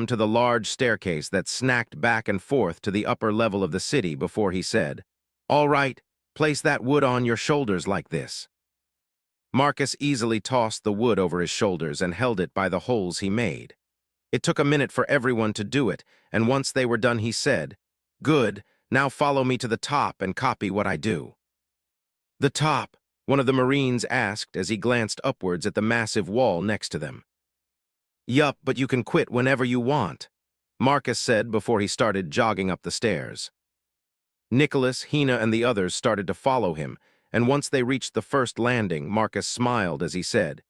to the large staircase that snacked back and forth to the upper level of the city before he said, "All right, place that wood on your shoulders like this." Marcus easily tossed the wood over his shoulders and held it by the holes he made. It took a minute for everyone to do it, and once they were done he said, "Good, now follow me to the top and copy what I do." "The top?" one of the Marines asked as he glanced upwards at the massive wall next to them. "Yup, but you can quit whenever you want," Marcus said before he started jogging up the stairs. Nicholas, Hina, and the others started to follow him, and once they reached the first landing, Marcus smiled as he said,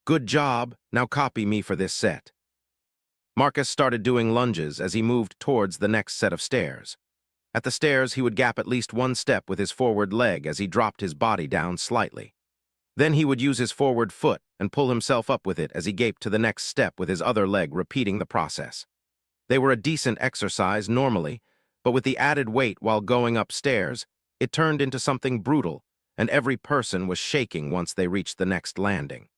"Good job, now copy me for this set." Marcus started doing lunges as he moved towards the next set of stairs. At the stairs, he would gap at least one step with his forward leg as he dropped his body down slightly. Then he would use his forward foot and pull himself up with it as he gaped to the next step with his other leg, repeating the process. They were a decent exercise normally, but with the added weight while going upstairs, it turned into something brutal, and every person was shaking once they reached the next landing.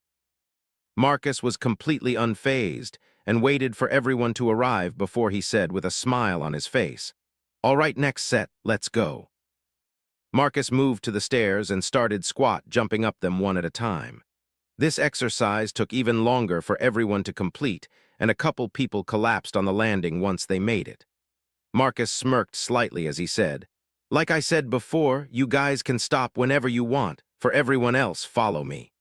Marcus was completely unfazed and waited for everyone to arrive before he said with a smile on his face, "All right, next set, let's go." Marcus moved to the stairs and started squat jumping up them one at a time. This exercise took even longer for everyone to complete, and a couple people collapsed on the landing once they made it. Marcus smirked slightly as he said, "Like I said before, you guys can stop whenever you want. For everyone else, follow me."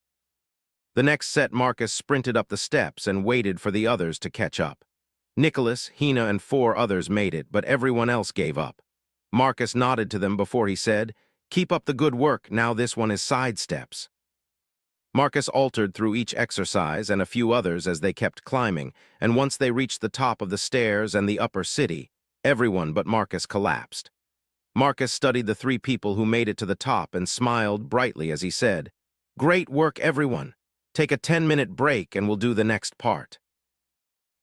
The next set, Marcus sprinted up the steps and waited for the others to catch up. Nicholas, Hina, and 4 others made it, but everyone else gave up. Marcus nodded to them before he said, "Keep up the good work, now this one is side steps." Marcus altered through each exercise and a few others as they kept climbing, and once they reached the top of the stairs and the upper city, everyone but Marcus collapsed. Marcus studied the 3 people who made it to the top and smiled brightly as he said, "Great work, everyone. Take a 10-minute break and we'll do the next part."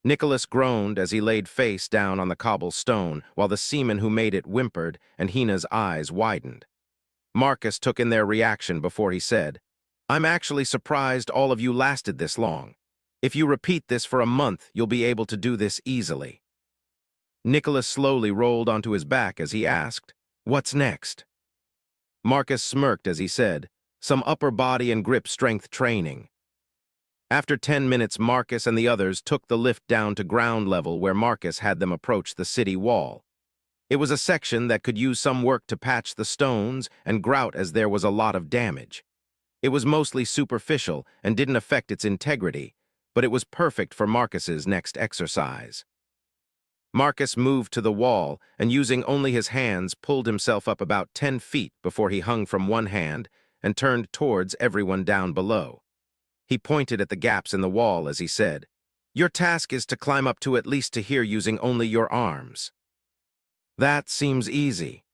Nicholas groaned as he laid face down on the cobblestone, while the seaman who made it whimpered and Hina's eyes widened. Marcus took in their reaction before he said, "I'm actually surprised all of you lasted this long. If you repeat this for a month, you'll be able to do this easily." Nicholas slowly rolled onto his back as he asked, "What's next?" Marcus smirked as he said, "Some upper body and grip strength training." After 10 minutes, Marcus and the others took the lift down to ground level where Marcus had them approach the city wall. It was a section that could use some work to patch the stones and grout as there was a lot of damage. It was mostly superficial and didn't affect its integrity, but it was perfect for Marcus's next exercise. Marcus moved to the wall and using only his hands pulled himself up about 10 feet before he hung from one hand and turned towards everyone down below. He pointed at the gaps in the wall as he said, "Your task is to climb up to at least to here using only your arms." "That seems easy,"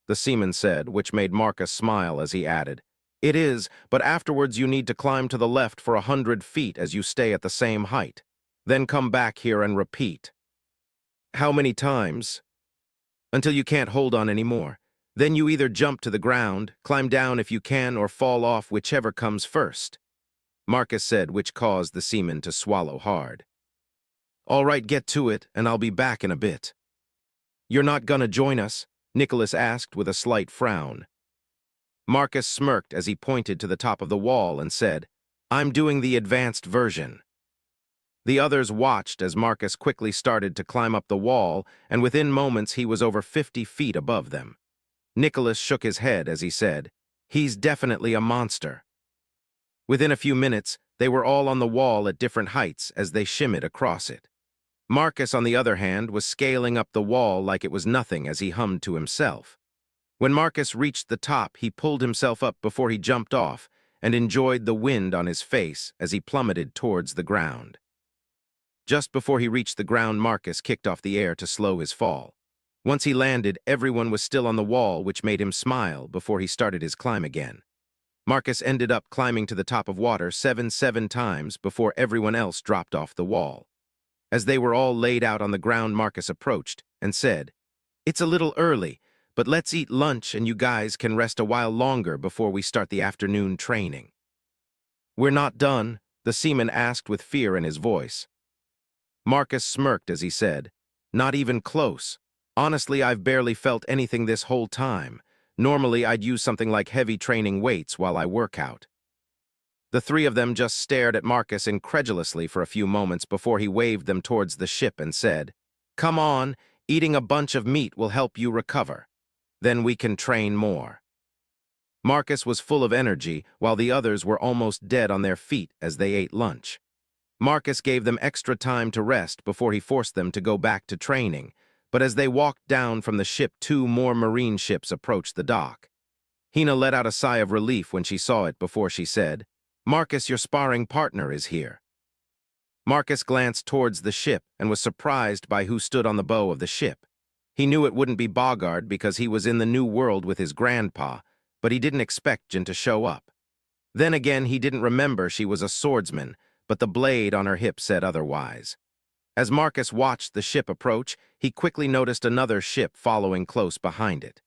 the seaman said, which made Marcus smile as he added, "It is, but afterwards you need to climb to the left for 100 feet as you stay at the same height. Then come back here and repeat." "How many times?" "Until you can't hold on anymore. Then you either jump to the ground, climb down if you can, or fall off, whichever comes first," Marcus said, which caused the seaman to swallow hard. "All right, get to it, and I'll be back in a bit." "You're not gonna join us?" Nicholas asked with a slight frown. Marcus smirked as he pointed to the top of the wall and said, "I'm doing the advanced version." The others watched as Marcus quickly started to climb up the wall, and within moments he was over 50 feet above them. Nicholas shook his head as he said, "He's definitely a monster." Within a few minutes, they were all on the wall at different heights as they shimmied across it. Marcus, on the other hand, was scaling up the wall like it was nothing as he hummed to himself. When Marcus reached the top, he pulled himself up before he jumped off and enjoyed the wind on his face as he plummeted towards the ground. Just before he reached the ground, Marcus kicked off the air to slow his fall. Once he landed, everyone was still on the wall, which made him smile before he started his climb again. Marcus ended up climbing to the top of water 7 times before everyone else dropped off the wall. As they were all laid out on the ground, Marcus approached and said, "It's a little early, but let's eat lunch and you guys can rest a while longer before we start the afternoon training." "We're not done?" the seaman asked with fear in his voice. Marcus smirked as he said, "Not even close. Honestly, I've barely felt anything this whole time. Normally, I'd use something like heavy training weights while I work out." The three of them just stared at Marcus incredulously for a few moments before he waved them towards the ship and said, "Come on, eating a bunch of meat will help you recover. Then we can train more." Marcus was full of energy, while the others were almost dead on their feet as they ate lunch. Marcus gave them extra time to rest before he forced them to go back to training, but as they walked down from the ship, two more marine ships approached the dock. Hina let out a sigh of relief when she saw it before she said, "Marcus, your sparring partner is here." Marcus glanced towards the ship and was surprised by who stood on the bow of the ship. He knew it wouldn't be Bogard because he was in the new world with his grandpa, but he didn't expect Jin to show up. Then again, he didn't remember she was a swordsman, but the blade on her hip said otherwise. As Marcus watched the ship approach, he quickly noticed another ship following close behind it.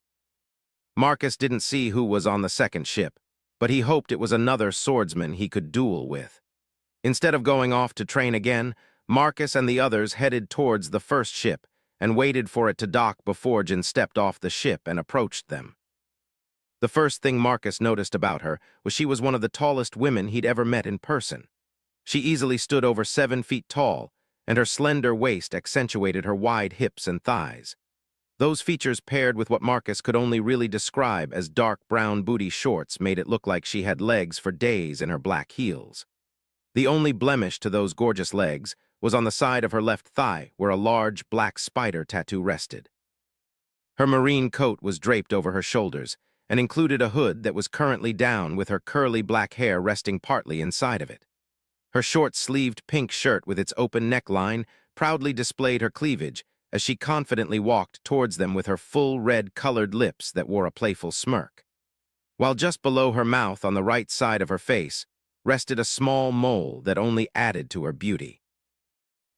Marcus didn't see who was on the second ship, but he hoped it was another swordsman he could duel with. Instead of going off to train again, Marcus and the others headed towards the first ship and waited for it to dock before Jin stepped off the ship and approached them. The first thing Marcus noticed about her was she was one of the tallest women he'd ever met in person. She easily stood over 7 feet tall, and her slender waist accentuated her wide hips and thighs. Those features paired with what Marcus could only really describe as dark brown booty shorts made it look like she had legs for days in her black heels. The only blemish to those gorgeous legs was on the side of her left thigh where a large black spider tattoo rested. Her marine coat was draped over her shoulders and included a hood that was currently down with her curly black hair resting partly inside of it. Her short-sleeved pink shirt with its open neckline proudly displayed her cleavage as she confidently walked towards them with her full red-colored lips that wore a playful smirk. While just below her mouth on the right side of her face rested a small mole that only added to her beauty.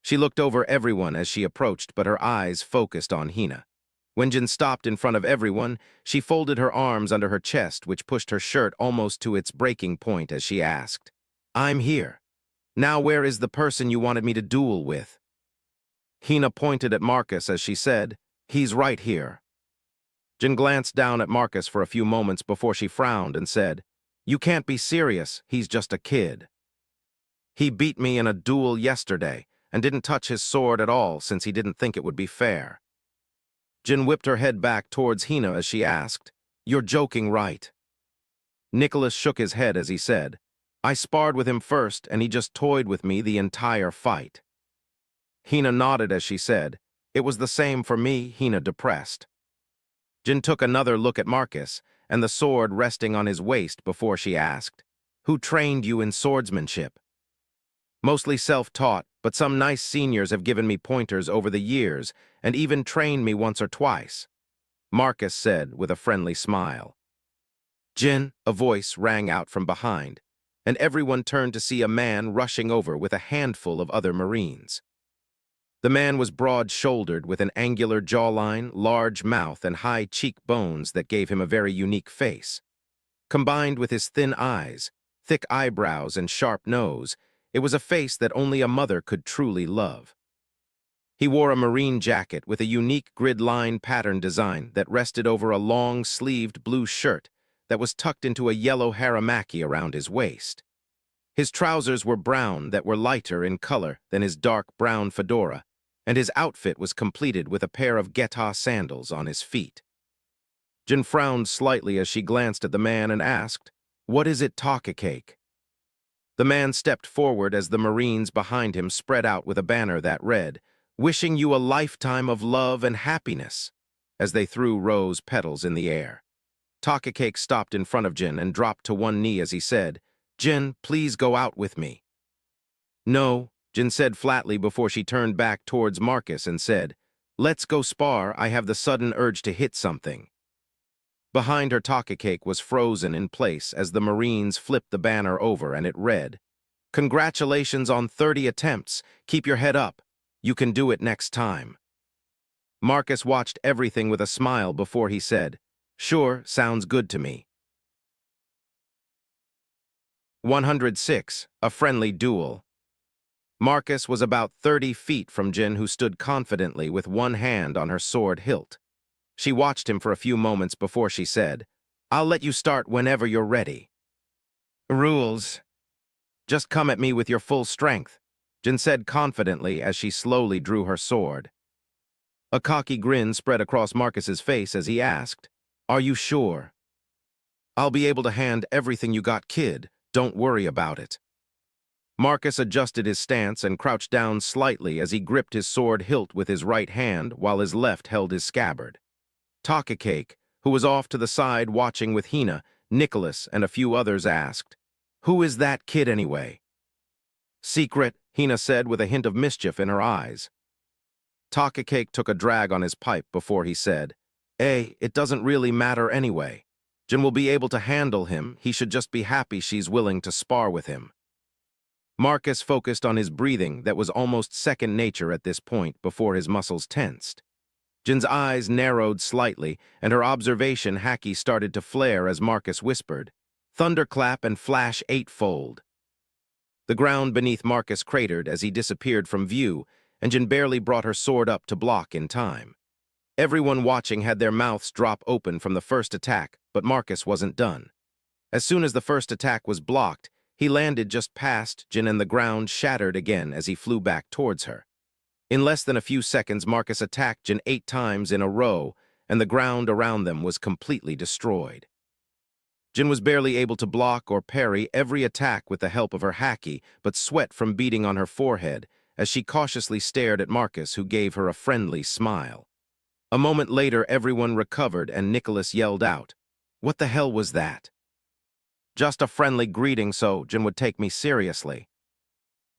She looked over everyone as she approached, but her eyes focused on Hina. When Jin stopped in front of everyone, she folded her arms under her chest, which pushed her shirt almost to its breaking point as she asked, "I'm here. Now where is the person you wanted me to duel with?" Hina pointed at Marcus as she said, "He's right here." Jin glanced down at Marcus for a few moments before she frowned and said, "You can't be serious, he's just a kid. He beat me in a duel yesterday and didn't touch his sword at all since he didn't think it would be fair." Jin whipped her head back towards Hina as she asked, "You're joking, right?" Nicholas shook his head as he said, "I sparred with him first and he just toyed with me the entire fight." Hina nodded as she said, "It was the same for me," Hina depressed. Jin took another look at Marcus and the sword resting on his waist before she asked, "Who trained you in swordsmanship?" "Mostly self-taught, but some nice seniors have given me pointers over the years and even trained me once or twice," Marcus said with a friendly smile. "Jin," a voice rang out from behind, and everyone turned to see a man rushing over with a handful of other Marines. The man was broad-shouldered with an angular jawline, large mouth, and high cheekbones that gave him a very unique face. Combined with his thin eyes, thick eyebrows, and sharp nose, it was a face that only a mother could truly love. He wore a marine jacket with a unique grid-line pattern design that rested over a long-sleeved blue shirt that was tucked into a yellow haramaki around his waist. His trousers were brown that were lighter in color than his dark brown fedora, and his outfit was completed with a pair of Geta sandals on his feet. Jin frowned slightly as she glanced at the man and asked, "What is it, Takacake?" The man stepped forward as the Marines behind him spread out with a banner that read, "Wishing you a lifetime of love and happiness," as they threw rose petals in the air. Takacake stopped in front of Jin and dropped to one knee as he said, "Jin, please go out with me." "No," Jin said flatly before she turned back towards Marcus and said, "Let's go spar, I have the sudden urge to hit something." Behind her, Takacake was frozen in place as the Marines flipped the banner over and it read, "Congratulations on 30 attempts. Keep your head up. You can do it next time." Marcus watched everything with a smile before he said, "Sure, sounds good to me." 106. A friendly duel. Marcus was about 30 feet from Jin, who stood confidently with one hand on her sword hilt. She watched him for a few moments before she said, "I'll let you start whenever you're ready." "Rules. Just come at me with your full strength," Jin said confidently as she slowly drew her sword. A cocky grin spread across Marcus's face as he asked, "Are you sure?" "I'll be able to hand everything you got, kid. Don't worry about it." Marcus adjusted his stance and crouched down slightly as he gripped his sword hilt with his right hand while his left held his scabbard. Takacake, who was off to the side watching with Hina, Nicholas, and a few others, asked, "Who is that kid anyway?" "Secret," Hina said with a hint of mischief in her eyes. Takacake took a drag on his pipe before he said, It doesn't really matter anyway. Jin will be able to handle him. He should just be happy she's willing to spar with him." Marcus focused on his breathing that was almost second nature at this point before his muscles tensed. Jin's eyes narrowed slightly, and her observation haki started to flare as Marcus whispered, "Thunderclap and flash eightfold." The ground beneath Marcus cratered as he disappeared from view, and Jin barely brought her sword up to block in time. Everyone watching had their mouths drop open from the first attack, but Marcus wasn't done. As soon as the first attack was blocked, he landed just past Jin and the ground shattered again as he flew back towards her. In less than a few seconds, Marcus attacked Jin 8 times in a row, and the ground around them was completely destroyed. Jin was barely able to block or parry every attack with the help of her haki, but sweat from beating on her forehead as she cautiously stared at Marcus, who gave her a friendly smile. A moment later, everyone recovered and Nicholas yelled out, "What the hell was that?" "Just a friendly greeting so Jin would take me seriously."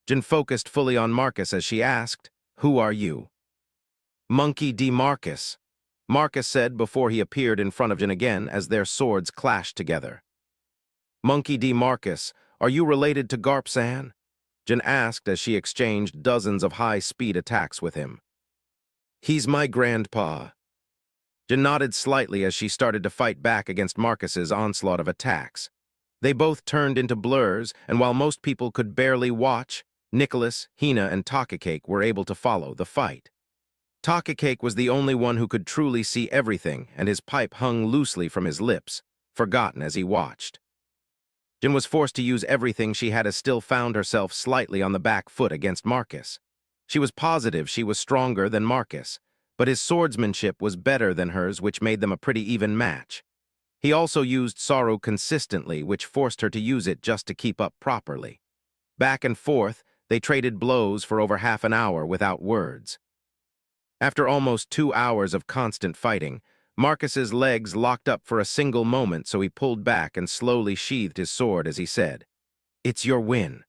Jin focused fully on Marcus as she asked, "Who are you?" "Monkey D. Marcus," Marcus said before he appeared in front of Jin again as their swords clashed together. "Monkey D. Marcus, are you related to Garp-san?" Jin asked as she exchanged dozens of high-speed attacks with him. "He's my grandpa." Jin nodded slightly as she started to fight back against Marcus's onslaught of attacks. They both turned into blurs, and while most people could barely watch, Nicholas, Hina, and Takacake were able to follow the fight. Takacake was the only one who could truly see everything, and his pipe hung loosely from his lips, forgotten as he watched. Jin was forced to use everything she had as still found herself slightly on the back foot against Marcus. She was positive she was stronger than Marcus, but his swordsmanship was better than hers, which made them a pretty even match. He also used sorrow consistently, which forced her to use it just to keep up properly. Back and forth, they traded blows for over half an hour without words. After almost 2 hours of constant fighting, Marcus's legs locked up for a single moment, so he pulled back and slowly sheathed his sword as he said, "It's your win."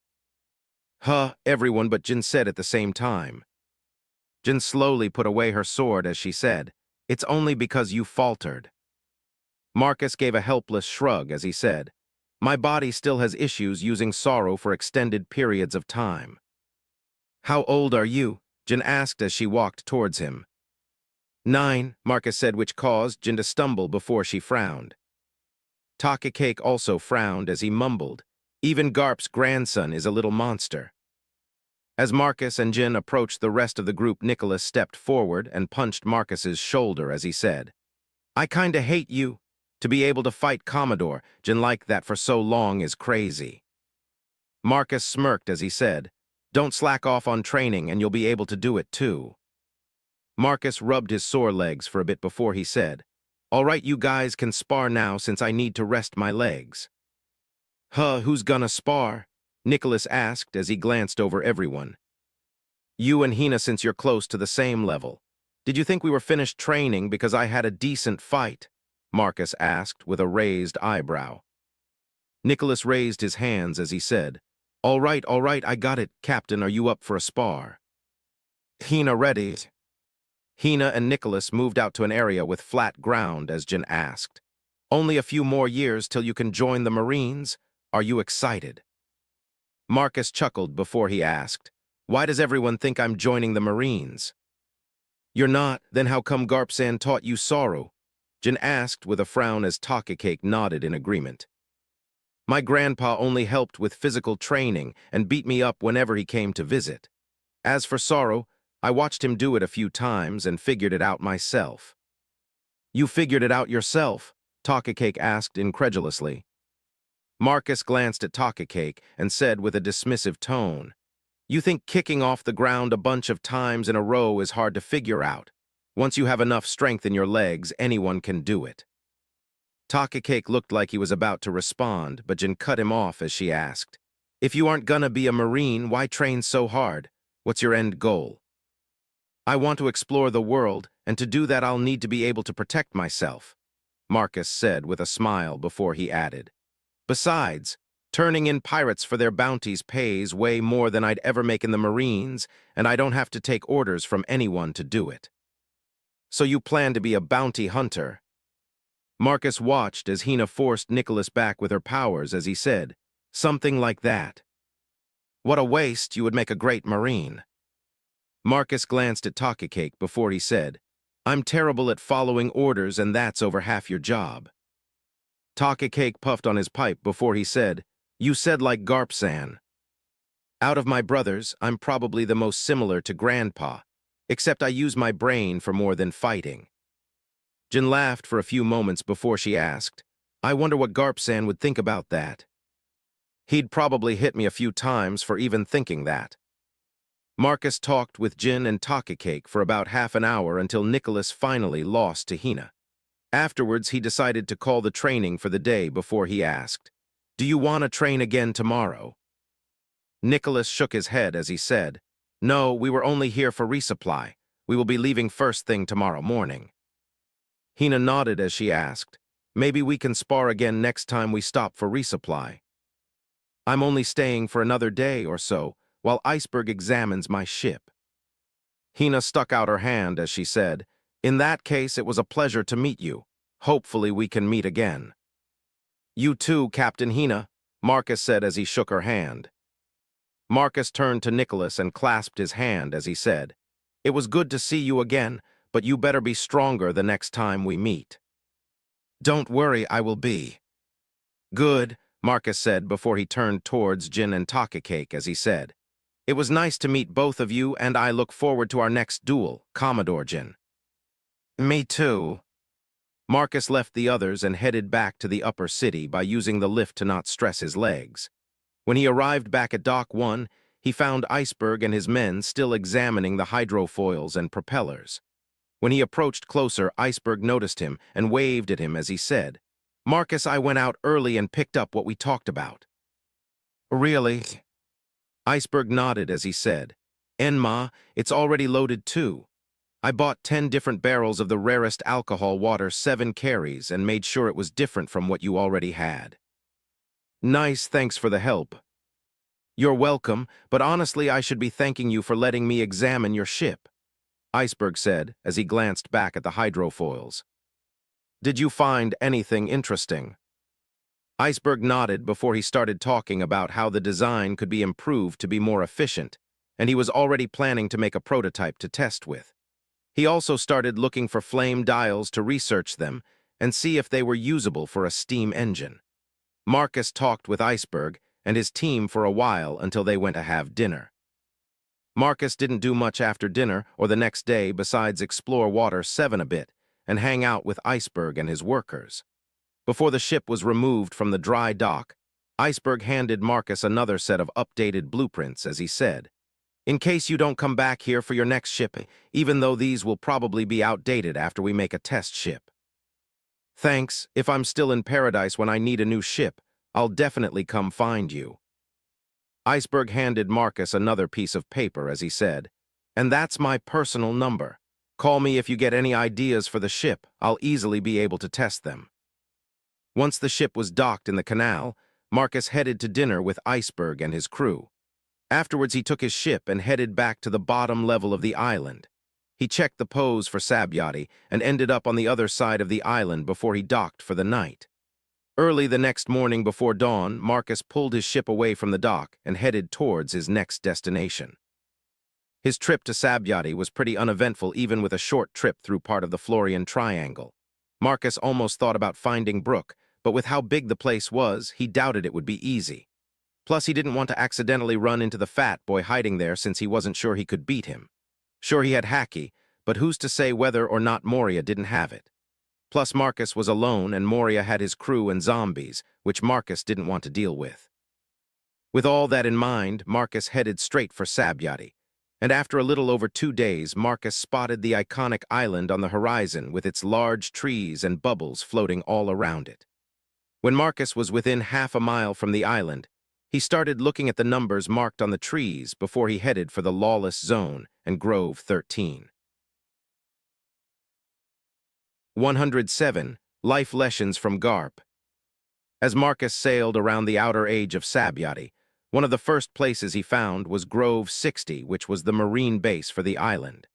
"Huh," everyone but Jin said at the same time. Jin slowly put away her sword as she said, "It's only because you faltered." Marcus gave a helpless shrug as he said, "My body still has issues using sorrow for extended periods of time." "How old are you?" Jin asked as she walked towards him. 9, Marcus said, which caused Jin to stumble before she frowned. Takacake also frowned as he mumbled, "Even Garp's grandson is a little monster." As Marcus and Jin approached the rest of the group, Nicholas stepped forward and punched Marcus's shoulder as he said, "I kinda hate you. To be able to fight Commodore Jin like that for so long is crazy." Marcus smirked as he said, "Don't slack off on training and you'll be able to do it too." Marcus rubbed his sore legs for a bit before he said, "All right, you guys can spar now since I need to rest my legs." "Huh, who's gonna spar?" Nicholas asked as he glanced over everyone. "You and Hina, since you're close to the same level. Did you think we were finished training because I had a decent fight?" Marcus asked with a raised eyebrow. Nicholas raised his hands as he said, all right, I got it. Captain, are you up for a spar?" "Hina ready." Hina and Nicholas moved out to an area with flat ground as Jin asked, "Only a few more years till you can join the Marines? Are you excited?" Marcus chuckled before he asked, "Why does everyone think I'm joining the Marines?" "You're not, then how come Garp-san taught you sorrow?" Jin asked with a frown as Takacake nodded in agreement. My grandpa only helped with physical training and beat me up whenever he came to visit. As for sorrow, I watched him do it a few times and figured it out myself." "You figured it out yourself?" Takacake asked incredulously. Marcus glanced at Takacake and said with a dismissive tone, "You think kicking off the ground a bunch of times in a row is hard to figure out. Once you have enough strength in your legs, anyone can do it." Takacake looked like he was about to respond, but Jin cut him off as she asked, "If you aren't gonna be a Marine, why train so hard? What's your end goal?" "I want to explore the world, and to do that I'll need to be able to protect myself," Marcus said with a smile before he added, "Besides, turning in pirates for their bounties pays way more than I'd ever make in the Marines, and I don't have to take orders from anyone to do it." "So you plan to be a bounty hunter?" Marcus watched as Hina forced Nicholas back with her powers as he said, "Something like that." "What a waste, you would make a great Marine." Marcus glanced at Takacake before he said, "I'm terrible at following orders and that's over half your job." Takacake puffed on his pipe before he said, "You said like Garp-san." "Out of my brothers, I'm probably the most similar to Grandpa, except I use my brain for more than fighting." Jin laughed for a few moments before she asked, "I wonder what Garp-san would think about that." "He'd probably hit me a few times for even thinking that." Marcus talked with Jin and Takacake for about half an hour until Nicholas finally lost to Hina. Afterwards, he decided to call the training for the day before he asked, "Do you want to train again tomorrow?" Nicholas shook his head as he said, "No, we were only here for resupply. We will be leaving first thing tomorrow morning." Hina nodded as she asked, "Maybe we can spar again next time we stop for resupply." "I'm only staying for another day or so, while Iceberg examines my ship." Hina stuck out her hand as she said, "In that case, it was a pleasure to meet you. Hopefully we can meet again." "You too, Captain Hina," Marcus said as he shook her hand. Marcus turned to Nicholas and clasped his hand as he said, "It was good to see you again, but you better be stronger the next time we meet." "Don't worry, I will be." "Good," Marcus said before he turned towards Jin and Takacake as he said, "It was nice to meet both of you, and I look forward to our next duel, Commodore Jin." "Me too." Marcus left the others and headed back to the upper city by using the lift to not stress his legs. When he arrived back at Dock 1, he found Iceberg and his men still examining the hydrofoils and propellers. When he approached closer, Iceberg noticed him and waved at him as he said, "Marcus, I went out early and picked up what we talked about." "Really?" Iceberg nodded as he said, "Enma, it's already loaded too. I bought 10 different barrels of the rarest alcohol water 7 carries and made sure it was different from what you already had." "Nice, thanks for the help." "You're welcome, but honestly I should be thanking you for letting me examine your ship," Iceberg said as he glanced back at the hydrofoils. "Did you find anything interesting?" Iceberg nodded before he started talking about how the design could be improved to be more efficient, and he was already planning to make a prototype to test with. He also started looking for flame dials to research them and see if they were usable for a steam engine. Marcus talked with Iceberg and his team for a while until they went to have dinner. Marcus didn't do much after dinner or the next day besides explore Water 7 a bit and hang out with Iceberg and his workers. Before the ship was removed from the dry dock, Iceberg handed Marcus another set of updated blueprints as he said, "In case you don't come back here for your next ship, even though these will probably be outdated after we make a test ship." "Thanks. If I'm still in paradise when I need a new ship, I'll definitely come find you." Iceberg handed Marcus another piece of paper as he said, "And that's my personal number. Call me if you get any ideas for the ship. I'll easily be able to test them." Once the ship was docked in the canal, Marcus headed to dinner with Iceberg and his crew. Afterwards, he took his ship and headed back to the bottom level of the island. He checked the pose for Sabyati and ended up on the other side of the island before he docked for the night. Early the next morning before dawn, Marcus pulled his ship away from the dock and headed towards his next destination. His trip to Sabyati was pretty uneventful even with a short trip through part of the Florian Triangle. Marcus almost thought about finding Brooke, but with how big the place was, he doubted it would be easy. Plus, he didn't want to accidentally run into the fat boy hiding there since he wasn't sure he could beat him. Sure, he had Hacky, but who's to say whether or not Moria didn't have it? Plus, Marcus was alone and Moria had his crew and zombies, which Marcus didn't want to deal with. With all that in mind, Marcus headed straight for Sabyati, and after a little over 2 days, Marcus spotted the iconic island on the horizon with its large trees and bubbles floating all around it. When Marcus was within half a mile from the island, he started looking at the numbers marked on the trees before he headed for the Lawless Zone and Grove 13. 107. Life Lessons from Garp. As Marcus sailed around the outer edge of Sabyati, one of the first places he found was Grove 60, which was the marine base for the island.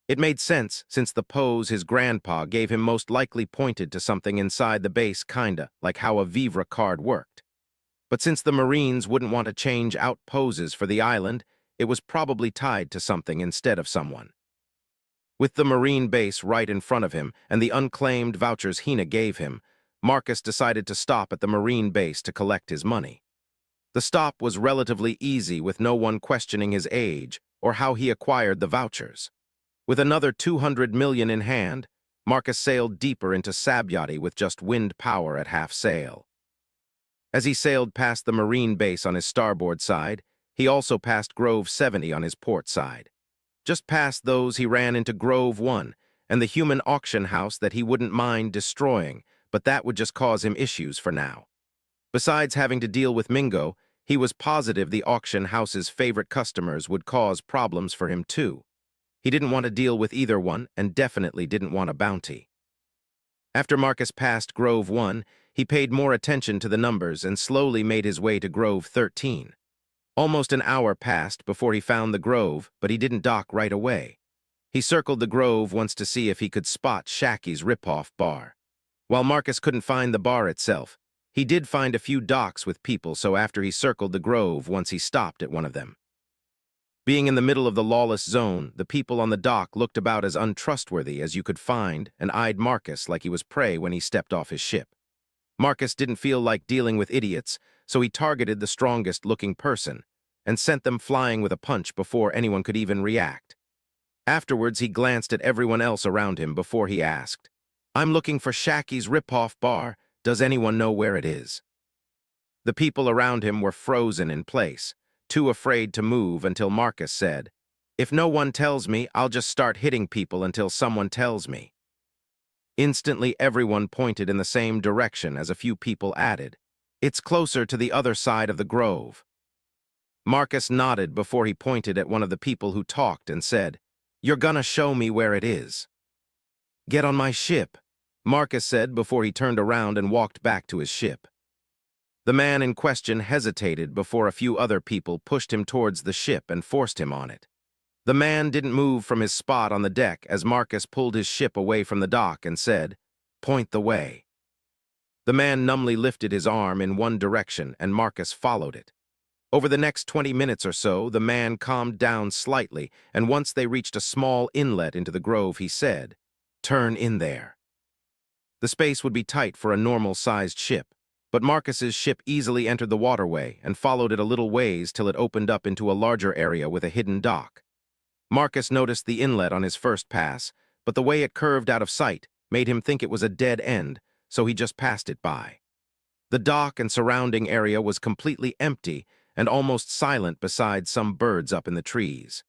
It made sense since the pose his grandpa gave him most likely pointed to something inside the base, kinda like how a Vivre card worked. But since the Marines wouldn't want to change out poses for the island, it was probably tied to something instead of someone. With the Marine base right in front of him and the unclaimed vouchers Hina gave him, Marcus decided to stop at the Marine base to collect his money. The stop was relatively easy with no one questioning his age or how he acquired the vouchers. With another 200 million in hand, Marcus sailed deeper into Sabyati with just wind power at half sail. As he sailed past the Marine base on his starboard side, he also passed Grove 70 on his port side. Just past those, he ran into Grove 1 and the human auction house that he wouldn't mind destroying, but that would just cause him issues for now. Besides having to deal with Mingo, he was positive the auction house's favorite customers would cause problems for him too. He didn't want to deal with either one and definitely didn't want a bounty. After Marcus passed Grove 1, he paid more attention to the numbers and slowly made his way to Grove 13. Almost an hour passed before he found the grove, but he didn't dock right away. He circled the grove once to see if he could spot Shacky's rip-off bar. While Marcus couldn't find the bar itself, he did find a few docks with people, so after he circled the grove once he stopped at one of them. Being in the middle of the Lawless Zone, the people on the dock looked about as untrustworthy as you could find and eyed Marcus like he was prey when he stepped off his ship. Marcus didn't feel like dealing with idiots, so he targeted the strongest-looking person and sent them flying with a punch before anyone could even react. Afterwards, he glanced at everyone else around him before he asked, "I'm looking for Shacky's rip-off bar. Does anyone know where it is?" The people around him were frozen in place, too afraid to move until Marcus said, "If no one tells me, I'll just start hitting people until someone tells me." Instantly, everyone pointed in the same direction as a few people added, "It's closer to the other side of the grove." Marcus nodded before he pointed at one of the people who talked and said, "You're gonna show me where it is." "Get on my ship," Marcus said before he turned around and walked back to his ship. The man in question hesitated before a few other people pushed him towards the ship and forced him on it. The man didn't move from his spot on the deck as Marcus pulled his ship away from the dock and said, "Point the way." The man numbly lifted his arm in one direction and Marcus followed it. Over the next 20 minutes or so, the man calmed down slightly, and once they reached a small inlet into the grove, he said, "Turn in there." The space would be tight for a normal-sized ship, but Marcus's ship easily entered the waterway and followed it a little ways till it opened up into a larger area with a hidden dock. Marcus noticed the inlet on his first pass, but the way it curved out of sight made him think it was a dead end, so he just passed it by. The dock and surrounding area was completely empty and almost silent besides some birds up in the trees.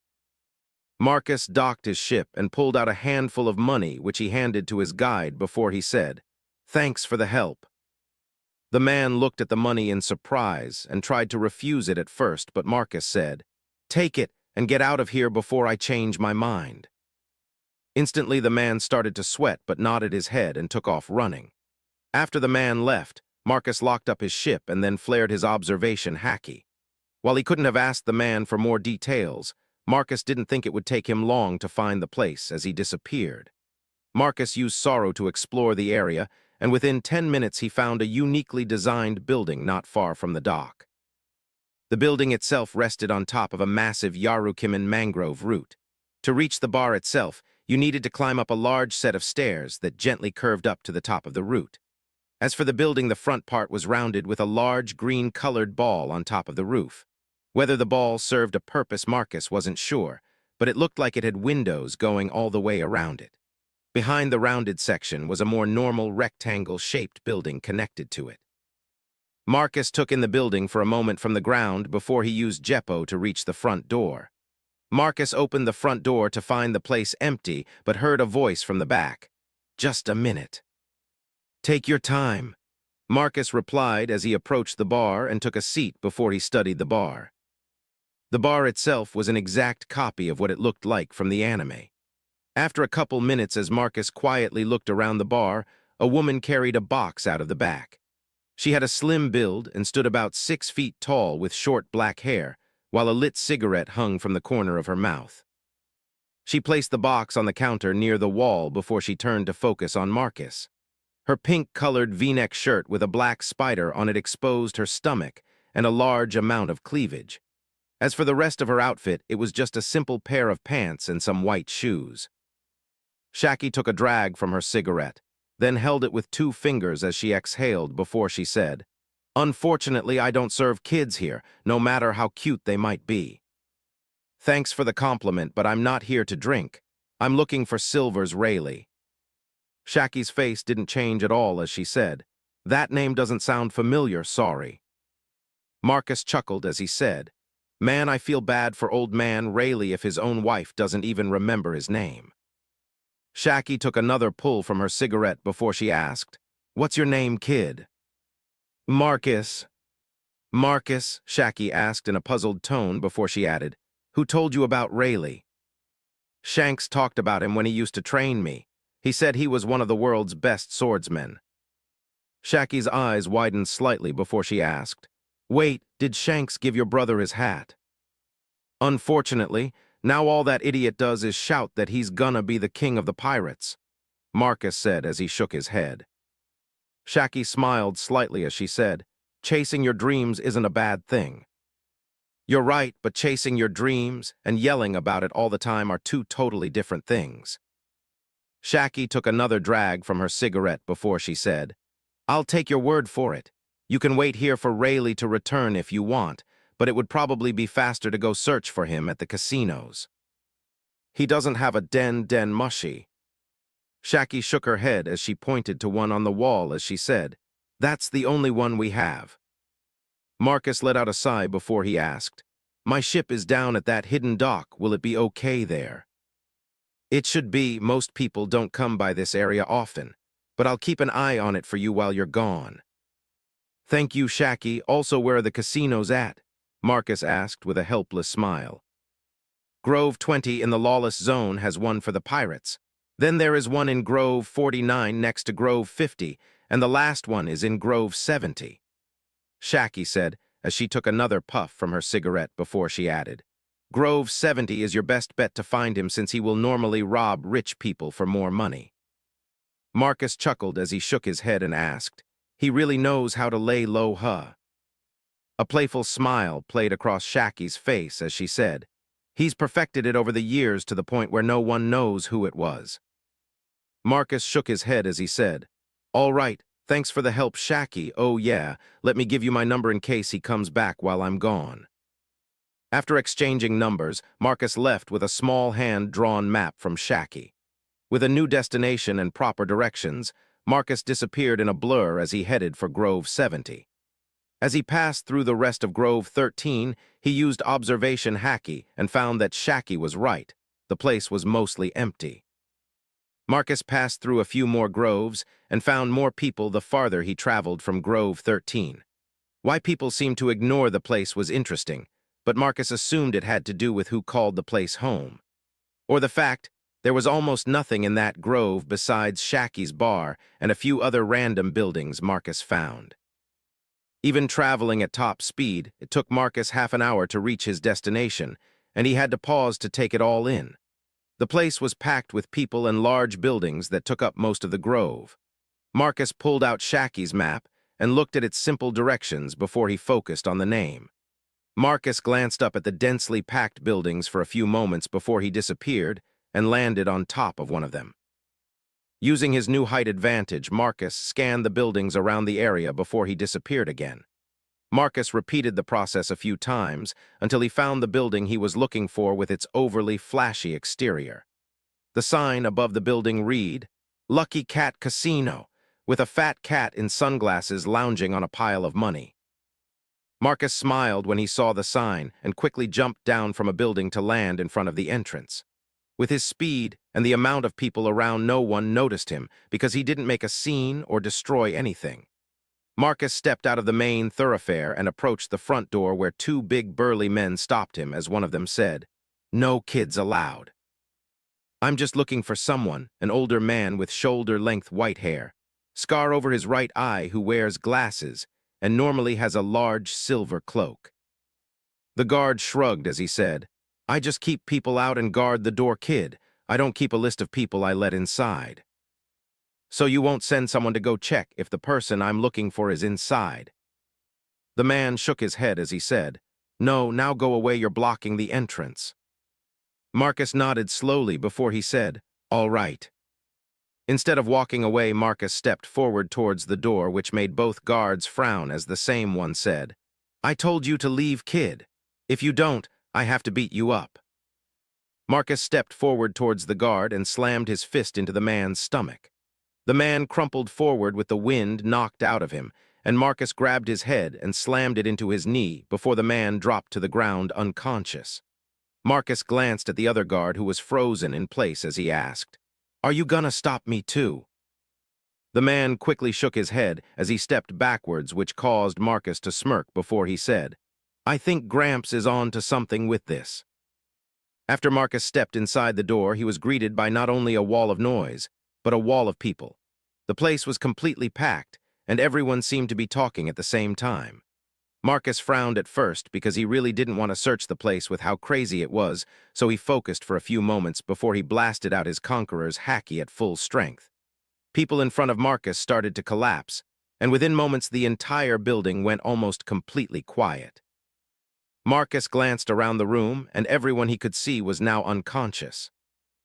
Marcus docked his ship and pulled out a handful of money which he handed to his guide before he said, "Thanks for the help." The man looked at the money in surprise and tried to refuse it at first, but Marcus said, "Take it and get out of here before I change my mind." Instantly the man started to sweat but nodded his head and took off running. After the man left, Marcus locked up his ship and then flared his observation hacky. While he couldn't have asked the man for more details, Marcus didn't think it would take him long to find the place as he disappeared. Marcus used sorrow to explore the area, and within 10 minutes he found a uniquely designed building not far from the dock. The building itself rested on top of a massive Yarukiman mangrove root. To reach the bar itself, you needed to climb up a large set of stairs that gently curved up to the top of the root. As for the building, the front part was rounded with a large green-colored ball on top of the roof. Whether the ball served a purpose, Marcus wasn't sure, but it looked like it had windows going all the way around it. Behind the rounded section was a more normal rectangle-shaped building connected to it. Marcus took in the building for a moment from the ground before he used Jeppo to reach the front door. Marcus opened the front door to find the place empty, but heard a voice from the back. "Just a minute." "Take your time," Marcus replied as he approached the bar and took a seat before he studied the bar. The bar itself was an exact copy of what it looked like from the anime. After a couple minutes, as Marcus quietly looked around the bar, a woman carried a box out of the back. She had a slim build and stood about 6 feet tall with short black hair, while a lit cigarette hung from the corner of her mouth. She placed the box on the counter near the wall before she turned to focus on Marcus. Her pink-colored V-neck shirt with a black spider on it exposed her stomach and a large amount of cleavage. As for the rest of her outfit, it was just a simple pair of pants and some white shoes. Shaki took a drag from her cigarette, then held it with 2 fingers as she exhaled before she said, "Unfortunately, I don't serve kids here, no matter how cute they might be." "Thanks for the compliment, but I'm not here to drink. I'm looking for Silver's Rayleigh." Shaki's face didn't change at all as she said, "That name doesn't sound familiar, sorry." Marcus chuckled as he said, "Man, I feel bad for old man Rayleigh if his own wife doesn't even remember his name." Shaki took another pull from her cigarette before she asked, "What's your name, kid?" "Marcus." "Marcus?" Shaki asked in a puzzled tone before she added, "Who told you about Rayleigh?" "Shanks talked about him when he used to train me. He said he was one of the world's best swordsmen." Shaki's eyes widened slightly before she asked, "Wait, did Shanks give your brother his hat?" "Unfortunately, now all that idiot does is shout that he's gonna be the king of the pirates," Marcus said as he shook his head. Shaki smiled slightly as she said, "Chasing your dreams isn't a bad thing." "You're right, but chasing your dreams and yelling about it all the time are 2 totally different things." Shaki took another drag from her cigarette before she said, "I'll take your word for it. You can wait here for Rayleigh to return if you want, but it would probably be faster to go search for him at the casinos." "He doesn't have a den mushy." Shaki shook her head as she pointed to one on the wall as she said, "That's the only one we have." Marcus let out a sigh before he asked, "My ship is down at that hidden dock. Will it be okay there?" "It should be. Most people don't come by this area often, but I'll keep an eye on it for you while you're gone." "Thank you, Shaki. Also, where are the casinos at?" Marcus asked with a helpless smile. "Grove 20 in the Lawless Zone has one for the pirates. Then there is one in Grove 49 next to Grove 50, and the last one is in Grove 70. Shaki said as she took another puff from her cigarette before she added, "Grove 70 is your best bet to find him since he will normally rob rich people for more money." Marcus chuckled as he shook his head and asked, "He really knows how to lay low, huh?" A playful smile played across Shaki's face as she said, "He's perfected it over the years to the point where no one knows who it was." Marcus shook his head as he said, "All right, thanks for the help, Shaki. Oh yeah, let me give you my number in case he comes back while I'm gone." After exchanging numbers, Marcus left with a small hand-drawn map from Shaki. With a new destination and proper directions, Marcus disappeared in a blur as he headed for Grove 70. As he passed through the rest of Grove 13, he used observation hacking and found that Shaki was right. The place was mostly empty. Marcus passed through a few more groves and found more people the farther he traveled from Grove 13. Why people seemed to ignore the place was interesting, but Marcus assumed it had to do with who called the place home. Or the fact there was almost nothing in that grove besides Shaki's bar and a few other random buildings Marcus found. Even traveling at top speed, it took Marcus half an hour to reach his destination, and he had to pause to take it all in. The place was packed with people and large buildings that took up most of the grove. Marcus pulled out Shaki's map and looked at its simple directions before he focused on the name. Marcus glanced up at the densely packed buildings for a few moments before he disappeared and landed on top of one of them. Using his new height advantage, Marcus scanned the buildings around the area before he disappeared again. Marcus repeated the process a few times until he found the building he was looking for with its overly flashy exterior. The sign above the building read, "Lucky Cat Casino," with a fat cat in sunglasses lounging on a pile of money. Marcus smiled when he saw the sign and quickly jumped down from a building to land in front of the entrance. With his speed and the amount of people around, no one noticed him because he didn't make a scene or destroy anything. Marcus stepped out of the main thoroughfare and approached the front door where two big burly men stopped him as one of them said, "No kids allowed." "I'm just looking for someone," an older man with shoulder-length white hair, scar over his right eye who wears glasses and normally has a large silver cloak. The guard shrugged as he said, "I just keep people out and guard the door, kid. I don't keep a list of people I let inside." "So you won't send someone to go check if the person I'm looking for is inside?" The man shook his head as he said, "No, now go away, you're blocking the entrance." Marcus nodded slowly before he said, "All right." Instead of walking away, Marcus stepped forward towards the door, which made both guards frown as the same one said, "I told you to leave, kid. If you don't, I have to beat you up." Marcus stepped forward towards the guard and slammed his fist into the man's stomach. The man crumpled forward with the wind knocked out of him, and Marcus grabbed his head and slammed it into his knee before the man dropped to the ground unconscious. Marcus glanced at the other guard who was frozen in place as he asked, "Are you gonna stop me too?" The man quickly shook his head as he stepped backwards, which caused Marcus to smirk before he said, "I think Gramps is on to something with this." After Marcus stepped inside the door, he was greeted by not only a wall of noise, but a wall of people. The place was completely packed, and everyone seemed to be talking at the same time. Marcus frowned at first because he really didn't want to search the place with how crazy it was, so he focused for a few moments before he blasted out his conqueror's hacky at full strength. People in front of Marcus started to collapse, and within moments the entire building went almost completely quiet. Marcus glanced around the room, and everyone he could see was now unconscious.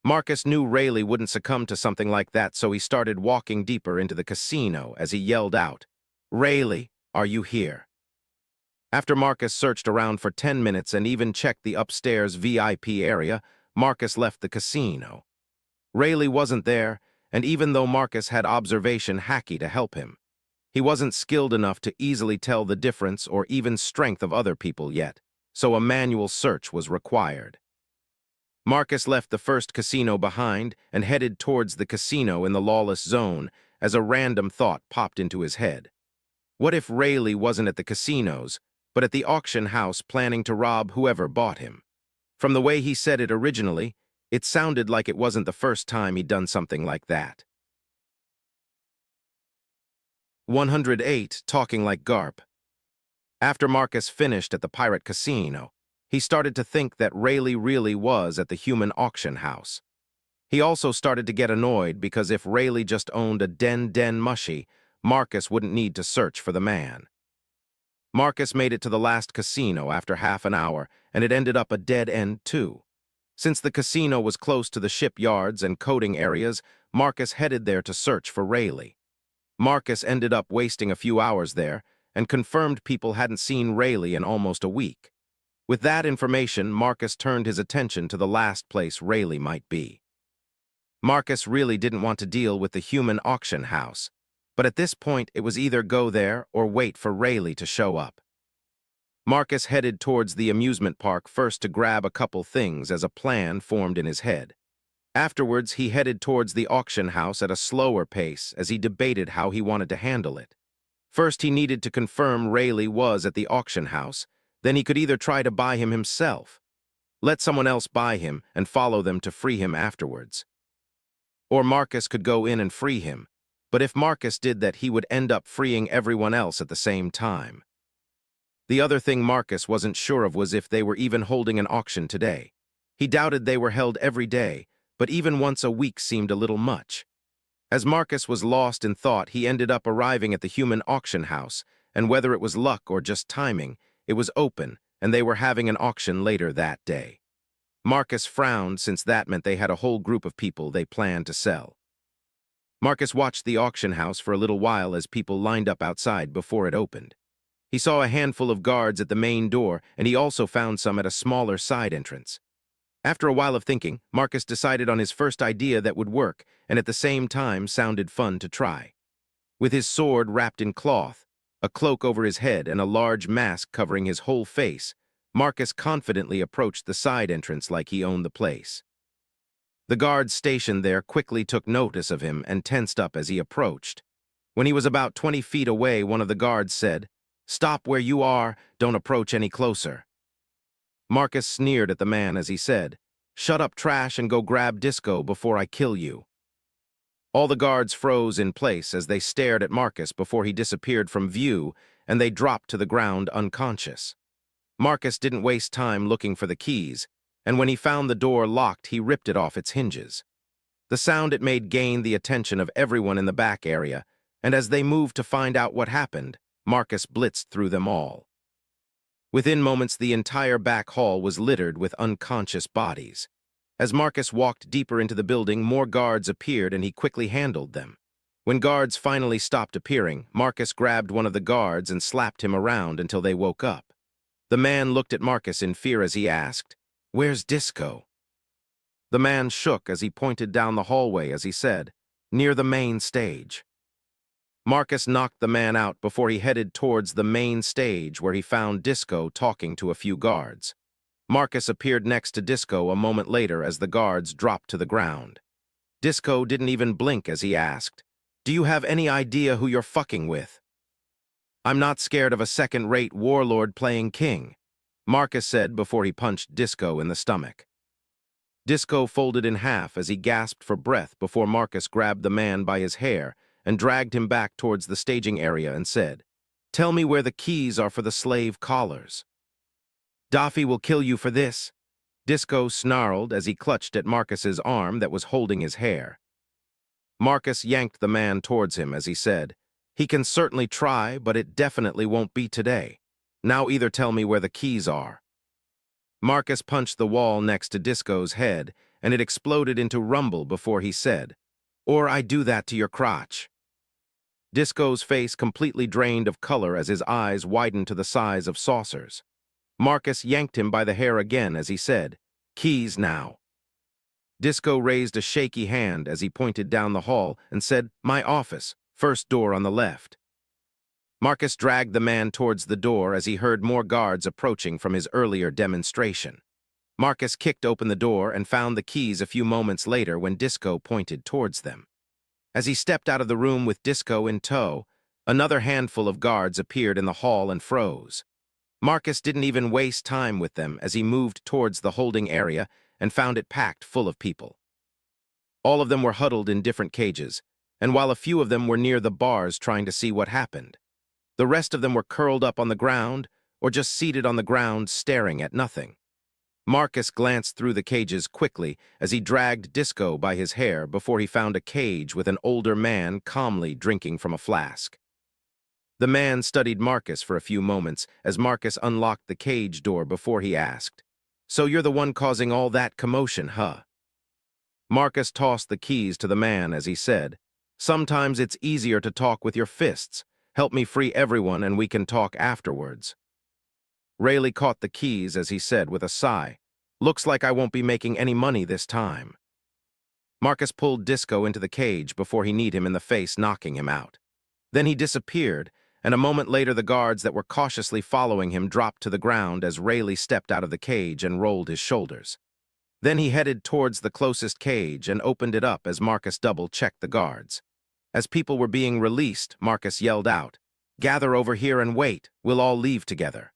Marcus knew Rayleigh wouldn't succumb to something like that, so he started walking deeper into the casino as he yelled out, "Rayleigh, are you here?" After Marcus searched around for 10 minutes and even checked the upstairs VIP area, Marcus left the casino. Rayleigh wasn't there, and even though Marcus had observation hacky to help him, he wasn't skilled enough to easily tell the difference or even strength of other people yet, so a manual search was required. Marcus left the first casino behind and headed towards the casino in the lawless zone as a random thought popped into his head. What if Rayleigh wasn't at the casinos, but at the auction house planning to rob whoever bought him? From the way he said it originally, it sounded like it wasn't the first time he'd done something like that. 108. Talking like Garp. After Marcus finished at the pirate casino, he started to think that Rayleigh really was at the human auction house. He also started to get annoyed because if Rayleigh just owned a den mushy, Marcus wouldn't need to search for the man. Marcus made it to the last casino after half an hour, and it ended up a dead end too. Since the casino was close to the shipyards and coating areas, Marcus headed there to search for Rayleigh. Marcus ended up wasting a few hours there and confirmed people hadn't seen Rayleigh in almost a week. With that information, Marcus turned his attention to the last place Rayleigh might be. Marcus really didn't want to deal with the human auction house, but at this point it was either go there or wait for Rayleigh to show up. Marcus headed towards the amusement park first to grab a couple things as a plan formed in his head. Afterwards, he headed towards the auction house at a slower pace as he debated how he wanted to handle it. First, he needed to confirm Rayleigh was at the auction house. Then he could either try to buy him himself, let someone else buy him and follow them to free him afterwards. Or Marcus could go in and free him, but if Marcus did that, he would end up freeing everyone else at the same time. The other thing Marcus wasn't sure of was if they were even holding an auction today. He doubted they were held every day, but even once a week seemed a little much. As Marcus was lost in thought, he ended up arriving at the human auction house, and whether it was luck or just timing, it was open, and they were having an auction later that day. Marcus frowned since that meant they had a whole group of people they planned to sell. Marcus watched the auction house for a little while as people lined up outside before it opened. He saw a handful of guards at the main door, and he also found some at a smaller side entrance. After a while of thinking, Marcus decided on his first idea that would work, and at the same time sounded fun to try. With his sword wrapped in cloth, a cloak over his head, and a large mask covering his whole face, Marcus confidently approached the side entrance like he owned the place. The guards stationed there quickly took notice of him and tensed up as he approached. When he was about 20 feet away, one of the guards said, "Stop where you are, don't approach any closer." Marcus sneered at the man as he said, "Shut up, trash, and go grab Disco before I kill you." All the guards froze in place as they stared at Marcus before he disappeared from view, and they dropped to the ground unconscious. Marcus didn't waste time looking for the keys, and when he found the door locked, he ripped it off its hinges. The sound it made gained the attention of everyone in the back area, and as they moved to find out what happened, Marcus blitzed through them all. Within moments, the entire back hall was littered with unconscious bodies. As Marcus walked deeper into the building, more guards appeared and he quickly handled them. When guards finally stopped appearing, Marcus grabbed one of the guards and slapped him around until they woke up. The man looked at Marcus in fear as he asked, "Where's Disco?" The man shook as he pointed down the hallway as he said, "Near the main stage." Marcus knocked the man out before he headed towards the main stage where he found Disco talking to a few guards. Marcus appeared next to Disco a moment later as the guards dropped to the ground. Disco didn't even blink as he asked, "Do you have any idea who you're fucking with?" "I'm not scared of a second-rate warlord playing king," Marcus said before he punched Disco in the stomach. Disco folded in half as he gasped for breath before Marcus grabbed the man by his hair and dragged him back towards the staging area and said, "Tell me where the keys are for the slave collars." "Daffy will kill you for this," Disco snarled as he clutched at Marcus's arm that was holding his hair. Marcus yanked the man towards him as he said, "He can certainly try, but it definitely won't be today. Now either tell me where the keys are." Marcus punched the wall next to Disco's head, and it exploded into rumble before he said, "Or I do that to your crotch." Disco's face completely drained of color as his eyes widened to the size of saucers. Marcus yanked him by the hair again as he said, "Keys now." Disco raised a shaky hand as he pointed down the hall and said, "My office, first door on the left." Marcus dragged the man towards the door as he heard more guards approaching from his earlier demonstration. Marcus kicked open the door and found the keys a few moments later when Disco pointed towards them. As he stepped out of the room with Disco in tow, another handful of guards appeared in the hall and froze. Marcus didn't even waste time with them as he moved towards the holding area and found it packed full of people. All of them were huddled in different cages, and while a few of them were near the bars trying to see what happened, the rest of them were curled up on the ground or just seated on the ground staring at nothing. Marcus glanced through the cages quickly as he dragged Disco by his hair before he found a cage with an older man calmly drinking from a flask. The man studied Marcus for a few moments as Marcus unlocked the cage door before he asked, "So you're the one causing all that commotion, huh?" Marcus tossed the keys to the man as he said, "Sometimes it's easier to talk with your fists. Help me free everyone and we can talk afterwards." Rayleigh caught the keys as he said with a sigh, "Looks like I won't be making any money this time." Marcus pulled Disco into the cage before he kneed him in the face, knocking him out. Then he disappeared, and a moment later the guards that were cautiously following him dropped to the ground as Rayleigh stepped out of the cage and rolled his shoulders. Then he headed towards the closest cage and opened it up as Marcus double-checked the guards. As people were being released, Marcus yelled out, "Gather over here and wait, we'll all leave together."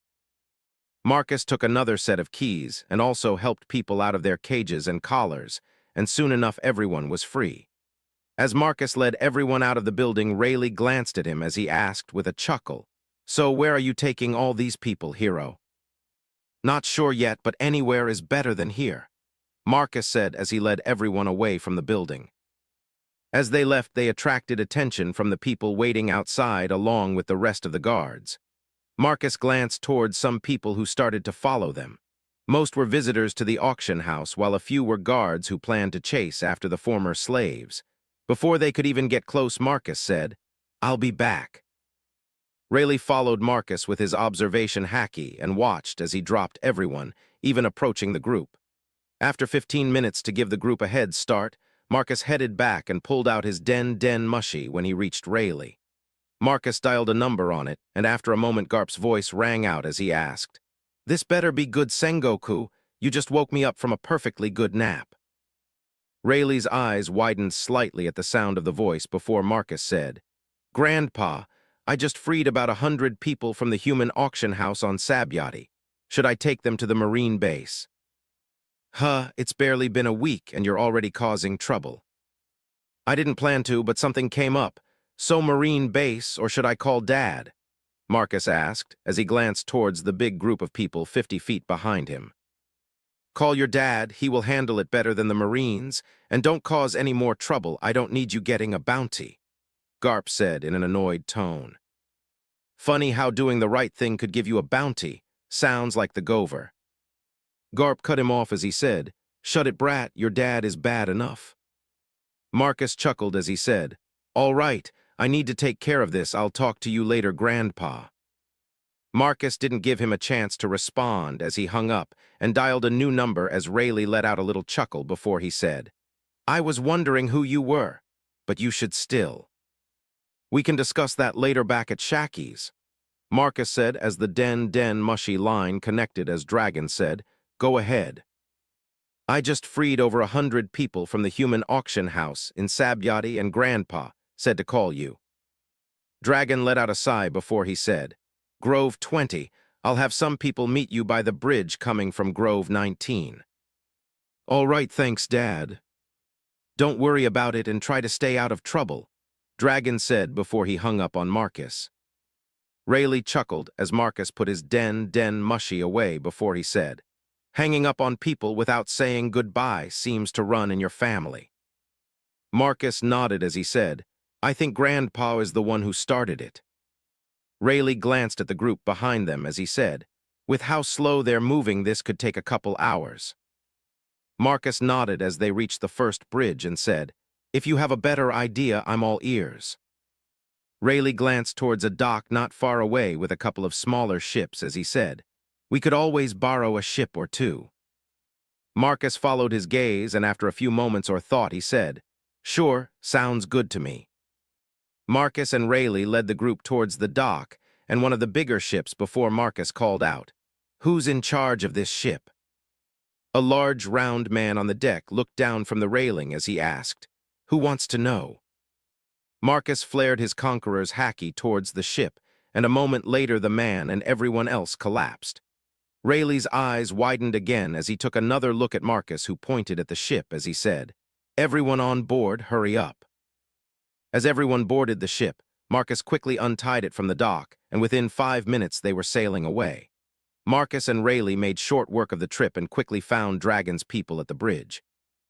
Marcus took another set of keys and also helped people out of their cages and collars, and soon enough everyone was free. As Marcus led everyone out of the building, Rayleigh glanced at him as he asked with a chuckle, "So where are you taking all these people, hero?" "Not sure yet, but anywhere is better than here," Marcus said as he led everyone away from the building. As they left, they attracted attention from the people waiting outside along with the rest of the guards. Marcus glanced towards some people who started to follow them. Most were visitors to the auction house, while a few were guards who planned to chase after the former slaves. Before they could even get close, Marcus said, "I'll be back." Rayleigh followed Marcus with his observation hacky and watched as he dropped everyone, even approaching the group. After 15 minutes to give the group a head start, Marcus headed back and pulled out his den mushy when he reached Rayleigh. Marcus dialed a number on it, and after a moment Garp's voice rang out as he asked, "This better be good Sengoku. You just woke me up from a perfectly good nap." Rayleigh's eyes widened slightly at the sound of the voice before Marcus said, "Grandpa, I just freed about 100 people from the human auction house on Sabyati. Should I take them to the Marine base?" It's barely been a week and you're already causing trouble." "I didn't plan to, but something came up. So Marine base, or should I call Dad?" Marcus asked as he glanced towards the big group of people 50 feet behind him. "Call your dad, he will handle it better than the Marines, and don't cause any more trouble. I don't need you getting a bounty," Garp said in an annoyed tone. "Funny how doing the right thing could give you a bounty. Sounds like the Gover." Garp cut him off as he said, "Shut it, brat, your dad is bad enough." Marcus chuckled as he said, "All right, I need to take care of this. I'll talk to you later, Grandpa." Marcus didn't give him a chance to respond as he hung up and dialed a new number as Rayleigh let out a little chuckle before he said, "I was wondering who you were, but you should still." "We can discuss that later back at Shacky's," Marcus said as the den mushy line connected as Dragon said, "Go ahead." "I just freed over 100 people from the human auction house in Sabyati, and Grandpa said to call you." Dragon let out a sigh before he said, "Grove 20, I'll have some people meet you by the bridge coming from Grove 19. "All right, thanks, Dad." "Don't worry about it and try to stay out of trouble," Dragon said before he hung up on Marcus. Rayleigh chuckled as Marcus put his den mushy away before he said, "Hanging up on people without saying goodbye seems to run in your family." Marcus nodded as he said, "I think Grandpa is the one who started it." Rayleigh glanced at the group behind them as he said, "With how slow they're moving, this could take a couple hours." Marcus nodded as they reached the first bridge and said, "If you have a better idea, I'm all ears." Rayleigh glanced towards a dock not far away with a couple of smaller ships as he said, "We could always borrow a ship or two." Marcus followed his gaze, and after a few moments or thought, he said, "Sure, sounds good to me." Marcus and Rayleigh led the group towards the dock and one of the bigger ships before Marcus called out, "Who's in charge of this ship?" A large, round man on the deck looked down from the railing as he asked, "Who wants to know?" Marcus flared his conqueror's hacky towards the ship, and a moment later the man and everyone else collapsed. Rayleigh's eyes widened again as he took another look at Marcus, who pointed at the ship as he said, "Everyone on board, hurry up." As everyone boarded the ship, Marcus quickly untied it from the dock, and within 5 minutes they were sailing away. Marcus and Rayleigh made short work of the trip and quickly found Dragon's people at the bridge.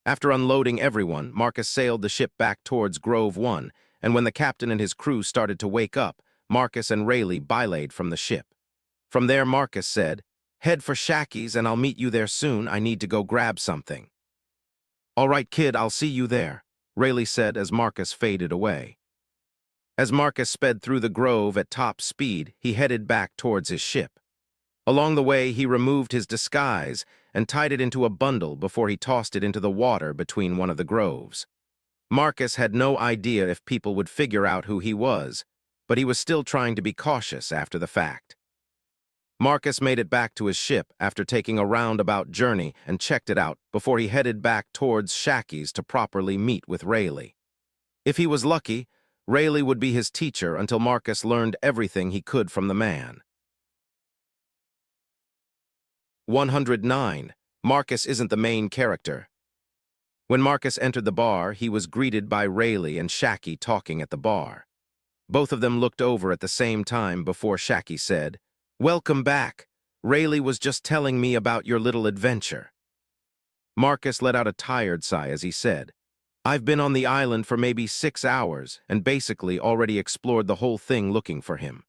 After unloading everyone, Marcus sailed the ship back towards Grove 1, and when the captain and his crew started to wake up, Marcus and Rayleigh belayed from the ship. From there, Marcus said, "Head for Shacky's and I'll meet you there soon. I need to go grab something." "All right, kid, I'll see you there," Rayleigh said as Marcus faded away. As Marcus sped through the grove at top speed, he headed back towards his ship. Along the way, he removed his disguise and tied it into a bundle before he tossed it into the water between one of the groves. Marcus had no idea if people would figure out who he was, but he was still trying to be cautious after the fact. Marcus made it back to his ship after taking a roundabout journey and checked it out before he headed back towards Shacky's to properly meet with Rayleigh. If he was lucky, Rayleigh would be his teacher until Marcus learned everything he could from the man. 109. Marcus isn't the main character. When Marcus entered the bar, he was greeted by Rayleigh and Shacky talking at the bar. Both of them looked over at the same time before Shacky said, "Welcome back. Rayleigh was just telling me about your little adventure." Marcus let out a tired sigh as he said, "I've been on the island for maybe 6 hours and basically already explored the whole thing looking for him."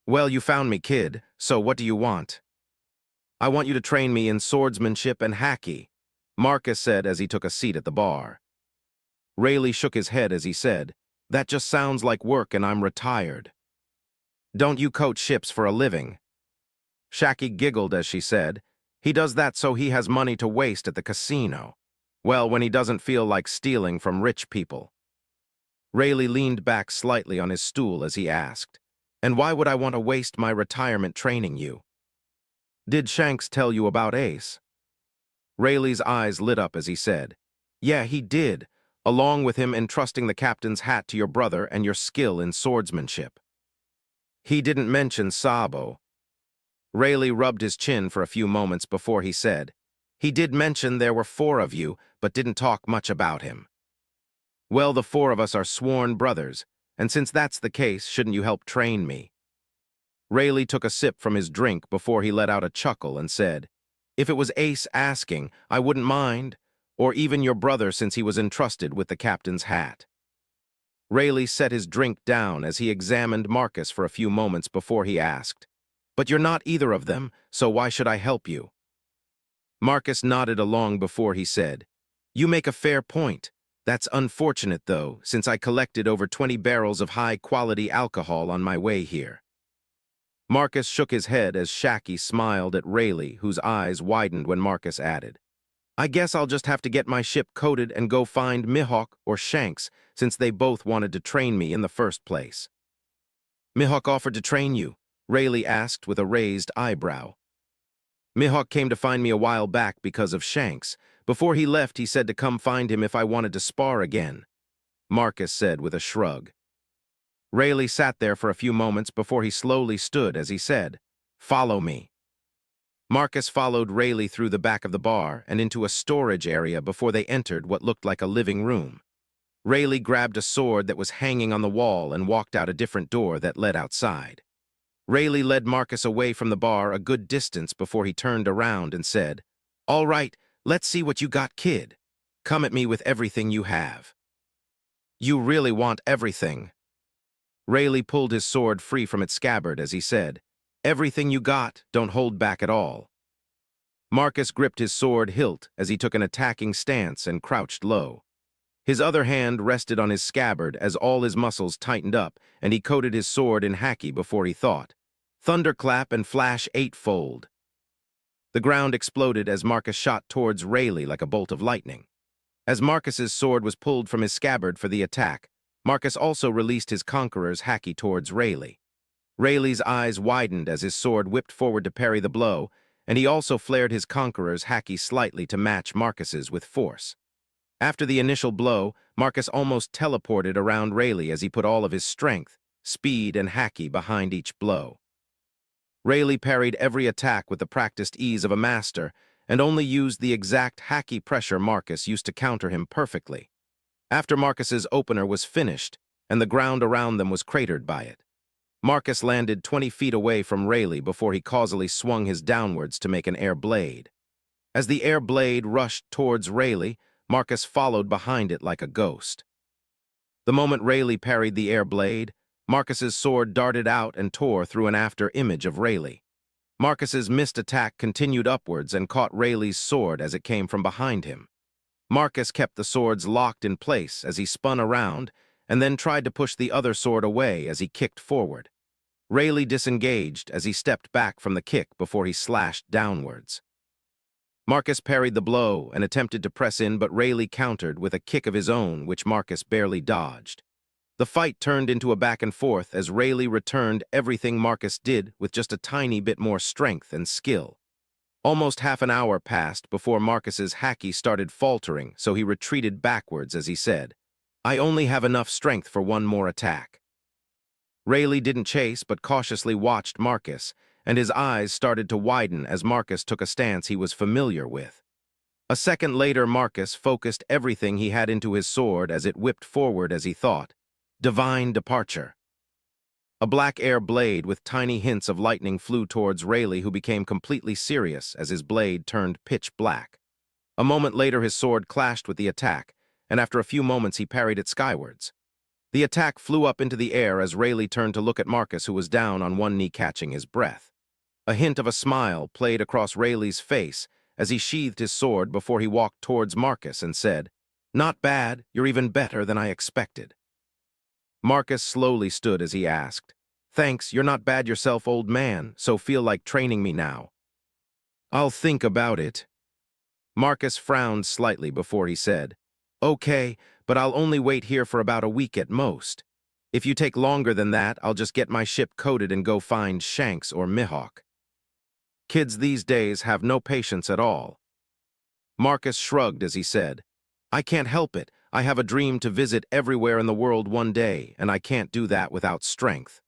"Well, you found me, kid, so what do you want?" "I want you to train me in swordsmanship and hacky," Marcus said as he took a seat at the bar. Rayleigh shook his head as he said, "That just sounds like work and I'm retired." "Don't you coach ships for a living?" Shaki giggled as she said, "He does that so he has money to waste at the casino. Well, when he doesn't feel like stealing from rich people." Rayleigh leaned back slightly on his stool as he asked, "And why would I want to waste my retirement training you? Did Shanks tell you about Ace?" Rayleigh's eyes lit up as he said, "Yeah, he did, along with him entrusting the captain's hat to your brother and your skill in swordsmanship." "He didn't mention Sabo." Rayleigh rubbed his chin for a few moments before he said, "He did mention there were 4 of you, but didn't talk much about him." "Well, the 4 of us are sworn brothers, and since that's the case, shouldn't you help train me?" Rayleigh took a sip from his drink before he let out a chuckle and said, "If it was Ace asking, I wouldn't mind, or even your brother since he was entrusted with the captain's hat." Rayleigh set his drink down as he examined Marcus for a few moments before he asked, "But you're not either of them, so why should I help you?" Marcus nodded along before he said, "You make a fair point. That's unfortunate, though, since I collected over 20 barrels of high-quality alcohol on my way here." Marcus shook his head as Shaki smiled at Rayleigh, whose eyes widened when Marcus added, "I guess I'll just have to get my ship coated and go find Mihawk or Shanks, since they both wanted to train me in the first place." "Mihawk offered to train you?" Rayleigh asked with a raised eyebrow. "Mihawk came to find me a while back because of Shanks. Before he left, he said to come find him if I wanted to spar again," Marcus said with a shrug. Rayleigh sat there for a few moments before he slowly stood as he said, "Follow me." Marcus followed Rayleigh through the back of the bar and into a storage area before they entered what looked like a living room. Rayleigh grabbed a sword that was hanging on the wall and walked out a different door that led outside. Rayleigh led Marcus away from the bar a good distance before he turned around and said, "All right, let's see what you got, kid. Come at me with everything you have." "You really want everything?" Rayleigh pulled his sword free from its scabbard as he said, "Everything you got, don't hold back at all." Marcus gripped his sword hilt as he took an attacking stance and crouched low. His other hand rested on his scabbard as all his muscles tightened up, and he coated his sword in haki before he thought, "Thunderclap and flash eightfold." The ground exploded as Marcus shot towards Rayleigh like a bolt of lightning. As Marcus's sword was pulled from his scabbard for the attack, Marcus also released his conqueror's haki towards Rayleigh. Rayleigh's eyes widened as his sword whipped forward to parry the blow, and he also flared his conqueror's haki slightly to match Marcus's with force. After the initial blow, Marcus almost teleported around Rayleigh as he put all of his strength, speed, and haki behind each blow. Rayleigh parried every attack with the practiced ease of a master, and only used the exact haki pressure Marcus used to counter him perfectly. After Marcus's opener was finished, and the ground around them was cratered by it, Marcus landed 20 feet away from Rayleigh before he causally swung his downwards to make an air blade. As the air blade rushed towards Rayleigh, Marcus followed behind it like a ghost. The moment Rayleigh parried the air blade, Marcus's sword darted out and tore through an after image of Rayleigh. Marcus's missed attack continued upwards and caught Rayleigh's sword as it came from behind him. Marcus kept the swords locked in place as he spun around and then tried to push the other sword away as he kicked forward. Rayleigh disengaged as he stepped back from the kick before he slashed downwards. Marcus parried the blow and attempted to press in, but Rayleigh countered with a kick of his own, which Marcus barely dodged. The fight turned into a back and forth as Rayleigh returned everything Marcus did with just a tiny bit more strength and skill. Almost half an hour passed before Marcus's haki started faltering, so he retreated backwards as he said, "I only have enough strength for one more attack." Rayleigh didn't chase but cautiously watched Marcus, and his eyes started to widen as Marcus took a stance he was familiar with. A second later, Marcus focused everything he had into his sword as it whipped forward as he thought, "Divine departure." A black air blade with tiny hints of lightning flew towards Rayleigh, who became completely serious as his blade turned pitch black. A moment later, his sword clashed with the attack, and after a few moments he parried it skywards. The attack flew up into the air as Rayleigh turned to look at Marcus, who was down on one knee catching his breath. A hint of a smile played across Rayleigh's face as he sheathed his sword before he walked towards Marcus and said, Not bad, you're even better than I expected. Marcus slowly stood as he asked, Thanks, you're not bad yourself, old man, so feel like training me now. I'll think about it. Marcus frowned slightly before he said, Okay, but I'll only wait here for about a week at most. If you take longer than that, I'll just get my ship coated and go find Shanks or Mihawk. Kids these days have no patience at all. Marcus shrugged as he said, I can't help it. I have a dream to visit everywhere in the world one day, and I can't do that without strength.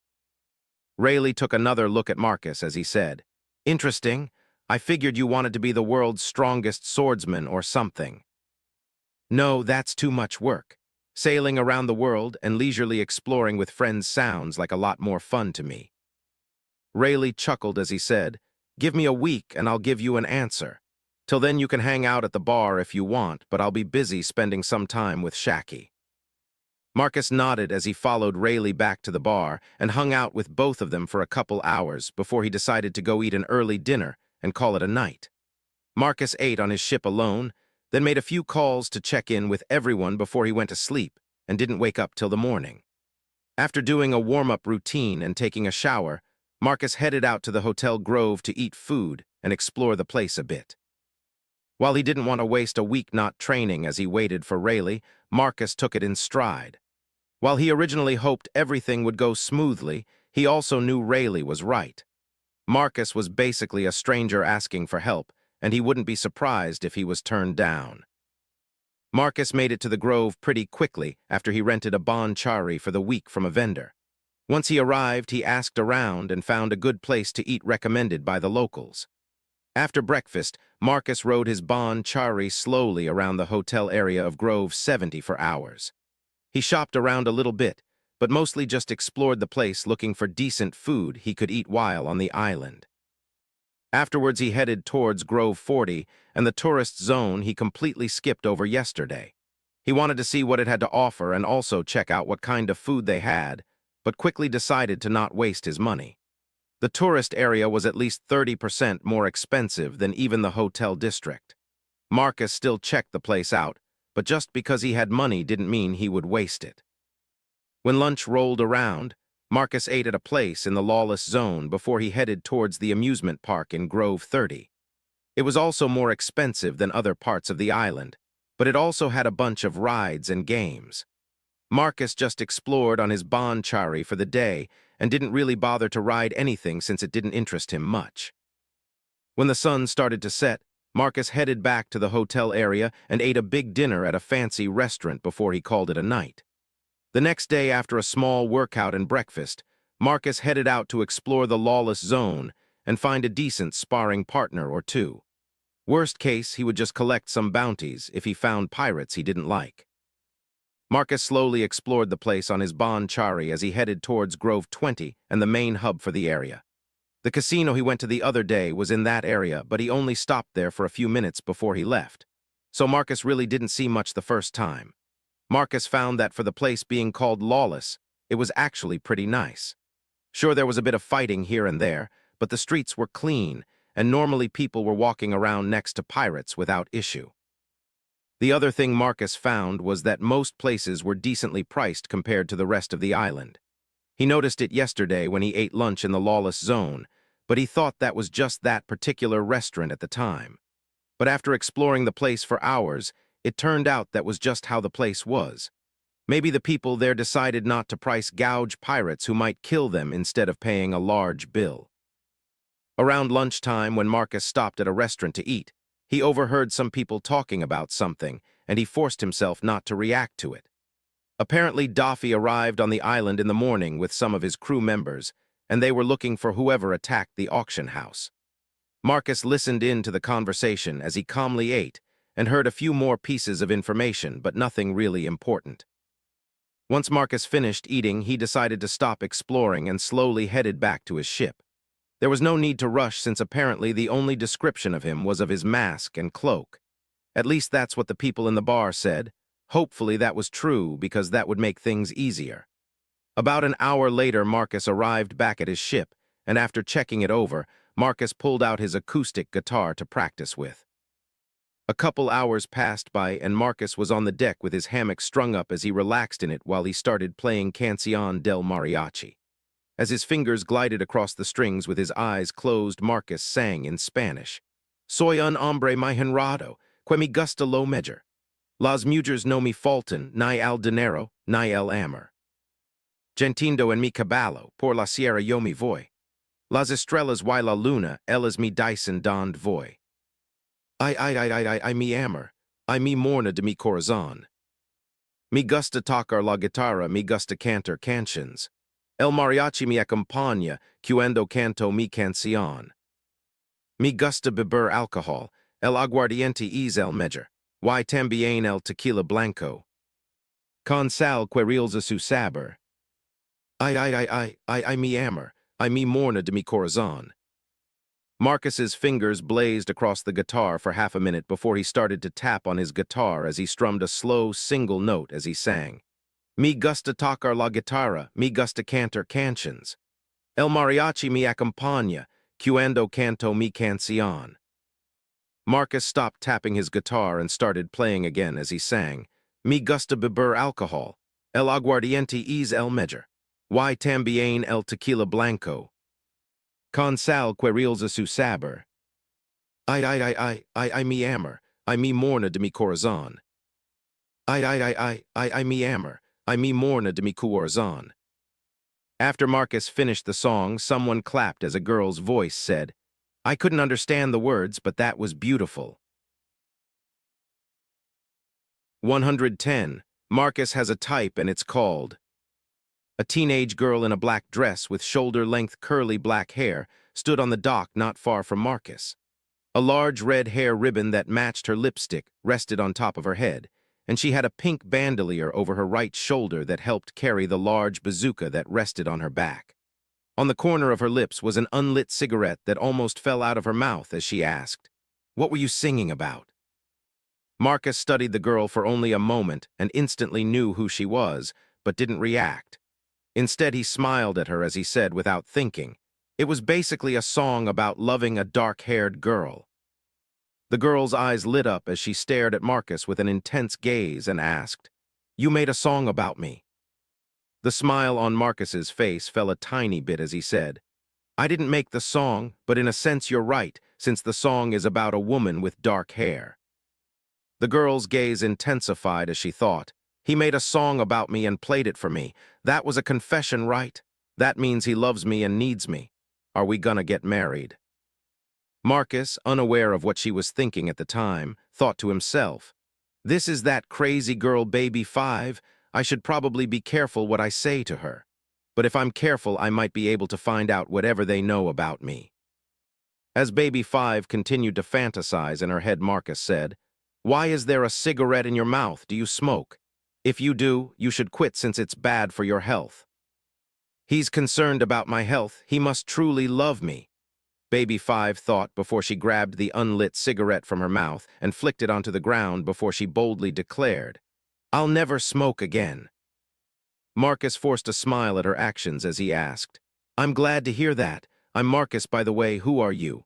Rayleigh took another look at Marcus as he said, Interesting. I figured you wanted to be the world's strongest swordsman or something. No, that's too much work. Sailing around the world and leisurely exploring with friends sounds like a lot more fun to me. Rayleigh chuckled as he said, Give me a week and I'll give you an answer. Till then you can hang out at the bar if you want, but I'll be busy spending some time with Shaki. Marcus nodded as he followed Rayleigh back to the bar and hung out with both of them for a couple hours before he decided to go eat an early dinner and call it a night. Marcus ate on his ship alone, then made a few calls to check in with everyone before he went to sleep and didn't wake up till the morning. After doing a warm-up routine and taking a shower, Marcus headed out to the Hotel Grove to eat food and explore the place a bit. While he didn't want to waste a week not training as he waited for Rayleigh, Marcus took it in stride. While he originally hoped everything would go smoothly, he also knew Rayleigh was right. Marcus was basically a stranger asking for help, and he wouldn't be surprised if he was turned down. Marcus made it to the Grove pretty quickly after he rented a bon-chari for the week from a vendor. Once he arrived, he asked around and found a good place to eat recommended by the locals. After breakfast, Marcus rode his bon-chari slowly around the hotel area of Grove 70 for hours. He shopped around a little bit, but mostly just explored the place looking for decent food he could eat while on the island. Afterwards, he headed towards Grove 40 and the tourist zone he completely skipped over yesterday. He wanted to see what it had to offer and also check out what kind of food they had, but quickly decided to not waste his money. The tourist area was at least 30% more expensive than even the hotel district. Marcus still checked the place out, but just because he had money didn't mean he would waste it. When lunch rolled around, Marcus ate at a place in the lawless zone before he headed towards the amusement park in Grove 30. It was also more expensive than other parts of the island, but it also had a bunch of rides and games. Marcus just explored on his bon-chari for the day and didn't really bother to ride anything since it didn't interest him much. When the sun started to set, Marcus headed back to the hotel area and ate a big dinner at a fancy restaurant before he called it a night. The next day, after a small workout and breakfast, Marcus headed out to explore the lawless zone and find a decent sparring partner or two. Worst case, he would just collect some bounties if he found pirates he didn't like. Marcus slowly explored the place on his bon-chari as he headed towards Grove 20 and the main hub for the area. The casino he went to the other day was in that area, but he only stopped there for a few minutes before he left. So Marcus really didn't see much the first time. Marcus found that for the place being called lawless, it was actually pretty nice. Sure, there was a bit of fighting here and there, but the streets were clean, and normally people were walking around next to pirates without issue. The other thing Marcus found was that most places were decently priced compared to the rest of the island. He noticed it yesterday when he ate lunch in the lawless zone, but he thought that was just that particular restaurant at the time. But after exploring the place for hours, it turned out that was just how the place was. Maybe the people there decided not to price gouge pirates who might kill them instead of paying a large bill. Around lunchtime, when Marcus stopped at a restaurant to eat, he overheard some people talking about something, and he forced himself not to react to it. Apparently, Daffy arrived on the island in the morning with some of his crew members, and they were looking for whoever attacked the auction house. Marcus listened in to the conversation as he calmly ate and heard a few more pieces of information, but nothing really important. Once Marcus finished eating, he decided to stop exploring and slowly headed back to his ship. There was no need to rush since apparently the only description of him was of his mask and cloak. At least that's what the people in the bar said. Hopefully that was true because that would make things easier. About an hour later, Marcus arrived back at his ship, and after checking it over, Marcus pulled out his acoustic guitar to practice with. A couple hours passed by and Marcus was on the deck with his hammock strung up as he relaxed in it while he started playing Canción del Mariachi. As his fingers glided across the strings with his eyes closed, Marcus sang in Spanish. Soy un hombre muy honrado, que me gusta lo mejor. Las mujeres no me faltan, ni el dinero, ni el amor. Gentindo en mi caballo, por la sierra yo me voy. Las estrellas y la luna, ellas me dicen donde voy. Ay, mi amor, ay mi morna de mi corazón. Me gusta tocar la guitarra, me gusta cantar canciones. El mariachi me acompaña cuando canto mi canción. Me gusta beber alcohol, el aguardiente es el mejor, y también el tequila blanco. Con sal que realza su sabor. Ay, mi amor, ay mi morna de mi corazón. Marcus's fingers blazed across the guitar for half a minute before he started to tap on his guitar as he strummed a slow, single note as he sang. Me gusta tocar la guitarra, me gusta cantar canciones. El mariachi me acompaña, cuando canto mi canción. Marcus stopped tapping his guitar and started playing again as he sang. Me gusta beber alcohol, el aguardiente es el mejor, y también el tequila blanco. Con sal que realza su sabor. Ay, mi amor, ay mi morna de mi corazón. Ay, mi amor, ay mi morna de mi corazón. After Marcus finished the song, someone clapped as a girl's voice said, I couldn't understand the words, but that was beautiful. 110. Marcus has a type and it's called. A teenage girl in a black dress with shoulder-length curly black hair stood on the dock not far from Marcus. A large red hair ribbon that matched her lipstick rested on top of her head, and she had a pink bandolier over her right shoulder that helped carry the large bazooka that rested on her back. On the corner of her lips was an unlit cigarette that almost fell out of her mouth as she asked, What were you singing about? Marcus studied the girl for only a moment and instantly knew who she was, but didn't react. Instead, he smiled at her as he said without thinking, It was basically a song about loving a dark-haired girl. The girl's eyes lit up as she stared at Marcus with an intense gaze and asked, You made a song about me. The smile on Marcus's face fell a tiny bit as he said, I didn't make the song, but in a sense you're right, since the song is about a woman with dark hair. The girl's gaze intensified as she thought, He made a song about me and played it for me. That was a confession, right? That means he loves me and needs me. Are we gonna get married? Marcus, unaware of what she was thinking at the time, thought to himself, This is that crazy girl Baby 5. I should probably be careful what I say to her. But if I'm careful, I might be able to find out whatever they know about me. As Baby 5 continued to fantasize in her head, Marcus said, Why is there a cigarette in your mouth? Do you smoke? If you do, you should quit since it's bad for your health. He's concerned about my health. He must truly love me. Baby 5 thought before she grabbed the unlit cigarette from her mouth and flicked it onto the ground before she boldly declared, I'll never smoke again. Marcus forced a smile at her actions as he asked, I'm glad to hear that. I'm Marcus, by the way. Who are you?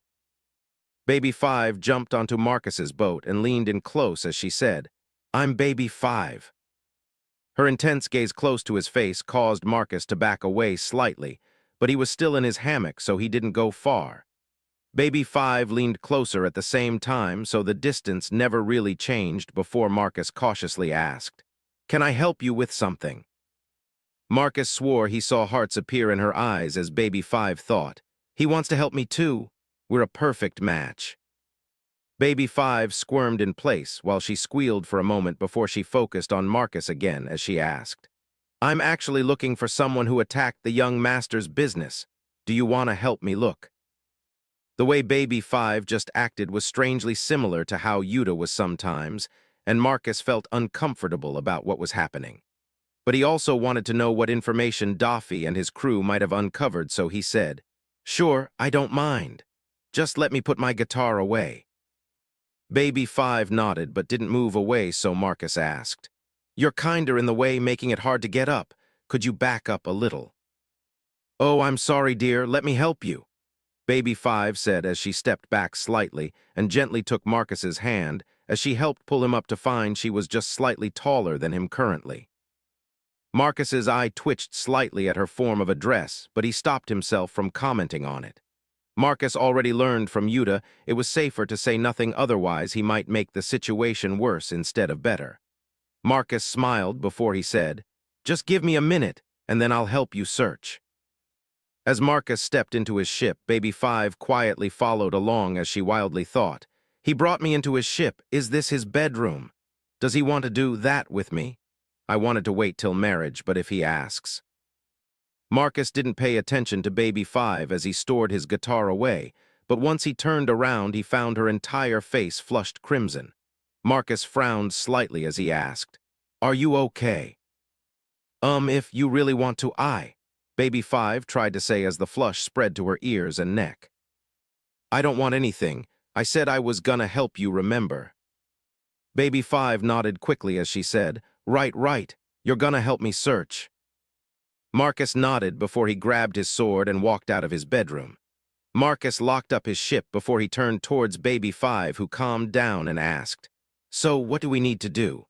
Baby 5 jumped onto Marcus's boat and leaned in close as she said, I'm Baby 5. Her intense gaze close to his face caused Marcus to back away slightly, but he was still in his hammock, so he didn't go far. Baby 5 leaned closer at the same time, so the distance never really changed before Marcus cautiously asked, Can I help you with something? Marcus swore he saw hearts appear in her eyes as Baby 5 thought, He wants to help me too. We're a perfect match. Baby 5 squirmed in place while she squealed for a moment before she focused on Marcus again as she asked, I'm actually looking for someone who attacked the young master's business. Do you want to help me look? The way Baby 5 just acted was strangely similar to how Yuta was sometimes, and Marcus felt uncomfortable about what was happening. But he also wanted to know what information Daffy and his crew might have uncovered, so he said, Sure, I don't mind. Just let me put my guitar away. Baby 5 nodded but didn't move away, so Marcus asked, You're kinda in the way, making it hard to get up. Could you back up a little? Oh, I'm sorry, dear. Let me help you. Baby 5 said as she stepped back slightly and gently took Marcus's hand as she helped pull him up to find she was just slightly taller than him currently. Marcus's eye twitched slightly at her form of address, but he stopped himself from commenting on it. Marcus already learned from Yuta it was safer to say nothing, otherwise he might make the situation worse instead of better. Marcus smiled before he said, "Just give me a minute, and then I'll help you search." As Marcus stepped into his ship, Baby 5 quietly followed along as she wildly thought, "He brought me into his ship. Is this his bedroom? Does he want to do that with me? I wanted to wait till marriage, but if he asks." Marcus didn't pay attention to Baby 5 as he stored his guitar away, but once he turned around, he found her entire face flushed crimson. Marcus frowned slightly as he asked, "Are you okay?" If you really want to, Baby 5 tried to say as the flush spread to her ears and neck. "I don't want anything. I said I was gonna help you remember." Baby 5 nodded quickly as she said, Right, you're gonna help me search." Marcus nodded before he grabbed his sword and walked out of his bedroom. Marcus locked up his ship before he turned towards Baby 5, who calmed down and asked, "So what do we need to do?"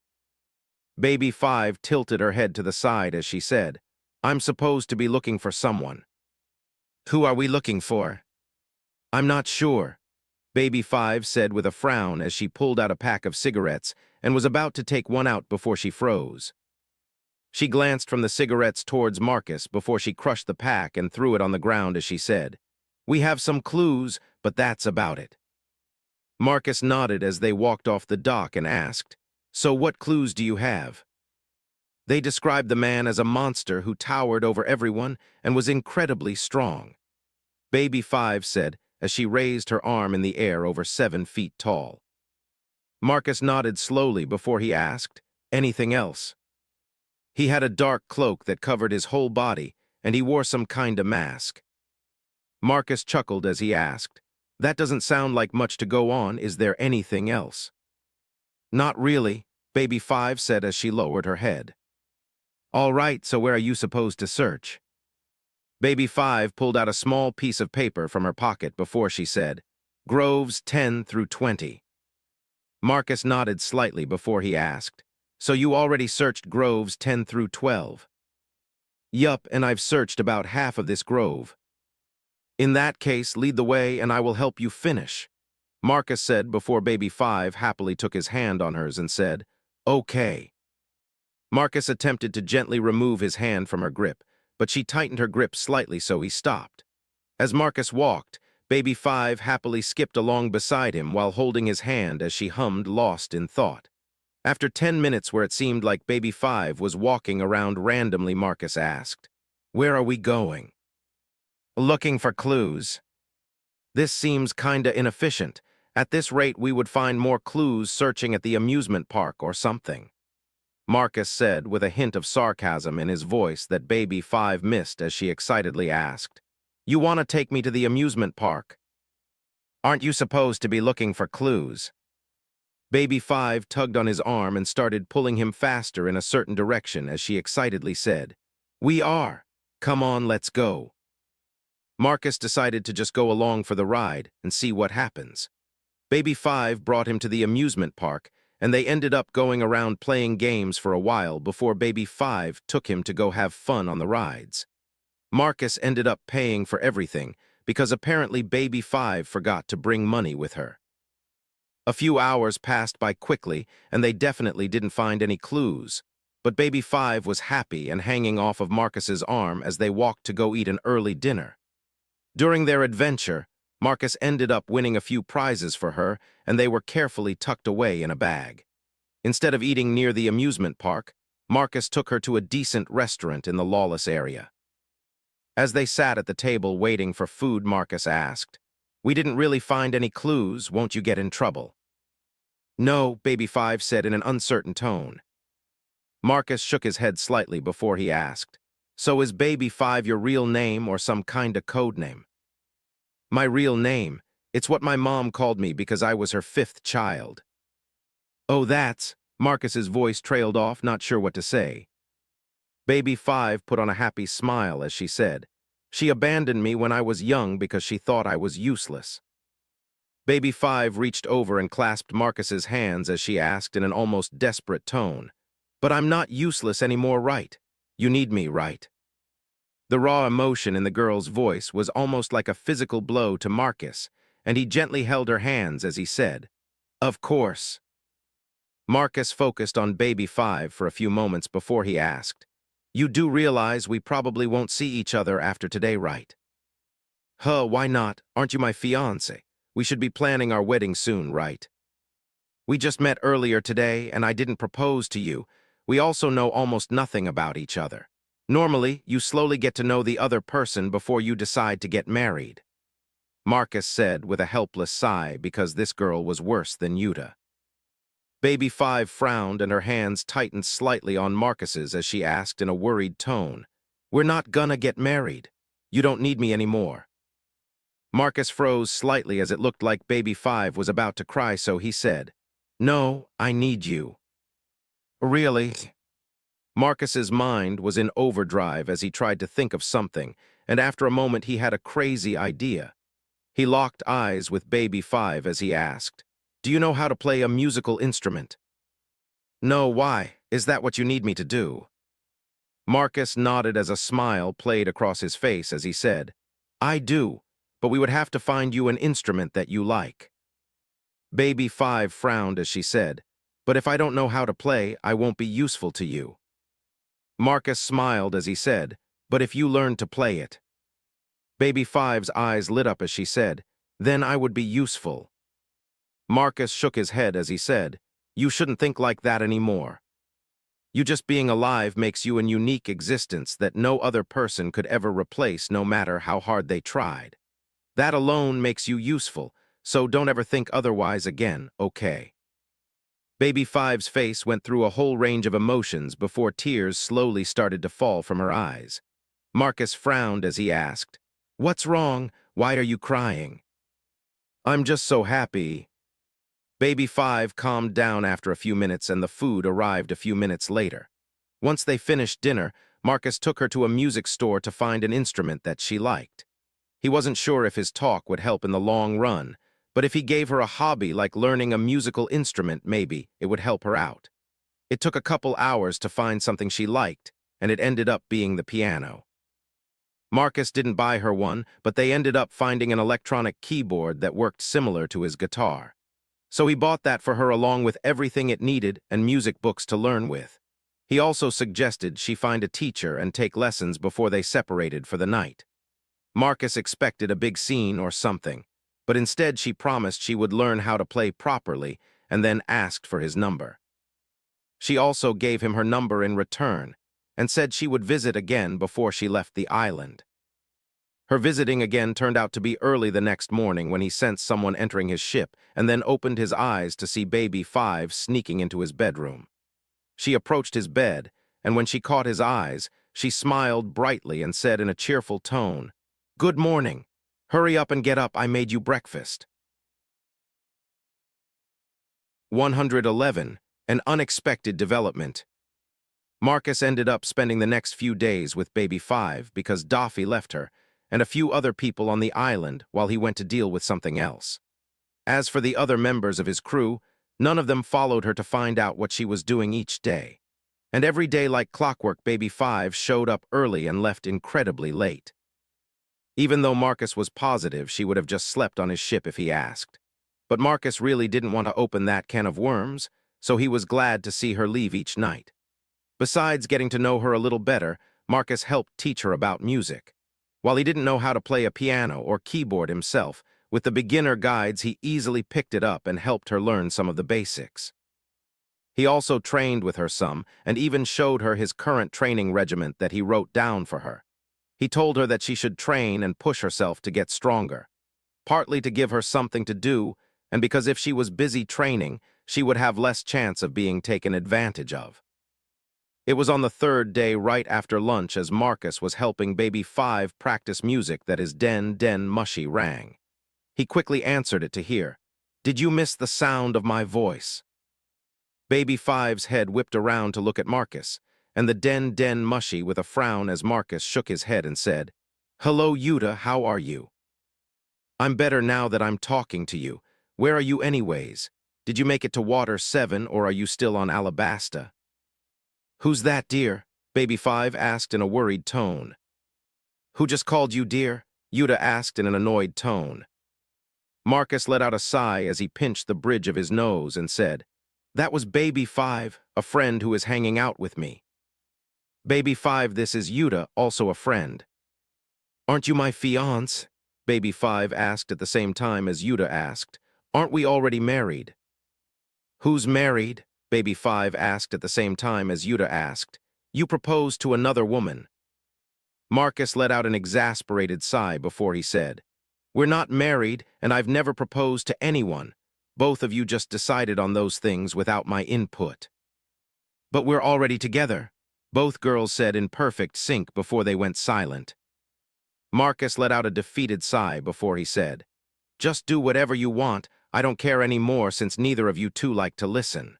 Baby 5 tilted her head to the side as she said, "I'm supposed to be looking for someone." "Who are we looking for?" "I'm not sure," Baby 5 said with a frown as she pulled out a pack of cigarettes and was about to take one out before she froze. She glanced from the cigarettes towards Marcus before she crushed the pack and threw it on the ground as she said, "We have some clues, but that's about it." Marcus nodded as they walked off the dock and asked, "So what clues do you have?" They described the man as a monster who towered over everyone and was incredibly strong. Baby 5 said as she raised her arm in the air over 7 feet tall. Marcus nodded slowly before he asked, "Anything else?" He had a dark cloak that covered his whole body, and he wore some kind of mask. Marcus chuckled as he asked, "That doesn't sound like much to go on. Is there anything else?" "Not really," Baby 5 said as she lowered her head. "All right, so where are you supposed to search?" Baby 5 pulled out a small piece of paper from her pocket before she said, "Groves 10 through 20. Marcus nodded slightly before he asked, "So you already searched groves 10 through 12? "Yup, and I've searched about half of this grove." "In that case, lead the way and I will help you finish," Marcus said before Baby 5 happily took his hand on hers and said, "Okay." Marcus attempted to gently remove his hand from her grip, but she tightened her grip slightly, so he stopped. As Marcus walked, Baby 5 happily skipped along beside him while holding his hand as she hummed, lost in thought. After 10 minutes where it seemed like Baby 5 was walking around randomly, Marcus asked, "Where are we going?" "Looking for clues." "This seems kinda inefficient. At this rate, we would find more clues searching at the amusement park or something," Marcus said with a hint of sarcasm in his voice that Baby 5 missed as she excitedly asked, "You want to take me to the amusement park? Aren't you supposed to be looking for clues?" Baby 5 tugged on his arm and started pulling him faster in a certain direction as she excitedly said, "We are. Come on, let's go." Marcus decided to just go along for the ride and see what happens. Baby 5 brought him to the amusement park, and they ended up going around playing games for a while before Baby 5 took him to go have fun on the rides. Marcus ended up paying for everything because apparently Baby 5 forgot to bring money with her. A few hours passed by quickly, and they definitely didn't find any clues. But Baby 5 was happy and hanging off of Marcus's arm as they walked to go eat an early dinner. During their adventure, Marcus ended up winning a few prizes for her, and they were carefully tucked away in a bag. Instead of eating near the amusement park, Marcus took her to a decent restaurant in the lawless area. As they sat at the table waiting for food, Marcus asked, "We didn't really find any clues. Won't you get in trouble?" "No," Baby 5 said in an uncertain tone. Marcus shook his head slightly before he asked, "So is Baby 5 your real name or some kind of code name?" "My real name. It's what my mom called me because I was her 5th child." "Oh, that's..." Marcus's voice trailed off, not sure what to say. Baby 5 put on a happy smile as she said, "She abandoned me when I was young because she thought I was useless." Baby Five reached over and clasped Marcus's hands as she asked in an almost desperate tone, "But I'm not useless anymore, right? You need me, right?" The raw emotion in the girl's voice was almost like a physical blow to Marcus, and he gently held her hands as he said, "Of course." Marcus focused on Baby Five for a few moments before he asked, "You do realize we probably won't see each other after today, right?" "Huh, why not? Aren't you my fiancé? We should be planning our wedding soon, right?" "We just met earlier today, and I didn't propose to you. We also know almost nothing about each other. Normally, you slowly get to know the other person before you decide to get married," Marcus said with a helpless sigh because this girl was worse than Yuta. Baby Five frowned and her hands tightened slightly on Marcus's as she asked in a worried tone, "We're not gonna get married. You don't need me anymore." Marcus froze slightly as it looked like Baby Five was about to cry, so he said, "No, I need you." "Really?" Marcus's mind was in overdrive as he tried to think of something, and after a moment he had a crazy idea. He locked eyes with Baby Five as he asked, "Do you know how to play a musical instrument?" "No, why? Is that what you need me to do?" Marcus nodded as a smile played across his face as he said, "I do, but we would have to find you an instrument that you like." Baby Five frowned as she said, "But if I don't know how to play, I won't be useful to you." Marcus smiled as he said, "But if you learn to play it." Baby Five's eyes lit up as she said, "Then I would be useful." Marcus shook his head as he said, "You shouldn't think like that anymore. You just being alive makes you a unique existence that no other person could ever replace no matter how hard they tried. That alone makes you useful, so don't ever think otherwise again, okay?" Baby Five's face went through a whole range of emotions before tears slowly started to fall from her eyes. Marcus frowned as he asked, "What's wrong? Why are you crying?" "I'm just so happy." Baby Five calmed down after a few minutes and the food arrived a few minutes later. Once they finished dinner, Marcus took her to a music store to find an instrument that she liked. He wasn't sure if his talk would help in the long run, but if he gave her a hobby like learning a musical instrument, maybe it would help her out. It took a couple hours to find something she liked, and it ended up being the piano. Marcus didn't buy her one, but they ended up finding an electronic keyboard that worked similar to his guitar. So he bought that for her along with everything it needed and music books to learn with. He also suggested she find a teacher and take lessons before they separated for the night. Marcus expected a big scene or something, but instead she promised she would learn how to play properly and then asked for his number. She also gave him her number in return and said she would visit again before she left the island. Her visiting again turned out to be early the next morning when he sensed someone entering his ship and then opened his eyes to see Baby Five sneaking into his bedroom. She approached his bed, and when she caught his eyes, she smiled brightly and said in a cheerful tone, "Good morning. Hurry up and get up, I made you breakfast." 111. An unexpected development. Marcus ended up spending the next few days with Baby Five because Daffy left her, and a few other people on the island while he went to deal with something else. As for the other members of his crew, none of them followed her to find out what she was doing each day. And every day like clockwork, Baby Five showed up early and left incredibly late. Even though Marcus was positive she would have just slept on his ship if he asked. But Marcus really didn't want to open that can of worms, so he was glad to see her leave each night. Besides getting to know her a little better, Marcus helped teach her about music. While he didn't know how to play a piano or keyboard himself, with the beginner guides he easily picked it up and helped her learn some of the basics. He also trained with her some, and even showed her his current training regiment that he wrote down for her. He told her that she should train and push herself to get stronger, partly to give her something to do, and because if she was busy training, she would have less chance of being taken advantage of. It was on the third day right after lunch as Marcus was helping Baby Five practice music that his den mushy rang. He quickly answered it to hear, "Did you miss the sound of my voice?" Baby Five's head whipped around to look at Marcus, and the den mushy with a frown as Marcus shook his head and said, "Hello, Yuta, how are you?" "I'm better now that I'm talking to you, Where are you anyways? Did you make it to Water 7 or are you still on Alabasta? Who's that, dear? Baby 5 asked in a worried tone. Who just called you dear? Yuta asked in an annoyed tone. Marcus let out a sigh as he pinched the bridge of his nose and said, That was Baby 5, a friend who is hanging out with me. Baby 5, this is Yuta, also a friend. Aren't you my fiancé? Baby 5 asked at the same time as Yuta asked. Aren't we already married? Who's married? Baby 5 asked at the same time as Yuta asked. You proposed to another woman. Marcus let out an exasperated sigh before he said, We're not married, and I've never proposed to anyone. Both of you just decided on those things without my input. But we're already together, both girls said in perfect sync before they went silent. Marcus let out a defeated sigh before he said, Just do whatever you want. I don't care anymore since neither of you two like to listen.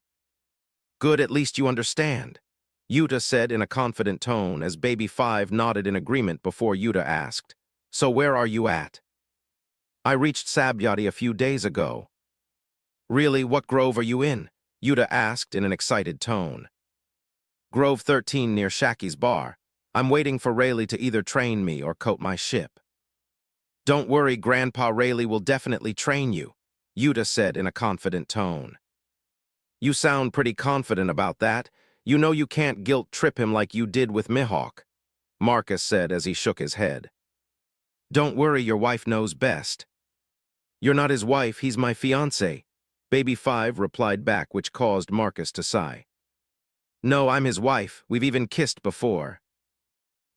Good, at least you understand, Yuta said in a confident tone as Baby 5 nodded in agreement before Yuta asked, So where are you at? I reached Sabyati a few days ago. Really, what grove are you in? Yuta asked in an excited tone. Grove 13 near Shaki's bar. I'm waiting for Rayleigh to either train me or coat my ship. Don't worry, Grandpa Rayleigh will definitely train you, Yuta said in a confident tone. You sound pretty confident about that. You know you can't guilt-trip him like you did with Mihawk, Marcus said as he shook his head. Don't worry, your wife knows best. You're not his wife, he's my fiancé, Baby 5 replied back, which caused Marcus to sigh. No, I'm his wife. We've even kissed before.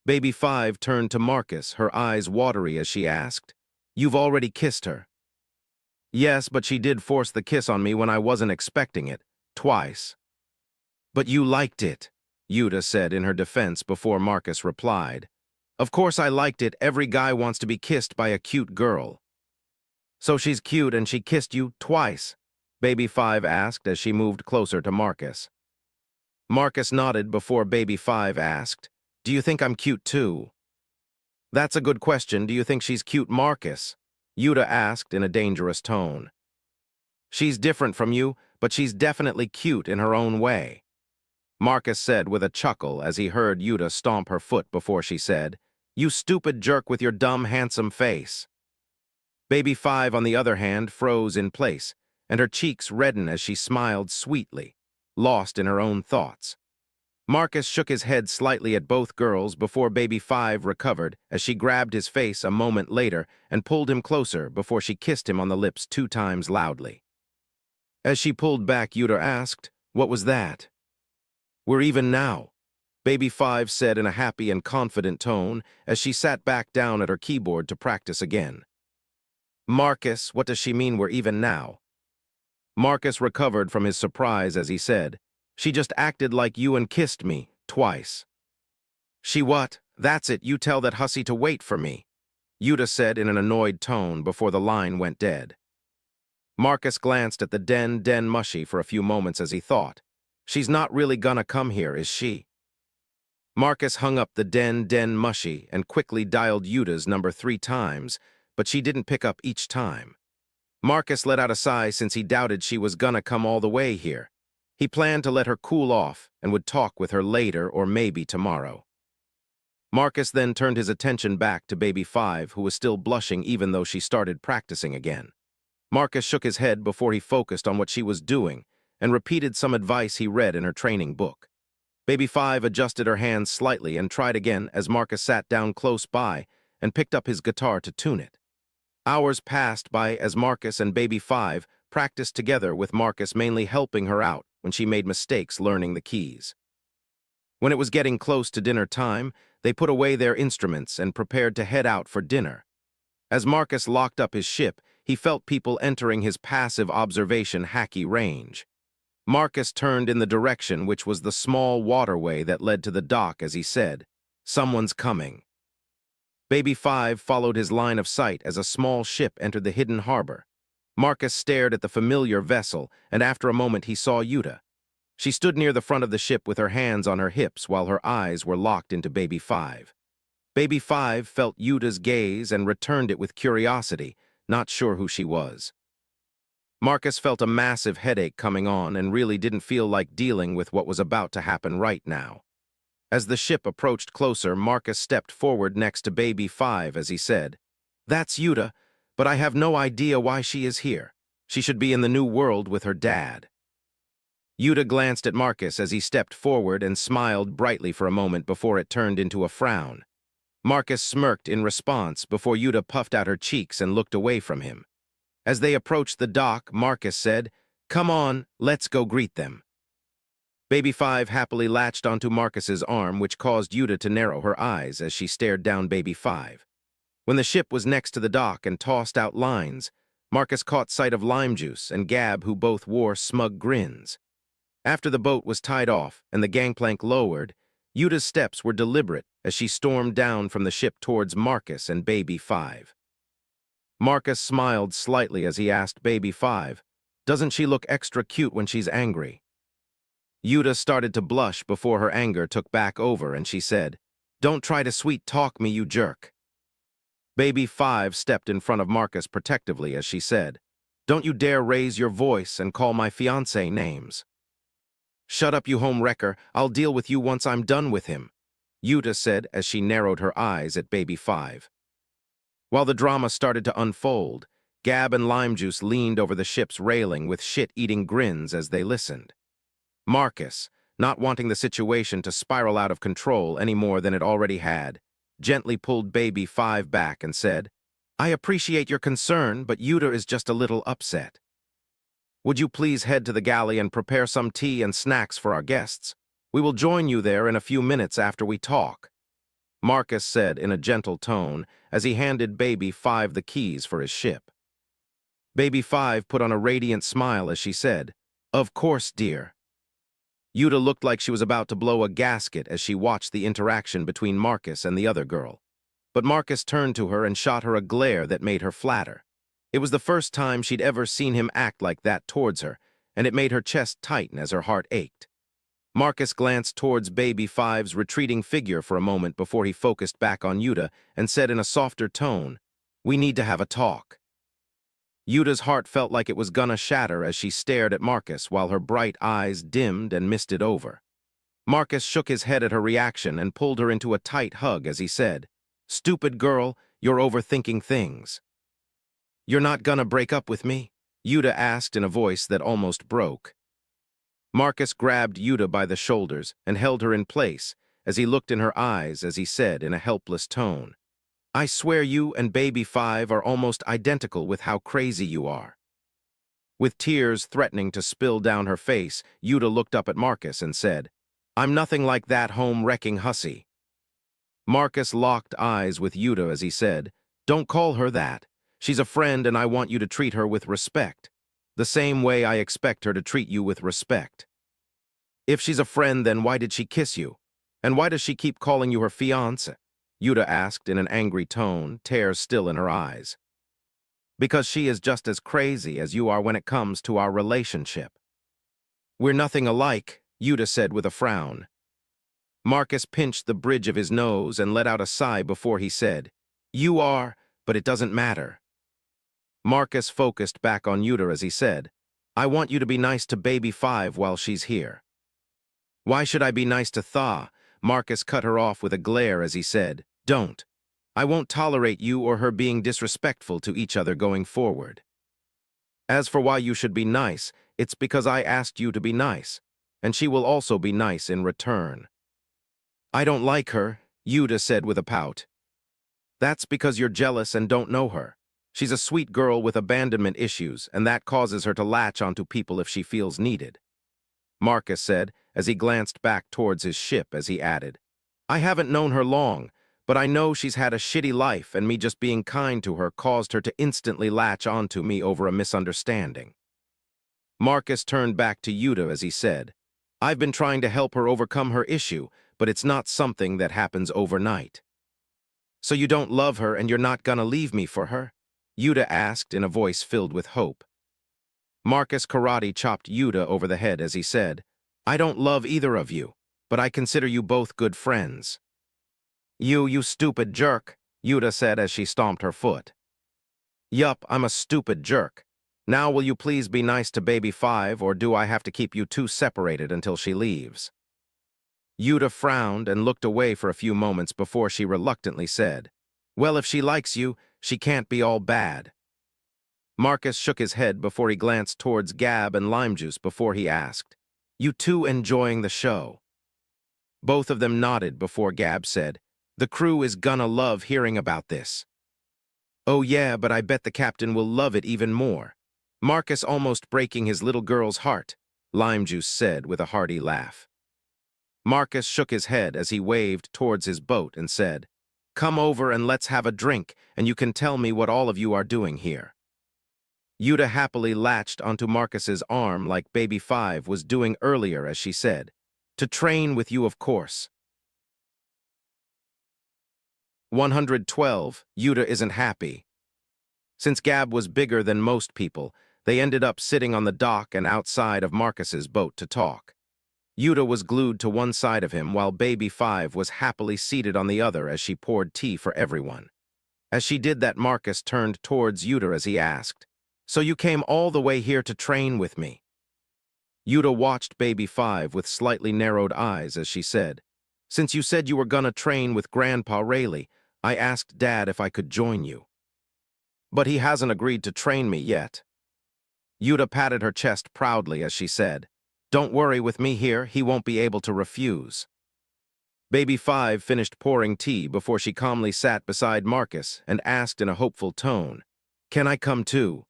Baby 5 turned to Marcus, her eyes watery as she asked, You've already kissed her? Yes, but she did force the kiss on me when I wasn't expecting it, twice. But you liked it, Yuta said in her defense before Marcus replied. Of course I liked it. Every guy wants to be kissed by a cute girl. So she's cute and she kissed you twice? Baby 5 asked as she moved closer to Marcus. Marcus nodded before Baby 5 asked, Do you think I'm cute too? That's a good question. Do you think she's cute, Marcus? Yuta asked in a dangerous tone. She's different from you, but she's definitely cute in her own way, Marcus said with a chuckle as he heard Yuta stomp her foot before she said, You stupid jerk with your dumb, handsome face. Baby 5, on the other hand, froze in place, and her cheeks reddened as she smiled sweetly, lost in her own thoughts. Marcus shook his head slightly at both girls before Baby 5 recovered as she grabbed his face a moment later and pulled him closer before she kissed him on the lips 2 times loudly. As she pulled back, Yuta asked, What was that? We're even now, Baby 5 said in a happy and confident tone as she sat back down at her keyboard to practice again. Marcus, what does she mean we're even now? Marcus recovered from his surprise as he said, She just acted like you and kissed me, twice. She what? That's it, you tell that hussy to wait for me, Yuta said in an annoyed tone before the line went dead. Marcus glanced at the den mushy for a few moments as he thought, She's not really gonna come here, is she? Marcus hung up the den mushy and quickly dialed Yuta's number 3 times, but she didn't pick up each time. Marcus let out a sigh since he doubted she was gonna come all the way here. He planned to let her cool off and would talk with her later or maybe tomorrow. Marcus then turned his attention back to Baby 5, who was still blushing even though she started practicing again. Marcus shook his head before he focused on what she was doing and repeated some advice he read in her training book. Baby 5 adjusted her hands slightly and tried again as Marcus sat down close by and picked up his guitar to tune it. Hours passed by as Marcus and Baby 5 practiced together, with Marcus mainly helping her out when she made mistakes learning the keys. When it was getting close to dinner time, they put away their instruments and prepared to head out for dinner. As Marcus locked up his ship, he felt people entering his passive observation haki range. Marcus turned in the direction which was the small waterway that led to the dock as he said, Someone's coming. Baby 5 followed his line of sight as a small ship entered the hidden harbor. Marcus stared at the familiar vessel, and after a moment he saw Yuta. She stood near the front of the ship with her hands on her hips while her eyes were locked into Baby 5. Baby 5 felt Yuta's gaze and returned it with curiosity, not sure who she was. Marcus felt a massive headache coming on and really didn't feel like dealing with what was about to happen right now. As the ship approached closer, Marcus stepped forward next to Baby 5 as he said, "That's Yuta, but I have no idea why she is here. She should be in the new world with her dad." Yuta glanced at Marcus as he stepped forward and smiled brightly for a moment before it turned into a frown. Marcus smirked in response before Yuta puffed out her cheeks and looked away from him. As they approached the dock, Marcus said, "Come on, let's go greet them." Baby 5 happily latched onto Marcus's arm, which caused Yuta to narrow her eyes as she stared down Baby 5. When the ship was next to the dock and tossed out lines, Marcus caught sight of Lime Juice and Gab, who both wore smug grins. After the boat was tied off and the gangplank lowered, Yuta's steps were deliberate as she stormed down from the ship towards Marcus and Baby 5. Marcus smiled slightly as he asked Baby 5, "Doesn't she look extra cute when she's angry?" Yuta started to blush before her anger took back over and she said, "Don't try to sweet-talk me, you jerk." Baby 5 stepped in front of Marcus protectively as she said, "Don't you dare raise your voice and call my fiancé names." "Shut up, you home wrecker. I'll deal with you once I'm done with him," Yuta said as she narrowed her eyes at Baby 5. While the drama started to unfold, Gab and Lime Juice leaned over the ship's railing with shit-eating grins as they listened. Marcus, not wanting the situation to spiral out of control any more than it already had, gently pulled Baby 5 back and said, "I appreciate your concern, but Yuta is just a little upset. Would you please head to the galley and prepare some tea and snacks for our guests? We will join you there in a few minutes after we talk," Marcus said in a gentle tone as he handed Baby 5 the keys for his ship. Baby 5 put on a radiant smile as she said, "Of course, dear." Yuta looked like she was about to blow a gasket as she watched the interaction between Marcus and the other girl. But Marcus turned to her and shot her a glare that made her flatter. It was the first time she'd ever seen him act like that towards her, and it made her chest tighten as her heart ached. Marcus glanced towards Baby 5's retreating figure for a moment before he focused back on Yuta and said in a softer tone, "We need to have a talk." Yuta's heart felt like it was gonna shatter as she stared at Marcus while her bright eyes dimmed and misted over. Marcus shook his head at her reaction and pulled her into a tight hug as he said, "Stupid girl, you're overthinking things." "You're not gonna break up with me?" Yuta asked in a voice that almost broke. Marcus grabbed Yuta by the shoulders and held her in place as he looked in her eyes as he said in a helpless tone, "I swear you and Baby 5 are almost identical with how crazy you are." With tears threatening to spill down her face, Yuta looked up at Marcus and said, "I'm nothing like that home-wrecking hussy." Marcus locked eyes with Yuta as he said, "Don't call her that. She's a friend and I want you to treat her with respect. The same way I expect her to treat you with respect." "If she's a friend, then why did she kiss you? And why does she keep calling you her fiancé?" Yuta asked in an angry tone, tears still in her eyes. "Because she is just as crazy as you are when it comes to our relationship." "We're nothing alike," Yuta said with a frown. Marcus pinched the bridge of his nose and let out a sigh before he said, "You are, but it doesn't matter." Marcus focused back on Yuta as he said, "I want you to be nice to Baby 5 while she's here." "Why should I be nice to Tha?" Marcus cut her off with a glare as he said, "Don't. I won't tolerate you or her being disrespectful to each other going forward. As for why you should be nice, it's because I asked you to be nice, and she will also be nice in return." "I don't like her," Yuta said with a pout. "That's because you're jealous and don't know her. She's a sweet girl with abandonment issues, and that causes her to latch onto people if she feels needed," Marcus said as he glanced back towards his ship as he added, "I haven't known her long, but I know she's had a shitty life and me just being kind to her caused her to instantly latch onto me over a misunderstanding." Marcus turned back to Yuta as he said, "I've been trying to help her overcome her issue, but it's not something that happens overnight." "So you don't love her and you're not gonna leave me for her?" Yuta asked in a voice filled with hope. Marcus karate chopped Yuta over the head as he said, "I don't love either of you, but I consider you both good friends." You stupid jerk," Yuta said as she stomped her foot. "Yup, I'm a stupid jerk. Now will you please be nice to baby 5, or do I have to keep you two separated until she leaves? Yuta frowned and looked away for a few moments before she reluctantly said, well, if she likes you, she can't be all bad. Marcus shook his head before he glanced towards Gab and Lime Juice before he asked, you two enjoying the show? Both of them nodded before Gab said, the crew is gonna love hearing about this. Oh yeah, but I bet the captain will love it even more. Marcus almost breaking his little girl's heart, Lime Juice said with a hearty laugh. Marcus shook his head as he waved towards his boat and said, come over and let's have a drink, and you can tell me what all of you are doing here. Yuta happily latched onto Marcus's arm like baby 5 was doing earlier as she said, to train with you, of course. 112. Yuta isn't happy. Since Gab was bigger than most people, they ended up sitting on the dock and outside of Marcus's boat to talk. Yuta was glued to one side of him while baby 5 was happily seated on the other as she poured tea for everyone. As she did that, Marcus turned towards Yuta as he asked, so you came all the way here to train with me? Yuta watched baby 5 with slightly narrowed eyes as she said, since you said you were gonna train with Grandpa Rayleigh, I asked Dad if I could join you. But he hasn't agreed to train me yet. Yuta patted her chest proudly as she said, don't worry, with me here, he won't be able to refuse. Baby 5 finished pouring tea before she calmly sat beside Marcus and asked in a hopeful tone, can I come too?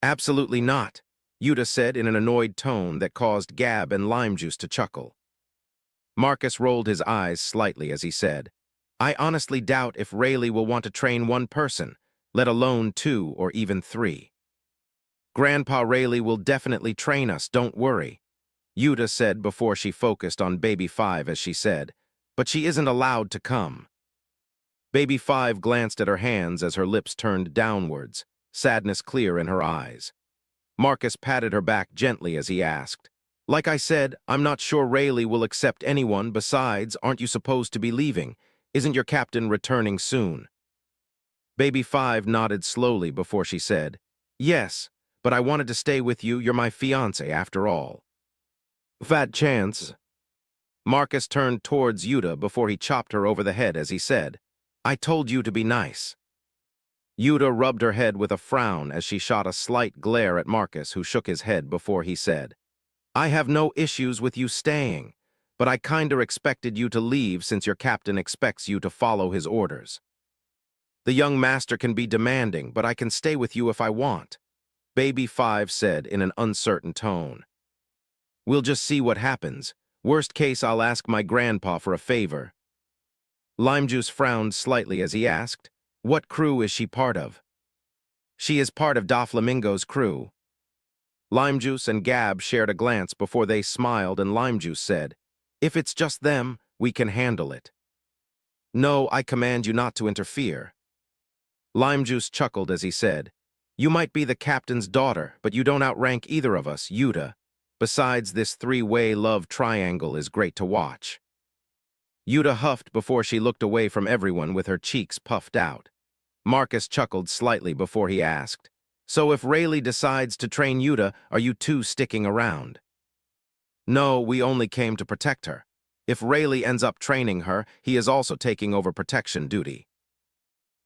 Absolutely not, Yuta said in an annoyed tone that caused Gab and Lime Juice to chuckle. Marcus rolled his eyes slightly as he said, I honestly doubt if Rayleigh will want to train one person, let alone 2 or even 3. Grandpa Rayleigh will definitely train us, don't worry, Yuta said before she focused on baby 5 as she said, but she isn't allowed to come. Baby 5 glanced at her hands as her lips turned downwards, sadness clear in her eyes. Marcus patted her back gently as he asked, like I said, I'm not sure Rayleigh will accept anyone. Besides, aren't you supposed to be leaving? Isn't your captain returning soon? Baby 5 nodded slowly before she said, yes, but I wanted to stay with you. You're my fiancé after all. Fat chance. Marcus turned towards Yuta before he chopped her over the head as he said, I told you to be nice. Yuta rubbed her head with a frown as she shot a slight glare at Marcus, who shook his head before he said, I have no issues with you staying, but I kinda expected you to leave since your captain expects you to follow his orders. The young master can be demanding, but I can stay with you if I want, Baby 5 said in an uncertain tone. We'll just see what happens. Worst case, I'll ask my grandpa for a favor. Lime Juice frowned slightly as he asked, what crew is she part of? She is part of Doflamingo's crew. Lime Juice and Gab shared a glance before they smiled, and Lime Juice said, if it's just them, we can handle it. No, I command you not to interfere. Lime Juice chuckled as he said, you might be the captain's daughter, but you don't outrank either of us, Yuta. Besides, this three-way love triangle is great to watch. Yuta huffed before she looked away from everyone with her cheeks puffed out. Marcus chuckled slightly before he asked, so if Rayleigh decides to train Yuta, are you two sticking around? No, we only came to protect her. If Rayleigh ends up training her, he is also taking over protection duty.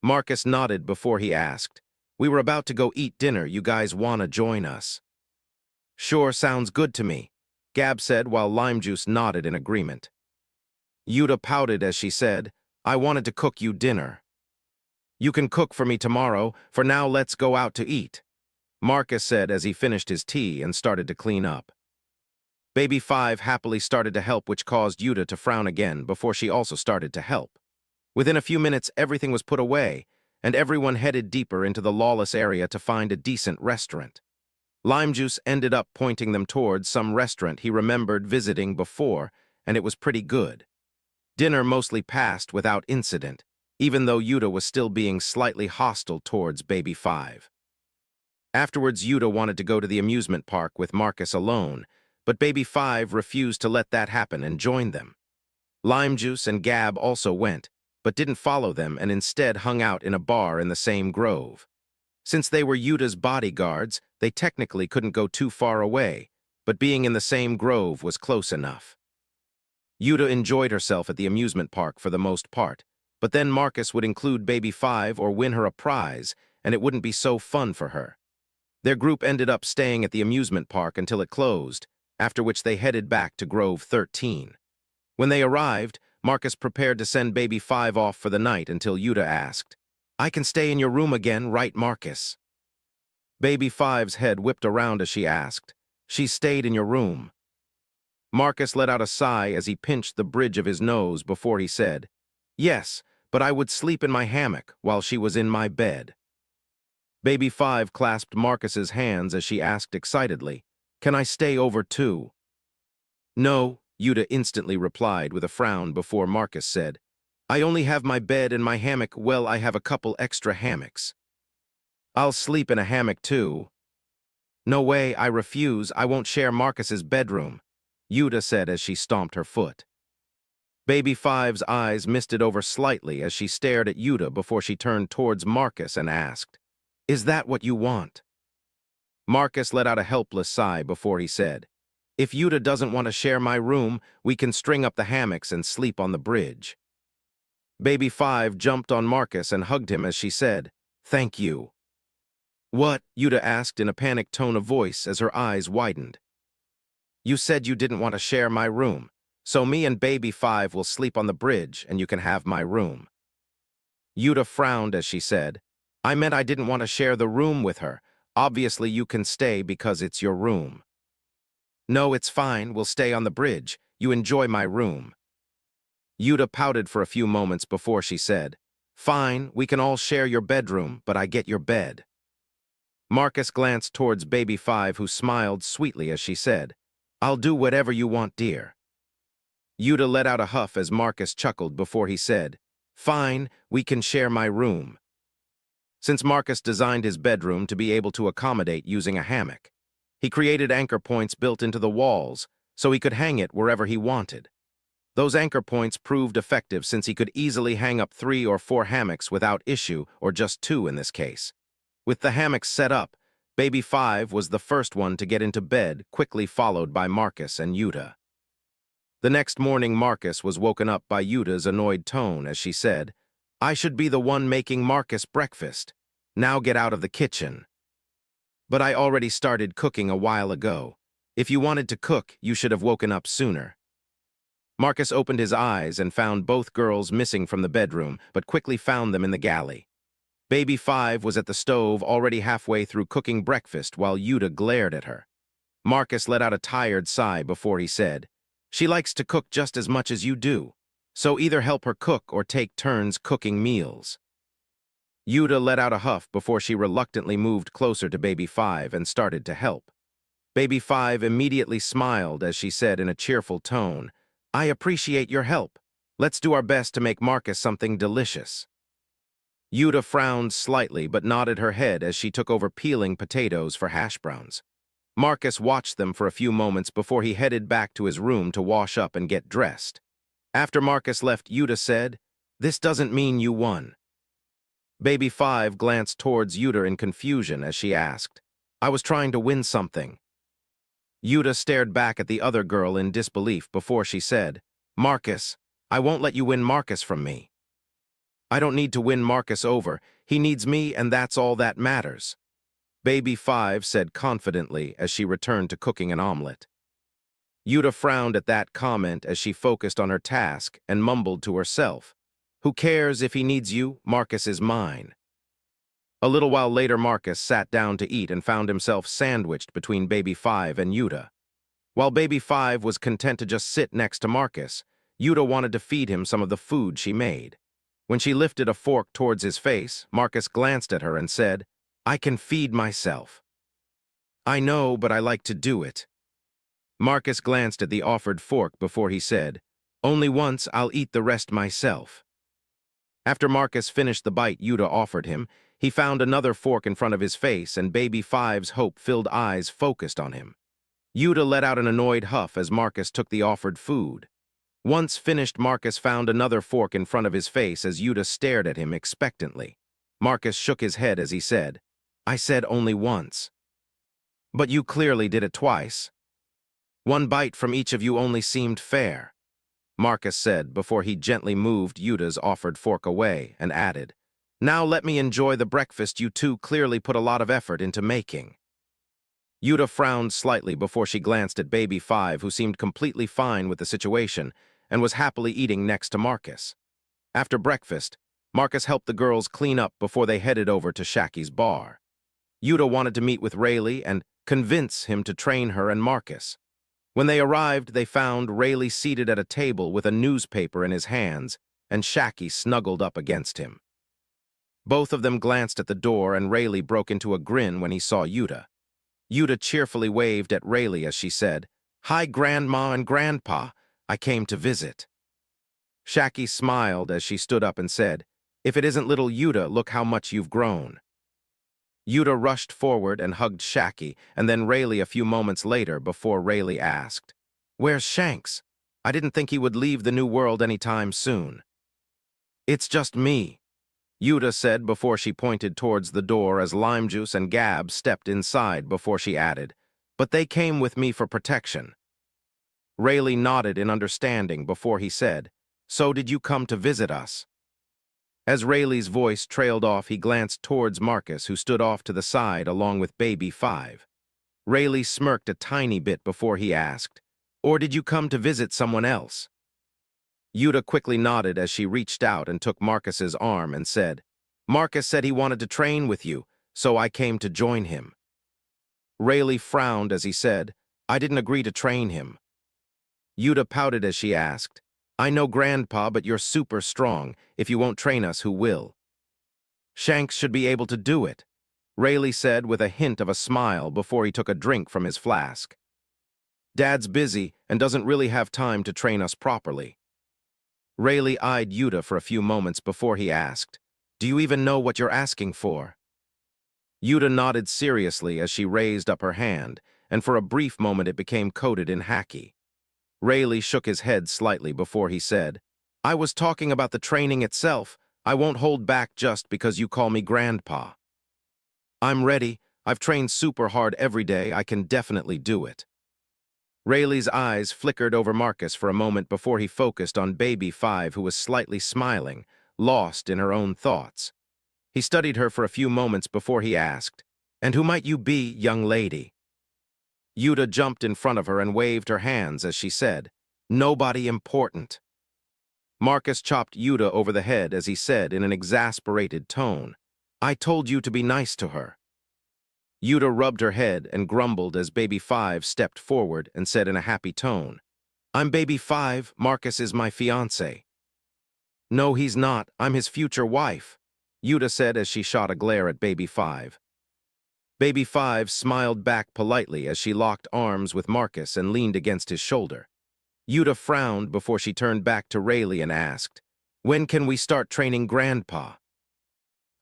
Marcus nodded before he asked, we were about to go eat dinner. You guys wanna join us? Sure, sounds good to me, Gab said while Lime Juice nodded in agreement. Yuta pouted as she said, I wanted to cook you dinner. You can cook for me tomorrow. For now, let's go out to eat, Marcus said as he finished his tea and started to clean up. Baby 5 happily started to help, which caused Yuta to frown again before she also started to help. Within a few minutes, everything was put away, and everyone headed deeper into the lawless area to find a decent restaurant. Lime Juice ended up pointing them towards some restaurant he remembered visiting before, and it was pretty good. Dinner mostly passed without incident, even though Yuta was still being slightly hostile towards Baby 5. Afterwards, Yuta wanted to go to the amusement park with Marcus alone, but Baby 5 refused to let that happen and joined them. Lime Juice and Gab also went, but didn't follow them and instead hung out in a bar in the same grove. Since they were Yuta's bodyguards, they technically couldn't go too far away, but being in the same grove was close enough. Yuta enjoyed herself at the amusement park for the most part, but then Marcus would include Baby 5 or win her a prize, and it wouldn't be so fun for her. Their group ended up staying at the amusement park until it closed, after which they headed back to Grove 13. When they arrived, Marcus prepared to send Baby 5 off for the night until Yuta asked, "I can stay in your room again, right, Marcus?" Baby 5's head whipped around as she asked, "She stayed in your room." Marcus let out a sigh as he pinched the bridge of his nose before he said, "Yes, but I would sleep in my hammock while she was in my bed." Baby 5 clasped Marcus's hands as she asked excitedly, "Can I stay over too?" "No," Yuta instantly replied with a frown before Marcus said, "I only have my bed and my hammock. Well, I have a couple extra hammocks." "I'll sleep in a hammock too." "No way, I refuse. I won't share Marcus's bedroom," Yuta said as she stomped her foot. Baby 5's eyes misted over slightly as she stared at Yuta before she turned towards Marcus and asked, "Is that what you want?" Marcus let out a helpless sigh before he said, "If Yuta doesn't want to share my room, we can string up the hammocks and sleep on the bridge." Baby 5 jumped on Marcus and hugged him as she said, "Thank you." "What?" Yuta asked in a panicked tone of voice as her eyes widened. "You said you didn't want to share my room, so me and Baby 5 will sleep on the bridge and you can have my room." Yuta frowned as she said, "I meant I didn't want to share the room with her. Obviously you can stay because it's your room." "No, it's fine. We'll stay on the bridge. You enjoy my room." Yuta pouted for a few moments before she said, "Fine, we can all share your bedroom, but I get your bed." Marcus glanced towards Baby 5 who smiled sweetly as she said, "I'll do whatever you want, dear." Yuta let out a huff as Marcus chuckled before he said, "Fine, we can share my room." Since Marcus designed his bedroom to be able to accommodate using a hammock, he created anchor points built into the walls so he could hang it wherever he wanted. Those anchor points proved effective since he could easily hang up 3 or 4 hammocks without issue, or just 2 in this case. With the hammocks set up, Baby 5 was the first one to get into bed, quickly followed by Marcus and Yuta. The next morning, Marcus was woken up by Yuta's annoyed tone as she said, "I should be the one making Marcus breakfast. Now get out of the kitchen." "But I already started cooking a while ago. If you wanted to cook, you should have woken up sooner." Marcus opened his eyes and found both girls missing from the bedroom, but quickly found them in the galley. Baby 5 was at the stove already halfway through cooking breakfast while Yuta glared at her. Marcus let out a tired sigh before he said, "She likes to cook just as much as you do, so either help her cook or take turns cooking meals." Yuta let out a huff before she reluctantly moved closer to Baby 5 and started to help. Baby 5 immediately smiled as she said in a cheerful tone, "I appreciate your help. Let's do our best to make Marcus something delicious." Yuta frowned slightly but nodded her head as she took over peeling potatoes for hash browns. Marcus watched them for a few moments before he headed back to his room to wash up and get dressed. After Marcus left, Yuta said, "This doesn't mean you won." Baby 5 glanced towards Yuta in confusion as she asked, "I was trying to win something." Yuta stared back at the other girl in disbelief before she said, "Marcus, I won't let you win Marcus from me." "I don't need to win Marcus over. He needs me and that's all that matters," Baby 5 said confidently as she returned to cooking an omelet. Yuta frowned at that comment as she focused on her task and mumbled to herself, "Who cares if he needs you? Marcus is mine." A little while later, Marcus sat down to eat and found himself sandwiched between Baby 5 and Yuta. While Baby 5 was content to just sit next to Marcus, Yuta wanted to feed him some of the food she made. When she lifted a fork towards his face, Marcus glanced at her and said, "I can feed myself." "I know, but I like to do it." Marcus glanced at the offered fork before he said, "Only once, I'll eat the rest myself." After Marcus finished the bite Yuta offered him, he found another fork in front of his face and Baby 5's hope-filled eyes focused on him. Yuta let out an annoyed huff as Marcus took the offered food. Once finished, Marcus found another fork in front of his face as Yuta stared at him expectantly. Marcus shook his head as he said, I said only once. But you clearly did it twice. One bite from each of you only seemed fair, Marcus said before he gently moved Yuta's offered fork away and added, Now let me enjoy the breakfast you two clearly put a lot of effort into making. Yuta frowned slightly before she glanced at Baby 5, who seemed completely fine with the situation and was happily eating next to Marcus. After breakfast, Marcus helped the girls clean up before they headed over to Shacky's bar. Yuta wanted to meet with Rayleigh and convince him to train her and Marcus. When they arrived, they found Rayleigh seated at a table with a newspaper in his hands and Shacky snuggled up against him. Both of them glanced at the door and Rayleigh broke into a grin when he saw Yuta. Yuta cheerfully waved at Rayleigh as she said, Hi, Grandma and Grandpa. I came to visit. Shacky smiled as she stood up and said, If it isn't little Yuta, look how much you've grown. Yuta rushed forward and hugged Shacky, and then Rayleigh a few moments later before Rayleigh asked, Where's Shanks? I didn't think he would leave the new world anytime soon. It's just me, Yuta said before she pointed towards the door as Lime Juice and Gab stepped inside before she added, But they came with me for protection. Rayleigh nodded in understanding before he said, So did you come to visit us? As Rayleigh's voice trailed off, he glanced towards Marcus, who stood off to the side along with Baby 5. Rayleigh smirked a tiny bit before he asked, Or did you come to visit someone else? Yuta quickly nodded as she reached out and took Marcus's arm and said, Marcus said he wanted to train with you, so I came to join him. Rayleigh frowned as he said, I didn't agree to train him. Yuta pouted as she asked, I know Grandpa, but you're super strong. If you won't train us, who will? Shanks should be able to do it, Rayleigh said with a hint of a smile before he took a drink from his flask. Dad's busy and doesn't really have time to train us properly. Rayleigh eyed Yuta for a few moments before he asked, Do you even know what you're asking for? Yuta nodded seriously as she raised up her hand, and for a brief moment it became coded in Haki. Rayleigh shook his head slightly before he said, I was talking about the training itself. I won't hold back just because you call me Grandpa. I'm ready. I've trained super hard every day. I can definitely do it. Rayleigh's eyes flickered over Marcus for a moment before he focused on Baby 5, who was slightly smiling, lost in her own thoughts. He studied her for a few moments before he asked, And who might you be, young lady? Yuta jumped in front of her and waved her hands as she said, Nobody important. Marcus chopped Yuta over the head as he said in an exasperated tone, I told you to be nice to her. Yuta rubbed her head and grumbled as Baby 5 stepped forward and said in a happy tone, I'm Baby 5, Marcus is my fiancé. No, he's not, I'm his future wife, Yuta said as she shot a glare at Baby 5. Baby 5 smiled back politely as she locked arms with Marcus and leaned against his shoulder. Yuta frowned before she turned back to Rayleigh and asked, When can we start training Grandpa?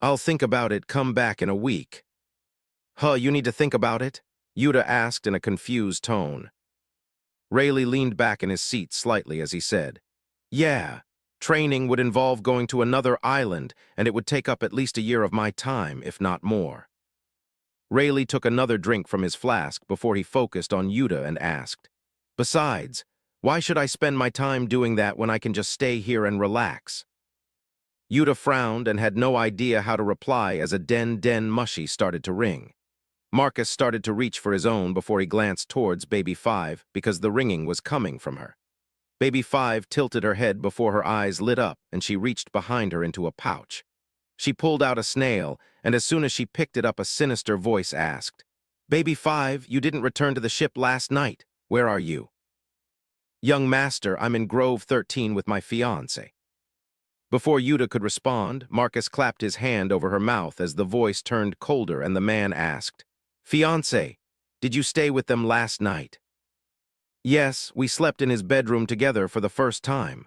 I'll think about it, come back in a week. Huh, you need to think about it? Yuta asked in a confused tone. Rayleigh leaned back in his seat slightly as he said, Yeah, training would involve going to another island and it would take up at least a year of my time, if not more. Rayleigh took another drink from his flask before he focused on Yuta and asked, Besides, why should I spend my time doing that when I can just stay here and relax? Yuta frowned and had no idea how to reply as a den mushy started to ring. Marcus started to reach for his own before he glanced towards Baby 5 because the ringing was coming from her. Baby 5 tilted her head before her eyes lit up and she reached behind her into a pouch. She pulled out a snail, and as soon as she picked it up, a sinister voice asked, Baby 5, you didn't return to the ship last night. Where are you? Young master, I'm in Grove 13 with my fiancé. Before Yuta could respond, Marcus clapped his hand over her mouth as the voice turned colder and the man asked, Fiancé, did you stay with them last night? Yes, we slept in his bedroom together for the first time,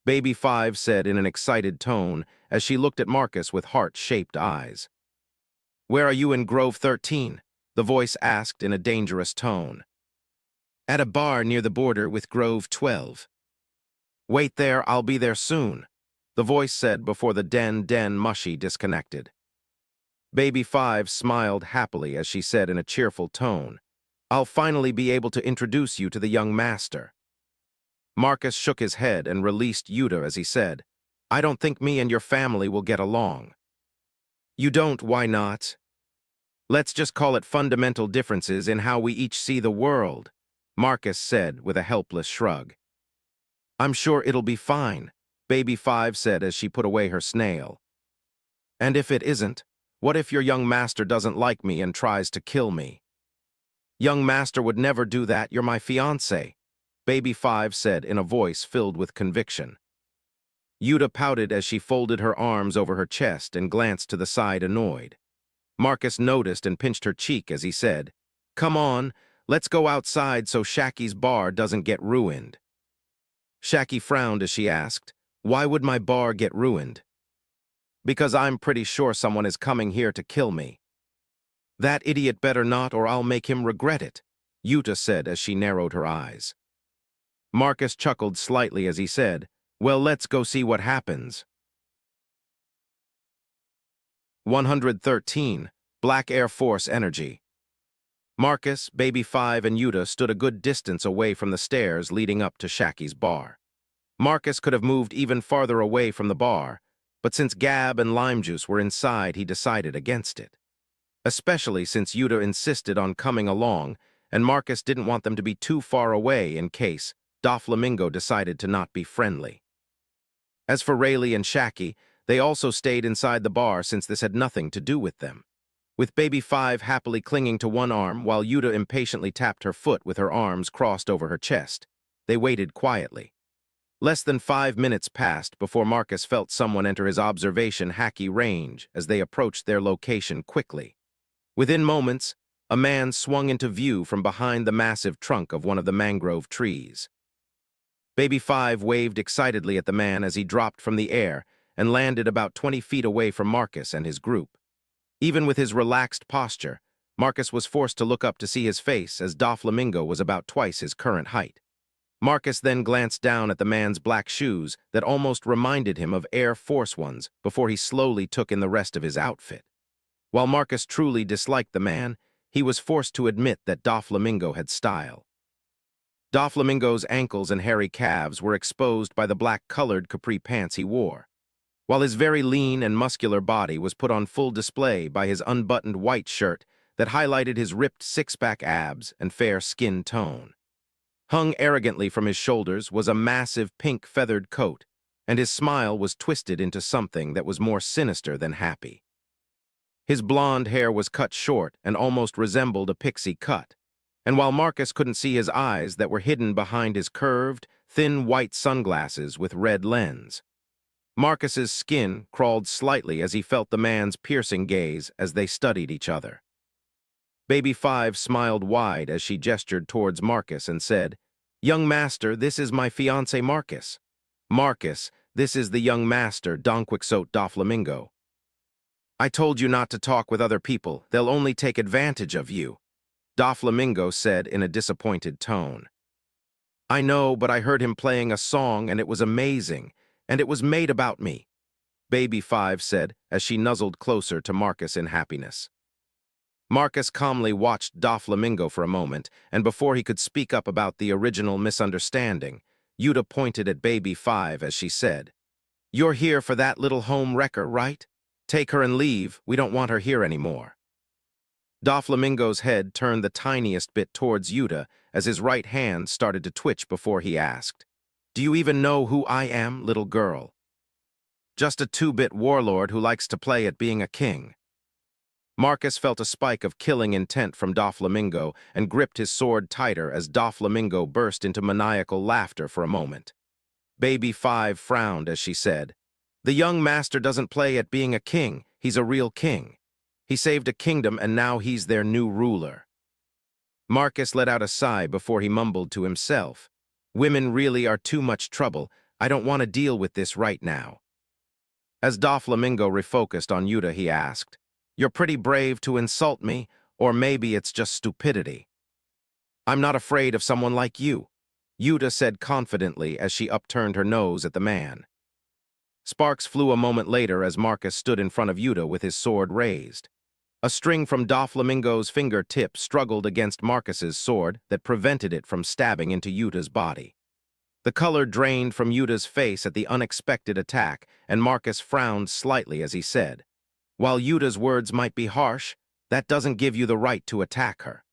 Baby 5 said in an excited tone as she looked at Marcus with heart-shaped eyes. Where are you in Grove 13? The voice asked in a dangerous tone. At a bar near the border with Grove 12. Wait there, I'll be there soon, the voice said before the den mushy disconnected. Baby Five smiled happily as she said in a cheerful tone, "I'll finally be able to introduce you to the young master." Marcus shook his head and released Yuta as he said, "I don't think me and your family will get along." "You don't, why not?" "Let's just call it fundamental differences in how we each see the world," Marcus said with a helpless shrug. "I'm sure it'll be fine," Baby Five said as she put away her snail. "And if it isn't, what if your young master doesn't like me and tries to kill me?" "Young master would never do that, you're my fiancé," Baby Five said in a voice filled with conviction. Yuta pouted as she folded her arms over her chest and glanced to the side annoyed. Marcus noticed and pinched her cheek as he said, "Come on, let's go outside so Shacky's bar doesn't get ruined." Shacky frowned as she asked, "Why would my bar get ruined?" "Because I'm pretty sure someone is coming here to kill me." "That idiot better not or I'll make him regret it," Yuta said as she narrowed her eyes. Marcus chuckled slightly as he said, "Well, let's go see what happens." 113. Black Air Force Energy. Marcus, Baby Five, and Yuta stood a good distance away from the stairs leading up to Shacky's bar. Marcus could have moved even farther away from the bar, but since Gab and Lime Juice were inside, he decided against it. Especially since Yuta insisted on coming along, and Marcus didn't want them to be too far away in case Doflamingo decided to not be friendly. As for Rayleigh and Shacky, they also stayed inside the bar since this had nothing to do with them. With Baby Five happily clinging to one arm while Yuta impatiently tapped her foot with her arms crossed over her chest, they waited quietly. Less than 5 minutes passed before Marcus felt someone enter his observation hacky range as they approached their location quickly. Within moments, a man swung into view from behind the massive trunk of one of the mangrove trees. Baby Five waved excitedly at the man as he dropped from the air and landed about 20 feet away from Marcus and his group. Even with his relaxed posture, Marcus was forced to look up to see his face as Doflamingo was about twice his current height. Marcus then glanced down at the man's black shoes that almost reminded him of Air Force Ones before he slowly took in the rest of his outfit. While Marcus truly disliked the man, he was forced to admit that Doflamingo had style. Doflamingo's ankles and hairy calves were exposed by the black-colored capri pants he wore, while his very lean and muscular body was put on full display by his unbuttoned white shirt that highlighted his ripped six-pack abs and fair skin tone. Hung arrogantly from his shoulders was a massive pink feathered coat, and his smile was twisted into something that was more sinister than happy. His blonde hair was cut short and almost resembled a pixie cut, and while Marcus couldn't see his eyes that were hidden behind his curved, thin white sunglasses with red lens, Marcus's skin crawled slightly as he felt the man's piercing gaze as they studied each other. Baby Five smiled wide as she gestured towards Marcus and said, "Young master, this is my fiancé Marcus. Marcus, this is the young master, Don Quixote Doflamingo." "I told you not to talk with other people. They'll only take advantage of you," Doflamingo said in a disappointed tone. "I know, but I heard him playing a song and it was amazing, and it was made about me," Baby Five said as she nuzzled closer to Marcus in happiness. Marcus calmly watched Doflamingo for a moment, and before he could speak up about the original misunderstanding, Yuta pointed at Baby Five as she said, "You're here for that little home wrecker, right? Take her and leave. We don't want her here anymore." Doflamingo's head turned the tiniest bit towards Yuta as his right hand started to twitch before he asked, "Do you even know who I am, little girl?" "Just a two-bit warlord who likes to play at being a king." Marcus felt a spike of killing intent from Doflamingo and gripped his sword tighter as Doflamingo burst into maniacal laughter for a moment. Baby Five frowned as she said, "The young master doesn't play at being a king. He's a real king. He saved a kingdom and now he's their new ruler." Marcus let out a sigh before he mumbled to himself, "Women really are too much trouble. I don't want to deal with this right now." As Doflamingo refocused on Yuta, he asked, "You're pretty brave to insult me, or maybe it's just stupidity." "I'm not afraid of someone like you," Yuta said confidently as she upturned her nose at the man. Sparks flew a moment later as Marcus stood in front of Yuta with his sword raised. A string from Doflamingo's fingertip struggled against Marcus's sword that prevented it from stabbing into Yuta's body. The color drained from Yuta's face at the unexpected attack, and Marcus frowned slightly as he said, "While Yuta's words might be harsh, that doesn't give you the right to attack her."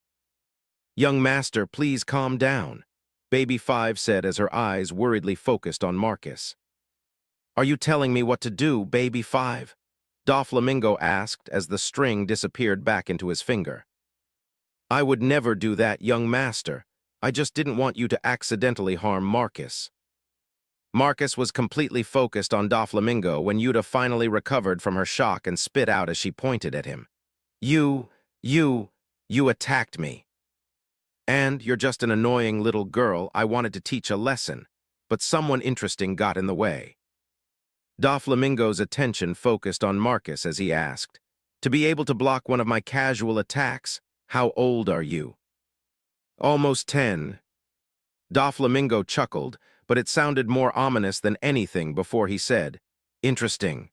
"Young master, please calm down," Baby Five said as her eyes worriedly focused on Marcus. "Are you telling me what to do, Baby Five?" Doflamingo asked as the string disappeared back into his finger. "I would never do that, young master. I just didn't want you to accidentally harm Marcus." Marcus was completely focused on Doflamingo when Yuta finally recovered from her shock and spit out as she pointed at him. You attacked me. And you're just an annoying little girl I wanted to teach a lesson, but someone interesting got in the way." Doflamingo's attention focused on Marcus as he asked, "To be able to block one of my casual attacks, how old are you?" "Almost 10. Doflamingo chuckled, but it sounded more ominous than anything before he said, "Interesting."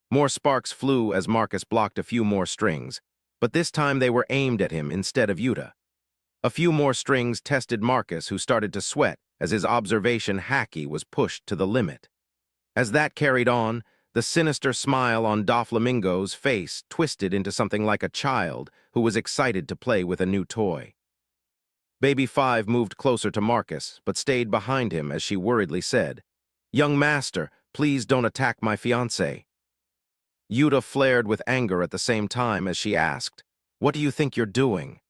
More sparks flew as Marcus blocked a few more strings, but this time they were aimed at him instead of Yuta. A few more strings tested Marcus, who started to sweat as his observation haki was pushed to the limit. As that carried on, the sinister smile on Doflamingo's face twisted into something like a child who was excited to play with a new toy. Baby Five moved closer to Marcus, but stayed behind him as she worriedly said, "Young master, please don't attack my fiancé." Yuta flared with anger at the same time as she asked, "What do you think you're doing?"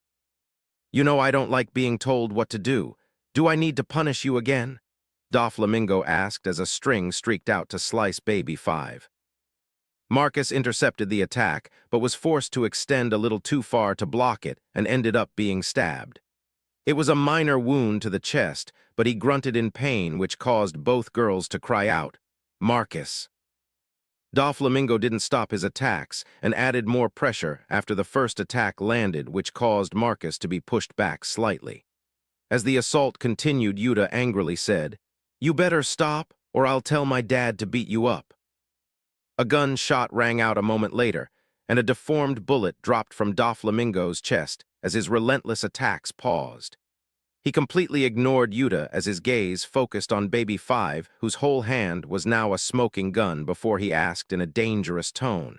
"You know I don't like being told what to do. Do I need to punish you again?" Doflamingo asked as a string streaked out to slice Baby Five. Marcus intercepted the attack, but was forced to extend a little too far to block it and ended up being stabbed. It was a minor wound to the chest, but he grunted in pain, which caused both girls to cry out, "Marcus." Doflamingo didn't stop his attacks and added more pressure after the first attack landed, which caused Marcus to be pushed back slightly. As the assault continued, Yuta angrily said, "You better stop, or I'll tell my dad to beat you up." A gun shot rang out a moment later, and a deformed bullet dropped from Doflamingo's chest as his relentless attacks paused. He completely ignored Yuta as his gaze focused on Baby Five, whose whole hand was now a smoking gun, before he asked in a dangerous tone,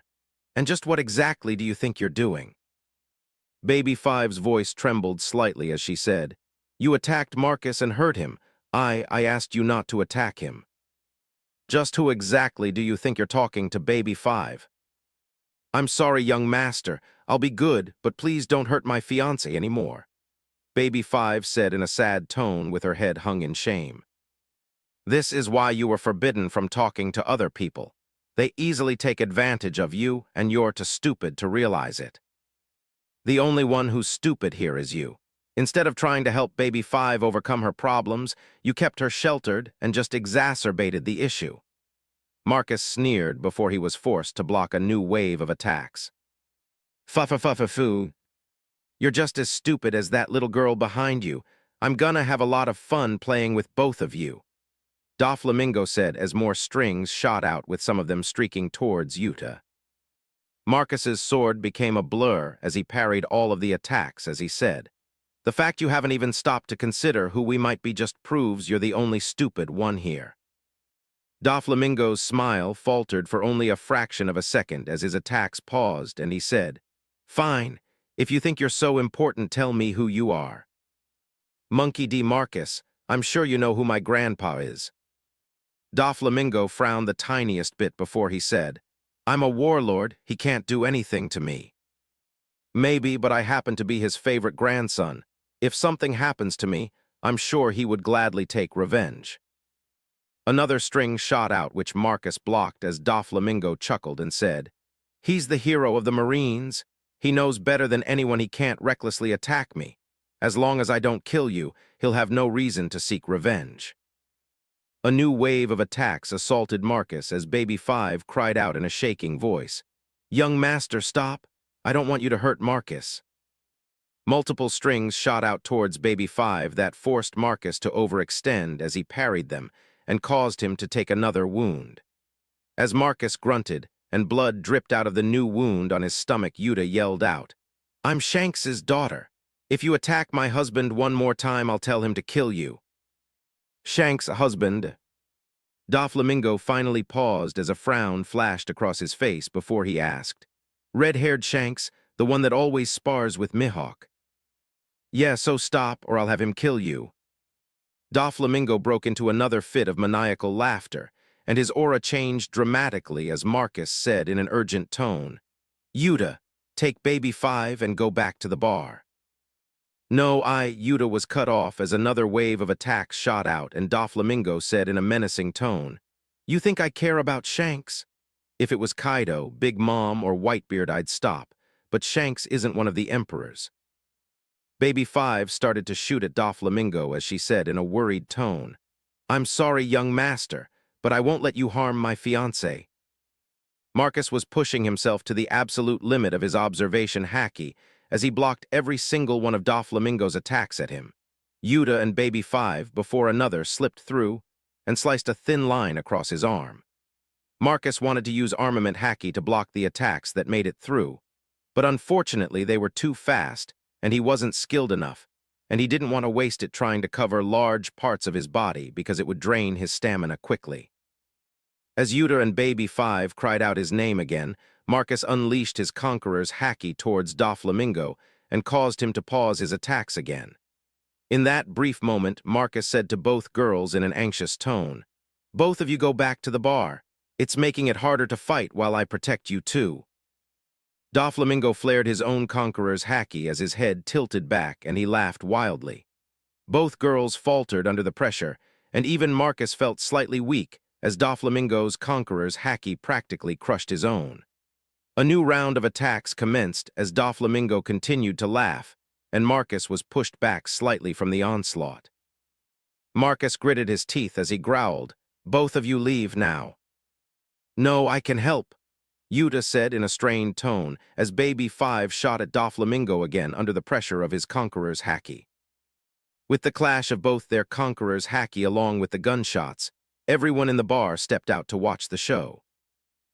"And just what exactly do you think you're doing?" Baby Five's voice trembled slightly as she said, "You attacked Marcus and hurt him. I asked you not to attack him." "Just who exactly do you think you're talking to, Baby Five?" "I'm sorry, young master. I'll be good, but please don't hurt my fiancé anymore," Baby Five said in a sad tone with her head hung in shame. "This is why you were forbidden from talking to other people. They easily take advantage of you, and you're too stupid to realize it. The only one who's stupid here is you. Instead of trying to help Baby Five overcome her problems, you kept her sheltered and just exacerbated the issue." Marcus sneered before he was forced to block a new wave of attacks. "Fa-fa-fa-fa-foo. You're just as stupid as that little girl behind you. I'm gonna have a lot of fun playing with both of you," Doflamingo said as more strings shot out, with some of them streaking towards Yuta. Marcus's sword became a blur as he parried all of the attacks as he said, "The fact you haven't even stopped to consider who we might be just proves you're the only stupid one here." Doflamingo's smile faltered for only a fraction of a second as his attacks paused, and he said, "Fine. If you think you're so important, tell me who you are." "Monkey D. Marcus, I'm sure you know who my grandpa is." Doflamingo frowned the tiniest bit before he said, "I'm a warlord, he can't do anything to me." "Maybe, but I happen to be his favorite grandson. If something happens to me, I'm sure he would gladly take revenge." Another string shot out, which Marcus blocked as Doflamingo chuckled and said, "He's the hero of the Marines. He knows better than anyone he can't recklessly attack me. As long as I don't kill you, he'll have no reason to seek revenge." A new wave of attacks assaulted Marcus as Baby Five cried out in a shaking voice, "Young master, stop. I don't want you to hurt Marcus." Multiple strings shot out towards Baby Five that forced Marcus to overextend as he parried them and caused him to take another wound. As Marcus grunted and blood dripped out of the new wound on his stomach. Yuta yelled out, "I'm Shanks's daughter. If you attack my husband one more time, I'll tell him to kill you." Shanks' husband. Doflamingo finally paused as a frown flashed across his face before he asked, "Red-haired Shanks, the one that always spars with Mihawk?" "Yeah, so stop or I'll have him kill you." Doflamingo broke into another fit of maniacal laughter, and his aura changed dramatically as Marcus said in an urgent tone, "Yuta, take baby 5 and go back to the bar." "No, Yuta was cut off as another wave of attacks shot out, and Doflamingo said in a menacing tone, "You think I care about Shanks? If it was Kaido, Big Mom, or Whitebeard, I'd stop, but Shanks isn't one of the emperors." Baby 5 started to shoot at Doflamingo as she said in a worried tone, "I'm sorry, young master, but I won't let you harm my fiancé." Marcus was pushing himself to the absolute limit of his observation haki as he blocked every single one of Doflamingo's attacks at him. Yuta and Baby 5, before another, slipped through and sliced a thin line across his arm. Marcus wanted to use armament haki to block the attacks that made it through, but unfortunately they were too fast and he wasn't skilled enough, and he didn't want to waste it trying to cover large parts of his body because it would drain his stamina quickly. As Yuta and Baby 5 cried out his name again, Marcus unleashed his Conqueror's haki towards Doflamingo and caused him to pause his attacks again. In that brief moment, Marcus said to both girls in an anxious tone, "Both of you go back to the bar. It's making it harder to fight while I protect you too." Doflamingo flared his own Conqueror's haki as his head tilted back and he laughed wildly. Both girls faltered under the pressure, and even Marcus felt slightly weak as Doflamingo's Conqueror's haki practically crushed his own. A new round of attacks commenced as Doflamingo continued to laugh, and Marcus was pushed back slightly from the onslaught. Marcus gritted his teeth as he growled, "Both of you leave now." "No, I can help," Yuta said in a strained tone as Baby 5 shot at Doflamingo again under the pressure of his Conqueror's haki. With the clash of both their Conqueror's haki along with the gunshots, everyone in the bar stepped out to watch the show.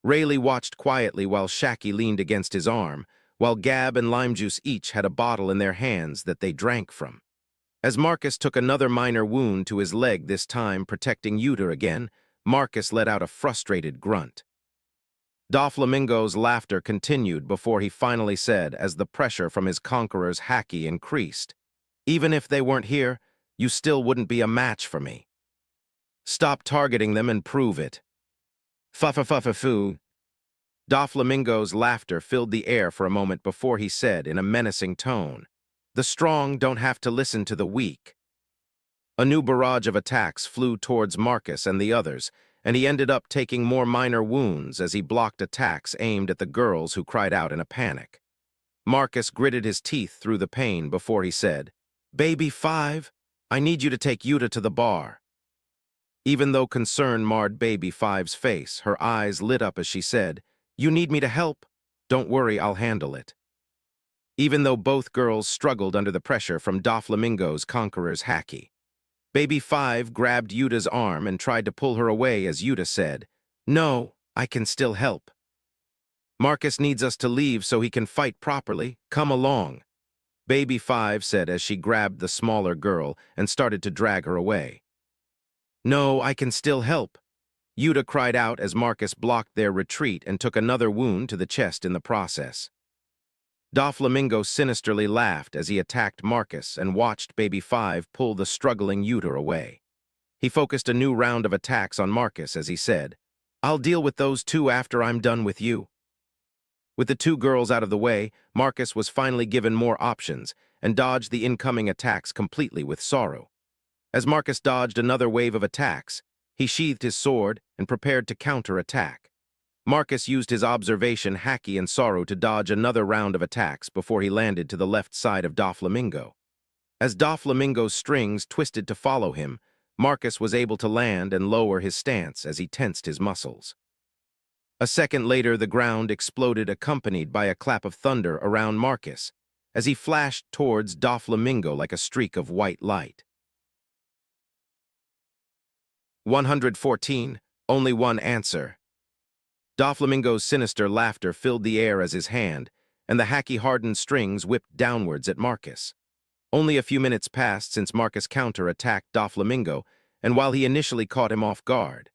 Rayleigh watched quietly while Shaki leaned against his arm, while Gab and Limejuice each had a bottle in their hands that they drank from. As Marcus took another minor wound to his leg, this time protecting Yuta again, Marcus let out a frustrated grunt. Doflamingo's laughter continued before he finally said as the pressure from his Conqueror's haki increased, "Even if they weren't here, you still wouldn't be a match for me. Stop targeting them and prove it." "Fa-fa-fa-fa-foo." Doflamingo's laughter filled the air for a moment before he said in a menacing tone, "The strong don't have to listen to the weak." A new barrage of attacks flew towards Marcus and the others, and he ended up taking more minor wounds as he blocked attacks aimed at the girls who cried out in a panic. Marcus gritted his teeth through the pain before he said, "Baby 5, I need you to take Yuta to the bar." Even though concern marred Baby 5's face, her eyes lit up as she said, "You need me to help? Don't worry, I'll handle it." Even though both girls struggled under the pressure from Doflamingo's Conqueror's haki, Baby 5 grabbed Yuta's arm and tried to pull her away as Yuta said, "No, I can still help. Marcus needs us to leave so he can fight properly. Come along," Baby 5 said as she grabbed the smaller girl and started to drag her away. "No, I can still help," Yuta cried out as Marcus blocked their retreat and took another wound to the chest in the process. Doflamingo sinisterly laughed as he attacked Marcus and watched Baby 5 pull the struggling Yuta away. He focused a new round of attacks on Marcus as he said, "I'll deal with those two after I'm done with you." With the two girls out of the way, Marcus was finally given more options and dodged the incoming attacks completely with sorrow. As Marcus dodged another wave of attacks, he sheathed his sword and prepared to counter-attack. Marcus used his observation haki and sorrow to dodge another round of attacks before he landed to the left side of Doflamingo. As Doflamingo's strings twisted to follow him, Marcus was able to land and lower his stance as he tensed his muscles. A second later, the ground exploded accompanied by a clap of thunder around Marcus as he flashed towards Doflamingo like a streak of white light. 114. Only one answer. Doflamingo's sinister laughter filled the air as his hand, and the hacky-hardened strings whipped downwards at Marcus. Only a few minutes passed since Marcus counter-attacked Doflamingo, and while he initially caught him off guard,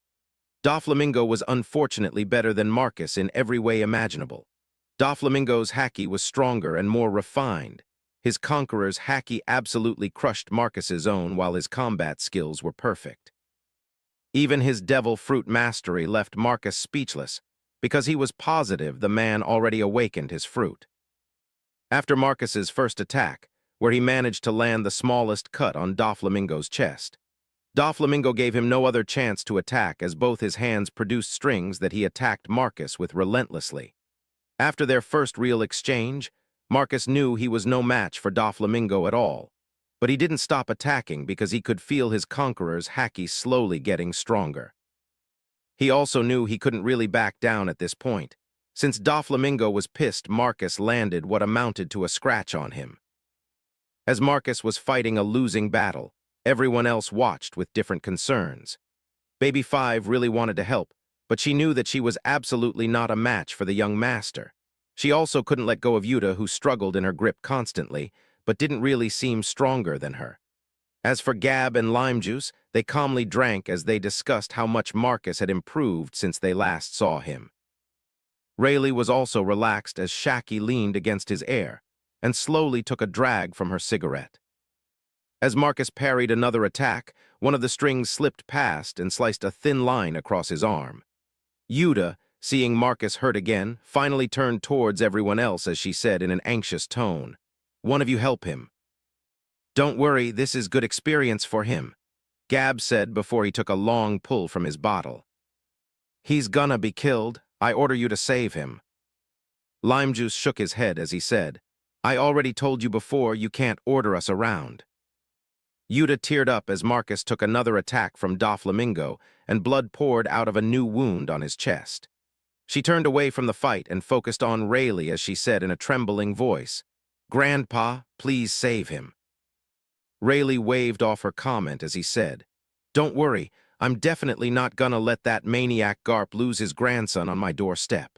Doflamingo was unfortunately better than Marcus in every way imaginable. Doflamingo's hacky was stronger and more refined. His conqueror's hacky absolutely crushed Marcus's own, while his combat skills were perfect. Even his devil fruit mastery left Marcus speechless, because he was positive the man already awakened his fruit. After Marcus's first attack, where he managed to land the smallest cut on Doflamingo's chest, Doflamingo gave him no other chance to attack, as both his hands produced strings that he attacked Marcus with relentlessly. After their first real exchange, Marcus knew he was no match for Doflamingo at all, but he didn't stop attacking because he could feel his conqueror's hacky slowly getting stronger. He also knew he couldn't really back down at this point. Since Doflamingo was pissed, Marcus landed what amounted to a scratch on him. As Marcus was fighting a losing battle, everyone else watched with different concerns. Baby Five really wanted to help, but she knew that she was absolutely not a match for the young master. She also couldn't let go of Yuta, who struggled in her grip constantly, but didn't really seem stronger than her. As for Gab and Lime Juice, they calmly drank as they discussed how much Marcus had improved since they last saw him. Rayleigh was also relaxed as Shaki leaned against his heir and slowly took a drag from her cigarette. As Marcus parried another attack, one of the strings slipped past and sliced a thin line across his arm. Yuta, seeing Marcus hurt again, finally turned towards everyone else as she said in an anxious tone, "One of you help him." "Don't worry, this is good experience for him," Gab said before he took a long pull from his bottle. "He's gonna be killed. I order you to save him." Lime Juice shook his head as he said, "I already told you before, you can't order us around." Yuta teared up as Marcus took another attack from Doflamingo, and blood poured out of a new wound on his chest. She turned away from the fight and focused on Rayleigh as she said in a trembling voice, "Grandpa, please save him." Rayleigh waved off her comment as he said, "Don't worry, I'm definitely not gonna let that maniac Garp lose his grandson on my doorstep."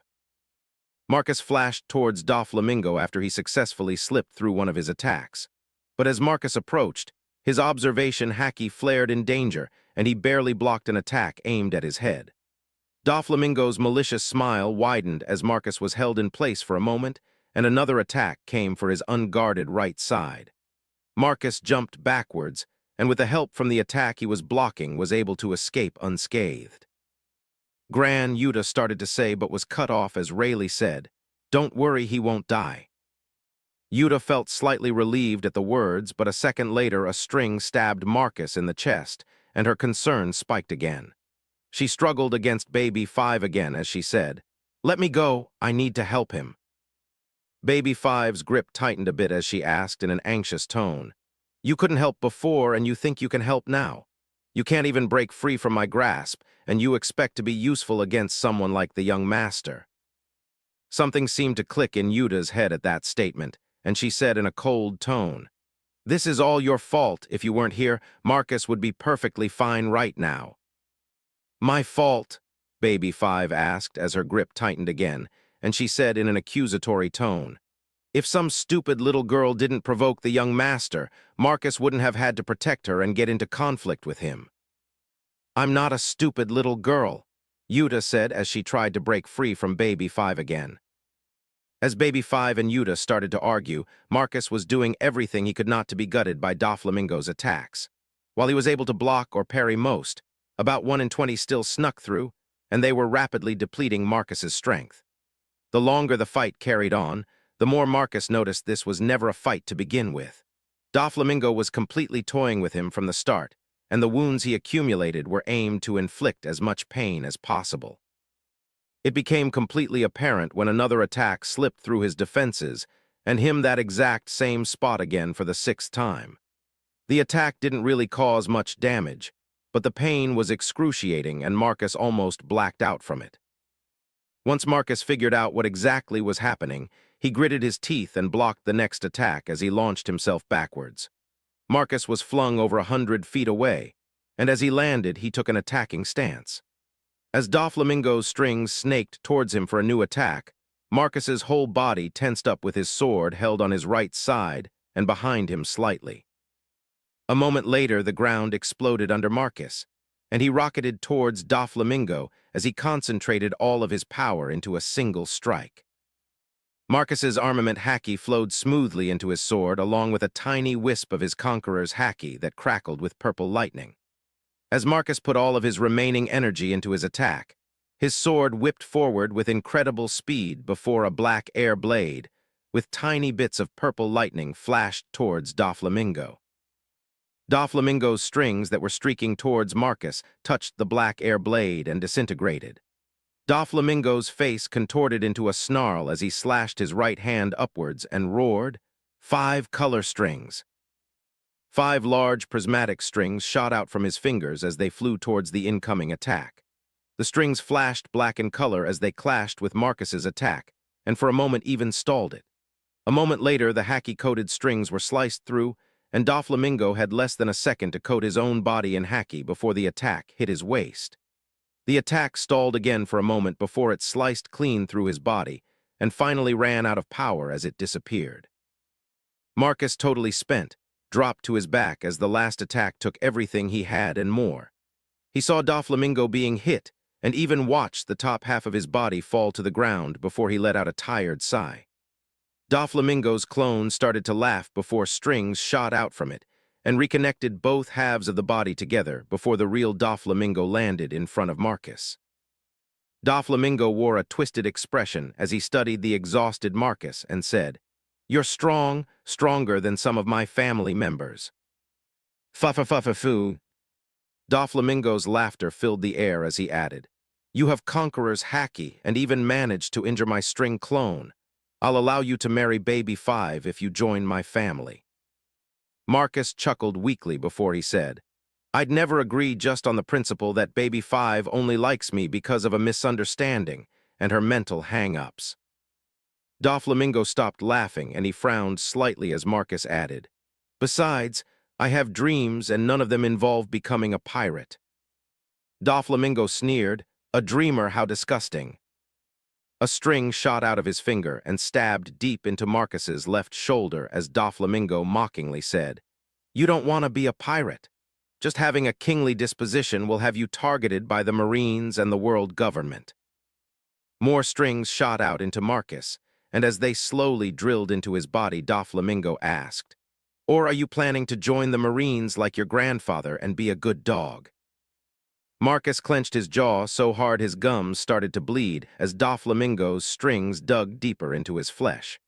Marcus flashed towards Doflamingo after he successfully slipped through one of his attacks. But as Marcus approached, his observation hacky flared in danger, and he barely blocked an attack aimed at his head. Doflamingo's malicious smile widened as Marcus was held in place for a moment, and another attack came for his unguarded right side. Marcus jumped backwards, and with the help from the attack he was blocking, was able to escape unscathed. Gran, Yuta started to say but was cut off as Rayleigh said, "Don't worry, he won't die." Yuta felt slightly relieved at the words, but a second later a string stabbed Marcus in the chest, and her concern spiked again. She struggled against Baby Five again as she said, "Let me go, I need to help him." Baby Five's grip tightened a bit as she asked in an anxious tone, "You couldn't help before and you think you can help now? You can't even break free from my grasp, and you expect to be useful against someone like the young master." Something seemed to click in Yuta's head at that statement, and she said in a cold tone, "This is all your fault. If you weren't here, Marcus would be perfectly fine right now." "My fault?" Baby Five asked as her grip tightened again, and she said in an accusatory tone, "If some stupid little girl didn't provoke the young master, Marcus wouldn't have had to protect her and get into conflict with him." "I'm not a stupid little girl," Yuta said as she tried to break free from Baby Five again. As Baby Five and Yuta started to argue, Marcus was doing everything he could not to be gutted by Doflamingo's attacks. While he was able to block or parry most, about 1 in 20 still snuck through, and they were rapidly depleting Marcus's strength. The longer the fight carried on, the more Marcus noticed this was never a fight to begin with. Doflamingo was completely toying with him from the start, and the wounds he accumulated were aimed to inflict as much pain as possible. It became completely apparent when another attack slipped through his defenses, and him that exact same spot again for the 6th time. The attack didn't really cause much damage, but the pain was excruciating and Marcus almost blacked out from it. Once Marcus figured out what exactly was happening, he gritted his teeth and blocked the next attack as he launched himself backwards. Marcus was flung over 100 feet away, and as he landed, he took an attacking stance. As Doflamingo's strings snaked towards him for a new attack, Marcus's whole body tensed up with his sword held on his right side and behind him slightly. A moment later, the ground exploded under Marcus, and he rocketed towards Doflamingo as he concentrated all of his power into a single strike. Marcus's armament haki flowed smoothly into his sword along with a tiny wisp of his conqueror's haki that crackled with purple lightning. As Marcus put all of his remaining energy into his attack, his sword whipped forward with incredible speed before a black air blade, with tiny bits of purple lightning flashed towards Doflamingo. Doflamingo's strings that were streaking towards Marcus touched the black air blade and disintegrated. Doflamingo's face contorted into a snarl as he slashed his right hand upwards and roared, "5 color strings." 5 large prismatic strings shot out from his fingers as they flew towards the incoming attack. The strings flashed black in color as they clashed with Marcus's attack, and for a moment even stalled it. A moment later, the haki-coated strings were sliced through, and Doflamingo had less than a second to coat his own body in haki before the attack hit his waist. The attack stalled again for a moment before it sliced clean through his body, and finally ran out of power as it disappeared. Marcus, totally spent, dropped to his back as the last attack took everything he had and more. He saw Doflamingo being hit, and even watched the top half of his body fall to the ground before he let out a tired sigh. Doflamingo's clone started to laugh before strings shot out from it, and reconnected both halves of the body together before the real Doflamingo landed in front of Marcus. Doflamingo wore a twisted expression as he studied the exhausted Marcus and said, "You're strong, stronger than some of my family members." Fa-fa-fa-fa-foo. Doflamingo's laughter filled the air as he added, "You have conqueror's haki and even managed to injure my string clone. I'll allow you to marry Baby 5 if you join my family." Marcus chuckled weakly before he said, "I'd never agree just on the principle that Baby 5 only likes me because of a misunderstanding and her mental hang-ups." Doflamingo stopped laughing and he frowned slightly as Marcus added, "Besides, I have dreams and none of them involve becoming a pirate." Doflamingo sneered, "A dreamer, how disgusting." A string shot out of his finger and stabbed deep into Marcus's left shoulder as Doflamingo mockingly said, "You don't want to be a pirate. Just having a kingly disposition will have you targeted by the Marines and the world government." More strings shot out into Marcus, and as they slowly drilled into his body, Doflamingo asked, "Or are you planning to join the Marines like your grandfather and be a good dog?" Marcus clenched his jaw so hard his gums started to bleed as Doflamingo's strings dug deeper into his flesh.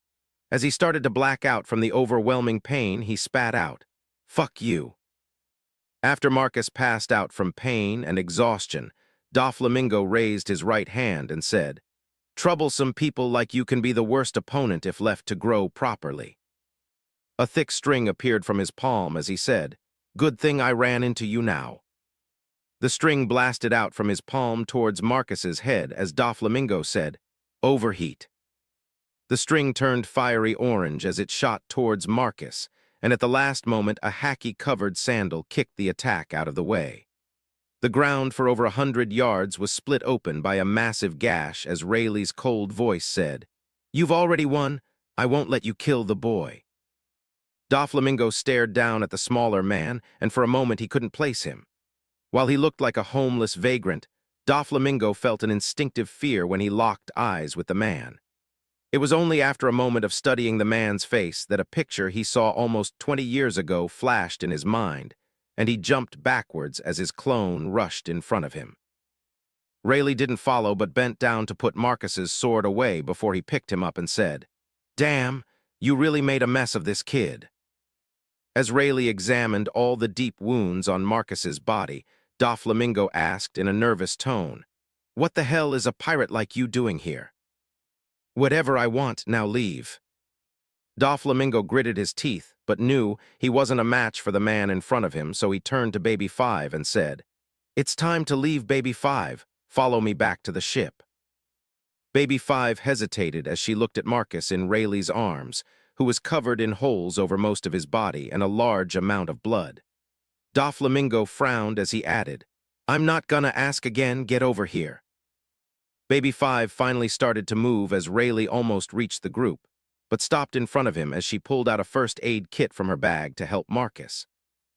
As he started to black out from the overwhelming pain, he spat out, "Fuck you." After Marcus passed out from pain and exhaustion, Doflamingo raised his right hand and said, "Troublesome people like you can be the worst opponent if left to grow properly." A thick string appeared from his palm as he said, "Good thing I ran into you now." The string blasted out from his palm towards Marcus's head as Doflamingo said, "Overheat." The string turned fiery orange as it shot towards Marcus, and at the last moment a haki-covered sandal kicked the attack out of the way. The ground for over 100 yards was split open by a massive gash as Rayleigh's cold voice said, "You've already won. I won't let you kill the boy." Doflamingo stared down at the smaller man, and for a moment he couldn't place him. While he looked like a homeless vagrant, Doflamingo felt an instinctive fear when he locked eyes with the man. It was only after a moment of studying the man's face that a picture he saw almost 20 years ago flashed in his mind, and he jumped backwards as his clone rushed in front of him. Rayleigh didn't follow but bent down to put Marcus's sword away before he picked him up and said, "Damn, you really made a mess of this kid." As Rayleigh examined all the deep wounds on Marcus's body, Doflamingo asked in a nervous tone, "What the hell is a pirate like you doing here?" "Whatever I want, now leave." Doflamingo gritted his teeth, but knew he wasn't a match for the man in front of him, so he turned to Baby 5 and said, "It's time to leave, Baby 5. Follow me back to the ship." Baby 5 hesitated as she looked at Marcus in Rayleigh's arms, who was covered in holes over most of his body and a large amount of blood. Doflamingo frowned as he added, I'm not gonna ask again, get over here. Baby 5 finally started to move as Rayleigh almost reached the group, but stopped in front of him as she pulled out a first aid kit from her bag to help Marcus.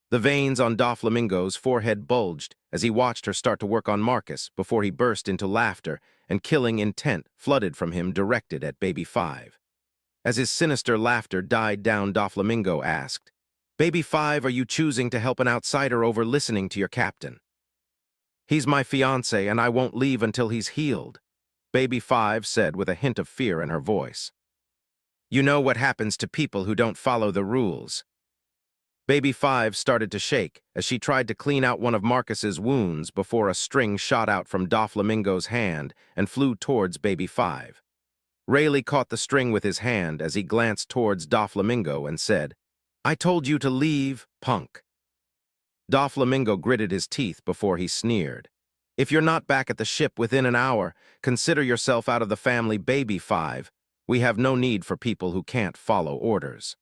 The veins on Doflamingo's forehead bulged as he watched her start to work on Marcus before he burst into laughter and killing intent flooded from him directed at Baby 5. As his sinister laughter died down, Doflamingo asked, Baby 5, are you choosing to help an outsider over listening to your captain? He's my fiancé and I won't leave until he's healed, Baby 5 said with a hint of fear in her voice. You know what happens to people who don't follow the rules. Baby 5 started to shake as she tried to clean out one of Marcus's wounds before a string shot out from Doflamingo's hand and flew towards Baby 5. Rayleigh caught the string with his hand as he glanced towards Doflamingo and said, I told you to leave, punk. Doflamingo gritted his teeth before he sneered. If you're not back at the ship within an hour, consider yourself out of the family, Baby 5. We have no need for people who can't follow orders.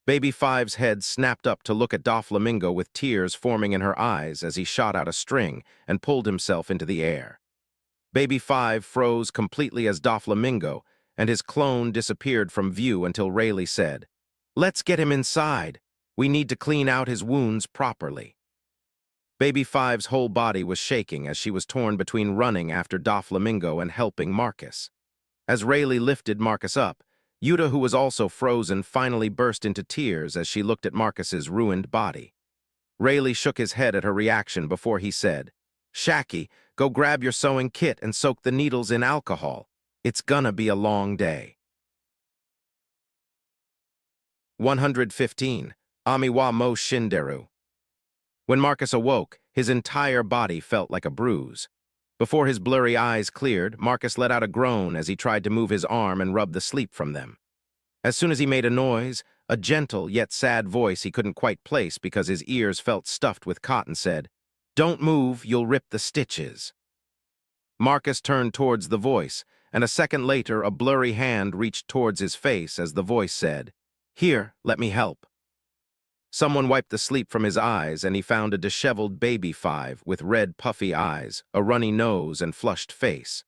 Baby 5's head snapped up to look at Doflamingo with tears forming in her eyes as he shot out a string and pulled himself into the air. Baby 5 froze completely as Doflamingo, and his clone disappeared from view until Rayleigh said, Let's get him inside. We need to clean out his wounds properly. Baby 5's whole body was shaking as she was torn between running after Doflamingo and helping Marcus. As Rayleigh lifted Marcus up, Yuta, who was also frozen, finally burst into tears as she looked at Marcus's ruined body. Rayleigh shook his head at her reaction before he said, Shaki, go grab your sewing kit and soak the needles in alcohol. It's gonna be a long day. 115. Amiwa mo Shinderu. When Marcus awoke, his entire body felt like a bruise. Before his blurry eyes cleared, Marcus let out a groan as he tried to move his arm and rub the sleep from them. As soon as he made a noise, a gentle yet sad voice he couldn't quite place because his ears felt stuffed with cotton said, Don't move, you'll rip the stitches. Marcus turned towards the voice, and a second later a blurry hand reached towards his face as the voice said, Here, let me help. Someone wiped the sleep from his eyes, and he found a disheveled Baby 5 with red, puffy eyes, a runny nose, and flushed face.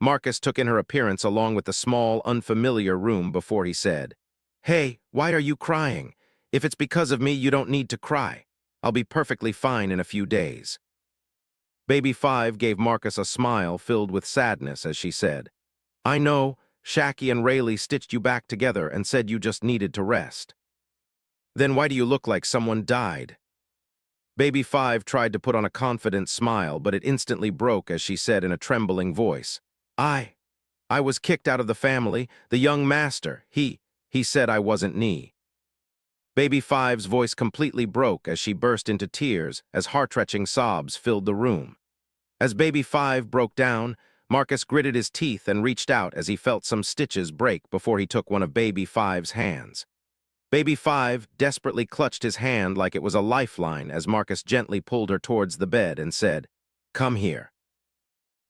Marcus took in her appearance along with the small, unfamiliar room before he said, Hey, why are you crying? If it's because of me, you don't need to cry. I'll be perfectly fine in a few days. Baby 5 gave Marcus a smile filled with sadness as she said, I know, Shaki and Rayleigh stitched you back together and said you just needed to rest. Then why do you look like someone died? Baby 5 tried to put on a confident smile, but it instantly broke as she said in a trembling voice, I was kicked out of the family, the young master, he said I wasn't me. Baby 5's voice completely broke as she burst into tears as heart-wrenching sobs filled the room. As Baby 5 broke down, Marcus gritted his teeth and reached out as he felt some stitches break before he took one of Baby 5's hands. Baby 5 desperately clutched his hand like it was a lifeline as Marcus gently pulled her towards the bed and said, Come here.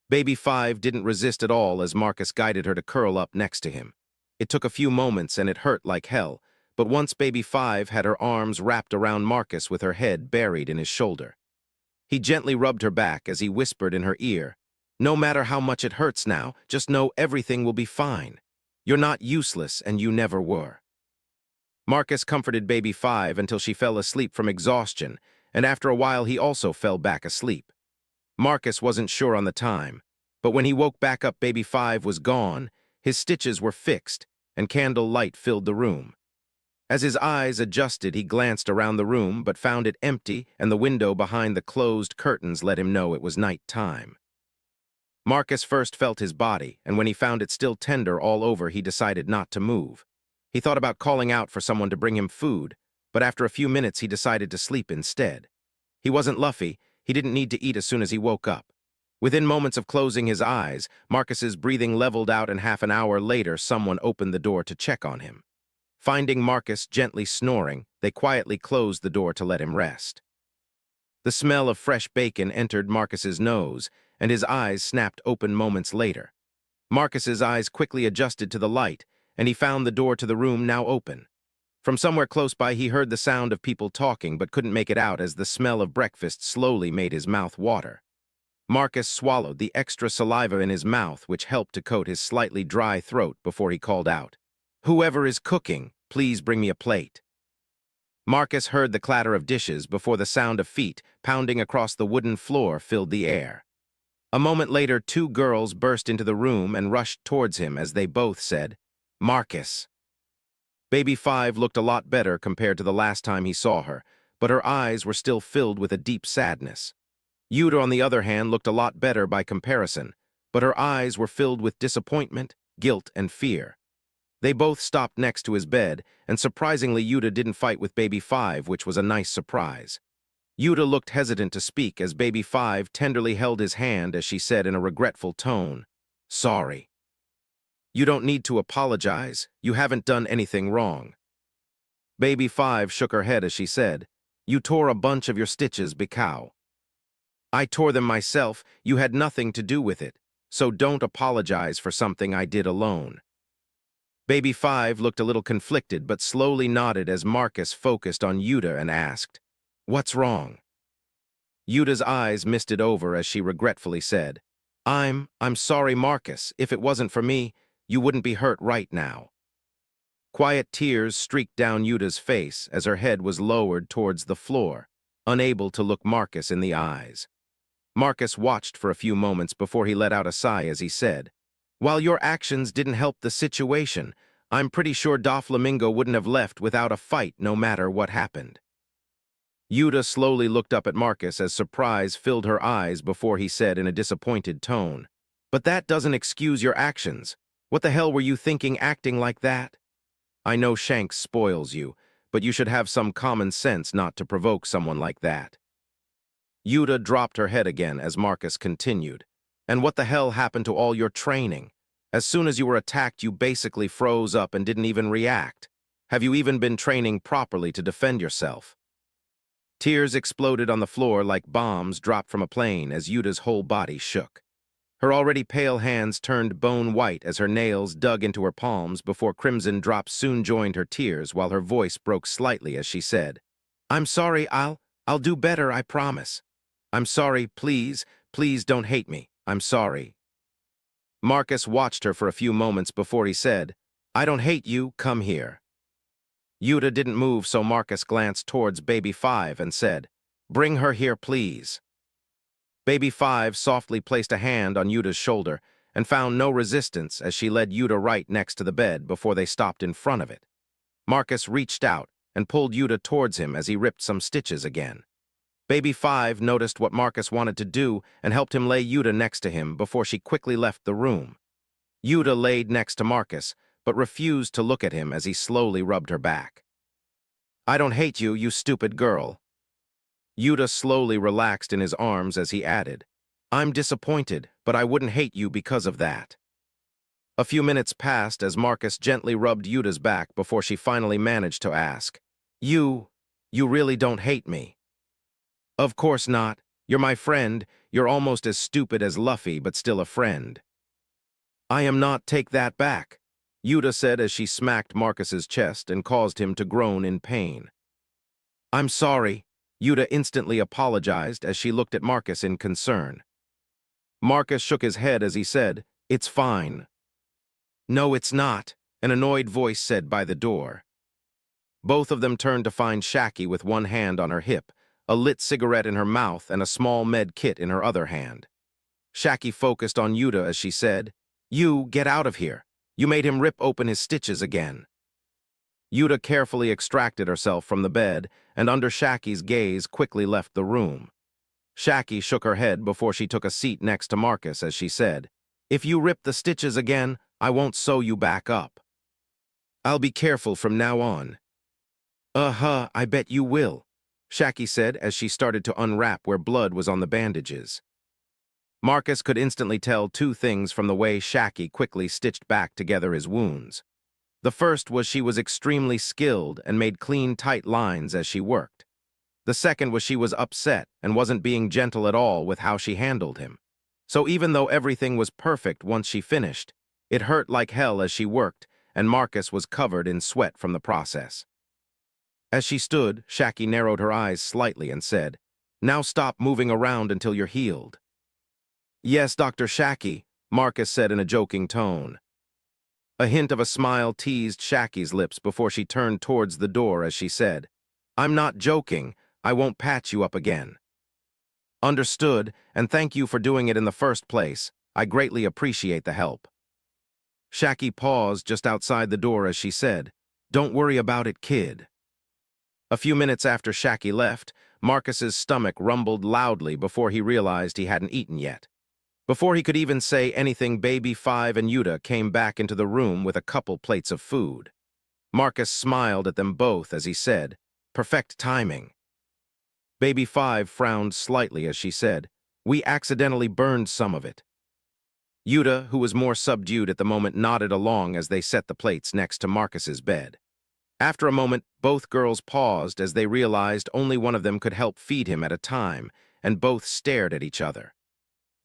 Baby 5 didn't resist at all as Marcus guided her to curl up next to him. It took a few moments and it hurt like hell, but once Baby 5 had her arms wrapped around Marcus with her head buried in his shoulder. He gently rubbed her back as he whispered in her ear, No matter how much it hurts now, just know everything will be fine. You're not useless and you never were. Marcus comforted Baby 5 until she fell asleep from exhaustion, and after a while he also fell back asleep. Marcus wasn't sure on the time, but when he woke back up, Baby 5 was gone, his stitches were fixed, and candle light filled the room. As his eyes adjusted, he glanced around the room but found it empty, and the window behind the closed curtains let him know it was night time. Marcus first felt his body, and when he found it still tender all over, he decided not to move. He thought about calling out for someone to bring him food, but after a few minutes he decided to sleep instead. He wasn't Luffy, he didn't need to eat as soon as he woke up. Within moments of closing his eyes, Marcus's breathing leveled out, and half an hour later someone opened the door to check on him. Finding Marcus gently snoring, they quietly closed the door to let him rest. The smell of fresh bacon entered Marcus's nose, and his eyes snapped open moments later. Marcus's eyes quickly adjusted to the light, and he found the door to the room now open. From somewhere close by, he heard the sound of people talking but couldn't make it out as the smell of breakfast slowly made his mouth water. Marcus swallowed the extra saliva in his mouth, which helped to coat his slightly dry throat before he called out, "Whoever is cooking, please bring me a plate." Marcus heard the clatter of dishes before the sound of feet pounding across the wooden floor filled the air. A moment later, two girls burst into the room and rushed towards him as they both said, "Marcus." Baby Five looked a lot better compared to the last time he saw her, but her eyes were still filled with a deep sadness. Yuta, on the other hand, looked a lot better by comparison, but her eyes were filled with disappointment, guilt, and fear. They both stopped next to his bed, and surprisingly Yuta didn't fight with Baby Five, which was a nice surprise. Yuta looked hesitant to speak as Baby Five tenderly held his hand as she said in a regretful tone, "Sorry." "You don't need to apologize. You haven't done anything wrong." Baby Five shook her head as she said, "You tore a bunch of your stitches, Bikau." "I tore them myself. You had nothing to do with it. So don't apologize for something I did alone." Baby Five looked a little conflicted but slowly nodded as Marcus focused on Yuta and asked, "What's wrong?" Yuta's eyes misted over as she regretfully said, I'm sorry, Marcus. If it wasn't for me, you wouldn't be hurt right now." Quiet tears streaked down Yuta's face as her head was lowered towards the floor, unable to look Marcus in the eyes. Marcus watched for a few moments before he let out a sigh as he said, "While your actions didn't help the situation, I'm pretty sure Doflamingo wouldn't have left without a fight no matter what happened." Yuta slowly looked up at Marcus as surprise filled her eyes before he said in a disappointed tone, "But that doesn't excuse your actions. What the hell were you thinking acting like that? I know Shanks spoils you, but you should have some common sense not to provoke someone like that." Yuta dropped her head again as Marcus continued, "And what the hell happened to all your training? As soon as you were attacked, you basically froze up and didn't even react. Have you even been training properly to defend yourself?" Tears exploded on the floor like bombs dropped from a plane as Yuta's whole body shook. Her already pale hands turned bone white as her nails dug into her palms before crimson drops soon joined her tears while her voice broke slightly as she said, "I'm sorry, I'll do better, I promise. I'm sorry, please don't hate me. I'm sorry." Marcus watched her for a few moments before he said, "I don't hate you, come here." Yuta didn't move, so Marcus glanced towards Baby Five and said, "Bring her here, please." Baby Five softly placed a hand on Yuta's shoulder and found no resistance as she led Yuta right next to the bed before they stopped in front of it. Marcus reached out and pulled Yuta towards him as he ripped some stitches again. Baby Five noticed what Marcus wanted to do and helped him lay Yuta next to him before she quickly left the room. Yuta laid next to Marcus, but refused to look at him as he slowly rubbed her back. "I don't hate you, you stupid girl." Yuta slowly relaxed in his arms as he added, "I'm disappointed, but I wouldn't hate you because of that." A few minutes passed as Marcus gently rubbed Yuta's back before she finally managed to ask, You really don't hate me?" "Of course not. You're my friend. You're almost as stupid as Luffy, but still a friend." "I am not, take that back," Yuta said as she smacked Marcus's chest and caused him to groan in pain. "I'm sorry." Yuta instantly apologized as she looked at Marcus in concern. Marcus shook his head as he said, "It's fine." "No, it's not," an annoyed voice said by the door. Both of them turned to find Shaki with one hand on her hip, a lit cigarette in her mouth and a small med kit in her other hand. Shaki focused on Yuta as she said, "You, get out of here. You made him rip open his stitches again." Yuta carefully extracted herself from the bed and under Shaki's gaze quickly left the room. Shaki shook her head before she took a seat next to Marcus as she said, "If you rip the stitches again, I won't sew you back up." "I'll be careful from now on." I bet you will," Shaki said as she started to unwrap where blood was on the bandages. Marcus could instantly tell two things from the way Shaki quickly stitched back together his wounds. The first was she was extremely skilled and made clean, tight lines as she worked. The second was she was upset and wasn't being gentle at all with how she handled him. So even though everything was perfect once she finished, it hurt like hell as she worked, and Marcus was covered in sweat from the process. As she stood, Shaki narrowed her eyes slightly and said, "Now stop moving around until you're healed." "Yes, Dr. Shaki," Marcus said in a joking tone. A hint of a smile teased Shaki's lips before she turned towards the door as she said, "I'm not joking. I won't patch you up again." "Understood, and thank you for doing it in the first place. I greatly appreciate the help." Shaki paused just outside the door as she said, "Don't worry about it, kid." A few minutes after Shaki left, Marcus's stomach rumbled loudly before he realized he hadn't eaten yet. Before he could even say anything, Baby 5 and Yuta came back into the room with a couple plates of food. Marcus smiled at them both as he said, "Perfect timing." Baby 5 frowned slightly as she said, "We accidentally burned some of it." Yuta, who was more subdued at the moment, nodded along as they set the plates next to Marcus's bed. After a moment, both girls paused as they realized only one of them could help feed him at a time, and both stared at each other.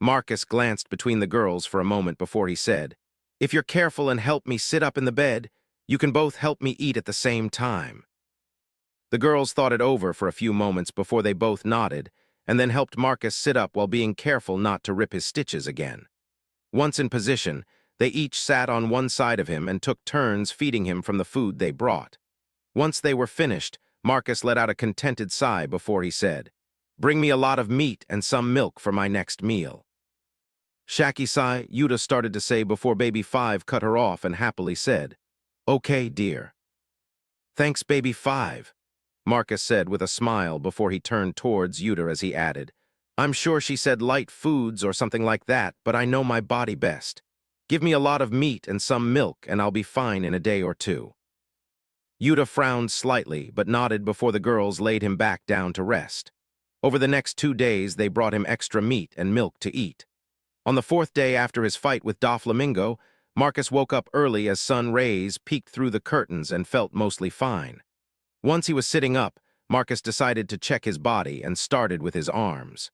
Marcus glanced between the girls for a moment before he said, "If you're careful and help me sit up in the bed, you can both help me eat at the same time." The girls thought it over for a few moments before they both nodded, and then helped Marcus sit up while being careful not to rip his stitches again. Once in position, they each sat on one side of him and took turns feeding him from the food they brought. Once they were finished, Marcus let out a contented sigh before he said, "Bring me a lot of meat and some milk for my next meal." "Shaki-sai," Yuta started to say before Baby 5 cut her off and happily said, "Okay, dear." "Thanks, Baby 5," Marcus said with a smile before he turned towards Yuta as he added, "I'm sure she said light foods or something like that, but I know my body best. Give me a lot of meat and some milk and I'll be fine in a day or two." Yuta frowned slightly, but nodded before the girls laid him back down to rest. Over the next 2 days, they brought him extra meat and milk to eat. On the fourth day after his fight with Doflamingo, Marcus woke up early as sun rays peeked through the curtains and felt mostly fine. Once he was sitting up, Marcus decided to check his body and started with his arms.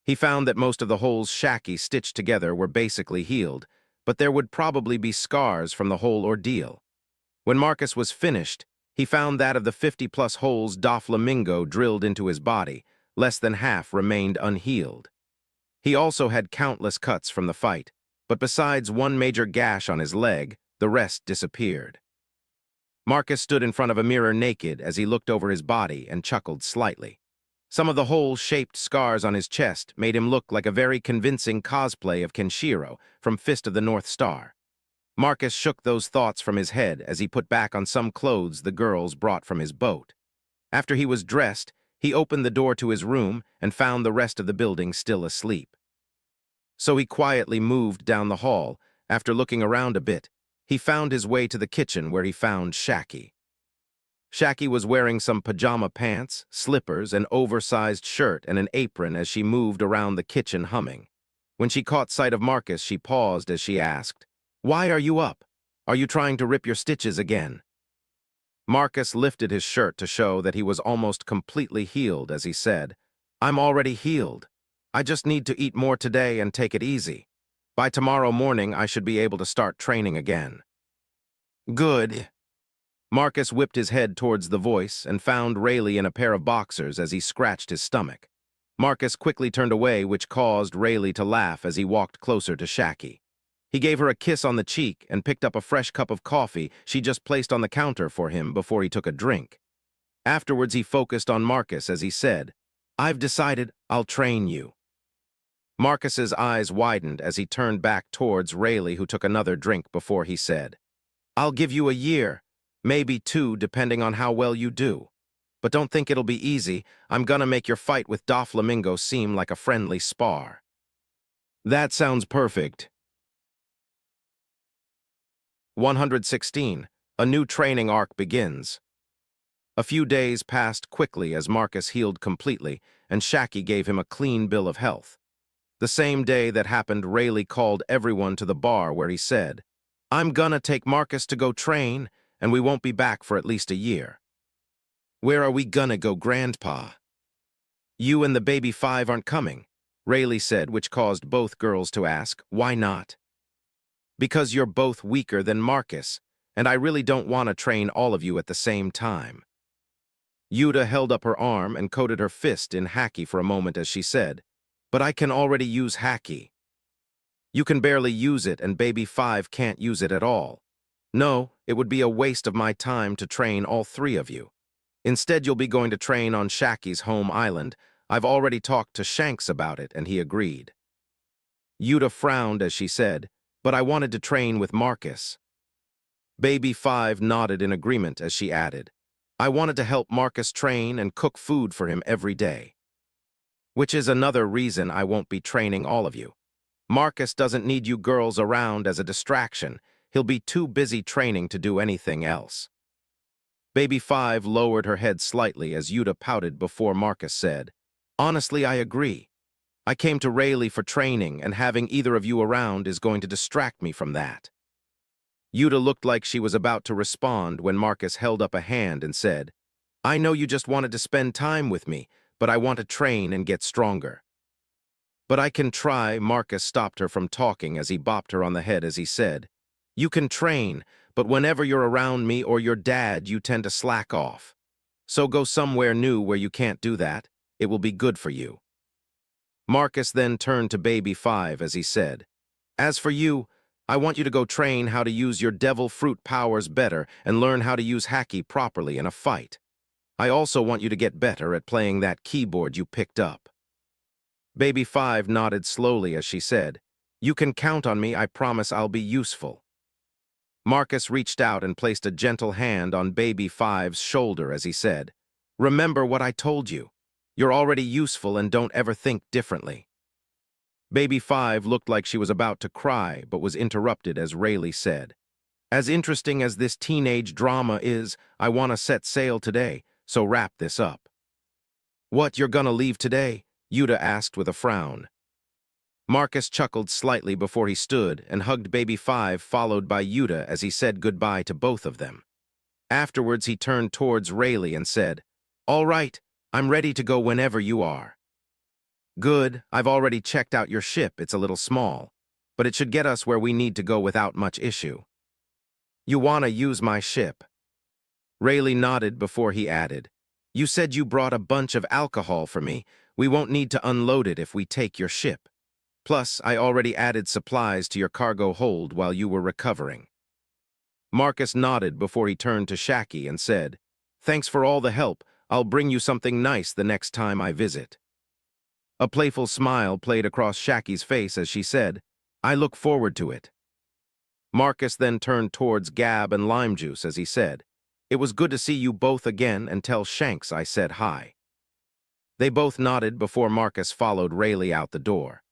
He found that most of the holes Shaki stitched together were basically healed, but there would probably be scars from the whole ordeal. When Marcus was finished, he found that of the 50-plus holes Doflamingo drilled into his body, less than half remained unhealed. He also had countless cuts from the fight, but besides one major gash on his leg, the rest disappeared. Marcus stood in front of a mirror naked as he looked over his body and chuckled slightly. Some of the hole-shaped scars on his chest made him look like a very convincing cosplay of Kenshiro from Fist of the North Star. Marcus shook those thoughts from his head as he put back on some clothes the girls brought from his boat. After he was dressed, he opened the door to his room and found the rest of the building still asleep. So he quietly moved down the hall. After looking around a bit, he found his way to the kitchen where he found Shaki. Shaki was wearing some pajama pants, slippers, an oversized shirt, and an apron as she moved around the kitchen humming. When she caught sight of Marcus, she paused as she asked, "Why are you up? Are you trying to rip your stitches again?" Marcus lifted his shirt to show that he was almost completely healed as he said, "I'm already healed. I just need to eat more today and take it easy. By tomorrow morning, I should be able to start training again." "Good." Marcus whipped his head towards the voice and found Rayleigh in a pair of boxers as he scratched his stomach. Marcus quickly turned away, which caused Rayleigh to laugh as he walked closer to Shaki. He gave her a kiss on the cheek and picked up a fresh cup of coffee she just placed on the counter for him before he took a drink. Afterwards, he focused on Marcus as he said, "I've decided I'll train you." Marcus's eyes widened as he turned back towards Rayleigh, who took another drink before he said, "I'll give you a year, maybe 2, depending on how well you do. But don't think it'll be easy. I'm gonna make your fight with Doflamingo seem like a friendly spar." "That sounds perfect." 116. A new training arc begins. A few days passed quickly as Marcus healed completely, and Shaki gave him a clean bill of health. The same day that happened, Rayleigh called everyone to the bar where he said, "I'm gonna take Marcus to go train, and we won't be back for at least a year." "Where are we gonna go, Grandpa?" "You and the baby 5 aren't coming," Rayleigh said, which caused both girls to ask, "Why not?" "Because you're both weaker than Marcus, and I really don't want to train all of you at the same time." Yuta held up her arm and coated her fist in haki for a moment as she said, "But I can already use haki." "You can barely use it and Baby 5 can't use it at all. No, it would be a waste of my time to train all three of you. Instead, you'll be going to train on Shaki's home island. I've already talked to Shanks about it, and he agreed." Yuta frowned as she said, "But I wanted to train with Marcus." Baby 5 nodded in agreement as she added, "I wanted to help Marcus train and cook food for him every day. Which is another reason I won't be training all of you. Marcus doesn't need you girls around as a distraction. He'll be too busy training to do anything else." Baby 5 lowered her head slightly as Yuta pouted before Marcus said, "Honestly, I agree. I came to Rayleigh for training, and having either of you around is going to distract me from that." Yuta looked like she was about to respond when Marcus held up a hand and said, "I know you just wanted to spend time with me, but I want to train and get stronger." "But I can try," Marcus stopped her from talking as he bopped her on the head as he said, "You can train, but whenever you're around me or your dad, you tend to slack off. So go somewhere new where you can't do that. It will be good for you." Marcus then turned to Baby 5 as he said, "As for you, I want you to go train how to use your devil fruit powers better and learn how to use haki properly in a fight. I also want you to get better at playing that keyboard you picked up." Baby 5 nodded slowly as she said, "You can count on me. I promise I'll be useful." Marcus reached out and placed a gentle hand on Baby 5's shoulder as he said, "Remember what I told you. You're already useful and don't ever think differently." Baby 5 looked like she was about to cry, but was interrupted as Rayleigh said, "As interesting as this teenage drama is, I want to set sail today, so wrap this up." "What, you're gonna leave today?" Yuta asked with a frown. Marcus chuckled slightly before he stood and hugged Baby 5, followed by Yuta as he said goodbye to both of them. Afterwards, he turned towards Rayleigh and said, "All right, I'm ready to go whenever you are." "Good, I've already checked out your ship. It's a little small, but it should get us where we need to go without much issue." "You wanna use my ship?" Rayleigh nodded before he added, "You said you brought a bunch of alcohol for me. We won't need to unload it if we take your ship. Plus, I already added supplies to your cargo hold while you were recovering." Marcus nodded before he turned to Shaki and said, "Thanks for all the help. I'll bring you something nice the next time I visit." A playful smile played across Shaki's face as she said, "I look forward to it." Marcus then turned towards Gab and Lime Juice as he said, "It was good to see you both again, and tell Shanks I said hi." They both nodded before Marcus followed Rayleigh out the door.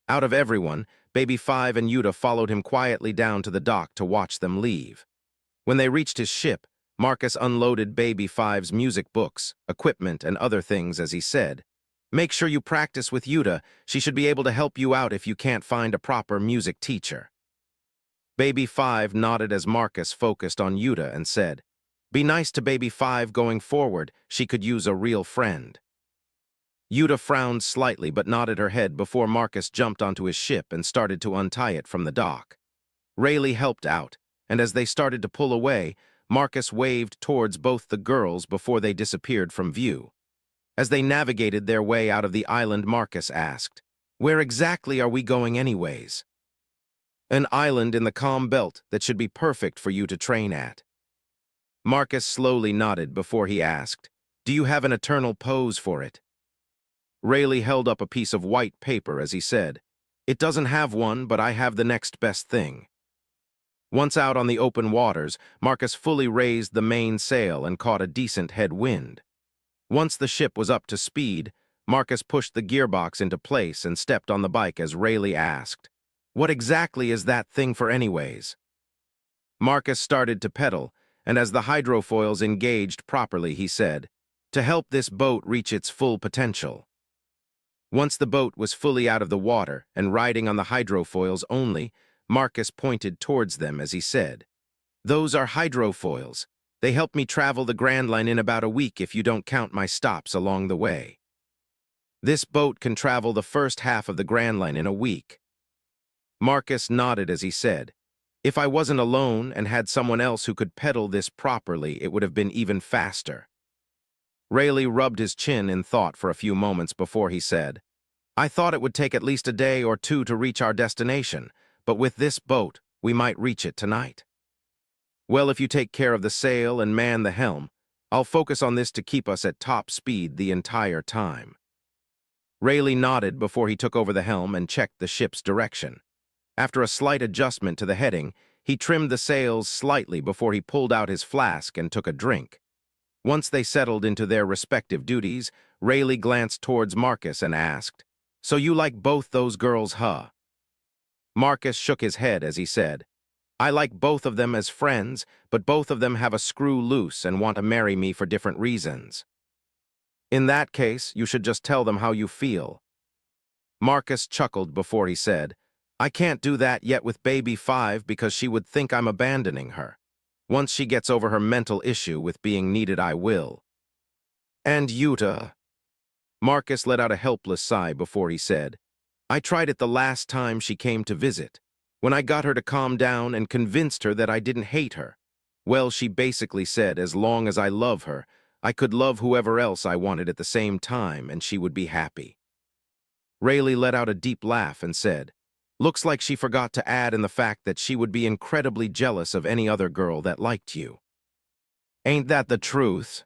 Out of everyone, Baby 5 and Yuta followed him quietly down to the dock to watch them leave. When they reached his ship, Marcus unloaded Baby 5's music books, equipment, and other things as he said, "Make sure you practice with Yuta. She should be able to help you out if you can't find a proper music teacher." Baby 5 nodded as Marcus focused on Yuta and said, "Be nice to Baby 5 going forward. She could use a real friend." Yuta frowned slightly but nodded her head before Marcus jumped onto his ship and started to untie it from the dock. Rayleigh helped out, and as they started to pull away, Marcus waved towards both the girls before they disappeared from view. As they navigated their way out of the island, Marcus asked, "Where exactly are we going anyways?" "An island in the calm belt that should be perfect for you to train at." Marcus slowly nodded before he asked, "Do you have an eternal pose for it?" Rayleigh held up a piece of white paper as he said, "It doesn't have one, but I have the next best thing." Once out on the open waters, Marcus fully raised the main sail and caught a decent headwind. Once the ship was up to speed, Marcus pushed the gearbox into place and stepped on the bike as Rayleigh asked, "What exactly is that thing for anyways?" Marcus started to pedal, and as the hydrofoils engaged properly, he said, "To help this boat reach its full potential." Once the boat was fully out of the water and riding on the hydrofoils only, Marcus pointed towards them as he said, "Those are hydrofoils. They help me travel the Grand Line in about a week if you don't count my stops along the way. This boat can travel the first half of the Grand Line in a week." Marcus nodded as he said, "If I wasn't alone and had someone else who could pedal this properly, it would have been even faster." Rayleigh rubbed his chin in thought for a few moments before he said, I thought it would take at least a day or two to reach our destination, but with this boat, we might reach it tonight. Well, if you take care of the sail and man the helm, I'll focus on this to keep us at top speed the entire time. Rayleigh nodded before he took over the helm and checked the ship's direction. After a slight adjustment to the heading, he trimmed the sails slightly before he pulled out his flask and took a drink. Once they settled into their respective duties, Rayleigh glanced towards Marcus and asked, So you like both those girls, huh? Marcus shook his head as he said, I like both of them as friends, but both of them have a screw loose and want to marry me for different reasons. In that case, you should just tell them how you feel. Marcus chuckled before he said, I can't do that yet with baby 5 because she would think I'm abandoning her. Once she gets over her mental issue with being needed, I will. And Yuta? Marcus let out a helpless sigh before he said, I tried it the last time she came to visit. When I got her to calm down and convinced her that I didn't hate her, well, she basically said as long as I love her, I could love whoever else I wanted at the same time and she would be happy. Rayleigh let out a deep laugh and said, Looks like she forgot to add in the fact that she would be incredibly jealous of any other girl that liked you. Ain't that the truth?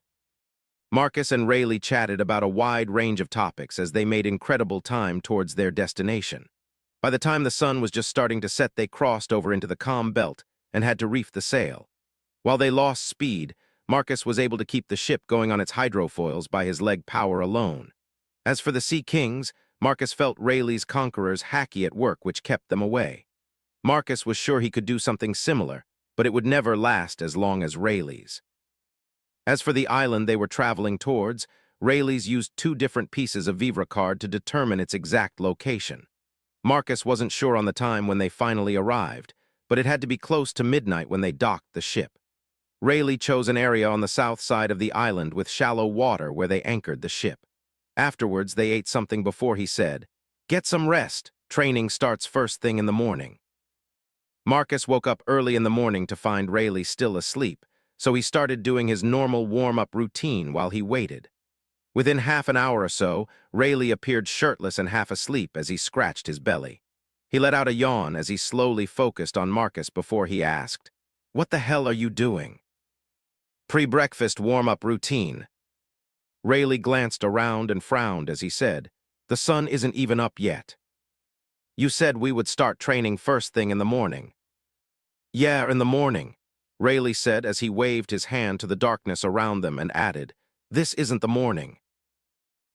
Marcus and Rayleigh chatted about a wide range of topics as they made incredible time towards their destination. By the time the sun was just starting to set, they crossed over into the calm belt and had to reef the sail. While they lost speed, Marcus was able to keep the ship going on its hydrofoils by his leg power alone. As for the Sea Kings, Marcus felt Rayleigh's conquerors hacky at work, which kept them away. Marcus was sure he could do something similar, but it would never last as long as Rayleigh's. As for the island they were traveling towards, Rayleigh's used 2 different pieces of Vivre card to determine its exact location. Marcus wasn't sure on the time when they finally arrived, but it had to be close to midnight when they docked the ship. Rayleigh chose an area on the south side of the island with shallow water where they anchored the ship. Afterwards, they ate something before he said, Get some rest. Training starts first thing in the morning. Marcus woke up early in the morning to find Rayleigh still asleep, so he started doing his normal warm-up routine while he waited. Within half an hour or so, Rayleigh appeared shirtless and half asleep as he scratched his belly. He let out a yawn as he slowly focused on Marcus before he asked, What the hell are you doing? Pre-breakfast warm-up routine. Rayleigh glanced around and frowned as he said, The sun isn't even up yet. You said we would start training first thing in the morning. Yeah, in the morning, Rayleigh said as he waved his hand to the darkness around them and added, This isn't the morning.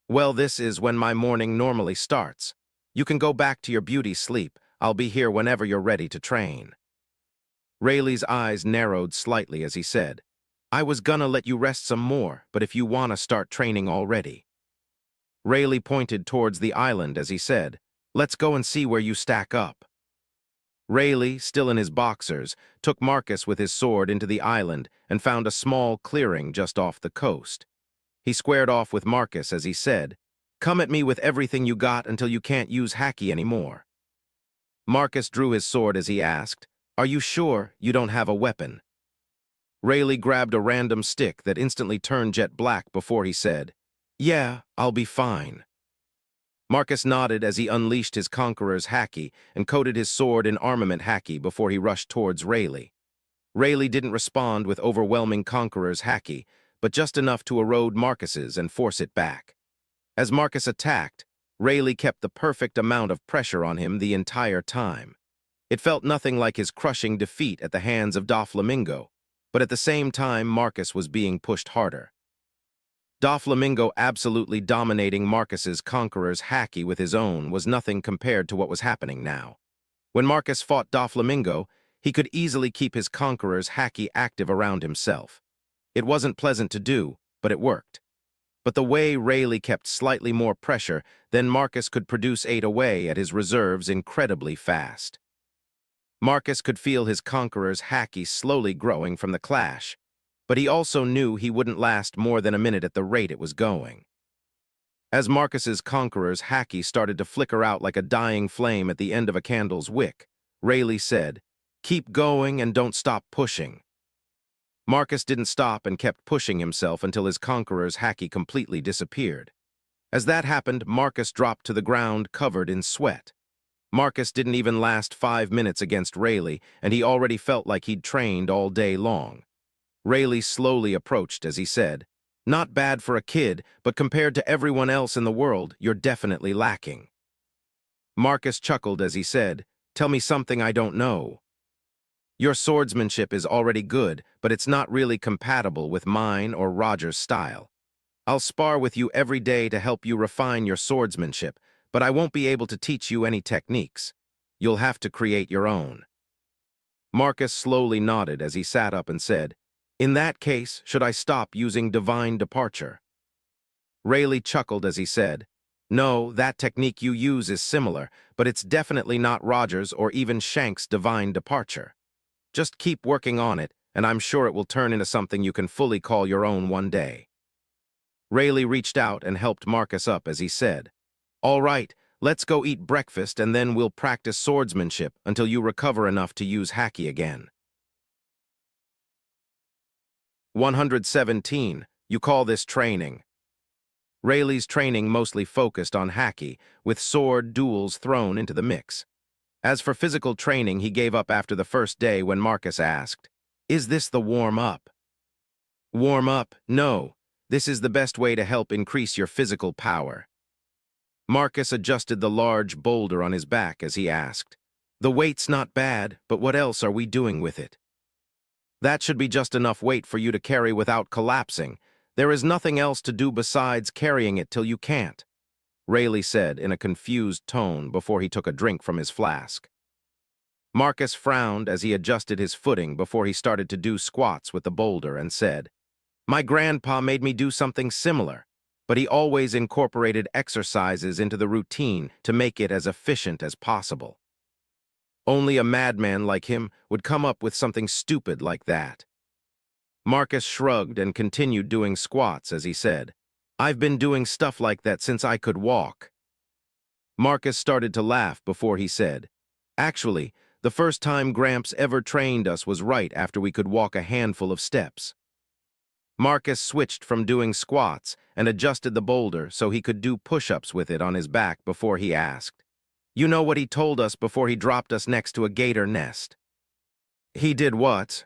Well, this is when my morning normally starts. You can go back to your beauty sleep. I'll be here whenever you're ready to train. Rayleigh's eyes narrowed slightly as he said, I was gonna let you rest some more, but if you wanna start training already. Rayleigh pointed towards the island as he said, Let's go and see where you stack up. Rayleigh, still in his boxers, took Marcus with his sword into the island and found a small clearing just off the coast. He squared off with Marcus as he said, Come at me with everything you got until you can't use haki anymore. Marcus drew his sword as he asked, Are you sure you don't have a weapon? Rayleigh grabbed a random stick that instantly turned jet black before he said, Yeah, I'll be fine. Marcus nodded as he unleashed his conqueror's haki and coated his sword in armament haki before he rushed towards Rayleigh. Rayleigh didn't respond with overwhelming conqueror's haki, but just enough to erode Marcus's and force it back. As Marcus attacked, Rayleigh kept the perfect amount of pressure on him the entire time. It felt nothing like his crushing defeat at the hands of Doflamingo, but at the same time Marcus was being pushed harder. Doflamingo absolutely dominating Marcus's conqueror's haki with his own was nothing compared to what was happening now. When Marcus fought Doflamingo, he could easily keep his conqueror's haki active around himself. It wasn't pleasant to do, but it worked. But the way Rayleigh kept slightly more pressure, then Marcus could produce 8 away at his reserves incredibly fast. Marcus could feel his conqueror's haki slowly growing from the clash, but he also knew he wouldn't last more than a minute at the rate it was going. As Marcus's conqueror's haki started to flicker out like a dying flame at the end of a candle's wick, Rayleigh said, Keep going and don't stop pushing. Marcus didn't stop and kept pushing himself until his conqueror's haki completely disappeared. As that happened, Marcus dropped to the ground covered in sweat. Marcus didn't even last 5 minutes against Rayleigh, and he already felt like he'd trained all day long. Rayleigh slowly approached as he said, "Not bad for a kid, but compared to everyone else in the world, you're definitely lacking." Marcus chuckled as he said, "Tell me something I don't know." "Your swordsmanship is already good, but it's not really compatible with mine or Roger's style. I'll spar with you every day to help you refine your swordsmanship, but I won't be able to teach you any techniques. You'll have to create your own." Marcus slowly nodded as he sat up and said, "In that case, should I stop using divine departure?" Rayleigh chuckled as he said, "No, that technique you use is similar, but it's definitely not Roger's or even Shank's divine departure. Just keep working on it, and I'm sure it will turn into something you can fully call your own one day." Rayleigh reached out and helped Marcus up as he said, "All right, let's go eat breakfast and then we'll practice swordsmanship until you recover enough to use haki again." 117. You call this training? Rayleigh's training mostly focused on haki, with sword duels thrown into the mix. As for physical training, he gave up after the first day when Marcus asked, "Is this the warm-up?" "Warm up? No. This is the best way to help increase your physical power." Marcus adjusted the large boulder on his back as he asked, "The weight's not bad, but what else are we doing with it?" "That should be just enough weight for you to carry without collapsing. There is nothing else to do besides carrying it till you can't," Rayleigh said in a confused tone before he took a drink from his flask. Marcus frowned as he adjusted his footing before he started to do squats with the boulder and said, "My grandpa made me do something similar, but he always incorporated exercises into the routine to make it as efficient as possible. Only a madman like him would come up with something stupid like that." Marcus shrugged and continued doing squats as he said, "I've been doing stuff like that since I could walk." Marcus started to laugh before he said, "Actually, the first time Gramps ever trained us was right after we could walk a handful of steps." Marcus switched from doing squats and adjusted the boulder so he could do push-ups with it on his back before he asked, "You know what he told us before he dropped us next to a gator nest?" "He did what?"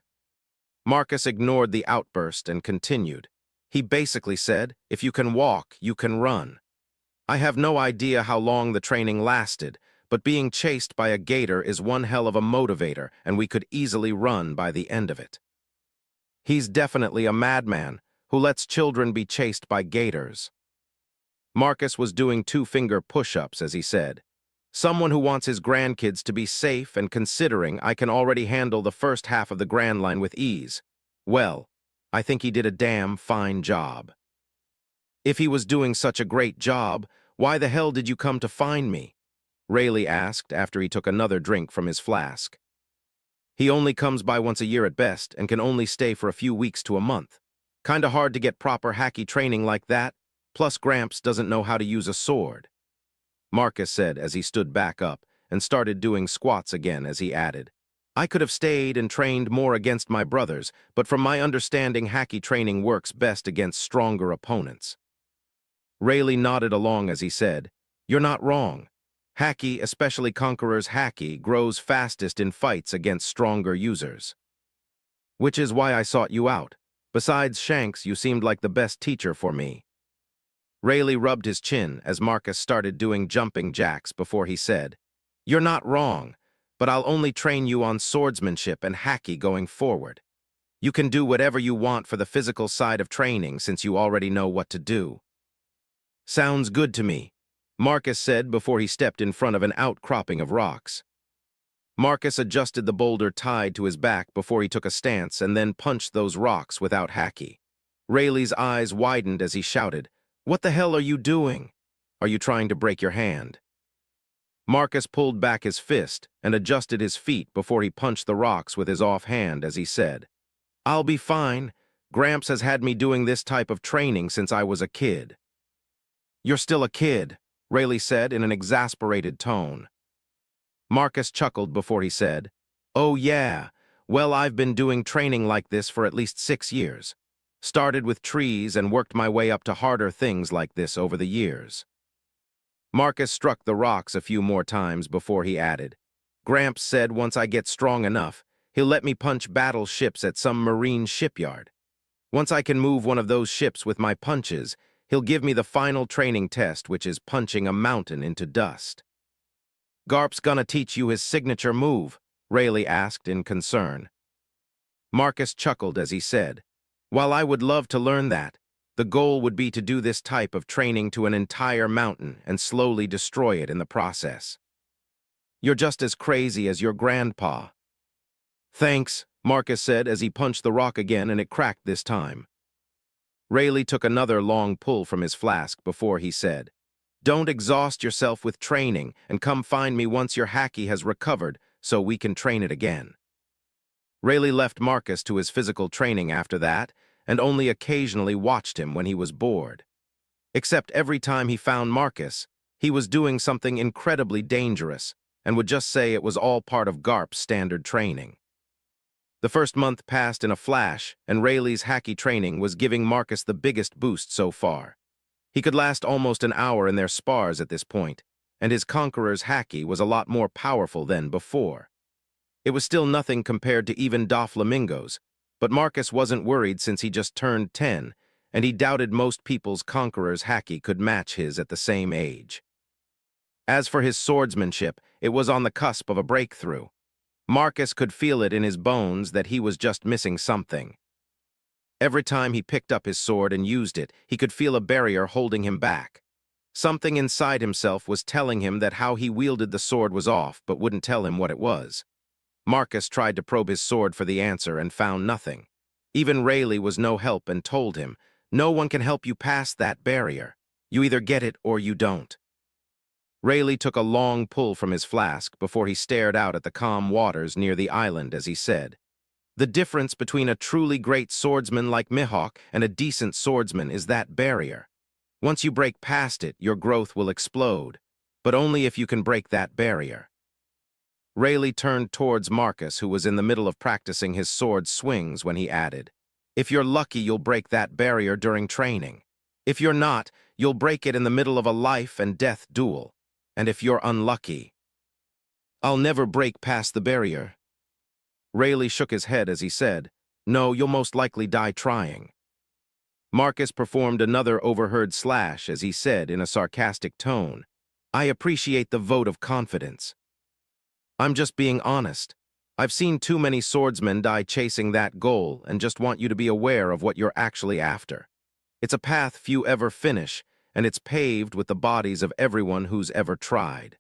Marcus ignored the outburst and continued. "He basically said, if you can walk, you can run. I have no idea how long the training lasted, but being chased by a gator is one hell of a motivator, and we could easily run by the end of it. He's definitely a madman who lets children be chased by gators." Marcus was doing two-finger push-ups as he said, "Someone who wants his grandkids to be safe and considering I can already handle the first half of the Grand Line with ease. Well, I think he did a damn fine job." "If he was doing such a great job, why the hell did you come to find me?" Rayleigh asked after he took another drink from his flask. "He only comes by once a year at best and can only stay for a few weeks to a month. Kinda hard to get proper haki training like that, plus Gramps doesn't know how to use a sword," Marcus said as he stood back up and started doing squats again as he added, "I could have stayed and trained more against my brothers, but from my understanding haki training works best against stronger opponents." Rayleigh nodded along as he said, "You're not wrong. Haki, especially Conqueror's haki, grows fastest in fights against stronger users. Which is why I sought you out. Besides Shanks, you seemed like the best teacher for me." Rayleigh rubbed his chin as Marcus started doing jumping jacks before he said, "You're not wrong, but I'll only train you on swordsmanship and haki going forward. You can do whatever you want for the physical side of training since you already know what to do." "Sounds good to me," Marcus said before he stepped in front of an outcropping of rocks. Marcus adjusted the boulder tied to his back before he took a stance and then punched those rocks without haki. Rayleigh's eyes widened as he shouted, "What the hell are you doing? Are you trying to break your hand?" Marcus pulled back his fist and adjusted his feet before he punched the rocks with his offhand as he said, "I'll be fine. Gramps has had me doing this type of training since I was a kid." "You're still a kid," Rayleigh said in an exasperated tone. Marcus chuckled before he said, "Oh yeah, Well, I've been doing training like this for at least 6 years. Started with trees and worked my way up to harder things like this over the years. Marcus struck the rocks a few more times before he added, Gramps said once I get strong enough, he'll let me punch battleships at some marine shipyard. Once I can move one of those ships with my punches, he'll give me the final training test, which is punching a mountain into dust. Garp's gonna teach you his signature move, Rayleigh asked in concern. Marcus chuckled as he said, While I would love to learn that, the goal would be to do this type of training to an entire mountain and slowly destroy it in the process. You're just as crazy as your grandpa. Thanks, Marcus said as he punched the rock again and it cracked this time. Rayleigh took another long pull from his flask before he said, Don't exhaust yourself with training and come find me once your hacky has recovered so we can train it again. Rayleigh left Marcus to his physical training after that and only occasionally watched him when he was bored. Except every time he found Marcus, he was doing something incredibly dangerous and would just say it was all part of Garp's standard training. The first month passed in a flash, and Rayleigh's hacky training was giving Marcus the biggest boost so far. He could last almost an hour in their spars at this point, and his Conqueror's hacky was a lot more powerful than before. It was still nothing compared to even Doflamingo's, but Marcus wasn't worried since he just turned 10, and he doubted most people's Conqueror's hacky could match his at the same age. As for his swordsmanship, it was on the cusp of a breakthrough. Marcus could feel it in his bones that he was just missing something. Every time he picked up his sword and used it, he could feel a barrier holding him back. Something inside himself was telling him that how he wielded the sword was off, but wouldn't tell him what it was. Marcus tried to probe his sword for the answer and found nothing. Even Rayleigh was no help and told him, No one can help you pass that barrier. You either get it or you don't. Rayleigh took a long pull from his flask before he stared out at the calm waters near the island as he said, The difference between a truly great swordsman like Mihawk and a decent swordsman is that barrier. Once you break past it, your growth will explode, but only if you can break that barrier. Rayleigh turned towards Marcus, who was in the middle of practicing his sword swings, when he added, If you're lucky, you'll break that barrier during training. If you're not, you'll break it in the middle of a life and death duel. And if you're unlucky, I'll never break past the barrier. Rayleigh shook his head as he said, No, you'll most likely die trying. Marcus performed another overheard slash as he said in a sarcastic tone, I appreciate the vote of confidence. I'm just being honest. I've seen too many swordsmen die chasing that goal and just want you to be aware of what you're actually after. It's a path few ever finish, and it's paved with the bodies of everyone who's ever tried.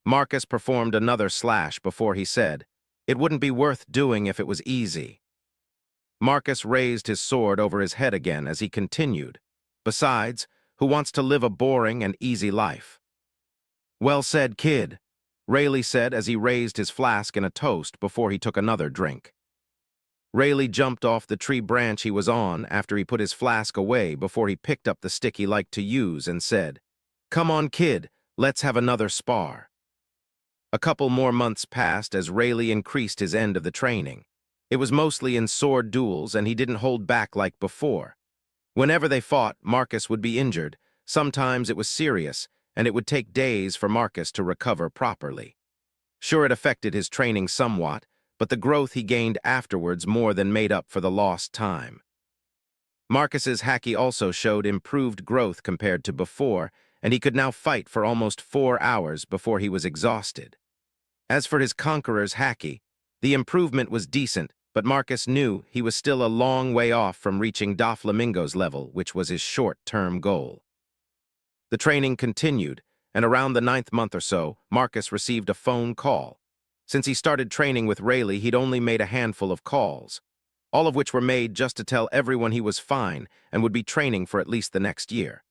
Marcus performed another slash before he said, It wouldn't be worth doing if it was easy. Marcus raised his sword over his head again as he continued, Besides, who wants to live a boring and easy life? Well said, kid, Rayleigh said as he raised his flask in a toast before he took another drink. Rayleigh jumped off the tree branch he was on after he put his flask away before he picked up the stick he liked to use and said, Come on, kid, let's have another spar. A couple more months passed as Rayleigh increased his end of the training. It was mostly in sword duels, and he didn't hold back like before. Whenever they fought, Marcus would be injured. Sometimes it was serious, and it would take days for Marcus to recover properly. Sure, it affected his training somewhat, but the growth he gained afterwards more than made up for the lost time. Marcus's hacky also showed improved growth compared to before, and he could now fight for almost 4 hours before he was exhausted. As for his Conqueror's hacky, the improvement was decent, but Marcus knew he was still a long way off from reaching Doflamingo's level, which was his short-term goal. The training continued, and around the 9th month or so, Marcus received a phone call. Since he started training with Rayleigh, he'd only made a handful of calls, all of which were made just to tell everyone he was fine and would be training for at least the next year.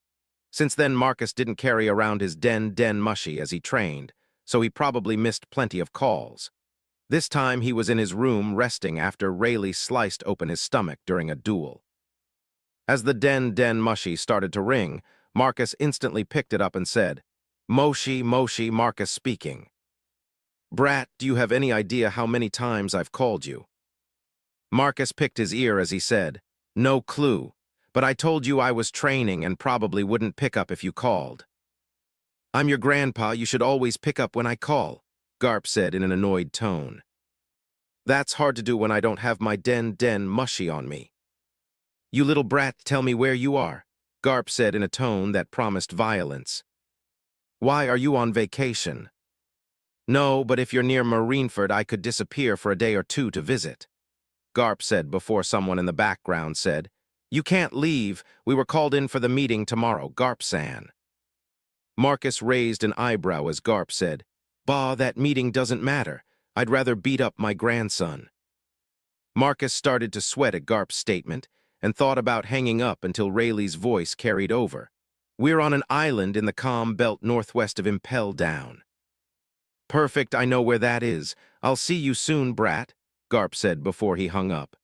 Since then, Marcus didn't carry around his den mushy as he trained, so he probably missed plenty of calls. This time, he was in his room resting after Rayleigh sliced open his stomach during a duel. As the den mushy started to ring, Marcus instantly picked it up and said, Moshi, Marcus speaking. Brat, do you have any idea how many times I've called you? Marcus picked his ear as he said, No clue, but I told you I was training and probably wouldn't pick up if you called. I'm your grandpa, you should always pick up when I call, Garp said in an annoyed tone. That's hard to do when I don't have my den mushy on me. You little brat, tell me where you are, Garp said in a tone that promised violence. Why are you on vacation? No, but if you're near Marineford, I could disappear for a day or two to visit, Garp said before someone in the background said, You can't leave, we were called in for the meeting tomorrow, Garp-san. Marcus raised an eyebrow as Garp said, Bah, that meeting doesn't matter. I'd rather beat up my grandson. Marcus started to sweat at Garp's statement and thought about hanging up until Rayleigh's voice carried over. We're on an island in the calm belt northwest of Impel Down. Perfect, I know where that is. I'll see you soon, brat, Garp said before he hung up.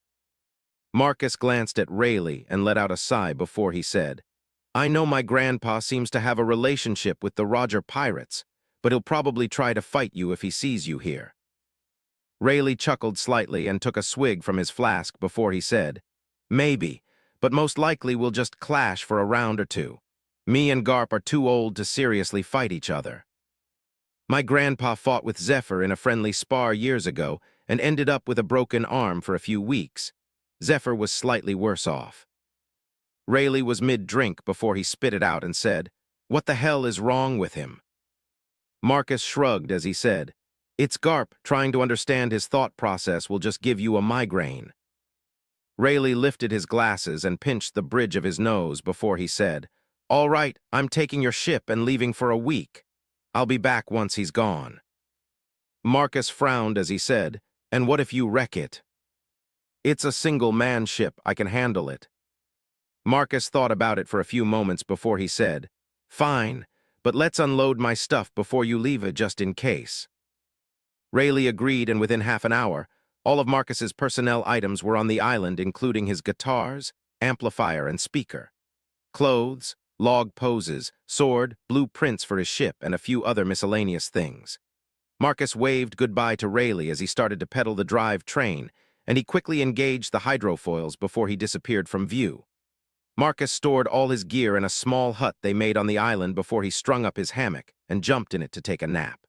Marcus glanced at Rayleigh and let out a sigh before he said, I know my grandpa seems to have a relationship with the Roger Pirates, but he'll probably try to fight you if he sees you here. Rayleigh chuckled slightly and took a swig from his flask before he said, Maybe, but most likely we'll just clash for a round or two. Me and Garp are too old to seriously fight each other. My grandpa fought with Zephyr in a friendly spar years ago and ended up with a broken arm for a few weeks. Zephyr was slightly worse off. Rayleigh was mid-drink before he spit it out and said, What the hell is wrong with him? Marcus shrugged as he said, It's Garp, trying to understand his thought process will just give you a migraine. Rayleigh lifted his glasses and pinched the bridge of his nose before he said, All right, I'm taking your ship and leaving for a week. I'll be back once he's gone. Marcus frowned as he said, And what if you wreck it? It's a single-man ship, I can handle it. Marcus thought about it for a few moments before he said, Fine, but let's unload my stuff before you leave it just in case. Rayleigh agreed, and within half an hour, all of Marcus's personnel items were on the island, including his guitars, amplifier, and speaker. Clothes, log poses, sword, blueprints for his ship, and a few other miscellaneous things. Marcus waved goodbye to Rayleigh as he started to pedal the drive train, and he quickly engaged the hydrofoils before he disappeared from view. Marcus stored all his gear in a small hut they made on the island before he strung up his hammock and jumped in it to take a nap.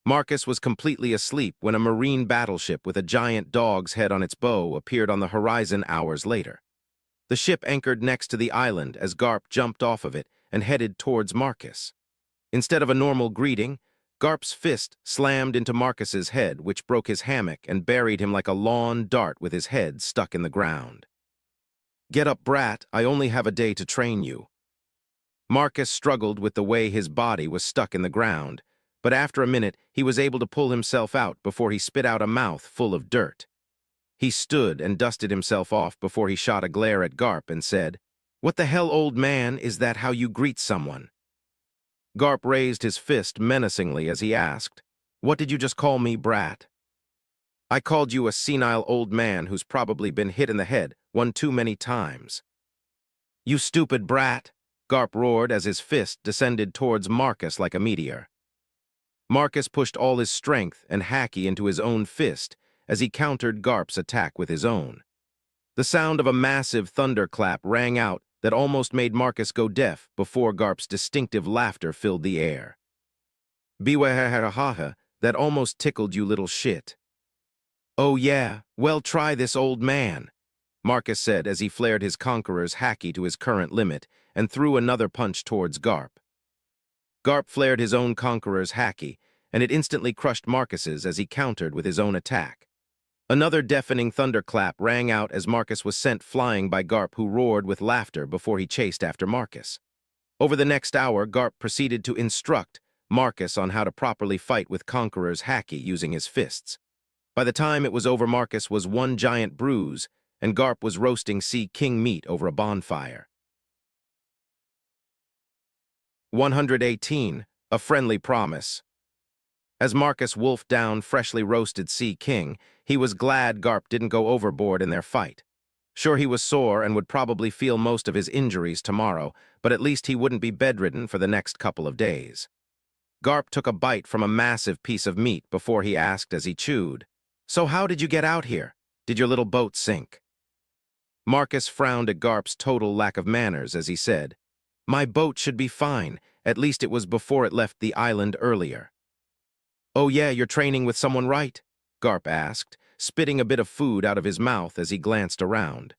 Marcus was completely asleep when a marine battleship with a giant dog's head on its bow appeared on the horizon hours later. The ship anchored next to the island as Garp jumped off of it and headed towards Marcus. Instead of a normal greeting, Garp's fist slammed into Marcus's head, which broke his hammock and buried him like a lawn dart with his head stuck in the ground. Get up, brat, I only have a day to train you. Marcus struggled with the way his body was stuck in the ground, but after a minute he was able to pull himself out before he spit out a mouth full of dirt. He stood and dusted himself off before he shot a glare at Garp and said, What the hell, old man, is that how you greet someone? Garp raised his fist menacingly as he asked, What did you just call me, brat? I called you a senile old man who's probably been hit in the head one too many times. You stupid brat, Garp roared as his fist descended towards Marcus like a meteor. Marcus pushed all his strength and haki into his own fist as he countered Garp's attack with his own. The sound of a massive thunderclap rang out that almost made Marcus go deaf before Garp's distinctive laughter filled the air. Biwahahaha, that almost tickled you little shit. Oh yeah, well try this, old man, Marcus said as he flared his conqueror's haki to his current limit and threw another punch towards Garp. Garp flared his own conqueror's haki, and it instantly crushed Marcus's as he countered with his own attack. Another deafening thunderclap rang out as Marcus was sent flying by Garp, who roared with laughter before he chased after Marcus. Over the next hour, Garp proceeded to instruct Marcus on how to properly fight with Conqueror's haki using his fists. By the time it was over, Marcus was one giant bruise, and Garp was roasting Sea King meat over a bonfire. 118. A Friendly Promise. As Marcus wolfed down freshly roasted Sea King, he was glad Garp didn't go overboard in their fight. Sure, he was sore and would probably feel most of his injuries tomorrow, but at least he wouldn't be bedridden for the next couple of days. Garp took a bite from a massive piece of meat before he asked as he chewed, "So how did you get out here? Did your little boat sink?" Marcus frowned at Garp's total lack of manners as he said, "My boat should be fine. At least it was before it left the island earlier." "Oh yeah, you're training with someone, right?" Garp asked, spitting a bit of food out of his mouth as he glanced around.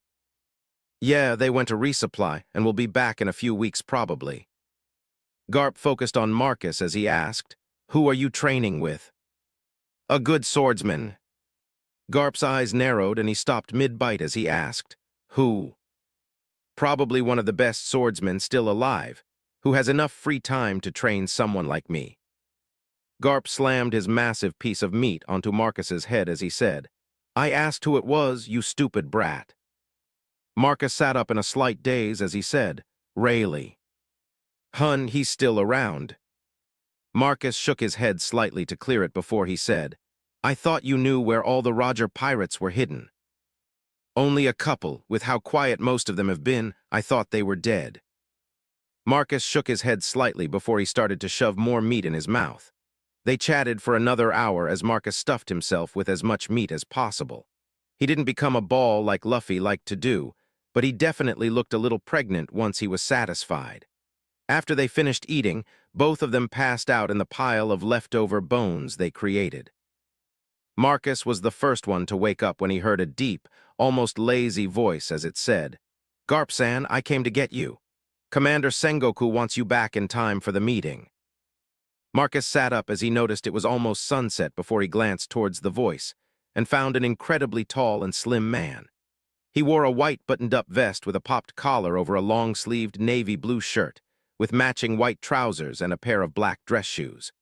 "Yeah, they went to resupply and will be back in a few weeks probably." Garp focused on Marcus as he asked, "Who are you training with?" "A good swordsman." Garp's eyes narrowed and he stopped mid-bite as he asked, "Who?" "Probably one of the best swordsmen still alive, who has enough free time to train someone like me." Garp slammed his massive piece of meat onto Marcus's head as he said, "I asked who it was, you stupid brat." Marcus sat up in a slight daze as he said, "Rayleigh." "Hun, he's still around." Marcus shook his head slightly to clear it before he said, "I thought you knew where all the Roger pirates were hidden." "Only a couple. With how quiet most of them have been, I thought they were dead." Marcus shook his head slightly before he started to shove more meat in his mouth. They chatted for another hour as Marcus stuffed himself with as much meat as possible. He didn't become a ball like Luffy liked to do, but he definitely looked a little pregnant once he was satisfied. After they finished eating, both of them passed out in the pile of leftover bones they created. Marcus was the first one to wake up when he heard a deep, almost lazy voice as it said, "Garp-san, I came to get you. Commander Sengoku wants you back in time for the meeting." Marcus sat up as he noticed it was almost sunset before he glanced towards the voice and found an incredibly tall and slim man. He wore a white buttoned-up vest with a popped collar over a long-sleeved navy blue shirt, with matching white trousers and a pair of black dress shoes.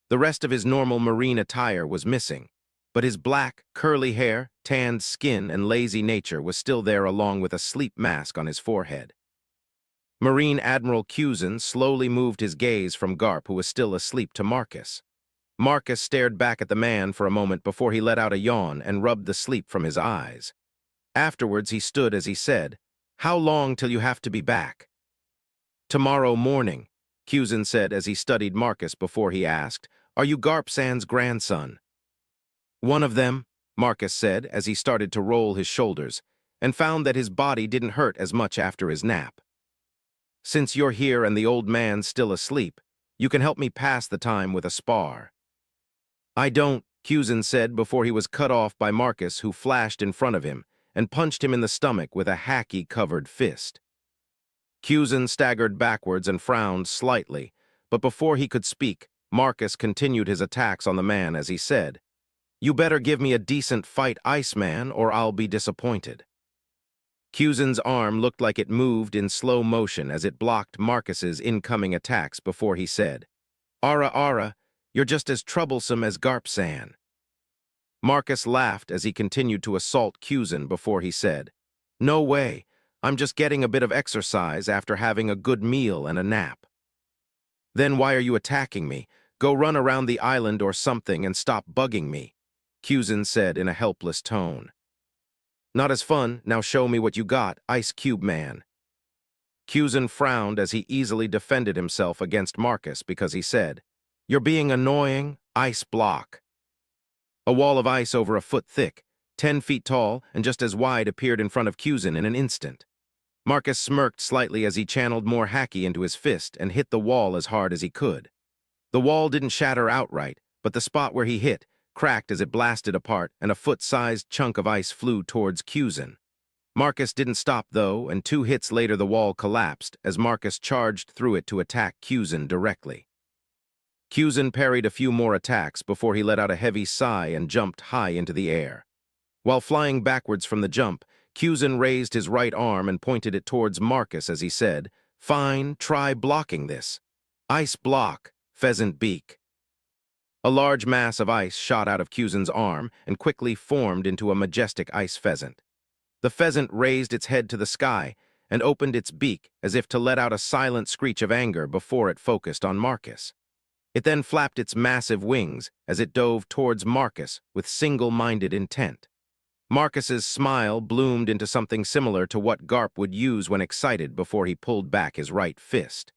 The rest of his normal marine attire was missing, but his black, curly hair, tanned skin, and lazy nature was still there along with a sleep mask on his forehead. Marine Admiral Cusin slowly moved his gaze from Garp, who was still asleep, to Marcus. Marcus stared back at the man for a moment before he let out a yawn and rubbed the sleep from his eyes. Afterwards, he stood as he said, "How long till you have to be back?" "Tomorrow morning," Cusin said as he studied Marcus before he asked, "Are you Garp-san's grandson?" "One of them," Marcus said as he started to roll his shoulders, and found that his body didn't hurt as much after his nap. "Since you're here and the old man's still asleep, you can help me pass the time with a spar." "I don't," Cusin said before he was cut off by Marcus, who flashed in front of him and punched him in the stomach with a haki-covered fist. Cusin staggered backwards and frowned slightly, but before he could speak, Marcus continued his attacks on the man as he said, "You better give me a decent fight, Iceman, or I'll be disappointed." Cusin's arm looked like it moved in slow motion as it blocked Marcus's incoming attacks before he said, "Ara, you're just as troublesome as Garp-san." Marcus laughed as he continued to assault Cusin before he said, "No way, I'm just getting a bit of exercise after having a good meal and a nap." "Then why are you attacking me? Go run around the island or something and stop bugging me," Cusin said in a helpless tone. "Not as fun, now show me what you got, Ice Cube Man." Cusin frowned as he easily defended himself against Marcus because he said, "You're being annoying, ice block." A wall of ice over a foot thick, 10 feet tall, and just as wide appeared in front of Cusin in an instant. Marcus smirked slightly as he channeled more haki into his fist and hit the wall as hard as he could. The wall didn't shatter outright, but the spot where he hit cracked as it blasted apart and a foot-sized chunk of ice flew towards Cusin. Marcus didn't stop though, and 2 hits later the wall collapsed as Marcus charged through it to attack Cusin directly. Cusin parried a few more attacks before he let out a heavy sigh and jumped high into the air. While flying backwards from the jump, Cusin raised his right arm and pointed it towards Marcus as he said, "Fine, try blocking this. Ice block, pheasant beak." A large mass of ice shot out of Cusin's arm and quickly formed into a majestic ice pheasant. The pheasant raised its head to the sky and opened its beak as if to let out a silent screech of anger before it focused on Marcus. It then flapped its massive wings as it dove towards Marcus with single-minded intent. Marcus's smile bloomed into something similar to what Garp would use when excited before he pulled back his right fist.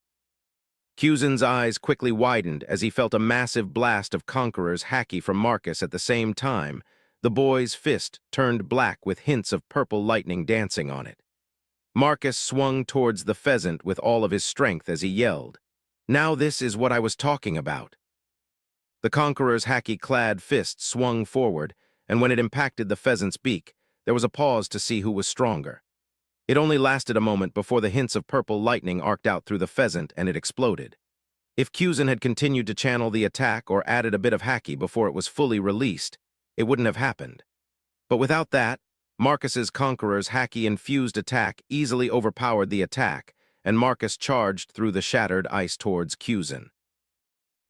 Cusin's eyes quickly widened as he felt a massive blast of Conqueror's haki from Marcus at the same time. The boy's fist turned black with hints of purple lightning dancing on it. Marcus swung towards the pheasant with all of his strength as he yelled, "Now this is what I was talking about." The Conqueror's haki-clad fist swung forward, and when it impacted the pheasant's beak, there was a pause to see who was stronger. It only lasted a moment before the hints of purple lightning arced out through the pheasant and it exploded. If Cusin had continued to channel the attack or added a bit of haki before it was fully released, it wouldn't have happened. But without that, Marcus's Conqueror's haki-infused attack easily overpowered the attack, and Marcus charged through the shattered ice towards Cusin.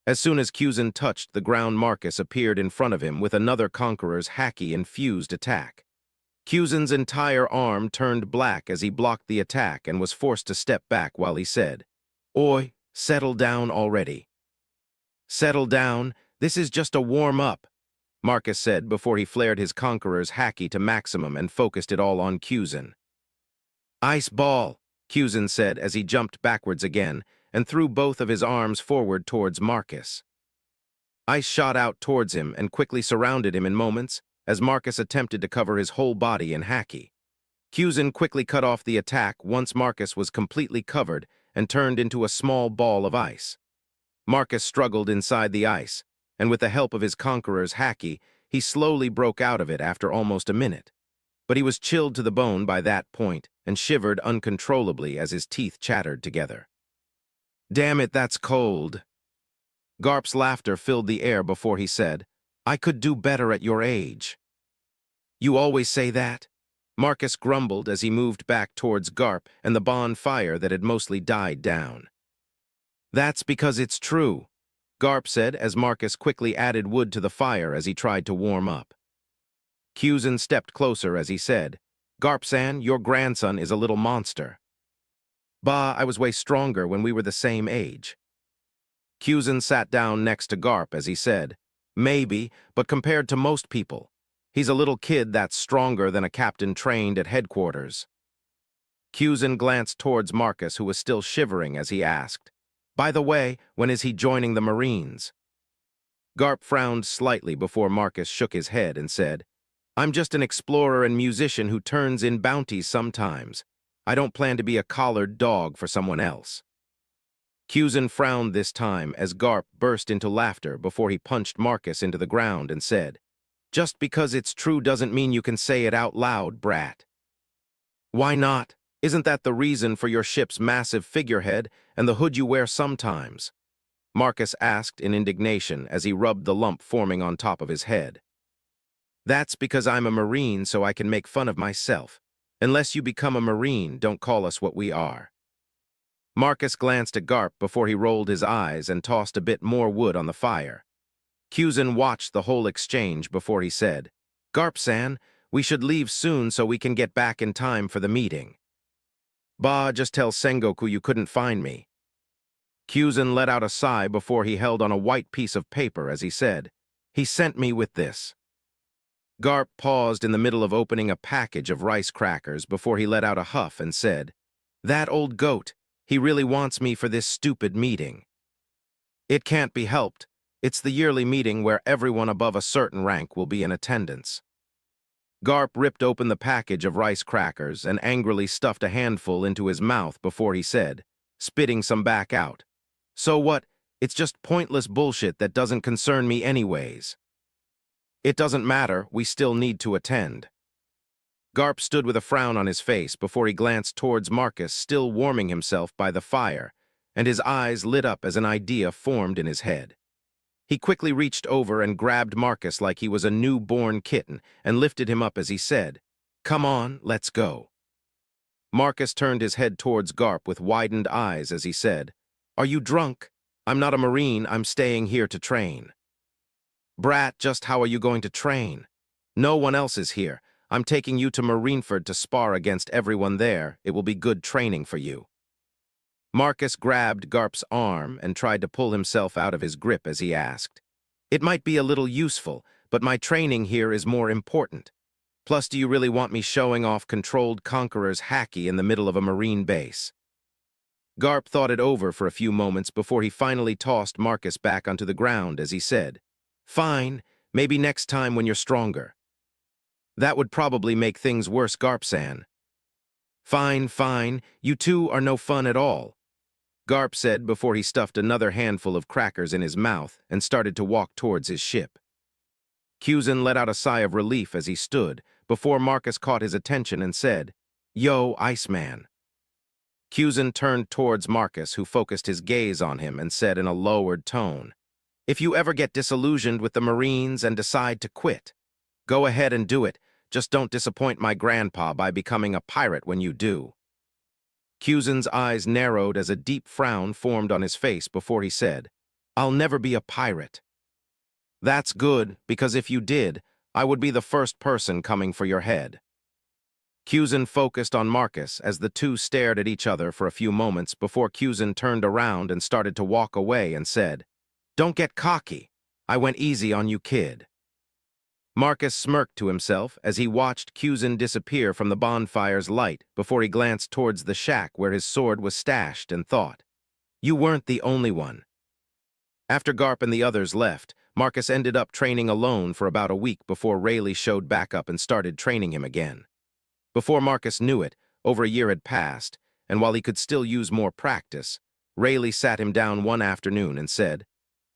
As soon as Cusin touched the ground, Marcus appeared in front of him with another Conqueror's haki-infused attack. Cusin's entire arm turned black as he blocked the attack and was forced to step back while he said, "Oi, settle down already." "Settle down, this is just a warm-up," Marcus said before he flared his Conqueror's haki to maximum and focused it all on Cusin. "Ice ball," Cusin said as he jumped backwards again and threw both of his arms forward towards Marcus. Ice shot out towards him and quickly surrounded him in moments as Marcus attempted to cover his whole body in haki. Cusin quickly cut off the attack once Marcus was completely covered and turned into a small ball of ice. Marcus struggled inside the ice, and with the help of his Conqueror's haki, he slowly broke out of it after almost a minute. But he was chilled to the bone by that point and shivered uncontrollably as his teeth chattered together. "Damn it, that's cold." Garp's laughter filled the air before he said, "I could do better at your age." "You always say that," Marcus grumbled as he moved back towards Garp and the bonfire that had mostly died down. "That's because it's true," Garp said as Marcus quickly added wood to the fire as he tried to warm up. Cusin stepped closer as he said, "Garp-san, your grandson is a little monster." "Bah, I was way stronger when we were the same age." Cusin sat down next to Garp as he said, "Maybe, but compared to most people, he's a little kid that's stronger than a captain trained at headquarters." Cusin glanced towards Marcus, who was still shivering, as he asked, "By the way, when is he joining the Marines?" Garp frowned slightly before Marcus shook his head and said, "I'm just an explorer and musician who turns in bounties sometimes. I don't plan to be a collared dog for someone else." Cusin frowned this time as Garp burst into laughter before he punched Marcus into the ground and said, "Just because it's true doesn't mean you can say it out loud, brat." "Why not? Isn't that the reason for your ship's massive figurehead and the hood you wear sometimes?" Marcus asked in indignation as he rubbed the lump forming on top of his head. "That's because I'm a Marine, so I can make fun of myself. Unless you become a Marine, don't call us what we are." Marcus glanced at Garp before he rolled his eyes and tossed a bit more wood on the fire. Cusin watched the whole exchange before he said, "Garp-san, we should leave soon so we can get back in time for the meeting." "Bah, just tell Sengoku you couldn't find me." Cusin let out a sigh before he held on a white piece of paper as he said, "He sent me with this." Garp paused in the middle of opening a package of rice crackers before he let out a huff and said, "That old goat, he really wants me for this stupid meeting." "It can't be helped. It's the yearly meeting where everyone above a certain rank will be in attendance." Garp ripped open the package of rice crackers and angrily stuffed a handful into his mouth before he said, spitting some back out, "So what? It's just pointless bullshit that doesn't concern me anyways." "It doesn't matter, we still need to attend." Garp stood with a frown on his face before he glanced towards Marcus, still warming himself by the fire, and his eyes lit up as an idea formed in his head. He quickly reached over and grabbed Marcus like he was a newborn kitten and lifted him up as he said, "Come on, let's go." Marcus turned his head towards Garp with widened eyes as he said, "Are you drunk? I'm not a Marine, I'm staying here to train." "Brat, just how are you going to train? No one else is here. I'm taking you to Marineford to spar against everyone there. It will be good training for you." Marcus grabbed Garp's arm and tried to pull himself out of his grip as he asked, "It might be a little useful, but my training here is more important. Plus, do you really want me showing off controlled Conqueror's haki in the middle of a Marine base?" Garp thought it over for a few moments before he finally tossed Marcus back onto the ground as he said, "Fine, maybe next time when you're stronger." "That would probably make things worse, Garp-san." "Fine, fine, you two are no fun at all," Garp said before he stuffed another handful of crackers in his mouth and started to walk towards his ship. Kyuzin let out a sigh of relief as he stood, before Marcus caught his attention and said, "Yo, Iceman." Kyuzin turned towards Marcus, who focused his gaze on him and said in a lowered tone, "If you ever get disillusioned with the Marines and decide to quit, go ahead and do it. Just don't disappoint my grandpa by becoming a pirate when you do." Kyuzin's eyes narrowed as a deep frown formed on his face before he said, "I'll never be a pirate." "That's good, because if you did, I would be the first person coming for your head." Kyuzin focused on Marcus as the two stared at each other for a few moments before Kyuzin turned around and started to walk away and said, "Don't get cocky. I went easy on you, kid." Marcus smirked to himself as he watched Kyuzin disappear from the bonfire's light before he glanced towards the shack where his sword was stashed and thought, "You weren't the only one." After Garp and the others left, Marcus ended up training alone for about a week before Rayleigh showed back up and started training him again. Before Marcus knew it, over a year had passed, and while he could still use more practice, Rayleigh sat him down one afternoon and said,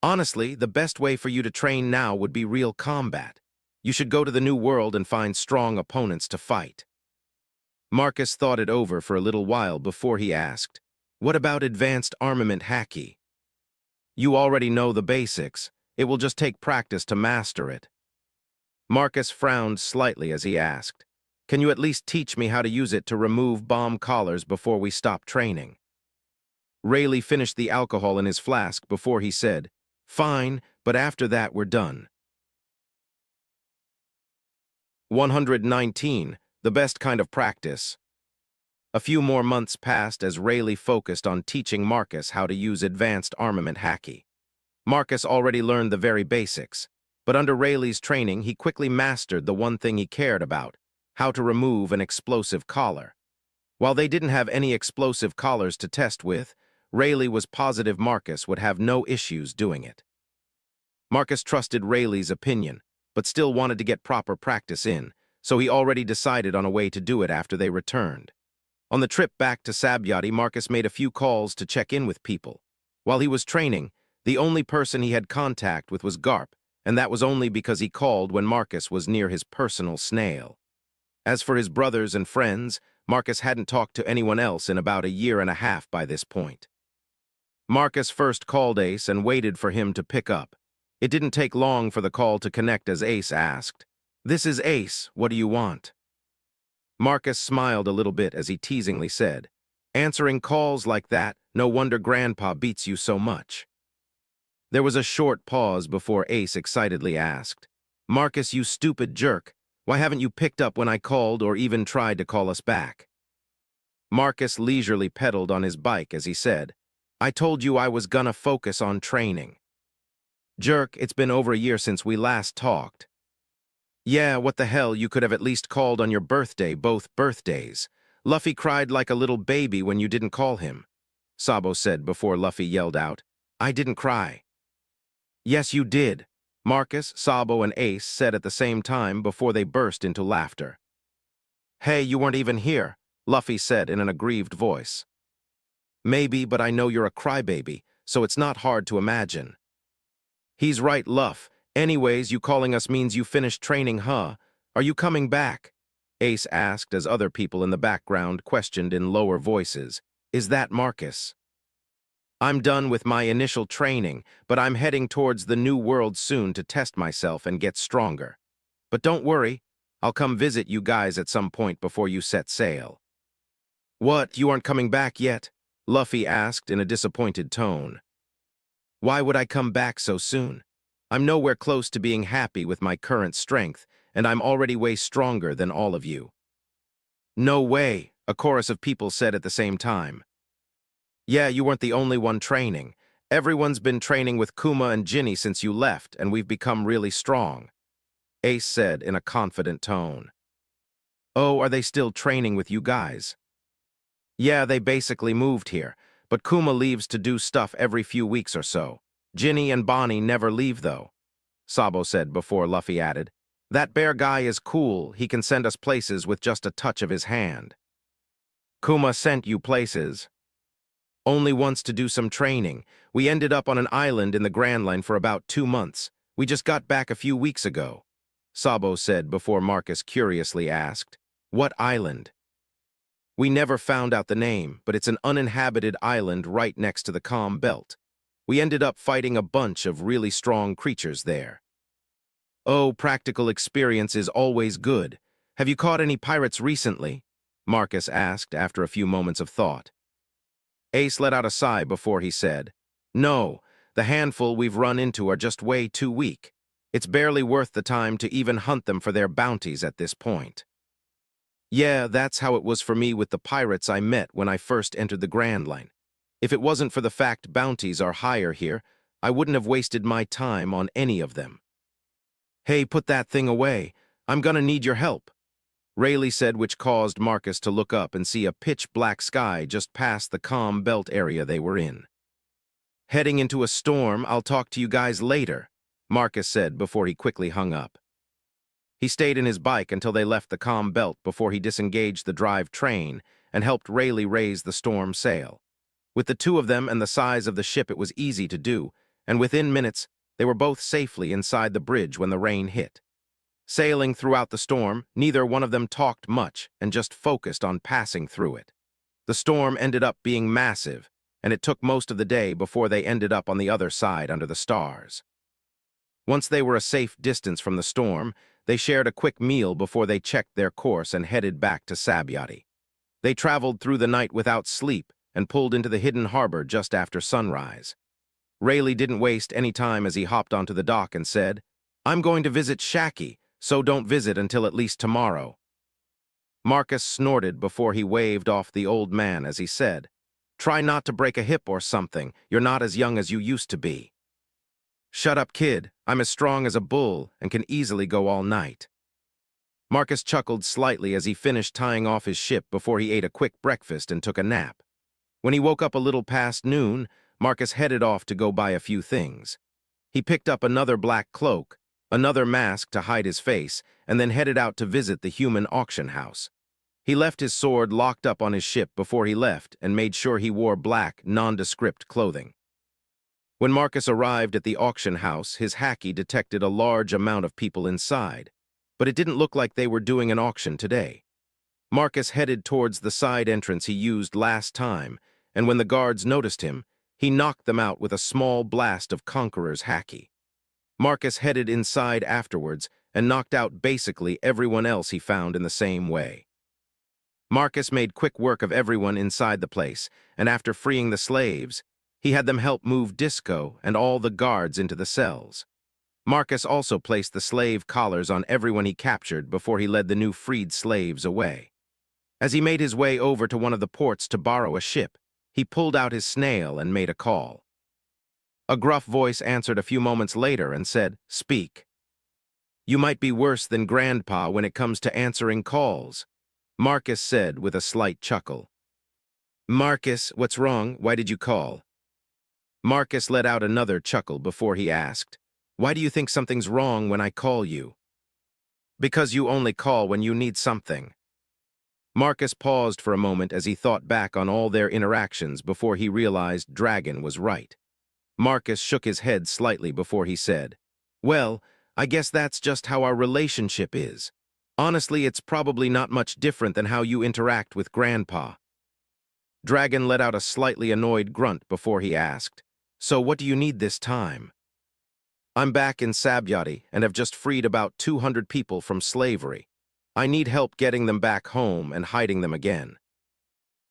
"Honestly, the best way for you to train now would be real combat. You should go to the New World and find strong opponents to fight." Marcus thought it over for a little while before he asked, "What about advanced armament haki?" "You already know the basics. It will just take practice to master it." Marcus frowned slightly as he asked, "Can you at least teach me how to use it to remove bomb collars before we stop training?" Rayleigh finished the alcohol in his flask before he said, "Fine, but after that we're done." 119. The best kind of practice. A few more months passed as Rayleigh focused on teaching Marcus how to use advanced armament haki. Marcus already learned the very basics, but under Rayleigh's training he quickly mastered the one thing he cared about, how to remove an explosive collar. While they didn't have any explosive collars to test with, Rayleigh was positive Marcus would have no issues doing it. Marcus trusted Rayleigh's opinion, but still wanted to get proper practice in, so he already decided on a way to do it after they returned. On the trip back to Sabyati, Marcus made a few calls to check in with people. While he was training, the only person he had contact with was Garp, and that was only because he called when Marcus was near his personal snail. As for his brothers and friends, Marcus hadn't talked to anyone else in about a year and a half by this point. Marcus first called Ace and waited for him to pick up. It didn't take long for the call to connect as Ace asked, "This is Ace, what do you want?" Marcus smiled a little bit as he teasingly said, "Answering calls like that, no wonder Grandpa beats you so much." There was a short pause before Ace excitedly asked, "Marcus, you stupid jerk, why haven't you picked up when I called or even tried to call us back?" Marcus leisurely pedaled on his bike as he said, "I told you I was gonna focus on training." "Jerk, it's been over a year since we last talked." "Yeah, what the hell, you could have at least called on your birthday, both birthdays. Luffy cried like a little baby when you didn't call him," Sabo said before Luffy yelled out, "I didn't cry." "Yes, you did," Marcus, Sabo, and Ace said at the same time before they burst into laughter. "Hey, you weren't even here," Luffy said in an aggrieved voice. "Maybe, but I know you're a crybaby, so it's not hard to imagine." "He's right, Luff. Anyways, you calling us means you finished training, huh? Are you coming back?" Ace asked as other people in the background questioned in lower voices. "Is that Marcus?" "I'm done with my initial training, but I'm heading towards the New World soon to test myself and get stronger. But don't worry, I'll come visit you guys at some point before you set sail." "What, you aren't coming back yet?" Luffy asked in a disappointed tone. "Why would I come back so soon? I'm nowhere close to being happy with my current strength, and I'm already way stronger than all of you." "No way," a chorus of people said at the same time. "Yeah, you weren't the only one training. Everyone's been training with Kuma and Ginny since you left, and we've become really strong," Ace said in a confident tone. "Oh, are they still training with you guys?" "Yeah, they basically moved here, but Kuma leaves to do stuff every few weeks or so. Ginny and Bonnie never leave, though, Sabo said before Luffy added, "That bear guy is cool. He can send us places with just a touch of his hand." "Kuma sent you places." "Only once to do some training. We ended up on an island in the Grand Line for about 2 months. We just got back a few weeks ago," Sabo said before Marcus curiously asked, "What island?" "We never found out the name, but it's an uninhabited island right next to the calm belt. We ended up fighting a bunch of really strong creatures there." "Oh, practical experience is always good. Have you caught any pirates recently?" Marcus asked after a few moments of thought. Ace let out a sigh before he said, "No, the handful we've run into are just way too weak. It's barely worth the time to even hunt them for their bounties at this point." "Yeah, that's how it was for me with the pirates I met when I first entered the Grand Line. If it wasn't for the fact bounties are higher here, I wouldn't have wasted my time on any of them." "Hey, put that thing away. I'm gonna need your help," Rayleigh said, which caused Marcus to look up and see a pitch-black sky just past the calm belt area they were in. "Heading into a storm, I'll talk to you guys later," Marcus said before he quickly hung up. He stayed in his bike until they left the calm belt before he disengaged the drive train and helped Rayleigh raise the storm sail. With the two of them and the size of the ship, it was easy to do, and within minutes, they were both safely inside the bridge when the rain hit. Sailing throughout the storm, neither one of them talked much and just focused on passing through it. The storm ended up being massive, and it took most of the day before they ended up on the other side under the stars. Once they were a safe distance from the storm, they shared a quick meal before they checked their course and headed back to Sabyati. They traveled through the night without sleep and pulled into the hidden harbor just after sunrise. Rayleigh didn't waste any time as he hopped onto the dock and said, "I'm going to visit Shaki, so don't visit until at least tomorrow." Marcus snorted before he waved off the old man as he said, "Try not to break a hip or something. You're not as young as you used to be." "Shut up, kid. I'm as strong as a bull and can easily go all night." Marcus chuckled slightly as he finished tying off his ship before he ate a quick breakfast and took a nap. When he woke up a little past noon, Marcus headed off to go buy a few things. He picked up another black cloak, another mask to hide his face, and then headed out to visit the human auction house. He left his sword locked up on his ship before he left and made sure he wore black, nondescript clothing. When Marcus arrived at the auction house, his hacky detected a large amount of people inside, but it didn't look like they were doing an auction today. Marcus headed towards the side entrance he used last time, and when the guards noticed him, he knocked them out with a small blast of Conqueror's hacky. Marcus headed inside afterwards and knocked out basically everyone else he found in the same way. Marcus made quick work of everyone inside the place, and after freeing the slaves, he had them help move Disco and all the guards into the cells. Marcus also placed the slave collars on everyone he captured before he led the new freed slaves away. As he made his way over to one of the ports to borrow a ship, he pulled out his snail and made a call. A gruff voice answered a few moments later and said, "Speak." "You might be worse than Grandpa when it comes to answering calls," Marcus said with a slight chuckle. "Marcus, what's wrong? Why did you call?" Marcus let out another chuckle before he asked, "Why do you think something's wrong when I call you?" "Because you only call when you need something." Marcus paused for a moment as he thought back on all their interactions before he realized Dragon was right. Marcus shook his head slightly before he said, "Well, I guess that's just how our relationship is. Honestly, it's probably not much different than how you interact with Grandpa." Dragon let out a slightly annoyed grunt before he asked, "So what do you need this time?" "I'm back in Sabyati and have just freed about 200 people from slavery. I need help getting them back home and hiding them again.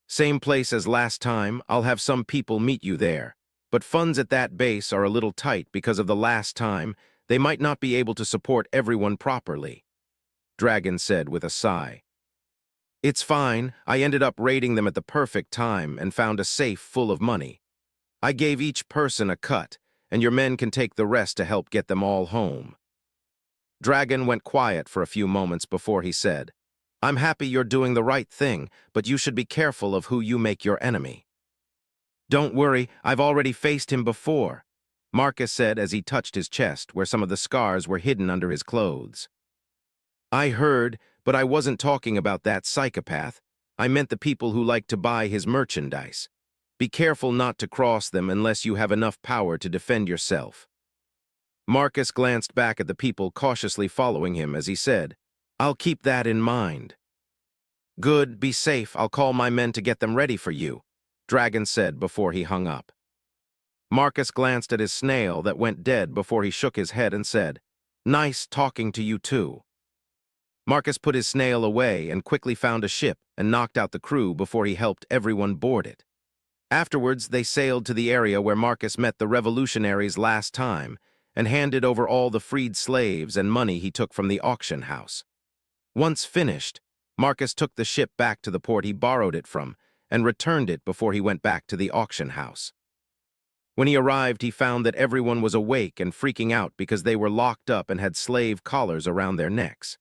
Same place as last time, I'll have some people meet you there. But funds at that base are a little tight because of the last time. They might not be able to support everyone properly," Dragon said with a sigh. "It's fine. I ended up raiding them at the perfect time and found a safe full of money. I gave each person a cut, and your men can take the rest to help get them all home." Dragon went quiet for a few moments before he said, "I'm happy you're doing the right thing, but you should be careful of who you make your enemy." Don't worry, I've already faced him before, Marcus said as he touched his chest where some of the scars were hidden under his clothes. I heard, but I wasn't talking about that psychopath. I meant the people who like to buy his merchandise. Be careful not to cross them unless you have enough power to defend yourself. Marcus glanced back at the people cautiously following him as he said, I'll keep that in mind. Good, be safe, I'll call my men to get them ready for you, Dragon said before he hung up. Marcus glanced at his snail that went dead before he shook his head and said, Nice talking to you too. Marcus put his snail away and quickly found a ship and knocked out the crew before he helped everyone board it. Afterwards, they sailed to the area where Marcus met the revolutionaries last time and handed over all the freed slaves and money he took from the auction house. Once finished, Marcus took the ship back to the port he borrowed it from and returned it before he went back to the auction house. When he arrived, he found that everyone was awake and freaking out because they were locked up and had slave collars around their necks.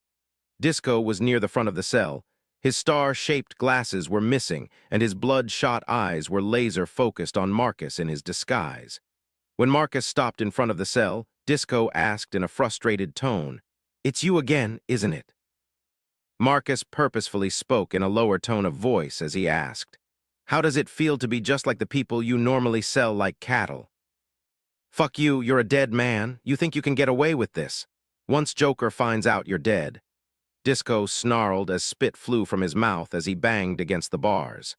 Disco was near the front of the cell. His star-shaped glasses were missing, and his bloodshot eyes were laser-focused on Marcus in his disguise. When Marcus stopped in front of the cell, Disco asked in a frustrated tone, It's you again, isn't it? Marcus purposefully spoke in a lower tone of voice as he asked, How does it feel to be just like the people you normally sell like cattle? Fuck you, you're a dead man. You think you can get away with this? Once Joker finds out you're dead. Disco snarled as spit flew from his mouth as he banged against the bars.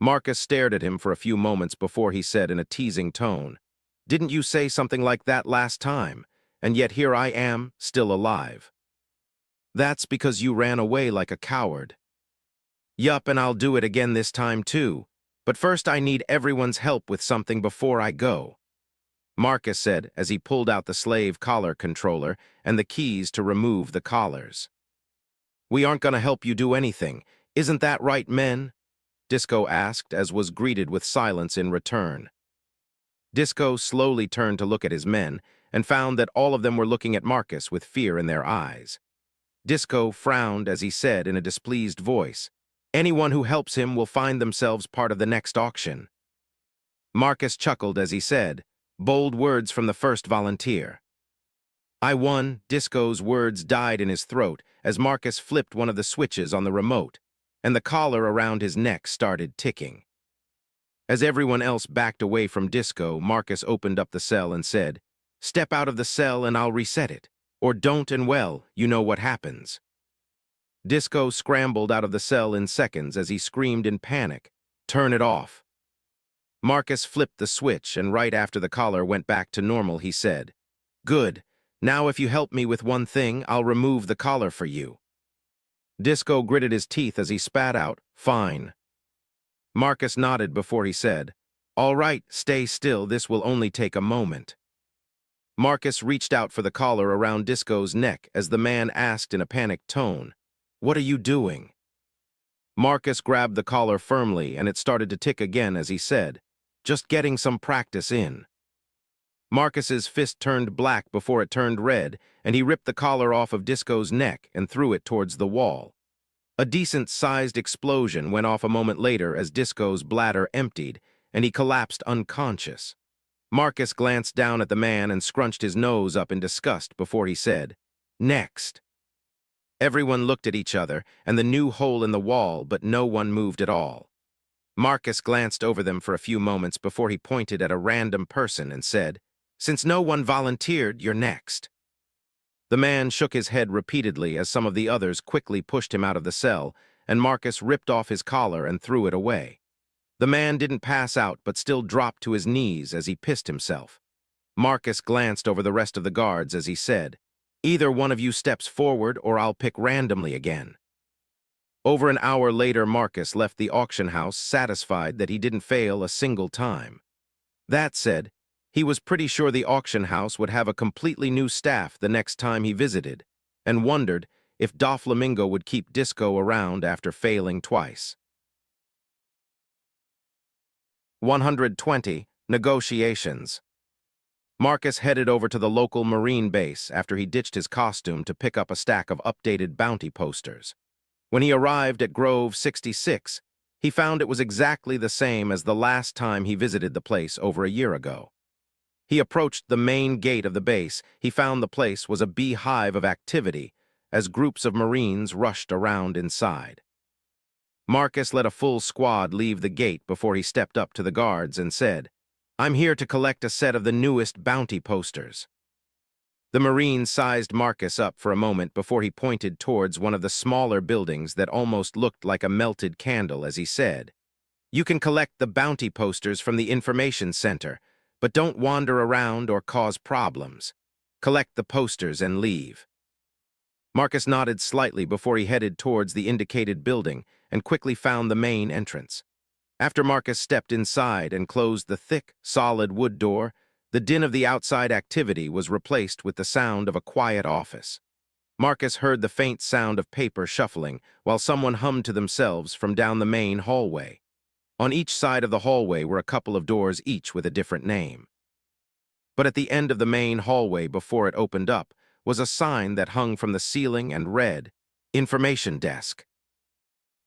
Marcus stared at him for a few moments before he said in a teasing tone, Didn't you say something like that last time? And yet here I am, still alive. That's because you ran away like a coward. Yup, and I'll do it again this time too. But first I need everyone's help with something before I go, Marcus said as he pulled out the slave collar controller and the keys to remove the collars. We aren't gonna help you do anything. Isn't that right, men? Disco asked as was greeted with silence in return. Disco slowly turned to look at his men and found that all of them were looking at Marcus with fear in their eyes. Disco frowned as he said in a displeased voice, Anyone who helps him will find themselves part of the next auction. Marcus chuckled as he said, Bold words from the first volunteer. I won. Disco's words died in his throat as Marcus flipped one of the switches on the remote, and the collar around his neck started ticking. As everyone else backed away from Disco, Marcus opened up the cell and said, Step out of the cell and I'll reset it. Or don't and well, you know what happens. Disco scrambled out of the cell in seconds as he screamed in panic, Turn it off. Marcus flipped the switch and right after the collar went back to normal, he said, Good. Now if you help me with one thing, I'll remove the collar for you. Disco gritted his teeth as he spat out, Fine. Marcus nodded before he said, All right, stay still, this will only take a moment. Marcus reached out for the collar around Disco's neck as the man asked in a panicked tone, What are you doing? Marcus grabbed the collar firmly and it started to tick again as he said, Just getting some practice in. Marcus's fist turned black before it turned red, and he ripped the collar off of Disco's neck and threw it towards the wall. A decent-sized explosion went off a moment later as Disco's bladder emptied, and he collapsed unconscious. Marcus glanced down at the man and scrunched his nose up in disgust before he said, Next. Everyone looked at each other and the new hole in the wall, but no one moved at all. Marcus glanced over them for a few moments before he pointed at a random person and said, Since no one volunteered, you're next. The man shook his head repeatedly as some of the others quickly pushed him out of the cell, and Marcus ripped off his collar and threw it away. The man didn't pass out but still dropped to his knees as he pissed himself. Marcus glanced over the rest of the guards as he said, Either one of you steps forward or I'll pick randomly again. Over an hour later, Marcus left the auction house satisfied that he didn't fail a single time. That said, he was pretty sure the auction house would have a completely new staff the next time he visited, and wondered if Doflamingo would keep Disco around after failing twice. 120. Negotiations. Marcus headed over to the local Marine base after he ditched his costume to pick up a stack of updated bounty posters. When he arrived at Grove 66, He found it was exactly the same as the last time he visited the place over a year ago. He approached the main gate of the base. He found the place was a beehive of activity as groups of Marines rushed around inside. Marcus let a full squad leave the gate before he stepped up to the guards and said, "I'm here to collect a set of the newest bounty posters." The Marine sized Marcus up for a moment before he pointed towards one of the smaller buildings that almost looked like a melted candle as he said, "You can collect the bounty posters from the information center, but don't wander around or cause problems. Collect the posters and leave." Marcus nodded slightly before he headed towards the indicated building and quickly found the main entrance. After Marcus stepped inside and closed the thick, solid wood door, the din of the outside activity was replaced with the sound of a quiet office. Marcus heard the faint sound of paper shuffling while someone hummed to themselves from down the main hallway. On each side of the hallway were a couple of doors, each with a different name. But at the end of the main hallway, before it opened up, was a sign that hung from the ceiling and read, "Information Desk."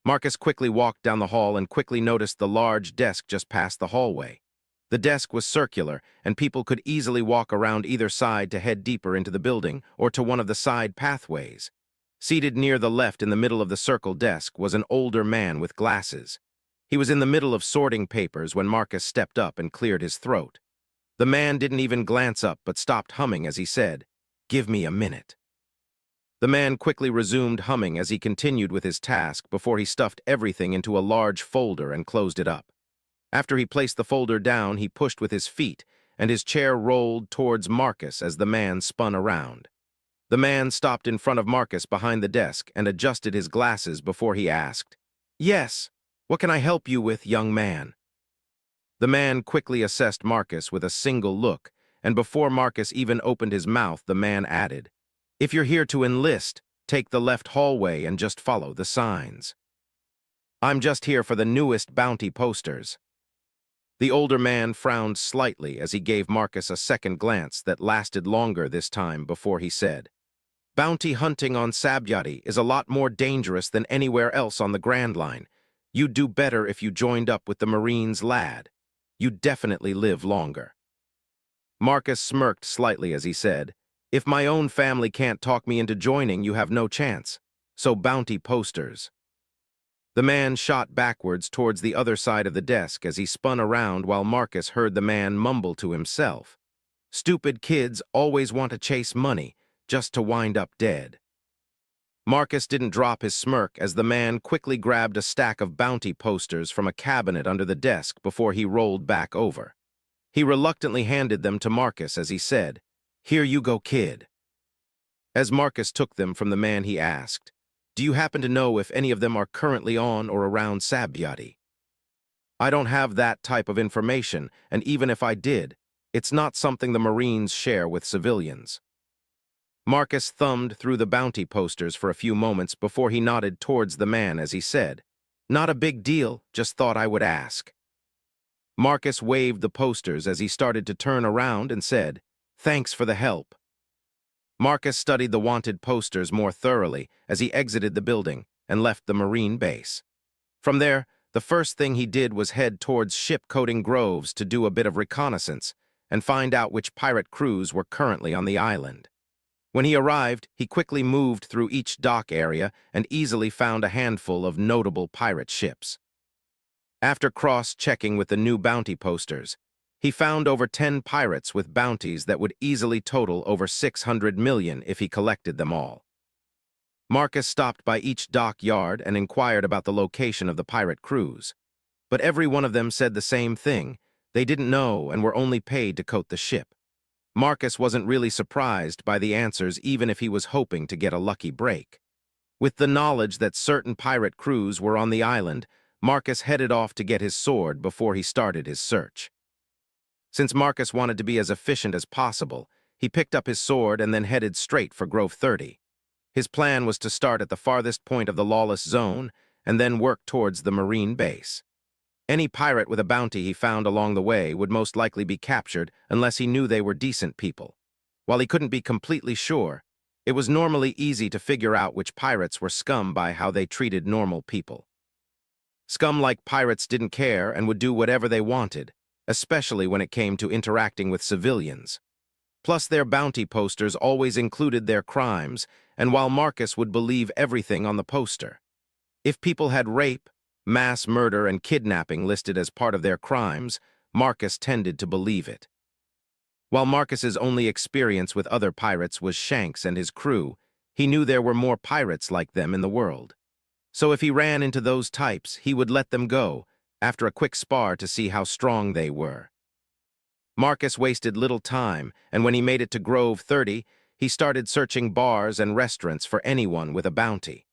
Marcus quickly walked down the hall and quickly noticed the large desk just past the hallway. The desk was circular, and people could easily walk around either side to head deeper into the building or to one of the side pathways. Seated near the left in the middle of the circle desk was an older man with glasses. He was in the middle of sorting papers when Marcus stepped up and cleared his throat. The man didn't even glance up but stopped humming as he said, "Give me a minute." The man quickly resumed humming as he continued with his task before he stuffed everything into a large folder and closed it up. After he placed the folder down, he pushed with his feet, and his chair rolled towards Marcus as the man spun around. The man stopped in front of Marcus behind the desk and adjusted his glasses before he asked, "Yes, what can I help you with, young man?" The man quickly assessed Marcus with a single look, and before Marcus even opened his mouth, the man added, "If you're here to enlist, take the left hallway and just follow the signs." "I'm just here for the newest bounty posters." The older man frowned slightly as he gave Marcus a second glance that lasted longer this time before he said, "Bounty hunting on Sabyati is a lot more dangerous than anywhere else on the Grand Line. You'd do better if you joined up with the Marines, lad. You'd definitely live longer." Marcus smirked slightly as he said, "If my own family can't talk me into joining, you have no chance. So bounty posters." The man shot backwards towards the other side of the desk as he spun around while Marcus heard the man mumble to himself, "Stupid kids always want to chase money, just to wind up dead." Marcus didn't drop his smirk as the man quickly grabbed a stack of bounty posters from a cabinet under the desk before he rolled back over. He reluctantly handed them to Marcus as he said, "Here you go, kid." As Marcus took them from the man, he asked, "Do you happen to know if any of them are currently on or around Sabyati?" "I don't have that type of information, and even if I did, it's not something the Marines share with civilians." Marcus thumbed through the bounty posters for a few moments before he nodded towards the man as he said, "Not a big deal, just thought I would ask." Marcus waved the posters as he started to turn around and said, "Thanks for the help." Marcus studied the wanted posters more thoroughly as he exited the building and left the Marine base. From there, the first thing he did was head towards ship-coating groves to do a bit of reconnaissance and find out which pirate crews were currently on the island. When he arrived, he quickly moved through each dock area and easily found a handful of notable pirate ships. After cross-checking with the new bounty posters, he found over 10 pirates with bounties that would easily total over 600 million if he collected them all. Marcus stopped by each dockyard and inquired about the location of the pirate crews. But every one of them said the same thing: they didn't know and were only paid to coat the ship. Marcus wasn't really surprised by the answers, even if he was hoping to get a lucky break. With the knowledge that certain pirate crews were on the island, Marcus headed off to get his sword before he started his search. Since Marcus wanted to be as efficient as possible, he picked up his sword and then headed straight for Grove 30. His plan was to start at the farthest point of the lawless zone and then work towards the Marine base. Any pirate with a bounty he found along the way would most likely be captured unless he knew they were decent people. While he couldn't be completely sure, it was normally easy to figure out which pirates were scum by how they treated normal people. Scum like pirates didn't care and would do whatever they wanted, especially when it came to interacting with civilians. Plus, their bounty posters always included their crimes, and while Marcus would believe everything on the poster. If people had rape, mass murder, and kidnapping listed as part of their crimes, Marcus tended to believe it. While Marcus's only experience with other pirates was Shanks and his crew, he knew there were more pirates like them in the world. So if he ran into those types, he would let them go, after a quick spar to see how strong they were. Marcus wasted little time, and when he made it to Grove 30, he started searching bars and restaurants for anyone with a bounty.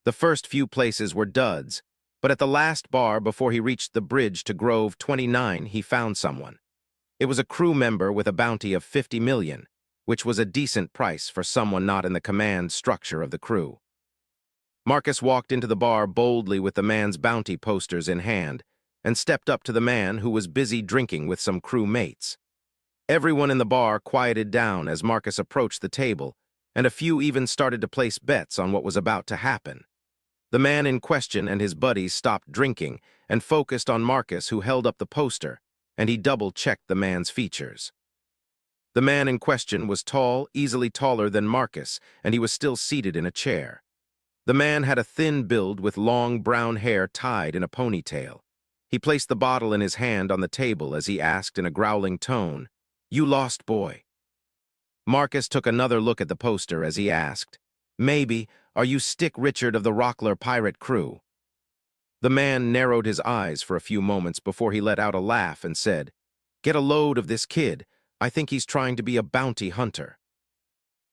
The first few places were duds, but at the last bar before he reached the bridge to Grove 29, he found someone. It was a crew member with a bounty of 50 million, which was a decent price for someone not in the command structure of the crew. Marcus walked into the bar boldly with the man's bounty posters in hand and stepped up to the man who was busy drinking with some crew mates. Everyone in the bar quieted down as Marcus approached the table, and a few even started to place bets on what was about to happen. The man in question and his buddies stopped drinking and focused on Marcus, who held up the poster, and he double-checked the man's features. The man in question was tall, easily taller than Marcus, and he was still seated in a chair. The man had a thin build with long brown hair tied in a ponytail. He placed the bottle in his hand on the table as he asked in a growling tone, "You lost, boy?" Marcus took another look at the poster as he asked, "Maybe, are you Stick Richard of the Rockler pirate crew?" The man narrowed his eyes for a few moments before he let out a laugh and said, "Get a load of this kid. I think he's trying to be a bounty hunter."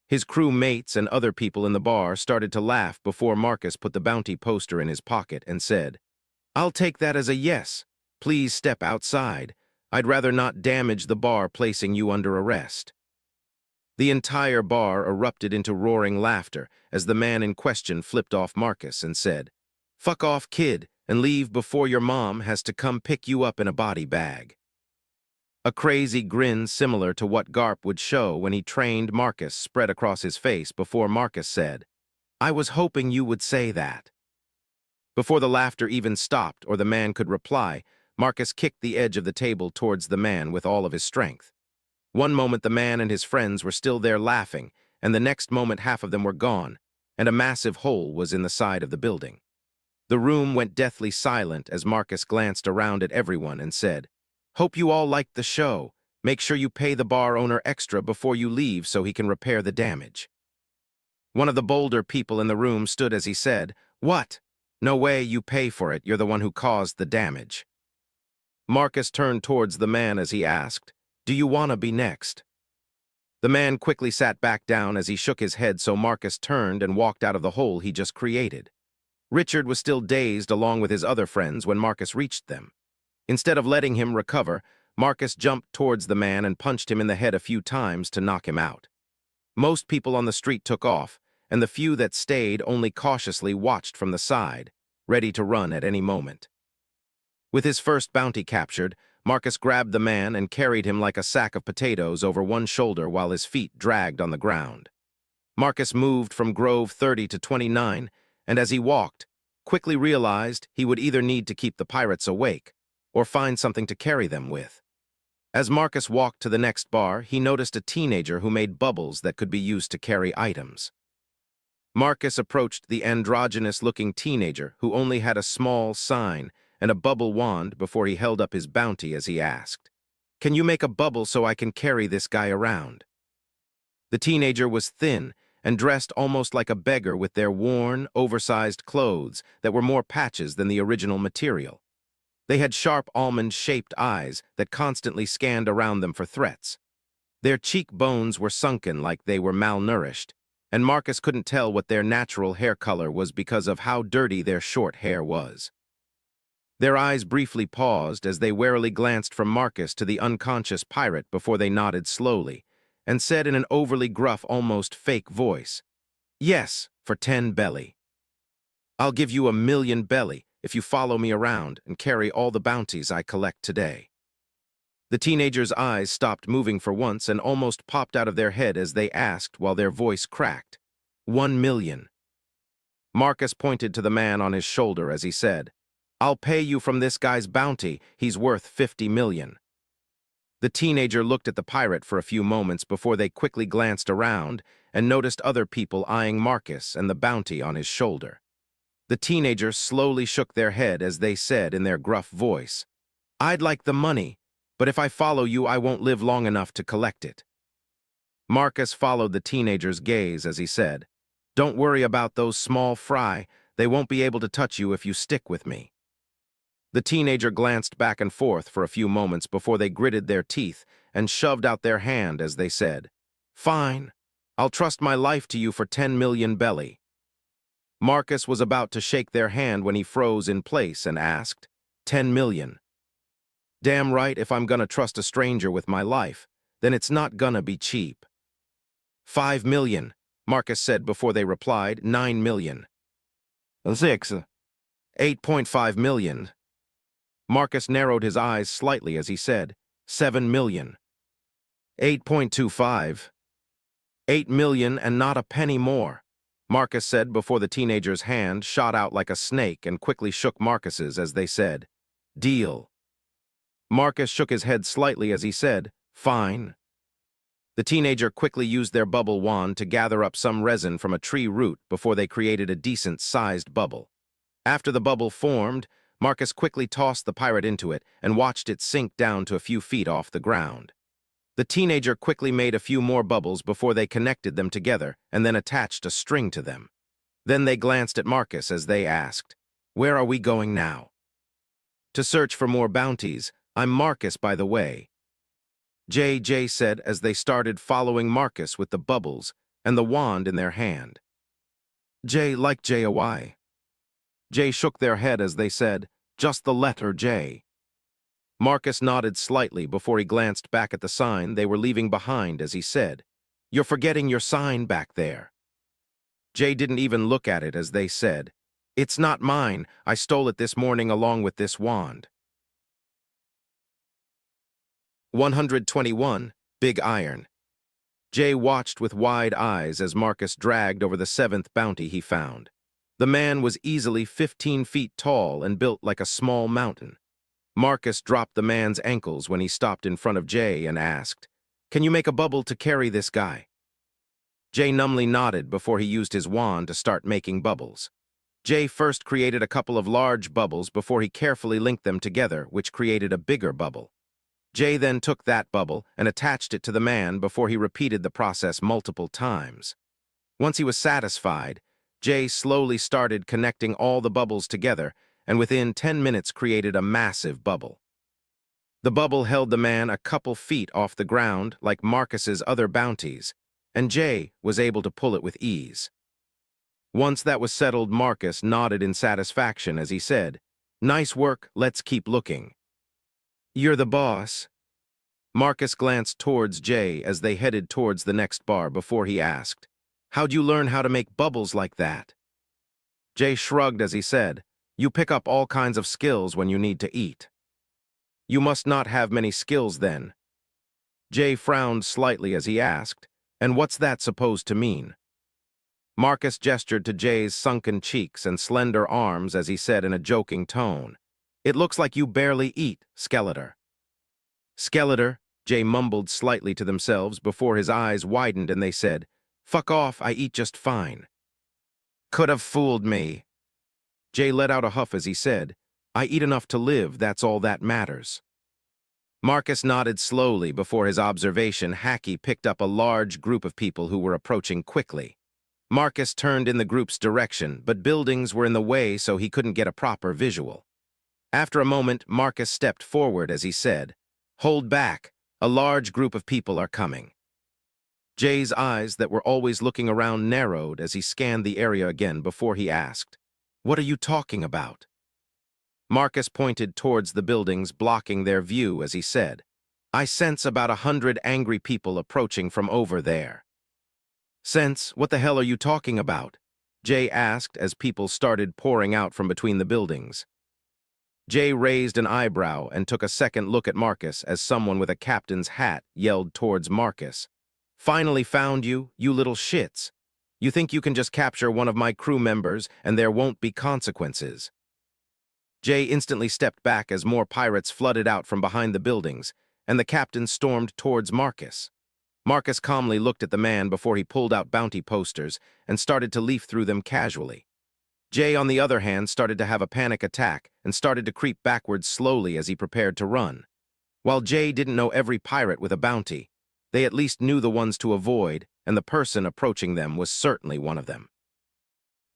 His crew mates and other people in the bar started to laugh before Marcus put the bounty poster in his pocket and said, "I'll take that as a yes. Please step outside. I'd rather not damage the bar placing you under arrest." The entire bar erupted into roaring laughter as the man in question flipped off Marcus and said, "Fuck off, kid, and leave before your mom has to come pick you up in a body bag." A crazy grin similar to what Garp would show when he trained Marcus spread across his face before Marcus said, "I was hoping you would say that." Before the laughter even stopped or the man could reply, Marcus kicked the edge of the table towards the man with all of his strength. One moment the man and his friends were still there laughing, and the next moment half of them were gone, and a massive hole was in the side of the building. The room went deathly silent as Marcus glanced around at everyone and said, "Hope you all liked the show. Make sure you pay the bar owner extra before you leave so he can repair the damage." One of the bolder people in the room stood as he said, "What? No way you pay for it. You're the one who caused the damage." Marcus turned towards the man as he asked, "Do you want to be next?" The man quickly sat back down as he shook his head, so Marcus turned and walked out of the hole he just created. Richard was still dazed along with his other friends when Marcus reached them. Instead of letting him recover, Marcus jumped towards the man and punched him in the head a few times to knock him out. Most people on the street took off, and the few that stayed only cautiously watched from the side, ready to run at any moment. With his first bounty captured, Marcus grabbed the man and carried him like a sack of potatoes over one shoulder while his feet dragged on the ground. Marcus moved from Grove 30 to 29, and as he walked, quickly realized he would either need to keep the pirates awake or find something to carry them with. As Marcus walked to the next bar, he noticed a teenager who made bubbles that could be used to carry items. Marcus approached the androgynous-looking teenager who only had a small sign and a bubble wand before he held up his bounty as he asked, "Can you make a bubble so I can carry this guy around?" The teenager was thin and dressed almost like a beggar with their worn, oversized clothes that were more patches than the original material. They had sharp almond-shaped eyes that constantly scanned around them for threats. Their cheekbones were sunken like they were malnourished, and Marcus couldn't tell what their natural hair color was because of how dirty their short hair was. Their eyes briefly paused as they warily glanced from Marcus to the unconscious pirate before they nodded slowly, and said in an overly gruff, almost fake voice, "Yes, for 10 belly. I'll give you 1,000,000 belly if you follow me around and carry all the bounties I collect today." The teenager's eyes stopped moving for once and almost popped out of their head as they asked while their voice cracked, 1,000,000. Marcus pointed to the man on his shoulder as he said, I'll pay you from this guy's bounty. He's worth 50 million. The teenager looked at the pirate for a few moments before they quickly glanced around and noticed other people eyeing Marcus and the bounty on his shoulder. The teenagers slowly shook their head as they said in their gruff voice, "I'd like the money, but if I follow you, I won't live long enough to collect it." Marcus followed the teenager's gaze as he said, "Don't worry about those small fry. They won't be able to touch you if you stick with me." The teenager glanced back and forth for a few moments before they gritted their teeth and shoved out their hand as they said, "Fine, I'll trust my life to you for 10 million belly." Marcus was about to shake their hand when he froze in place and asked, 10 million. Damn right, if I'm gonna trust a stranger with my life, then it's not gonna be cheap. 5 million, Marcus said before they replied, 9 million. 6. 8.5 million. Marcus narrowed his eyes slightly as he said, 7 million. 8.25. 8 million and not a penny more, Marcus said before the teenager's hand shot out like a snake and quickly shook Marcus's as they said, "Deal." Marcus shook his head slightly as he said, "Fine." The teenager quickly used their bubble wand to gather up some resin from a tree root before they created a decent-sized bubble. After the bubble formed, Marcus quickly tossed the pirate into it and watched it sink down to a few feet off the ground. The teenager quickly made a few more bubbles before they connected them together and then attached a string to them. Then they glanced at Marcus as they asked, "Where are we going now?" "To search for more bounties. I'm Marcus, by the way," J.J. said as they started following Marcus with the bubbles and the wand in their hand. "J like J-O-Y. J shook their head as they said, "Just the letter J." Marcus nodded slightly before he glanced back at the sign they were leaving behind as he said, "You're forgetting your sign back there." Jay didn't even look at it as they said, "It's not mine. I stole it this morning along with this wand." 121. Big Iron. Jay watched with wide eyes as Marcus dragged over the 7th bounty he found. The man was easily 15 feet tall and built like a small mountain. Marcus dropped the man's ankles when he stopped in front of Jay and asked, "Can you make a bubble to carry this guy?" Jay numbly nodded before he used his wand to start making bubbles. Jay first created a couple of large bubbles before he carefully linked them together, which created a bigger bubble. Jay then took that bubble and attached it to the man before he repeated the process multiple times. Once he was satisfied, Jay slowly started connecting all the bubbles together and within 10 minutes created a massive bubble. The bubble held the man a couple feet off the ground like Marcus's other bounties, and Jay was able to pull it with ease. Once that was settled, Marcus nodded in satisfaction as he said, "Nice work, let's keep looking." "You're the boss." Marcus glanced towards Jay as they headed towards the next bar before he asked, "How'd you learn how to make bubbles like that?" Jay shrugged as he said, "You pick up all kinds of skills when you need to eat." "You must not have many skills then." Jay frowned slightly as he asked, "And what's that supposed to mean?" Marcus gestured to Jay's sunken cheeks and slender arms as he said in a joking tone, "It looks like you barely eat, Skeletor." "Skeletor," Jay mumbled slightly to themselves before his eyes widened and they said, "Fuck off, I eat just fine." "Could have fooled me." Jay let out a huff as he said, "I eat enough to live, that's all that matters." Marcus nodded slowly before his observation. Hacky picked up a large group of people who were approaching quickly. Marcus turned in the group's direction, but buildings were in the way so he couldn't get a proper visual. After a moment, Marcus stepped forward as he said, "Hold back, a large group of people are coming." Jay's eyes that were always looking around narrowed as he scanned the area again before he asked, "What are you talking about?" Marcus pointed towards the buildings blocking their view as he said, "I sense about 100 angry people approaching from over there." "Sense? What the hell are you talking about?" Jay asked as people started pouring out from between the buildings. Jay raised an eyebrow and took a second look at Marcus as someone with a captain's hat yelled towards Marcus, "Finally found you, you little shits. You think you can just capture one of my crew members and there won't be consequences." Jay instantly stepped back as more pirates flooded out from behind the buildings, and the captain stormed towards Marcus. Marcus calmly looked at the man before he pulled out bounty posters and started to leaf through them casually. Jay, on the other hand, started to have a panic attack and started to creep backwards slowly as he prepared to run. While Jay didn't know every pirate with a bounty, they at least knew the ones to avoid, and the person approaching them was certainly one of them.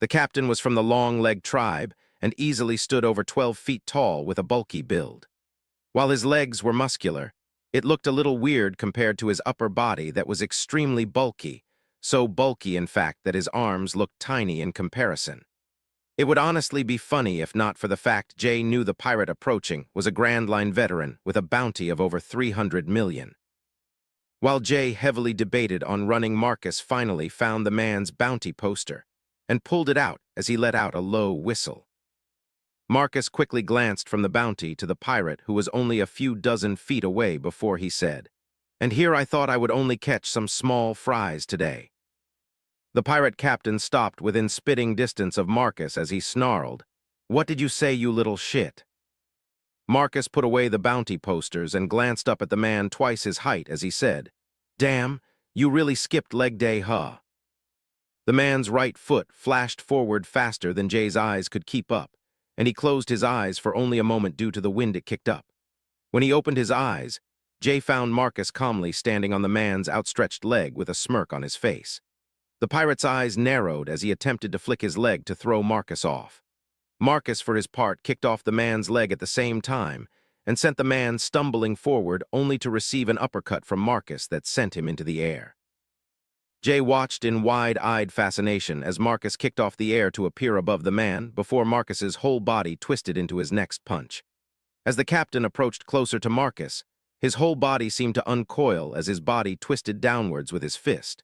The captain was from the long-legged tribe and easily stood over 12 feet tall with a bulky build. While his legs were muscular, it looked a little weird compared to his upper body that was extremely bulky, so bulky in fact that his arms looked tiny in comparison. It would honestly be funny if not for the fact Jay knew the pirate approaching was a Grand Line veteran with a bounty of over 300 million. While Jay heavily debated on running, Marcus finally found the man's bounty poster and pulled it out as he let out a low whistle. Marcus quickly glanced from the bounty to the pirate who was only a few dozen feet away before he said, "And here I thought I would only catch some small fries today." The pirate captain stopped within spitting distance of Marcus as he snarled, "What did you say, you little shit?" Marcus put away the bounty posters and glanced up at the man twice his height as he said, "Damn, you really skipped leg day, huh?" The man's right foot flashed forward faster than Jay's eyes could keep up, and he closed his eyes for only a moment due to the wind it kicked up. When he opened his eyes, Jay found Marcus calmly standing on the man's outstretched leg with a smirk on his face. The pirate's eyes narrowed as he attempted to flick his leg to throw Marcus off. Marcus, for his part, kicked off the man's leg at the same time and sent the man stumbling forward only to receive an uppercut from Marcus that sent him into the air. Jay watched in wide-eyed fascination as Marcus kicked off the air to appear above the man before Marcus's whole body twisted into his next punch. As the captain approached closer to Marcus, his whole body seemed to uncoil as his body twisted downwards with his fist.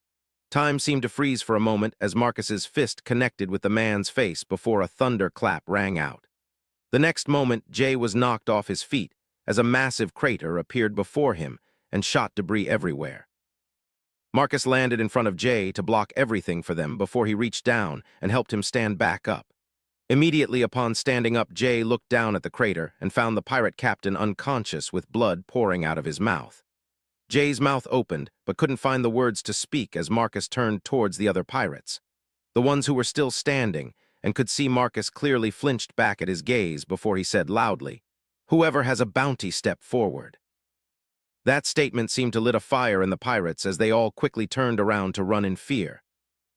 Time seemed to freeze for a moment as Marcus's fist connected with the man's face before a thunderclap rang out. The next moment, Jay was knocked off his feet as a massive crater appeared before him and shot debris everywhere. Marcus landed in front of Jay to block everything for them before he reached down and helped him stand back up. Immediately upon standing up, Jay looked down at the crater and found the pirate captain unconscious with blood pouring out of his mouth. Jay's mouth opened, but couldn't find the words to speak as Marcus turned towards the other pirates. The ones who were still standing, and could see Marcus clearly flinched back at his gaze before he said loudly, "Whoever has a bounty, step forward." That statement seemed to lit a fire in the pirates as they all quickly turned around to run in fear.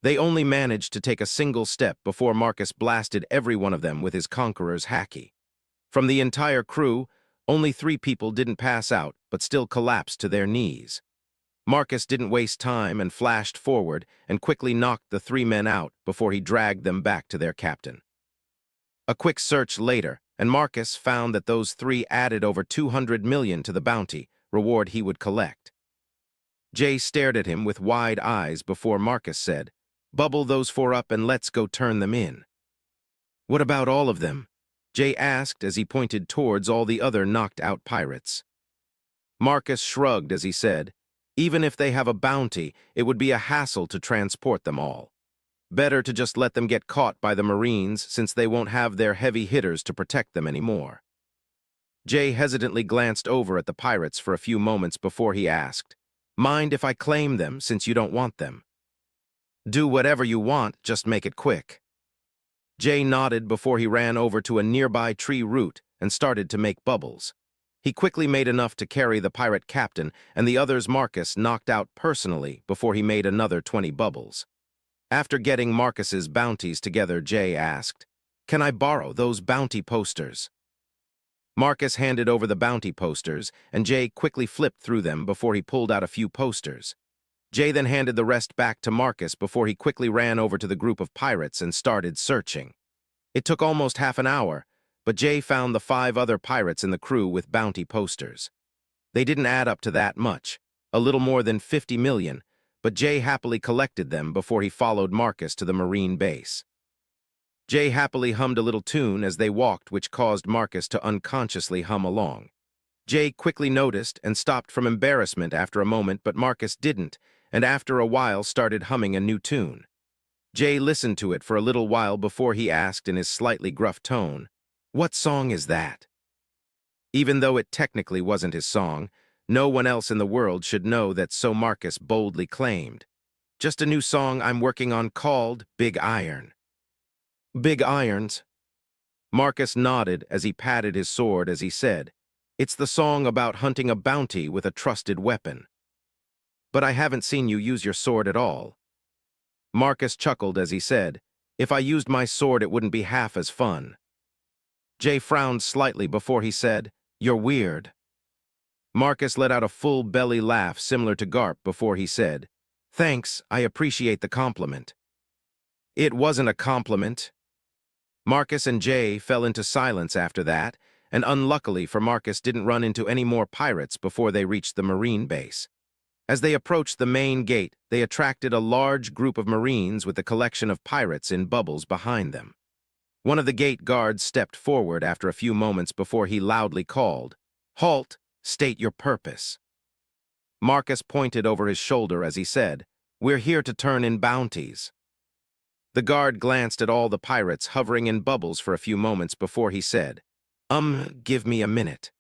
They only managed to take a single step before Marcus blasted every one of them with his conqueror's haki. From the entire crew, only 3 people didn't pass out, but still collapsed to their knees. Marcus didn't waste time and flashed forward and quickly knocked the 3 men out before he dragged them back to their captain. A quick search later, and Marcus found that those 3 added over 200 million to the bounty reward he would collect. Jay stared at him with wide eyes before Marcus said, "Bubble those 4 up and let's go turn them in." "What about all of them?" Jay asked as he pointed towards all the other knocked-out pirates. Marcus shrugged as he said, "Even if they have a bounty, it would be a hassle to transport them all. Better to just let them get caught by the Marines since they won't have their heavy hitters to protect them anymore." Jay hesitantly glanced over at the pirates for a few moments before he asked, "Mind if I claim them since you don't want them?" "Do whatever you want, just make it quick." Jay nodded before he ran over to a nearby tree root and started to make bubbles. He quickly made enough to carry the pirate captain and the others Marcus knocked out personally before he made another 20 bubbles. After getting Marcus's bounties together, Jay asked, "Can I borrow those bounty posters?" Marcus handed over the bounty posters, and Jay quickly flipped through them before he pulled out a few posters. Jay then handed the rest back to Marcus before he quickly ran over to the group of pirates and started searching. It took almost half an hour, but Jay found the 5 other pirates in the crew with bounty posters. They didn't add up to that much, a little more than 50 million, but Jay happily collected them before he followed Marcus to the Marine base. Jay happily hummed a little tune as they walked, which caused Marcus to unconsciously hum along. Jay quickly noticed and stopped from embarrassment after a moment, but Marcus didn't, and after a while started humming a new tune. Jay listened to it for a little while before he asked in his slightly gruff tone, What song is that? Even though it technically wasn't his song, no one else in the world should know that, so Marcus boldly claimed. Just a new song I'm working on called Big Iron. Big Irons? Marcus nodded as he patted his sword as he said, It's the song about hunting a bounty with a trusted weapon. But I haven't seen you use your sword at all. Marcus chuckled as he said, If I used my sword, it wouldn't be half as fun. Jay frowned slightly before he said, You're weird. Marcus let out a full belly laugh similar to Garp before he said, Thanks, I appreciate the compliment. It wasn't a compliment. Marcus and Jay fell into silence after that, and unluckily for Marcus didn't run into any more pirates before they reached the Marine base. As they approached the main gate, they attracted a large group of Marines with a collection of pirates in bubbles behind them. One of the gate guards stepped forward after a few moments before he loudly called, Halt! State your purpose. Marcus pointed over his shoulder as he said, We're here to turn in bounties. The guard glanced at all the pirates hovering in bubbles for a few moments before he said, Give me a minute.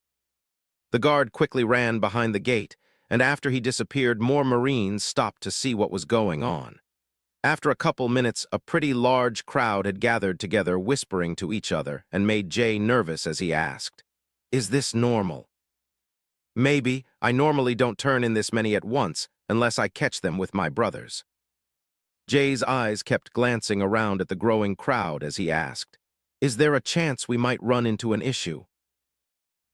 The guard quickly ran behind the gate, and after he disappeared, more Marines stopped to see what was going on. After a couple minutes, a pretty large crowd had gathered together, whispering to each other, and made Jay nervous as he asked, Is this normal? Maybe. I normally don't turn in this many at once, unless I catch them with my brothers. Jay's eyes kept glancing around at the growing crowd as he asked, Is there a chance we might run into an issue?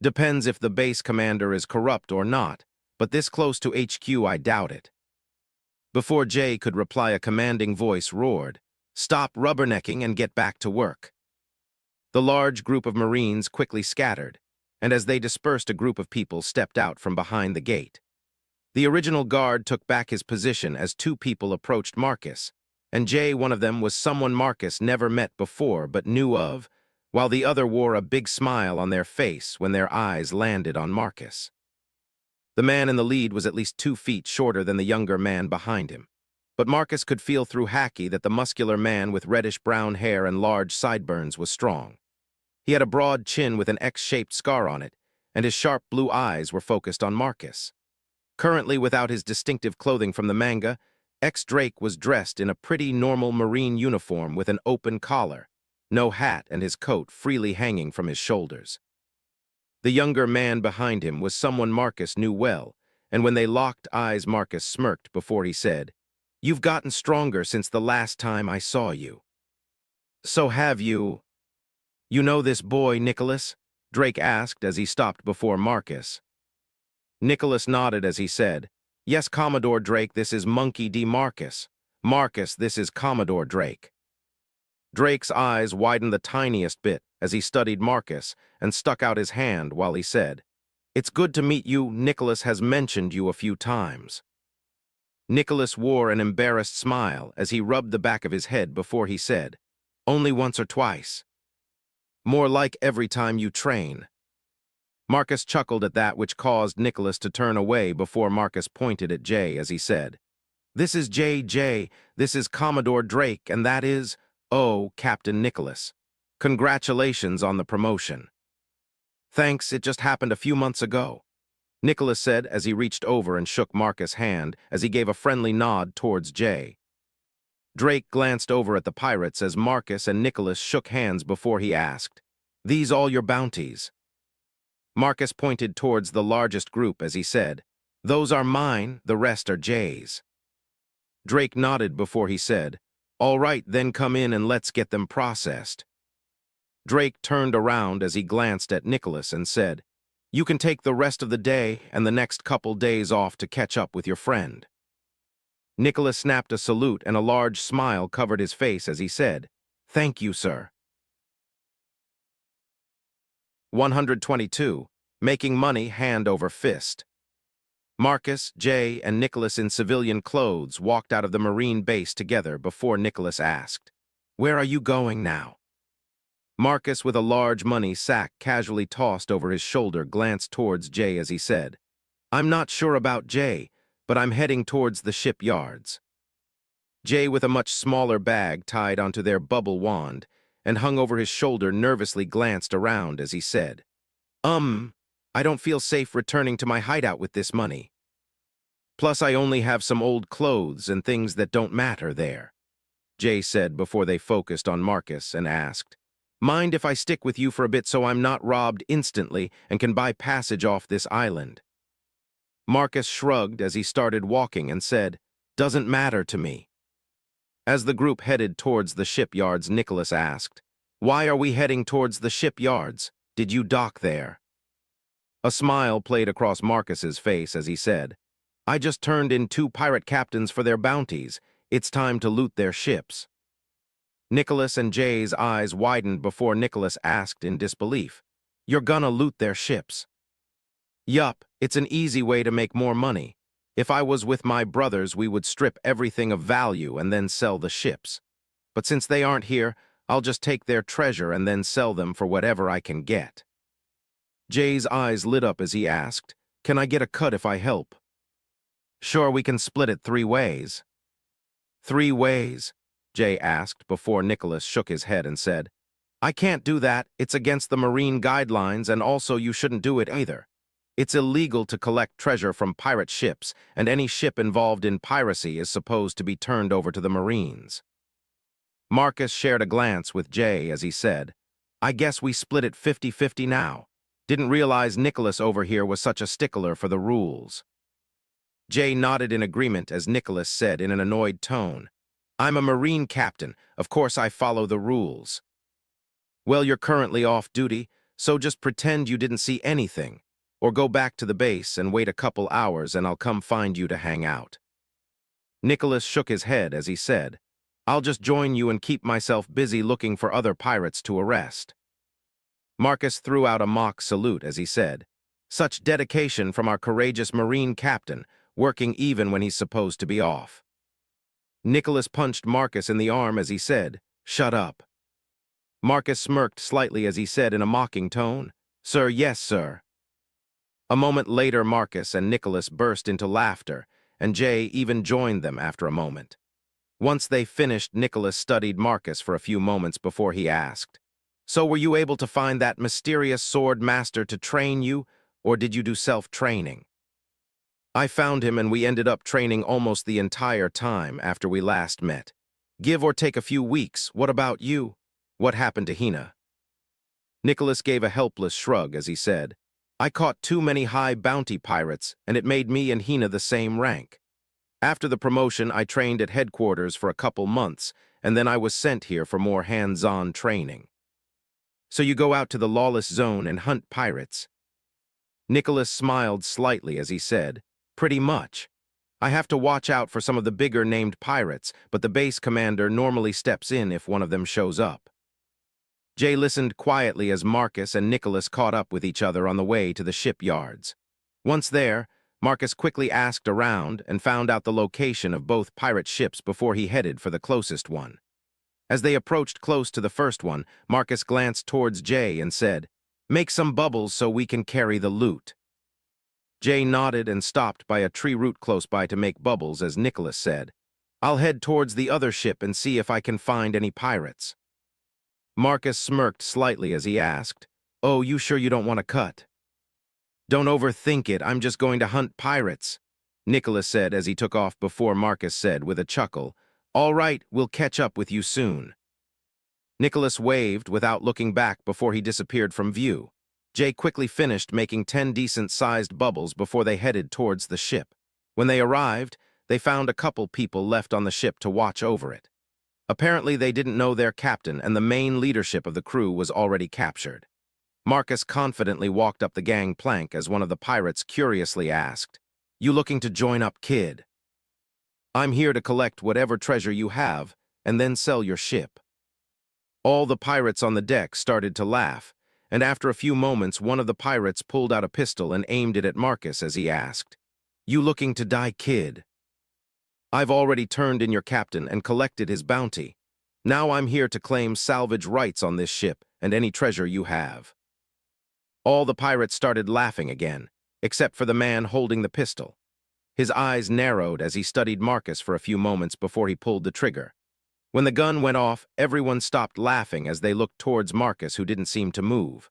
Depends if the base commander is corrupt or not, but this close to HQ I doubt it. Before Jay could reply, a commanding voice roared, Stop rubbernecking and get back to work. The large group of Marines quickly scattered, and as they dispersed, a group of people stepped out from behind the gate. The original guard took back his position as two people approached Marcus, and Jay, one of them, was someone Marcus never met before but knew of, while the other wore a big smile on their face when their eyes landed on Marcus. The man in the lead was at least 2 feet shorter than the younger man behind him, but Marcus could feel through haki that the muscular man with reddish-brown hair and large sideburns was strong. He had a broad chin with an X-shaped scar on it, and his sharp blue eyes were focused on Marcus. Currently, without his distinctive clothing from the manga, X-Drake was dressed in a pretty normal Marine uniform with an open collar, no hat, and his coat freely hanging from his shoulders. The younger man behind him was someone Marcus knew well, and when they locked eyes, Marcus smirked before he said, You've gotten stronger since the last time I saw you. So have you. You know this boy, Nicholas? Drake asked as he stopped before Marcus. Nicholas nodded as he said, Yes, Commodore Drake, this is Monkey D. Marcus. Marcus, this is Commodore Drake. Drake's eyes widened the tiniest bit as he studied Marcus and stuck out his hand while he said, It's good to meet you. Nicholas has mentioned you a few times. Nicholas wore an embarrassed smile as he rubbed the back of his head before he said, Only once or twice. More like every time you train. Marcus chuckled at that, which caused Nicholas to turn away before Marcus pointed at Jay as he said, This is J.J., this is Commodore Drake, and that is, Captain Nicholas. Congratulations on the promotion. Thanks, it just happened a few months ago, Nicholas said as he reached over and shook Marcus' hand as he gave a friendly nod towards Jay. Drake glanced over at the pirates as Marcus and Nicholas shook hands before he asked, These all your bounties? Marcus pointed towards the largest group as he said, Those are mine, the rest are Jay's. Drake nodded before he said, All right, then come in and let's get them processed. Drake turned around as he glanced at Nicholas and said, You can take the rest of the day and the next couple days off to catch up with your friend. Nicholas snapped a salute and a large smile covered his face as he said, Thank you, sir. 122. Making money hand over fist. Marcus, Jay, and Nicholas in civilian clothes walked out of the Marine base together before Nicholas asked, Where are you going now? Marcus, with a large money sack casually tossed over his shoulder, glanced towards Jay as he said, I'm not sure about Jay, but I'm heading towards the shipyards. Jay, with a much smaller bag tied onto their bubble wand, and hung over his shoulder nervously glanced around as he said, I don't feel safe returning to my hideout with this money. Plus, I only have some old clothes and things that don't matter there, Jay said before they focused on Marcus and asked, Mind if I stick with you for a bit so I'm not robbed instantly and can buy passage off this island? Marcus shrugged as he started walking and said, Doesn't matter to me. As the group headed towards the shipyards, Nicholas asked, Why are we heading towards the shipyards? Did you dock there? A smile played across Marcus's face as he said, I just turned in 2 pirate captains for their bounties. It's time to loot their ships. Nicholas and Jay's eyes widened before Nicholas asked in disbelief, You're gonna loot their ships? Yup, it's an easy way to make more money. If I was with my brothers, we would strip everything of value and then sell the ships. But since they aren't here, I'll just take their treasure and then sell them for whatever I can get. Jay's eyes lit up as he asked, Can I get a cut if I help? Sure, we can split it 3 ways. 3 ways? Jay asked before Nicholas shook his head and said, I can't do that. It's against the marine guidelines, and also you shouldn't do it either. It's illegal to collect treasure from pirate ships, and any ship involved in piracy is supposed to be turned over to the Marines. Marcus shared a glance with Jay as he said, I guess we split it 50-50 now. Didn't realize Nicholas over here was such a stickler for the rules. Jay nodded in agreement as Nicholas said in an annoyed tone, I'm a Marine captain. Of course I follow the rules. Well, you're currently off duty, so just pretend you didn't see anything, or go back to the base and wait a couple hours and I'll come find you to hang out. Nicholas shook his head as he said, I'll just join you and keep myself busy looking for other pirates to arrest. Marcus threw out a mock salute as he said, Such dedication from our courageous Marine captain, working even when he's supposed to be off. Nicholas punched Marcus in the arm as he said, Shut up. Marcus smirked slightly as he said in a mocking tone, Sir, yes, sir. A moment later, Marcus and Nicholas burst into laughter, and Jay even joined them after a moment. Once they finished, Nicholas studied Marcus for a few moments before he asked, So were you able to find that mysterious sword master to train you, or did you do self-training? I found him and we ended up training almost the entire time after we last met. Give or take a few weeks. What about you? What happened to Hina? Nicholas gave a helpless shrug as he said, I caught too many high bounty pirates, and it made me and Hina the same rank. After the promotion, I trained at headquarters for a couple months, and then I was sent here for more hands-on training. So you go out to the lawless zone and hunt pirates? Nicholas smiled slightly as he said, Pretty much. I have to watch out for some of the bigger named pirates, but the base commander normally steps in if one of them shows up. Jay listened quietly as Marcus and Nicholas caught up with each other on the way to the shipyards. Once there, Marcus quickly asked around and found out the location of both pirate ships before he headed for the closest one. As they approached close to the first one, Marcus glanced towards Jay and said, Make some bubbles so we can carry the loot. Jay nodded and stopped by a tree root close by to make bubbles as Nicholas said, I'll head towards the other ship and see if I can find any pirates. Marcus smirked slightly as he asked, Oh, you sure you don't want to cut? Don't overthink it, I'm just going to hunt pirates, Nicholas said as he took off before Marcus said with a chuckle, All right, we'll catch up with you soon. Nicholas waved without looking back before he disappeared from view. Jay quickly finished making 10 decent-sized bubbles before they headed towards the ship. When they arrived, they found a couple people left on the ship to watch over it. Apparently, they didn't know their captain, and the main leadership of the crew was already captured. Marcus confidently walked up the gangplank as one of the pirates curiously asked, You looking to join up, kid? I'm here to collect whatever treasure you have, and then sell your ship. All the pirates on the deck started to laugh, and after a few moments, one of the pirates pulled out a pistol and aimed it at Marcus as he asked, You looking to die, kid? I've already turned in your captain and collected his bounty. Now I'm here to claim salvage rights on this ship and any treasure you have. All the pirates started laughing again, except for the man holding the pistol. His eyes narrowed as he studied Marcus for a few moments before he pulled the trigger. When the gun went off, everyone stopped laughing as they looked towards Marcus, who didn't seem to move.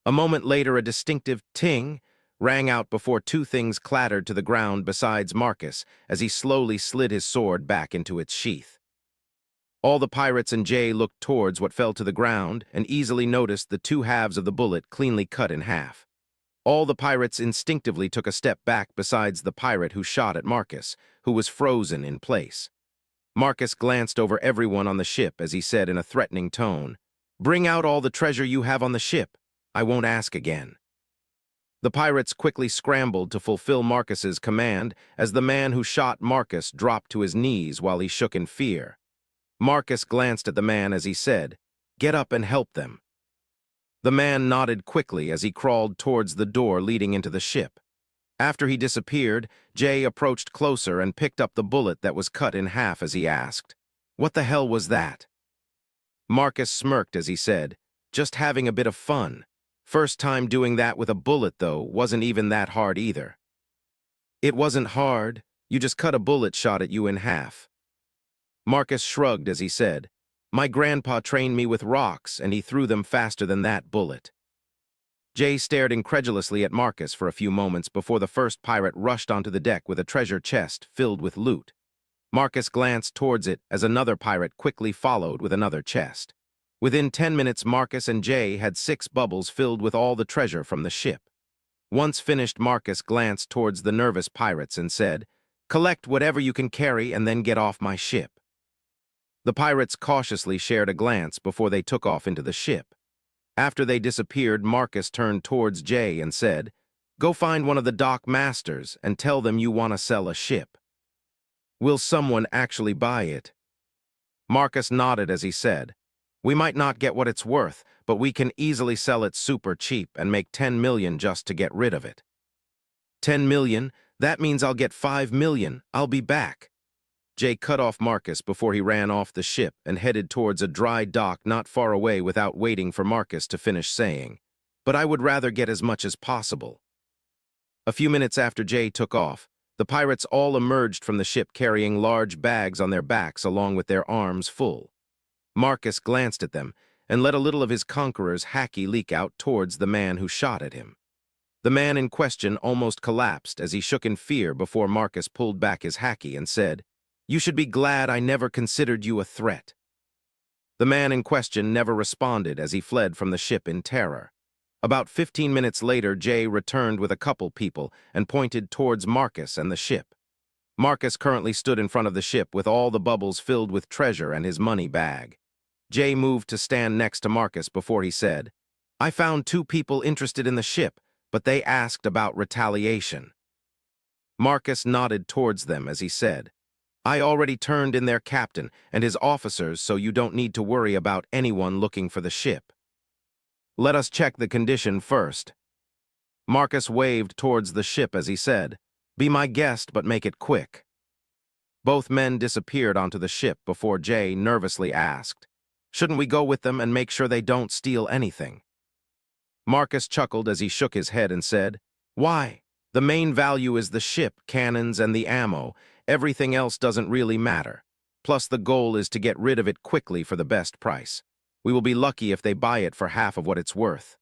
A moment later, a distinctive ting rang out before two things clattered to the ground besides Marcus as he slowly slid his sword back into its sheath. All the pirates and Jay looked towards what fell to the ground and easily noticed the two halves of the bullet cleanly cut in half. All the pirates instinctively took a step back besides the pirate who shot at Marcus, who was frozen in place. Marcus glanced over everyone on the ship as he said in a threatening tone, "Bring out all the treasure you have on the ship. I won't ask again." The pirates quickly scrambled to fulfill Marcus's command as the man who shot Marcus dropped to his knees while he shook in fear. Marcus glanced at the man as he said, "Get up and help them." The man nodded quickly as he crawled towards the door leading into the ship. After he disappeared, Jay approached closer and picked up the bullet that was cut in half as he asked, "What the hell was that?" Marcus smirked as he said, "Just having a bit of fun. First time doing that with a bullet, though, wasn't even that hard either." "It wasn't hard. You just cut a bullet shot at you in half." Marcus shrugged as he said, "My grandpa trained me with rocks, and he threw them faster than that bullet." Jay stared incredulously at Marcus for a few moments before the first pirate rushed onto the deck with a treasure chest filled with loot. Marcus glanced towards it as another pirate quickly followed with another chest. Within 10 minutes, Marcus and Jay had 6 bubbles filled with all the treasure from the ship. Once finished, Marcus glanced towards the nervous pirates and said, "Collect whatever you can carry and then get off my ship." The pirates cautiously shared a glance before they took off into the ship. After they disappeared, Marcus turned towards Jay and said, "Go find one of the dock masters and tell them you want to sell a ship." "Will someone actually buy it?" Marcus nodded as he said, "We might not get what it's worth, but we can easily sell it super cheap and make 10 million just to get rid of it." 10 million? That means I'll get 5 million. I'll be back." Jay cut off Marcus before he ran off the ship and headed towards a dry dock not far away without waiting for Marcus to finish saying, "But I would rather get as much as possible." A few minutes after Jay took off, the pirates all emerged from the ship carrying large bags on their backs along with their arms full. Marcus glanced at them and let a little of his conqueror's haki leak out towards the man who shot at him. The man in question almost collapsed as he shook in fear before Marcus pulled back his haki and said, "You should be glad I never considered you a threat." The man in question never responded as he fled from the ship in terror. About 15 minutes later, Jay returned with a couple people and pointed towards Marcus and the ship. Marcus currently stood in front of the ship with all the bubbles filled with treasure and his money bag. Jay moved to stand next to Marcus before he said, "I found 2 people interested in the ship, but they asked about retaliation." Marcus nodded towards them as he said, "I already turned in their captain and his officers, so you don't need to worry about anyone looking for the ship. Let us check the condition first." Marcus waved towards the ship as he said, "Be my guest, but make it quick." Both men disappeared onto the ship before Jay nervously asked, "Shouldn't we go with them and make sure they don't steal anything?" Marcus chuckled as he shook his head and said, "Why? The main value is the ship, cannons, and the ammo. Everything else doesn't really matter. Plus, the goal is to get rid of it quickly for the best price. We will be lucky if they buy it for half of what it's worth."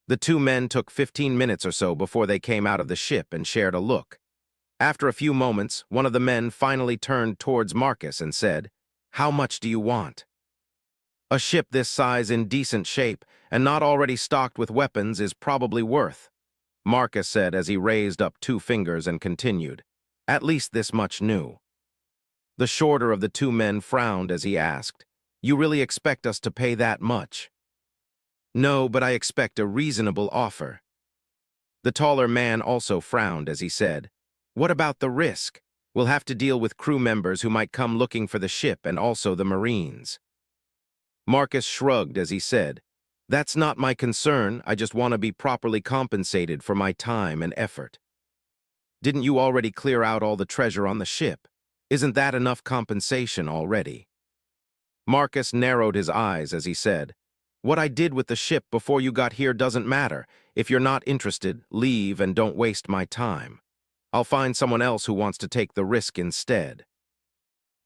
The 2 men took 15 minutes or so before they came out of the ship and shared a look. After a few moments, one of the men finally turned towards Marcus and said, "How much do you want?" "A ship this size in decent shape and not already stocked with weapons is probably worth," Marcus said as he raised up 2 fingers and continued, "at least this much new." The shorter of the 2 men frowned as he asked, "You really expect us to pay that much?" "No, but I expect a reasonable offer." The taller man also frowned as he said, "What about the risk? We'll have to deal with crew members who might come looking for the ship and also the Marines." Marcus shrugged as he said, "That's not my concern. I just want to be properly compensated for my time and effort." "Didn't you already clear out all the treasure on the ship? Isn't that enough compensation already?" Marcus narrowed his eyes as he said, "What I did with the ship before you got here doesn't matter. If you're not interested, leave and don't waste my time. I'll find someone else who wants to take the risk instead."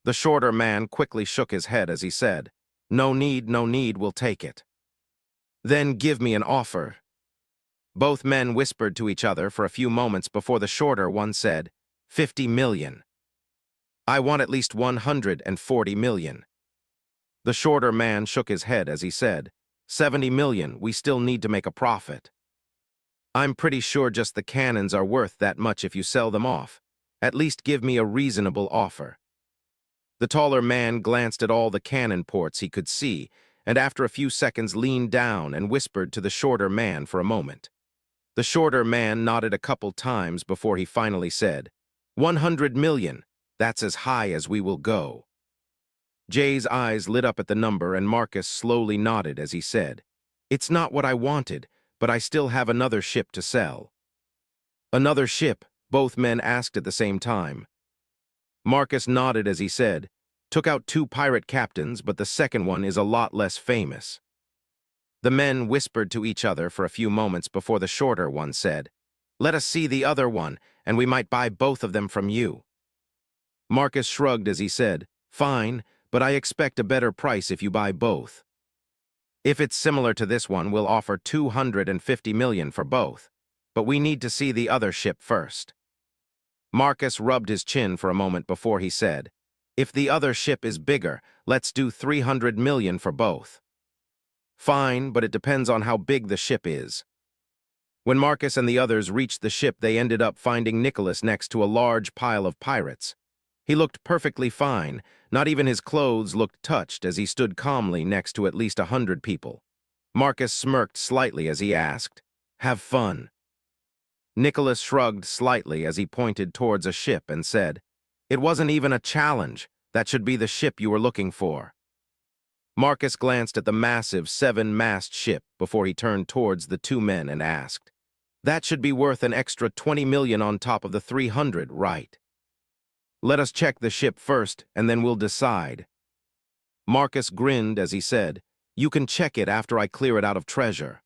The shorter man quickly shook his head as he said, "No need, no need, we'll take it." "Then give me an offer." Both men whispered to each other for a few moments before the shorter one said, 50 million. "I want at least 140 million. The shorter man shook his head as he said, 70 million, we still need to make a profit. "I'm pretty sure just the cannons are worth that much if you sell them off. At least give me a reasonable offer." The taller man glanced at all the cannon ports he could see, and after a few seconds leaned down and whispered to the shorter man for a moment. The shorter man nodded a couple times before he finally said, 100 million, that's as high as we will go. Jay's eyes lit up at the number and Marcus slowly nodded as he said, "It's not what I wanted, but I still have another ship to sell." "Another ship?" both men asked at the same time. Marcus nodded as he said, "Took out 2 pirate captains, but the second one is a lot less famous." The men whispered to each other for a few moments before the shorter one said, "Let us see the other one, and we might buy both of them from you." Marcus shrugged as he said, "Fine, but I expect a better price if you buy both. If it's similar to this one, we'll offer 250 million for both, but we need to see the other ship first." Marcus rubbed his chin for a moment before he said, "If the other ship is bigger, let's do 300 million for both." "Fine, but it depends on how big the ship is." When Marcus and the others reached the ship, they ended up finding Nicholas next to a large pile of pirates. He looked perfectly fine, not even his clothes looked touched as he stood calmly next to at least 100 people. Marcus smirked slightly as he asked, "Have fun?" Nicholas shrugged slightly as he pointed towards a ship and said, "It wasn't even a challenge. That should be the ship you were looking for." Marcus glanced at the massive 7-mast ship before he turned towards the 2 men and asked, "That should be worth an extra 20 million on top of the 300, right? Let us check the ship first, and then we'll decide." Marcus grinned as he said, "You can check it after I clear it out of treasure."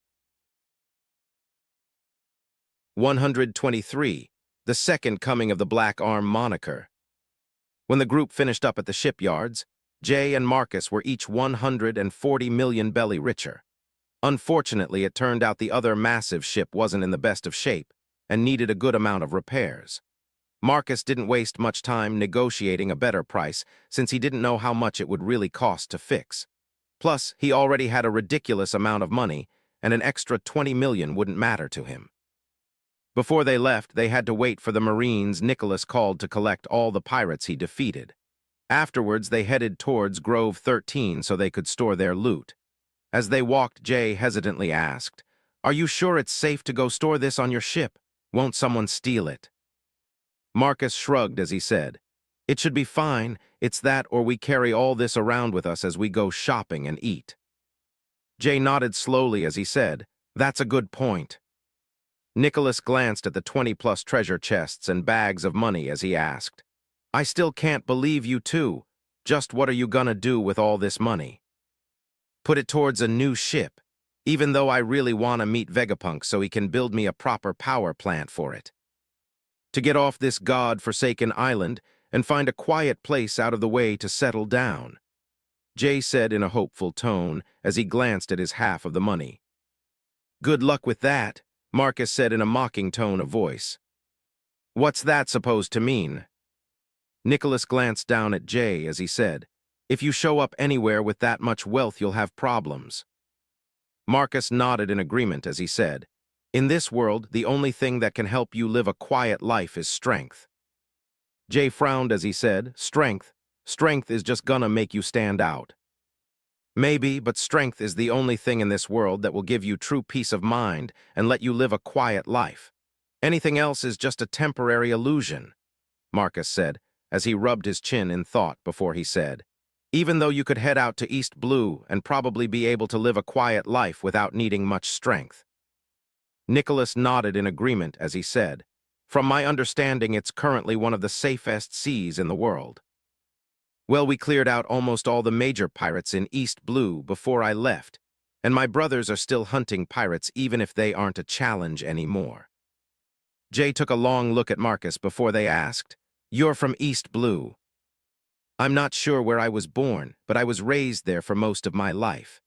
123. The Second Coming of the Black Arm moniker. When the group finished up at the shipyards, Jay and Marcus were each 140 million belly richer. Unfortunately, it turned out the other massive ship wasn't in the best of shape and needed a good amount of repairs. Marcus didn't waste much time negotiating a better price since he didn't know how much it would really cost to fix. Plus, he already had a ridiculous amount of money, and an extra 20 million wouldn't matter to him. Before they left, they had to wait for the Marines Nicholas called to collect all the pirates he defeated. Afterwards, they headed towards Grove 13 so they could store their loot. As they walked, Jay hesitantly asked, "Are you sure it's safe to go store this on your ship? Won't someone steal it?" Marcus shrugged as he said, "It should be fine. It's that or we carry all this around with us as we go shopping and eat." Jay nodded slowly as he said, "That's a good point." Nicholas glanced at the 20-plus treasure chests and bags of money as he asked, "I still can't believe you two. Just what are you gonna do with all this money?" "Put it towards a new ship, even though I really want to meet Vegapunk so he can build me a proper power plant for it. To get off this god-forsaken island and find a quiet place out of the way to settle down," Jay said in a hopeful tone as he glanced at his half of the money. "Good luck with that," Marcus said in a mocking tone of voice. "What's that supposed to mean?" Nicholas glanced down at Jay as he said, "If you show up anywhere with that much wealth, you'll have problems." Marcus nodded in agreement as he said, "In this world, the only thing that can help you live a quiet life is strength." Jay frowned as he said, "Strength? Strength is just gonna make you stand out." "Maybe, but strength is the only thing in this world that will give you true peace of mind and let you live a quiet life. Anything else is just a temporary illusion," Marcus said, as he rubbed his chin in thought before he said, "Even though you could head out to East Blue and probably be able to live a quiet life without needing much strength." Nicholas nodded in agreement as he said, "From my understanding, it's currently one of the safest seas in the world." "Well, we cleared out almost all the major pirates in East Blue before I left, and my brothers are still hunting pirates even if they aren't a challenge anymore." Jay took a long look at Marcus before they asked, "You're from East Blue?" I'm not sure where I was born, but I was raised there for most of my life.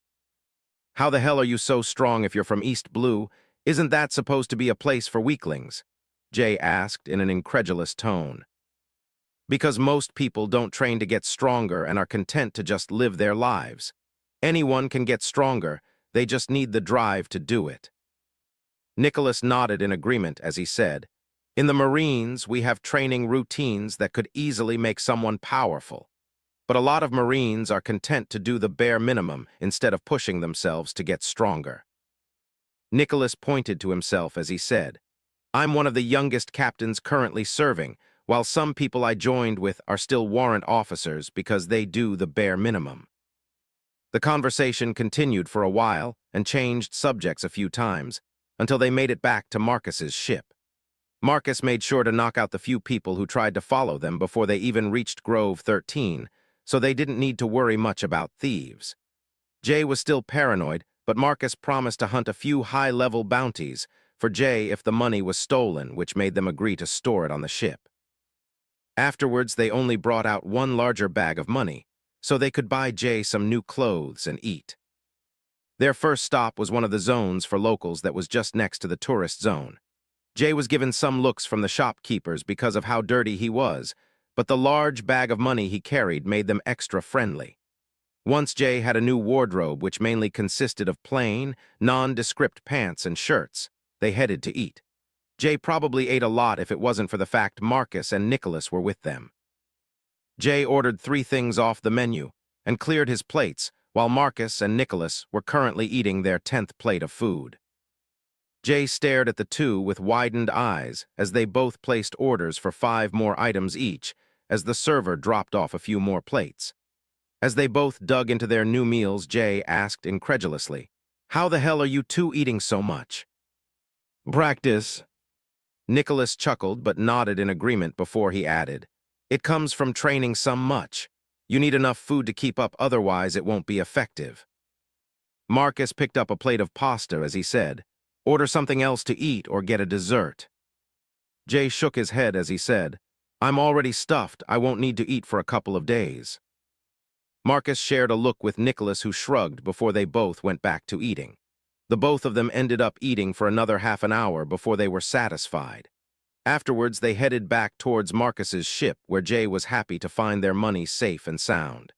How the hell are you so strong if you're from East Blue? Isn't that supposed to be a place for weaklings? Jay asked in an incredulous tone. Because most people don't train to get stronger and are content to just live their lives. Anyone can get stronger, they just need the drive to do it. Nicholas nodded in agreement as he said, in the Marines, we have training routines that could easily make someone powerful. But a lot of Marines are content to do the bare minimum instead of pushing themselves to get stronger. Nicholas pointed to himself as he said, I'm one of the youngest captains currently serving, while some people I joined with are still warrant officers because they do the bare minimum. The conversation continued for a while and changed subjects a few times, until they made it back to Marcus's ship. Marcus made sure to knock out the few people who tried to follow them before they even reached Grove 13, so they didn't need to worry much about thieves. Jay was still paranoid, but Marcus promised to hunt a few high-level bounties for Jay if the money was stolen, which made them agree to store it on the ship. Afterwards, they only brought out one larger bag of money, so they could buy Jay some new clothes and eat. Their first stop was one of the zones for locals that was just next to the tourist zone. Jay was given some looks from the shopkeepers because of how dirty he was, but the large bag of money he carried made them extra friendly. Once Jay had a new wardrobe which mainly consisted of plain, nondescript pants and shirts, they headed to eat. Jay probably ate a lot if it wasn't for the fact Marcus and Nicholas were with them. Jay ordered 3 things off the menu and cleared his plates, while Marcus and Nicholas were currently eating their 10th plate of food. Jay stared at the two with widened eyes as they both placed orders for 5 more items each, as the server dropped off a few more plates. As they both dug into their new meals, Jay asked incredulously, how the hell are you two eating so much? Practice. Nicholas chuckled but nodded in agreement before he added, it comes from training some much. You need enough food to keep up, otherwise it won't be effective. Marcus picked up a plate of pasta as he said, order something else to eat or get a dessert. Jay shook his head as he said, I'm already stuffed, I won't need to eat for a couple of days. Marcus shared a look with Nicholas, who shrugged before they both went back to eating. The both of them ended up eating for another half an hour before they were satisfied. Afterwards, they headed back towards Marcus's ship, where Jay was happy to find their money safe and sound.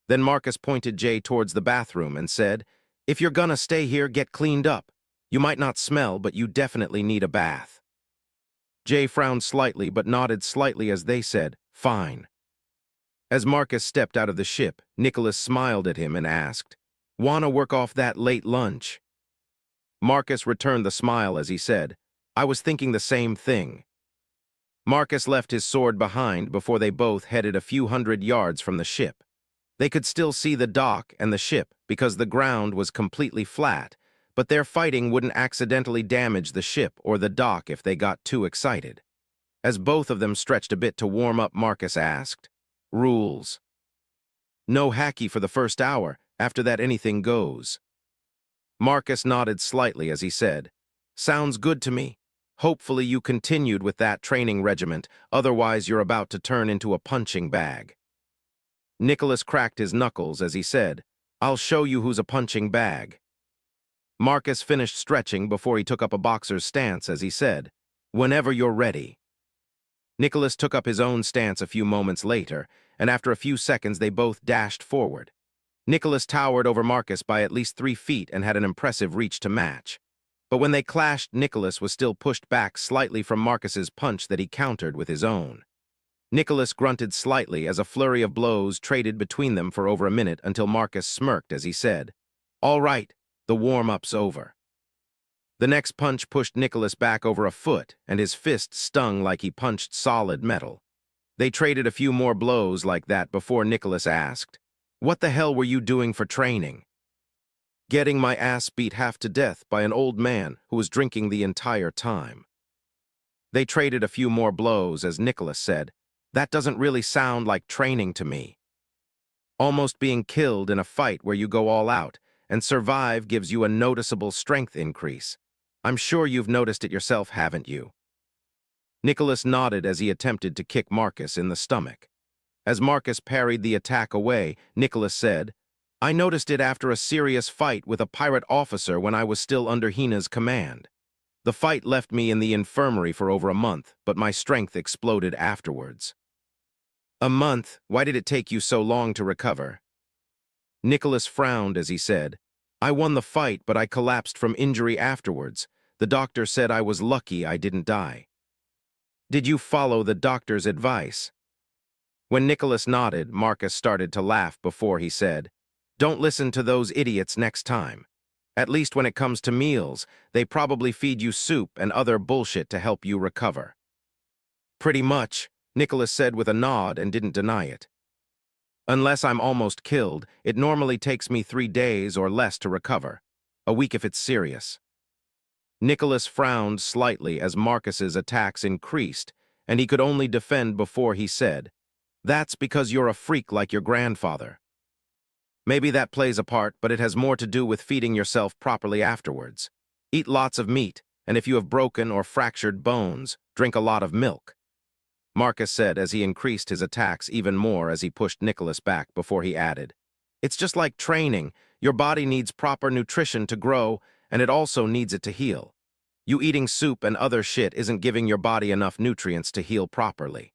Then Marcus pointed Jay towards the bathroom and said, if you're gonna stay here, get cleaned up. You might not smell, but you definitely need a bath. Jay frowned slightly but nodded slightly as they said, fine. As Marcus stepped out of the ship, Nicholas smiled at him and asked, wanna work off that late lunch? Marcus returned the smile as he said, I was thinking the same thing. Marcus left his sword behind before they both headed a few hundred yards from the ship. They could still see the dock and the ship because the ground was completely flat, but their fighting wouldn't accidentally damage the ship or the dock if they got too excited. As both of them stretched a bit to warm up, Marcus asked, rules. No hacky for the first hour, after that anything goes. Marcus nodded slightly as he said, sounds good to me. Hopefully you continued with that training regiment, otherwise you're about to turn into a punching bag. Nicholas cracked his knuckles as he said, I'll show you who's a punching bag. Marcus finished stretching before he took up a boxer's stance as he said, whenever you're ready. Nicholas took up his own stance a few moments later, and after a few seconds they both dashed forward. Nicholas towered over Marcus by at least 3 feet and had an impressive reach to match. But when they clashed, Nicholas was still pushed back slightly from Marcus's punch that he countered with his own. Nicholas grunted slightly as a flurry of blows traded between them for over a minute until Marcus smirked as he said, all right, the warm-up's over. The next punch pushed Nicholas back over a foot, and his fist stung like he punched solid metal. They traded a few more blows like that before Nicholas asked, what the hell were you doing for training? Getting my ass beat half to death by an old man who was drinking the entire time. They traded a few more blows as Nicholas said, that doesn't really sound like training to me. Almost being killed in a fight where you go all out and survive gives you a noticeable strength increase. I'm sure you've noticed it yourself, haven't you? Nicholas nodded as he attempted to kick Marcus in the stomach. As Marcus parried the attack away, Nicholas said, I noticed it after a serious fight with a pirate officer when I was still under Hina's command. The fight left me in the infirmary for over a month, but my strength exploded afterwards. A month? Why did it take you so long to recover? Nicholas frowned as he said, I won the fight, but I collapsed from injury afterwards. The doctor said I was lucky I didn't die. Did you follow the doctor's advice? When Nicholas nodded, Marcus started to laugh before he said, Don't listen to those idiots next time. At least when it comes to meals, they probably feed you soup and other bullshit to help you recover. Pretty much, Nicholas said with a nod and didn't deny it. Unless I'm almost killed, it normally takes me 3 days or less to recover. A week if it's serious. Nicholas frowned slightly as Marcus's attacks increased, and he could only defend before he said, That's because you're a freak like your grandfather. Maybe that plays a part, but it has more to do with feeding yourself properly afterwards. Eat lots of meat, and if you have broken or fractured bones, drink a lot of milk. Marcus said as he increased his attacks even more as he pushed Nicholas back before he added, It's just like training. Your body needs proper nutrition to grow, and it also needs it to heal. You eating soup and other shit isn't giving your body enough nutrients to heal properly.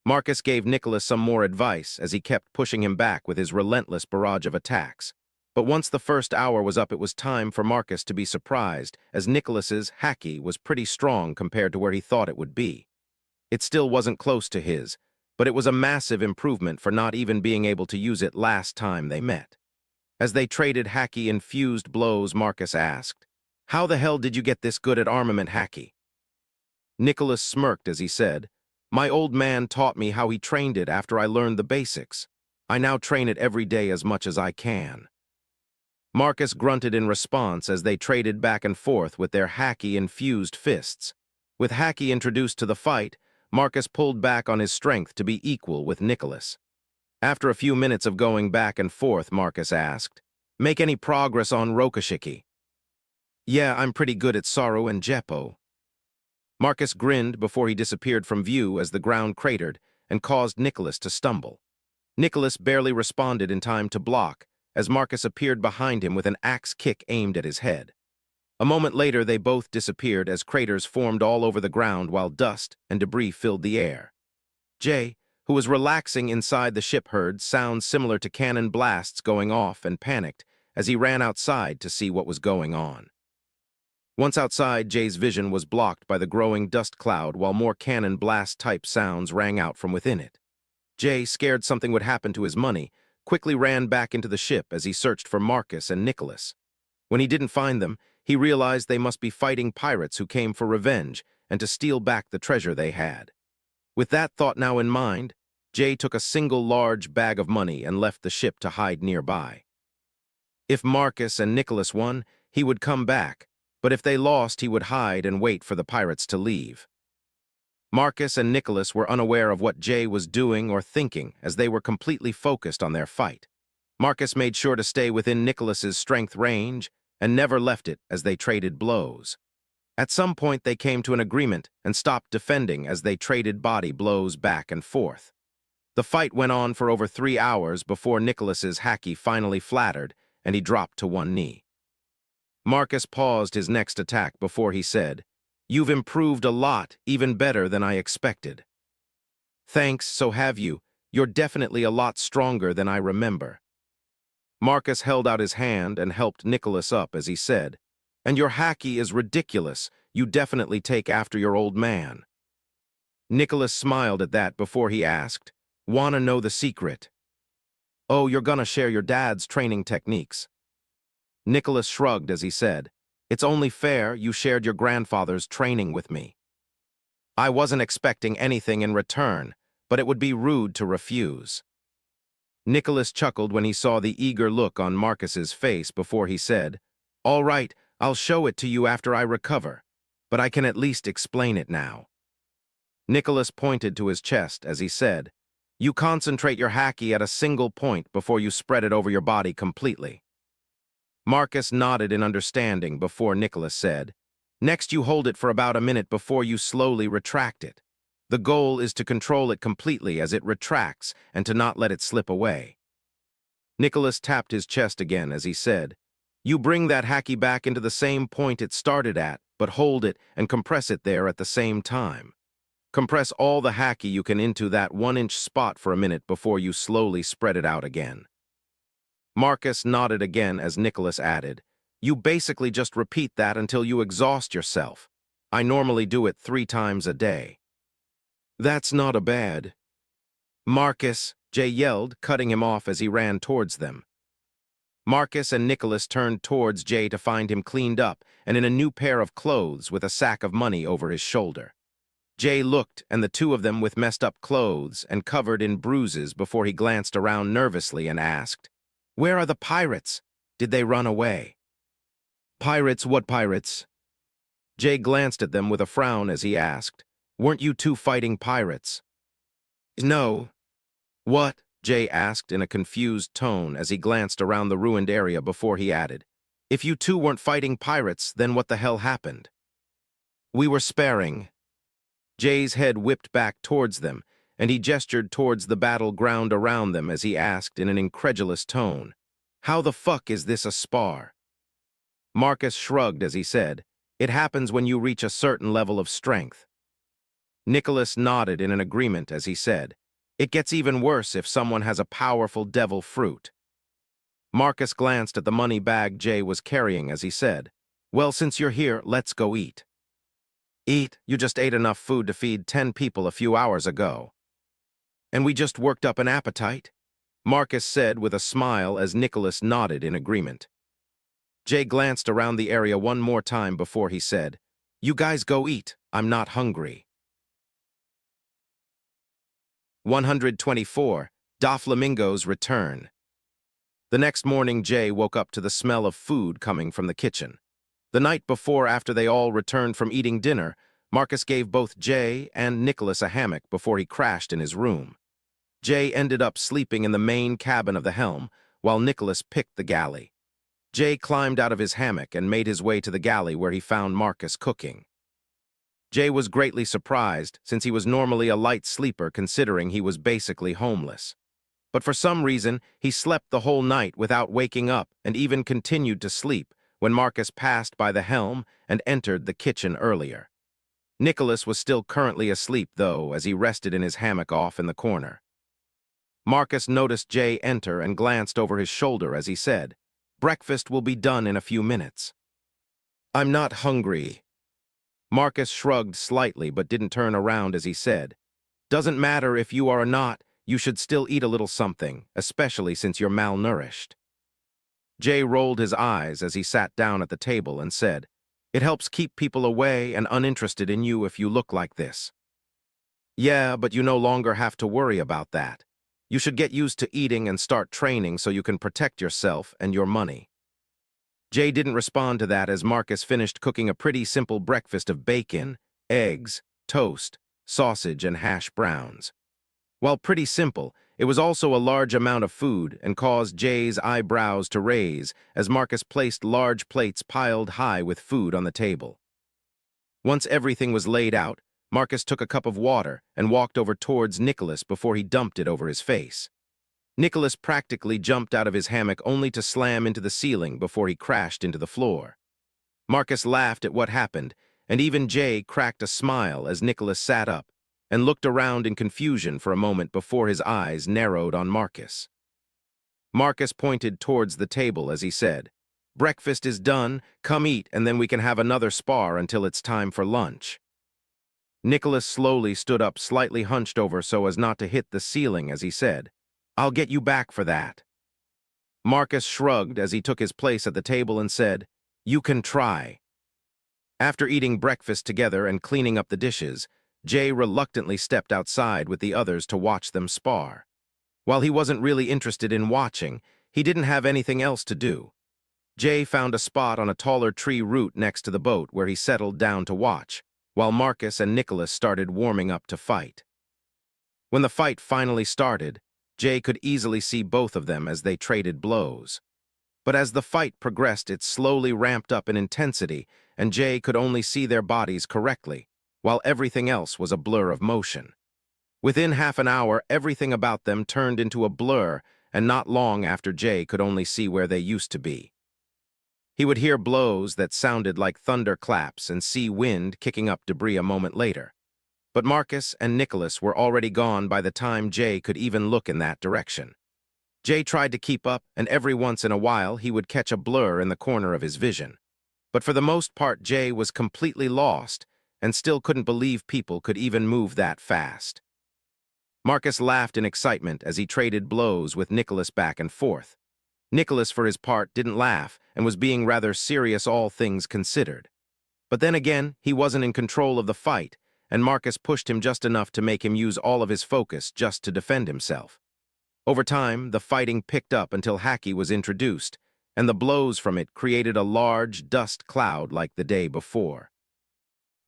Marcus gave Nicholas some more advice as he kept pushing him back with his relentless barrage of attacks. But once the first hour was up, it was time for Marcus to be surprised, as Nicholas's haki was pretty strong compared to where he thought it would be. It still wasn't close to his, but it was a massive improvement for not even being able to use it last time they met. As they traded haki-infused blows, Marcus asked, How the hell did you get this good at armament haki? Nicholas smirked as he said, My old man taught me how he trained it after I learned the basics. I now train it every day as much as I can. Marcus grunted in response as they traded back and forth with their haki-infused fists. With haki introduced to the fight, Marcus pulled back on his strength to be equal with Nicholas. After a few minutes of going back and forth, Marcus asked, Make any progress on Rokushiki? Yeah, I'm pretty good at Saru and Jeppo. Marcus grinned before he disappeared from view as the ground cratered and caused Nicholas to stumble. Nicholas barely responded in time to block as Marcus appeared behind him with an axe kick aimed at his head. A moment later, they both disappeared as craters formed all over the ground while dust and debris filled the air. Jay, who was relaxing inside the ship, heard sounds similar to cannon blasts going off and panicked as he ran outside to see what was going on. Once outside, Jay's vision was blocked by the growing dust cloud while more cannon blast-type sounds rang out from within it. Jay, scared something would happen to his money, quickly ran back into the ship as he searched for Marcus and Nicholas. When he didn't find them, he realized they must be fighting pirates who came for revenge and to steal back the treasure they had. With that thought now in mind, Jay took a single large bag of money and left the ship to hide nearby. If Marcus and Nicholas won, he would come back, but if they lost, he would hide and wait for the pirates to leave. Marcus and Nicholas were unaware of what Jay was doing or thinking as they were completely focused on their fight. Marcus made sure to stay within Nicholas's strength range and never left it as they traded blows. At some point, they came to an agreement and stopped defending as they traded body blows back and forth. The fight went on for over 3 hours before Nicholas's haki finally flattered and he dropped to one knee. Marcus paused his next attack before he said, You've improved a lot, even better than I expected. Thanks, so have you. You're definitely a lot stronger than I remember. Marcus held out his hand and helped Nicholas up as he said, And your haki is ridiculous. You definitely take after your old man. Nicholas smiled at that before he asked, Wanna know the secret? Oh, you're gonna share your dad's training techniques. Nicholas shrugged as he said, It's only fair you shared your grandfather's training with me. I wasn't expecting anything in return, but it would be rude to refuse. Nicholas chuckled when he saw the eager look on Marcus's face before he said, All right, I'll show it to you after I recover, but I can at least explain it now. Nicholas pointed to his chest as he said, You concentrate your haki at a single point before you spread it over your body completely. Marcus nodded in understanding before Nicholas said, Next you hold it for about a minute before you slowly retract it. The goal is to control it completely as it retracts and to not let it slip away. Nicholas tapped his chest again as he said, "You bring that hacky back into the same point it started at, but hold it and compress it there at the same time. Compress all the hacky you can into that 1-inch spot for a minute before you slowly spread it out again." Marcus nodded again as Nicholas added, "You basically just repeat that until you exhaust yourself. I normally do it 3 times a day." "That's not a bad." "Marcus," Jay yelled, cutting him off as he ran towards them. Marcus and Nicholas turned towards Jay to find him cleaned up and in a new pair of clothes with a sack of money over his shoulder. Jay looked, and the two of them with messed-up clothes and covered in bruises before he glanced around nervously and asked, "Where are the pirates? Did they run away?" "Pirates? What pirates?" Jay glanced at them with a frown as he asked, "Weren't you two fighting pirates?" "No." "What?" Jay asked in a confused tone as he glanced around the ruined area before he added, "If you two weren't fighting pirates, then what the hell happened?" "We were sparring." Jay's head whipped back towards them, and he gestured towards the battleground around them as he asked in an incredulous tone, "How the fuck is this a spar?" Marcus shrugged as he said, "It happens when you reach a certain level of strength." Nicholas nodded in an agreement as he said, "It gets even worse if someone has a powerful devil fruit." Marcus glanced at the money bag Jay was carrying as he said, "Well, since you're here, let's go eat." "Eat? You just ate enough food to feed 10 people a few hours ago." "And we just worked up an appetite?" Marcus said with a smile as Nicholas nodded in agreement. Jay glanced around the area one more time before he said, "You guys go eat. I'm not hungry." 124. Doflamingo's Return. The next morning, Jay woke up to the smell of food coming from the kitchen. The night before, after they all returned from eating dinner, Marcus gave both Jay and Nicholas a hammock before he crashed in his room. Jay ended up sleeping in the main cabin of the helm, while Nicholas picked the galley. Jay climbed out of his hammock and made his way to the galley where he found Marcus cooking. Jay was greatly surprised, since he was normally a light sleeper considering he was basically homeless. But for some reason, he slept the whole night without waking up and even continued to sleep when Marcus passed by the helm and entered the kitchen earlier. Nicholas was still currently asleep, though, as he rested in his hammock off in the corner. Marcus noticed Jay enter and glanced over his shoulder as he said, "Breakfast will be done in a few minutes." "I'm not hungry." Marcus shrugged slightly but didn't turn around as he said, "Doesn't matter if you are or not, you should still eat a little something, especially since you're malnourished." Jay rolled his eyes as he sat down at the table and said, "It helps keep people away and uninterested in you if you look like this." "Yeah, but you no longer have to worry about that. You should get used to eating and start training so you can protect yourself and your money." Jay didn't respond to that as Marcus finished cooking a pretty simple breakfast of bacon, eggs, toast, sausage, and hash browns. While pretty simple, it was also a large amount of food and caused Jay's eyebrows to raise as Marcus placed large plates piled high with food on the table. Once everything was laid out, Marcus took a cup of water and walked over towards Nicholas before he dumped it over his face. Nicholas practically jumped out of his hammock only to slam into the ceiling before he crashed into the floor. Marcus laughed at what happened, and even Jay cracked a smile as Nicholas sat up and looked around in confusion for a moment before his eyes narrowed on Marcus. Marcus pointed towards the table as he said, "Breakfast is done, come eat and then we can have another spar until it's time for lunch." Nicholas slowly stood up, slightly hunched over so as not to hit the ceiling as he said, "I'll get you back for that." Marcus shrugged as he took his place at the table and said, "You can try." After eating breakfast together and cleaning up the dishes, Jay reluctantly stepped outside with the others to watch them spar. While he wasn't really interested in watching, he didn't have anything else to do. Jay found a spot on a taller tree root next to the boat where he settled down to watch, while Marcus and Nicholas started warming up to fight. When the fight finally started, Jay could easily see both of them as they traded blows. But as the fight progressed, it slowly ramped up in intensity, and Jay could only see their bodies correctly, while everything else was a blur of motion. Within half an hour, everything about them turned into a blur, and not long after Jay could only see where they used to be. He would hear blows that sounded like thunder claps and see wind kicking up debris a moment later. But Marcus and Nicholas were already gone by the time Jay could even look in that direction. Jay tried to keep up, and every once in a while he would catch a blur in the corner of his vision. But for the most part, Jay was completely lost and still couldn't believe people could even move that fast. Marcus laughed in excitement as he traded blows with Nicholas back and forth. Nicholas, for his part, didn't laugh and was being rather serious, all things considered. But then again, he wasn't in control of the fight, and Marcus pushed him just enough to make him use all of his focus just to defend himself. Over time, the fighting picked up until Hacky was introduced, and the blows from it created a large dust cloud like the day before.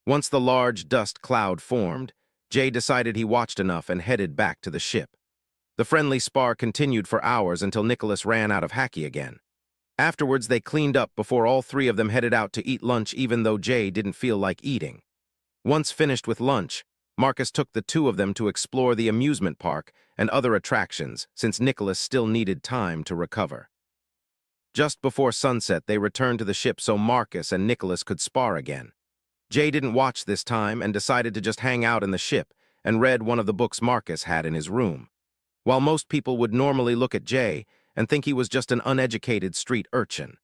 Once the large dust cloud formed, Jay decided he watched enough and headed back to the ship. The friendly spar continued for hours until Nicholas ran out of Hacky again. Afterwards, they cleaned up before all three of them headed out to eat lunch, even though Jay didn't feel like eating. Once finished with lunch, Marcus took the two of them to explore the amusement park and other attractions, since Nicholas still needed time to recover. Just before sunset, they returned to the ship so Marcus and Nicholas could spar again. Jay didn't watch this time and decided to just hang out in the ship and read one of the books Marcus had in his room. While most people would normally look at Jay and think he was just an uneducated street urchin.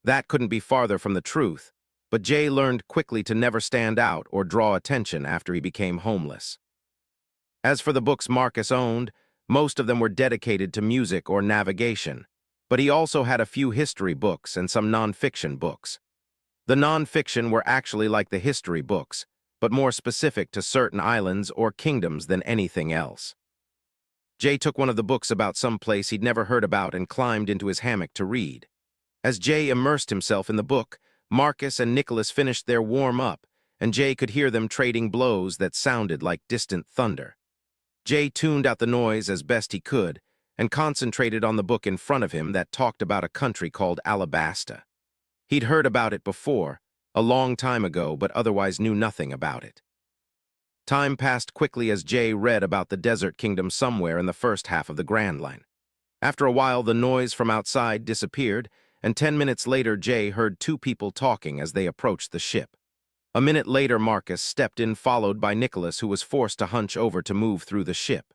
That couldn't be farther from the truth, but Jay learned quickly to never stand out or draw attention after he became homeless. As for the books Marcus owned, most of them were dedicated to music or navigation, but he also had a few history books and some non-fiction books. The non-fiction were actually like the history books, but more specific to certain islands or kingdoms than anything else. Jay took one of the books about some place he'd never heard about and climbed into his hammock to read. As Jay immersed himself in the book, Marcus and Nicholas finished their warm-up, and Jay could hear them trading blows that sounded like distant thunder. Jay tuned out the noise as best he could and concentrated on the book in front of him that talked about a country called Alabasta. He'd heard about it before, a long time ago, but otherwise knew nothing about it. Time passed quickly as Jay read about the desert kingdom somewhere in the first half of the Grand Line. After a while, the noise from outside disappeared, and 10 minutes later, Jay heard two people talking as they approached the ship. A minute later, Marcus stepped in, followed by Nicholas, who was forced to hunch over to move through the ship.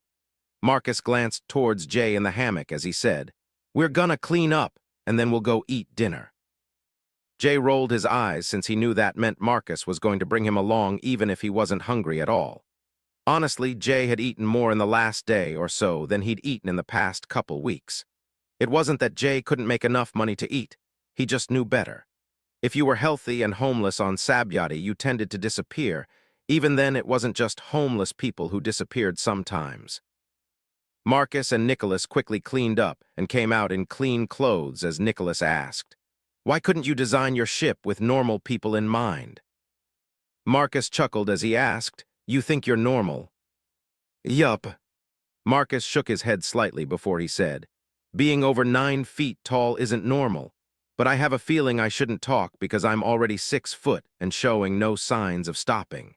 Marcus glanced towards Jay in the hammock as he said, "We're gonna clean up, and then we'll go eat dinner." Jay rolled his eyes since he knew that meant Marcus was going to bring him along even if he wasn't hungry at all. Honestly, Jay had eaten more in the last day or so than he'd eaten in the past couple weeks. It wasn't that Jay couldn't make enough money to eat, he just knew better. If you were healthy and homeless on Sabyati, you tended to disappear. Even then, it wasn't just homeless people who disappeared sometimes. Marcus and Nicholas quickly cleaned up and came out in clean clothes as Nicholas asked, "Why couldn't you design your ship with normal people in mind?" Marcus chuckled as he asked, "You think you're normal?" "Yup." Marcus shook his head slightly before he said, "Being over 9 feet tall isn't normal, but I have a feeling I shouldn't talk because I'm already 6 foot and showing no signs of stopping."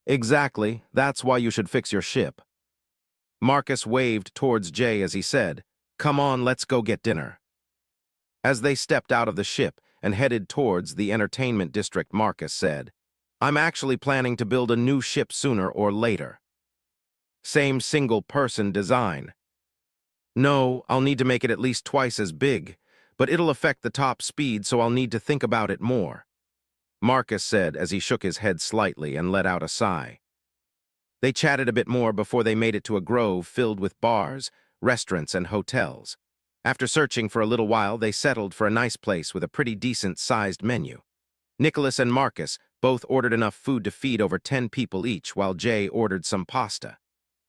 "Exactly, that's why you should fix your ship." Marcus waved towards Jay as he said, "Come on, let's go get dinner." As they stepped out of the ship and headed towards the entertainment district, Marcus said, "I'm actually planning to build a new ship sooner or later." "Same single-person design." "No, I'll need to make it at least twice as big, but it'll affect the top speed, so I'll need to think about it more," Marcus said as he shook his head slightly and let out a sigh. They chatted a bit more before they made it to a grove filled with bars, restaurants, and hotels. After searching for a little while, they settled for a nice place with a pretty decent-sized menu. Nicholas and Marcus both ordered enough food to feed over 10 people each, while Jay ordered some pasta.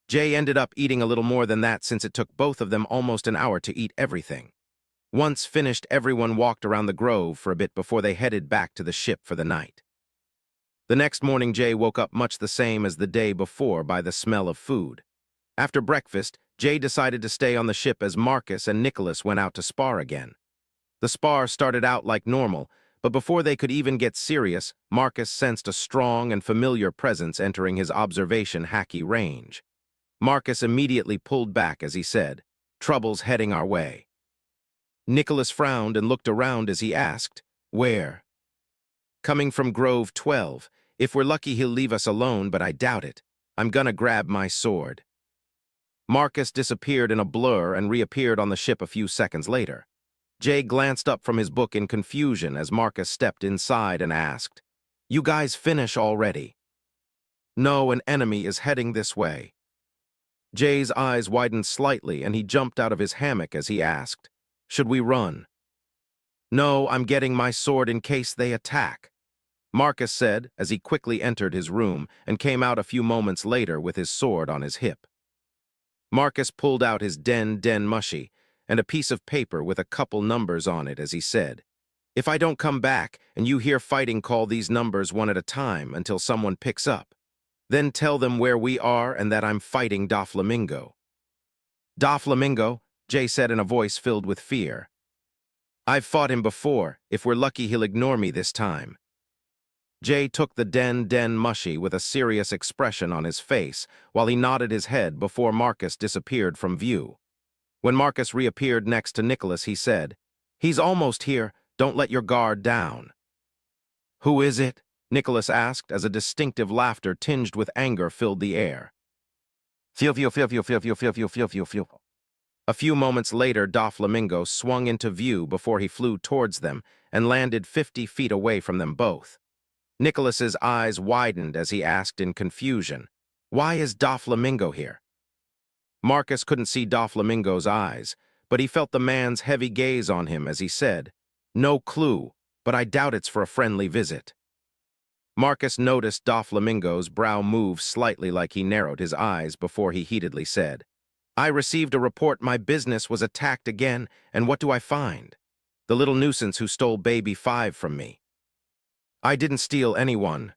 Jay ended up eating a little more than that since it took both of them almost an hour to eat everything. Once finished, everyone walked around the grove for a bit before they headed back to the ship for the night. The next morning, Jay woke up much the same as the day before by the smell of food. After breakfast, Jay decided to stay on the ship as Marcus and Nicholas went out to spar again. The spar started out like normal, but before they could even get serious, Marcus sensed a strong and familiar presence entering his observation hacky range. Marcus immediately pulled back as he said, "Trouble's heading our way." Nicholas frowned and looked around as he asked, "Where?" "Coming from Grove 12. If we're lucky, he'll leave us alone, but I doubt it. I'm gonna grab my sword." Marcus disappeared in a blur and reappeared on the ship a few seconds later. Jay glanced up from his book in confusion as Marcus stepped inside and asked, "You guys finish already?" "No, an enemy is heading this way." Jay's eyes widened slightly and he jumped out of his hammock as he asked, "Should we run?" "No, I'm getting my sword in case they attack," Marcus said as he quickly entered his room and came out a few moments later with his sword on his hip. Marcus pulled out his den mushy and a piece of paper with a couple numbers on it as he said, "If I don't come back and you hear fighting, call these numbers one at a time until someone picks up. Then tell them where we are and that I'm fighting Doflamingo." "Doflamingo?" Jay said in a voice filled with fear. "I've fought him before. If we're lucky, he'll ignore me this time." Jay took the den mushy with a serious expression on his face while he nodded his head before Marcus disappeared from view. When Marcus reappeared next to Nicholas, he said, "He's almost here. Don't let your guard down." "Who is it?" Nicholas asked as a distinctive laughter tinged with anger filled the air. Feel. A few moments later, Doflamingo swung into view before he flew towards them and landed 50 feet away from them both. Nicholas's eyes widened as he asked in confusion, "Why is Doflamingo here?" Marcus couldn't see Doflamingo's eyes, but he felt the man's heavy gaze on him as he said, "No clue, but I doubt it's for a friendly visit." Marcus noticed Doflamingo's brow move slightly like he narrowed his eyes before he heatedly said, "I received a report my business was attacked again, and what do I find? The little nuisance who stole baby 5 from me." "I didn't steal anyone."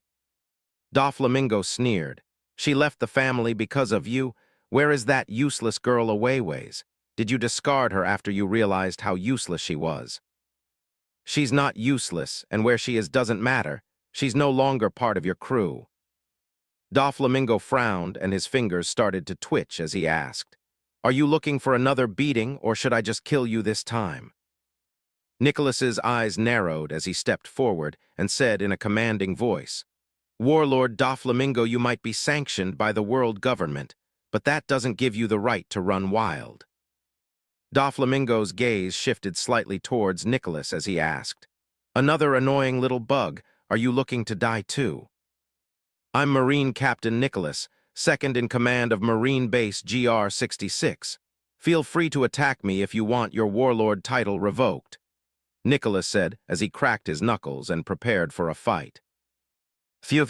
Doflamingo sneered. "She left the family because of you. Where is that useless girl Awayways? Did you discard her after you realized how useless she was?" "She's not useless, and where she is doesn't matter. She's no longer part of your crew." Doflamingo frowned and his fingers started to twitch as he asked, "Are you looking for another beating, or should I just kill you this time?" Nicholas's eyes narrowed as he stepped forward and said in a commanding voice, "Warlord Doflamingo, you might be sanctioned by the world government, but that doesn't give you the right to run wild." Doflamingo's gaze shifted slightly towards Nicholas as he asked, "Another annoying little bug, are you looking to die too?" "I'm Marine Captain Nicholas, second in command of Marine Base GR-66. Feel free to attack me if you want your warlord title revoked," Nicholas said as he cracked his knuckles and prepared for a fight. Fo.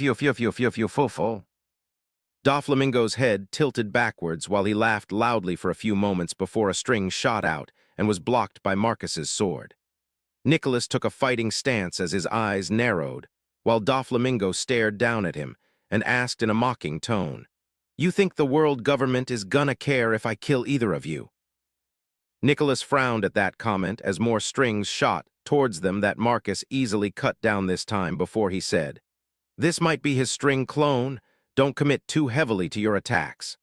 Doflamingo's head tilted backwards while he laughed loudly for a few moments before a string shot out and was blocked by Marcus's sword. Nicholas took a fighting stance as his eyes narrowed, while Doflamingo stared down at him and asked in a mocking tone, "You think the world government is gonna care if I kill either of you?" Nicholas frowned at that comment as more strings shot towards them that Marcus easily cut down this time before he said, "This might be his string clone. Don't commit too heavily to your attacks."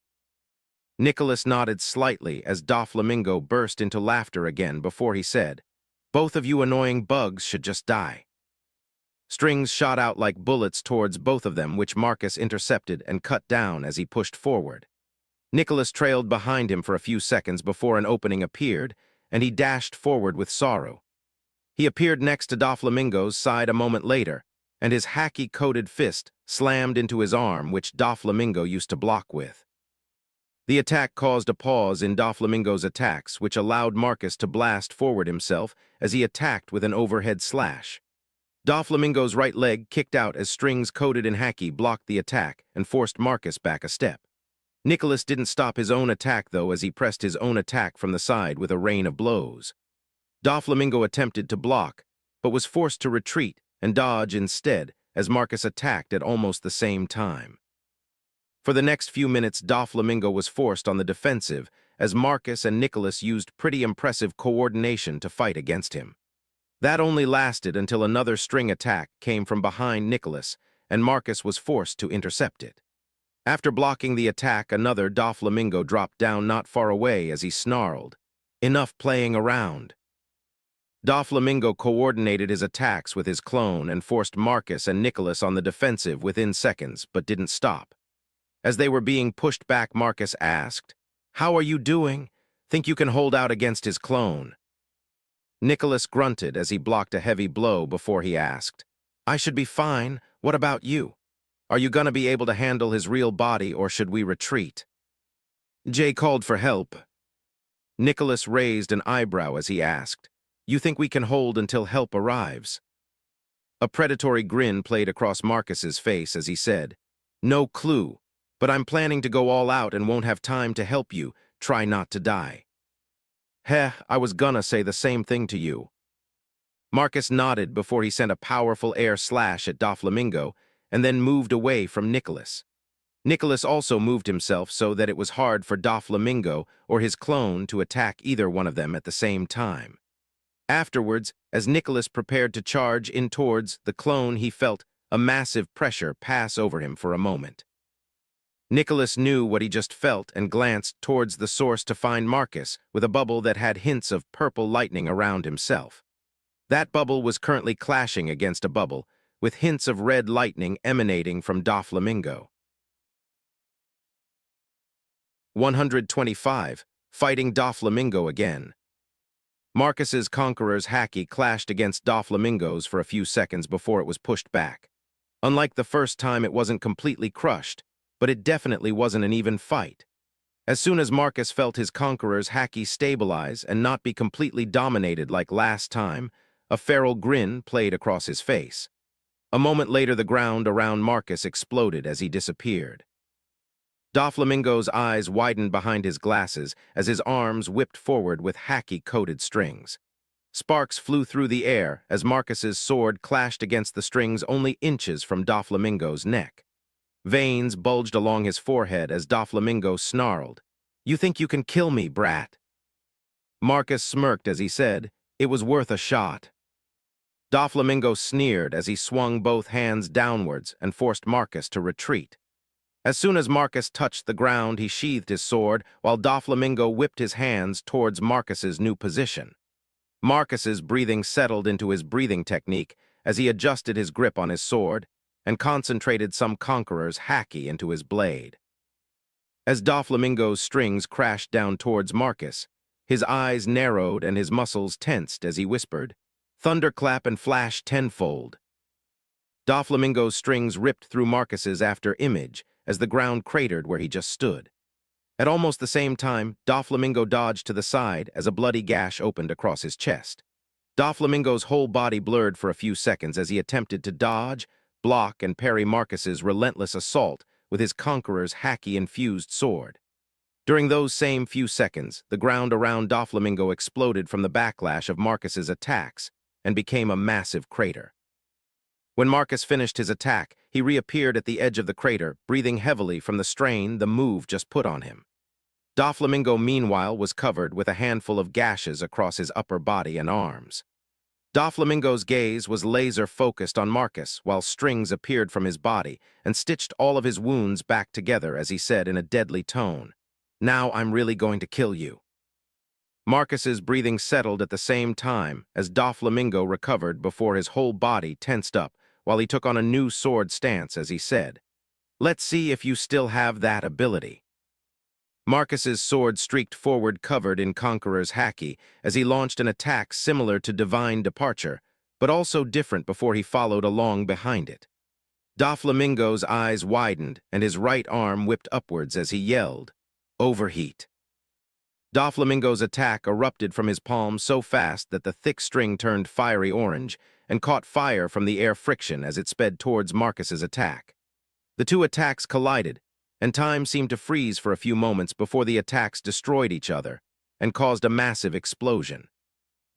Nicholas nodded slightly as Doflamingo burst into laughter again before he said, "Both of you annoying bugs should just die." Strings shot out like bullets towards both of them, which Marcus intercepted and cut down as he pushed forward. Nicholas trailed behind him for a few seconds before an opening appeared, and he dashed forward with sorrow. He appeared next to Doflamingo's side a moment later, and his hacky-coated fist slammed into his arm, which Doflamingo used to block with. The attack caused a pause in Doflamingo's attacks, which allowed Marcus to blast forward himself as he attacked with an overhead slash. Doflamingo's right leg kicked out as strings coated in hacky blocked the attack and forced Marcus back a step. Nicholas didn't stop his own attack, though, as he pressed his own attack from the side with a rain of blows. Doflamingo attempted to block, but was forced to retreat and dodge instead as Marcus attacked at almost the same time. For the next few minutes, Doflamingo was forced on the defensive as Marcus and Nicholas used pretty impressive coordination to fight against him. That only lasted until another string attack came from behind Nicholas, and Marcus was forced to intercept it. After blocking the attack, another Doflamingo dropped down not far away as he snarled, "Enough playing around." Doflamingo coordinated his attacks with his clone and forced Marcus and Nicholas on the defensive within seconds, but didn't stop. As they were being pushed back, Marcus asked, "How are you doing? Think you can hold out against his clone?" Nicholas grunted as he blocked a heavy blow before he asked, "I should be fine. What about you? Are you gonna be able to handle his real body, or should we retreat?" Jay called for help. Nicholas raised an eyebrow as he asked, "You think we can hold until help arrives?" A predatory grin played across Marcus's face as he said, "No clue, but I'm planning to go all out and won't have time to help you. Try not to die." "Heh, I was gonna say the same thing to you." Marcus nodded before he sent a powerful air slash at Doflamingo and then moved away from Nicholas. Nicholas also moved himself so that it was hard for Doflamingo or his clone to attack either one of them at the same time. Afterwards, as Nicholas prepared to charge in towards the clone, he felt a massive pressure pass over him for a moment. Nicholas knew what he just felt and glanced towards the source to find Marcus with a bubble that had hints of purple lightning around himself. That bubble was currently clashing against a bubble, with hints of red lightning emanating from Doflamingo. 125. Fighting Doflamingo again. Marcus's Conqueror's Hacky clashed against Doflamingo's for a few seconds before it was pushed back. Unlike the first time, it wasn't completely crushed, but it definitely wasn't an even fight. As soon as Marcus felt his Conqueror's Hacky stabilize and not be completely dominated like last time, a feral grin played across his face. A moment later, the ground around Marcus exploded as he disappeared. Doflamingo's eyes widened behind his glasses as his arms whipped forward with Hacky-coated strings. Sparks flew through the air as Marcus's sword clashed against the strings only inches from Doflamingo's neck. Veins bulged along his forehead as Doflamingo snarled, "You think you can kill me, brat?" Marcus smirked as he said, "It was worth a shot." Doflamingo sneered as he swung both hands downwards and forced Marcus to retreat. As soon as Marcus touched the ground, he sheathed his sword, while Doflamingo whipped his hands towards Marcus's new position. Marcus's breathing settled into his breathing technique as he adjusted his grip on his sword and concentrated some Conqueror's Hacky into his blade. As Doflamingo's strings crashed down towards Marcus, his eyes narrowed and his muscles tensed as he whispered, "Thunderclap and flash tenfold." Doflamingo's strings ripped through Marcus's after image as the ground cratered where he just stood. At almost the same time, Doflamingo dodged to the side as a bloody gash opened across his chest. Doflamingo's whole body blurred for a few seconds as he attempted to dodge, block, and parry Marcus's relentless assault with his Conqueror's Hacky-infused sword. During those same few seconds, the ground around Doflamingo exploded from the backlash of Marcus's attacks and became a massive crater. When Marcus finished his attack, he reappeared at the edge of the crater, breathing heavily from the strain the move just put on him. Doflamingo, meanwhile, was covered with a handful of gashes across his upper body and arms. Doflamingo's gaze was laser-focused on Marcus, while strings appeared from his body and stitched all of his wounds back together as he said in a deadly tone, "Now I'm really going to kill you." Marcus's breathing settled at the same time as Doflamingo recovered before his whole body tensed up while he took on a new sword stance as he said, "Let's see if you still have that ability." Marcus's sword streaked forward covered in Conqueror's Hacky as he launched an attack similar to Divine Departure, but also different before he followed along behind it. Doflamingo's eyes widened and his right arm whipped upwards as he yelled, "Overheat." Doflamingo's attack erupted from his palm so fast that the thick string turned fiery orange and caught fire from the air friction as it sped towards Marcus's attack. The two attacks collided, and time seemed to freeze for a few moments before the attacks destroyed each other and caused a massive explosion.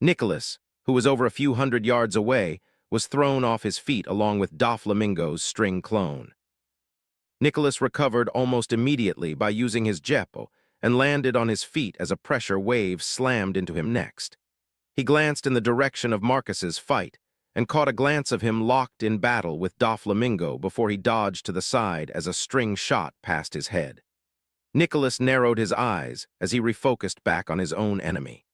Nicholas, who was over a few hundred yards away, was thrown off his feet along with Doflamingo's string clone. Nicholas recovered almost immediately by using his Jeppo and landed on his feet as a pressure wave slammed into him next. He glanced in the direction of Marcus's fight and caught a glance of him locked in battle with Doflamingo before he dodged to the side as a string shot passed his head. Nicholas narrowed his eyes as he refocused back on his own enemy.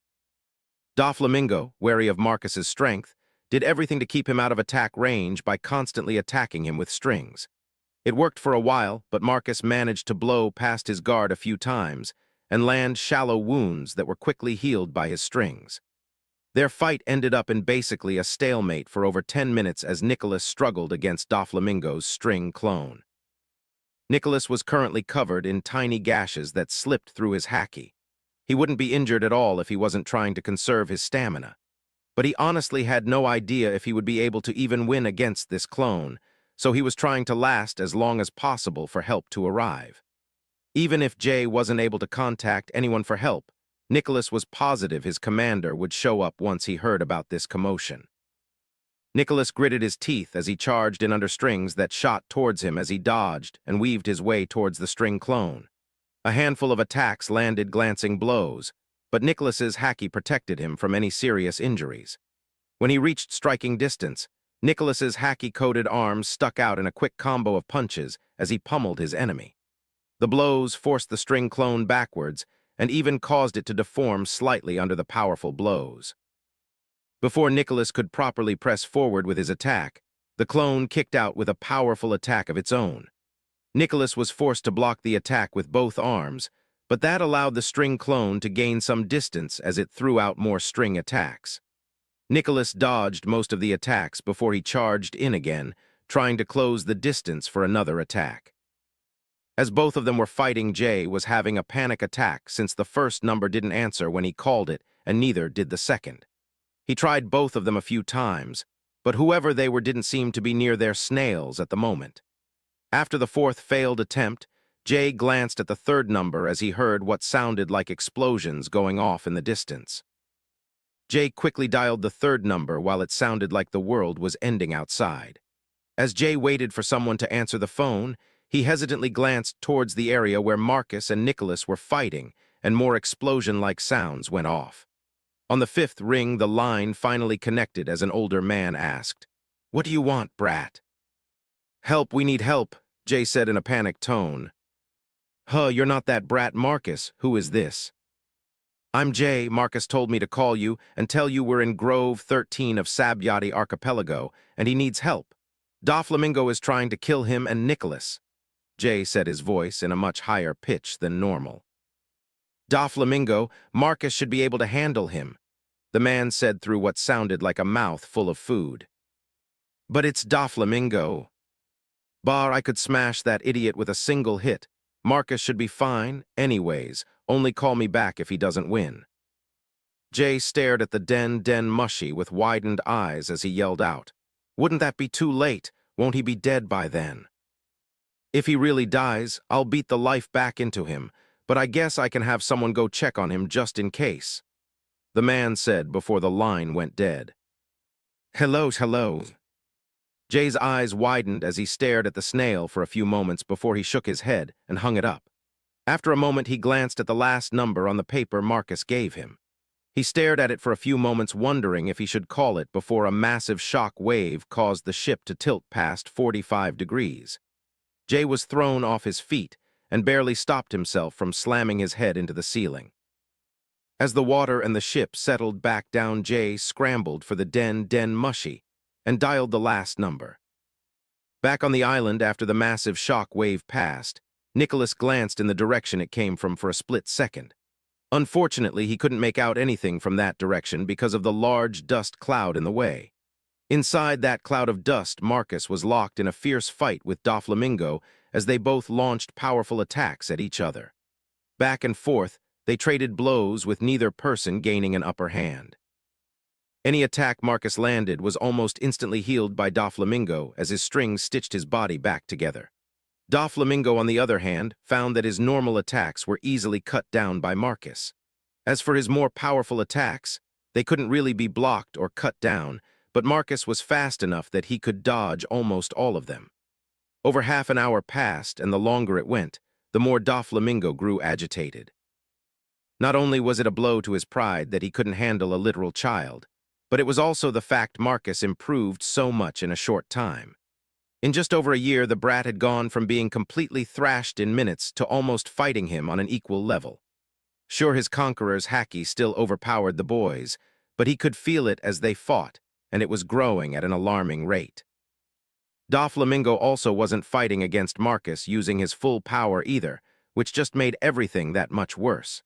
Doflamingo, wary of Marcus's strength, did everything to keep him out of attack range by constantly attacking him with strings. It worked for a while, but Marcus managed to blow past his guard a few times and land shallow wounds that were quickly healed by his strings. Their fight ended up in basically a stalemate for over 10 minutes as Nicholas struggled against Doflamingo's string clone. Nicholas was currently covered in tiny gashes that slipped through his haki. He wouldn't be injured at all if he wasn't trying to conserve his stamina. But he honestly had no idea if he would be able to even win against this clone, so he was trying to last as long as possible for help to arrive. Even if Jay wasn't able to contact anyone for help, Nicholas was positive his commander would show up once he heard about this commotion. Nicholas gritted his teeth as he charged in under strings that shot towards him as he dodged and weaved his way towards the string clone. A handful of attacks landed glancing blows, but Nicholas's haki protected him from any serious injuries. When he reached striking distance, Nicholas's haki-coated arms stuck out in a quick combo of punches as he pummeled his enemy. The blows forced the string clone backwards and even caused it to deform slightly under the powerful blows. Before Nicholas could properly press forward with his attack, the clone kicked out with a powerful attack of its own. Nicholas was forced to block the attack with both arms, but that allowed the string clone to gain some distance as it threw out more string attacks. Nicholas dodged most of the attacks before he charged in again, trying to close the distance for another attack. As both of them were fighting, Jay was having a panic attack since the first number didn't answer when he called it, and neither did the second. He tried both of them a few times, but whoever they were didn't seem to be near their snails at the moment. After the fourth failed attempt, Jay glanced at the third number as he heard what sounded like explosions going off in the distance. Jay quickly dialed the third number while it sounded like the world was ending outside. As Jay waited for someone to answer the phone, he hesitantly glanced towards the area where Marcus and Nicholas were fighting, and more explosion-like sounds went off. On the fifth ring, the line finally connected as an older man asked, "What do you want, brat?" "Help, we need help," Jay said in a panicked tone. "Huh, you're not that brat Marcus. Who is this?" "I'm Jay. Marcus told me to call you and tell you we're in Grove 13 of Sabyati Archipelago, and he needs help. Doflamingo is trying to kill him and Nicholas." Jay said, his voice in a much higher pitch than normal. "Doflamingo, Marcus should be able to handle him," the man said through what sounded like a mouth full of food. "But it's Doflamingo. Bar, I could smash that idiot with a single hit. Marcus should be fine, anyways. Only call me back if he doesn't win." Jay stared at the den mushy with widened eyes as he yelled out, "Wouldn't that be too late? Won't he be dead by then?" "If he really dies, I'll beat the life back into him, but I guess I can have someone go check on him just in case," the man said before the line went dead. Hello. Jay's eyes widened as he stared at the snail for a few moments before he shook his head and hung it up. After a moment, he glanced at the last number on the paper Marcus gave him. He stared at it for a few moments, wondering if he should call it before a massive shock wave caused the ship to tilt past 45 degrees. Jay was thrown off his feet and barely stopped himself from slamming his head into the ceiling. As the water and the ship settled back down, Jay scrambled for the den mushy and dialed the last number. Back on the island after the massive shock wave passed, Nicholas glanced in the direction it came from for a split second. Unfortunately, he couldn't make out anything from that direction because of the large dust cloud in the way. Inside that cloud of dust, Marcus was locked in a fierce fight with Doflamingo as they both launched powerful attacks at each other. Back and forth, they traded blows with neither person gaining an upper hand. Any attack Marcus landed was almost instantly healed by Doflamingo as his strings stitched his body back together. Doflamingo, on the other hand, found that his normal attacks were easily cut down by Marcus. As for his more powerful attacks, they couldn't really be blocked or cut down, but Marcus was fast enough that he could dodge almost all of them. Over half an hour passed, and the longer it went, the more Doflamingo grew agitated. Not only was it a blow to his pride that he couldn't handle a literal child, but it was also the fact Marcus improved so much in a short time. In just over a year, the brat had gone from being completely thrashed in minutes to almost fighting him on an equal level. Sure, his conqueror's haki still overpowered the boys, but he could feel it as they fought, and it was growing at an alarming rate. Doflamingo also wasn't fighting against Marcus using his full power either, which just made everything that much worse.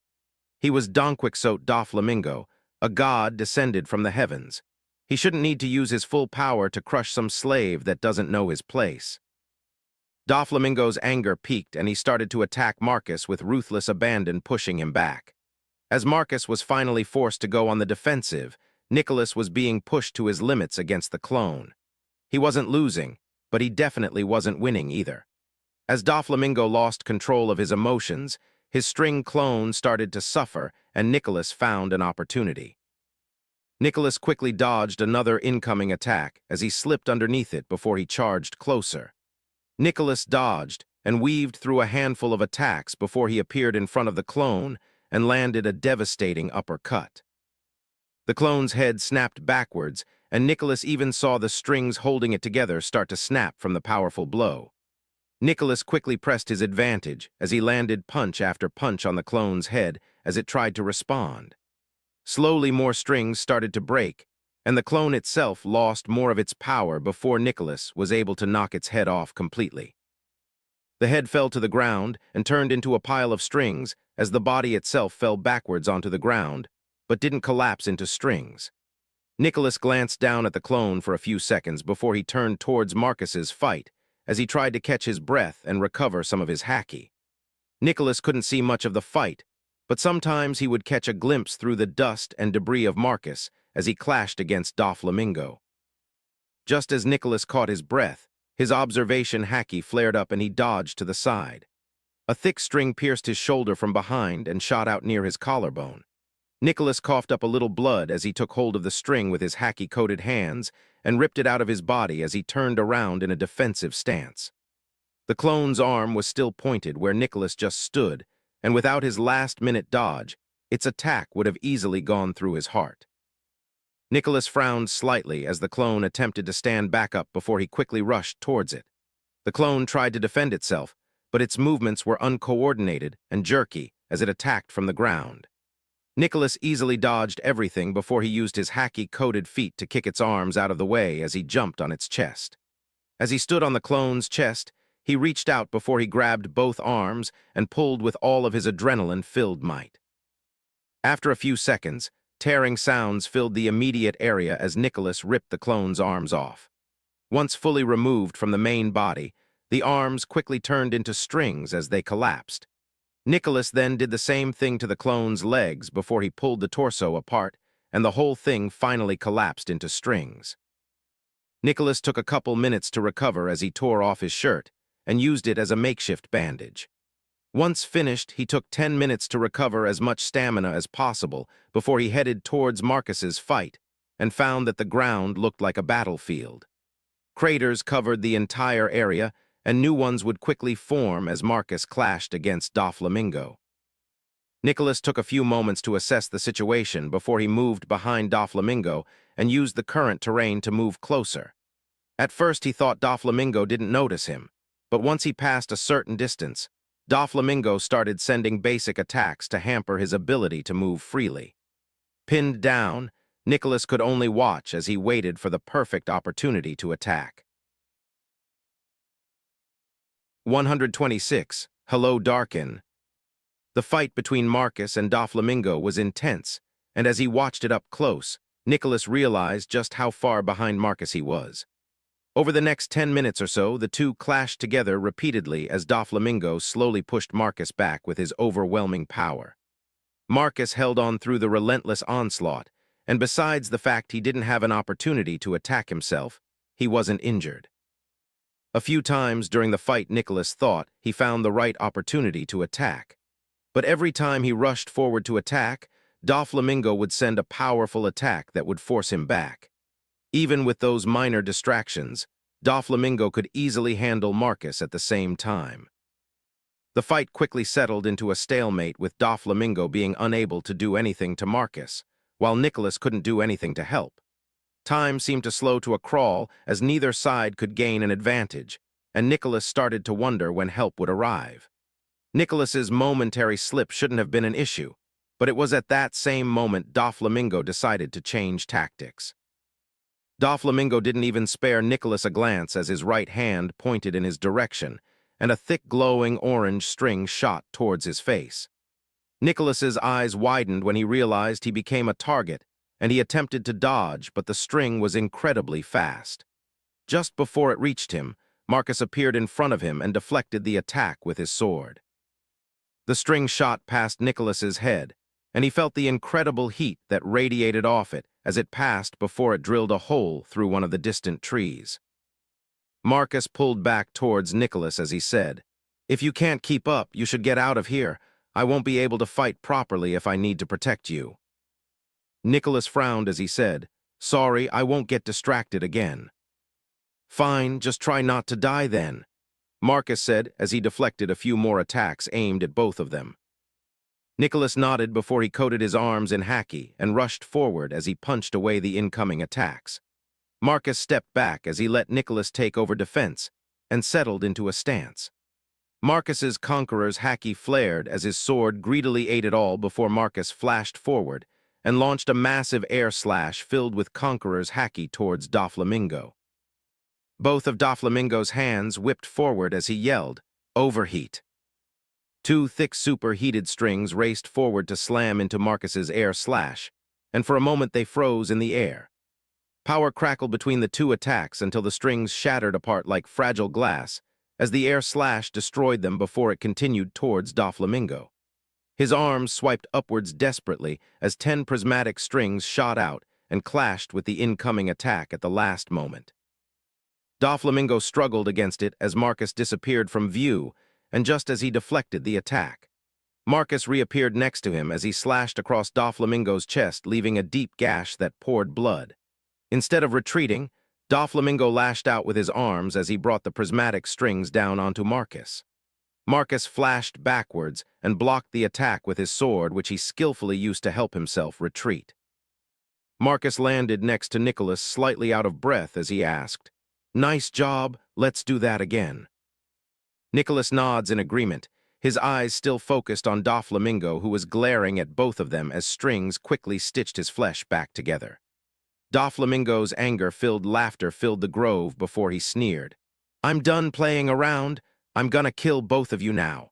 He was Donquixote Doflamingo, a god descended from the heavens. He shouldn't need to use his full power to crush some slave that doesn't know his place. Doflamingo's anger peaked and he started to attack Marcus with ruthless abandon, pushing him back. As Marcus was finally forced to go on the defensive, Nicholas was being pushed to his limits against the clone. He wasn't losing, but he definitely wasn't winning either. As Doflamingo lost control of his emotions, his string clone started to suffer, and Nicholas found an opportunity. Nicholas quickly dodged another incoming attack as he slipped underneath it before he charged closer. Nicholas dodged and weaved through a handful of attacks before he appeared in front of the clone and landed a devastating uppercut. The clone's head snapped backwards, and Nicholas even saw the strings holding it together start to snap from the powerful blow. Nicholas quickly pressed his advantage as he landed punch after punch on the clone's head as it tried to respond. Slowly, more strings started to break, and the clone itself lost more of its power before Nicholas was able to knock its head off completely. The head fell to the ground and turned into a pile of strings as the body itself fell backwards onto the ground, but didn't collapse into strings. Nicholas glanced down at the clone for a few seconds before he turned towards Marcus's fight as he tried to catch his breath and recover some of his haki. Nicholas couldn't see much of the fight, but sometimes he would catch a glimpse through the dust and debris of Marcus as he clashed against Doflamingo. Just as Nicholas caught his breath, his observation haki flared up and he dodged to the side. A thick string pierced his shoulder from behind and shot out near his collarbone. Nicholas coughed up a little blood as he took hold of the string with his haki-coated hands and ripped it out of his body as he turned around in a defensive stance. The clone's arm was still pointed where Nicholas just stood, and without his last-minute dodge, its attack would have easily gone through his heart. Nicholas frowned slightly as the clone attempted to stand back up before he quickly rushed towards it. The clone tried to defend itself, but its movements were uncoordinated and jerky as it attacked from the ground. Nicholas easily dodged everything before he used his haki-coated feet to kick its arms out of the way as he jumped on its chest. As he stood on the clone's chest, he reached out before he grabbed both arms and pulled with all of his adrenaline-filled might. After a few seconds, tearing sounds filled the immediate area as Nicholas ripped the clone's arms off. Once fully removed from the main body, the arms quickly turned into strings as they collapsed. Nicholas then did the same thing to the clone's legs before he pulled the torso apart, and the whole thing finally collapsed into strings. Nicholas took a couple minutes to recover as he tore off his shirt and used it as a makeshift bandage. Once finished, he took 10 minutes to recover as much stamina as possible before he headed towards Marcus's fight and found that the ground looked like a battlefield. Craters covered the entire area, and new ones would quickly form as Marcus clashed against Doflamingo. Nicholas took a few moments to assess the situation before he moved behind Doflamingo and used the current terrain to move closer. At first he thought Doflamingo didn't notice him, but once he passed a certain distance, Doflamingo started sending basic attacks to hamper his ability to move freely. Pinned down, Nicholas could only watch as he waited for the perfect opportunity to attack. 126. Hello, Darkin. The fight between Marcus and Doflamingo was intense, and as he watched it up close, Nicholas realized just how far behind Marcus he was. Over the next 10 minutes or so, the two clashed together repeatedly as Doflamingo slowly pushed Marcus back with his overwhelming power. Marcus held on through the relentless onslaught, and besides the fact he didn't have an opportunity to attack himself, he wasn't injured. A few times during the fight, Nicholas thought he found the right opportunity to attack. But every time he rushed forward to attack, Doflamingo would send a powerful attack that would force him back. Even with those minor distractions, Doflamingo could easily handle Marcus at the same time. The fight quickly settled into a stalemate, with Doflamingo being unable to do anything to Marcus, while Nicholas couldn't do anything to help. Time seemed to slow to a crawl as neither side could gain an advantage, and Nicholas started to wonder when help would arrive. Nicholas's momentary slip shouldn't have been an issue, but it was at that same moment Doflamingo decided to change tactics. Doflamingo didn't even spare Nicholas a glance as his right hand pointed in his direction, and a thick glowing orange string shot towards his face. Nicholas's eyes widened when he realized he became a target, and he attempted to dodge, but the string was incredibly fast. Just before it reached him, Marcus appeared in front of him and deflected the attack with his sword. The string shot past Nicholas's head, and he felt the incredible heat that radiated off it as it passed before it drilled a hole through one of the distant trees. Marcus pulled back towards Nicholas as he said, "If you can't keep up, you should get out of here. I won't be able to fight properly if I need to protect you." Nicholas frowned as he said, "Sorry, I won't get distracted again." "Fine, just try not to die then," Marcus said as he deflected a few more attacks aimed at both of them. Nicholas nodded before he coated his arms in haki and rushed forward as he punched away the incoming attacks. Marcus stepped back as he let Nicholas take over defense and settled into a stance. Marcus's conqueror's haki flared as his sword greedily ate it all before Marcus flashed forward and launched a massive air slash filled with conqueror's haki towards Doflamingo. Both of Doflamingo's hands whipped forward as he yelled, "Overheat." Two thick superheated strings raced forward to slam into Marcus's air slash, and for a moment they froze in the air. Power crackled between the two attacks until the strings shattered apart like fragile glass as the air slash destroyed them before it continued towards Doflamingo. His arms swiped upwards desperately as 10 prismatic strings shot out and clashed with the incoming attack at the last moment. Doflamingo struggled against it as Marcus disappeared from view, and just as he deflected the attack, Marcus reappeared next to him as he slashed across Doflamingo's chest, leaving a deep gash that poured blood. Instead of retreating, Doflamingo lashed out with his arms as he brought the prismatic strings down onto Marcus. Marcus flashed backwards and blocked the attack with his sword, which he skillfully used to help himself retreat. Marcus landed next to Nicholas, slightly out of breath, as he asked, "Nice job, let's do that again." Nicholas nods in agreement, his eyes still focused on Doflamingo, who was glaring at both of them as strings quickly stitched his flesh back together. Doflamingo's anger-filled laughter filled the grove before he sneered, "I'm done playing around. I'm gonna kill both of you now."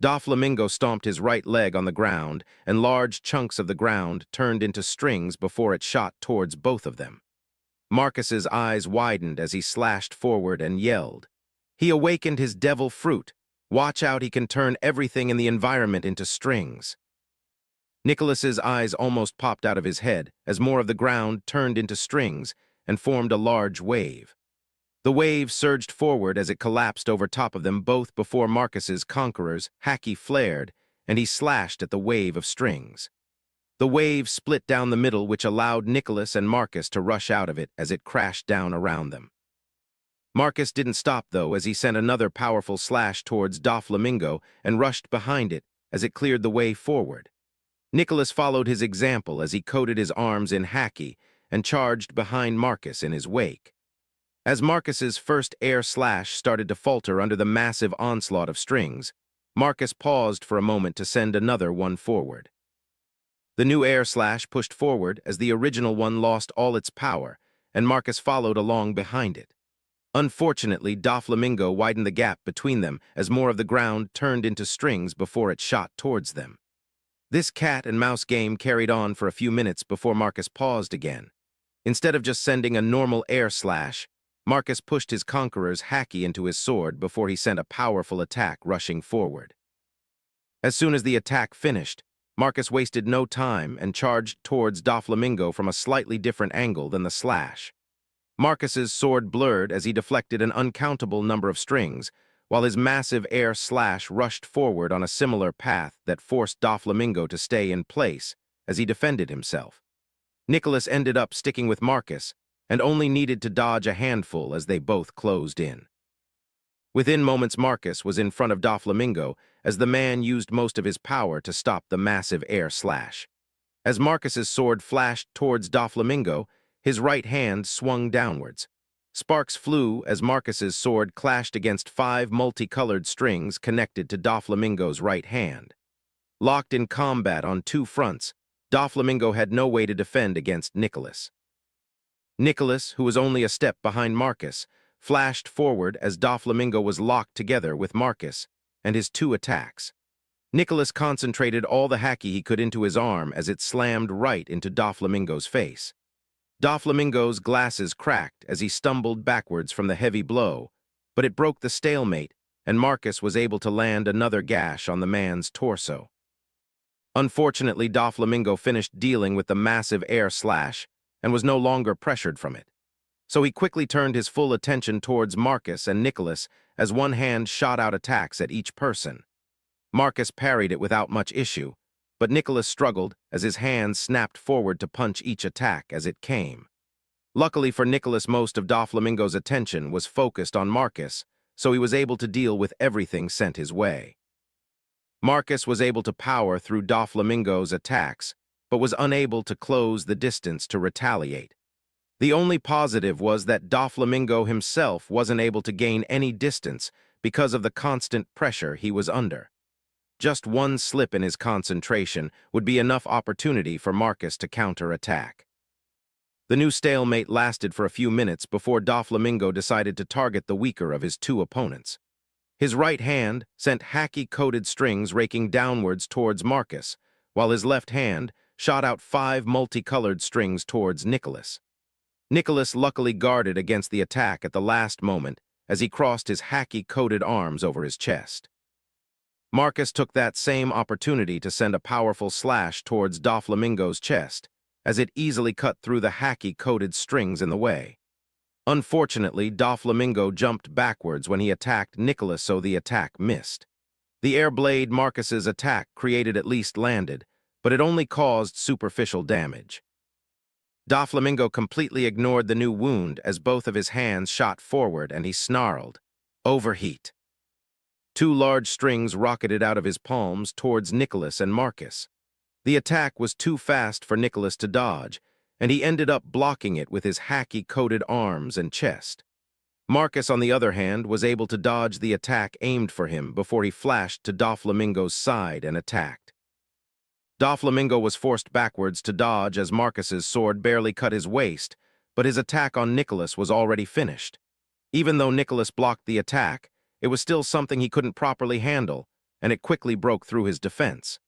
Doflamingo stomped his right leg on the ground, and large chunks of the ground turned into strings before it shot towards both of them. Marcus's eyes widened as he slashed forward and yelled, "He awakened his devil fruit. Watch out, he can turn everything in the environment into strings." Nicholas's eyes almost popped out of his head as more of the ground turned into strings and formed a large wave. The wave surged forward as it collapsed over top of them both before Marcus's conqueror's haki flared, and he slashed at the wave of strings. The wave split down the middle, which allowed Nicholas and Marcus to rush out of it as it crashed down around them. Marcus didn't stop, though, as he sent another powerful slash towards Doflamingo and rushed behind it as it cleared the way forward. Nicholas followed his example as he coated his arms in haki and charged behind Marcus in his wake. As Marcus's first air slash started to falter under the massive onslaught of strings, Marcus paused for a moment to send another one forward. The new air slash pushed forward as the original one lost all its power, and Marcus followed along behind it. Unfortunately, Doflamingo widened the gap between them as more of the ground turned into strings before it shot towards them. This cat-and-mouse game carried on for a few minutes before Marcus paused again. Instead of just sending a normal air slash, Marcus pushed his conqueror's haki into his sword before he sent a powerful attack rushing forward. As soon as the attack finished, Marcus wasted no time and charged towards Doflamingo from a slightly different angle than the slash. Marcus's sword blurred as he deflected an uncountable number of strings, while his massive air slash rushed forward on a similar path that forced Doflamingo to stay in place as he defended himself. Nicholas ended up sticking with Marcus and only needed to dodge a handful as they both closed in. Within moments, Marcus was in front of Doflamingo as the man used most of his power to stop the massive air slash. As Marcus's sword flashed towards Doflamingo, his right hand swung downwards. Sparks flew as Marcus's sword clashed against 5 multicolored strings connected to Doflamingo's right hand. Locked in combat on 2 fronts, Doflamingo had no way to defend against Nicholas. Nicholas, who was only a step behind Marcus, flashed forward as Doflamingo was locked together with Marcus and his 2 attacks. Nicholas concentrated all the haki he could into his arm as it slammed right into Doflamingo's face. Doflamingo's glasses cracked as he stumbled backwards from the heavy blow, but it broke the stalemate, and Marcus was able to land another gash on the man's torso. Unfortunately, Doflamingo finished dealing with the massive air slash and was no longer pressured from it. So he quickly turned his full attention towards Marcus and Nicholas as one hand shot out attacks at each person. Marcus parried it without much issue, but Nicholas struggled as his hands snapped forward to punch each attack as it came. Luckily for Nicholas, most of Doflamingo's attention was focused on Marcus, so he was able to deal with everything sent his way. Marcus was able to power through Doflamingo's attacks, but was unable to close the distance to retaliate. The only positive was that Doflamingo himself wasn't able to gain any distance because of the constant pressure he was under. Just one slip in his concentration would be enough opportunity for Marcus to counterattack. The new stalemate lasted for a few minutes before Doflamingo decided to target the weaker of his 2 opponents. His right hand sent haki-coated strings raking downwards towards Marcus, while his left hand shot out 5 multicolored strings towards Nicholas. Nicholas luckily guarded against the attack at the last moment as he crossed his haki-coated arms over his chest. Marcus took that same opportunity to send a powerful slash towards Doflamingo's chest, as it easily cut through the haki-coated strings in the way. Unfortunately, Doflamingo jumped backwards when he attacked Nicholas, so the attack missed. The air blade Marcus's attack created at least landed, but it only caused superficial damage. Doflamingo completely ignored the new wound as both of his hands shot forward and he snarled, "Overheat." 2 large strings rocketed out of his palms towards Nicholas and Marcus. The attack was too fast for Nicholas to dodge, and he ended up blocking it with his haki-coated arms and chest. Marcus, on the other hand, was able to dodge the attack aimed for him before he flashed to Doflamingo's side and attacked. Doflamingo was forced backwards to dodge as Marcus's sword barely cut his waist, but his attack on Nicholas was already finished. Even though Nicholas blocked the attack, it was still something he couldn't properly handle, and it quickly broke through his defense.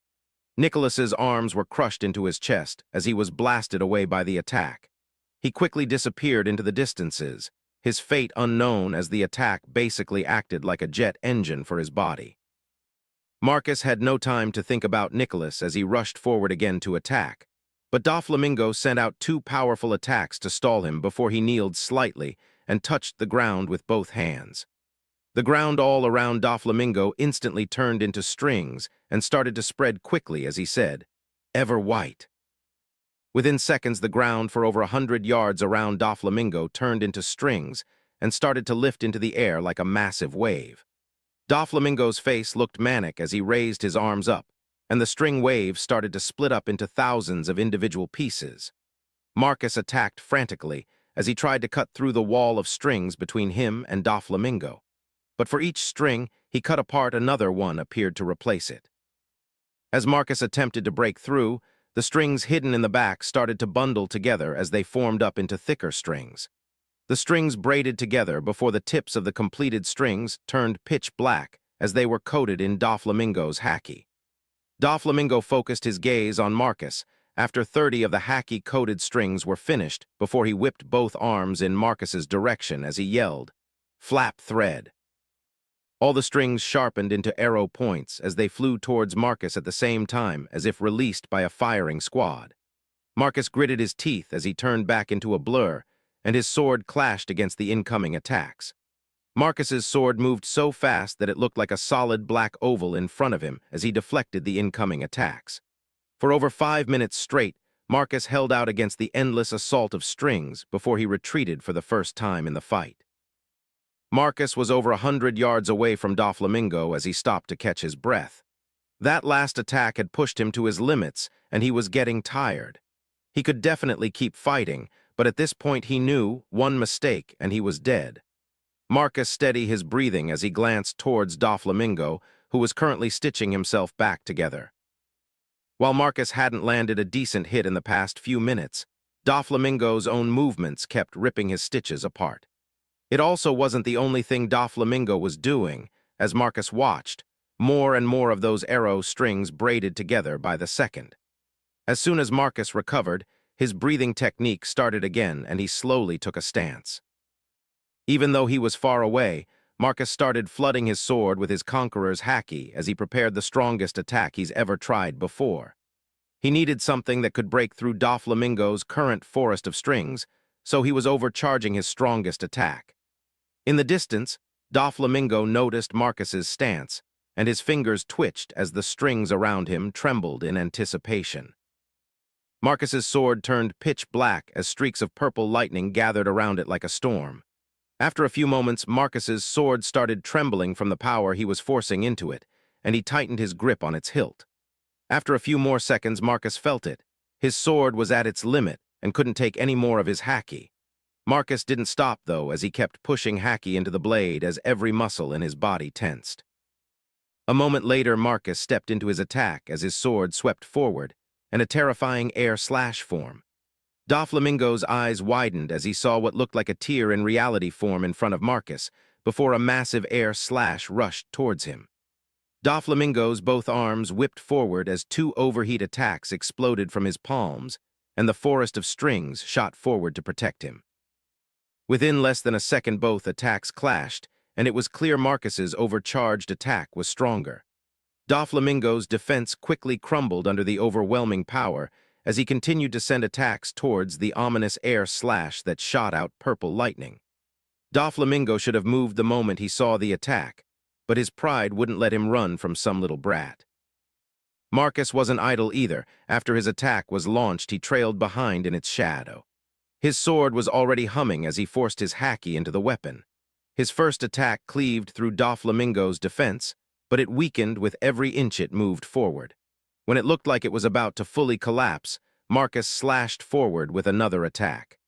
Nicholas's arms were crushed into his chest as he was blasted away by the attack. He quickly disappeared into the distances, his fate unknown as the attack basically acted like a jet engine for his body. Marcus had no time to think about Nicholas as he rushed forward again to attack, but Doflamingo sent out 2 powerful attacks to stall him before he kneeled slightly and touched the ground with both hands. The ground all around Doflamingo instantly turned into strings and started to spread quickly as he said, "Ever white." Within seconds, the ground for over 100 yards around Doflamingo turned into strings and started to lift into the air like a massive wave. Doflamingo's face looked manic as he raised his arms up, and the string waves started to split up into thousands of individual pieces. Marcus attacked frantically as he tried to cut through the wall of strings between him and Doflamingo. But for each string he cut apart, another one appeared to replace it. As Marcus attempted to break through, the strings hidden in the back started to bundle together as they formed up into thicker strings. The strings braided together before the tips of the completed strings turned pitch black as they were coated in Doflamingo's haki. Doflamingo focused his gaze on Marcus after 30 of the haki-coated strings were finished before he whipped both arms in Marcus's direction as he yelled, "Flap thread." All the strings sharpened into arrow points as they flew towards Marcus at the same time as if released by a firing squad. Marcus gritted his teeth as he turned back into a blur, and his sword clashed against the incoming attacks. Marcus's sword moved so fast that it looked like a solid black oval in front of him as he deflected the incoming attacks. For over 5 minutes straight, Marcus held out against the endless assault of strings before he retreated for the first time in the fight. Marcus was over 100 yards away from Doflamingo as he stopped to catch his breath. That last attack had pushed him to his limits, and he was getting tired. He could definitely keep fighting, but at this point he knew one mistake and he was dead. Marcus steadied his breathing as he glanced towards Doflamingo, who was currently stitching himself back together. While Marcus hadn't landed a decent hit in the past few minutes, Doflamingo's own movements kept ripping his stitches apart. It also wasn't the only thing Doflamingo was doing. As Marcus watched, more and more of those arrow strings braided together by the second. As soon as Marcus recovered, his breathing technique started again and he slowly took a stance. Even though he was far away, Marcus started flooding his sword with his conqueror's haki as he prepared the strongest attack he's ever tried before. He needed something that could break through Doflamingo's current forest of strings, so he was overcharging his strongest attack. In the distance, Doflamingo noticed Marcus's stance, and his fingers twitched as the strings around him trembled in anticipation. Marcus's sword turned pitch black as streaks of purple lightning gathered around it like a storm. After a few moments, Marcus's sword started trembling from the power he was forcing into it, and he tightened his grip on its hilt. After a few more seconds, Marcus felt it. His sword was at its limit and couldn't take any more of his haki. Marcus didn't stop, though, as he kept pushing haki into the blade as every muscle in his body tensed. A moment later, Marcus stepped into his attack as his sword swept forward, and a terrifying air slash form. Doflamingo's eyes widened as he saw what looked like a tear in reality form in front of Marcus, before a massive air slash rushed towards him. Doflamingo's both arms whipped forward as two overheat attacks exploded from his palms, and the forest of strings shot forward to protect him. Within less than a second, both attacks clashed, and it was clear Marcus's overcharged attack was stronger. Doflamingo's defense quickly crumbled under the overwhelming power as he continued to send attacks towards the ominous air slash that shot out purple lightning. Doflamingo should have moved the moment he saw the attack, but his pride wouldn't let him run from some little brat. Marcus wasn't idle either. After his attack was launched, he trailed behind in its shadow. His sword was already humming as he forced his haki into the weapon. His first attack cleaved through Doflamingo's defense, but it weakened with every inch it moved forward. When it looked like it was about to fully collapse, Marcus slashed forward with another attack.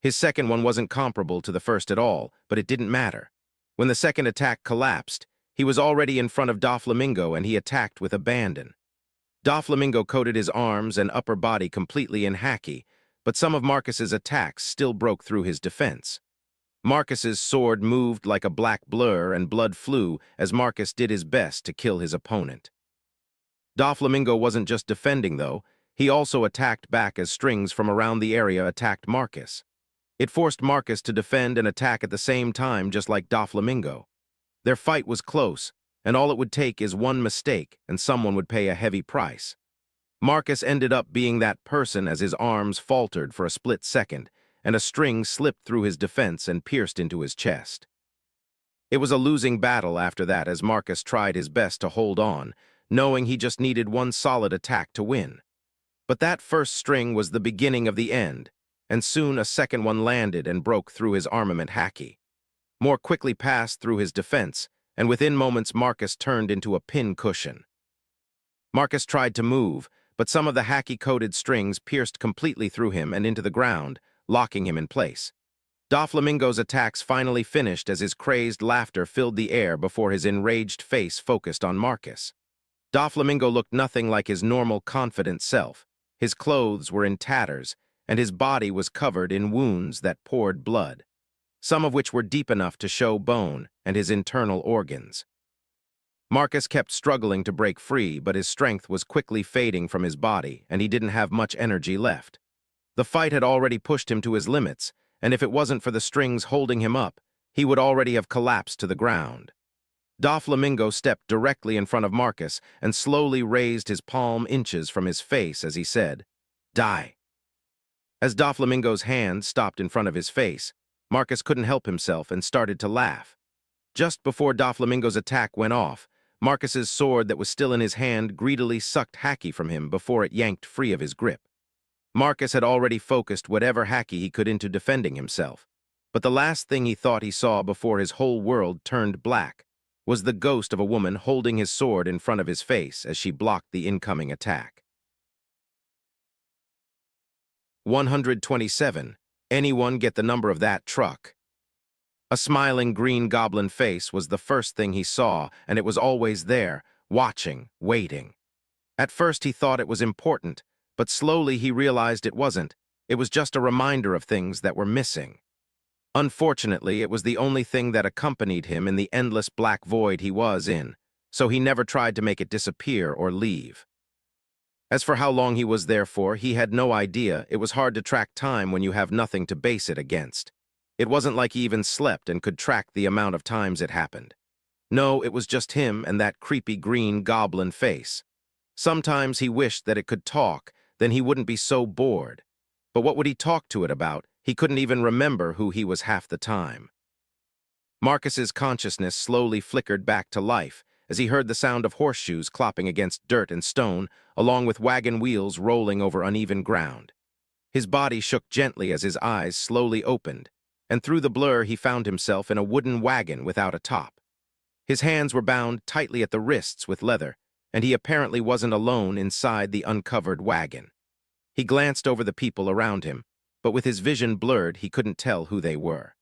His second one wasn't comparable to the first at all, but it didn't matter. When the second attack collapsed, he was already in front of Doflamingo and he attacked with abandon. Doflamingo coated his arms and upper body completely in haki, but some of Marcus's attacks still broke through his defense. Marcus's sword moved like a black blur and blood flew as Marcus did his best to kill his opponent. Doflamingo wasn't just defending, though. He also attacked back as strings from around the area attacked Marcus. It forced Marcus to defend and attack at the same time, just like Doflamingo. Their fight was close, and all it would take is one mistake, and someone would pay a heavy price. Marcus ended up being that person as his arms faltered for a split second, and a string slipped through his defense and pierced into his chest. It was a losing battle after that as Marcus tried his best to hold on, knowing he just needed one solid attack to win. But that first string was the beginning of the end, and soon a second one landed and broke through his armament haki. More quickly passed through his defense, and within moments Marcus turned into a pin cushion. Marcus tried to move, but some of the haki-coated strings pierced completely through him and into the ground, locking him in place. Doflamingo's attacks finally finished as his crazed laughter filled the air before his enraged face focused on Marcus. Doflamingo looked nothing like his normal, confident self. His clothes were in tatters, and his body was covered in wounds that poured blood, some of which were deep enough to show bone and his internal organs. Marcus kept struggling to break free, but his strength was quickly fading from his body, and he didn't have much energy left. The fight had already pushed him to his limits, and if it wasn't for the strings holding him up, he would already have collapsed to the ground. Doflamingo stepped directly in front of Marcus and slowly raised his palm inches from his face as he said, "Die." As Doflamingo's hand stopped in front of his face, Marcus couldn't help himself and started to laugh. Just before Doflamingo's attack went off, Marcus's sword that was still in his hand greedily sucked haki from him before it yanked free of his grip. Marcus had already focused whatever haki he could into defending himself, But the last thing he thought he saw before his whole world turned black was the ghost of a woman holding his sword in front of his face as she blocked the incoming attack. 127. Anyone get the number of that truck? A smiling green goblin face was the first thing he saw, and it was always there, watching, waiting. At first he thought it was important, but slowly he realized it wasn't. It was just a reminder of things that were missing. Unfortunately, it was the only thing that accompanied him in the endless black void he was in, so he never tried to make it disappear or leave. As for how long he was there for, he had no idea. It was hard to track time when you have nothing to base it against. It wasn't like he even slept and could track the amount of times it happened. No, it was just him and that creepy green goblin face. Sometimes he wished that it could talk, then he wouldn't be so bored. But what would he talk to it about? He couldn't even remember who he was half the time. Marcus's consciousness slowly flickered back to life as he heard the sound of horseshoes clopping against dirt and stone, along with wagon wheels rolling over uneven ground. His body shook gently as his eyes slowly opened, and through the blur he found himself in a wooden wagon without a top. His hands were bound tightly at the wrists with leather, and he apparently wasn't alone inside the uncovered wagon. He glanced over the people around him, but with his vision blurred, he couldn't tell who they were.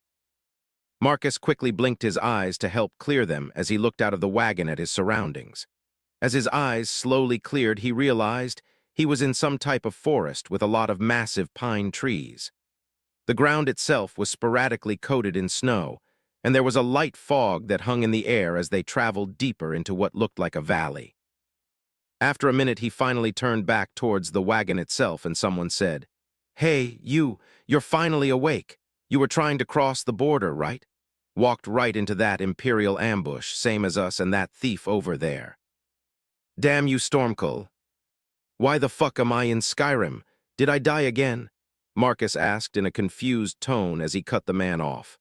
Marcus quickly blinked his eyes to help clear them as he looked out of the wagon at his surroundings. As his eyes slowly cleared, he realized he was in some type of forest with a lot of massive pine trees. The ground itself was sporadically coated in snow, and there was a light fog that hung in the air as they traveled deeper into what looked like a valley. After a minute, he finally turned back towards the wagon itself, and someone said, "Hey, you're finally awake. You were trying to cross the border, right? Walked right into that Imperial ambush, same as us and that thief over there." "Damn you, Stormcull. Why the fuck am I in Skyrim? Did I die again?" Marcus asked in a confused tone as he cut the man off.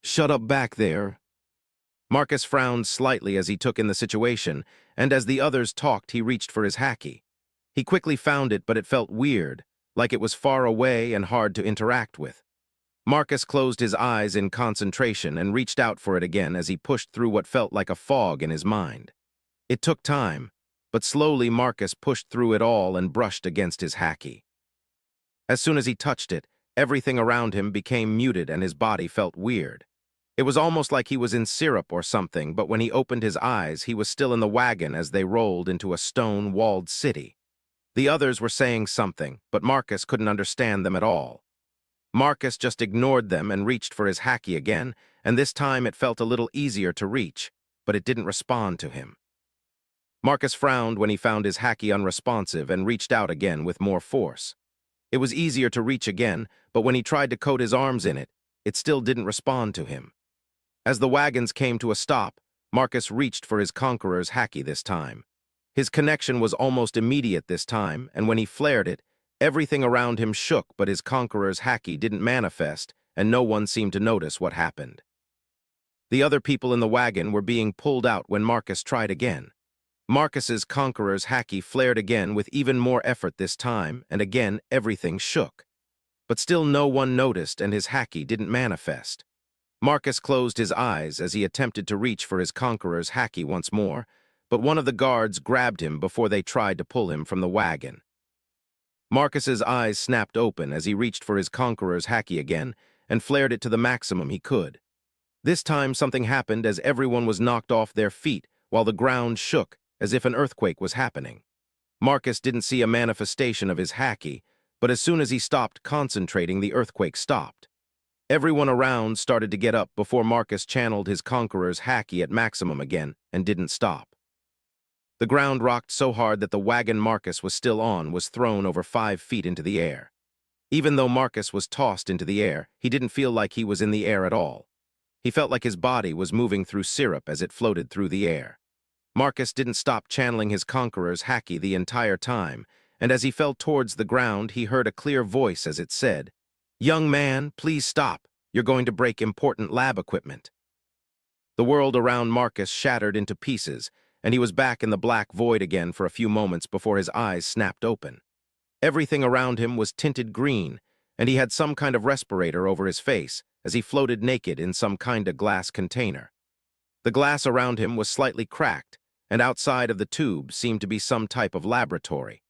"Shut up back there." Marcus frowned slightly as he took in the situation, and as the others talked, he reached for his hacky. He quickly found it, but it felt weird, like it was far away and hard to interact with. Marcus closed his eyes in concentration and reached out for it again as he pushed through what felt like a fog in his mind. It took time, but slowly Marcus pushed through it all and brushed against his hacky. As soon as he touched it, everything around him became muted and his body felt weird. It was almost like he was in syrup or something, but when he opened his eyes, he was still in the wagon as they rolled into a stone-walled city. The others were saying something, but Marcus couldn't understand them at all. Marcus just ignored them and reached for his hacky again, and this time it felt a little easier to reach, but it didn't respond to him. Marcus frowned when he found his hacky unresponsive and reached out again with more force. It was easier to reach again, but when he tried to coat his arms in it, it still didn't respond to him. As the wagons came to a stop, Marcus reached for his Conqueror's hacky this time. His connection was almost immediate this time, and when he flared it, everything around him shook, but his Conqueror's hacky didn't manifest, and no one seemed to notice what happened. The other people in the wagon were being pulled out when Marcus tried again. Marcus's Conqueror's hacky flared again with even more effort this time, and again everything shook. But still no one noticed, and his hacky didn't manifest. Marcus closed his eyes as he attempted to reach for his Conqueror's hacky once more, but one of the guards grabbed him before they tried to pull him from the wagon. Marcus's eyes snapped open as he reached for his Conqueror's hacky again and flared it to the maximum he could. This time something happened as everyone was knocked off their feet while the ground shook as if an earthquake was happening. Marcus didn't see a manifestation of his hacky, but as soon as he stopped concentrating, the earthquake stopped. Everyone around started to get up before Marcus channeled his Conqueror's hacky at maximum again and didn't stop. The ground rocked so hard that the wagon Marcus was still on was thrown over 5 feet into the air. Even though Marcus was tossed into the air, he didn't feel like he was in the air at all. He felt like his body was moving through syrup as it floated through the air. Marcus didn't stop channeling his Conqueror's hacky the entire time, and as he fell towards the ground, he heard a clear voice as it said, "Young man, please stop. You're going to break important lab equipment." The world around Marcus shattered into pieces, and he was back in the black void again for a few moments before his eyes snapped open. Everything around him was tinted green, and he had some kind of respirator over his face as he floated naked in some kind of glass container. The glass around him was slightly cracked, and outside of the tube seemed to be some type of laboratory.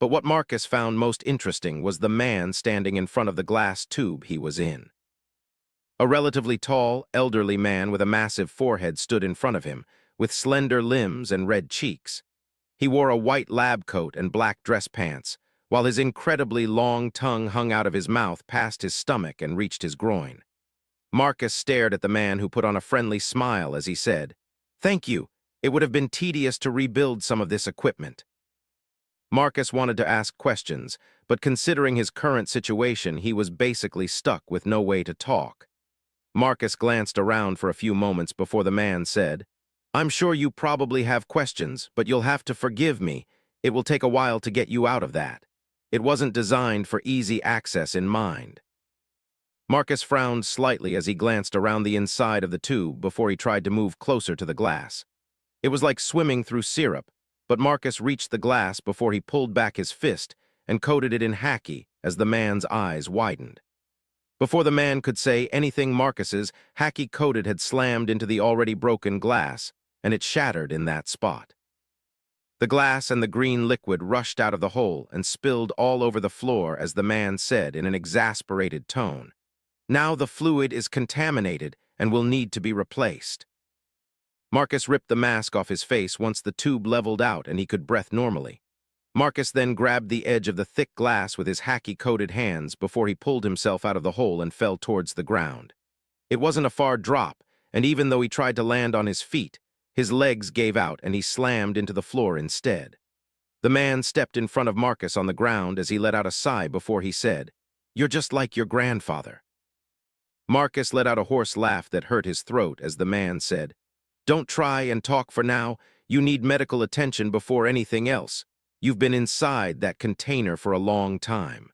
But what Marcus found most interesting was the man standing in front of the glass tube he was in. A relatively tall, elderly man with a massive forehead stood in front of him, with slender limbs and red cheeks. He wore a white lab coat and black dress pants, while his incredibly long tongue hung out of his mouth past his stomach and reached his groin. Marcus stared at the man, who put on a friendly smile as he said, "Thank you. It would have been tedious to rebuild some of this equipment." Marcus wanted to ask questions, but considering his current situation, he was basically stuck with no way to talk. Marcus glanced around for a few moments before the man said, "I'm sure you probably have questions, but you'll have to forgive me. It will take a while to get you out of that. It wasn't designed for easy access in mind." Marcus frowned slightly as he glanced around the inside of the tube before he tried to move closer to the glass. It was like swimming through syrup, but Marcus reached the glass before he pulled back his fist and coated it in haki as the man's eyes widened. Before the man could say anything, Marcus's haki coated had slammed into the already broken glass, and it shattered in that spot. The glass and the green liquid rushed out of the hole and spilled all over the floor as the man said in an exasperated tone, "Now the fluid is contaminated and will need to be replaced." Marcus ripped the mask off his face once the tube leveled out and he could breathe normally. Marcus then grabbed the edge of the thick glass with his haki-coated hands before he pulled himself out of the hole and fell towards the ground. It wasn't a far drop, and even though he tried to land on his feet, his legs gave out and he slammed into the floor instead. The man stepped in front of Marcus on the ground as he let out a sigh before he said, "You're just like your grandfather." Marcus let out a hoarse laugh that hurt his throat as the man said, "Don't try and talk for now. You need medical attention before anything else. You've been inside that container for a long time."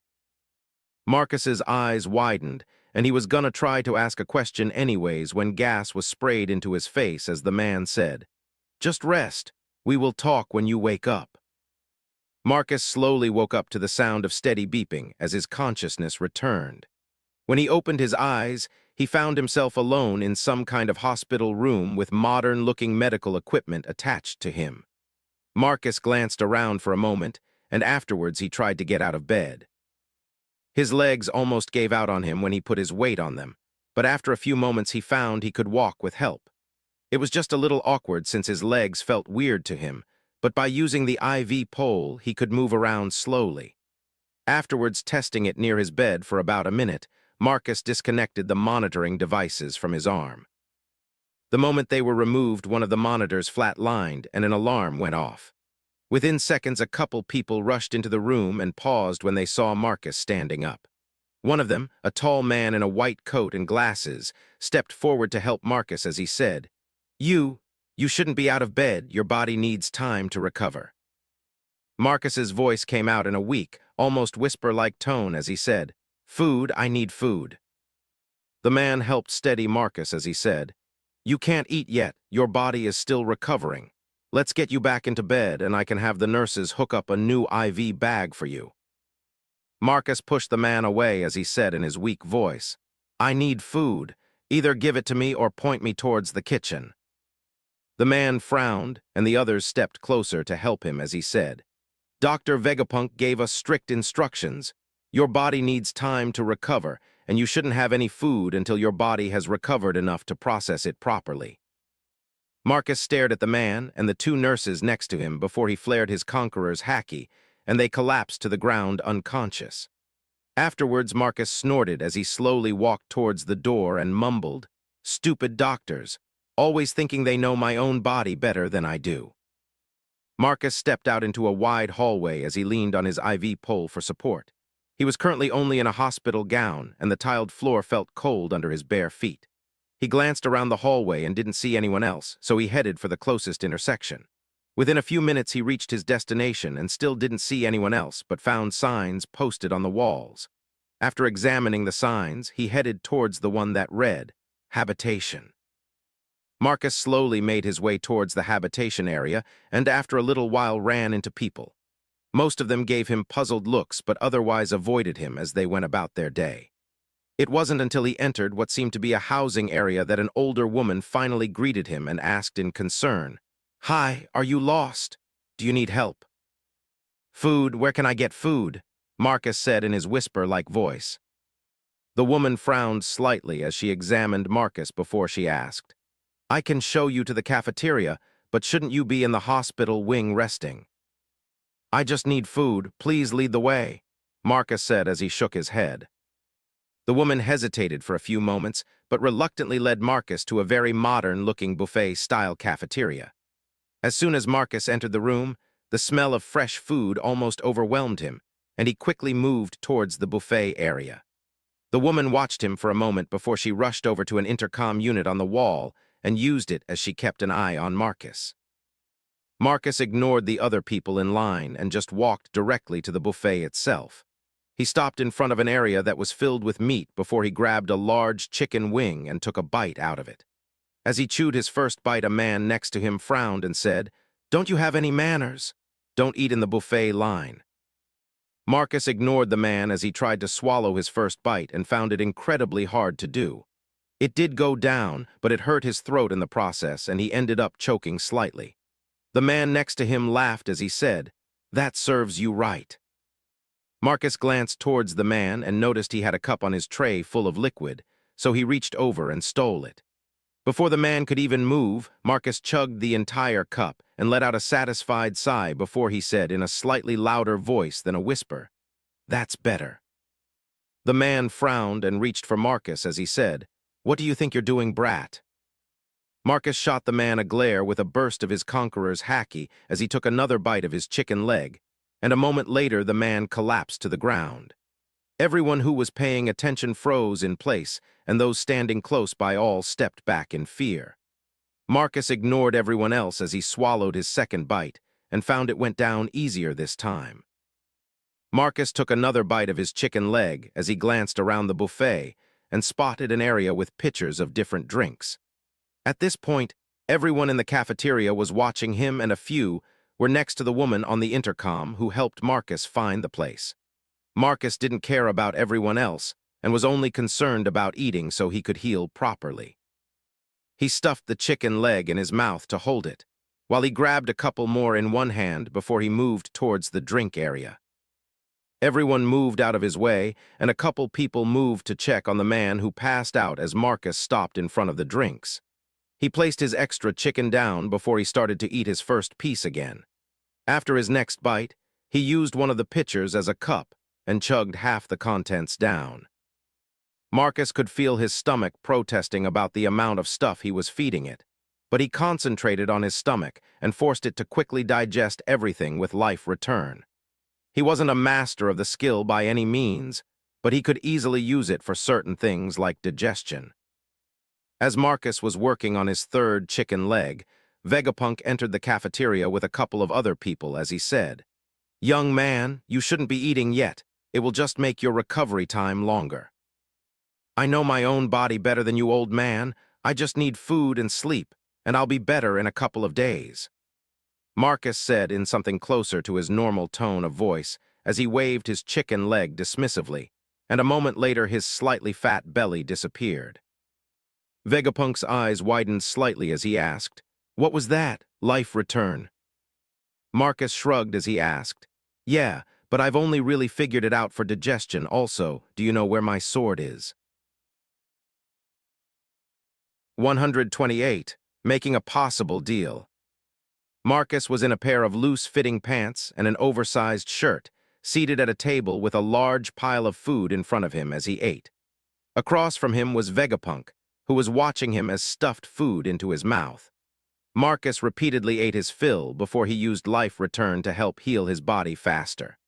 Marcus's eyes widened, and he was gonna try to ask a question anyways when gas was sprayed into his face as the man said, "Just rest. We will talk when you wake up." Marcus slowly woke up to the sound of steady beeping as his consciousness returned. When he opened his eyes, he found himself alone in some kind of hospital room with modern-looking medical equipment attached to him. Marcus glanced around for a moment, and afterwards he tried to get out of bed. His legs almost gave out on him when he put his weight on them, but after a few moments he found he could walk with help. It was just a little awkward since his legs felt weird to him, but by using the IV pole he could move around slowly. Afterwards, testing it near his bed for about a minute, Marcus disconnected the monitoring devices from his arm. The moment they were removed, one of the monitors flat-lined and an alarm went off. Within seconds, a couple people rushed into the room and paused when they saw Marcus standing up. One of them, a tall man in a white coat and glasses, stepped forward to help Marcus as he said, You shouldn't be out of bed. Your body needs time to recover." Marcus's voice came out in a weak, almost whisper-like tone as he said, "Food, I need food." The man helped steady Marcus as he said, "You can't eat yet. Your body is still recovering. Let's get you back into bed and I can have the nurses hook up a new IV bag for you." Marcus pushed the man away as he said in his weak voice, "I need food. Either give it to me or point me towards the kitchen." The man frowned, and the others stepped closer to help him as he said, "Dr. Vegapunk gave us strict instructions. Your body needs time to recover, and you shouldn't have any food until your body has recovered enough to process it properly." Marcus stared at the man and the two nurses next to him before he flared his conqueror's haki, and they collapsed to the ground unconscious. Afterwards, Marcus snorted as he slowly walked towards the door and mumbled, "Stupid doctors, always thinking they know my own body better than I do." Marcus stepped out into a wide hallway as he leaned on his IV pole for support. He was currently only in a hospital gown, and the tiled floor felt cold under his bare feet. He glanced around the hallway and didn't see anyone else, so he headed for the closest intersection. Within a few minutes, he reached his destination and still didn't see anyone else, but found signs posted on the walls. After examining the signs, he headed towards the one that read, "Habitation." Marcus slowly made his way towards the habitation area and after a little while ran into people. Most of them gave him puzzled looks but otherwise avoided him as they went about their day. It wasn't until he entered what seemed to be a housing area that an older woman finally greeted him and asked in concern, "Hi, are you lost? Do you need help?" "Food, where can I get food?" Marcus said in his whisper-like voice. The woman frowned slightly as she examined Marcus before she asked, "I can show you to the cafeteria, but shouldn't you be in the hospital wing resting?" "I just need food, please lead the way," Marcus said as he shook his head. The woman hesitated for a few moments, but reluctantly led Marcus to a very modern-looking buffet-style cafeteria. As soon as Marcus entered the room, the smell of fresh food almost overwhelmed him, and he quickly moved towards the buffet area. The woman watched him for a moment before she rushed over to an intercom unit on the wall and used it as she kept an eye on Marcus. Marcus ignored the other people in line and just walked directly to the buffet itself. He stopped in front of an area that was filled with meat before he grabbed a large chicken wing and took a bite out of it. As he chewed his first bite, a man next to him frowned and said, "Don't you have any manners? Don't eat in the buffet line." Marcus ignored the man as he tried to swallow his first bite and found it incredibly hard to do. It did go down, but it hurt his throat in the process and he ended up choking slightly. The man next to him laughed as he said, "That serves you right." Marcus glanced towards the man and noticed he had a cup on his tray full of liquid, so he reached over and stole it. Before the man could even move, Marcus chugged the entire cup and let out a satisfied sigh before he said in a slightly louder voice than a whisper, "That's better." The man frowned and reached for Marcus as he said, "What do you think you're doing, brat?" Marcus shot the man a glare with a burst of his conqueror's haki as he took another bite of his chicken leg, and a moment later the man collapsed to the ground. Everyone who was paying attention froze in place, and those standing close by all stepped back in fear. Marcus ignored everyone else as he swallowed his second bite, and found it went down easier this time. Marcus took another bite of his chicken leg as he glanced around the buffet and spotted an area with pitchers of different drinks. At this point, everyone in the cafeteria was watching him, and a few were next to the woman on the intercom who helped Marcus find the place. Marcus didn't care about everyone else and was only concerned about eating so he could heal properly. He stuffed the chicken leg in his mouth to hold it, while he grabbed a couple more in one hand before he moved towards the drink area. Everyone moved out of his way, and a couple people moved to check on the man who passed out as Marcus stopped in front of the drinks. He placed his extra chicken down before he started to eat his first piece again. After his next bite, he used one of the pitchers as a cup and chugged half the contents down. Marcus could feel his stomach protesting about the amount of stuff he was feeding it, but he concentrated on his stomach and forced it to quickly digest everything with life return. He wasn't a master of the skill by any means, but he could easily use it for certain things like digestion. As Marcus was working on his third chicken leg, Vegapunk entered the cafeteria with a couple of other people as he said, "Young man, you shouldn't be eating yet. It will just make your recovery time longer." "I know my own body better than you, old man. I just need food and sleep, and I'll be better in a couple of days," Marcus said in something closer to his normal tone of voice as he waved his chicken leg dismissively, and a moment later his slightly fat belly disappeared. Vegapunk's eyes widened slightly as he asked, "What was that? Life return?" Marcus shrugged as he asked, "Yeah, but I've only really figured it out for digestion. Also, do you know where my sword is?" 128. Making a possible deal. Marcus was in a pair of loose-fitting pants and an oversized shirt, seated at a table with a large pile of food in front of him as he ate. Across from him was Vegapunk, who was watching him as stuffed food into his mouth. Marcus repeatedly ate his fill before he used life return to help heal his body faster.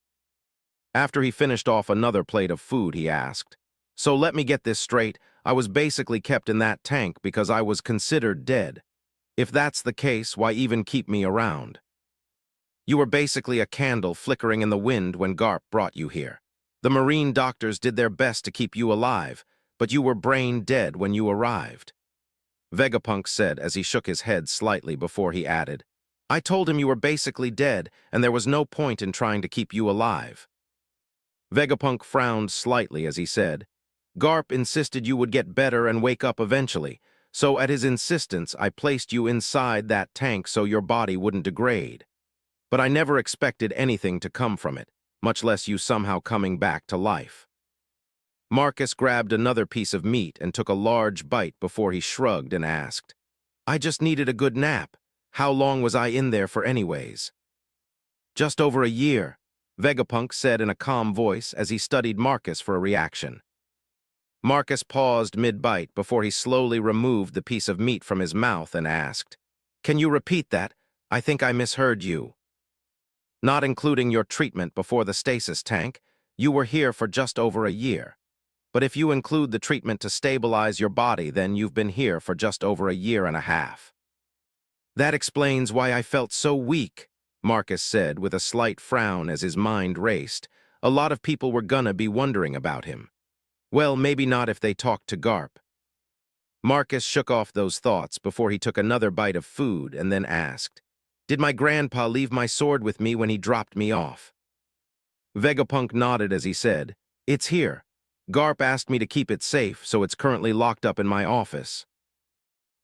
After he finished off another plate of food, he asked, "So let me get this straight, I was basically kept in that tank because I was considered dead. If that's the case, why even keep me around? You were basically a candle flickering in the wind when Garp brought you here. The marine doctors did their best to keep you alive, but you were brain dead when you arrived," Vegapunk said as he shook his head slightly before he added, I told him you were basically dead, and there was no point in trying to keep you alive. Vegapunk frowned slightly as he said, Garp insisted you would get better and wake up eventually, so at his insistence I placed you inside that tank so your body wouldn't degrade. But I never expected anything to come from it, much less you somehow coming back to life. Marcus grabbed another piece of meat and took a large bite before he shrugged and asked, I just needed a good nap. How long was I in there for anyways? Just over a year, Vegapunk said in a calm voice as he studied Marcus for a reaction. Marcus paused mid-bite before he slowly removed the piece of meat from his mouth and asked, Can you repeat that? I think I misheard you. Not including your treatment before the stasis tank, you were here for just over a year. But if you include the treatment to stabilize your body, then you've been here for just over a year and a half. That explains why I felt so weak, Marcus said with a slight frown as his mind raced. A lot of people were gonna be wondering about him. Well, maybe not if they talked to Garp. Marcus shook off those thoughts before he took another bite of food and then asked, Did my grandpa leave my sword with me when he dropped me off? Vegapunk nodded as he said, It's here. Garp asked me to keep it safe, so it's currently locked up in my office.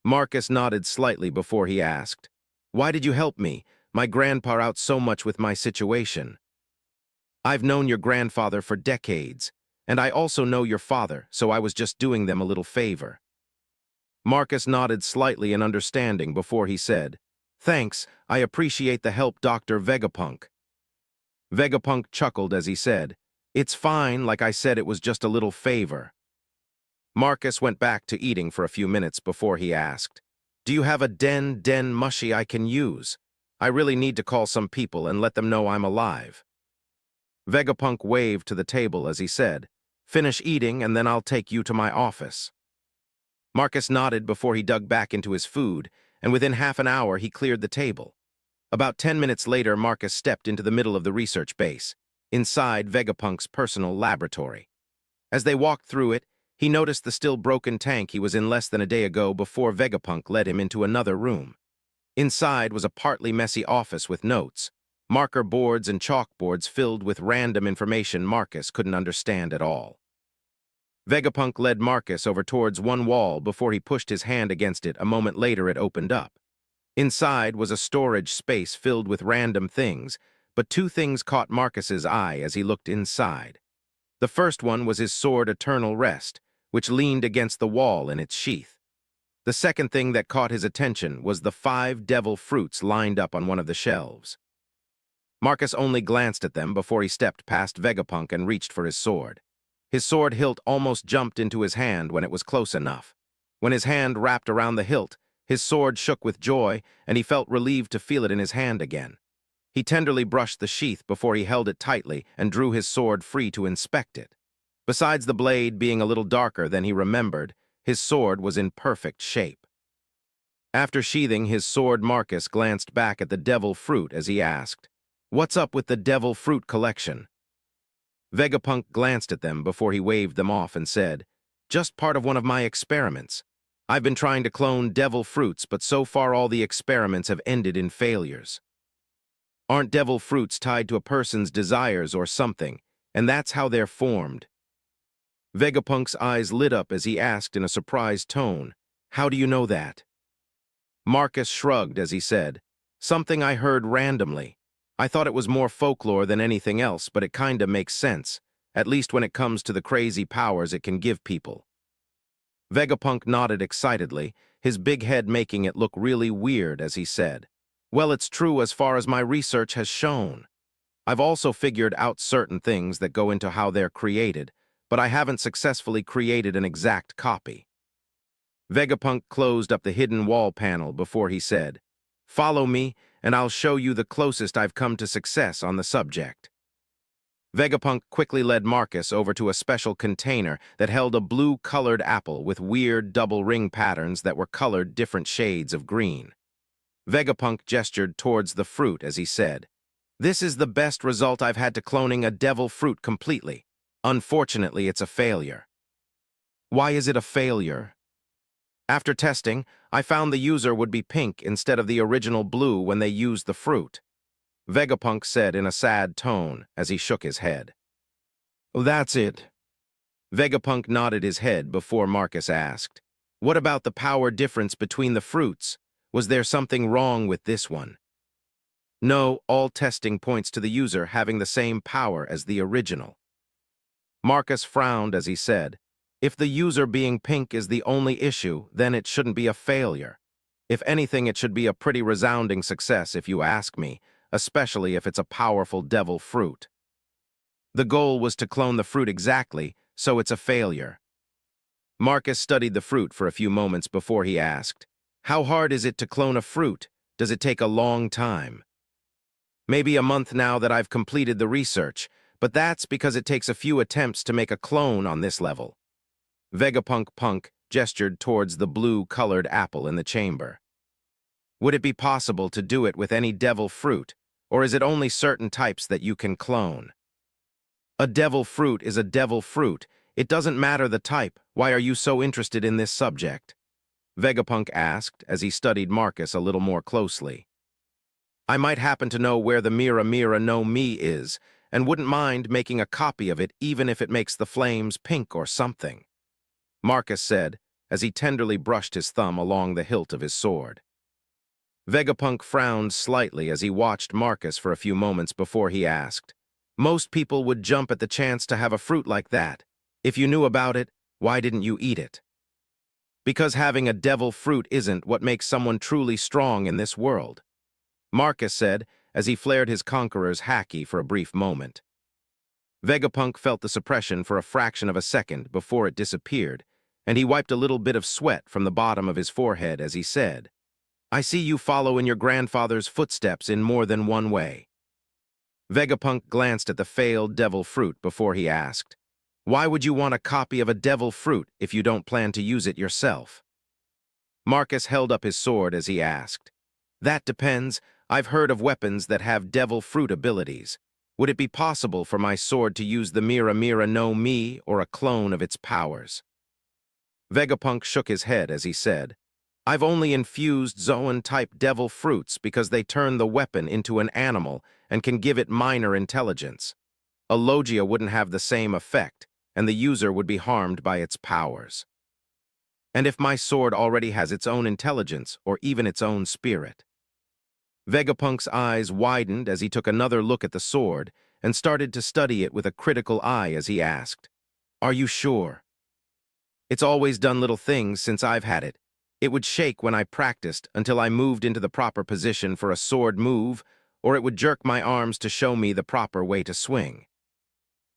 Marcus nodded slightly before he asked, Why did you help me? My grandpa out so much with my situation. I've known your grandfather for decades, and I also know your father, so I was just doing them a little favor. Marcus nodded slightly in understanding before he said, Thanks, I appreciate the help, Dr. Vegapunk. Vegapunk chuckled as he said, It's fine, like I said, it was just a little favor. Marcus went back to eating for a few minutes before he asked, Do you have a den mushy I can use? I really need to call some people and let them know I'm alive. Vegapunk waved to the table as he said, Finish eating and then I'll take you to my office. Marcus nodded before he dug back into his food, and within half an hour he cleared the table. About 10 minutes later, Marcus stepped into the middle of the research base, inside Vegapunk's personal laboratory. As they walked through it, he noticed the still broken tank he was in less than a day ago before Vegapunk led him into another room. Inside was a partly messy office with notes, marker boards and chalkboards filled with random information Marcus couldn't understand at all. Vegapunk led Marcus over towards one wall before he pushed his hand against it. A moment later it opened up. Inside was a storage space filled with random things, but two things caught Marcus's eye as he looked inside. The first one was his sword Eternal Rest, which leaned against the wall in its sheath. The second thing that caught his attention was the 5 devil fruits lined up on one of the shelves. Marcus only glanced at them before he stepped past Vegapunk and reached for his sword. His sword hilt almost jumped into his hand when it was close enough. When his hand wrapped around the hilt, his sword shook with joy, and he felt relieved to feel it in his hand again. He tenderly brushed the sheath before he held it tightly and drew his sword free to inspect it. Besides the blade being a little darker than he remembered, his sword was in perfect shape. After sheathing his sword, Marcus glanced back at the devil fruit as he asked, What's up with the devil fruit collection? Vegapunk glanced at them before he waved them off and said, Just part of one of my experiments. I've been trying to clone devil fruits, but so far all the experiments have ended in failures. Aren't devil fruits tied to a person's desires or something, and that's how they're formed? Vegapunk's eyes lit up as he asked in a surprised tone, How do you know that? Marcus shrugged as he said, Something I heard randomly. I thought it was more folklore than anything else, but it kinda makes sense, at least when it comes to the crazy powers it can give people. Vegapunk nodded excitedly, his big head making it look really weird as he said, Well, it's true as far as my research has shown. I've also figured out certain things that go into how they're created, but I haven't successfully created an exact copy. Vegapunk closed up the hidden wall panel before he said, Follow me, and I'll show you the closest I've come to success on the subject. Vegapunk quickly led Marcus over to a special container that held a blue-colored apple with weird double ring patterns that were colored different shades of green. Vegapunk gestured towards the fruit as he said, This is the best result I've had to cloning a devil fruit completely. Unfortunately, it's a failure. Why is it a failure? After testing, I found the user would be pink instead of the original blue when they used the fruit, Vegapunk said in a sad tone as he shook his head. That's it. Vegapunk nodded his head before Marcus asked, what about the power difference between the fruits? Was there something wrong with this one? No, all testing points to the user having the same power as the original. Marcus frowned as he said, if the user being pink is the only issue, then it shouldn't be a failure. If anything, it should be a pretty resounding success if you ask me, especially if it's a powerful devil fruit. The goal was to clone the fruit exactly, so it's a failure. Marcus studied the fruit for a few moments before he asked, how hard is it to clone a fruit? Does it take a long time? Maybe a month now that I've completed the research, but that's because it takes a few attempts to make a clone on this level. Vegapunk gestured towards the blue-colored apple in the chamber. Would it be possible to do it with any devil fruit, or is it only certain types that you can clone? A devil fruit is a devil fruit. It doesn't matter the type. Why are you so interested in this subject? Vegapunk asked as he studied Marcus a little more closely. I might happen to know where the Mira Mira no Mi is, and wouldn't mind making a copy of it even if it makes the flames pink or something, Marcus said as he tenderly brushed his thumb along the hilt of his sword. Vegapunk frowned slightly as he watched Marcus for a few moments before he asked, most people would jump at the chance to have a fruit like that. If you knew about it, why didn't you eat it? Because having a devil fruit isn't what makes someone truly strong in this world, Marcus said as he flared his conqueror's haki for a brief moment. Vegapunk felt the suppression for a fraction of a second before it disappeared, and he wiped a little bit of sweat from the bottom of his forehead as he said, I see you follow in your grandfather's footsteps in more than one way. Vegapunk glanced at the failed devil fruit before he asked, why would you want a copy of a devil fruit if you don't plan to use it yourself? Marcus held up his sword as he asked, that depends. I've heard of weapons that have devil fruit abilities. Would it be possible for my sword to use the Mira Mira no Mi or a clone of its powers? Vegapunk shook his head as he said, I've only infused Zoan-type devil fruits because they turn the weapon into an animal and can give it minor intelligence. A Logia wouldn't have the same effect, and the user would be harmed by its powers. And if my sword already has its own intelligence or even its own spirit? Vegapunk's eyes widened as he took another look at the sword and started to study it with a critical eye as he asked, are you sure? It's always done little things since I've had it. It would shake when I practiced until I moved into the proper position for a sword move, or it would jerk my arms to show me the proper way to swing,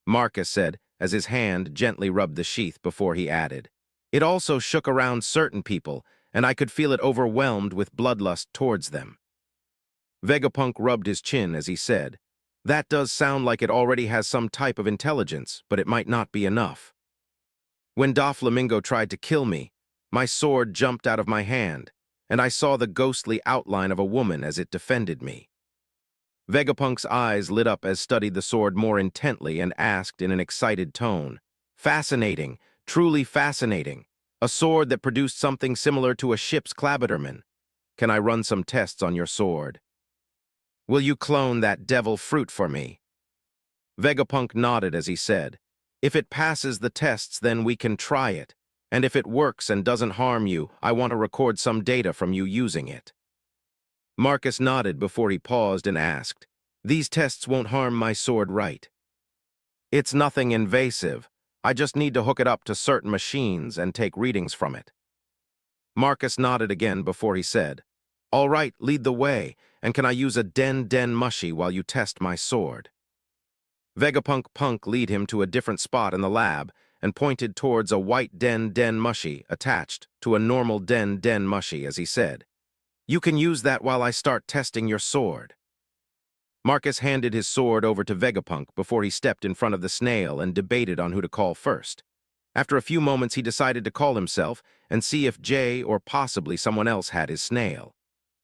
Marcus said as his hand gently rubbed the sheath before he added, it also shook around certain people, and I could feel it overwhelmed with bloodlust towards them. Vegapunk rubbed his chin as he said, that does sound like it already has some type of intelligence, but it might not be enough. When Doflamingo tried to kill me, my sword jumped out of my hand, and I saw the ghostly outline of a woman as it defended me. Vegapunk's eyes lit up as studied the sword more intently and asked in an excited tone, fascinating, truly fascinating. A sword that produced something similar to a ship's clabberman. Can I run some tests on your sword? Will you clone that devil fruit for me? Vegapunk nodded as he said, if it passes the tests, then we can try it. And if it works and doesn't harm you, I want to record some data from you using it. Marcus nodded before he paused and asked, these tests won't harm my sword, right? It's nothing invasive. I just need to hook it up to certain machines and take readings from it. Marcus nodded again before he said, all right, lead the way, and can I use a den mushy while you test my sword? Vegapunk lead him to a different spot in the lab and pointed towards a white den mushy attached to a normal den mushy as he said, you can use that while I start testing your sword. Marcus handed his sword over to Vegapunk before he stepped in front of the snail and debated on who to call first. After a few moments, he decided to call himself and see if Jay or possibly someone else had his snail.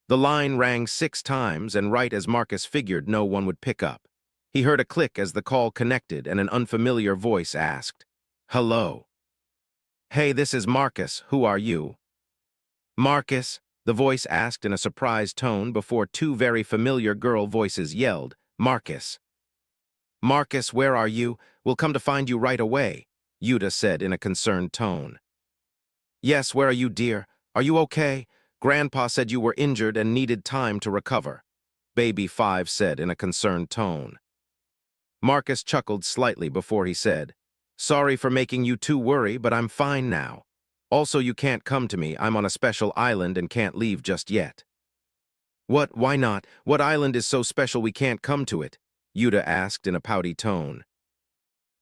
The line rang 6 times, and right as Marcus figured no one would pick up, he heard a click as the call connected and an unfamiliar voice asked, hello. Hey, this is Marcus. Who are you? Marcus, the voice asked in a surprised tone before two very familiar girl voices yelled, Marcus. Marcus, where are you? We'll come to find you right away, Yuta said in a concerned tone. Yes, where are you, dear? Are you okay? Grandpa said you were injured and needed time to recover, Baby 5 said in a concerned tone. Marcus chuckled slightly before he said, Sorry for making you two worry, but I'm fine now. Also, you can't come to me. I'm on a special island and can't leave just yet. What? Why not? What island is so special we can't come to it? Yuta asked in a pouty tone.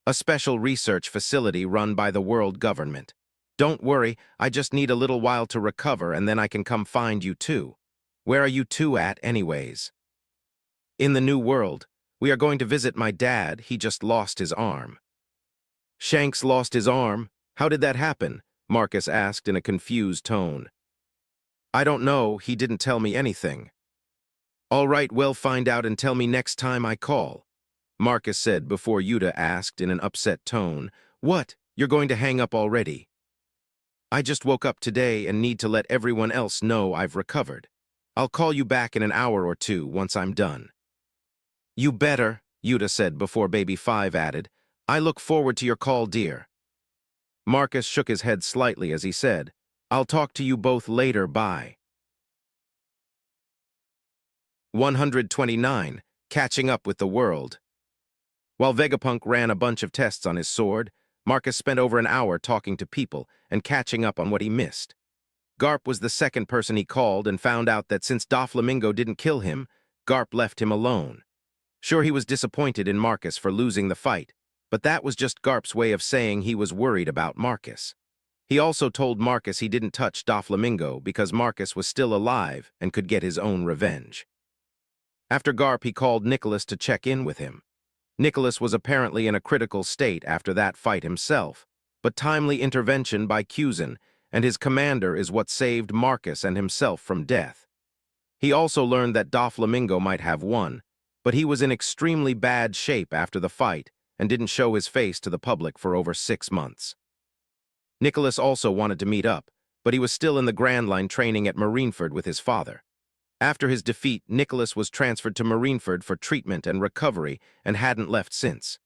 A special research facility run by the world government. Don't worry, I just need a little while to recover and then I can come find you too. Where are you two at anyways? In the new world. We are going to visit my dad. He just lost his arm. Shanks lost his arm? How did that happen? Marcus asked in a confused tone. I don't know, he didn't tell me anything. All right, well, find out and tell me next time I call, Marcus said before Yuta asked in an upset tone, What? You're going to hang up already? I just woke up today and need to let everyone else know I've recovered. I'll call you back in an hour or two once I'm done. You better, Yuta said before Baby 5 added, I look forward to your call, dear. Marcus shook his head slightly as he said, I'll talk to you both later, bye. 129. Catching up with the world. While Vegapunk ran a bunch of tests on his sword, Marcus spent over an hour talking to people and catching up on what he missed. Garp was the second person he called and found out that since Doflamingo didn't kill him, Garp left him alone. Sure, he was disappointed in Marcus for losing the fight, but that was just Garp's way of saying he was worried about Marcus. He also told Marcus he didn't touch Doflamingo because Marcus was still alive and could get his own revenge. After Garp, he called Nicholas to check in with him. Nicholas was apparently in a critical state after that fight himself, but timely intervention by Kuzan and his commander is what saved Marcus and himself from death. He also learned that Doflamingo might have won, but he was in extremely bad shape after the fight and didn't show his face to the public for over 6 months. Nicholas also wanted to meet up, but he was still in the Grand Line training at Marineford with his father. After his defeat, Nicholas was transferred to Marineford for treatment and recovery and hadn't left since.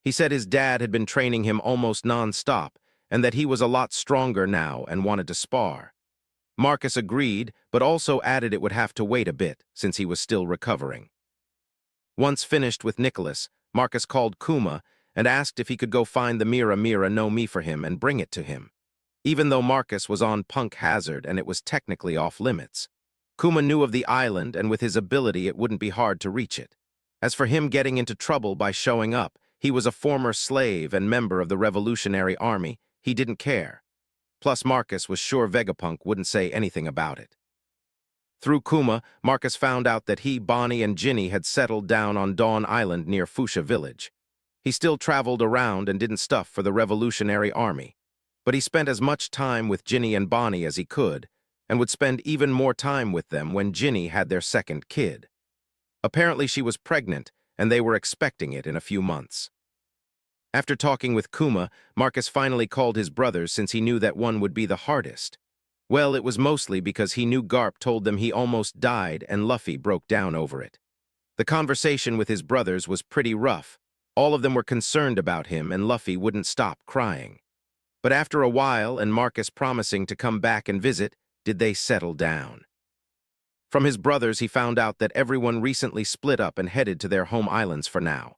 He said his dad had been training him almost non-stop and that he was a lot stronger now and wanted to spar. Marcus agreed, but also added it would have to wait a bit since he was still recovering. Once finished with Nicholas, Marcus called Kuma and asked if he could go find the Mira Mira no Mi for him and bring it to him. Even though Marcus was on Punk Hazard and it was technically off limits, Kuma knew of the island and with his ability it wouldn't be hard to reach it. As for him getting into trouble by showing up, he was a former slave and member of the Revolutionary Army. He didn't care. Plus Marcus was sure Vegapunk wouldn't say anything about it. Through Kuma, Marcus found out that he, Bonnie, and Ginny had settled down on Dawn Island near Fuchsia Village. He still traveled around and didn't stuff for the Revolutionary Army, but he spent as much time with Ginny and Bonnie as he could, and would spend even more time with them when Ginny had their second kid. Apparently she was pregnant, and they were expecting it in a few months. After talking with Kuma, Marcus finally called his brothers since he knew that one would be the hardest. Well, it was mostly because he knew Garp told them he almost died and Luffy broke down over it. The conversation with his brothers was pretty rough. All of them were concerned about him and Luffy wouldn't stop crying. But after a while and Marcus promising to come back and visit, did they settle down. From his brothers he found out that everyone recently split up and headed to their home islands for now.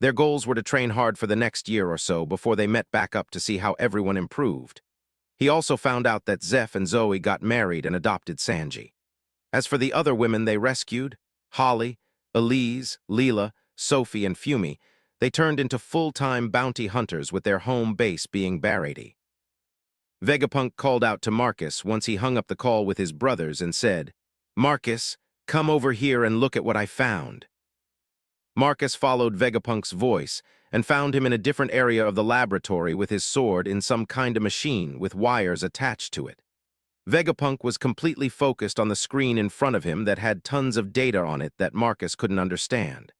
Their goals were to train hard for the next year or so before they met back up to see how everyone improved. He also found out that Zeph and Zoe got married and adopted Sanji. As for the other women they rescued, Holly, Elise, Leela, Sophie, and Fumi, they turned into full-time bounty hunters with their home base being Barady. Vegapunk called out to Marcus once he hung up the call with his brothers and said, Marcus, come over here and look at what I found. Marcus followed Vegapunk's voice and found him in a different area of the laboratory with his sword in some kind of machine with wires attached to it. Vegapunk was completely focused on the screen in front of him that had tons of data on it that Marcus couldn't understand.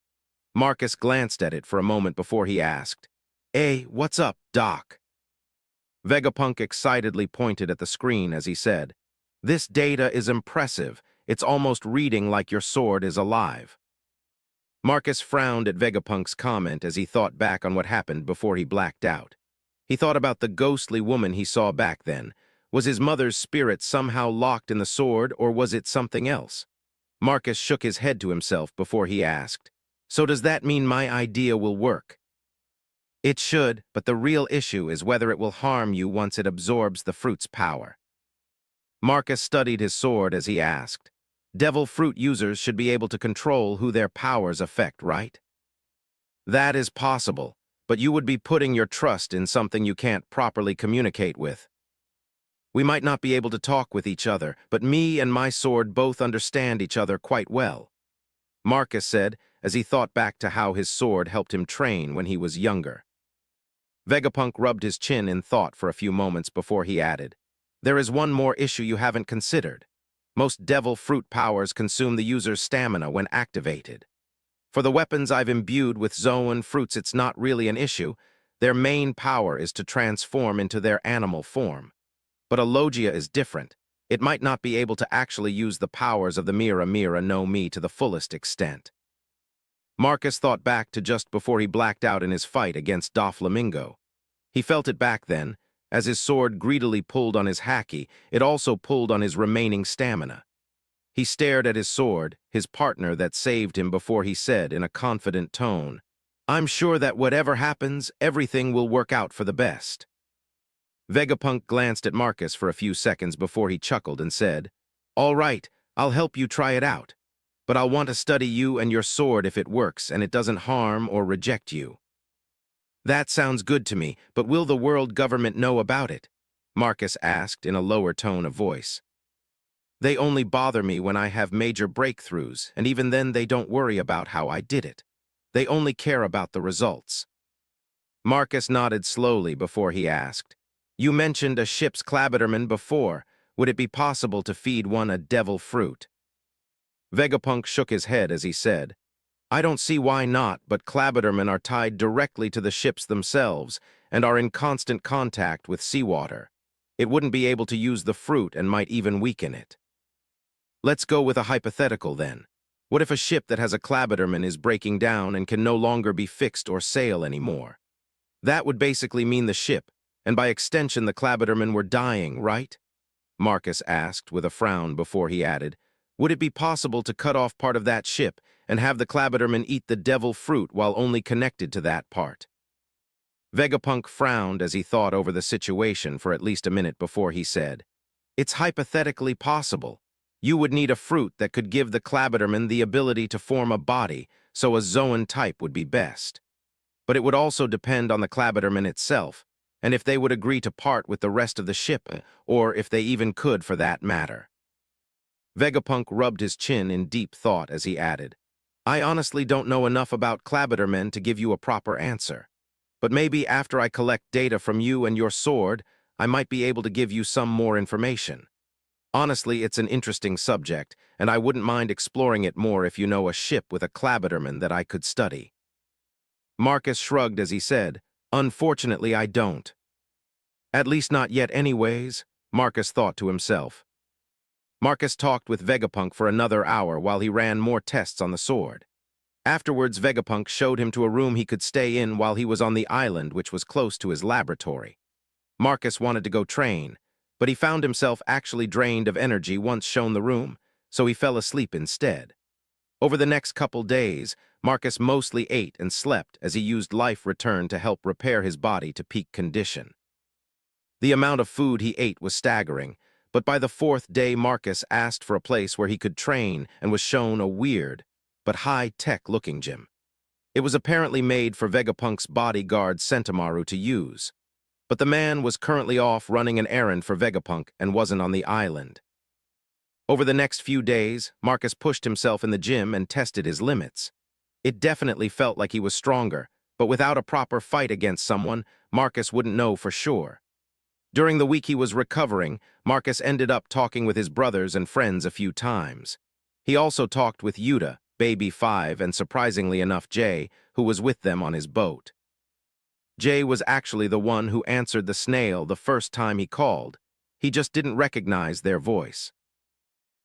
Marcus glanced at it for a moment before he asked, Hey, what's up, Doc? Vegapunk excitedly pointed at the screen as he said, This data is impressive. It's almost reading like your sword is alive. Marcus frowned at Vegapunk's comment as he thought back on what happened before he blacked out. He thought about the ghostly woman he saw back then. Was his mother's spirit somehow locked in the sword, or was it something else? Marcus shook his head to himself before he asked, "So does that mean my idea will work?" "It should, but the real issue is whether it will harm you once it absorbs the fruit's power." Marcus studied his sword as he asked, "Devil fruit users should be able to control who their powers affect, right?" "That is possible, but you would be putting your trust in something you can't properly communicate with. We might not be able to talk with each other, but me and my sword both understand each other quite well," Marcus said as he thought back to how his sword helped him train when he was younger. Vegapunk rubbed his chin in thought for a few moments before he added, "There is one more issue you haven't considered. Most devil fruit powers consume the user's stamina when activated. For the weapons I've imbued with Zoan fruits, it's not really an issue. Their main power is to transform into their animal form. But a Logia is different. It might not be able to actually use the powers of the Mira Mira no Mi to the fullest extent." Marcus thought back to just before he blacked out in his fight against Doflamingo. He felt it back then. As his sword greedily pulled on his haki, it also pulled on his remaining stamina. He stared at his sword, his partner that saved him, before he said in a confident tone, "I'm sure that whatever happens, everything will work out for the best." Vegapunk glanced at Marcus for a few seconds before he chuckled and said, "All right, I'll help you try it out. But I'll want to study you and your sword if it works and it doesn't harm or reject you." "That sounds good to me, but will the world government know about it?" Marcus asked in a lower tone of voice. "They only bother me when I have major breakthroughs, and even then they don't worry about how I did it. They only care about the results." Marcus nodded slowly before he asked, "You mentioned a ship's Clabberman before. Would it be possible to feed one a devil fruit?" Vegapunk shook his head as he said, "I don't see why not, but Clabbermen are tied directly to the ships themselves and are in constant contact with seawater. It wouldn't be able to use the fruit and might even weaken it." "Let's go with a hypothetical then. What if a ship that has a Clabberman is breaking down and can no longer be fixed or sail anymore? That would basically mean the ship, and by extension the Clabbermen, were dying, right?" Marcus asked with a frown before he added, "Would it be possible to cut off part of that ship and have the Clabberman eat the devil fruit while only connected to that part?" Vegapunk frowned as he thought over the situation for at least a minute before he said, "It's hypothetically possible. You would need a fruit that could give the Clabberman the ability to form a body, so a Zoan type would be best. But it would also depend on the Clabberman itself, and if they would agree to part with the rest of the ship, or if they even could for that matter." Vegapunk rubbed his chin in deep thought as he added, "I honestly don't know enough about Clabbermen to give you a proper answer. But maybe after I collect data from you and your sword, I might be able to give you some more information. Honestly, it's an interesting subject, and I wouldn't mind exploring it more if you know a ship with a Clabberman that I could study." Marcus shrugged as he said, "Unfortunately, I don't." "At least not yet anyways," Marcus thought to himself. Marcus talked with Vegapunk for another hour while he ran more tests on the sword. Afterwards, Vegapunk showed him to a room he could stay in while he was on the island, which was close to his laboratory. Marcus wanted to go train, but he found himself actually drained of energy once shown the room, so he fell asleep instead. Over the next couple days, Marcus mostly ate and slept as he used Life Return to help repair his body to peak condition. The amount of food he ate was staggering, but by the fourth day Marcus asked for a place where he could train and was shown a weird but high-tech-looking gym. It was apparently made for Vegapunk's bodyguard Sentimaru to use, but the man was currently off running an errand for Vegapunk and wasn't on the island. Over the next few days, Marcus pushed himself in the gym and tested his limits. It definitely felt like he was stronger, but without a proper fight against someone, Marcus wouldn't know for sure. During the week he was recovering, Marcus ended up talking with his brothers and friends a few times. He also talked with Yuta, Baby 5, and surprisingly enough Jay, who was with them on his boat. Jay was actually the one who answered the snail the first time he called. He just didn't recognize their voice.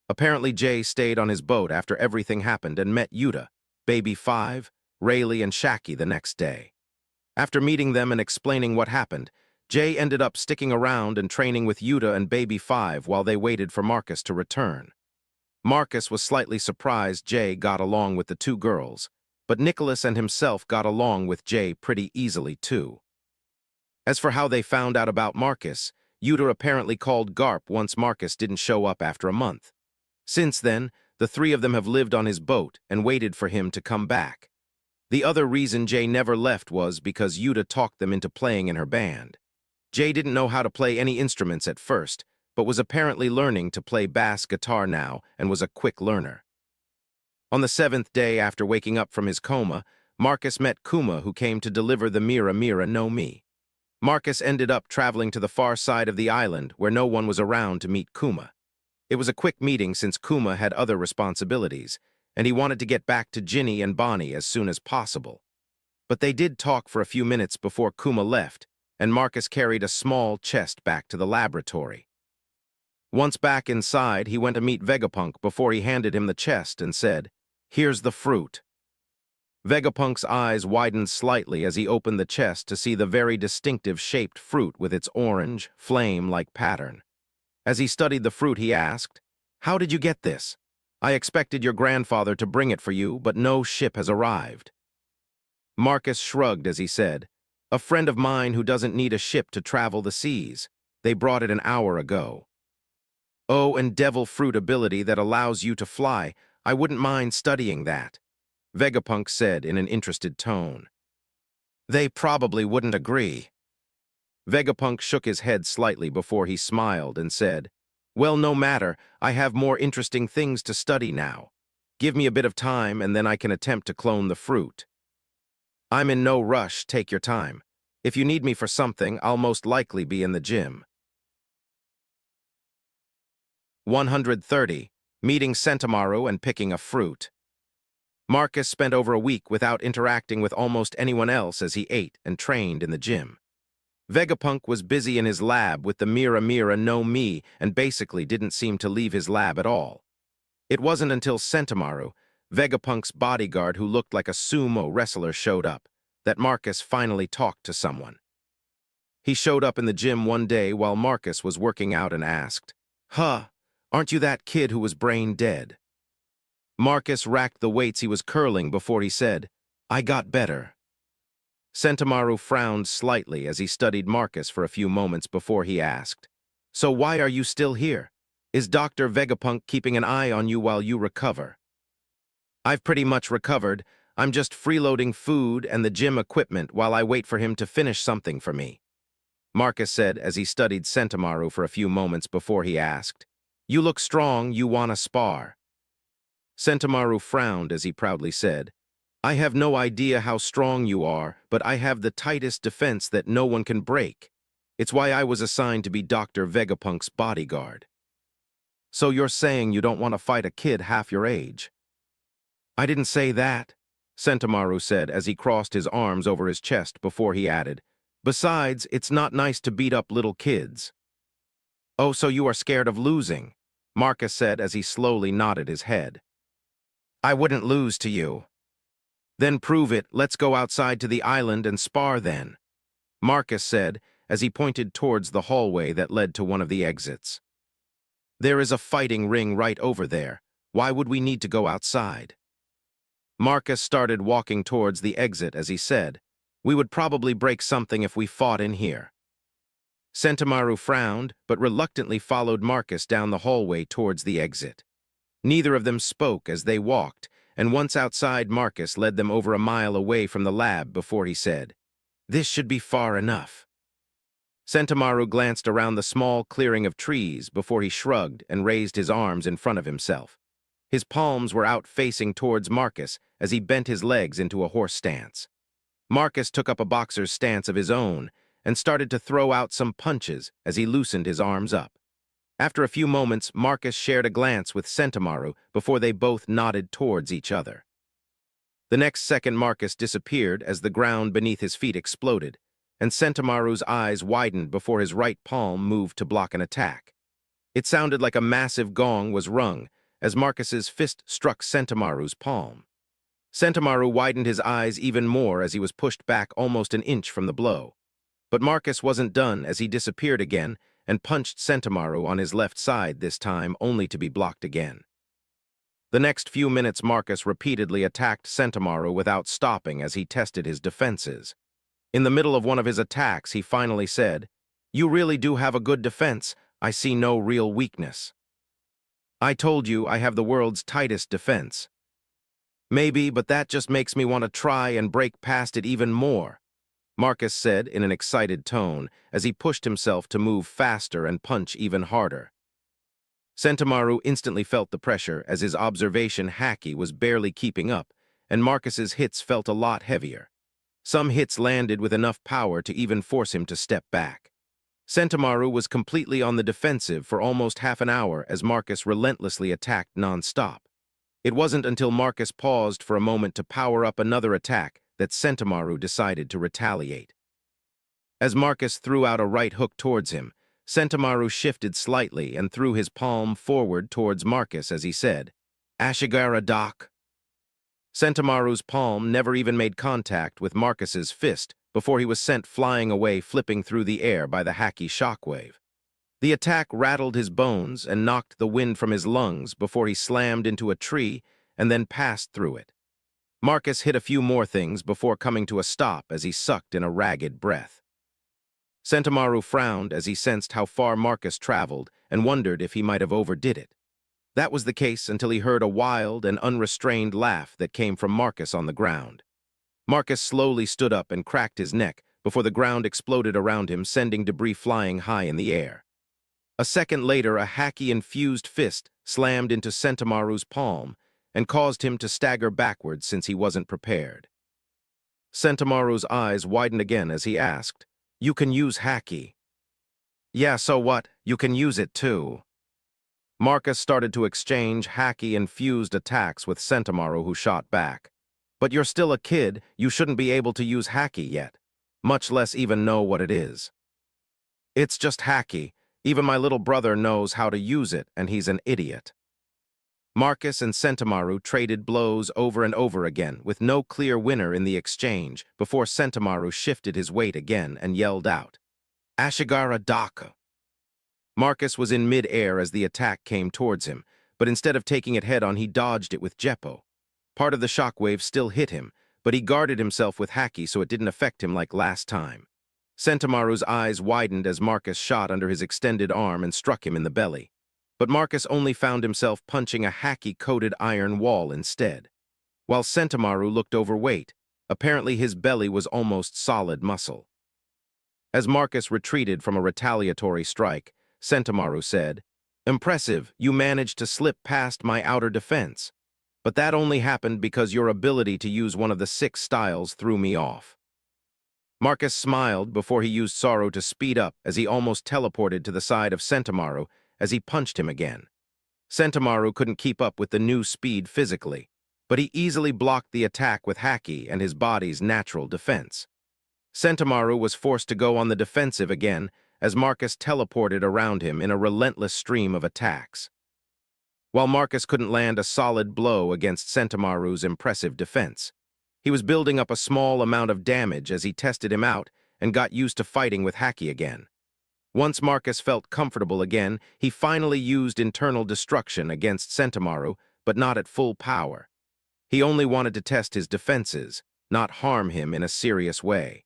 Apparently, Jay stayed on his boat after everything happened and met Yuta, Baby 5, Rayleigh, and Shaki the next day. After meeting them and explaining what happened, Jay ended up sticking around and training with Yuta and Baby 5 while they waited for Marcus to return. Marcus was slightly surprised Jay got along with the two girls, but Nicholas and himself got along with Jay pretty easily too. As for how they found out about Marcus, Yuta apparently called Garp once Marcus didn't show up after a month. Since then, the three of them have lived on his boat and waited for him to come back. The other reason Jay never left was because Yuta talked them into playing in her band. Jay didn't know how to play any instruments at first, but was apparently learning to play bass guitar now and was a quick learner. On the 7th day after waking up from his coma, Marcus met Kuma, who came to deliver the Mira Mira no Mi. Marcus ended up traveling to the far side of the island where no one was around to meet Kuma. It was a quick meeting since Kuma had other responsibilities, and he wanted to get back to Ginny and Bonnie as soon as possible. But they did talk for a few minutes before Kuma left, and Marcus carried a small chest back to the laboratory. Once back inside, he went to meet Vegapunk before he handed him the chest and said, "Here's the fruit." Vegapunk's eyes widened slightly as he opened the chest to see the very distinctive shaped fruit with its orange, flame-like pattern. As he studied the fruit, he asked, "How did you get this? I expected your grandfather to bring it for you, but no ship has arrived." Marcus shrugged as he said, "A friend of mine who doesn't need a ship to travel the seas. They brought it an hour ago." "Oh, and devil fruit ability that allows you to fly. I wouldn't mind studying that," Vegapunk said in an interested tone. "They probably wouldn't agree." Vegapunk shook his head slightly before he smiled and said, "Well, no matter, I have more interesting things to study now. Give me a bit of time and then I can attempt to clone the fruit." "I'm in no rush, take your time. If you need me for something, I'll most likely be in the gym." 130. Meeting Sentomaru and picking a fruit. Marcus spent over a week without interacting with almost anyone else as he ate and trained in the gym. Vegapunk was busy in his lab with the Mira Mira no Mi and basically didn't seem to leave his lab at all. It wasn't until Sentomaru, Vegapunk's bodyguard who looked like a sumo wrestler, showed up, that Marcus finally talked to someone. He showed up in the gym one day while Marcus was working out and asked, "Huh, aren't you that kid who was brain dead?" Marcus racked the weights he was curling before he said, "I got better." Sentomaru frowned slightly as he studied Marcus for a few moments before he asked, "So why are you still here? Is Dr. Vegapunk keeping an eye on you while you recover?" "I've pretty much recovered. I'm just freeloading food and the gym equipment while I wait for him to finish something for me," Marcus said as he studied Sentomaru for a few moments before he asked, "You look strong, you wanna spar?" Sentomaru frowned as he proudly said, "I have no idea how strong you are, but I have the tightest defense that no one can break. It's why I was assigned to be Dr. Vegapunk's bodyguard." "So you're saying you don't want to fight a kid half your age?" "I didn't say that," Sentomaru said as he crossed his arms over his chest before he added, "Besides, it's not nice to beat up little kids." "Oh, so you are scared of losing," Marcus said as he slowly nodded his head. "I wouldn't lose to you." "Then prove it. Let's go outside to the island and spar then," Marcus said as he pointed towards the hallway that led to one of the exits. "There is a fighting ring right over there. Why would we need to go outside?" Marcus started walking towards the exit as he said, "We would probably break something if we fought in here." Sentomaru frowned, but reluctantly followed Marcus down the hallway towards the exit. Neither of them spoke as they walked, and once outside, Marcus led them over a mile away from the lab before he said, "This should be far enough." Sentomaru glanced around the small clearing of trees before he shrugged and raised his arms in front of himself. His palms were out facing towards Marcus as he bent his legs into a horse stance. Marcus took up a boxer's stance of his own and started to throw out some punches as he loosened his arms up. After a few moments, Marcus shared a glance with Sentomaru before they both nodded towards each other. The next second, Marcus disappeared as the ground beneath his feet exploded, and Sentomaru's eyes widened before his right palm moved to block an attack. It sounded like a massive gong was rung as Marcus's fist struck Sentomaru's palm. Sentomaru widened his eyes even more as he was pushed back almost an inch from the blow. But Marcus wasn't done as he disappeared again and punched Sentomaru on his left side this time only to be blocked again. The next few minutes Marcus repeatedly attacked Sentomaru without stopping as he tested his defenses. In the middle of one of his attacks, he finally said, "You really do have a good defense. I see no real weakness." "I told you I have the world's tightest defense." "Maybe, but that just makes me want to try and break past it even more," Marcus said in an excited tone as he pushed himself to move faster and punch even harder. Sentomaru instantly felt the pressure as his observation haki was barely keeping up, and Marcus's hits felt a lot heavier. Some hits landed with enough power to even force him to step back. Sentomaru was completely on the defensive for almost half an hour as Marcus relentlessly attacked non-stop. It wasn't until Marcus paused for a moment to power up another attack that Sentomaru decided to retaliate. As Marcus threw out a right hook towards him, Sentomaru shifted slightly and threw his palm forward towards Marcus as he said, "Ashigara Doc." Sentomaru's palm never even made contact with Marcus's fist before he was sent flying away, flipping through the air by the haki shockwave. The attack rattled his bones and knocked the wind from his lungs before he slammed into a tree and then passed through it. Marcus hit a few more things before coming to a stop as he sucked in a ragged breath. Sentomaru frowned as he sensed how far Marcus traveled and wondered if he might have overdid it. That was the case until he heard a wild and unrestrained laugh that came from Marcus on the ground. Marcus slowly stood up and cracked his neck before the ground exploded around him, sending debris flying high in the air. A second later, a haki-infused fist slammed into Sentomaru's palm and caused him to stagger backwards since he wasn't prepared. Sentomaru's eyes widened again as he asked, "You can use haki." "Yeah, so what? You can use it too." Marcus started to exchange haki-infused attacks with Sentomaru, who shot back. "But you're still a kid, you shouldn't be able to use haki yet, much less even know what it is." "It's just haki. Even my little brother knows how to use it, and he's an idiot." Marcus and Sentomaru traded blows over and over again, with no clear winner in the exchange, before Sentomaru shifted his weight again and yelled out, "Ashigara Daka." Marcus was in mid-air as the attack came towards him, but instead of taking it head-on, he dodged it with Jeppo. Part of the shockwave still hit him, but he guarded himself with haki so it didn't affect him like last time. Sentomaru's eyes widened as Marcus shot under his extended arm and struck him in the belly. But Marcus only found himself punching a haki-coated iron wall instead. While Sentomaru looked overweight, apparently his belly was almost solid muscle. As Marcus retreated from a retaliatory strike, Sentomaru said, "Impressive, you managed to slip past my outer defense. But that only happened because your ability to use one of the 6 styles threw me off." Marcus smiled before he used sorrow to speed up as he almost teleported to the side of Sentomaru as he punched him again. Sentomaru couldn't keep up with the new speed physically, but he easily blocked the attack with haki and his body's natural defense. Sentomaru was forced to go on the defensive again as Marcus teleported around him in a relentless stream of attacks. While Marcus couldn't land a solid blow against Sentomaru's impressive defense, he was building up a small amount of damage as he tested him out and got used to fighting with haki again. Once Marcus felt comfortable again, he finally used internal destruction against Sentomaru, but not at full power. He only wanted to test his defenses, not harm him in a serious way.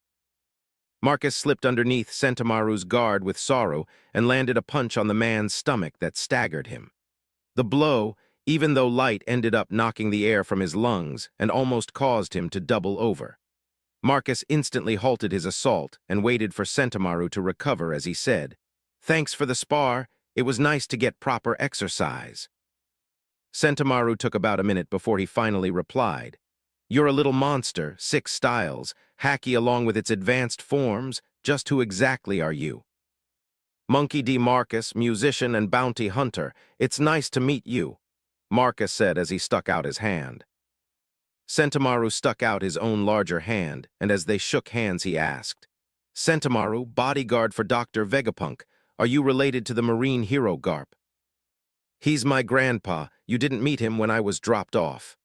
Marcus slipped underneath Sentomaru's guard with sorrow and landed a punch on the man's stomach that staggered him. The blow, even though light, ended up knocking the air from his lungs and almost caused him to double over. Marcus instantly halted his assault and waited for Sentomaru to recover as he said, "Thanks for the spar. It was nice to get proper exercise." Sentomaru took about a minute before he finally replied, "You're a little monster, 6 styles, haki along with its advanced forms. Just who exactly are you?" "Monkey D. Marcus, musician and bounty hunter. It's nice to meet you," Marcus said as he stuck out his hand. Sentomaru stuck out his own larger hand, and as they shook hands he asked, Sentimaru, bodyguard for Dr. Vegapunk. Are you related to the marine hero Garp? He's my grandpa. You didn't meet him when I was dropped off.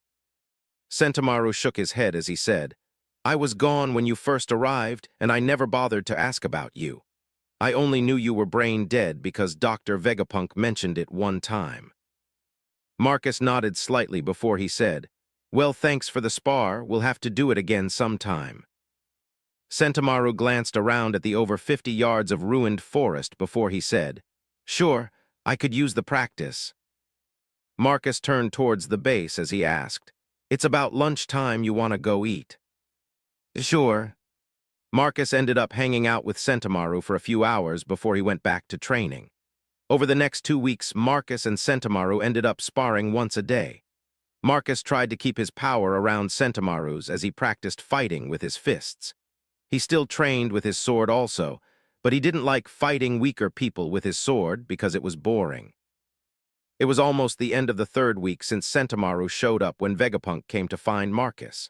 Sentimaru shook his head as he said, I was gone when you first arrived, and I never bothered to ask about you. I only knew you were brain dead because Dr. Vegapunk mentioned it one time. Marcus nodded slightly before he said, Well, thanks for the spar. We'll have to do it again sometime. Sentimaru glanced around at the over 50 yards of ruined forest before he said, Sure, I could use the practice. Marcus turned towards the base as he asked, It's about lunchtime, you want to go eat? Sure. Marcus ended up hanging out with Sentimaru for a few hours before he went back to training. Over the next 2 weeks, Marcus and Sentimaru ended up sparring once a day. Marcus tried to keep his power around Sentimaru's as he practiced fighting with his fists. He still trained with his sword also, but he didn't like fighting weaker people with his sword because it was boring. It was almost the end of the 3rd week since Sentimaru showed up when Vegapunk came to find Marcus.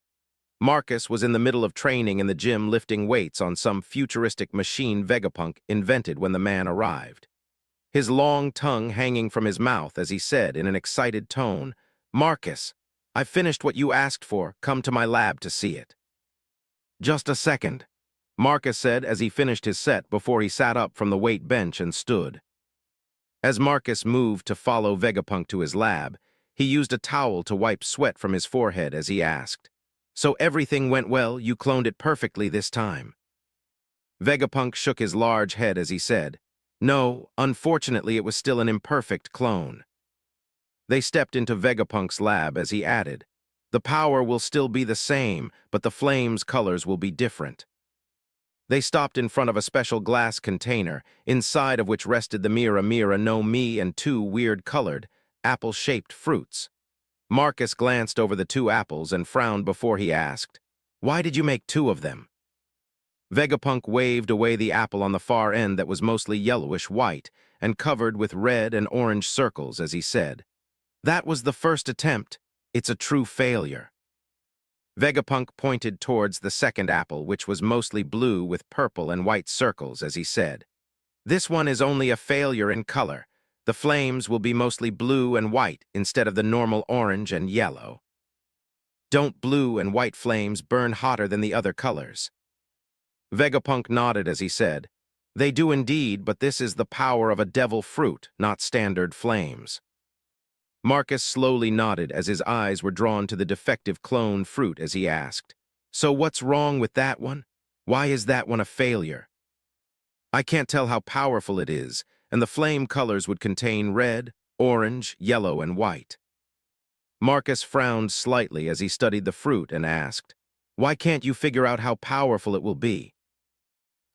Marcus was in the middle of training in the gym lifting weights on some futuristic machine Vegapunk invented when the man arrived. His long tongue hanging from his mouth as he said in an excited tone, Marcus, I've finished what you asked for. Come to my lab to see it. Just a second, Marcus said as he finished his set before he sat up from the weight bench and stood. As Marcus moved to follow Vegapunk to his lab, he used a towel to wipe sweat from his forehead as he asked, So everything went well, you cloned it perfectly this time? Vegapunk shook his large head as he said, No, unfortunately it was still an imperfect clone. They stepped into Vegapunk's lab as he added, The power will still be the same, but the flame's colors will be different. They stopped in front of a special glass container, inside of which rested the Mira no Mi and 2 weird-colored, apple-shaped fruits. Marcus glanced over the 2 apples and frowned before he asked, Why did you make 2 of them? Vegapunk waved away the apple on the far end that was mostly yellowish-white and covered with red and orange circles as he said, That was the first attempt. It's a true failure. Vegapunk pointed towards the 2nd apple, which was mostly blue with purple and white circles, as he said, This one is only a failure in color. The flames will be mostly blue and white instead of the normal orange and yellow. Don't blue and white flames burn hotter than the other colors? Vegapunk nodded as he said, They do indeed, but this is the power of a devil fruit, not standard flames. Marcus slowly nodded as his eyes were drawn to the defective clone fruit as he asked, So what's wrong with that one? Why is that one a failure? I can't tell how powerful it is, and the flame colors would contain red, orange, yellow, and white. Marcus frowned slightly as he studied the fruit and asked, Why can't you figure out how powerful it will be?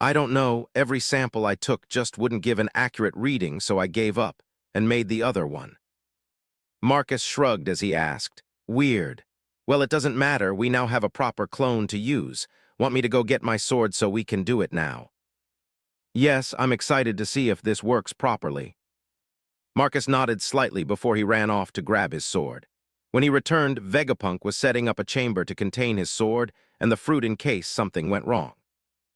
I don't know, every sample I took just wouldn't give an accurate reading, so I gave up and made the other one. Marcus shrugged as he asked, Weird. Well, it doesn't matter, we now have a proper clone to use. Want me to go get my sword so we can do it now? Yes, I'm excited to see if this works properly. Marcus nodded slightly before he ran off to grab his sword. When he returned, Vegapunk was setting up a chamber to contain his sword and the fruit in case something went wrong.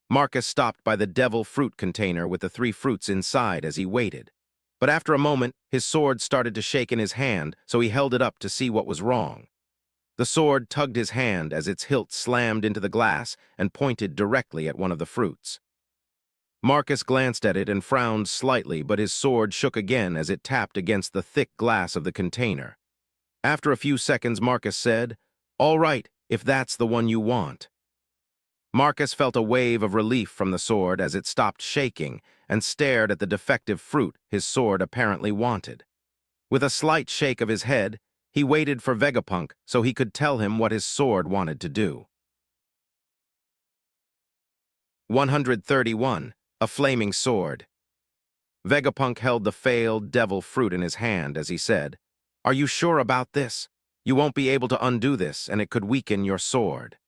Marcus stopped by the devil fruit container with the 3 fruits inside as he waited. But after a moment, his sword started to shake in his hand, so he held it up to see what was wrong. The sword tugged his hand as its hilt slammed into the glass and pointed directly at one of the fruits. Marcus glanced at it and frowned slightly, but his sword shook again as it tapped against the thick glass of the container. After a few seconds, Marcus said, All right, if that's the one you want. Marcus felt a wave of relief from the sword as it stopped shaking and stared at the defective fruit his sword apparently wanted. With a slight shake of his head, he waited for Vegapunk so he could tell him what his sword wanted to do. 131. A flaming sword. Vegapunk held the failed devil fruit in his hand as he said, Are you sure about this? You won't be able to undo this, and it could weaken your sword.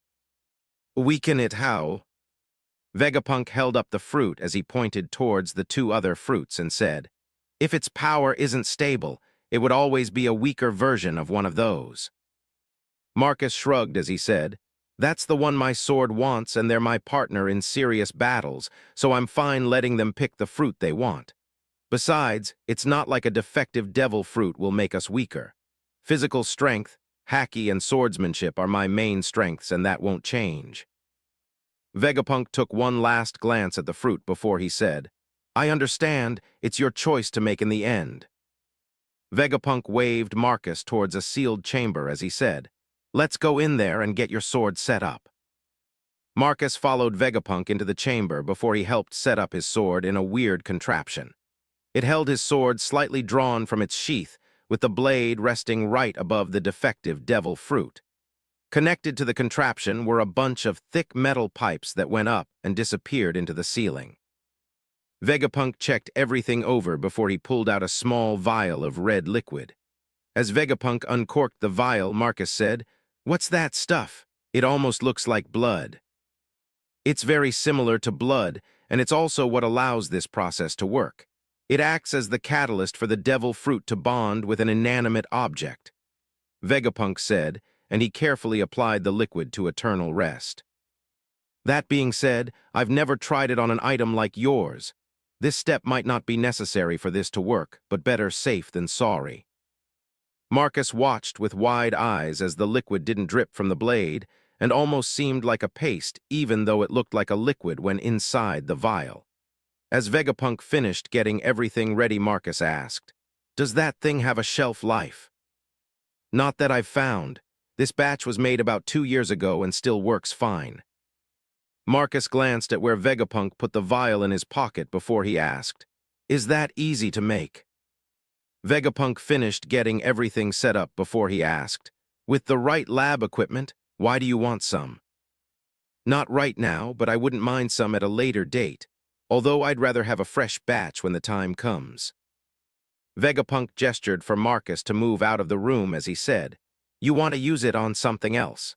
Weaken it how? Vegapunk held up the fruit as he pointed towards the 2 other fruits and said, If its power isn't stable, it would always be a weaker version of one of those. Marcus shrugged as he said, That's the one my sword wants, and they're my partner in serious battles, so I'm fine letting them pick the fruit they want. Besides, it's not like a defective devil fruit will make us weaker. Physical strength, hacky, and swordsmanship are my main strengths, and that won't change. Vegapunk took one last glance at the fruit before he said, I understand, it's your choice to make in the end. Vegapunk waved Marcus towards a sealed chamber as he said, Let's go in there and get your sword set up. Marcus followed Vegapunk into the chamber before he helped set up his sword in a weird contraption. It held his sword slightly drawn from its sheath, with the blade resting right above the defective devil fruit. Connected to the contraption were a bunch of thick metal pipes that went up and disappeared into the ceiling. Vegapunk checked everything over before he pulled out a small vial of red liquid. As Vegapunk uncorked the vial, Marcus said, What's that stuff? It almost looks like blood. It's very similar to blood, and it's also what allows this process to work. It acts as the catalyst for the devil fruit to bond with an inanimate object. Vegapunk said, and he carefully applied the liquid to eternal rest. That being said, I've never tried it on an item like yours. This step might not be necessary for this to work, but better safe than sorry. Marcus watched with wide eyes as the liquid didn't drip from the blade and almost seemed like a paste, even though it looked like a liquid when inside the vial. As Vegapunk finished getting everything ready, Marcus asked, Does that thing have a shelf life? Not that I've found. This batch was made about 2 years ago and still works fine. Marcus glanced at where Vegapunk put the vial in his pocket before he asked, Is that easy to make? Vegapunk finished getting everything set up before he asked, With the right lab equipment, why do you want some? Not right now, but I wouldn't mind some at a later date, although I'd rather have a fresh batch when the time comes. Vegapunk gestured for Marcus to move out of the room as he said, You want to use it on something else?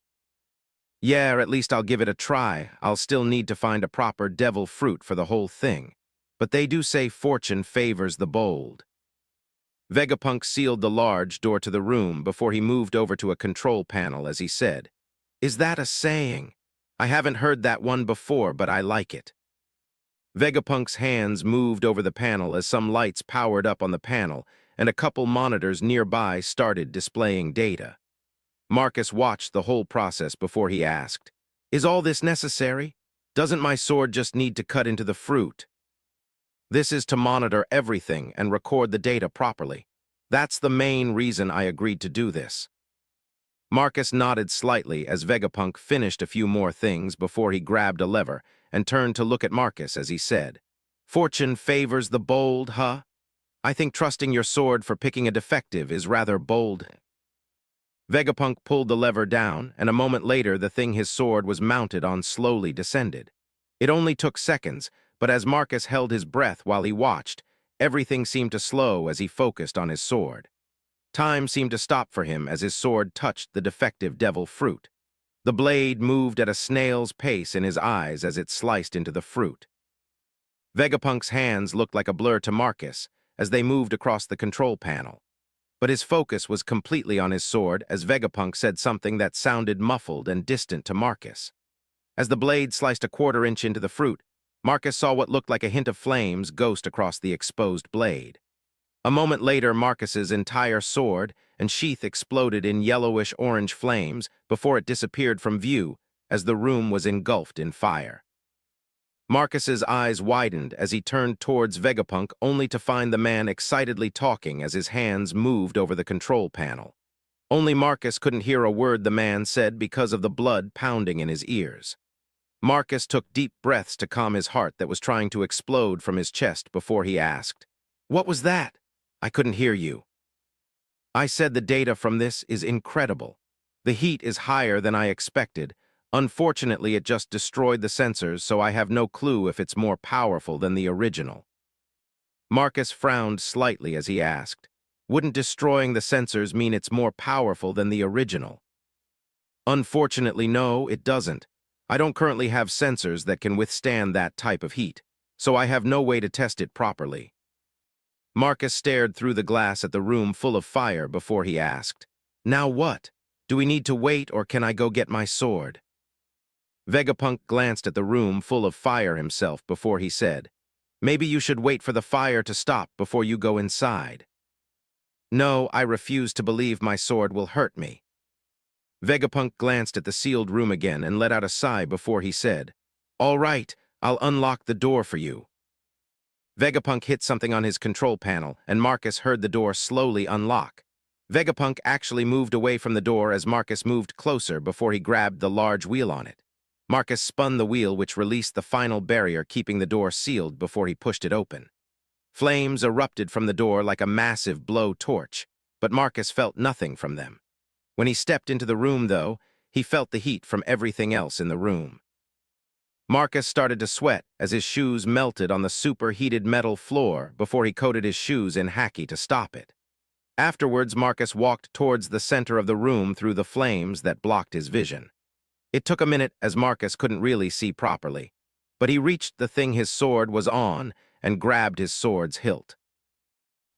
Yeah, or at least I'll give it a try. I'll still need to find a proper devil fruit for the whole thing. But they do say fortune favors the bold. Vegapunk sealed the large door to the room before he moved over to a control panel as he said, Is that a saying? I haven't heard that one before, but I like it. Vegapunk's hands moved over the panel as some lights powered up on the panel and a couple monitors nearby started displaying data. Marcus watched the whole process before he asked, Is all this necessary? Doesn't my sword just need to cut into the fruit? This is to monitor everything and record the data properly. That's the main reason I agreed to do this. Marcus nodded slightly as Vegapunk finished a few more things before he grabbed a lever and turned to look at Marcus as he said, Fortune favors the bold, huh? I think trusting your sword for picking a defective is rather bold. Vegapunk pulled the lever down, and a moment later the thing his sword was mounted on slowly descended. It only took seconds, but as Marcus held his breath while he watched, everything seemed to slow as he focused on his sword. Time seemed to stop for him as his sword touched the defective devil fruit. The blade moved at a snail's pace in his eyes as it sliced into the fruit. Vegapunk's hands looked like a blur to Marcus as they moved across the control panel. But his focus was completely on his sword as Vegapunk said something that sounded muffled and distant to Marcus. As the blade sliced a quarter-inch into the fruit, Marcus saw what looked like a hint of flames ghost across the exposed blade. A moment later, Marcus's entire sword and sheath exploded in yellowish-orange flames before it disappeared from view as the room was engulfed in fire. Marcus's eyes widened as he turned towards Vegapunk only to find the man excitedly talking as his hands moved over the control panel. Only Marcus couldn't hear a word the man said because of the blood pounding in his ears. Marcus took deep breaths to calm his heart that was trying to explode from his chest before he asked, What was that? I couldn't hear you. I said the data from this is incredible. The heat is higher than I expected. Unfortunately, it just destroyed the sensors, so I have no clue if it's more powerful than the original. Marcus frowned slightly as he asked, Wouldn't destroying the sensors mean it's more powerful than the original? Unfortunately, no, it doesn't. I don't currently have sensors that can withstand that type of heat, so I have no way to test it properly. Marcus stared through the glass at the room full of fire before he asked, Now what? Do we need to wait or can I go get my sword? Vegapunk glanced at the room full of fire himself before he said, "Maybe you should wait for the fire to stop before you go inside." "No, I refuse to believe my sword will hurt me." Vegapunk glanced at the sealed room again and let out a sigh before he said, "All right, I'll unlock the door for you." Vegapunk hit something on his control panel, and Marcus heard the door slowly unlock. Vegapunk actually moved away from the door as Marcus moved closer before he grabbed the large wheel on it. Marcus spun the wheel, which released the final barrier, keeping the door sealed before he pushed it open. Flames erupted from the door like a massive blow torch, but Marcus felt nothing from them. When he stepped into the room, though, he felt the heat from everything else in the room. Marcus started to sweat as his shoes melted on the superheated metal floor before he coated his shoes in haki to stop it. Afterwards, Marcus walked towards the center of the room through the flames that blocked his vision. It took a minute as Marcus couldn't really see properly, but he reached the thing his sword was on and grabbed his sword's hilt.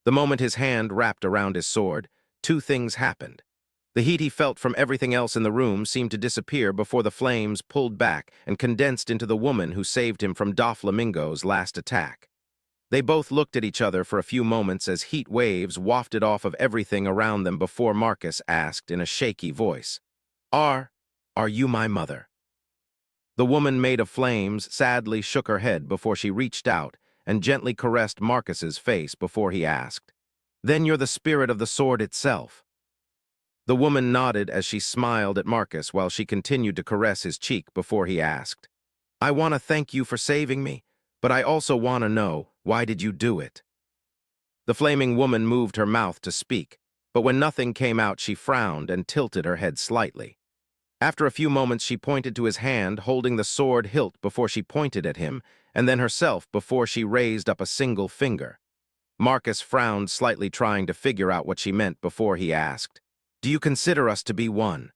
The moment his hand wrapped around his sword, two things happened. The heat he felt from everything else in the room seemed to disappear before the flames pulled back and condensed into the woman who saved him from Doflamingo's last attack. They both looked at each other for a few moments as heat waves wafted off of everything around them before Marcus asked in a shaky voice, Are you my mother?" The woman made of flames sadly shook her head before she reached out and gently caressed Marcus's face before he asked, "Then you're the spirit of the sword itself." The woman nodded as she smiled at Marcus while she continued to caress his cheek before he asked, "I want to thank you for saving me, but I also want to know, why did you do it?" The flaming woman moved her mouth to speak, but when nothing came out, she frowned and tilted her head slightly. After a few moments, she pointed to his hand holding the sword hilt before she pointed at him, and then herself before she raised up a single finger. Marcus frowned slightly, trying to figure out what she meant before he asked, "Do you consider us to be one?"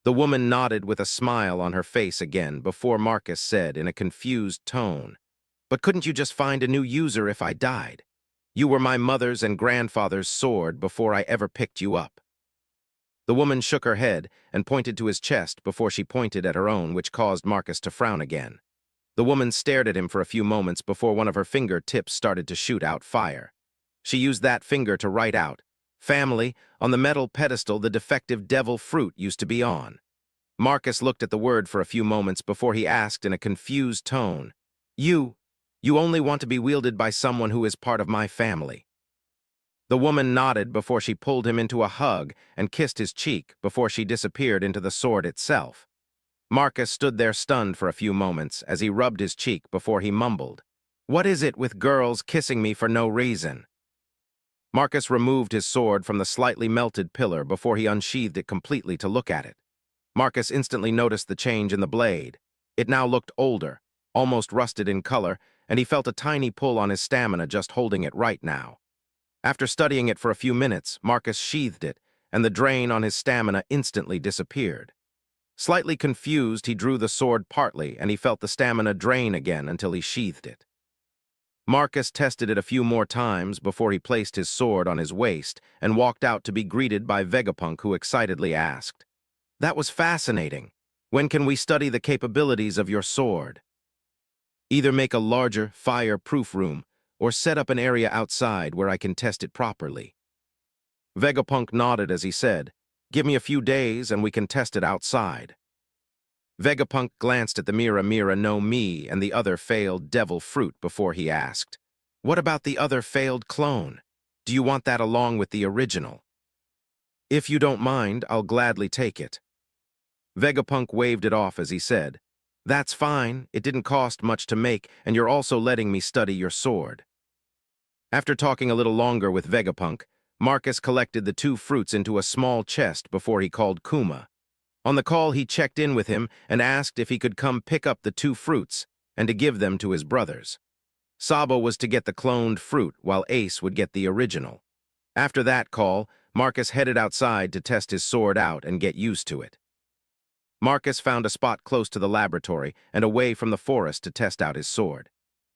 The woman nodded with a smile on her face again before Marcus said in a confused tone, "But couldn't you just find a new user if I died? You were my mother's and grandfather's sword before I ever picked you up." The woman shook her head and pointed to his chest before she pointed at her own, which caused Marcus to frown again. The woman stared at him for a few moments before one of her fingertips started to shoot out fire. She used that finger to write out, "Family," on the metal pedestal the defective devil fruit used to be on. Marcus looked at the word for a few moments before he asked in a confused tone, You only want to be wielded by someone who is part of my family." The woman nodded before she pulled him into a hug and kissed his cheek before she disappeared into the sword itself. Marcus stood there stunned for a few moments as he rubbed his cheek before he mumbled, "What is it with girls kissing me for no reason?" Marcus removed his sword from the slightly melted pillar before he unsheathed it completely to look at it. Marcus instantly noticed the change in the blade. It now looked older, almost rusted in color, and he felt a tiny pull on his stamina just holding it right now. After studying it for a few minutes, Marcus sheathed it, and the drain on his stamina instantly disappeared. Slightly confused, he drew the sword partly, and he felt the stamina drain again until he sheathed it. Marcus tested it a few more times before he placed his sword on his waist and walked out to be greeted by Vegapunk, who excitedly asked, "That was fascinating. When can we study the capabilities of your sword?" "Either make a larger, fire-proof room, or set up an area outside where I can test it properly." Vegapunk nodded as he said, "Give me a few days and we can test it outside." Vegapunk glanced at the Mira no Mi and the other failed devil fruit before he asked, "What about the other failed clone? Do you want that along with the original?" "If you don't mind, I'll gladly take it." Vegapunk waved it off as he said, "That's fine, it didn't cost much to make, and you're also letting me study your sword." After talking a little longer with Vegapunk, Marcus collected the two fruits into a small chest before he called Kuma. On the call, he checked in with him and asked if he could come pick up the two fruits and to give them to his brothers. Sabo was to get the cloned fruit while Ace would get the original. After that call, Marcus headed outside to test his sword out and get used to it. Marcus found a spot close to the laboratory and away from the forest to test out his sword.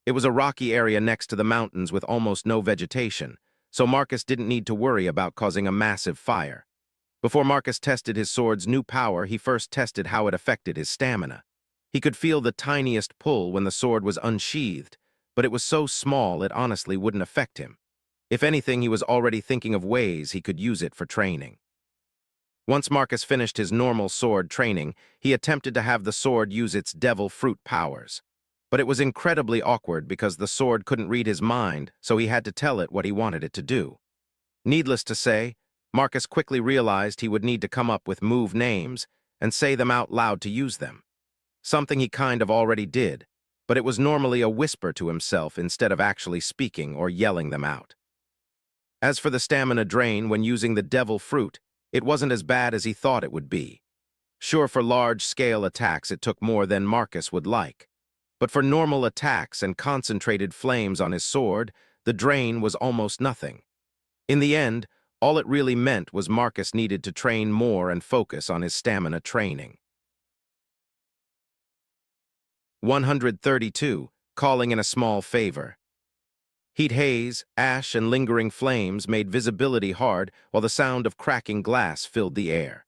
It was a rocky area next to the mountains with almost no vegetation, so Marcus didn't need to worry about causing a massive fire. Before Marcus tested his sword's new power, he first tested how it affected his stamina. He could feel the tiniest pull when the sword was unsheathed, but it was so small it honestly wouldn't affect him. If anything, he was already thinking of ways he could use it for training. Once Marcus finished his normal sword training, he attempted to have the sword use its devil fruit powers. But it was incredibly awkward because the sword couldn't read his mind, so he had to tell it what he wanted it to do. Needless to say, Marcus quickly realized he would need to come up with move names and say them out loud to use them. Something he kind of already did, but it was normally a whisper to himself instead of actually speaking or yelling them out. As for the stamina drain when using the devil fruit, it wasn't as bad as he thought it would be. Sure, for large-scale attacks it took more than Marcus would like. But for normal attacks and concentrated flames on his sword, the drain was almost nothing. In the end, all it really meant was Marcus needed to train more and focus on his stamina training. 132. Calling in a small favor. Heat haze, ash, and lingering flames made visibility hard while the sound of cracking glass filled the air.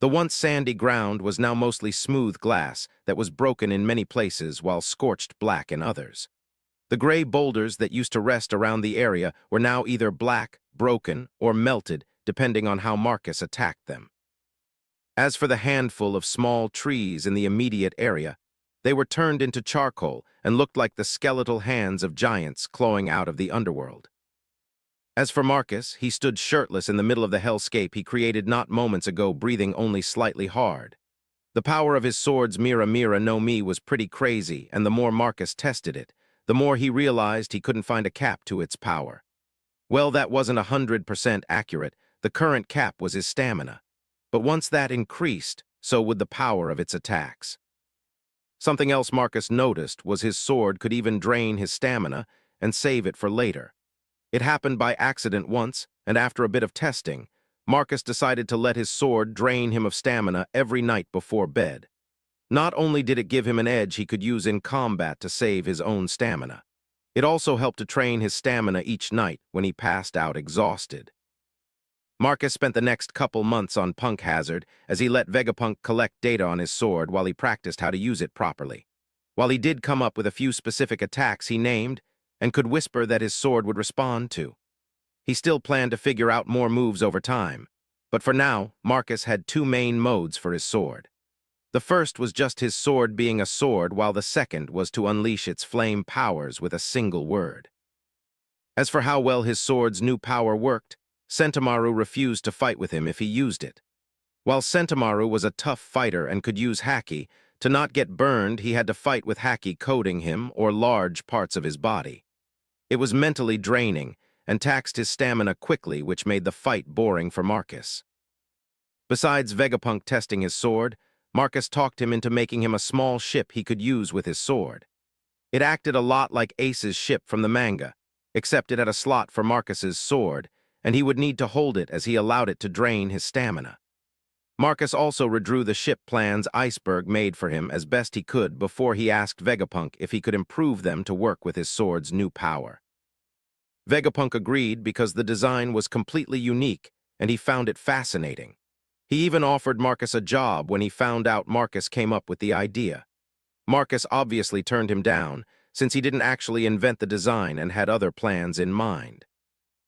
The once sandy ground was now mostly smooth glass that was broken in many places while scorched black in others. The gray boulders that used to rest around the area were now either black, broken, or melted, depending on how Marcus attacked them. As for the handful of small trees in the immediate area, they were turned into charcoal and looked like the skeletal hands of giants clawing out of the underworld. As for Marcus, he stood shirtless in the middle of the hellscape he created not moments ago, breathing only slightly hard. The power of his sword's Mira Mira no Mi was pretty crazy, and the more Marcus tested it, the more he realized he couldn't find a cap to its power. Well, that wasn't 100% accurate. The current cap was his stamina. But once that increased, so would the power of its attacks. Something else Marcus noticed was his sword could even drain his stamina and save it for later. It happened by accident once, and after a bit of testing, Marcus decided to let his sword drain him of stamina every night before bed. Not only did it give him an edge he could use in combat to save his own stamina, it also helped to train his stamina each night when he passed out exhausted. Marcus spent the next couple months on Punk Hazard as he let Vegapunk collect data on his sword while he practiced how to use it properly. While he did come up with a few specific attacks he named and could whisper that his sword would respond to. He still planned to figure out more moves over time, but for now, Marcus had two main modes for his sword. The first was just his sword being a sword, while the second was to unleash its flame powers with a single word. As for how well his sword's new power worked, Sentomaru refused to fight with him if he used it. While Sentomaru was a tough fighter and could use haki, to not get burned he had to fight with haki coating him or large parts of his body. It was mentally draining and taxed his stamina quickly, which made the fight boring for Marcus. Besides Vegapunk testing his sword, Marcus talked him into making him a small ship he could use with his sword. It acted a lot like Ace's ship from the manga, except it had a slot for Marcus's sword, and he would need to hold it as he allowed it to drain his stamina. Marcus also redrew the ship plans Iceberg made for him as best he could before he asked Vegapunk if he could improve them to work with his sword's new power. Vegapunk agreed because the design was completely unique and he found it fascinating. He even offered Marcus a job when he found out Marcus came up with the idea. Marcus obviously turned him down since he didn't actually invent the design and had other plans in mind.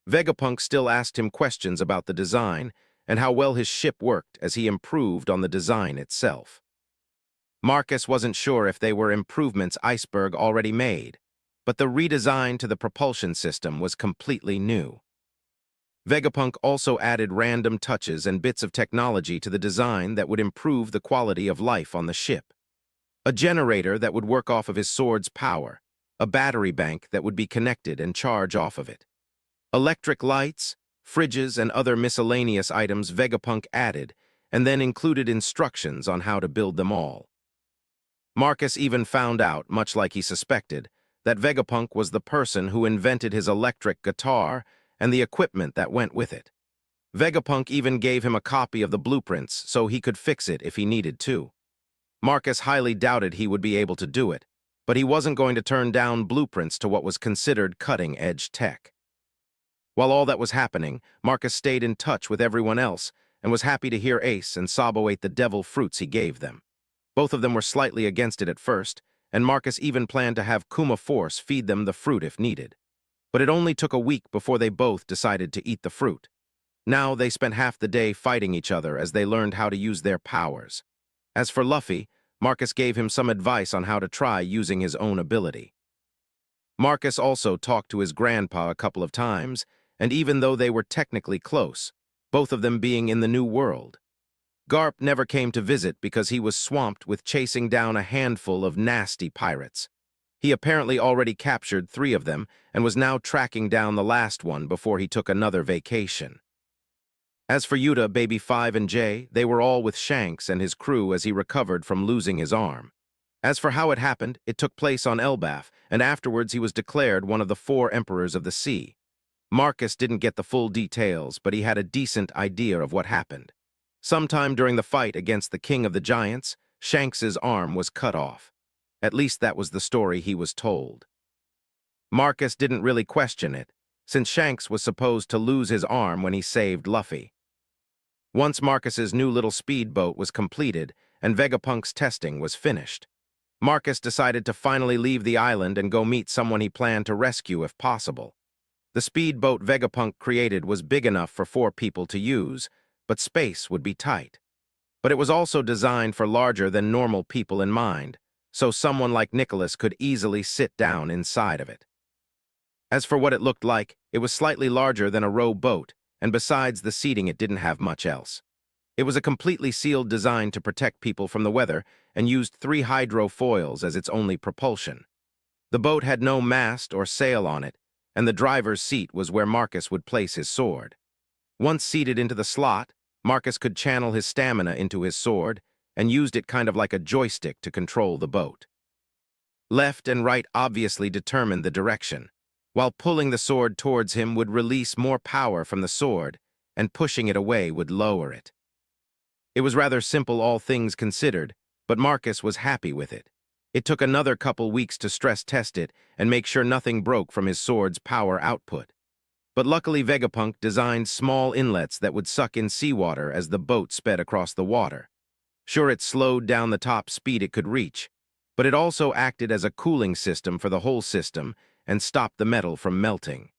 Vegapunk still asked him questions about the design and how well his ship worked as he improved on the design itself. Marcus wasn't sure if they were improvements Iceberg already made, but the redesign to the propulsion system was completely new. Vegapunk also added random touches and bits of technology to the design that would improve the quality of life on the ship. A generator that would work off of his sword's power, a battery bank that would be connected and charge off of it. Electric lights, fridges, and other miscellaneous items Vegapunk added, and then included instructions on how to build them all. Marcus even found out, much like he suspected, that Vegapunk was the person who invented his electric guitar and the equipment that went with it. Vegapunk even gave him a copy of the blueprints so he could fix it if he needed to. Marcus highly doubted he would be able to do it, but he wasn't going to turn down blueprints to what was considered cutting-edge tech. While all that was happening, Marcus stayed in touch with everyone else and was happy to hear Ace and Sabo ate the devil fruits he gave them. Both of them were slightly against it at first, and Marcus even planned to have Kuma Force feed them the fruit if needed. But it only took a week before they both decided to eat the fruit. Now they spent half the day fighting each other as they learned how to use their powers. As for Luffy, Marcus gave him some advice on how to try using his own ability. Marcus also talked to his grandpa a couple of times, and even though they were technically close, both of them being in the New World, Garp never came to visit because he was swamped with chasing down a handful of nasty pirates. He apparently already captured 3 of them and was now tracking down the last one before he took another vacation. As for Yuta, Baby 5, and Jay, they were all with Shanks and his crew as he recovered from losing his arm. As for how it happened, it took place on Elbaf, and afterwards he was declared one of the 4 emperors of the sea. Marcus didn't get the full details, but he had a decent idea of what happened. Sometime during the fight against the King of the Giants, Shanks's arm was cut off. At least that was the story he was told. Marcus didn't really question it, since Shanks was supposed to lose his arm when he saved Luffy. Once Marcus's new little speedboat was completed and Vegapunk's testing was finished, Marcus decided to finally leave the island and go meet someone he planned to rescue if possible. The speedboat Vegapunk created was big enough for 4 people to use, but space would be tight. But it was also designed for larger than normal people in mind, so someone like Nicholas could easily sit down inside of it. As for what it looked like, it was slightly larger than a rowboat, and besides the seating it didn't have much else. It was a completely sealed design to protect people from the weather and used 3 hydrofoils as its only propulsion. The boat had no mast or sail on it, and the driver's seat was where Marcus would place his sword. Once seated into the slot, Marcus could channel his stamina into his sword and used it kind of like a joystick to control the boat. Left and right obviously determined the direction, while pulling the sword towards him would release more power from the sword, and pushing it away would lower it. It was rather simple all things considered, but Marcus was happy with it. It took another couple weeks to stress test it and make sure nothing broke from his sword's power output. But luckily Vegapunk designed small inlets that would suck in seawater as the boat sped across the water. Sure, it slowed down the top speed it could reach, but it also acted as a cooling system for the whole system and stopped the metal from melting.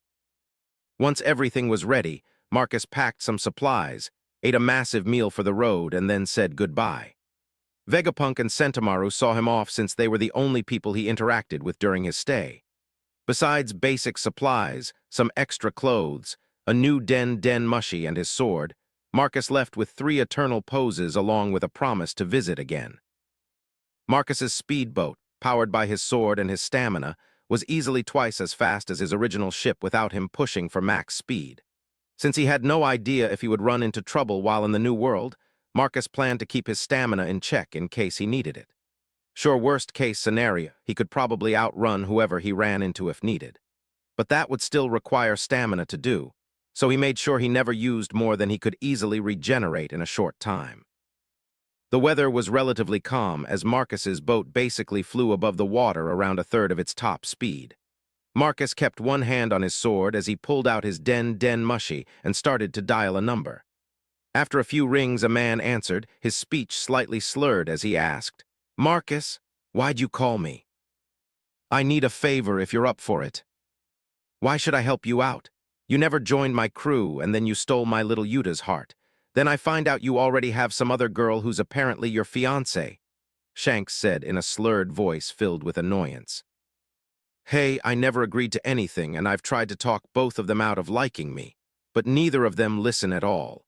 Once everything was ready, Marcus packed some supplies, ate a massive meal for the road, and then said goodbye. Vegapunk and Sentomaru saw him off since they were the only people he interacted with during his stay. Besides basic supplies, some extra clothes, a new Den Mushi and his sword, Marcus left with 3 eternal poses along with a promise to visit again. Marcus's speedboat, powered by his sword and his stamina, was easily twice as fast as his original ship without him pushing for max speed. Since he had no idea if he would run into trouble while in the New World, Marcus planned to keep his stamina in check in case he needed it. Sure, worst-case scenario, he could probably outrun whoever he ran into if needed. But that would still require stamina to do, so he made sure he never used more than he could easily regenerate in a short time. The weather was relatively calm as Marcus's boat basically flew above the water around 1/3 of its top speed. Marcus kept one hand on his sword as he pulled out his Den Mushi and started to dial a number. After a few rings, a man answered, his speech slightly slurred as he asked, "Marcus, why'd you call me?" "I need a favor if you're up for it." "Why should I help you out? You never joined my crew, and then you stole my little Yuta's heart. Then I find out you already have some other girl who's apparently your fiancé," Shanks said in a slurred voice filled with annoyance. "Hey, I never agreed to anything, and I've tried to talk both of them out of liking me, but neither of them listen at all."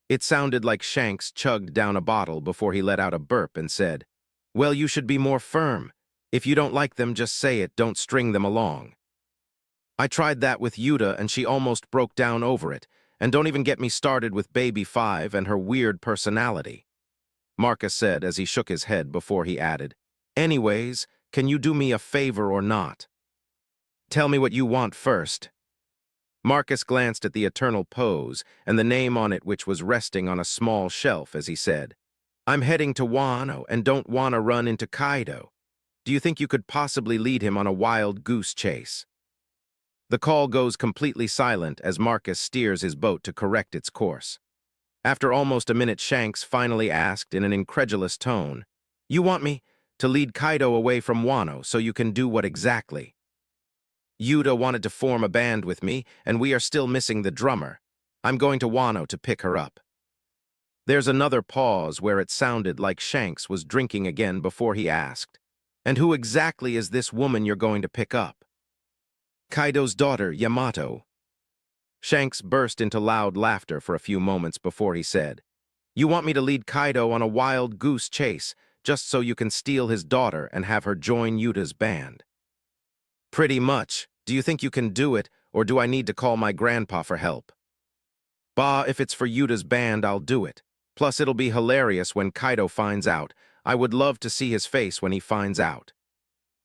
It sounded like Shanks chugged down a bottle before he let out a burp and said, "Well, you should be more firm. If you don't like them, just say it, don't string them along." "I tried that with Yuta and she almost broke down over it, and don't even get me started with Baby 5 and her weird personality," Marcus said as he shook his head before he added, "Anyways, can you do me a favor or not?" "Tell me what you want first." Marcus glanced at the eternal pose and the name on it, which was resting on a small shelf as he said, "I'm heading to Wano and don't want to run into Kaido. Do you think you could possibly lead him on a wild goose chase?" The call goes completely silent as Marcus steers his boat to correct its course. After almost a minute, Shanks finally asked in an incredulous tone, "You want me to lead Kaido away from Wano so you can do what exactly?" "Yuta wanted to form a band with me, and we are still missing the drummer. I'm going to Wano to pick her up." There's another pause where it sounded like Shanks was drinking again before he asked, "And who exactly is this woman you're going to pick up?" "Kaido's daughter, Yamato." Shanks burst into loud laughter for a few moments before he said, "You want me to lead Kaido on a wild goose chase just so you can steal his daughter and have her join Yuta's band?" "Pretty much. Do you think you can do it, or do I need to call my grandpa for help?" "Bah, if it's for Yuta's band, I'll do it. Plus, it'll be hilarious when Kaido finds out. I would love to see his face when he finds out,"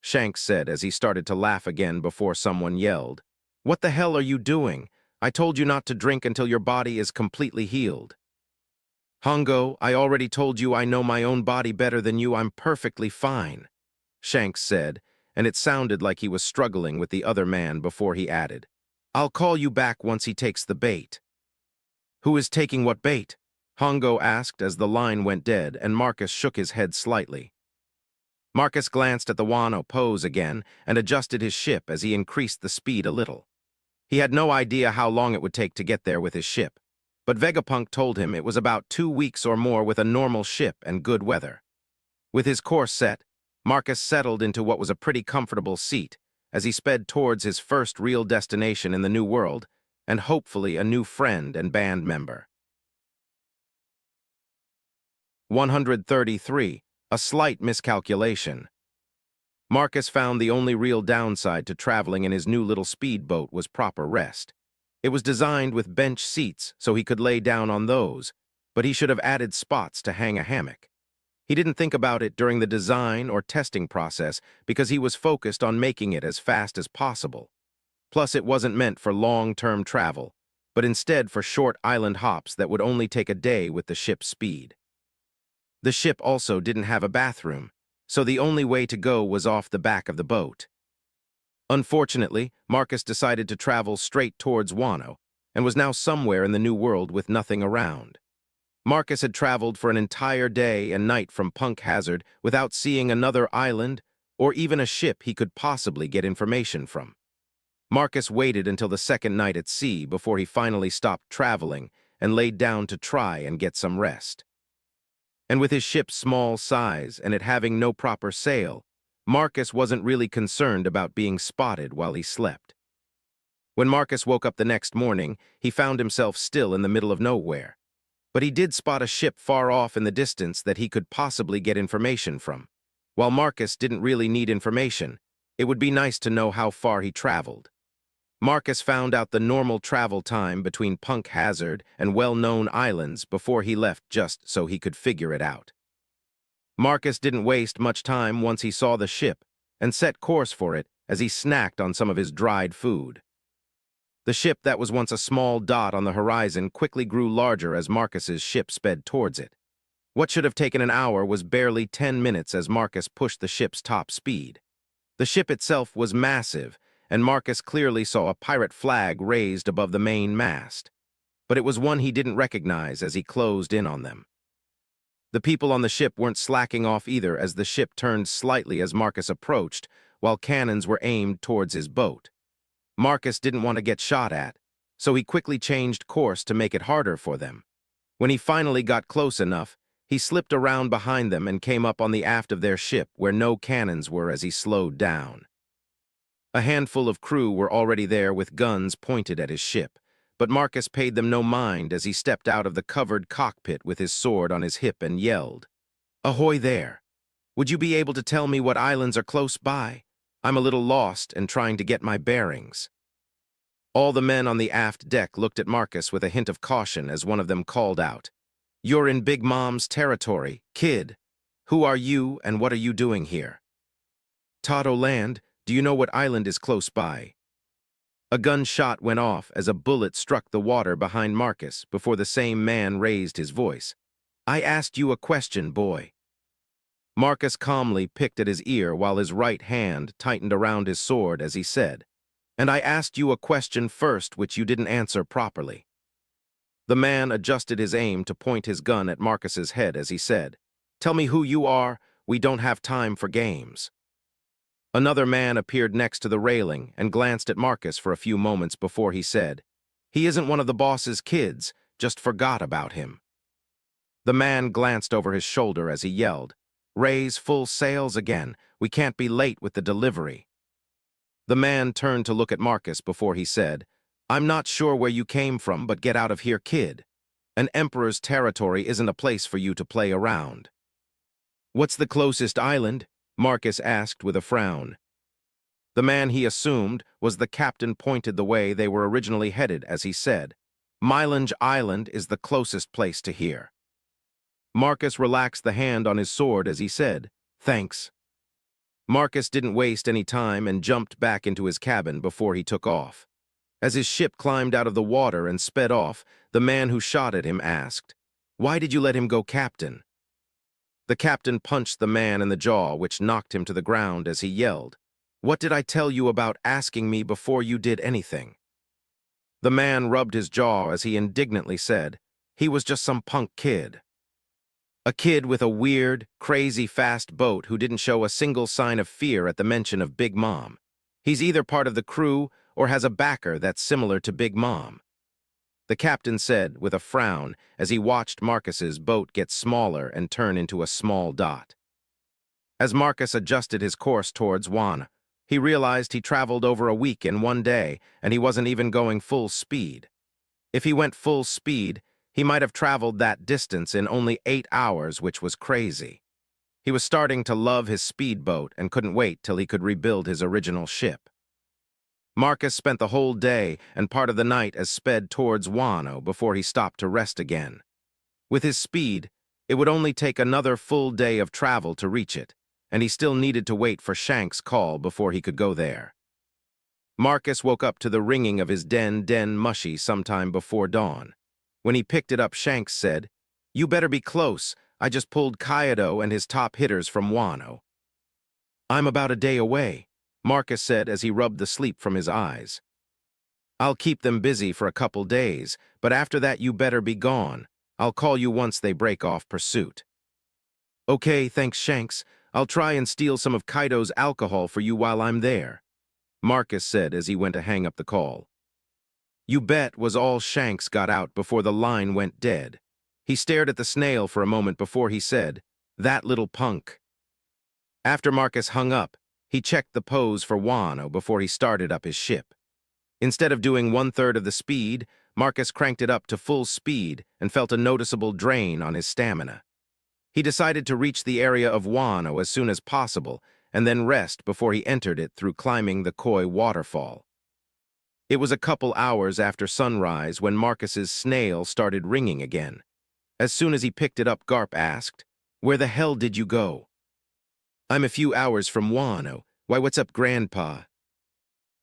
Shanks said as he started to laugh again before someone yelled, "What the hell are you doing? I told you not to drink until your body is completely healed." "Hongo, I already told you I know my own body better than you. I'm perfectly fine," Shanks said, and it sounded like he was struggling with the other man before he added, "I'll call you back once he takes the bait." "Who is taking what bait?" Hongo asked as the line went dead and Marcus shook his head slightly. Marcus glanced at the Wano pose again and adjusted his ship as he increased the speed a little. He had no idea how long it would take to get there with his ship, but Vegapunk told him it was about 2 weeks or more with a normal ship and good weather. With his course set, Marcus settled into what was a pretty comfortable seat as he sped towards his first real destination in the New World and hopefully a new friend and band member. 133. A slight miscalculation. Marcus found the only real downside to traveling in his new little speedboat was proper rest. It was designed with bench seats so he could lay down on those, but he should have added spots to hang a hammock. He didn't think about it during the design or testing process because he was focused on making it as fast as possible. Plus, it wasn't meant for long-term travel, but instead for short island hops that would only take a day with the ship's speed. The ship also didn't have a bathroom, so the only way to go was off the back of the boat. Unfortunately, Marcus decided to travel straight towards Wano and was now somewhere in the New World with nothing around. Marcus had traveled for an entire day and night from Punk Hazard without seeing another island or even a ship he could possibly get information from. Marcus waited until the second night at sea before he finally stopped traveling and laid down to try and get some rest. And with his ship's small size and it having no proper sail, Marcus wasn't really concerned about being spotted while he slept. When Marcus woke up the next morning, he found himself still in the middle of nowhere. But he did spot a ship far off in the distance that he could possibly get information from. While Marcus didn't really need information, it would be nice to know how far he traveled. Marcus found out the normal travel time between Punk Hazard and well-known islands before he left just so he could figure it out. Marcus didn't waste much time once he saw the ship and set course for it as he snacked on some of his dried food. The ship that was once a small dot on the horizon quickly grew larger as Marcus's ship sped towards it. What should have taken an hour was barely 10 minutes as Marcus pushed the ship's top speed. The ship itself was massive, and Marcus clearly saw a pirate flag raised above the main mast. But it was one he didn't recognize as he closed in on them. The people on the ship weren't slacking off either as the ship turned slightly as Marcus approached, while cannons were aimed towards his boat. Marcus didn't want to get shot at, so he quickly changed course to make it harder for them. When he finally got close enough, he slipped around behind them and came up on the aft of their ship where no cannons were as he slowed down. A handful of crew were already there with guns pointed at his ship, but Marcus paid them no mind as he stepped out of the covered cockpit with his sword on his hip and yelled, "Ahoy there! Would you be able to tell me what islands are close by? I'm a little lost and trying to get my bearings." All the men on the aft deck looked at Marcus with a hint of caution as one of them called out, "You're in Big Mom's territory, kid. Who are you and what are you doing here?" "Todo Land, do you know what island is close by?" A gunshot went off as a bullet struck the water behind Marcus before the same man raised his voice. "I asked you a question, boy." Marcus calmly picked at his ear while his right hand tightened around his sword as he said, "And I asked you a question first which you didn't answer properly." The man adjusted his aim to point his gun at Marcus's head as he said, "Tell me who you are. We don't have time for games." Another man appeared next to the railing and glanced at Marcus for a few moments before he said, "He isn't one of the boss's kids, just forgot about him." The man glanced over his shoulder as he yelled, "Raise full sails again. We can't be late with the delivery." The man turned to look at Marcus before he said, "I'm not sure where you came from, but get out of here, kid. An emperor's territory isn't a place for you to play around." "What's the closest island?" Marcus asked with a frown. The man he assumed was the captain pointed the way they were originally headed as he said, "Mylange Island is the closest place to here." Marcus relaxed the hand on his sword as he said, "Thanks." Marcus didn't waste any time and jumped back into his cabin before he took off. As his ship climbed out of the water and sped off, the man who shot at him asked, "Why did you let him go, Captain?" The captain punched the man in the jaw, which knocked him to the ground as he yelled, "What did I tell you about asking me before you did anything?" The man rubbed his jaw as he indignantly said, "He was just some punk kid. A kid with a weird, crazy fast boat who didn't show a single sign of fear at the mention of Big Mom. He's either part of the crew or has a backer that's similar to Big Mom." The captain said with a frown as he watched Marcus's boat get smaller and turn into a small dot. As Marcus adjusted his course towards Juan, he realized he traveled over a week in one day and he wasn't even going full speed. If he went full speed, he might have traveled that distance in only 8 hours, which was crazy. He was starting to love his speedboat and couldn't wait till he could rebuild his original ship. Marcus spent the whole day and part of the night as sped towards Wano before he stopped to rest again. With his speed, it would only take another full day of travel to reach it, and he still needed to wait for Shank's call before he could go there. Marcus woke up to the ringing of his den mushy sometime before dawn. When he picked it up, Shanks said, "You better be close. I just pulled Kaido and his top hitters from Wano." "I'm about a day away," Marcus said as he rubbed the sleep from his eyes. "I'll keep them busy for a couple days, but after that you better be gone. I'll call you once they break off pursuit." "Okay, thanks, Shanks. I'll try and steal some of Kaido's alcohol for you while I'm there," Marcus said as he went to hang up the call. "You bet" was all Shanks got out before the line went dead. He stared at the snail for a moment before he said, "That little punk." After Marcus hung up, he checked the pose for Wano before he started up his ship. Instead of doing 1/3 of the speed, Marcus cranked it up to full speed and felt a noticeable drain on his stamina. He decided to reach the area of Wano as soon as possible and then rest before he entered it through climbing the Koi waterfall. It was a couple hours after sunrise when Marcus's snail started ringing again. As soon as he picked it up, Garp asked, "Where the hell did you go?" "I'm a few hours from Wano. Why, what's up, Grandpa?"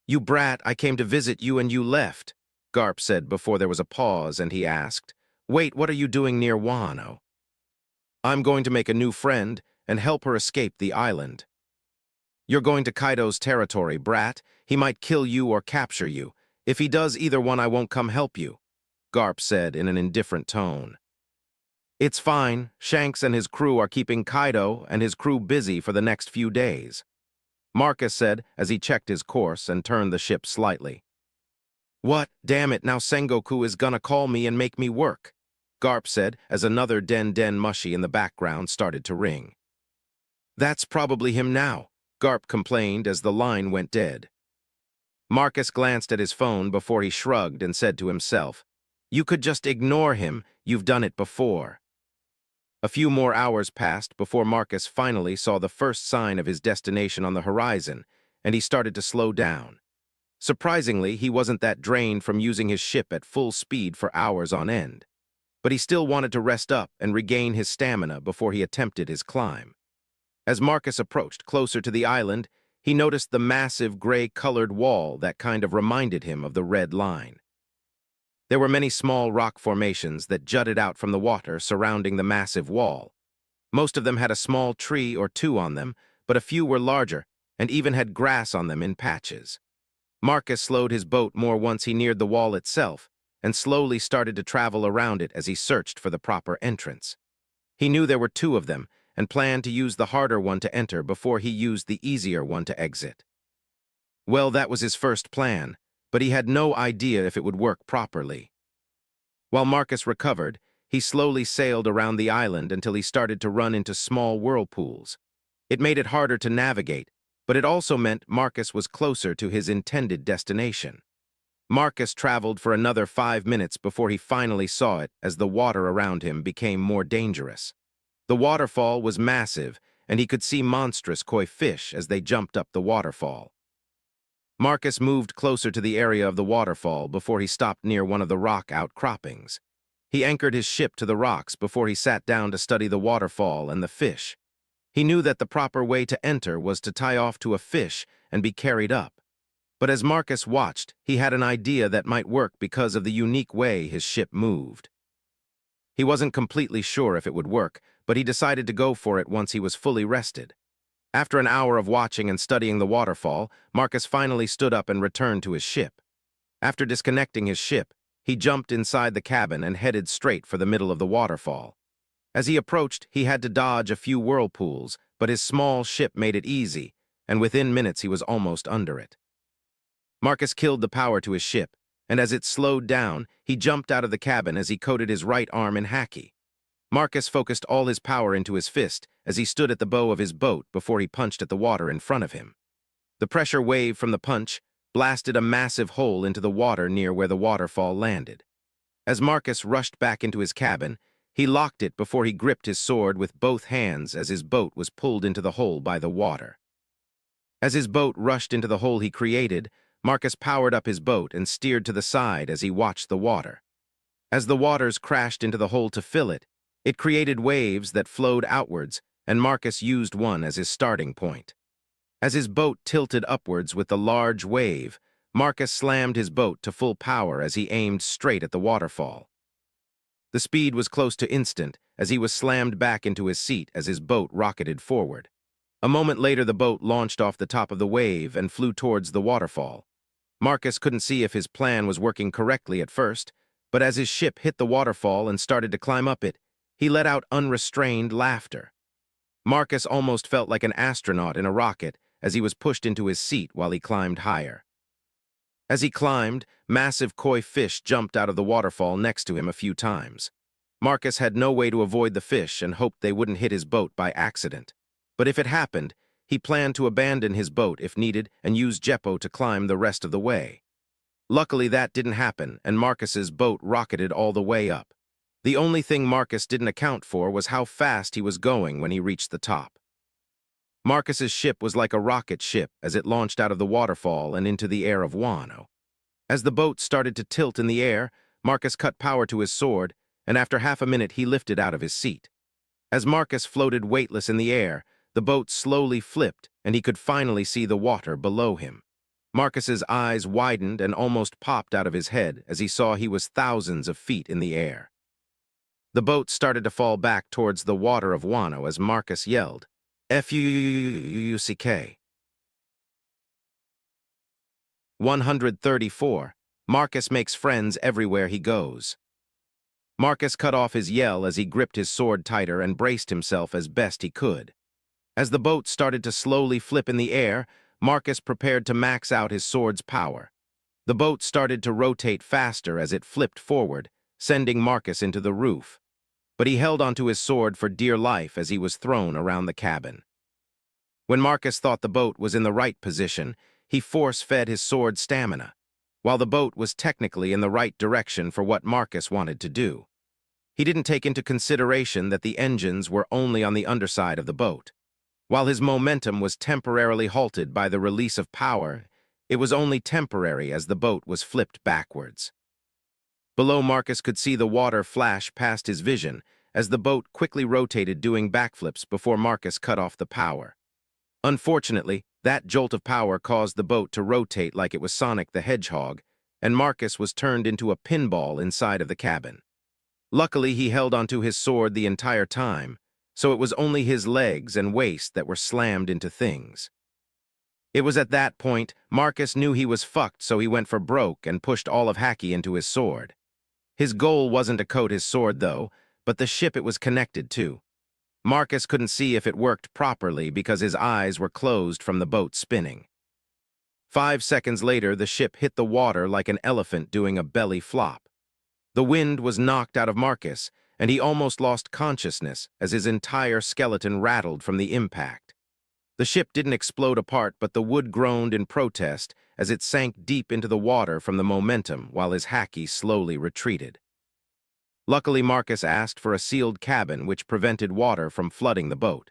"You brat, I came to visit you and you left," Garp said before there was a pause, and he asked, "Wait, what are you doing near Wano?" "I'm going to make a new friend and help her escape the island." "You're going to Kaido's territory, brat. He might kill you or capture you. If he does either one, I won't come help you," Garp said in an indifferent tone. "It's fine. Shanks and his crew are keeping Kaido and his crew busy for the next few days," Marcus said as he checked his course and turned the ship slightly. "What? Damn it, now Sengoku is gonna call me and make me work," Garp said as another den mushy in the background started to ring. "That's probably him now," Garp complained as the line went dead. Marcus glanced at his phone before he shrugged and said to himself, "You could just ignore him. You've done it before." A few more hours passed before Marcus finally saw the first sign of his destination on the horizon, and he started to slow down. Surprisingly, he wasn't that drained from using his ship at full speed for hours on end. But he still wanted to rest up and regain his stamina before he attempted his climb. As Marcus approached closer to the island, he noticed the massive gray-colored wall that kind of reminded him of the red line. There were many small rock formations that jutted out from the water surrounding the massive wall. Most of them had a small tree or two on them, but a few were larger and even had grass on them in patches. Marcus slowed his boat more once he neared the wall itself, and slowly started to travel around it as he searched for the proper entrance. He knew there were two of them, and planned to use the harder one to enter before he used the easier one to exit. Well, that was his first plan, but he had no idea if it would work properly. While Marcus recovered, he slowly sailed around the island until he started to run into small whirlpools. It made it harder to navigate, but it also meant Marcus was closer to his intended destination. Marcus traveled for another 5 minutes before he finally saw it as the water around him became more dangerous. The waterfall was massive, and he could see monstrous koi fish as they jumped up the waterfall. Marcus moved closer to the area of the waterfall before he stopped near one of the rock outcroppings. He anchored his ship to the rocks before he sat down to study the waterfall and the fish. He knew that the proper way to enter was to tie off to a fish and be carried up. But as Marcus watched, he had an idea that might work because of the unique way his ship moved. He wasn't completely sure if it would work, but he decided to go for it once he was fully rested. After an hour of watching and studying the waterfall, Marcus finally stood up and returned to his ship. After disconnecting his ship, he jumped inside the cabin and headed straight for the middle of the waterfall. As he approached, he had to dodge a few whirlpools, but his small ship made it easy, and within minutes he was almost under it. Marcus killed the power to his ship, and as it slowed down, he jumped out of the cabin as he coated his right arm in haki. Marcus focused all his power into his fist as he stood at the bow of his boat before he punched at the water in front of him. The pressure wave from the punch blasted a massive hole into the water near where the waterfall landed. As Marcus rushed back into his cabin, he locked it before he gripped his sword with both hands as his boat was pulled into the hole by the water. As his boat rushed into the hole he created, Marcus powered up his boat and steered to the side as he watched the water. As the waters crashed into the hole to fill it, it created waves that flowed outwards, and Marcus used one as his starting point. As his boat tilted upwards with the large wave, Marcus slammed his boat to full power as he aimed straight at the waterfall. The speed was close to instant as he was slammed back into his seat as his boat rocketed forward. A moment later, the boat launched off the top of the wave and flew towards the waterfall. Marcus couldn't see if his plan was working correctly at first, but as his ship hit the waterfall and started to climb up it, he let out unrestrained laughter. Marcus almost felt like an astronaut in a rocket as he was pushed into his seat while he climbed higher. As he climbed, massive koi fish jumped out of the waterfall next to him a few times. Marcus had no way to avoid the fish and hoped they wouldn't hit his boat by accident. But if it happened, he planned to abandon his boat if needed and use Jeppo to climb the rest of the way. Luckily, that didn't happen, and Marcus's boat rocketed all the way up. The only thing Marcus didn't account for was how fast he was going when he reached the top. Marcus's ship was like a rocket ship as it launched out of the waterfall and into the air of Wano. As the boat started to tilt in the air, Marcus cut power to his sword, and after half a minute he lifted out of his seat. As Marcus floated weightless in the air, the boat slowly flipped and he could finally see the water below him. Marcus's eyes widened and almost popped out of his head as he saw he was thousands of feet in the air. The boat started to fall back towards the water of Wano as Marcus yelled, "Fuck." 134. Marcus makes friends everywhere he goes. Marcus cut off his yell as he gripped his sword tighter and braced himself as best he could. As the boat started to slowly flip in the air, Marcus prepared to max out his sword's power. The boat started to rotate faster as it flipped forward, sending Marcus into the roof. But he held onto his sword for dear life as he was thrown around the cabin. When Marcus thought the boat was in the right position, he force-fed his sword stamina, while the boat was technically in the right direction for what Marcus wanted to do. He didn't take into consideration that the engines were only on the underside of the boat. While his momentum was temporarily halted by the release of power, it was only temporary as the boat was flipped backwards. Below, Marcus could see the water flash past his vision as the boat quickly rotated doing backflips before Marcus cut off the power. Unfortunately, that jolt of power caused the boat to rotate like it was Sonic the Hedgehog, and Marcus was turned into a pinball inside of the cabin. Luckily, he held onto his sword the entire time, so it was only his legs and waist that were slammed into things. It was at that point Marcus knew he was fucked, so he went for broke and pushed all of haki into his sword. His goal wasn't to coat his sword, though, but the ship it was connected to. Marcus couldn't see if it worked properly because his eyes were closed from the boat spinning. 5 seconds later, the ship hit the water like an elephant doing a belly flop. The wind was knocked out of Marcus, and he almost lost consciousness as his entire skeleton rattled from the impact. The ship didn't explode apart, but the wood groaned in protest as it sank deep into the water from the momentum while his hacky slowly retreated. Luckily, Marcus asked for a sealed cabin which prevented water from flooding the boat.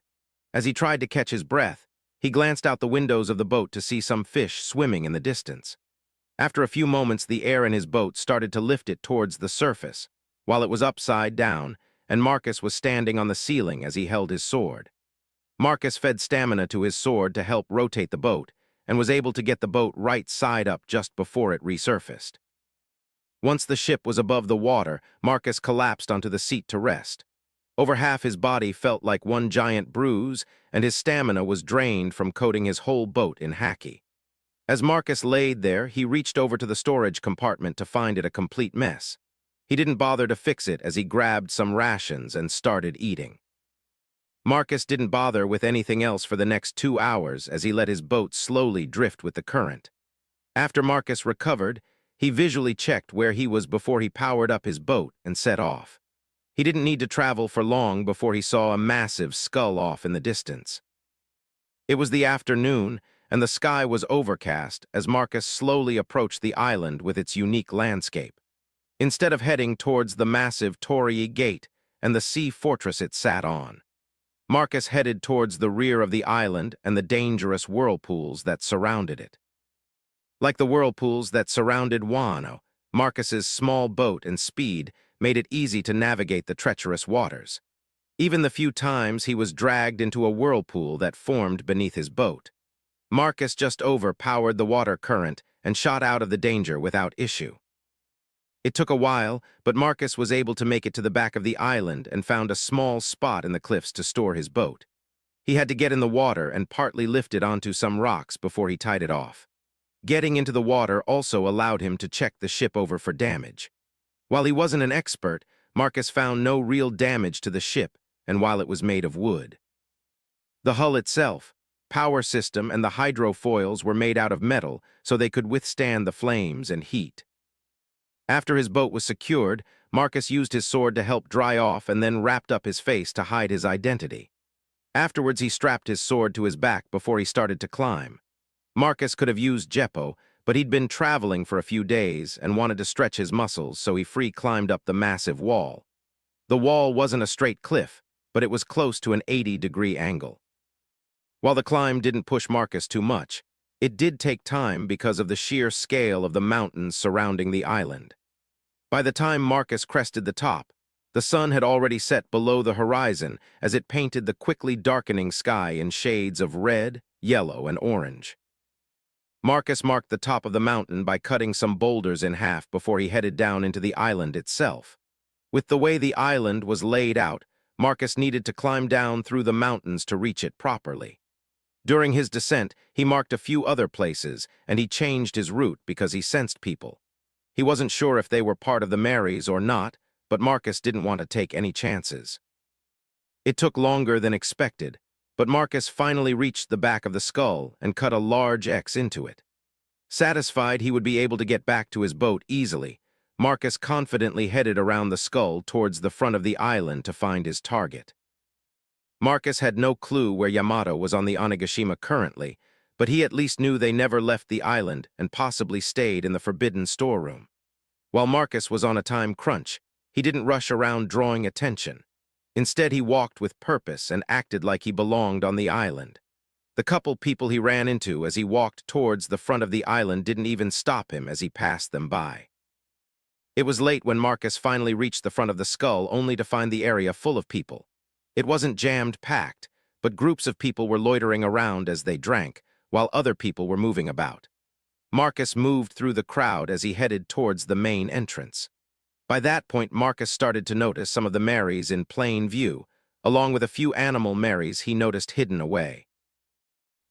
As he tried to catch his breath, he glanced out the windows of the boat to see some fish swimming in the distance. After a few moments, the air in his boat started to lift it towards the surface, while it was upside down, and Marcus was standing on the ceiling as he held his sword. Marcus fed stamina to his sword to help rotate the boat, and was able to get the boat right side up just before it resurfaced. Once the ship was above the water, Marcus collapsed onto the seat to rest. Over half his body felt like one giant bruise, and his stamina was drained from coating his whole boat in hacky. As Marcus laid there, he reached over to the storage compartment to find it a complete mess. He didn't bother to fix it as he grabbed some rations and started eating. Marcus didn't bother with anything else for the next 2 hours as he let his boat slowly drift with the current. After Marcus recovered, he visually checked where he was before he powered up his boat and set off. He didn't need to travel for long before he saw a massive skull off in the distance. It was the afternoon, and the sky was overcast as Marcus slowly approached the island with its unique landscape. Instead of heading towards the massive Torii Gate and the sea fortress it sat on, Marcus headed towards the rear of the island and the dangerous whirlpools that surrounded it. Like the whirlpools that surrounded Wano, Marcus's small boat and speed made it easy to navigate the treacherous waters. Even the few times he was dragged into a whirlpool that formed beneath his boat, Marcus just overpowered the water current and shot out of the danger without issue. It took a while, but Marcus was able to make it to the back of the island and found a small spot in the cliffs to store his boat. He had to get in the water and partly lift it onto some rocks before he tied it off. Getting into the water also allowed him to check the ship over for damage. While he wasn't an expert, Marcus found no real damage to the ship, and while it was made of wood. The hull itself, power system, and the hydrofoils were made out of metal so they could withstand the flames and heat. After his boat was secured, Marcus used his sword to help dry off and then wrapped up his face to hide his identity. Afterwards, he strapped his sword to his back before he started to climb. Marcus could have used Jeppo, but he'd been traveling for a few days and wanted to stretch his muscles, so he free climbed up the massive wall. The wall wasn't a straight cliff, but it was close to an 80-degree angle. While the climb didn't push Marcus too much, it did take time because of the sheer scale of the mountains surrounding the island. By the time Marcus crested the top, the sun had already set below the horizon as it painted the quickly darkening sky in shades of red, yellow, and orange. Marcus marked the top of the mountain by cutting some boulders in half before he headed down into the island itself. With the way the island was laid out, Marcus needed to climb down through the mountains to reach it properly. During his descent, he marked a few other places, and he changed his route because he sensed people. He wasn't sure if they were part of the Marys or not, but Marcus didn't want to take any chances. It took longer than expected, but Marcus finally reached the back of the skull and cut a large X into it. Satisfied he would be able to get back to his boat easily, Marcus confidently headed around the skull towards the front of the island to find his target. Marcus had no clue where Yamato was on the Onigashima currently, but he at least knew they never left the island and possibly stayed in the forbidden storeroom. While Marcus was on a time crunch, he didn't rush around drawing attention. Instead, he walked with purpose and acted like he belonged on the island. The couple people he ran into as he walked towards the front of the island didn't even stop him as he passed them by. It was late when Marcus finally reached the front of the skull, only to find the area full of people. It wasn't jammed-packed, but groups of people were loitering around as they drank, while other people were moving about. Marcus moved through the crowd as he headed towards the main entrance. By that point, Marcus started to notice some of the Marys in plain view, along with a few animal Marys he noticed hidden away.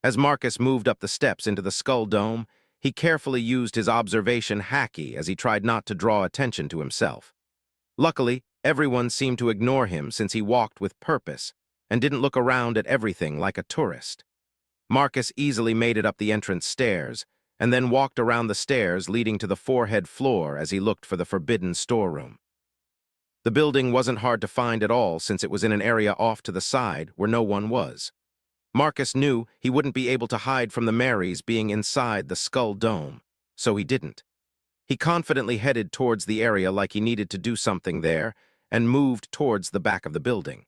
As Marcus moved up the steps into the skull dome, he carefully used his observation haki as he tried not to draw attention to himself. Luckily, everyone seemed to ignore him since he walked with purpose and didn't look around at everything like a tourist. Marcus easily made it up the entrance stairs and then walked around the stairs leading to the forehead floor as he looked for the forbidden storeroom. The building wasn't hard to find at all since it was in an area off to the side where no one was. Marcus knew he wouldn't be able to hide from the Marys being inside the Skull Dome, so he didn't. He confidently headed towards the area like he needed to do something there and moved towards the back of the building.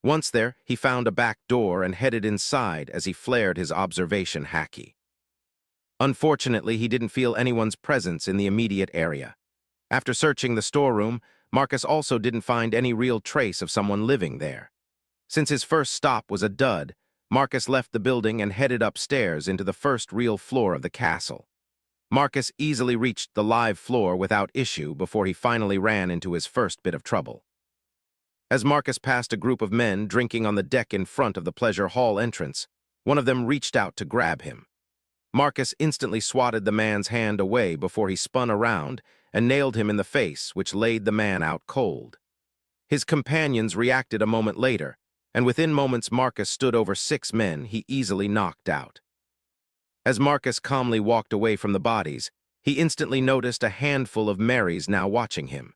Once there, he found a back door and headed inside as he flared his observation hacky. Unfortunately, he didn't feel anyone's presence in the immediate area. After searching the storeroom, Marcus also didn't find any real trace of someone living there. Since his first stop was a dud, Marcus left the building and headed upstairs into the first real floor of the castle. Marcus easily reached the live floor without issue before he finally ran into his first bit of trouble. As Marcus passed a group of men drinking on the deck in front of the pleasure hall entrance, one of them reached out to grab him. Marcus instantly swatted the man's hand away before he spun around and nailed him in the face, which laid the man out cold. His companions reacted a moment later, and within moments Marcus stood over 6 men he easily knocked out. As Marcus calmly walked away from the bodies, he instantly noticed a handful of Marys now watching him.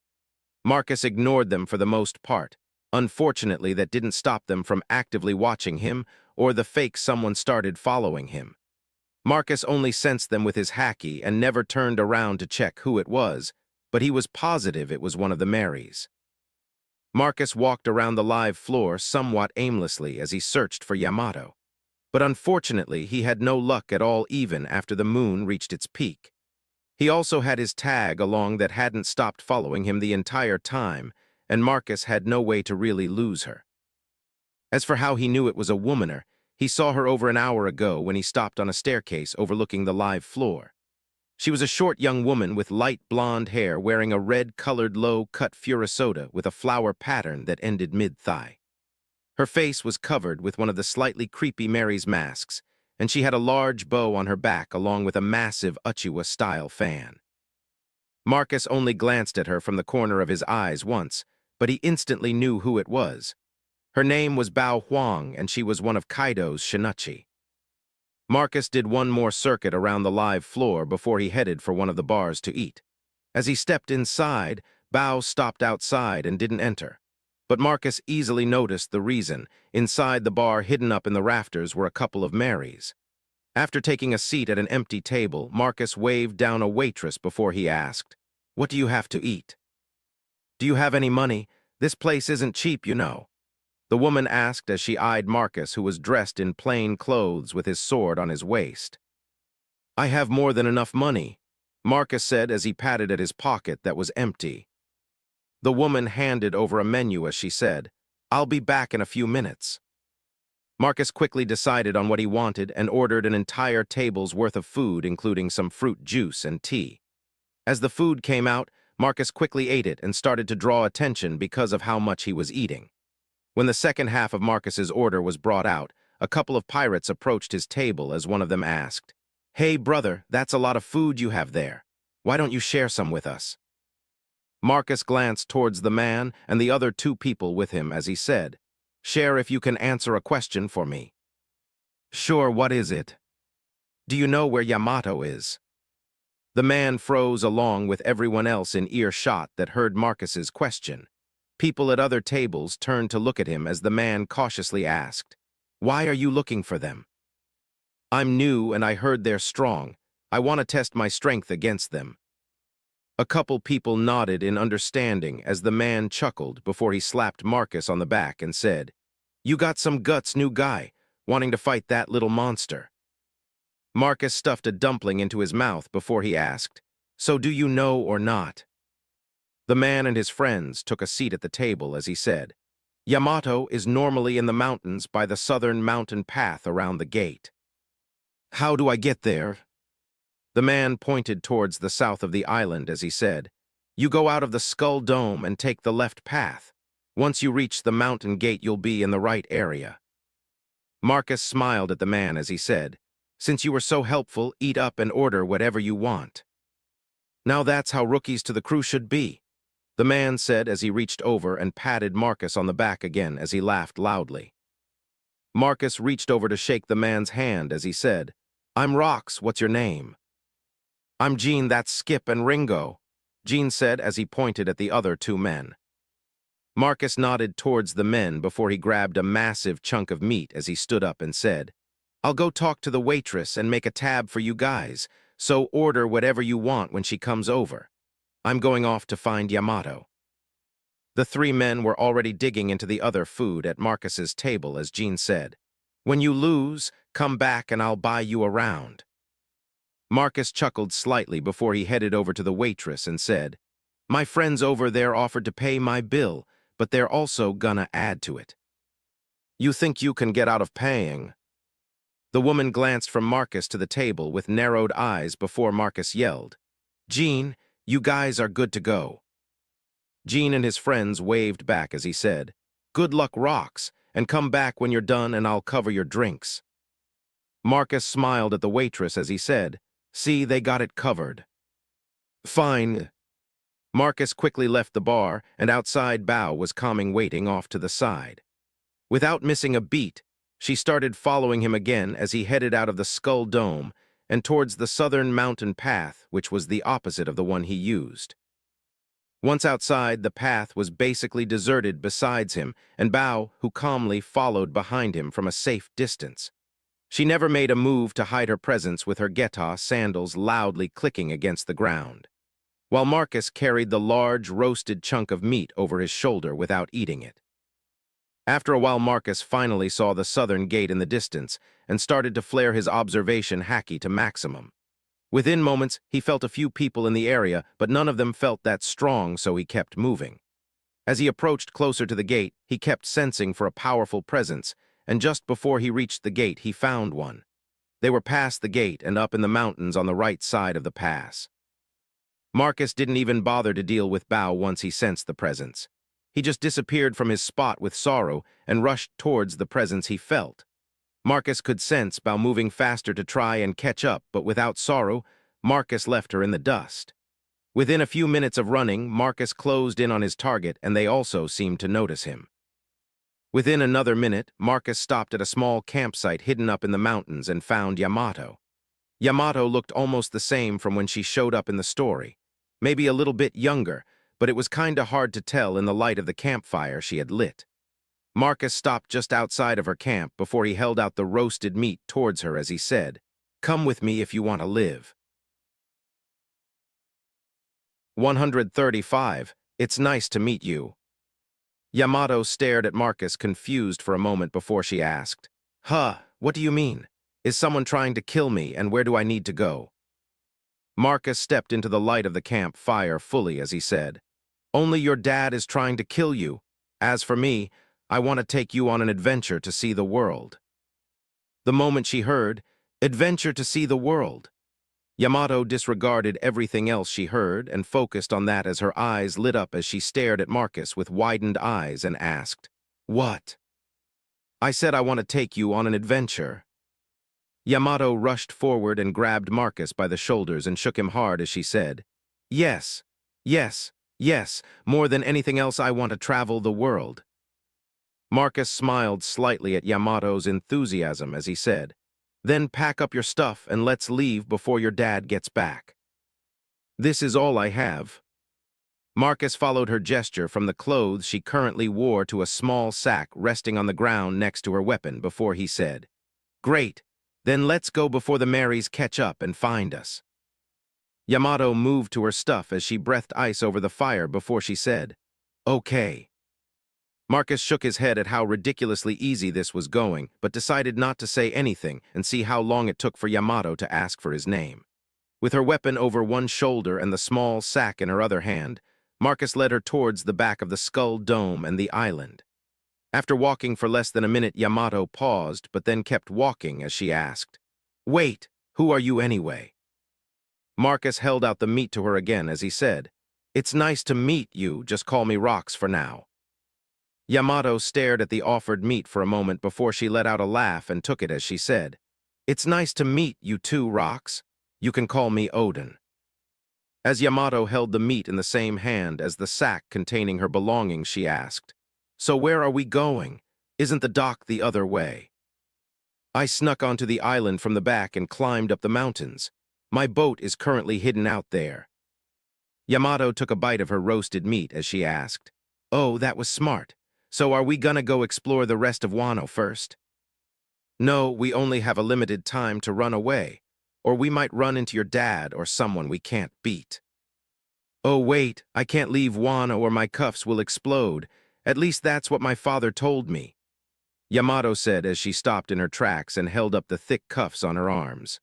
Marcus ignored them for the most part. Unfortunately, that didn't stop them from actively watching him or the fake someone started following him. Marcus only sensed them with his hacky and never turned around to check who it was, but he was positive it was one of the Marys. Marcus walked around the live floor somewhat aimlessly as he searched for Yamato. But unfortunately, he had no luck at all even after the moon reached its peak. He also had his tag along that hadn't stopped following him the entire time, and Marcus had no way to really lose her. As for how he knew it was a womaner, he saw her over an hour ago when he stopped on a staircase overlooking the live floor. She was a short young woman with light blonde hair wearing a red-colored low-cut furasoda with a flower pattern that ended mid-thigh. Her face was covered with one of the slightly creepy Mary's masks, and she had a large bow on her back along with a massive Uchiwa-style fan. Marcus only glanced at her from the corner of his eyes once, but he instantly knew who it was. Her name was Bao Huang, and she was one of Kaido's shinachi. Marcus did one more circuit around the live floor before he headed for one of the bars to eat. As he stepped inside, Bao stopped outside and didn't enter. But Marcus easily noticed the reason. Inside the bar, hidden up in the rafters, were a couple of Marys. After taking a seat at an empty table, Marcus waved down a waitress before he asked, "What do you have to eat?" "Do you have any money? This place isn't cheap, you know." The woman asked as she eyed Marcus, who was dressed in plain clothes with his sword on his waist. "I have more than enough money," Marcus said as he patted at his pocket that was empty. The woman handed over a menu as she said, "I'll be back in a few minutes." Marcus quickly decided on what he wanted and ordered an entire table's worth of food, including some fruit juice and tea. As the food came out, Marcus quickly ate it and started to draw attention because of how much he was eating. When the second half of Marcus's order was brought out, a couple of pirates approached his table as one of them asked, "Hey, brother, that's a lot of food you have there. Why don't you share some with us?" Marcus glanced towards the man and the other 2 people with him as he said, "Share if you can answer a question for me." "Sure, what is it?" "Do you know where Yamato is?" The man froze along with everyone else in earshot that heard Marcus's question. People at other tables turned to look at him as the man cautiously asked, "Why are you looking for them?" "I'm new and I heard they're strong. I want to test my strength against them." A couple people nodded in understanding as the man chuckled before he slapped Marcus on the back and said, "You got some guts, new guy, wanting to fight that little monster." Marcus stuffed a dumpling into his mouth before he asked, "So do you know or not?" The man and his friends took a seat at the table as he said, "Yamato is normally in the mountains by the southern mountain path around the gate." "How do I get there?" The man pointed towards the south of the island as he said, "You go out of the Skull Dome and take the left path. Once you reach the mountain gate, you'll be in the right area." Marcus smiled at the man as he said, "Since you were so helpful, eat up and order whatever you want." Now that's how rookies to the crew should be. the man said as he reached over and patted Marcus on the back again as he laughed loudly. Marcus reached over to shake the man's hand as he said, "I'm Rox, what's your name?" "I'm Gene, that's Skip and Ringo," Gene said as he pointed at the other two men. Marcus nodded towards the men before he grabbed a massive chunk of meat as he stood up and said, "I'll go talk to the waitress and make a tab for you guys, so order whatever you want when she comes over. I'm going off to find Yamato." The three men were already digging into the other food at Marcus's table as Gene said, "When you lose, come back and I'll buy you a round." Marcus chuckled slightly before he headed over to the waitress and said, "My friends over there offered to pay my bill, but they're also gonna add to it." "You think you can get out of paying?" The woman glanced from Marcus to the table with narrowed eyes before Marcus yelled, "Gene, you guys are good to go." Gene and his friends waved back as he said, "Good luck, Rox, and come back when you're done and I'll cover your drinks." Marcus smiled at the waitress as he said, "See, they got it covered." "Fine." Marcus quickly left the bar, and outside Bao was calming waiting off to the side. Without missing a beat, she started following him again as he headed out of the Skull Dome and towards the southern mountain path, which was the opposite of the one he used. Once outside, the path was basically deserted besides him, and Bao, who calmly followed behind him from a safe distance. She never made a move to hide her presence with her geta sandals loudly clicking against the ground, while Marcus carried the large roasted chunk of meat over his shoulder without eating it. After a while, Marcus finally saw the southern gate in the distance and started to flare his observation haki to maximum. Within moments, he felt a few people in the area, but none of them felt that strong, so he kept moving. As he approached closer to the gate, he kept sensing for a powerful presence, and just before he reached the gate, he found one. They were past the gate and up in the mountains on the right side of the pass. Marcus didn't even bother to deal with Bao once he sensed the presence. He just disappeared from his spot with sorrow and rushed towards the presence he felt. Marcus could sense Bao moving faster to try and catch up, but without sorrow, Marcus left her in the dust. Within a few minutes of running, Marcus closed in on his target, and they also seemed to notice him. Within another minute, Marcus stopped at a small campsite hidden up in the mountains and found Yamato. Yamato looked almost the same from when she showed up in the story. Maybe a little bit younger, but it was kinda hard to tell in the light of the campfire she had lit. Marcus stopped just outside of her camp before he held out the roasted meat towards her as he said, "Come with me if you want to live." 135. It's nice to meet you. Yamato stared at Marcus confused for a moment before she asked, "Huh, what do you mean? Is someone trying to kill me, and where do I need to go?" Marcus stepped into the light of the camp fire fully as he said, "Only your dad is trying to kill you. As for me, I want to take you on an adventure to see the world." The moment she heard, "adventure to see the world," Yamato disregarded everything else she heard and focused on that as her eyes lit up as she stared at Marcus with widened eyes and asked, "What?" "I said I want to take you on an adventure." Yamato rushed forward and grabbed Marcus by the shoulders and shook him hard as she said, "Yes, yes, yes, more than anything else I want to travel the world." Marcus smiled slightly at Yamato's enthusiasm as he said, "Then pack up your stuff and let's leave before your dad gets back." "This is all I have." Marcus followed her gesture from the clothes she currently wore to a small sack resting on the ground next to her weapon before he said, "Great, then let's go before the Marys catch up and find us." Yamato moved to her stuff as she breathed ice over the fire before she said, "Okay." Marcus shook his head at how ridiculously easy this was going, but decided not to say anything and see how long it took for Yamato to ask for his name. With her weapon over one shoulder and the small sack in her other hand, Marcus led her towards the back of the Skull Dome and the island. After walking for less than a minute, Yamato paused, but then kept walking as she asked, "Wait, who are you anyway?" Marcus held out the meat to her again as he said, "It's nice to meet you, just call me Rox for now." Yamato stared at the offered meat for a moment before she let out a laugh and took it as she said, "It's nice to meet you too, Rox. You can call me Odin." As Yamato held the meat in the same hand as the sack containing her belongings, she asked, "So where are we going? Isn't the dock the other way?" "I snuck onto the island from the back and climbed up the mountains. My boat is currently hidden out there." Yamato took a bite of her roasted meat as she asked, "Oh, that was smart. So are we gonna go explore the rest of Wano first?" "No, we only have a limited time to run away, or we might run into your dad or someone we can't beat." "Oh, wait, I can't leave Wano or my cuffs will explode. At least that's what my father told me," Yamato said as she stopped in her tracks and held up the thick cuffs on her arms.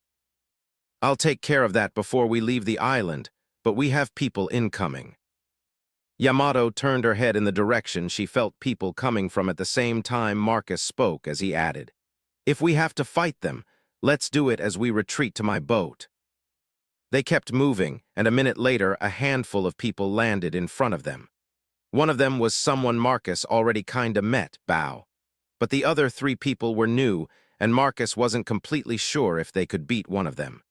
"I'll take care of that before we leave the island, but we have people incoming." Yamato turned her head in the direction she felt people coming from at the same time Marcus spoke as he added, "If we have to fight them, let's do it as we retreat to my boat." They kept moving, and a minute later a handful of people landed in front of them. One of them was someone Marcus already kinda met, Bao. But the other three people were new, and Marcus wasn't completely sure if they could beat one of them.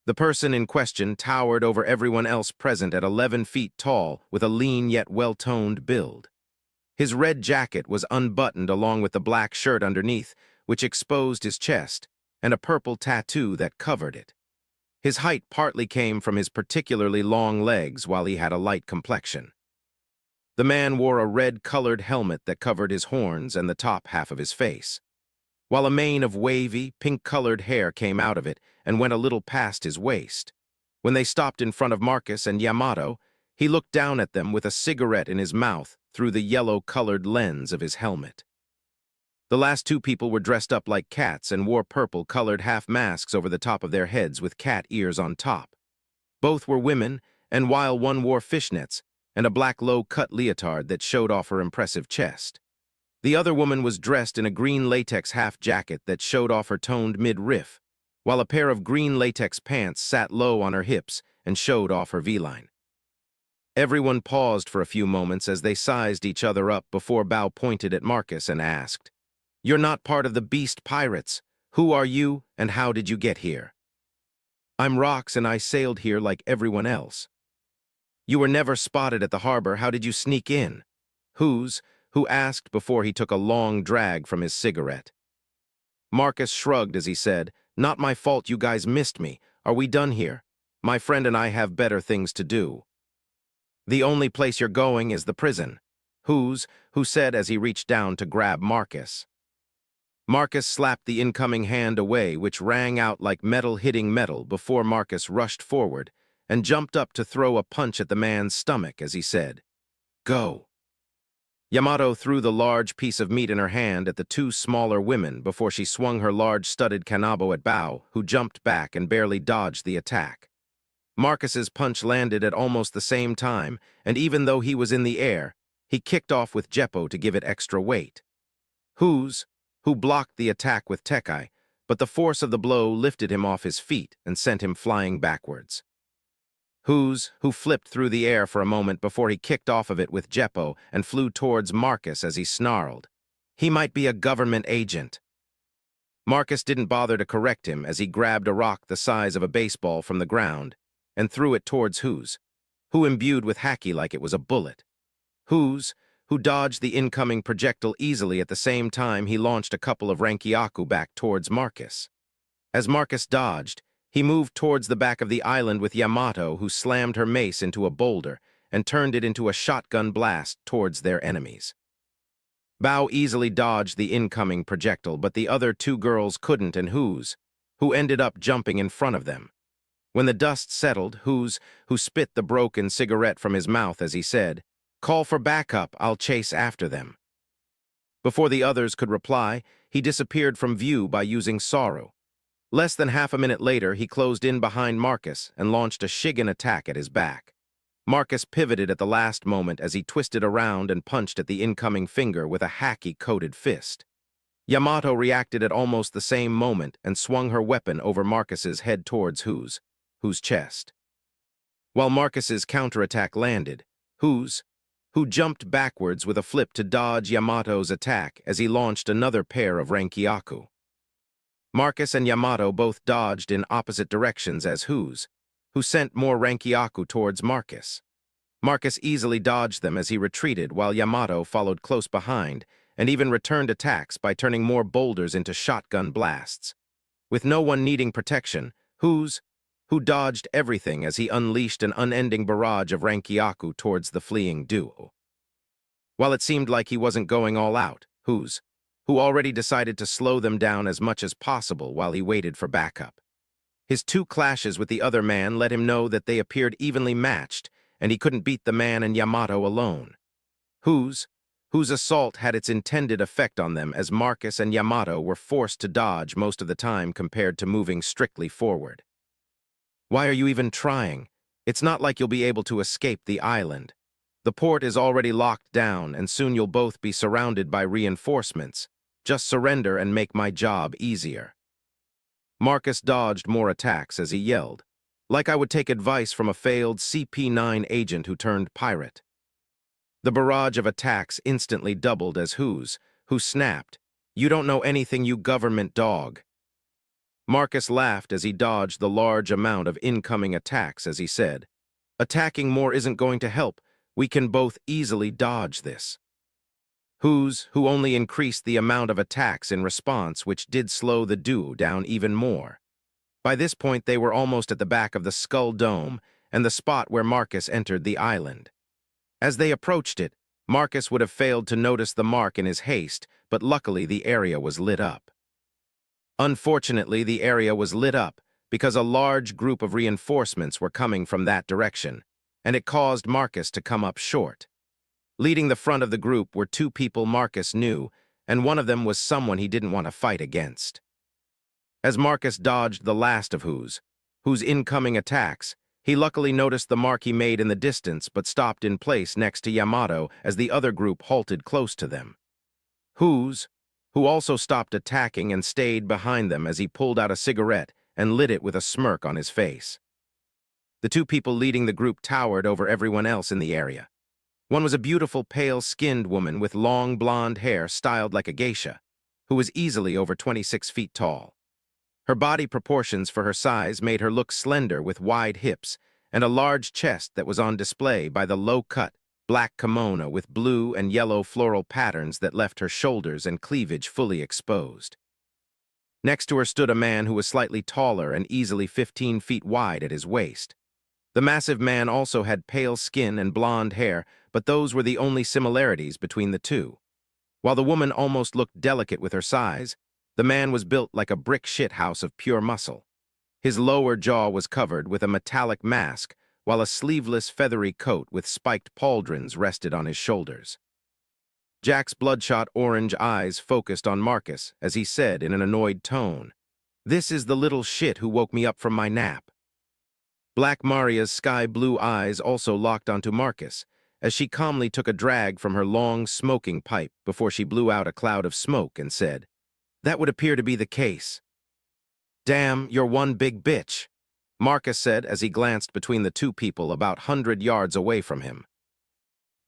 The person in question towered over everyone else present at 11 feet tall with a lean yet well-toned build. His red jacket was unbuttoned along with the black shirt underneath, which exposed his chest, and a purple tattoo that covered it. His height partly came from his particularly long legs while he had a light complexion. The man wore a red-colored helmet that covered his horns and the top half of his face, while a mane of wavy, pink-colored hair came out of it and went a little past his waist. When they stopped in front of Marcus and Yamato, he looked down at them with a cigarette in his mouth through the yellow-colored lens of his helmet. The last two people were dressed up like cats and wore purple-colored half-masks over the top of their heads with cat ears on top. Both were women, and while one wore fishnets and a black low-cut leotard that showed off her impressive chest, the other woman was dressed in a green latex half-jacket that showed off her toned midriff, while a pair of green latex pants sat low on her hips and showed off her V-line. Everyone paused for a few moments as they sized each other up before Bao pointed at Marcus and asked, "You're not part of the Beast Pirates. Who are you, and how did you get here?" "I'm Rox, and I sailed here like everyone else." "You were never spotted at the harbor. How did you sneak in?" Who asked before he took a long drag from his cigarette. Marcus shrugged as he said, "Not my fault you guys missed me. Are we done here? My friend and I have better things to do." "The only place you're going is the prison," who said as he reached down to grab Marcus. Marcus slapped the incoming hand away, which rang out like metal hitting metal before Marcus rushed forward and jumped up to throw a punch at the man's stomach as he said, "Go." Yamato threw the large piece of meat in her hand at the two smaller women before she swung her large studded kanabo at Bao, who jumped back and barely dodged the attack. Marcus's punch landed at almost the same time, and even though he was in the air, he kicked off with Jeppo to give it extra weight. Who blocked the attack with Tekai, but the force of the blow lifted him off his feet and sent him flying backwards. Who flipped through the air for a moment before he kicked off of it with Jeppo and flew towards Marcus as he snarled, "He might be a government agent." Marcus didn't bother to correct him as he grabbed a rock the size of a baseball from the ground and threw it towards who imbued with haki like it was a bullet. Who dodged the incoming projectile easily at the same time he launched a couple of Reincarnation back towards Marcus. As Marcus dodged, he moved towards the back of the island with Yamato, who slammed her mace into a boulder and turned it into a shotgun blast towards their enemies. Bao easily dodged the incoming projectile, but the other two girls couldn't, and who ended up jumping in front of them. When the dust settled, who spit the broken cigarette from his mouth as he said, "Call for backup, I'll chase after them." Before the others could reply, he disappeared from view by using Saru. Less than half a minute later, he closed in behind Marcus and launched a Shigen attack at his back. Marcus pivoted at the last moment as he twisted around and punched at the incoming finger with a haki-coated fist. Yamato reacted at almost the same moment and swung her weapon over Marcus's head towards whose chest. While Marcus's counterattack landed, who jumped backwards with a flip to dodge Yamato's attack as he launched another pair of Reincarnation. Marcus and Yamato both dodged in opposite directions as who who sent more Reincarnation towards Marcus. Marcus easily dodged them as he retreated while Yamato followed close behind and even returned attacks by turning more boulders into shotgun blasts. With no one needing protection, who dodged everything as he unleashed an unending barrage of Reincarnation towards the fleeing duo. While it seemed like he wasn't going all out, who already decided to slow them down as much as possible while he waited for backup. His two clashes with the other man let him know that they appeared evenly matched, and he couldn't beat the man and Yamato alone. Whose assault had its intended effect on them as Marcus and Yamato were forced to dodge most of the time compared to moving strictly forward. Why are you even trying? It's not like you'll be able to escape the island. The port is already locked down, and soon you'll both be surrounded by reinforcements. Just surrender and make my job easier. Marcus dodged more attacks as he yelled, like I would take advice from a failed CP9 agent who turned pirate. The barrage of attacks instantly doubled as who snapped, "You don't know anything, you government dog." Marcus laughed as he dodged the large amount of incoming attacks as he said, "Attacking more isn't going to help. We can both easily dodge this." Who only increased the amount of attacks in response, which did slow the duo down even more. By this point, they were almost at the back of the Skull Dome and the spot where Marcus entered the island. As they approached it, Marcus would have failed to notice the mark in his haste, but luckily the area was lit up. Unfortunately, the area was lit up because a large group of reinforcements were coming from that direction, and it caused Marcus to come up short. Leading the front of the group were two people Marcus knew, and one of them was someone he didn't want to fight against. As Marcus dodged the last of whose incoming attacks, he luckily noticed the mark he made in the distance but stopped in place next to Yamato as the other group halted close to them. Who also stopped attacking and stayed behind them as he pulled out a cigarette and lit it with a smirk on his face. The two people leading the group towered over everyone else in the area. One was a beautiful, pale-skinned woman with long blonde hair styled like a geisha, who was easily over 26 feet tall. Her body proportions for her size made her look slender with wide hips and a large chest that was on display by the low-cut, black kimono with blue and yellow floral patterns that left her shoulders and cleavage fully exposed. Next to her stood a man who was slightly taller and easily 15 feet wide at his waist. The massive man also had pale skin and blonde hair, but those were the only similarities between the two. While the woman almost looked delicate with her size, the man was built like a brick shithouse of pure muscle. His lower jaw was covered with a metallic mask, while a sleeveless feathery coat with spiked pauldrons rested on his shoulders. Jack's bloodshot orange eyes focused on Marcus as he said in an annoyed tone, "This is the little shit who woke me up from my nap." Black Maria's sky-blue eyes also locked onto Marcus, as she calmly took a drag from her long, smoking pipe before she blew out a cloud of smoke and said, "That would appear to be the case." "Damn, you're one big bitch," Marcus said as he glanced between the two people about 100 yards away from him.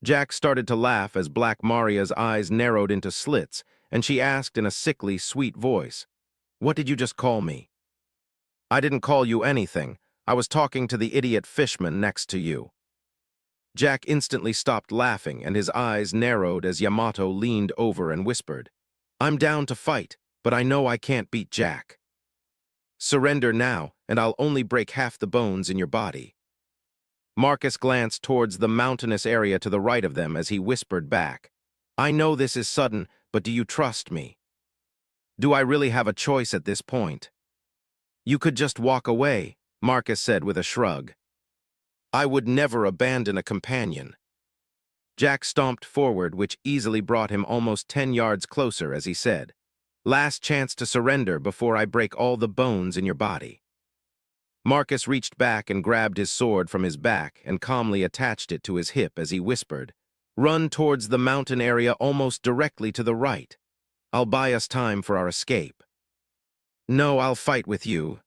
Jack started to laugh as Black Maria's eyes narrowed into slits, and she asked in a sickly, sweet voice, "What did you just call me?" "I didn't call you anything. I was talking to the idiot fishman next to you." Jack instantly stopped laughing and his eyes narrowed as Yamato leaned over and whispered, "I'm down to fight, but I know I can't beat Jack. Surrender now, and I'll only break half the bones in your body." Marcus glanced towards the mountainous area to the right of them as he whispered back, "I know this is sudden, but do you trust me? Do I really have a choice at this point?" "You could just walk away," Marcus said with a shrug. "I would never abandon a companion." Jack stomped forward, which easily brought him almost 10 yards closer as he said, "Last chance to surrender before I break all the bones in your body." Marcus reached back and grabbed his sword from his back and calmly attached it to his hip as he whispered, "Run towards the mountain area almost directly to the right. I'll buy us time for our escape." "No, I'll fight with you."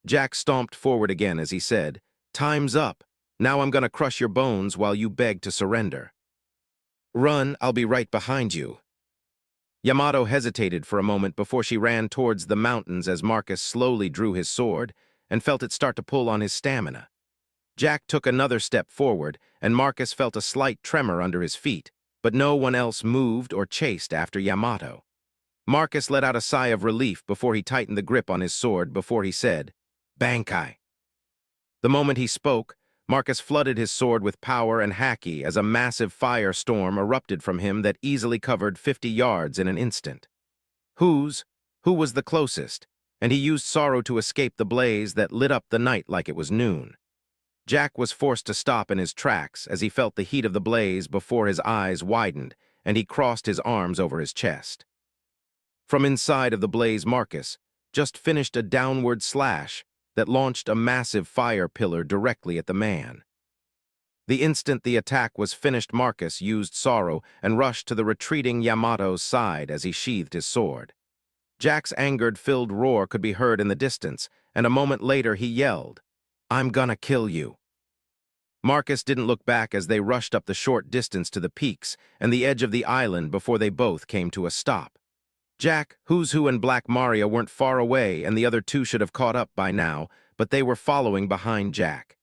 Jack stomped forward again as he said, "Time's up. Now I'm gonna crush your bones while you beg to surrender." "Run, I'll be right behind you." Yamato hesitated for a moment before she ran towards the mountains as Marcus slowly drew his sword, and felt it start to pull on his stamina. Jack took another step forward, and Marcus felt a slight tremor under his feet, but no one else moved or chased after Yamato. Marcus let out a sigh of relief before he tightened the grip on his sword before he said, "Bankai." The moment he spoke, Marcus flooded his sword with power and haki as a massive firestorm erupted from him that easily covered 50 yards in an instant. Who was the closest, and he used sorrow to escape the blaze that lit up the night like it was noon. Jack was forced to stop in his tracks as he felt the heat of the blaze before his eyes widened, and he crossed his arms over his chest. From inside of the blaze, Marcus just finished a downward slash that launched a massive fire pillar directly at the man. The instant the attack was finished, Marcus used sorrow and rushed to the retreating Yamato's side as he sheathed his sword. Jack's angered-filled roar could be heard in the distance, and a moment later he yelled, "I'm gonna kill you." Marcus didn't look back as they rushed up the short distance to the peaks and the edge of the island before they both came to a stop. Jack, Who's Who, and Black Maria weren't far away, and the other two should have caught up by now, but they were following behind Jack.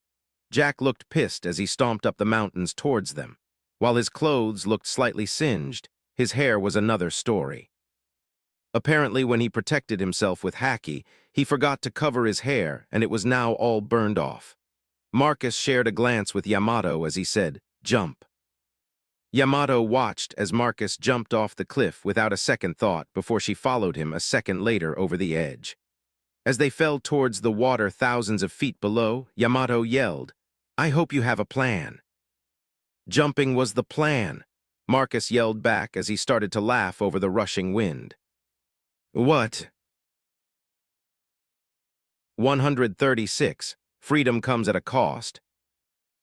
Jack looked pissed as he stomped up the mountains towards them. While his clothes looked slightly singed, his hair was another story. Apparently, when he protected himself with haki, he forgot to cover his hair, and it was now all burned off. Marcus shared a glance with Yamato as he said, "Jump." Yamato watched as Marcus jumped off the cliff without a second thought before she followed him a second later over the edge. As they fell towards the water thousands of feet below, Yamato yelled, "I hope you have a plan." Jumping was the plan, Marcus yelled back as he started to laugh over the rushing wind. What? 136. Freedom comes at a cost.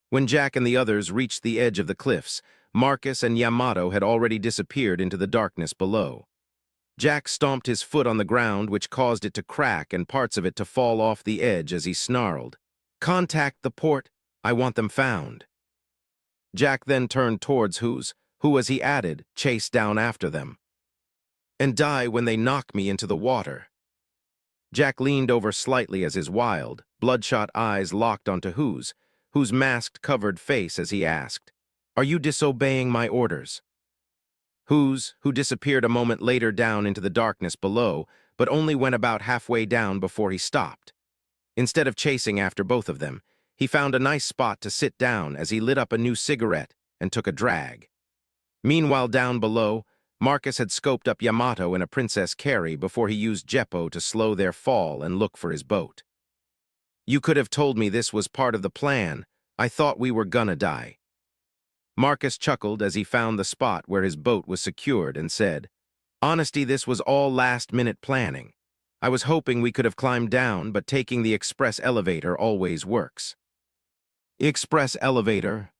When Jack and the others reached the edge of the cliffs, Marcus and Yamato had already disappeared into the darkness below. Jack stomped his foot on the ground, which caused it to crack and parts of it to fall off the edge as he snarled, "Contact the port, I want them found." Jack then turned towards who, as he added, chased down after them. "And die when they knock me into the water." Jack leaned over slightly as his wild, bloodshot eyes locked onto whose masked-covered face as he asked, "Are you disobeying my orders?" Who disappeared a moment later down into the darkness below, but only went about halfway down before he stopped. Instead of chasing after both of them, he found a nice spot to sit down as he lit up a new cigarette and took a drag. Meanwhile, down below, Marcus had scoped up Yamato and a Princess Carrie before he used Jeppo to slow their fall and look for his boat. "You could have told me this was part of the plan. I thought we were gonna die." Marcus chuckled as he found the spot where his boat was secured and said, "Honesty, this was all last-minute planning. I was hoping we could have climbed down, but taking the express elevator always works." "Express elevator?"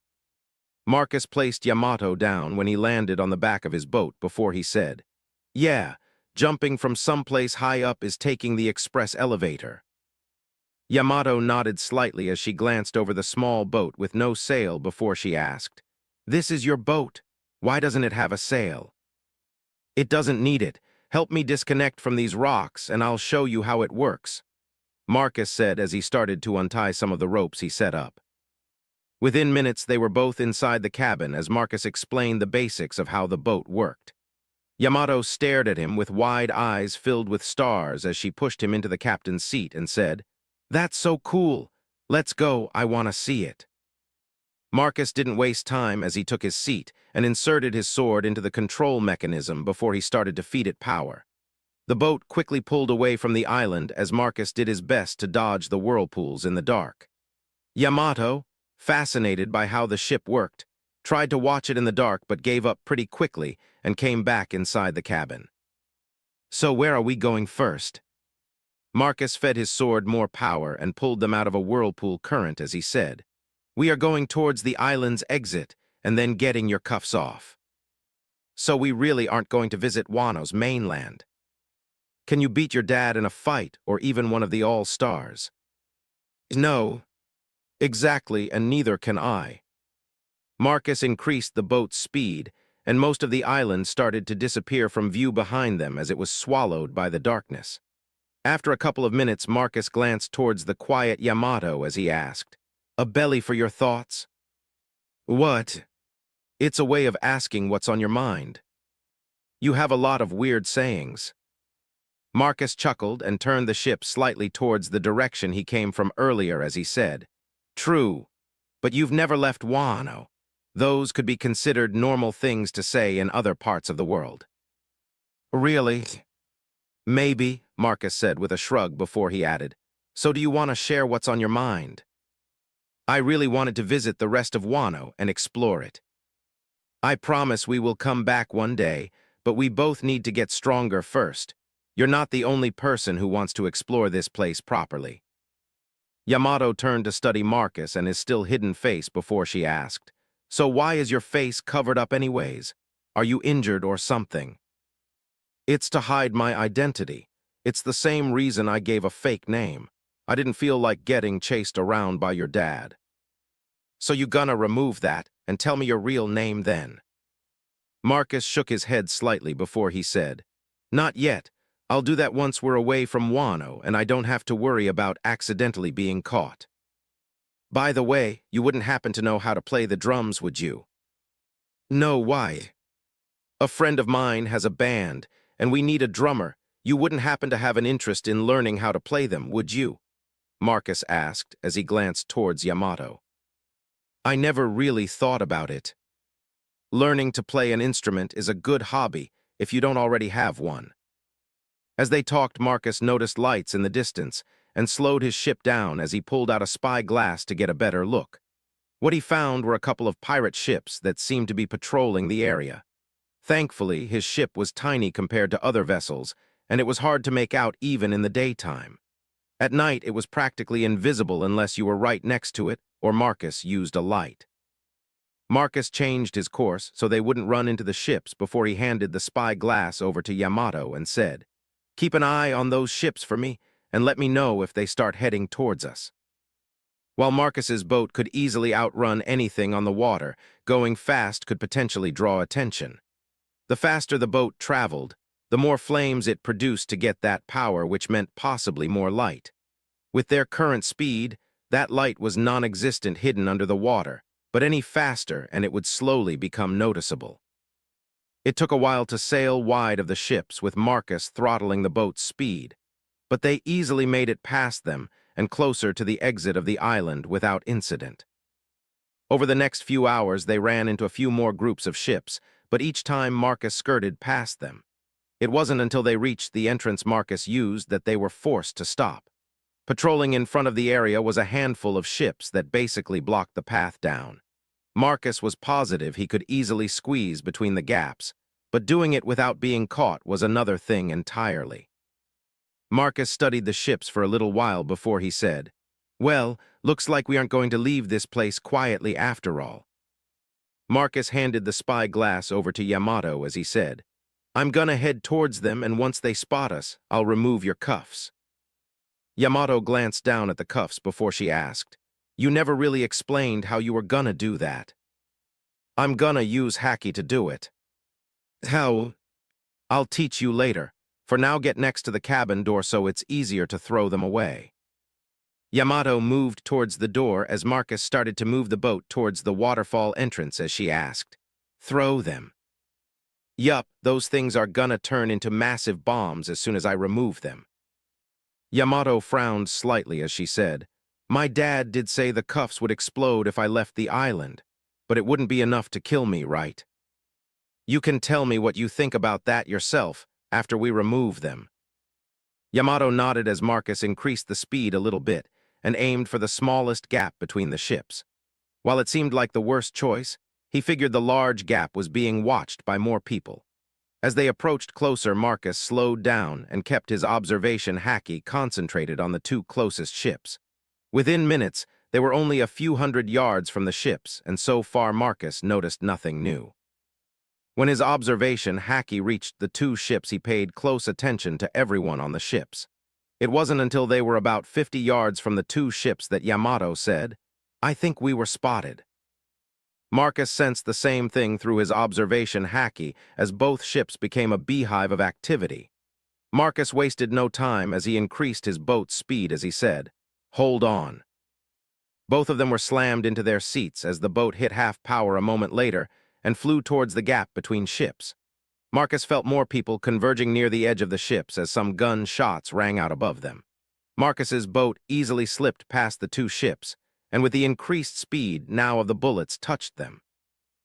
Marcus placed Yamato down when he landed on the back of his boat before he said, "Yeah, jumping from someplace high up is taking the express elevator." Yamato nodded slightly as she glanced over the small boat with no sail before she asked, "This is your boat. Why doesn't it have a sail?" "It doesn't need it. Help me disconnect from these rocks, and I'll show you how it works," Marcus said as he started to untie some of the ropes he set up. Within minutes, they were both inside the cabin as Marcus explained the basics of how the boat worked. Yamato stared at him with wide eyes filled with stars as she pushed him into the captain's seat and said, "That's so cool. Let's go, I want to see it." Marcus didn't waste time as he took his seat and inserted his sword into the control mechanism before he started to feed it power. The boat quickly pulled away from the island as Marcus did his best to dodge the whirlpools in the dark. Yamato, fascinated by how the ship worked, tried to watch it in the dark but gave up pretty quickly and came back inside the cabin. "So where are we going first?" Marcus fed his sword more power and pulled them out of a whirlpool current as he said, "We are going towards the island's exit and then getting your cuffs off." "So we really aren't going to visit Wano's mainland? Can you beat your dad in a fight or even one of the All-Stars?" "No. Exactly, and neither can I." Marcus increased the boat's speed, and most of the island started to disappear from view behind them as it was swallowed by the darkness. After a couple of minutes, Marcus glanced towards the quiet Yamato as he asked, "A belly for your thoughts?" "What?" "It's a way of asking what's on your mind. You have a lot of weird sayings." Marcus chuckled and turned the ship slightly towards the direction he came from earlier as he said, "True, but you've never left Wano. Those could be considered normal things to say in other parts of the world." "Really?" "Maybe," Marcus said with a shrug before he added, "So do you want to share what's on your mind?" "I really wanted to visit the rest of Wano and explore it. I promise we will come back one day, but we both need to get stronger first. You're not the only person who wants to explore this place properly." Yamato turned to study Marcus and his still hidden face before she asked, "So why is your face covered up anyways? Are you injured or something?" "It's to hide my identity. It's the same reason I gave a fake name. I didn't feel like getting chased around by your dad." "So you gonna remove that and tell me your real name then?" Marcus shook his head slightly before he said, "Not yet. I'll do that once we're away from Wano and I don't have to worry about accidentally being caught." "By the way, you wouldn't happen to know how to play the drums, would you?" "No, why?" "A friend of mine has a band, and we need a drummer. You wouldn't happen to have an interest in learning how to play them, would you?" Marcus asked as he glanced towards Yamato. "I never really thought about it. Learning to play an instrument is a good hobby if you don't already have one." As they talked, Marcus noticed lights in the distance and slowed his ship down as he pulled out a spy glass to get a better look. What he found were a couple of pirate ships that seemed to be patrolling the area. Thankfully, his ship was tiny compared to other vessels, and it was hard to make out even in the daytime. At night, it was practically invisible unless you were right next to it or Marcus used a light. Marcus changed his course so they wouldn't run into the ships before he handed the spy glass over to Yamato and said, "Keep an eye on those ships for me, and let me know if they start heading towards us." While Marcus's boat could easily outrun anything on the water, going fast could potentially draw attention. The faster the boat traveled, the more flames it produced to get that power, which meant possibly more light. With their current speed, that light was non-existent hidden under the water, but any faster and it would slowly become noticeable. It took a while to sail wide of the ships with Marcus throttling the boat's speed, but they easily made it past them and closer to the exit of the island without incident. Over the next few hours, they ran into a few more groups of ships, but each time Marcus skirted past them. It wasn't until they reached the entrance Marcus used that they were forced to stop. Patrolling in front of the area was a handful of ships that basically blocked the path down. Marcus was positive he could easily squeeze between the gaps, but doing it without being caught was another thing entirely. Marcus studied the ships for a little while before he said, "Well, looks like we aren't going to leave this place quietly after all." Marcus handed the spy glass over to Yamato as he said, "I'm gonna head towards them, and once they spot us, I'll remove your cuffs." Yamato glanced down at the cuffs before she asked, "You never really explained how you were gonna do that." "I'm gonna use Haki to do it." "How?" "I'll teach you later. For now, get next to the cabin door so it's easier to throw them away." Yamato moved towards the door as Marcus started to move the boat towards the waterfall entrance as she asked, "Throw them?" "Yup, those things are gonna turn into massive bombs as soon as I remove them." Yamato frowned slightly as she said, "My dad did say the cuffs would explode if I left the island, but it wouldn't be enough to kill me, right?" "You can tell me what you think about that yourself after we remove them." Yamato nodded as Marcus increased the speed a little bit and aimed for the smallest gap between the ships. While it seemed like the worst choice, he figured the large gap was being watched by more people. As they approached closer, Marcus slowed down and kept his observation Haki concentrated on the two closest ships. Within minutes, they were only a few hundred yards from the ships, and so far Marcus noticed nothing new. When his observation Haki reached the two ships, he paid close attention to everyone on the ships. It wasn't until they were about 50 yards from the two ships that Yamato said, "I think we were spotted." Marcus sensed the same thing through his observation Haki as both ships became a beehive of activity. Marcus wasted no time as he increased his boat's speed as he said, "Hold on." Both of them were slammed into their seats as the boat hit half power a moment later and flew towards the gap between ships. Marcus felt more people converging near the edge of the ships as some gun shots rang out above them. Marcus's boat easily slipped past the two ships, and with the increased speed now of the bullets touched them.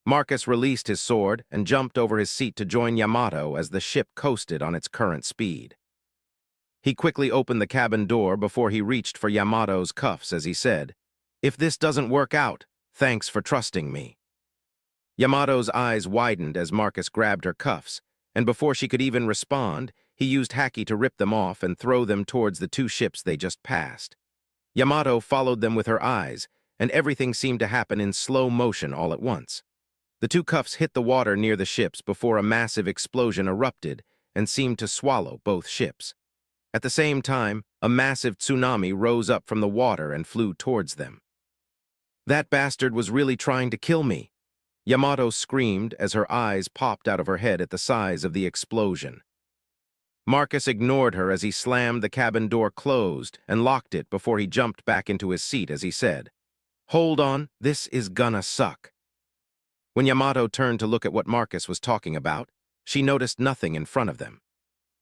Marcus released his sword and jumped over his seat to join Yamato as the ship coasted on its current speed. He quickly opened the cabin door before he reached for Yamato's cuffs as he said, "If this doesn't work out, thanks for trusting me." Yamato's eyes widened as Marcus grabbed her cuffs, and before she could even respond, he used Haki to rip them off and throw them towards the two ships they just passed. Yamato followed them with her eyes, and everything seemed to happen in slow motion all at once. The two cuffs hit the water near the ships before a massive explosion erupted and seemed to swallow both ships. At the same time, a massive tsunami rose up from the water and flew towards them. "That bastard was really trying to kill me," Yamato screamed as her eyes popped out of her head at the size of the explosion. Marcus ignored her as he slammed the cabin door closed and locked it before he jumped back into his seat as he said, "Hold on, this is gonna suck." When Yamato turned to look at what Marcus was talking about, she noticed nothing in front of them.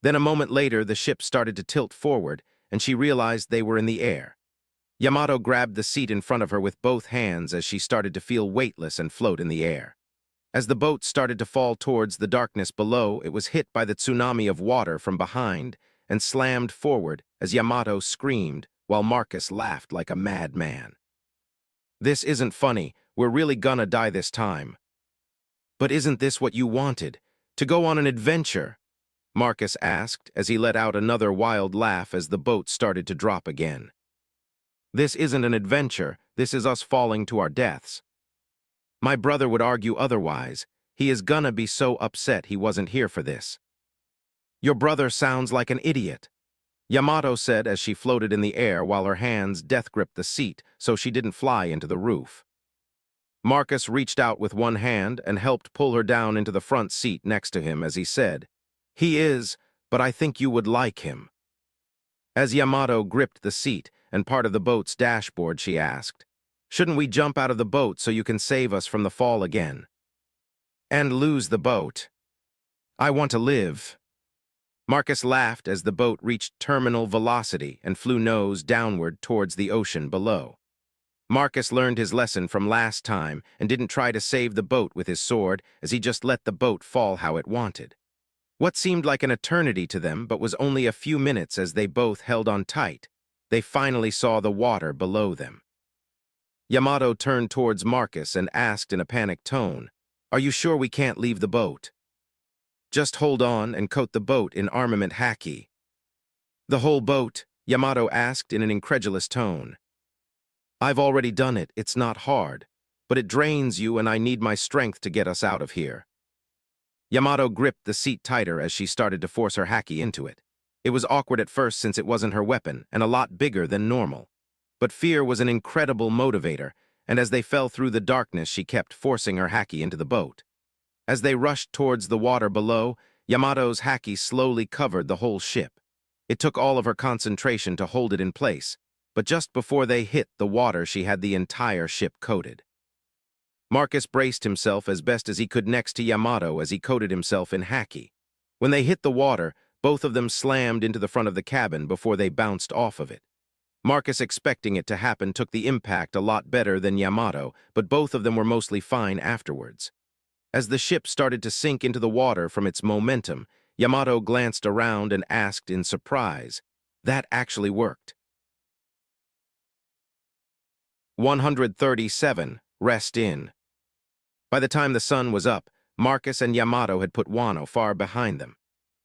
Then a moment later, the ship started to tilt forward, and she realized they were in the air. Yamato grabbed the seat in front of her with both hands as she started to feel weightless and float in the air. As the boat started to fall towards the darkness below, it was hit by the tsunami of water from behind and slammed forward as Yamato screamed while Marcus laughed like a madman. "This isn't funny. We're really gonna die this time." "But isn't this what you wanted? To go on an adventure?" Marcus asked as he let out another wild laugh as the boat started to drop again. "This isn't an adventure. This is us falling to our deaths." "My brother would argue otherwise. He is gonna be so upset he wasn't here for this." "Your brother sounds like an idiot," Yamato said as she floated in the air while her hands death-gripped the seat so she didn't fly into the roof. Marcus reached out with one hand and helped pull her down into the front seat next to him as he said, "He is, but I think you would like him." As Yamato gripped the seat and part of the boat's dashboard, she asked, "Shouldn't we jump out of the boat so you can save us from the fall again?" "And lose the boat. I want to live." Marcus laughed as the boat reached terminal velocity and flew nose downward towards the ocean below. Marcus learned his lesson from last time and didn't try to save the boat with his sword as he just let the boat fall how it wanted. What seemed like an eternity to them but was only a few minutes as they both held on tight. They finally saw the water below them. Yamato turned towards Marcus and asked in a panicked tone, "Are you sure we can't leave the boat?" "Just hold on and coat the boat in armament Haki." "The whole boat?" Yamato asked in an incredulous tone. "I've already done it. It's not hard, but it drains you and I need my strength to get us out of here." Yamato gripped the seat tighter as she started to force her Haki into it. It was awkward at first since it wasn't her weapon and a lot bigger than normal. But fear was an incredible motivator, and as they fell through the darkness, she kept forcing her Haki into the boat. As they rushed towards the water below, Yamato's Haki slowly covered the whole ship. It took all of her concentration to hold it in place, but just before they hit the water, she had the entire ship coated. Marcus braced himself as best as he could next to Yamato as he coated himself in Haki. When they hit the water, both of them slammed into the front of the cabin before they bounced off of it. Marcus, expecting it to happen, took the impact a lot better than Yamato, but both of them were mostly fine afterwards. As the ship started to sink into the water from its momentum, Yamato glanced around and asked in surprise, "That actually worked." 137. Rest in. By the time the sun was up, Marcus and Yamato had put Wano far behind them.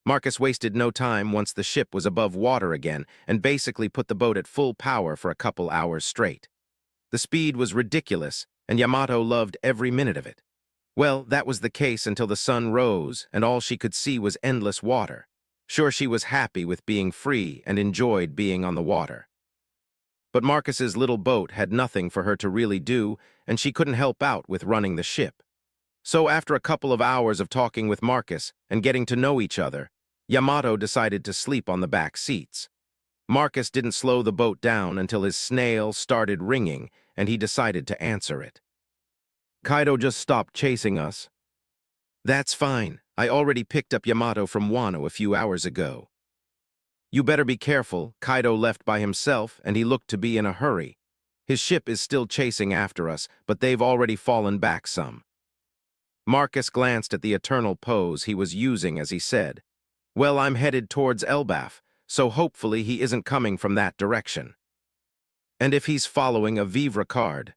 Marcus wasted no time once the ship was above water again and basically put the boat at full power for a couple hours straight. The speed was ridiculous, and Yamato loved every minute of it. Well, that was the case until the sun rose and all she could see was endless water. Sure, she was happy with being free and enjoyed being on the water. But Marcus's little boat had nothing for her to really do, and she couldn't help out with running the ship. So after a couple of hours of talking with Marcus and getting to know each other, Yamato decided to sleep on the back seats. Marcus didn't slow the boat down until his snail started ringing, and he decided to answer it. Kaido just stopped chasing us. That's fine. I already picked up Yamato from Wano a few hours ago. You better be careful. Kaido left by himself, and he looked to be in a hurry. His ship is still chasing after us, but they've already fallen back some. Marcus glanced at the eternal pose he was using as he said, "Well, I'm headed towards Elbaf, so hopefully he isn't coming from that direction. And if he's following a Vivre card."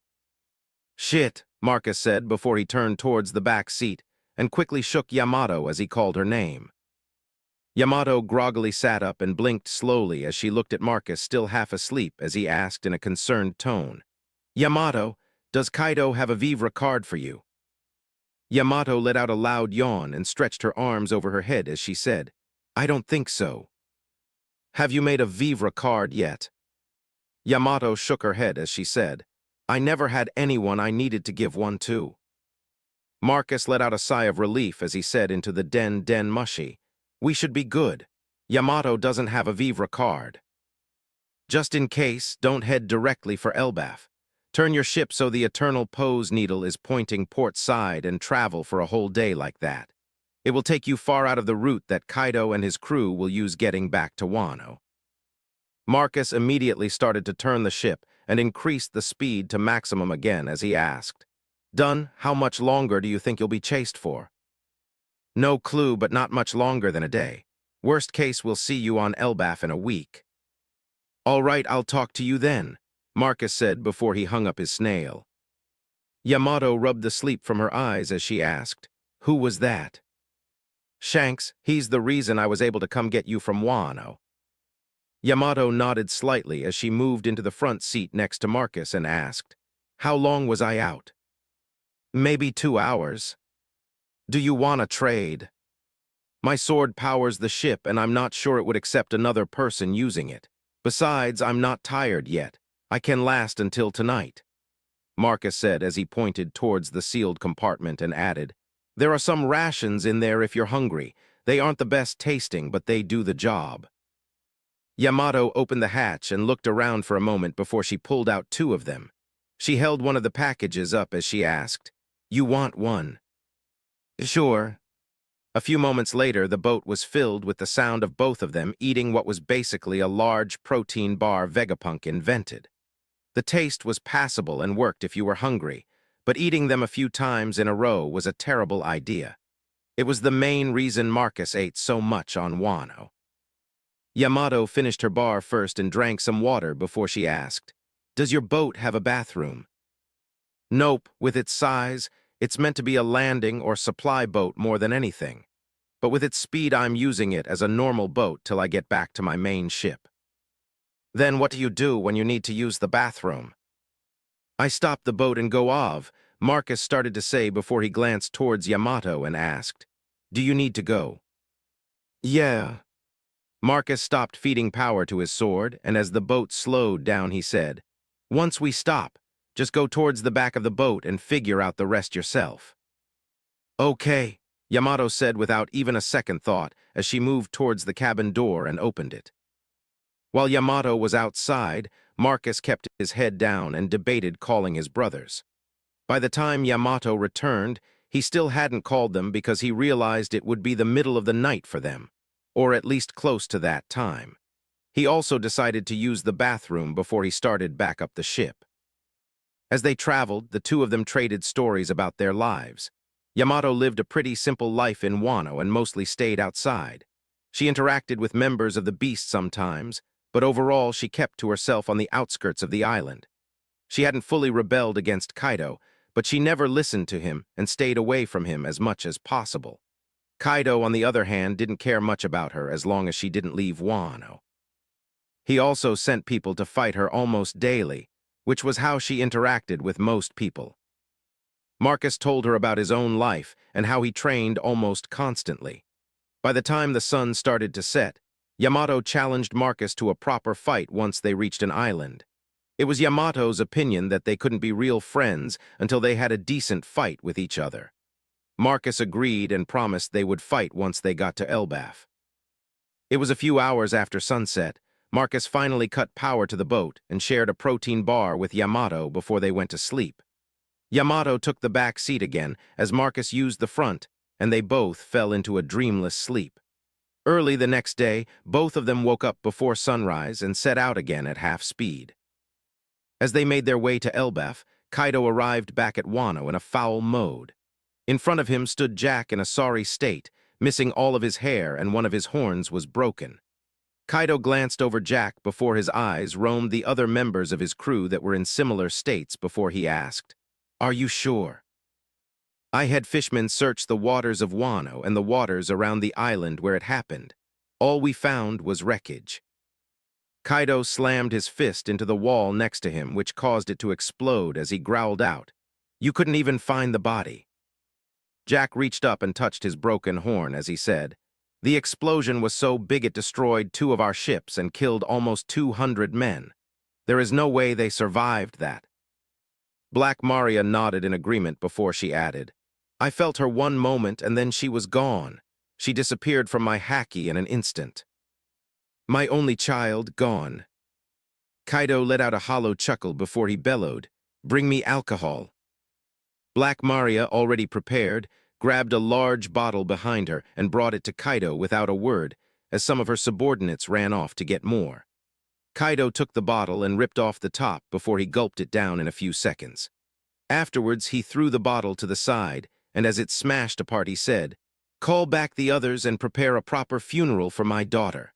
"Shit," Marcus said before he turned towards the back seat and quickly shook Yamato as he called her name. Yamato groggily sat up and blinked slowly as she looked at Marcus still half asleep as he asked in a concerned tone, "Yamato, does Kaido have a Vivre card for you?" Yamato let out a loud yawn and stretched her arms over her head as she said, "I don't think so." "Have you made a Vivre card yet?" Yamato shook her head as she said, "I never had anyone I needed to give one to." Marcus let out a sigh of relief as he said into the den mushy, "We should be good. Yamato doesn't have a Vivre card. Just in case, don't head directly for Elbaf. Turn your ship so the eternal pose needle is pointing port side and travel for a whole day like that. It will take you far out of the route that Kaido and his crew will use getting back to Wano." Marcus immediately started to turn the ship and increased the speed to maximum again as he asked, "Done, how much longer do you think you'll be chased for?" "No clue, but not much longer than a day. Worst case, we'll see you on Elbaf in a week." "All right, I'll talk to you then," Marcus said before he hung up his snail. Yamato rubbed the sleep from her eyes as she asked, "Who was that?" "Shanks, he's the reason I was able to come get you from Wano." Yamato nodded slightly as she moved into the front seat next to Marcus and asked, "How long was I out?" "Maybe 2 hours. Do you want to trade? My sword powers the ship and I'm not sure it would accept another person using it. Besides, I'm not tired yet. I can last until tonight," Marcus said as he pointed towards the sealed compartment and added, "There are some rations in there if you're hungry. They aren't the best tasting, but they do the job." Yamato opened the hatch and looked around for a moment before she pulled out 2 of them. She held one of the packages up as she asked, "You want one?" "Sure." A few moments later, the boat was filled with the sound of both of them eating what was basically a large protein bar Vegapunk invented. The taste was passable and worked if you were hungry, but eating them a few times in a row was a terrible idea. It was the main reason Marcus ate so much on Wano. Yamato finished her bar first and drank some water before she asked, "Does your boat have a bathroom?" "Nope, with its size, it's meant to be a landing or supply boat more than anything. But with its speed, I'm using it as a normal boat till I get back to my main ship." "Then what do you do when you need to use the bathroom?" "I stop the boat and go off," Marcus started to say before he glanced towards Yamato and asked, "Do you need to go?" "Yeah." Marcus stopped feeding power to his sword, and as the boat slowed down, he said, "Once we stop, just go towards the back of the boat and figure out the rest yourself." "Okay," Yamato said without even a second thought as she moved towards the cabin door and opened it. While Yamato was outside, Marcus kept his head down and debated calling his brothers. By the time Yamato returned, he still hadn't called them because he realized it would be the middle of the night for them, or at least close to that time. He also decided to use the bathroom before he started back up the ship. As they traveled, the 2 of them traded stories about their lives. Yamato lived a pretty simple life in Wano and mostly stayed outside. She interacted with members of the beast sometimes, but overall she kept to herself on the outskirts of the island. She hadn't fully rebelled against Kaido, but she never listened to him and stayed away from him as much as possible. Kaido, on the other hand, didn't care much about her as long as she didn't leave Wano. He also sent people to fight her almost daily, which was how she interacted with most people. Marcus told her about his own life and how he trained almost constantly. By the time the sun started to set, Yamato challenged Marcus to a proper fight once they reached an island. It was Yamato's opinion that they couldn't be real friends until they had a decent fight with each other. Marcus agreed and promised they would fight once they got to Elbaf. It was a few hours after sunset. Marcus finally cut power to the boat and shared a protein bar with Yamato before they went to sleep. Yamato took the back seat again as Marcus used the front, and they both fell into a dreamless sleep. Early the next day, both of them woke up before sunrise and set out again at half speed. As they made their way to Elbaf, Kaido arrived back at Wano in a foul mode. In front of him stood Jack in a sorry state, missing all of his hair and one of his horns was broken. Kaido glanced over Jack before his eyes roamed the other members of his crew that were in similar states before he asked, "Are you sure?" I had fishermen search the waters of Wano and the waters around the island where it happened. All we found was wreckage. Kaido slammed his fist into the wall next to him, which caused it to explode as he growled out, "You couldn't even find the body." Jack reached up and touched his broken horn as he said, "The explosion was so big it destroyed 2 of our ships and killed almost 200 men. There is no way they survived that." Black Maria nodded in agreement before she added, "I felt her one moment and then she was gone. She disappeared from my haki in an instant. My only child gone." Kaido let out a hollow chuckle before he bellowed, "Bring me alcohol." Black Maria, already prepared, grabbed a large bottle behind her and brought it to Kaido without a word, as some of her subordinates ran off to get more. Kaido took the bottle and ripped off the top before he gulped it down in a few seconds. Afterwards, he threw the bottle to the side, and as it smashed apart, he said, "Call back the others and prepare a proper funeral for my daughter."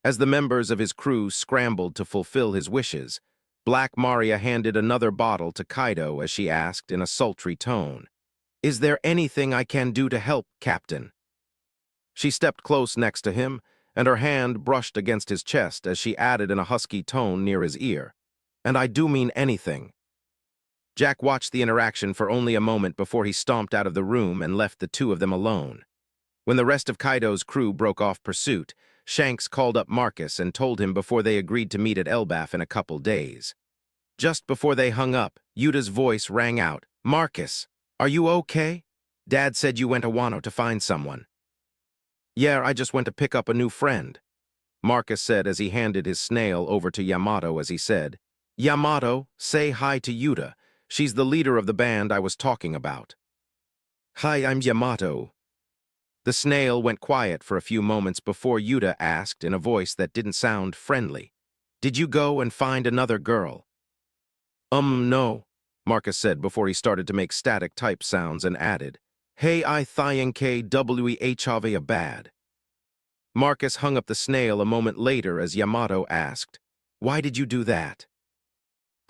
As the members of his crew scrambled to fulfill his wishes, Black Maria handed another bottle to Kaido as she asked in a sultry tone, "Is there anything I can do to help, Captain?" She stepped close next to him, and her hand brushed against his chest as she added in a husky tone near his ear, "And I do mean anything." Jack watched the interaction for only a moment before he stomped out of the room and left the 2 of them alone. When the rest of Kaido's crew broke off pursuit, Shanks called up Marcus and told him before they agreed to meet at Elbaf in a couple days. Just before they hung up, Yuta's voice rang out, "Marcus, are you okay? Dad said you went to Wano to find someone." "Yeah, I just went to pick up a new friend," Marcus said as he handed his snail over to Yamato as he said, "Yamato, say hi to Yuta. She's the leader of the band I was talking about." "Hi, I'm Yamato." The snail went quiet for a few moments before Yuta asked in a voice that didn't sound friendly, "Did you go and find another girl?" No," Marcus said before he started to make static type sounds and added, "Hey, I think kwehave a bad." Marcus hung up the snail a moment later as Yamato asked, "Why did you do that?"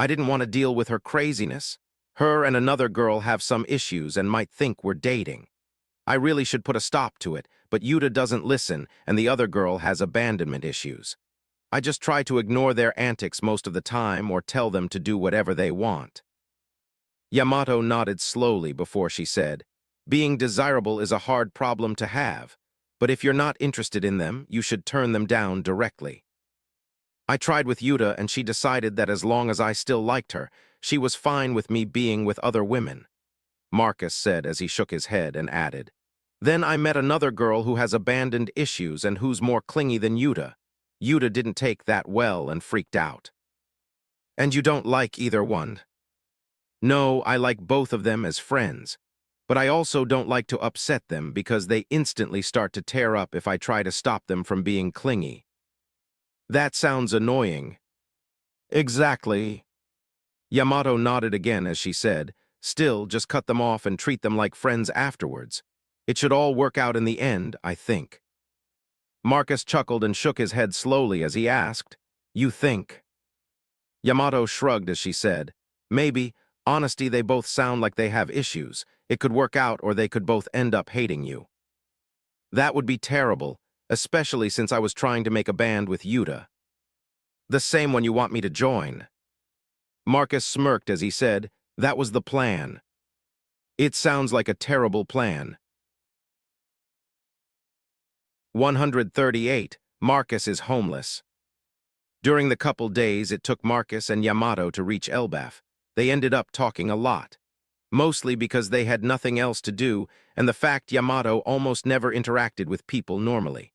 "I didn't want to deal with her craziness. Her and another girl have some issues and might think we're dating. I really should put a stop to it, but Yuta doesn't listen and the other girl has abandonment issues. I just try to ignore their antics most of the time or tell them to do whatever they want." Yamato nodded slowly before she said, "Being desirable is a hard problem to have, but if you're not interested in them, you should turn them down directly. I tried with Yuta and she decided that as long as I still liked her, she was fine with me being with other women," Marcus said as he shook his head and added, "Then I met another girl who has abandoned issues and who's more clingy than Yuta. Yuta didn't take that well and freaked out." "And you don't like either one?" "No, I like both of them as friends, but I also don't like to upset them because they instantly start to tear up if I try to stop them from being clingy." "That sounds annoying." "Exactly." Yamato nodded again as she said, "Still, just cut them off and treat them like friends afterwards. It should all work out in the end, I think." Marcus chuckled and shook his head slowly as he asked, "You think?" Yamato shrugged as she said, "Maybe. Honesty, they both sound like they have issues. It could work out or they could both end up hating you." "That would be terrible, especially since I was trying to make a band with Yuta." "The same one you want me to join." Marcus smirked as he said, "That was the plan." "It sounds like a terrible plan." 138. Marcus is homeless. During the couple days it took Marcus and Yamato to reach Elbaf, they ended up talking a lot. Mostly because they had nothing else to do and the fact Yamato almost never interacted with people normally.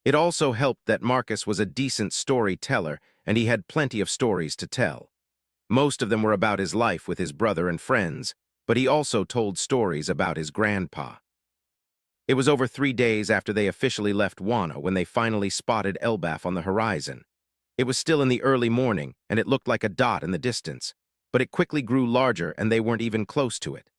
It also helped that Marcus was a decent storyteller and he had plenty of stories to tell. Most of them were about his life with his brother and friends, but he also told stories about his grandpa. It was over 3 days after they officially left Wana when they finally spotted Elbaf on the horizon. It was still in the early morning, and it looked like a dot in the distance, but it quickly grew larger and they weren't even close to it.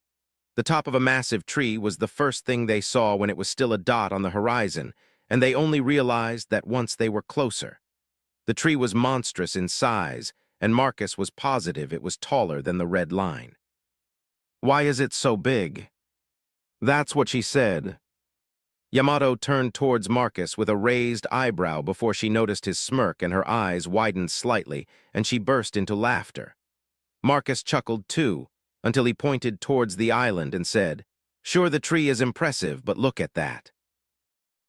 The top of a massive tree was the first thing they saw when it was still a dot on the horizon, and they only realized that once they were closer. The tree was monstrous in size, and Marcus was positive it was taller than the red line. "Why is it so big?" "That's what she said." Yamato turned towards Marcus with a raised eyebrow before she noticed his smirk and her eyes widened slightly, and she burst into laughter. Marcus chuckled too, until he pointed towards the island and said, "Sure, the tree is impressive, but look at that."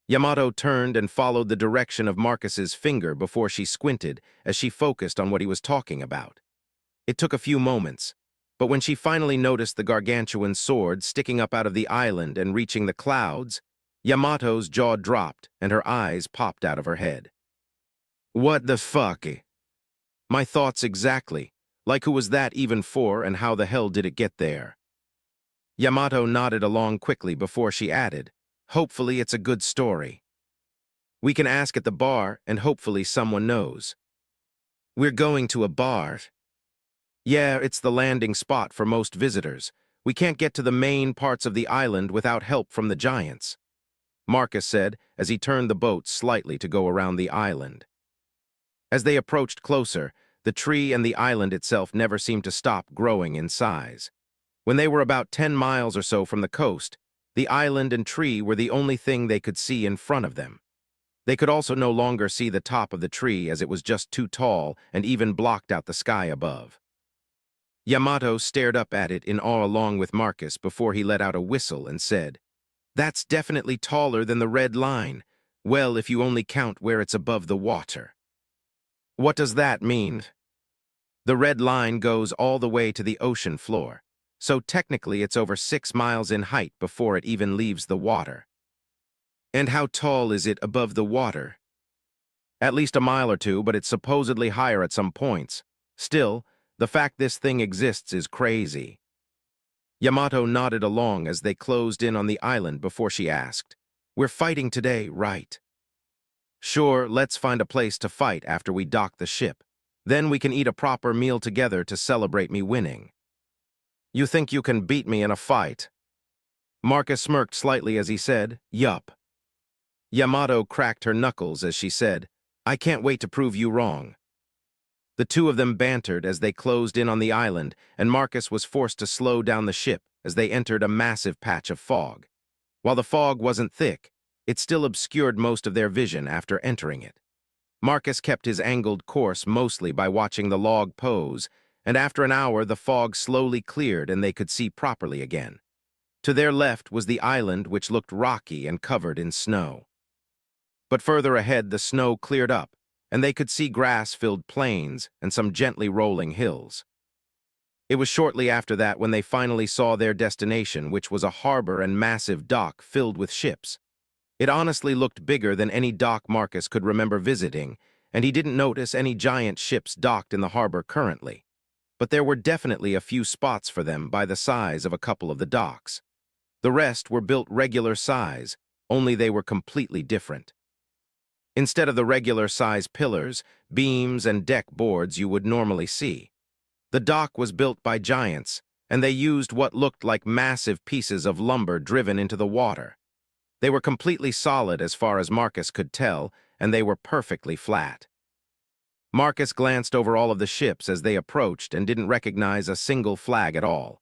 Yamato turned and followed the direction of Marcus's finger before she squinted as she focused on what he was talking about. It took a few moments, but when she finally noticed the gargantuan sword sticking up out of the island and reaching the clouds, Yamato's jaw dropped and her eyes popped out of her head. "What the fuck?" "My thoughts exactly. Like who was that even for and how the hell did it get there?" Yamato nodded along quickly before she added, "Hopefully it's a good story. We can ask at the bar and hopefully someone knows." "We're going to a bar?" "Yeah, it's the landing spot for most visitors. We can't get to the main parts of the island without help from the giants," Marcus said as he turned the boat slightly to go around the island. As they approached closer, the tree and the island itself never seemed to stop growing in size. When they were about 10 miles or so from the coast, the island and tree were the only thing they could see in front of them. They could also no longer see the top of the tree as it was just too tall and even blocked out the sky above. Yamato stared up at it in awe along with Marcus before he let out a whistle and said, "That's definitely taller than the red line. Well, if you only count where it's above the water." "What does that mean?" "The red line goes all the way to the ocean floor, so technically it's over 6 miles in height before it even leaves the water." "And how tall is it above the water?" "At least a mile or two, but it's supposedly higher at some points. Still, the fact this thing exists is crazy." Yamato nodded along as they closed in on the island before she asked, "We're fighting today, right?" "Sure, let's find a place to fight after we dock the ship. Then we can eat a proper meal together to celebrate me winning." "You think you can beat me in a fight?" Marcus smirked slightly as he said, "Yup." Yamato cracked her knuckles as she said, "I can't wait to prove you wrong." The two of them bantered as they closed in on the island, and Marcus was forced to slow down the ship as they entered a massive patch of fog. While the fog wasn't thick, it still obscured most of their vision after entering it. Marcus kept his angled course mostly by watching the log pose, and after an hour the fog slowly cleared and they could see properly again. To their left was the island, which looked rocky and covered in snow. But further ahead the snow cleared up, and they could see grass-filled plains and some gently rolling hills. It was shortly after that when they finally saw their destination, which was a harbor and massive dock filled with ships. It honestly looked bigger than any dock Marcus could remember visiting, and he didn't notice any giant ships docked in the harbor currently. But there were definitely a few spots for them by the size of a couple of the docks. The rest were built regular size, only they were completely different. Instead of the regular size pillars, beams, and deck boards you would normally see, the dock was built by giants, and they used what looked like massive pieces of lumber driven into the water. They were completely solid as far as Marcus could tell, and they were perfectly flat. Marcus glanced over all of the ships as they approached and didn't recognize a single flag at all.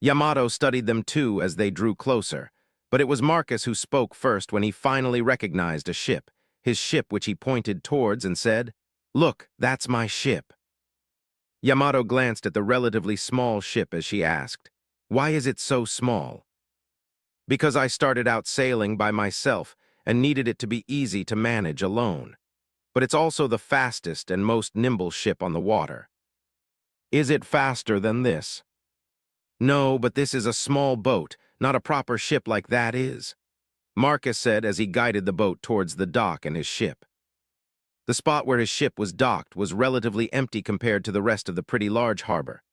Yamato studied them too as they drew closer, but it was Marcus who spoke first when he finally recognized a ship, his ship which he pointed towards and said, "Look, that's my ship." Yamato glanced at the relatively small ship as she asked, "Why is it so small?" "Because I started out sailing by myself and needed it to be easy to manage alone. But it's also the fastest and most nimble ship on the water." "Is it faster than this?" "No, but this is a small boat, not a proper ship like that is." Marcus said as he guided the boat towards the dock and his ship. The spot where his ship was docked was relatively empty compared to the rest of the pretty large harbor.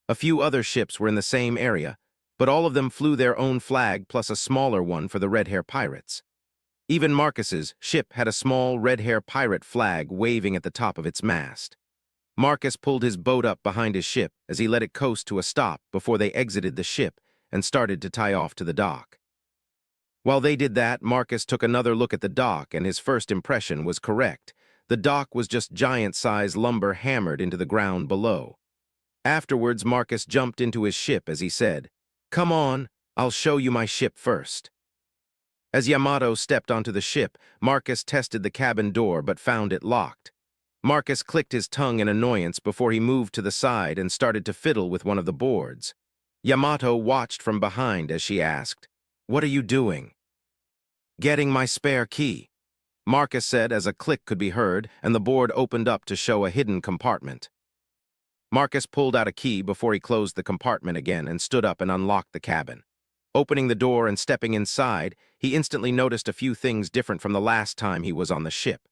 A few other ships were in the same area, but all of them flew their own flag plus a smaller one for the red hair pirates. Even Marcus's ship had a small red hair pirate flag waving at the top of its mast. Marcus pulled his boat up behind his ship as he let it coast to a stop before they exited the ship and started to tie off to the dock. While they did that, Marcus took another look at the dock, and his first impression was correct. The dock was just giant-sized lumber hammered into the ground below. Afterwards, Marcus jumped into his ship as he said, "Come on, I'll show you my ship first." As Yamato stepped onto the ship, Marcus tested the cabin door but found it locked. Marcus clicked his tongue in annoyance before he moved to the side and started to fiddle with one of the boards. Yamato watched from behind as she asked, "What are you doing?" "Getting my spare key," Marcus said as a click could be heard and the board opened up to show a hidden compartment. Marcus pulled out a key before he closed the compartment again and stood up and unlocked the cabin. Opening the door and stepping inside, he instantly noticed a few things different from the last time he was on the ship.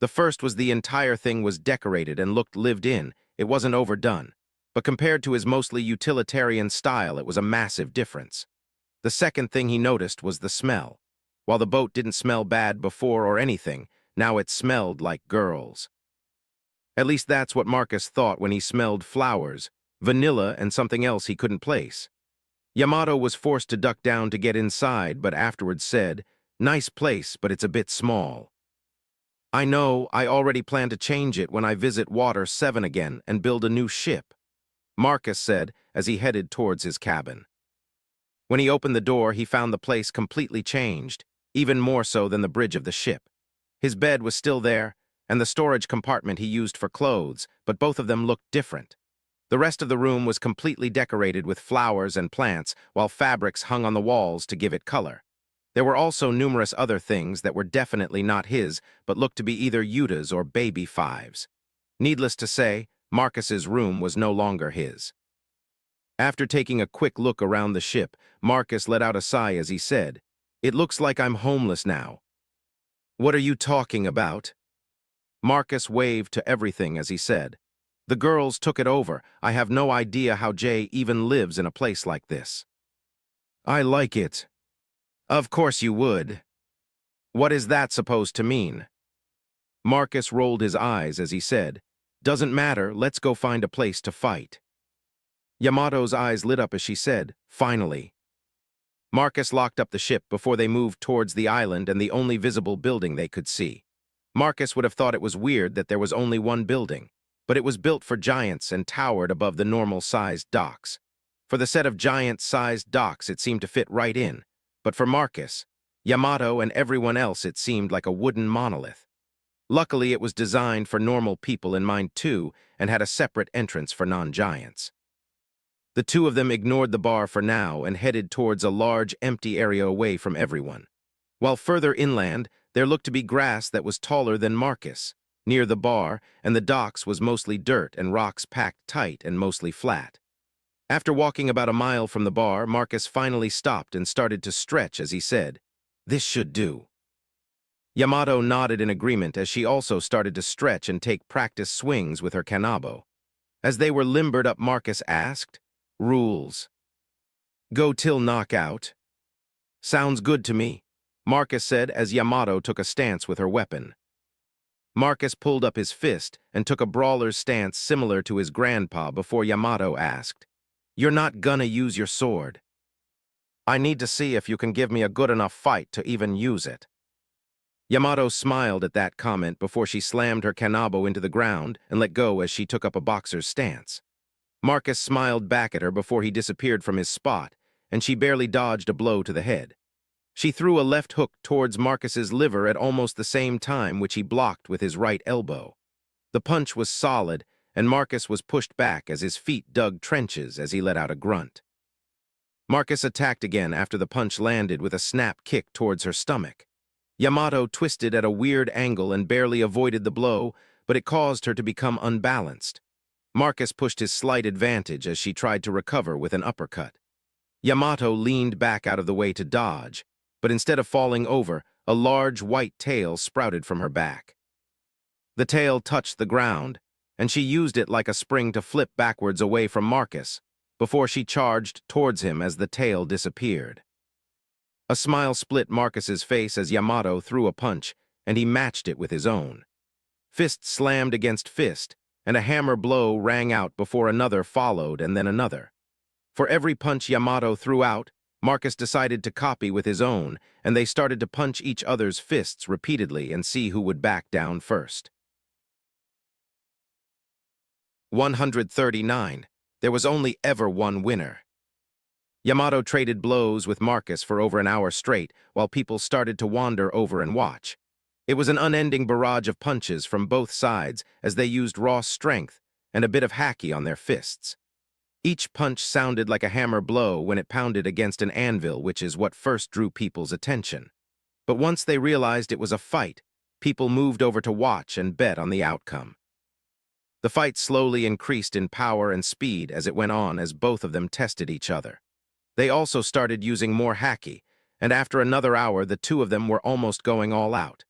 The first was the entire thing was decorated and looked lived in. It wasn't overdone, but compared to his mostly utilitarian style, it was a massive difference. The second thing he noticed was the smell. While the boat didn't smell bad before or anything, now it smelled like girls. At least that's what Marcus thought when he smelled flowers, vanilla, and something else he couldn't place. Yamato was forced to duck down to get inside, but afterwards said, "Nice place, but it's a bit small." "I know, I already plan to change it when I visit Water 7 again and build a new ship," Marcus said as he headed towards his cabin. When he opened the door, he found the place completely changed, even more so than the bridge of the ship. His bed was still there, and the storage compartment he used for clothes, but both of them looked different. The rest of the room was completely decorated with flowers and plants, while fabrics hung on the walls to give it color. There were also numerous other things that were definitely not his, but looked to be either Yuta's or Baby Five's. Needless to say, Marcus's room was no longer his. After taking a quick look around the ship, Marcus let out a sigh as he said, "It looks like I'm homeless now." "What are you talking about?" Marcus waved to everything as he said, "The girls took it over. I have no idea how Jay even lives in a place like this." "I like it." "Of course you would." "What is that supposed to mean?" Marcus rolled his eyes as he said, "Doesn't matter, let's go find a place to fight." Yamato's eyes lit up as she said, "Finally." Marcus locked up the ship before they moved towards the island and the only visible building they could see. Marcus would have thought it was weird that there was only one building, but it was built for giants and towered above the normal-sized docks. For the set of giant-sized docks, it seemed to fit right in, but for Marcus, Yamato, and everyone else, it seemed like a wooden monolith. Luckily, it was designed for normal people in mind too, and had a separate entrance for non-giants. The two of them ignored the bar for now and headed towards a large, empty area away from everyone. While further inland, there looked to be grass that was taller than Marcus, near the bar, and the docks was mostly dirt and rocks packed tight and mostly flat. After walking about a mile from the bar, Marcus finally stopped and started to stretch as he said, "This should do." Yamato nodded in agreement as she also started to stretch and take practice swings with her kanabo. As they were limbered up, Marcus asked, "Rules?" "Go till knockout." "Sounds good to me," Marcus said as Yamato took a stance with her weapon. Marcus pulled up his fist and took a brawler's stance similar to his grandpa before Yamato asked, "You're not gonna use your sword?" "I need to see if you can give me a good enough fight to even use it." Yamato smiled at that comment before she slammed her kanabo into the ground and let go as she took up a boxer's stance. Marcus smiled back at her before he disappeared from his spot, and she barely dodged a blow to the head. She threw a left hook towards Marcus's liver at almost the same time, which he blocked with his right elbow. The punch was solid, and Marcus was pushed back as his feet dug trenches as he let out a grunt. Marcus attacked again after the punch landed with a snap kick towards her stomach. Yamato twisted at a weird angle and barely avoided the blow, but it caused her to become unbalanced. Marcus pushed his slight advantage as she tried to recover with an uppercut. Yamato leaned back out of the way to dodge. but instead of falling over, a large white tail sprouted from her back. The tail touched the ground, and she used it like a spring to flip backwards away from Marcus, before she charged towards him as the tail disappeared. A smile split Marcus's face as Yamato threw a punch, and he matched it with his own. Fist slammed against fist, and a hammer blow rang out before another followed and then another. For every punch Yamato threw out, Marcus decided to copy with his own, and they started to punch each other's fists repeatedly and see who would back down first. 139. There was only ever one winner. Yamato traded blows with Marcus for over an hour straight, while people started to wander over and watch. It was an unending barrage of punches from both sides as they used raw strength and a bit of haki on their fists. Each punch sounded like a hammer blow when it pounded against an anvil, which is what first drew people's attention. But once they realized it was a fight, people moved over to watch and bet on the outcome. The fight slowly increased in power and speed as it went on as both of them tested each other. They also started using more haki, and after another hour the two of them were almost going all out.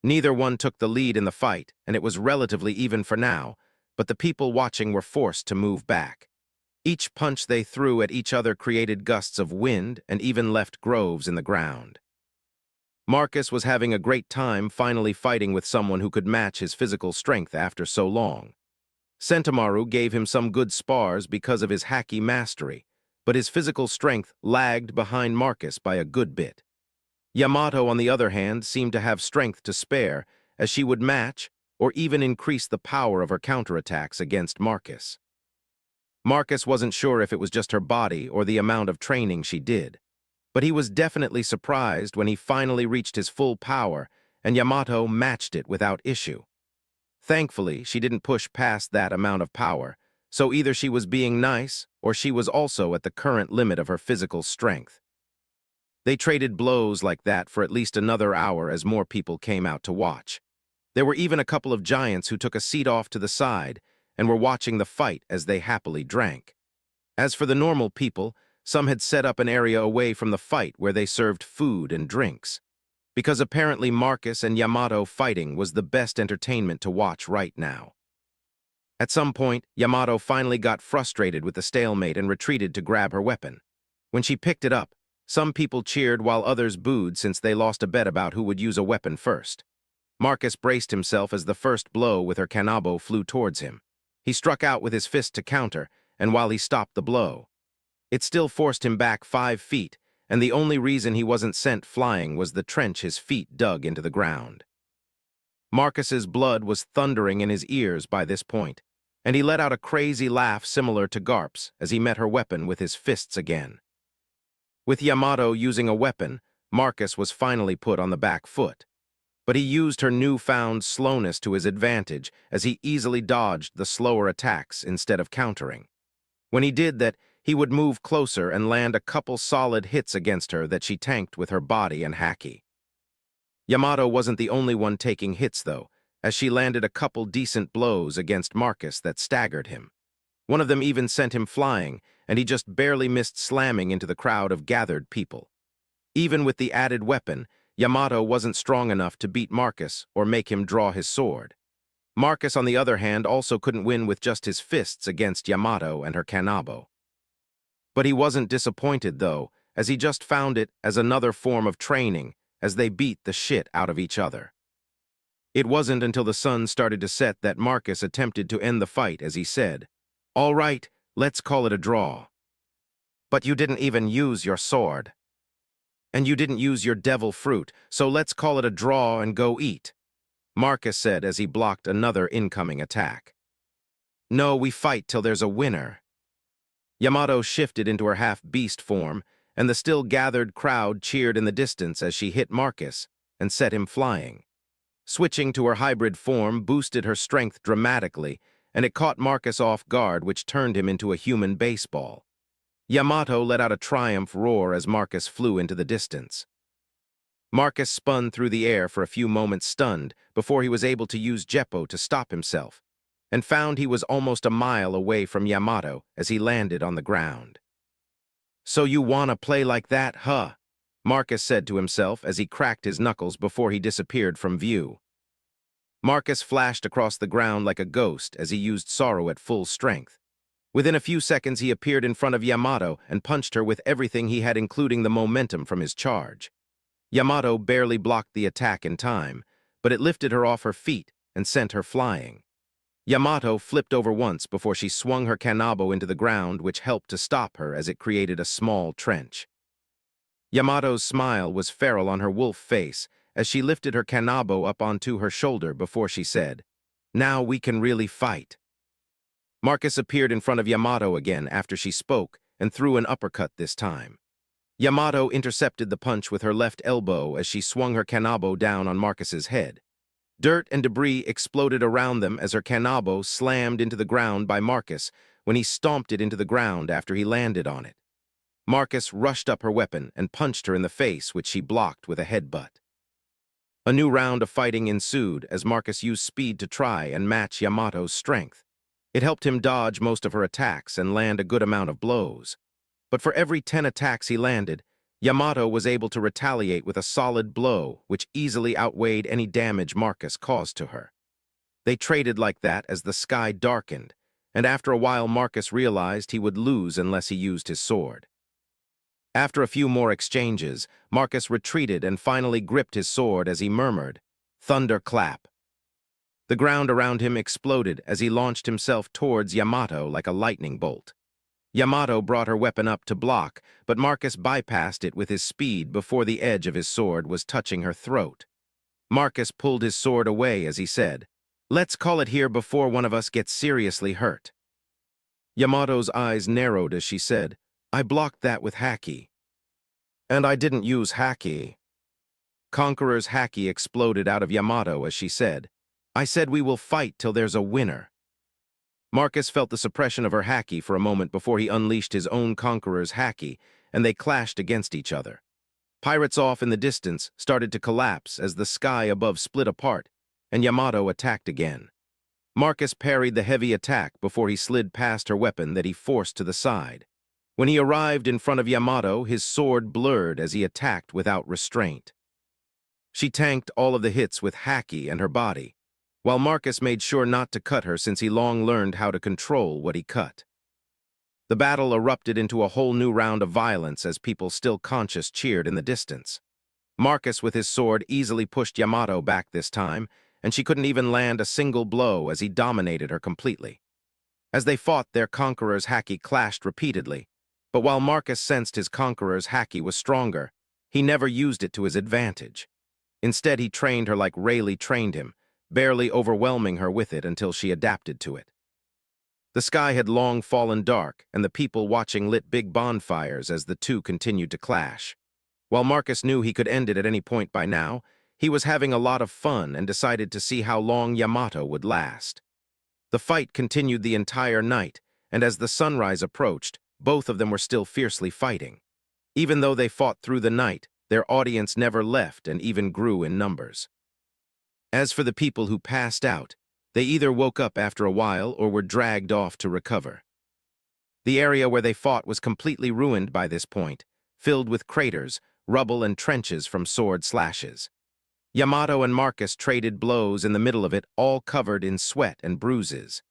Neither one took the lead in the fight, and it was relatively even for now, but the people watching were forced to move back. Each punch they threw at each other created gusts of wind and even left groves in the ground. Marcus was having a great time finally fighting with someone who could match his physical strength after so long. Sentomaru gave him some good spars because of his haki mastery, but his physical strength lagged behind Marcus by a good bit. Yamato, on the other hand, seemed to have strength to spare, as she would match or even increase the power of her counterattacks against Marcus. Marcus wasn't sure if it was just her body or the amount of training she did, but he was definitely surprised when he finally reached his full power and Yamato matched it without issue. Thankfully, she didn't push past that amount of power, so either she was being nice or she was also at the current limit of her physical strength. They traded blows like that for at least another hour as more people came out to watch. There were even a couple of giants who took a seat off to the side and were watching the fight as they happily drank. As for the normal people, some had set up an area away from the fight where they served food and drinks, because apparently Marcus and Yamato fighting was the best entertainment to watch right now. At some point, Yamato finally got frustrated with the stalemate and retreated to grab her weapon. When she picked it up, some people cheered while others booed since they lost a bet about who would use a weapon first. Marcus braced himself as the first blow with her kanabo flew towards him. He struck out with his fist to counter, and while he stopped the blow, it still forced him back 5 feet, and the only reason he wasn't sent flying was the trench his feet dug into the ground. Marcus's blood was thundering in his ears by this point, and he let out a crazy laugh similar to Garp's as he met her weapon with his fists again. With Yamato using a weapon, Marcus was finally put on the back foot. But he used her newfound slowness to his advantage as he easily dodged the slower attacks instead of countering. When he did that, he would move closer and land a couple solid hits against her that she tanked with her body and haki. Yamato wasn't the only one taking hits, though, as she landed a couple decent blows against Marcus that staggered him. One of them even sent him flying, and he just barely missed slamming into the crowd of gathered people. Even with the added weapon, Yamato wasn't strong enough to beat Marcus or make him draw his sword. Marcus, on the other hand, also couldn't win with just his fists against Yamato and her kanabo. But he wasn't disappointed, though, as he just found it as another form of training as they beat the shit out of each other. It wasn't until the sun started to set that Marcus attempted to end the fight as he said, "All right, let's call it a draw." "But you didn't even use your sword. And you didn't use your devil fruit, so let's call it a draw and go eat," Marcus said as he blocked another incoming attack. "No, we fight till there's a winner." Yamato shifted into her half-beast form, and the still gathered crowd cheered in the distance as she hit Marcus and set him flying. Switching to her hybrid form boosted her strength dramatically, and it caught Marcus off guard, which turned him into a human baseball. Yamato let out a triumph roar as Marcus flew into the distance. Marcus spun through the air for a few moments stunned before he was able to use Jeppo to stop himself, and found he was almost a mile away from Yamato as he landed on the ground. "So you wanna play like that, huh?" Marcus said to himself as he cracked his knuckles before he disappeared from view. Marcus flashed across the ground like a ghost as he used sorrow at full strength. Within a few seconds, he appeared in front of Yamato and punched her with everything he had, including the momentum from his charge. Yamato barely blocked the attack in time, but it lifted her off her feet and sent her flying. Yamato flipped over once before she swung her kanabo into the ground, which helped to stop her as it created a small trench. Yamato's smile was feral on her wolf face as she lifted her kanabo up onto her shoulder before she said, "Now we can really fight." Marcus appeared in front of Yamato again after she spoke and threw an uppercut this time. Yamato intercepted the punch with her left elbow as she swung her kanabo down on Marcus's head. Dirt and debris exploded around them as her kanabo slammed into the ground by Marcus when he stomped it into the ground after he landed on it. Marcus rushed up her weapon and punched her in the face, which she blocked with a headbutt. A new round of fighting ensued as Marcus used speed to try and match Yamato's strength. It helped him dodge most of her attacks and land a good amount of blows. But for every 10 attacks he landed, Yamato was able to retaliate with a solid blow, which easily outweighed any damage Marcus caused to her. They traded like that as the sky darkened, and after a while Marcus realized he would lose unless he used his sword. After a few more exchanges, Marcus retreated and finally gripped his sword as he murmured, "Thunderclap." The ground around him exploded as he launched himself towards Yamato like a lightning bolt. Yamato brought her weapon up to block, but Marcus bypassed it with his speed before the edge of his sword was touching her throat. Marcus pulled his sword away as he said, "Let's call it here before one of us gets seriously hurt." Yamato's eyes narrowed as she said, "I blocked that with haki." "And I didn't use haki." Conqueror's haki exploded out of Yamato as she said, "I said we will fight till there's a winner." Marcus felt the suppression of her haki for a moment before he unleashed his own Conqueror's haki, and they clashed against each other. Pirates off in the distance started to collapse as the sky above split apart, and Yamato attacked again. Marcus parried the heavy attack before he slid past her weapon that he forced to the side. When he arrived in front of Yamato, his sword blurred as he attacked without restraint. She tanked all of the hits with haki and her body, while Marcus made sure not to cut her since he long learned how to control what he cut. The battle erupted into a whole new round of violence as people still conscious cheered in the distance. Marcus with his sword easily pushed Yamato back this time, and she couldn't even land a single blow as he dominated her completely. As they fought, their Conqueror's haki clashed repeatedly, but while Marcus sensed his Conqueror's haki was stronger, he never used it to his advantage. Instead, he trained her like Rayleigh trained him, barely overwhelming her with it until she adapted to it. The sky had long fallen dark, and the people watching lit big bonfires as the two continued to clash. While Marcus knew he could end it at any point by now, he was having a lot of fun and decided to see how long Yamato would last. The fight continued the entire night, and as the sunrise approached, both of them were still fiercely fighting. Even though they fought through the night, their audience never left and even grew in numbers. As for the people who passed out, they either woke up after a while or were dragged off to recover. The area where they fought was completely ruined by this point, filled with craters, rubble, and trenches from sword slashes. Yamato and Marcus traded blows in the middle of it, all covered in sweat and bruises.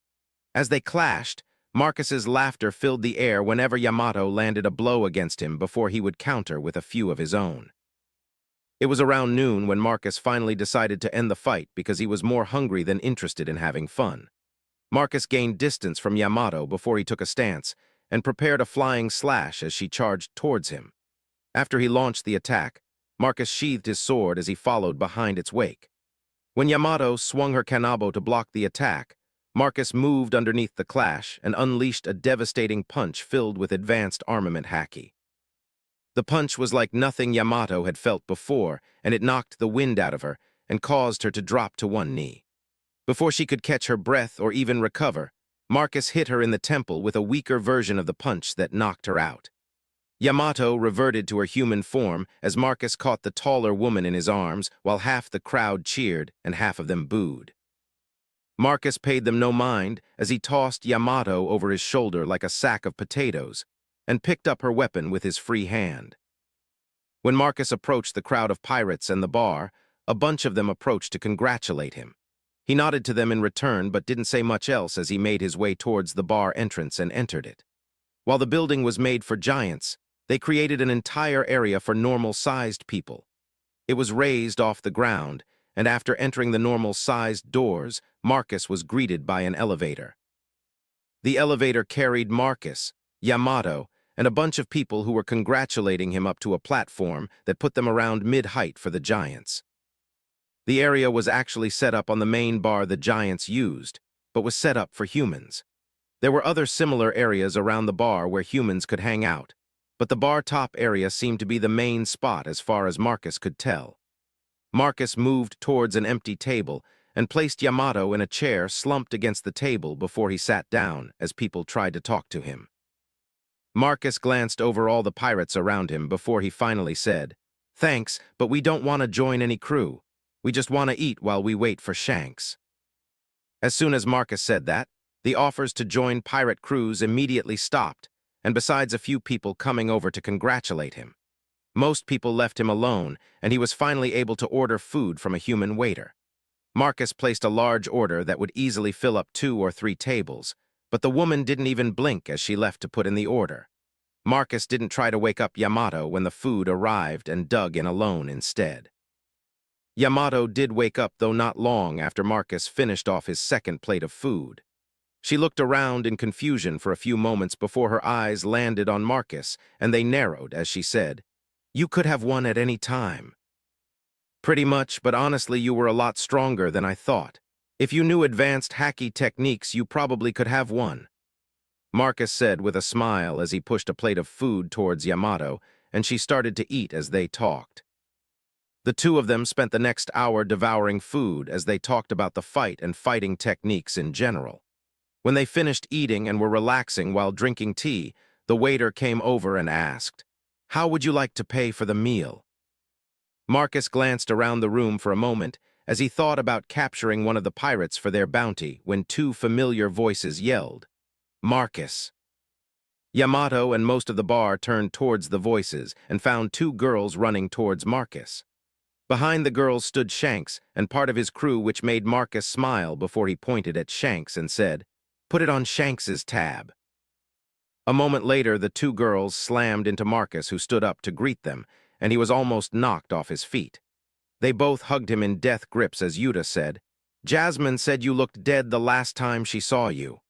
As they clashed, Marcus's laughter filled the air whenever Yamato landed a blow against him before he would counter with a few of his own. It was around noon when Marcus finally decided to end the fight because he was more hungry than interested in having fun. Marcus gained distance from Yamato before he took a stance and prepared a flying slash as she charged towards him. After he launched the attack, Marcus sheathed his sword as he followed behind its wake. When Yamato swung her kanabo to block the attack, Marcus moved underneath the clash and unleashed a devastating punch filled with advanced armament haki. The punch was like nothing Yamato had felt before, and it knocked the wind out of her and caused her to drop to one knee. Before she could catch her breath or even recover, Marcus hit her in the temple with a weaker version of the punch that knocked her out. Yamato reverted to her human form as Marcus caught the taller woman in his arms while half the crowd cheered and half of them booed. Marcus paid them no mind as he tossed Yamato over his shoulder like a sack of potatoes and picked up her weapon with his free hand. When Marcus approached the crowd of pirates and the bar, a bunch of them approached to congratulate him. He nodded to them in return but didn't say much else as he made his way towards the bar entrance and entered it. While the building was made for giants, they created an entire area for normal-sized people. It was raised off the ground, and after entering the normal-sized doors, Marcus was greeted by an elevator. The elevator carried Marcus, Yamato, and a bunch of people who were congratulating him up to a platform that put them around mid-height for the giants. The area was actually set up on the main bar the giants used, but was set up for humans. There were other similar areas around the bar where humans could hang out, but the bar top area seemed to be the main spot as far as Marcus could tell. Marcus moved towards an empty table and placed Yamato in a chair slumped against the table before he sat down as people tried to talk to him. Marcus glanced over all the pirates around him before he finally said, "Thanks, but we don't want to join any crew. We just want to eat while we wait for Shanks." As soon as Marcus said that, the offers to join pirate crews immediately stopped, and besides a few people coming over to congratulate him, most people left him alone, and he was finally able to order food from a human waiter. Marcus placed a large order that would easily fill up 2 or 3 tables, but the woman didn't even blink as she left to put in the order. Marcus didn't try to wake up Yamato when the food arrived and dug in alone instead. Yamato did wake up, though not long after Marcus finished off his second plate of food. She looked around in confusion for a few moments before her eyes landed on Marcus, and they narrowed as she said, "You could have won at any time." "Pretty much, but honestly you were a lot stronger than I thought. If you knew advanced hacky techniques, you probably could have won," Marcus said with a smile as he pushed a plate of food towards Yamato, and she started to eat as they talked. The two of them spent the next hour devouring food as they talked about the fight and fighting techniques in general. When they finished eating and were relaxing while drinking tea, the waiter came over and asked, "How would you like to pay for the meal?" Marcus glanced around the room for a moment as he thought about capturing one of the pirates for their bounty when 2 familiar voices yelled, "Marcus!" Yamato and most of the bar turned towards the voices and found 2 girls running towards Marcus. Behind the girls stood Shanks and part of his crew, which made Marcus smile before he pointed at Shanks and said, "Put it on Shanks's tab." A moment later, the 2 girls slammed into Marcus, who stood up to greet them, and he was almost knocked off his feet. They both hugged him in death grips as Yuta said, "Jasmine said you looked dead the last time she saw you."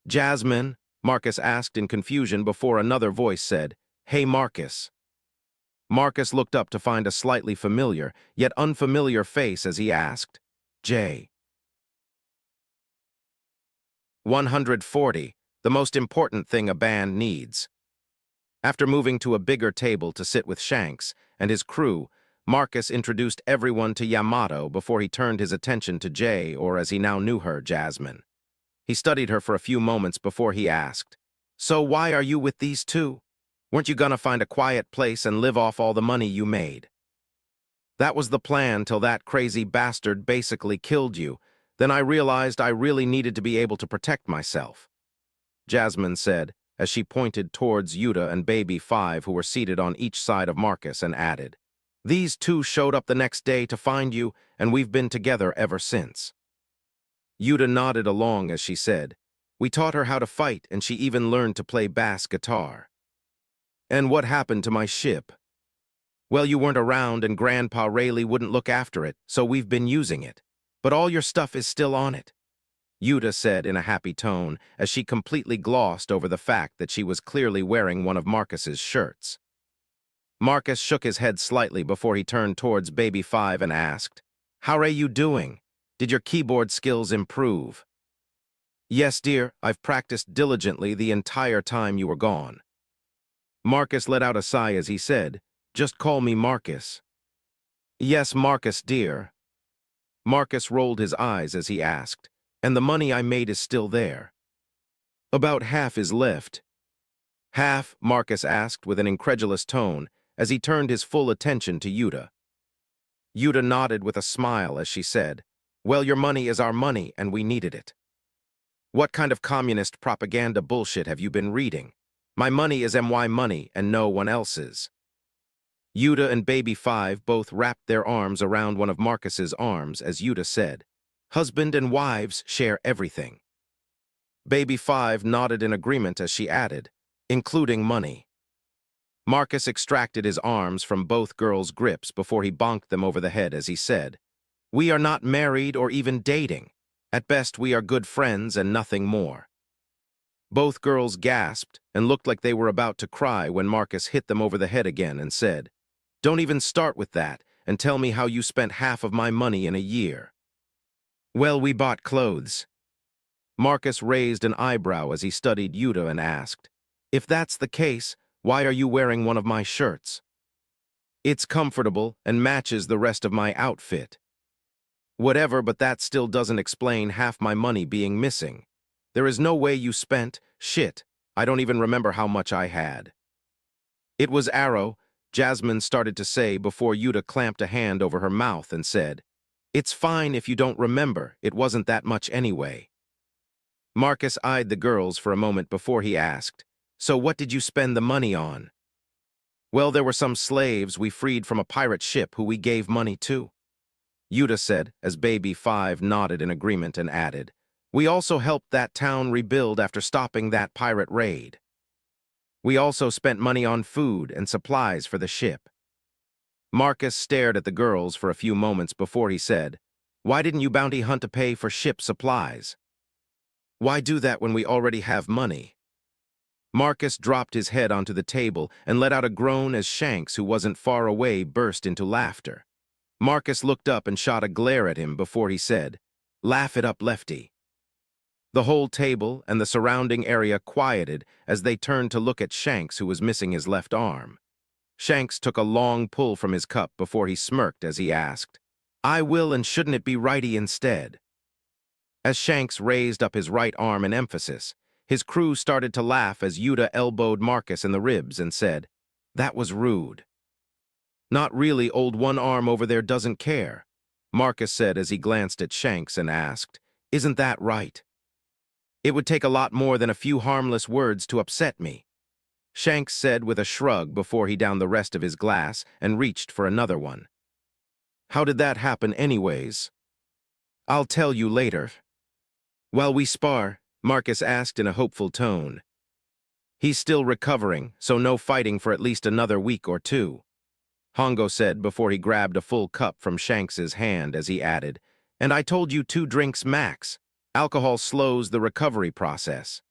"Jasmine?" Marcus asked in confusion before another voice said, "Hey, Marcus." Marcus looked up to find a slightly familiar, yet unfamiliar face as he asked, "J." 140. The most important thing a band needs. After moving to a bigger table to sit with Shanks and his crew, Marcus introduced everyone to Yamato before he turned his attention to Jay, or as he now knew her, Jasmine. He studied her for a few moments before he asked, "So why are you with these 2? Weren't you gonna find a quiet place and live off all the money you made?" "That was the plan till that crazy bastard basically killed you. Then I realized I really needed to be able to protect myself," Jasmine said, as she pointed towards Yuta and Baby 5, who were seated on each side of Marcus, and added, "These 2 showed up the next day to find you, and we've been together ever since." Yuta nodded along as she said, "We taught her how to fight, and she even learned to play bass guitar." "And what happened to my ship?" "Well, you weren't around and Grandpa Rayleigh wouldn't look after it, so we've been using it. But all your stuff is still on it," Yuta said in a happy tone as she completely glossed over the fact that she was clearly wearing one of Marcus's shirts. Marcus shook his head slightly before he turned towards Baby 5 and asked, "How are you doing? Did your keyboard skills improve?" "Yes, dear, I've practiced diligently the entire time you were gone." Marcus let out a sigh as he said, "Just call me Marcus." "Yes, Marcus, dear." Marcus rolled his eyes as he asked, "And the money I made is still there?" "About half is left." "Half?" Marcus asked with an incredulous tone as he turned his full attention to Yuta. Yuta nodded with a smile as she said, "Well, your money is our money and we needed it." "What kind of communist propaganda bullshit have you been reading? My money is my money and no one else's." Yuta and Baby Five both wrapped their arms around one of Marcus's arms as Yuta said, "Husband and wives share everything." Baby Five nodded in agreement as she added, "Including money." Marcus extracted his arms from both girls' grips before he bonked them over the head as he said, "We are not married or even dating. At best, we are good friends and nothing more." Both girls gasped and looked like they were about to cry when Marcus hit them over the head again and said, "Don't even start with that and tell me how you spent half of my money in a year." "Well, we bought clothes." Marcus raised an eyebrow as he studied Yuta and asked, "If that's the case, why are you wearing one of my shirts?" "It's comfortable and matches the rest of my outfit." "Whatever, but that still doesn't explain half my money being missing. There is no way you spent shit. I don't even remember how much I had." "It was Arrow," Jasmine started to say before Yuta clamped a hand over her mouth and said, "It's fine if you don't remember. It wasn't that much anyway." Marcus eyed the girls for a moment before he asked, "So what did you spend the money on?" "Well, there were some slaves we freed from a pirate ship who we gave money to," Yuta said as Baby Five nodded in agreement and added, "We also helped that town rebuild after stopping that pirate raid. We also spent money on food and supplies for the ship." Marcus stared at the girls for a few moments before he said, "Why didn't you bounty hunt to pay for ship supplies? Why do that when we already have money?" Marcus dropped his head onto the table and let out a groan as Shanks, who wasn't far away, burst into laughter. Marcus looked up and shot a glare at him before he said, "Laugh it up, Lefty." The whole table and the surrounding area quieted as they turned to look at Shanks, who was missing his left arm. Shanks took a long pull from his cup before he smirked as he asked, "I will, and shouldn't it be righty instead?" As Shanks raised up his right arm in emphasis, his crew started to laugh as Yuta elbowed Marcus in the ribs and said, "That was rude." "Not really, old one arm over there doesn't care," Marcus said as he glanced at Shanks and asked, "Isn't that right?" "It would take a lot more than a few harmless words to upset me," Shanks said with a shrug before he downed the rest of his glass and reached for another one. "How did that happen anyways?" "I'll tell you later." "While we spar?" Marcus asked in a hopeful tone. "He's still recovering, so no fighting for at least another week or two," Hongo said before he grabbed a full cup from Shanks's hand as he added, "And I told you 2 drinks max. Alcohol slows the recovery process."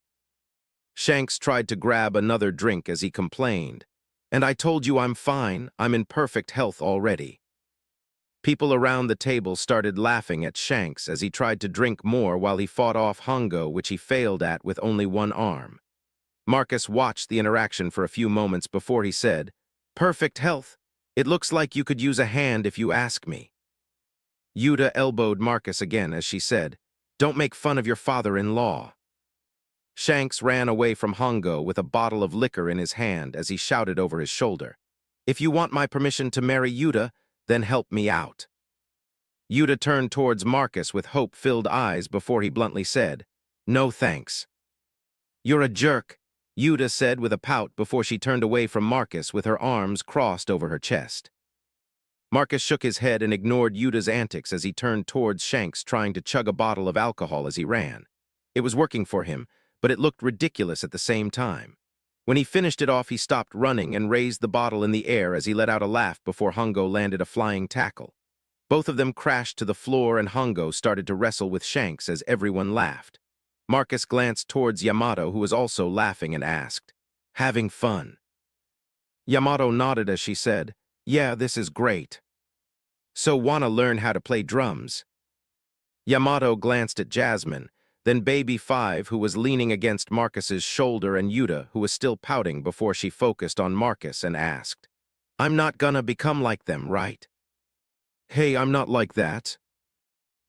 Shanks tried to grab another drink as he complained, "And I told you I'm fine, I'm in perfect health already." People around the table started laughing at Shanks as he tried to drink more while he fought off Hongo, which he failed at with only one arm. Marcus watched the interaction for a few moments before he said, "Perfect health. It looks like you could use a hand if you ask me." Yuta elbowed Marcus again as she said, "Don't make fun of your father-in-law." Shanks ran away from Hongo with a bottle of liquor in his hand as he shouted over his shoulder, "If you want my permission to marry Yuta, then help me out." Yuta turned towards Marcus with hope-filled eyes before he bluntly said, "No thanks." "You're a jerk," Yuta said with a pout before she turned away from Marcus with her arms crossed over her chest. Marcus shook his head and ignored Yuta's antics as he turned towards Shanks, trying to chug a bottle of alcohol as he ran. It was working for him, but it looked ridiculous at the same time. When he finished it off, he stopped running and raised the bottle in the air as he let out a laugh before Hongo landed a flying tackle. Both of them crashed to the floor and Hongo started to wrestle with Shanks as everyone laughed. Marcus glanced towards Yamato, who was also laughing, and asked, "Having fun?" Yamato nodded as she said, "Yeah, this is great." "So wanna learn how to play drums?" Yamato glanced at Jasmine, then Baby Five, who was leaning against Marcus's shoulder, and Yuta, who was still pouting before she focused on Marcus and asked, "I'm not gonna become like them, right?" "Hey, I'm not like that."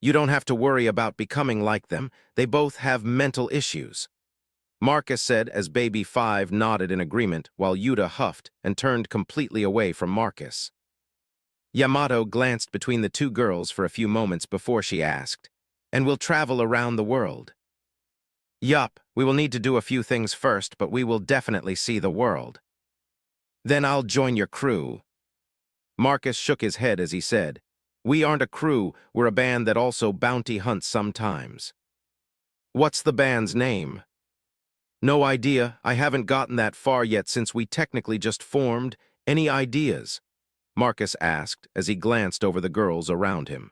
"You don't have to worry about becoming like them. They both have mental issues," Marcus said as Baby Five nodded in agreement while Yuta huffed and turned completely away from Marcus. Yamato glanced between the two girls for a few moments before she asked, "And we'll travel around the world?" "Yup, we will need to do a few things first, but we will definitely see the world." "Then I'll join your crew." Marcus shook his head as he said, "We aren't a crew, we're a band that also bounty hunts sometimes." "What's the band's name?" "No idea, I haven't gotten that far yet since we technically just formed. Any ideas?" Marcus asked as he glanced over the girls around him.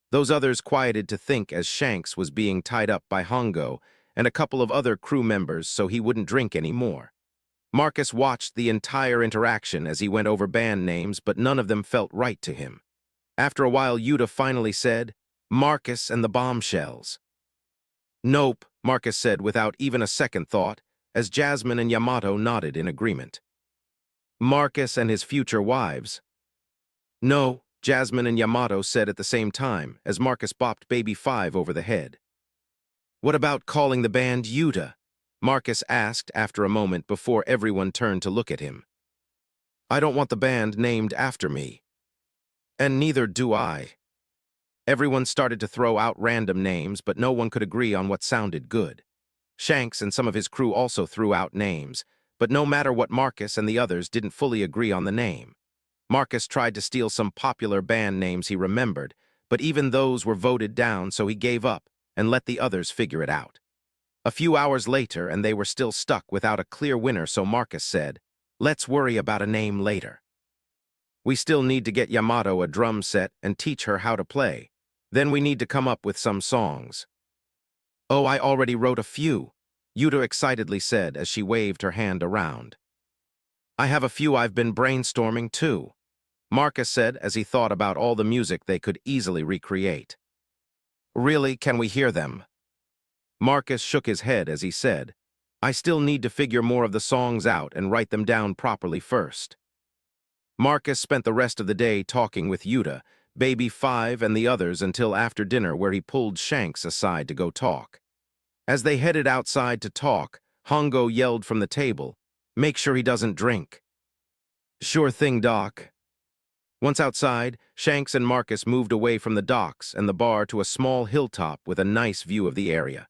Those others quieted to think as Shanks was being tied up by Hongo and a couple of other crew members so he wouldn't drink any more. Marcus watched the entire interaction as he went over band names, but none of them felt right to him. After a while, Yuta finally said, "Marcus and the Bombshells." "Nope," Marcus said without even a second thought, as Jasmine and Yamato nodded in agreement. "Marcus and his future wives." "No," Jasmine and Yamato said at the same time, as Marcus bopped Baby 5 over the head. "What about calling the band Yuta?" Marcus asked after a moment before everyone turned to look at him. "I don't want the band named after me." "And neither do I." Everyone started to throw out random names, but no one could agree on what sounded good. Shanks and some of his crew also threw out names, but no matter what, Marcus and the others didn't fully agree on the name. Marcus tried to steal some popular band names he remembered, but even those were voted down, so he gave up and let the others figure it out. A few hours later, and they were still stuck without a clear winner, so Marcus said, "Let's worry about a name later. We still need to get Yamato a drum set and teach her how to play. Then we need to come up with some songs." "Oh, I already wrote a few," Yuta excitedly said as she waved her hand around. "I have a few I've been brainstorming too," Marcus said as he thought about all the music they could easily recreate. "Really, can we hear them?" Marcus shook his head as he said, "I still need to figure more of the songs out and write them down properly first." Marcus spent the rest of the day talking with Yuta, Baby 5, and the others until after dinner, where he pulled Shanks aside to go talk. As they headed outside to talk, Hongo yelled from the table, "Make sure he doesn't drink." "Sure thing, Doc." Once outside, Shanks and Marcus moved away from the docks and the bar to a small hilltop with a nice view of the area.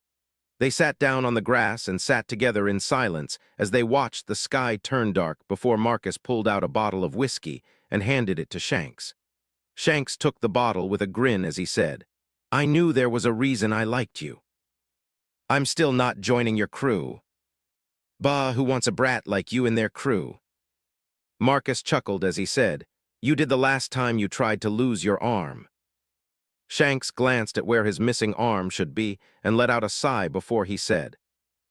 They sat down on the grass and sat together in silence as they watched the sky turn dark before Marcus pulled out a bottle of whiskey and handed it to Shanks. Shanks took the bottle with a grin as he said, "I knew there was a reason I liked you." "I'm still not joining your crew." "Bah, who wants a brat like you in their crew?" Marcus chuckled as he said, "You did the last time you tried to lose your arm." Shanks glanced at where his missing arm should be and let out a sigh before he said,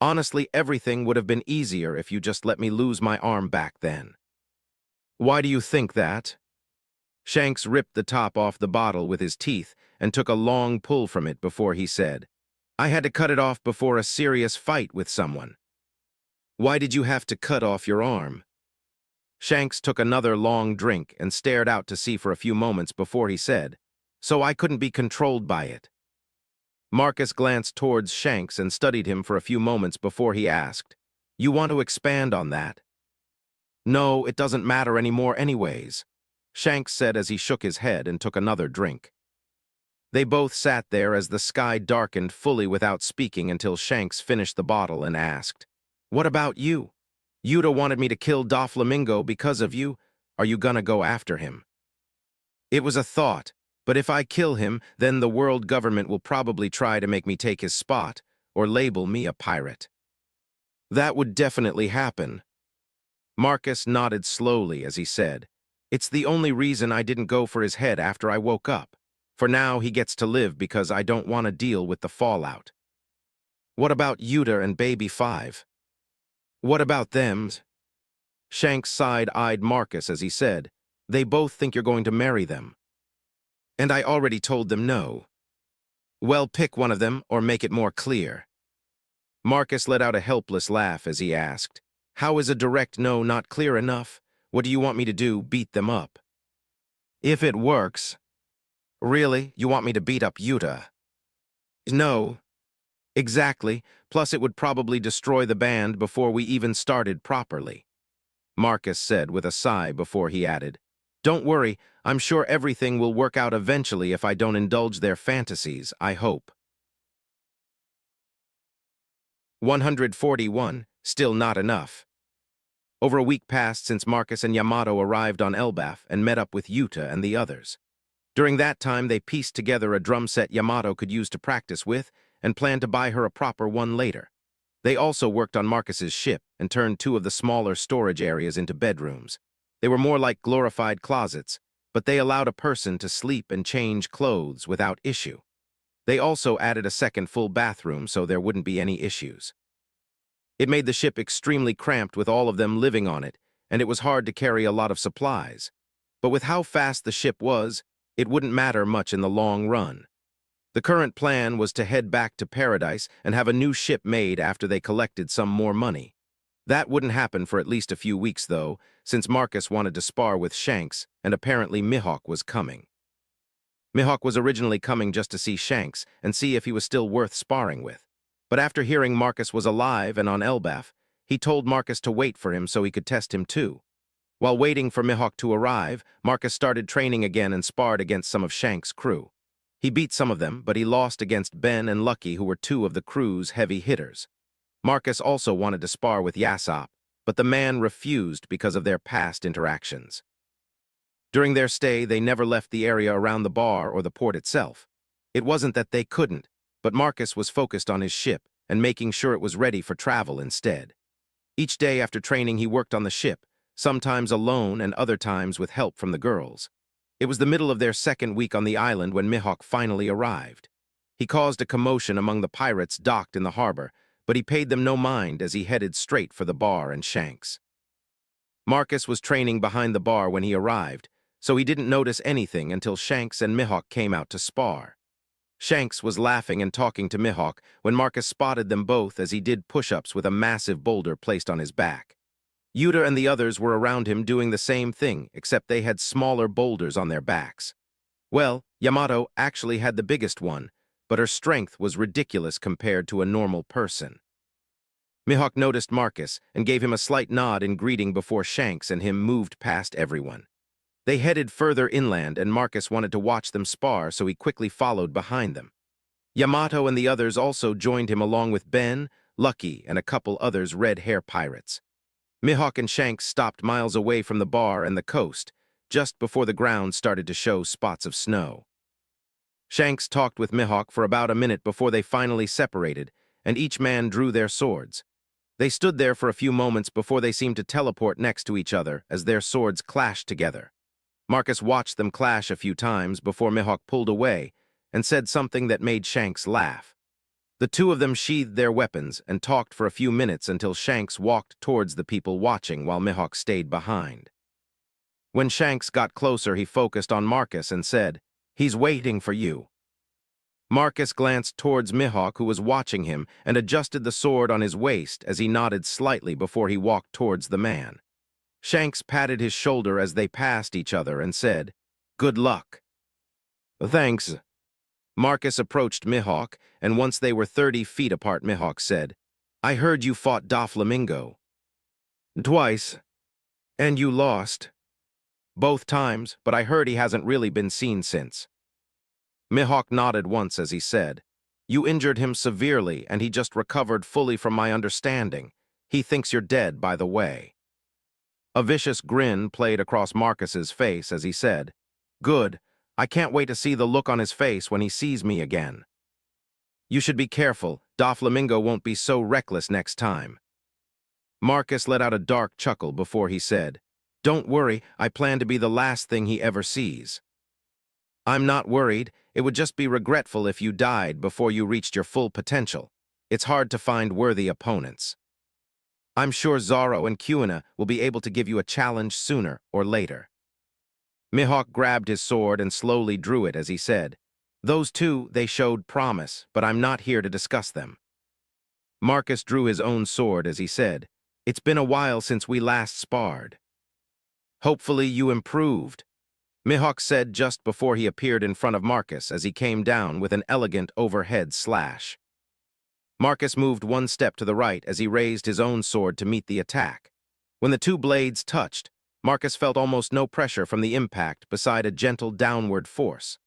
"Honestly, everything would have been easier if you just let me lose my arm back then." "Why do you think that?" Shanks ripped the top off the bottle with his teeth and took a long pull from it before he said, "I had to cut it off before a serious fight with someone." "Why did you have to cut off your arm?" Shanks took another long drink and stared out to sea for a few moments before he said, "So I couldn't be controlled by it." Marcus glanced towards Shanks and studied him for a few moments before he asked, "You want to expand on that?" "No, it doesn't matter anymore anyways," Shanks said as he shook his head and took another drink. They both sat there as the sky darkened fully without speaking until Shanks finished the bottle and asked, "What about you? Yuta wanted me to kill Doflamingo because of you. Are you gonna go after him?" "It was a thought, but if I kill him, then the world government will probably try to make me take his spot or label me a pirate." "That would definitely happen." Marcus nodded slowly as he said, "It's the only reason I didn't go for his head after I woke up. For now, he gets to live because I don't want to deal with the fallout." "What about Yuta and Baby 5? What about them?" Shanks side-eyed Marcus as he said, "They both think you're going to marry them." "And I already told them no." "Well, pick one of them or make it more clear." Marcus let out a helpless laugh as he asked, "How is a direct no not clear enough? What do you want me to do, beat them up?" "If it works." "Really? You want me to beat up Yuta?" "No." "Exactly. Plus it would probably destroy the band before we even started properly," Marcus said with a sigh before he added, "Don't worry, I'm sure everything will work out eventually if I don't indulge their fantasies, I hope." 141. Still not enough. Over a week passed since Marcus and Yamato arrived on Elbaf and met up with Yuta and the others. During that time, they pieced together a drum set Yamato could use to practice with and planned to buy her a proper one later. They also worked on Marcus's ship and turned two of the smaller storage areas into bedrooms. They were more like glorified closets, but they allowed a person to sleep and change clothes without issue. They also added a second full bathroom so there wouldn't be any issues. It made the ship extremely cramped with all of them living on it, and it was hard to carry a lot of supplies. But with how fast the ship was, it wouldn't matter much in the long run. The current plan was to head back to Paradise and have a new ship made after they collected some more money. That wouldn't happen for at least a few weeks, though, since Marcus wanted to spar with Shanks, and apparently Mihawk was coming. Mihawk was originally coming just to see Shanks and see if he was still worth sparring with. But after hearing Marcus was alive and on Elbaf, he told Marcus to wait for him so he could test him too. While waiting for Mihawk to arrive, Marcus started training again and sparred against some of Shanks' crew. He beat some of them, but he lost against Ben and Lucky, who were two of the crew's heavy hitters. Marcus also wanted to spar with Yasop, but the man refused because of their past interactions. During their stay, they never left the area around the bar or the port itself. It wasn't that they couldn't, but Marcus was focused on his ship and making sure it was ready for travel instead. Each day after training, he worked on the ship, sometimes alone and other times with help from the girls. It was the middle of their second week on the island when Mihawk finally arrived. He caused a commotion among the pirates docked in the harbor, but he paid them no mind as he headed straight for the bar and Shanks. Marcus was training behind the bar when he arrived, so he didn't notice anything until Shanks and Mihawk came out to spar. Shanks was laughing and talking to Mihawk when Marcus spotted them both as he did push-ups with a massive boulder placed on his back. Yuta and the others were around him doing the same thing, except they had smaller boulders on their backs. Well, Yamato actually had the biggest one, but her strength was ridiculous compared to a normal person. Mihawk noticed Marcus and gave him a slight nod in greeting before Shanks and him moved past everyone. They headed further inland and Marcus wanted to watch them spar, so he quickly followed behind them. Yamato and the others also joined him along with Ben, Lucky, and a couple others red-hair pirates. Mihawk and Shanks stopped miles away from the bar and the coast, just before the ground started to show spots of snow. Shanks talked with Mihawk for about a minute before they finally separated, and each man drew their swords. They stood there for a few moments before they seemed to teleport next to each other as their swords clashed together. Marcus watched them clash a few times before Mihawk pulled away and said something that made Shanks laugh. The two of them sheathed their weapons and talked for a few minutes until Shanks walked towards the people watching while Mihawk stayed behind. When Shanks got closer, he focused on Marcus and said, "He's waiting for you." Marcus glanced towards Mihawk, who was watching him, and adjusted the sword on his waist as he nodded slightly before he walked towards the man. Shanks patted his shoulder as they passed each other and said, "Good luck." "Thanks." Marcus approached Mihawk, and once they were 30 feet apart, Mihawk said, "I heard you fought Doflamingo." "Twice. And you lost." "Both times, but I heard he hasn't really been seen since." Mihawk nodded once as he said, "You injured him severely, and he just recovered fully from my understanding. He thinks you're dead, by the way." A vicious grin played across Marcus's face as he said, "Good. I can't wait to see the look on his face when he sees me again." "You should be careful. Doflamingo won't be so reckless next time." Marcus let out a dark chuckle before he said, "Don't worry, I plan to be the last thing he ever sees." "I'm not worried. It would just be regretful if you died before you reached your full potential. It's hard to find worthy opponents. I'm sure Zoro and Kuina will be able to give you a challenge sooner or later." Mihawk grabbed his sword and slowly drew it as he said, "Those two, they showed promise, but I'm not here to discuss them." Marcus drew his own sword as he said, "It's been a while since we last sparred." "Hopefully you improved," Mihawk said just before he appeared in front of Marcus as he came down with an elegant overhead slash. Marcus moved one step to the right as he raised his own sword to meet the attack. When the two blades touched, Marcus felt almost no pressure from the impact beside a gentle downward force.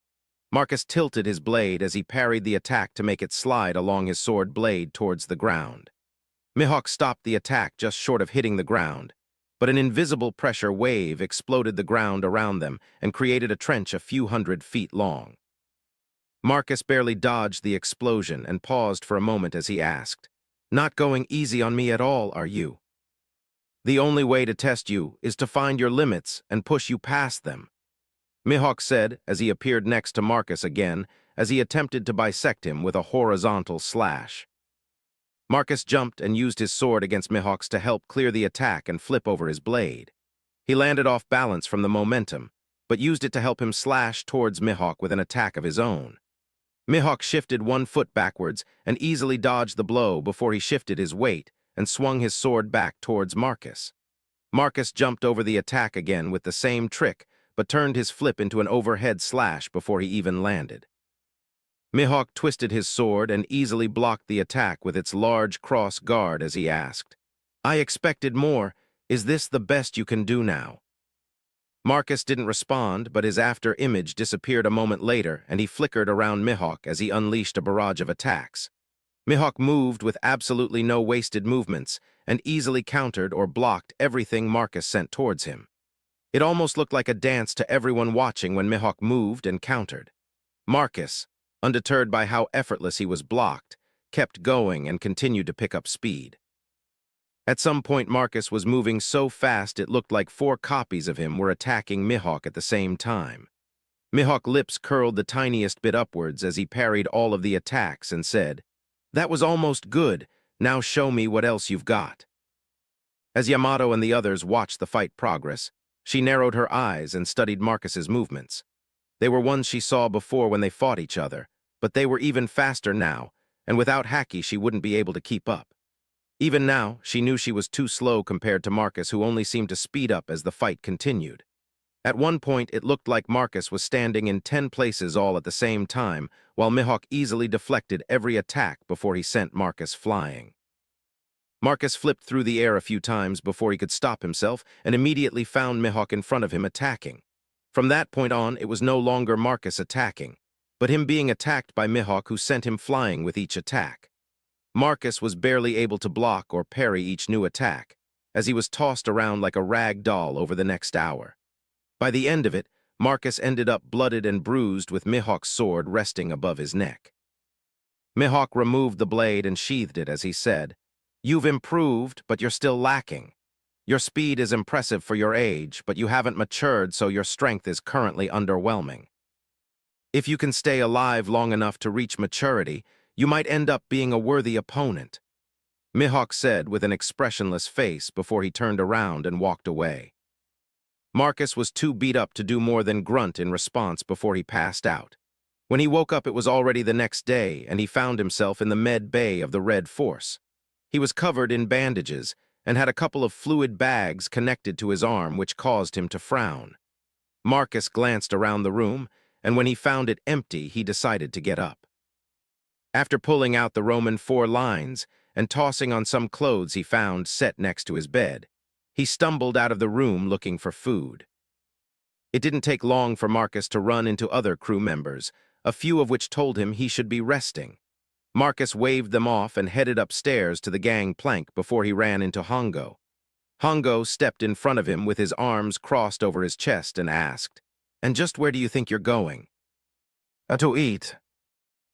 Marcus tilted his blade as he parried the attack to make it slide along his sword blade towards the ground. Mihawk stopped the attack just short of hitting the ground, but an invisible pressure wave exploded the ground around them and created a trench a few hundred feet long. Marcus barely dodged the explosion and paused for a moment as he asked, "Not going easy on me at all, are you? The only way to test you is to find your limits and push you past them," Mihawk said as he appeared next to Marcus again as he attempted to bisect him with a horizontal slash. Marcus jumped and used his sword against Mihawk's to help clear the attack and flip over his blade. He landed off balance from the momentum, but used it to help him slash towards Mihawk with an attack of his own. Mihawk shifted 1 foot backwards and easily dodged the blow before he shifted his weight and swung his sword back towards Marcus. Marcus jumped over the attack again with the same trick, but turned his flip into an overhead slash before he even landed. Mihawk twisted his sword and easily blocked the attack with its large cross guard as he asked, "I expected more. Is this the best you can do now?" Marcus didn't respond, but his after image disappeared a moment later and he flickered around Mihawk as he unleashed a barrage of attacks. Mihawk moved with absolutely no wasted movements and easily countered or blocked everything Marcus sent towards him. It almost looked like a dance to everyone watching when Mihawk moved and countered. Marcus, undeterred by how effortless he was blocked, kept going and continued to pick up speed. At some point, Marcus was moving so fast it looked like 4 copies of him were attacking Mihawk at the same time. Mihawk's lips curled the tiniest bit upwards as he parried all of the attacks and said, "That was almost good. Now show me what else you've got." As Yamato and the others watched the fight progress, she narrowed her eyes and studied Marcus's movements. They were ones she saw before when they fought each other, but they were even faster now, and without Haki she wouldn't be able to keep up. Even now, she knew she was too slow compared to Marcus, who only seemed to speed up as the fight continued. At one point, it looked like Marcus was standing in 10 places all at the same time, while Mihawk easily deflected every attack before he sent Marcus flying. Marcus flipped through the air a few times before he could stop himself and immediately found Mihawk in front of him attacking. From that point on, it was no longer Marcus attacking, but him being attacked by Mihawk, who sent him flying with each attack. Marcus was barely able to block or parry each new attack, as he was tossed around like a rag doll over the next hour. By the end of it, Marcus ended up blooded and bruised with Mihawk's sword resting above his neck. Mihawk removed the blade and sheathed it as he said, "You've improved, but you're still lacking. Your speed is impressive for your age, but you haven't matured, so your strength is currently underwhelming. If you can stay alive long enough to reach maturity, you might end up being a worthy opponent," Mihawk said with an expressionless face before he turned around and walked away. Marcus was too beat up to do more than grunt in response before he passed out. When he woke up, it was already the next day, and he found himself in the med bay of the Red Force. He was covered in bandages and had a couple of fluid bags connected to his arm, which caused him to frown. Marcus glanced around the room, and when he found it empty, he decided to get up. After pulling out the Roman 4 lines and tossing on some clothes he found set next to his bed, he stumbled out of the room looking for food. It didn't take long for Marcus to run into other crew members, a few of which told him he should be resting. Marcus waved them off and headed upstairs to the gang plank before he ran into Hongo. Hongo stepped in front of him with his arms crossed over his chest and asked, "And just where do you think you're going?" "To eat."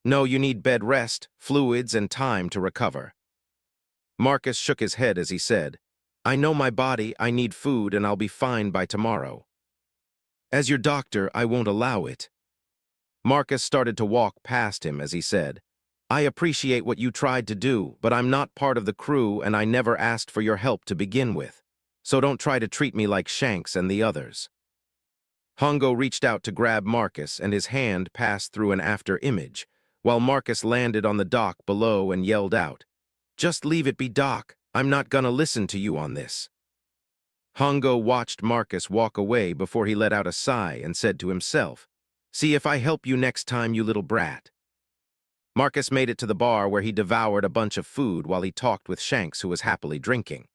"No, you need bed rest, fluids, and time to recover." Marcus shook his head as he said, "I know my body, I need food, and I'll be fine by tomorrow." "As your doctor, I won't allow it." Marcus started to walk past him as he said, "I appreciate what you tried to do, but I'm not part of the crew and I never asked for your help to begin with, so don't try to treat me like Shanks and the others." Hongo reached out to grab Marcus and his hand passed through an after image, while Marcus landed on the dock below and yelled out, "Just leave it be, Doc. I'm not gonna listen to you on this." Hongo watched Marcus walk away before he let out a sigh and said to himself, "See if I help you next time, you little brat." Marcus made it to the bar where he devoured a bunch of food while he talked with Shanks, who was happily drinking.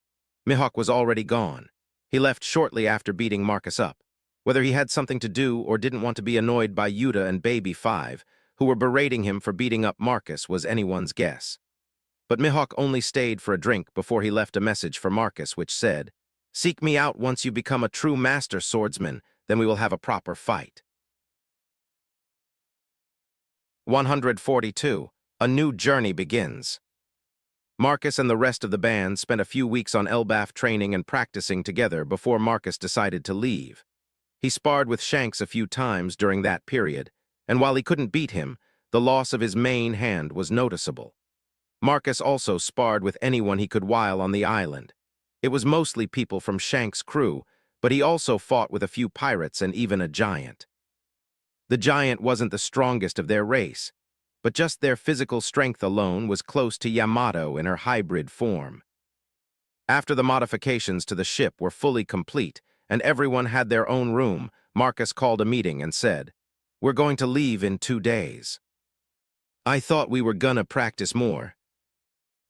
Mihawk was already gone. He left shortly after beating Marcus up. Whether he had something to do or didn't want to be annoyed by Yuta and Baby 5, who were berating him for beating up Marcus, was anyone's guess. But Mihawk only stayed for a drink before he left a message for Marcus which said, Seek me out once you become a true master swordsman, then we will have a proper fight. 142. A new journey begins. Marcus and the rest of the band spent a few weeks on Elbaf training and practicing together before Marcus decided to leave. He sparred with Shanks a few times during that period, and while he couldn't beat him, the loss of his main hand was noticeable. Marcus also sparred with anyone he could while on the island. It was mostly people from Shanks' crew, but he also fought with a few pirates and even a giant. The giant wasn't the strongest of their race, but just their physical strength alone was close to Yamato in her hybrid form. After the modifications to the ship were fully complete and everyone had their own room, Marcus called a meeting and said, "We're going to leave in 2 days. I thought we were gonna practice more.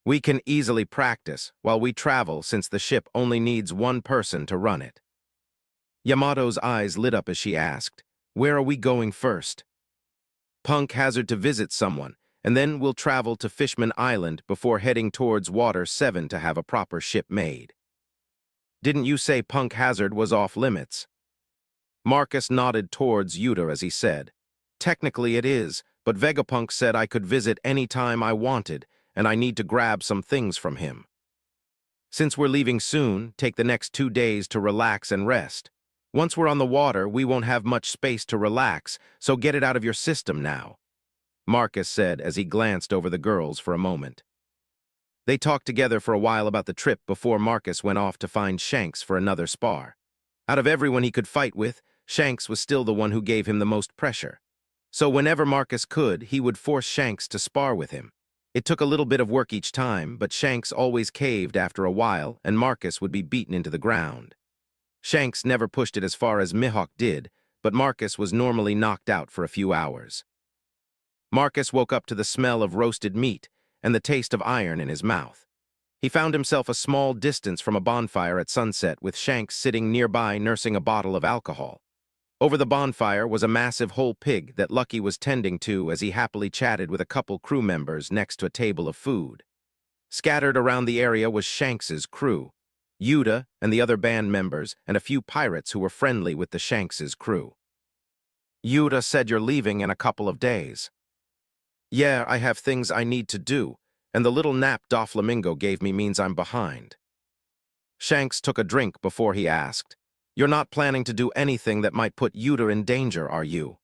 We can easily practice while we travel since the ship only needs one person to run it." Yamato's eyes lit up as she asked, "Where are we going first?" "Punk Hazard to visit someone, and then we'll travel to Fishman Island before heading towards Water 7 to have a proper ship made." "Didn't you say Punk Hazard was off limits?" Marcus nodded towards Yuta as he said, "Technically it is, but Vegapunk said I could visit any time I wanted, and I need to grab some things from him. Since we're leaving soon, take the next 2 days to relax and rest. Once we're on the water, we won't have much space to relax, so get it out of your system now," Marcus said as he glanced over the girls for a moment. They talked together for a while about the trip before Marcus went off to find Shanks for another spar. Out of everyone he could fight with, Shanks was still the one who gave him the most pressure. So whenever Marcus could, he would force Shanks to spar with him. It took a little bit of work each time, but Shanks always caved after a while, and Marcus would be beaten into the ground. Shanks never pushed it as far as Mihawk did, but Marcus was normally knocked out for a few hours. Marcus woke up to the smell of roasted meat and the taste of iron in his mouth. He found himself a small distance from a bonfire at sunset with Shanks sitting nearby nursing a bottle of alcohol. Over the bonfire was a massive whole pig that Lucky was tending to as he happily chatted with a couple crew members next to a table of food. Scattered around the area was Shanks's crew, Yuta and the other band members, and a few pirates who were friendly with the Shanks's crew. "Yuta said you're leaving in a couple of days." "Yeah, I have things I need to do, and the little nap Doflamingo gave me means I'm behind." Shanks took a drink before he asked, "You're not planning to do anything that might put Yuta in danger, are you?"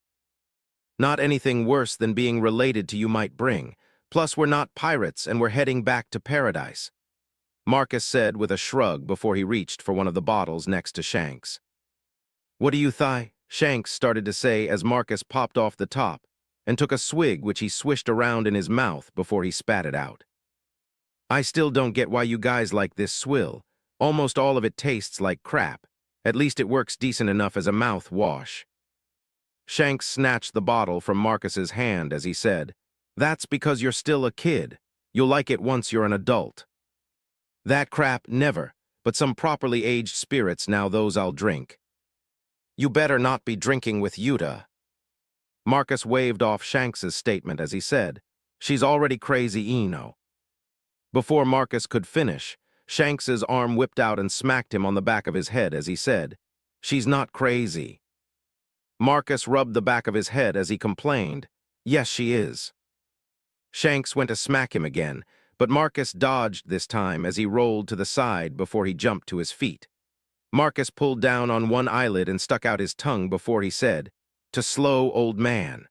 "Not anything worse than being related to you might bring. Plus, we're not pirates and we're heading back to paradise," Marcus said with a shrug before he reached for one of the bottles next to Shanks. "What do you think?" Shanks started to say as Marcus popped off the top and took a swig which he swished around in his mouth before he spat it out. "I still don't get why you guys like this swill. Almost all of it tastes like crap. At least it works decent enough as a mouthwash." Shanks snatched the bottle from Marcus's hand as he said, "That's because you're still a kid. You'll like it once you're an adult." "That crap, never, but some properly aged spirits, now those I'll drink." "You better not be drinking with Yuta." Marcus waved off Shanks's statement as he said, "She's already crazy, Eno." Before Marcus could finish, Shanks's arm whipped out and smacked him on the back of his head as he said, "She's not crazy." Marcus rubbed the back of his head as he complained, "Yes, she is." Shanks went to smack him again, but Marcus dodged this time as he rolled to the side before he jumped to his feet. Marcus pulled down on one eyelid and stuck out his tongue before he said, "To slow, old man."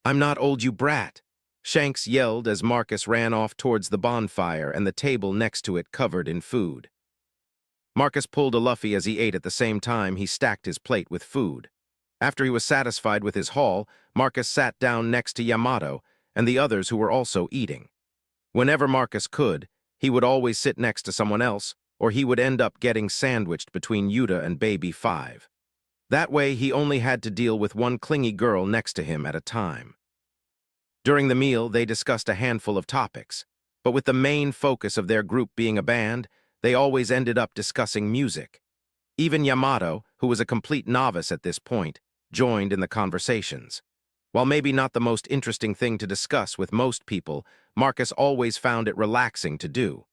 "I'm not old, you brat," Shanks yelled as Marcus ran off towards the bonfire and the table next to it covered in food. Marcus pulled a Luffy as he ate at the same time he stacked his plate with food. After he was satisfied with his haul, Marcus sat down next to Yamato and the others who were also eating. Whenever Marcus could, he would always sit next to someone else, or he would end up getting sandwiched between Yuta and Baby 5. That way, he only had to deal with one clingy girl next to him at a time. During the meal, they discussed a handful of topics, but with the main focus of their group being a band, they always ended up discussing music. Even Yamato, who was a complete novice at this point, joined in the conversations. While maybe not the most interesting thing to discuss with most people, Marcus always found it relaxing to do.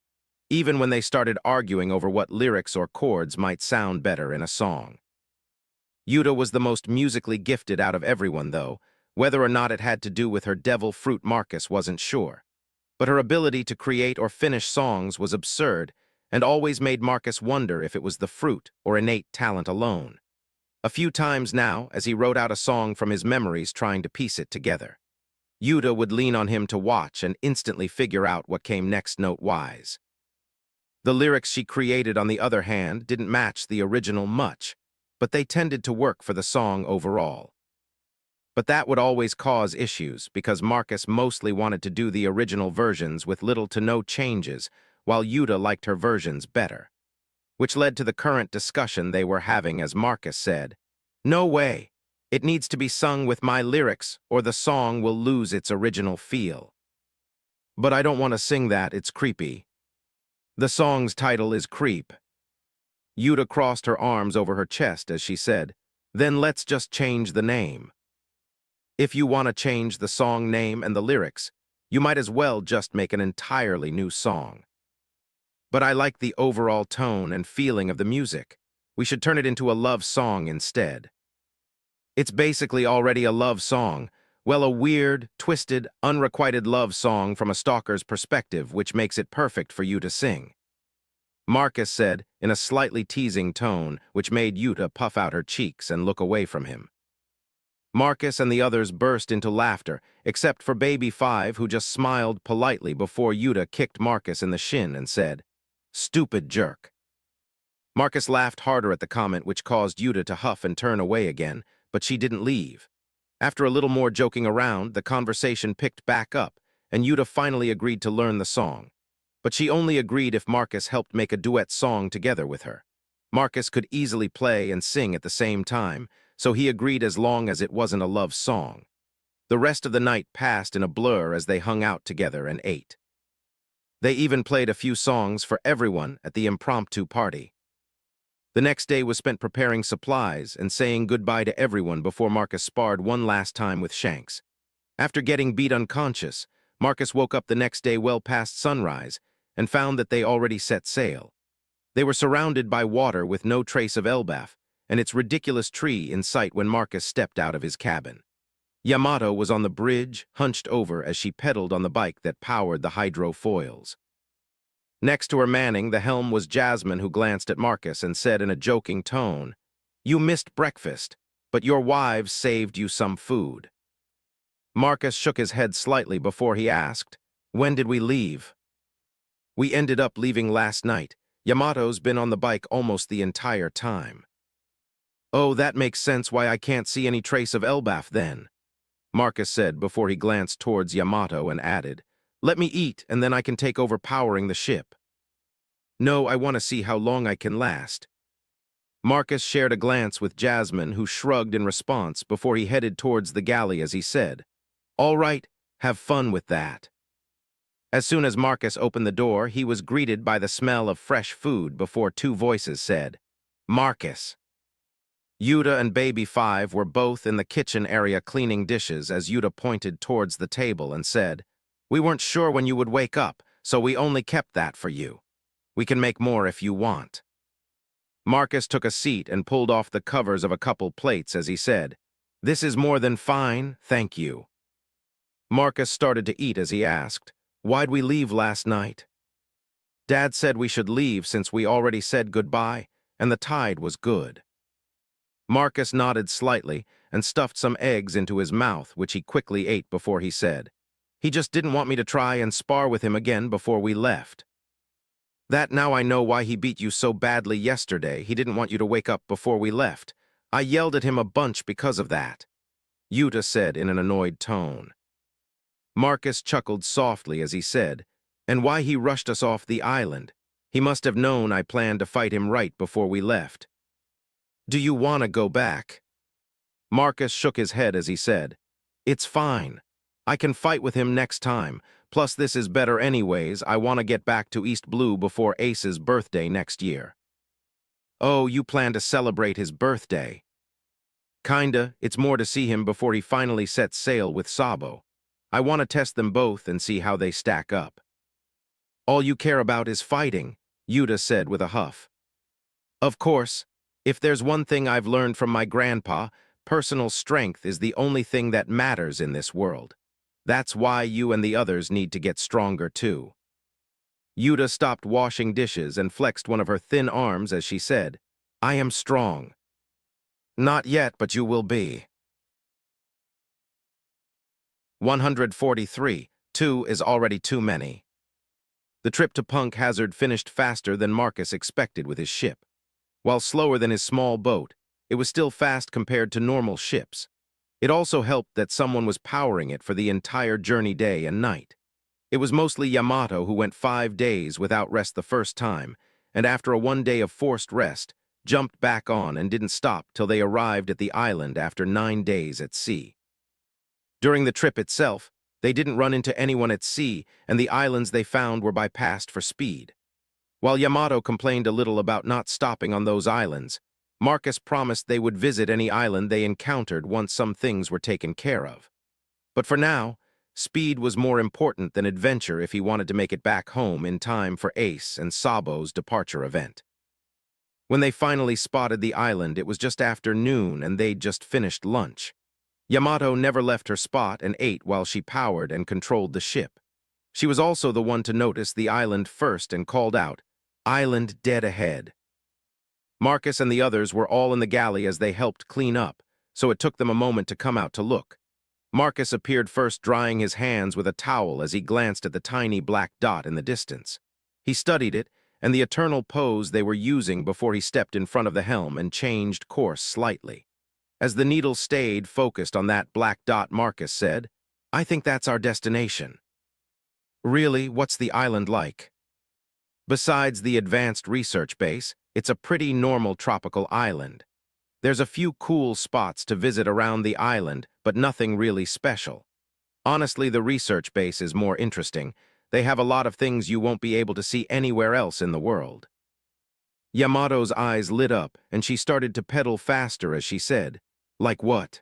even when they started arguing over what lyrics or chords might sound better in a song. Yuta was the most musically gifted out of everyone, though. Whether or not it had to do with her devil fruit Marcus wasn't sure. But her ability to create or finish songs was absurd and always made Marcus wonder if it was the fruit or innate talent alone. A few times now, as he wrote out a song from his memories trying to piece it together, Yuta would lean on him to watch and instantly figure out what came next note-wise. The lyrics she created, on the other hand, didn't match the original much, but they tended to work for the song overall. But that would always cause issues because Marcus mostly wanted to do the original versions with little to no changes, while Yuta liked her versions better. Which led to the current discussion they were having as Marcus said, "No way. It needs to be sung with my lyrics or the song will lose its original feel." "But I don't want to sing that, it's creepy." "The song's title is Creep." Yuta crossed her arms over her chest as she said, "Then let's just change the name." "If you want to change the song name and the lyrics, you might as well just make an entirely new song." "But I like the overall tone and feeling of the music. We should turn it into a love song instead." "It's basically already a love song. Well, a weird, twisted, unrequited love song from a stalker's perspective, which makes it perfect for you to sing," Marcus said in a slightly teasing tone, which made Yuta puff out her cheeks and look away from him. Marcus and the others burst into laughter, except for Baby Five, who just smiled politely before Yuta kicked Marcus in the shin and said, "Stupid jerk." Marcus laughed harder at the comment, which caused Yuta to huff and turn away again, but she didn't leave. After a little more joking around, the conversation picked back up, and Yuta finally agreed to learn the song. But she only agreed if Marcus helped make a duet song together with her. Marcus could easily play and sing at the same time, so he agreed as long as it wasn't a love song. The rest of the night passed in a blur as they hung out together and ate. They even played a few songs for everyone at the impromptu party. The next day was spent preparing supplies and saying goodbye to everyone before Marcus sparred one last time with Shanks. After getting beat unconscious, Marcus woke up the next day well past sunrise and found that they already set sail. They were surrounded by water with no trace of Elbaf and its ridiculous tree in sight when Marcus stepped out of his cabin. Yamato was on the bridge, hunched over as she pedaled on the bike that powered the hydrofoils. Next to her manning the helm was Jasmine, who glanced at Marcus and said in a joking tone, "You missed breakfast, but your wives saved you some food." Marcus shook his head slightly before he asked, "When did we leave?" "We ended up leaving last night. Yamato's been on the bike almost the entire time." "Oh, that makes sense why I can't see any trace of Elbaf then," Marcus said before he glanced towards Yamato and added, "Let me eat and then I can take over powering the ship." "No, I want to see how long I can last." Marcus shared a glance with Jasmine, who shrugged in response before he headed towards the galley as he said, "All right, have fun with that." As soon as Marcus opened the door, he was greeted by the smell of fresh food before two voices said, "Marcus." Yuta and Baby Five were both in the kitchen area cleaning dishes as Yuta pointed towards the table and said, "We weren't sure when you would wake up, so we only kept that for you. We can make more if you want." Marcus took a seat and pulled off the covers of a couple plates as he said, "This is more than fine, thank you." Marcus started to eat as he asked, "Why'd we leave last night?" "Dad said we should leave since we already said goodbye, and the tide was good." Marcus nodded slightly and stuffed some eggs into his mouth, which he quickly ate before he said, "He just didn't want me to try and spar with him again before we left." "That now I know why he beat you so badly yesterday. He didn't want you to wake up before we left. I yelled at him a bunch because of that," Yuta said in an annoyed tone. Marcus chuckled softly as he said, "And why he rushed us off the island. He must have known I planned to fight him right before we left." "Do you want to go back?" Marcus shook his head as he said, "It's fine. I can fight with him next time. Plus this is better anyways. I want to get back to East Blue before Ace's birthday next year." "Oh, you plan to celebrate his birthday?" "Kinda. It's more to see him before he finally sets sail with Sabo. I want to test them both and see how they stack up." All you care about is fighting, Yuta said with a huff. Of course, if there's one thing I've learned from my grandpa, personal strength is the only thing that matters in this world. That's why you and the others need to get stronger too. Yuta stopped washing dishes and flexed one of her thin arms as she said, I am strong. Not yet, but you will be. 143. 2 is already too many. The trip to Punk Hazard finished faster than Marcus expected with his ship. While slower than his small boat, it was still fast compared to normal ships. It also helped that someone was powering it for the entire journey day and night. It was mostly Yamato who went 5 days without rest the first time, and after a 1 day of forced rest, jumped back on and didn't stop till they arrived at the island after 9 days at sea. During the trip itself, they didn't run into anyone at sea, and the islands they found were bypassed for speed. While Yamato complained a little about not stopping on those islands, Marcus promised they would visit any island they encountered once some things were taken care of. But for now, speed was more important than adventure if he wanted to make it back home in time for Ace and Sabo's departure event. When they finally spotted the island, it was just after noon and they'd just finished lunch. Yamato never left her spot and ate while she powered and controlled the ship. She was also the one to notice the island first and called out, "Island dead ahead." Marcus and the others were all in the galley as they helped clean up, so it took them a moment to come out to look. Marcus appeared first, drying his hands with a towel as he glanced at the tiny black dot in the distance. He studied it and the eternal pose they were using before he stepped in front of the helm and changed course slightly. As the needle stayed focused on that black dot, Marcus said, "I think that's our destination." "Really, what's the island like?" "Besides the advanced research base, it's a pretty normal tropical island. There's a few cool spots to visit around the island, but nothing really special. Honestly, the research base is more interesting. They have a lot of things you won't be able to see anywhere else in the world." Yamato's eyes lit up, and she started to pedal faster as she said, "Like what?"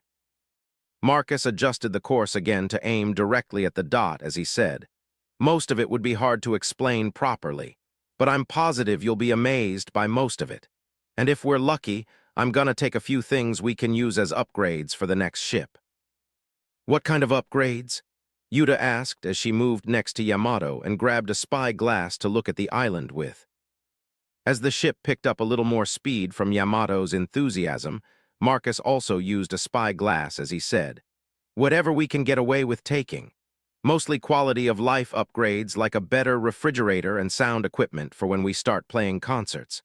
Marcus adjusted the course again to aim directly at the dot as he said, "Most of it would be hard to explain properly, but I'm positive you'll be amazed by most of it. And if we're lucky, I'm gonna take a few things we can use as upgrades for the next ship." "What kind of upgrades?" Yuta asked as she moved next to Yamato and grabbed a spy glass to look at the island with. As the ship picked up a little more speed from Yamato's enthusiasm, Marcus also used a spy glass as he said, "Whatever we can get away with taking. Mostly quality of life upgrades like a better refrigerator and sound equipment for when we start playing concerts.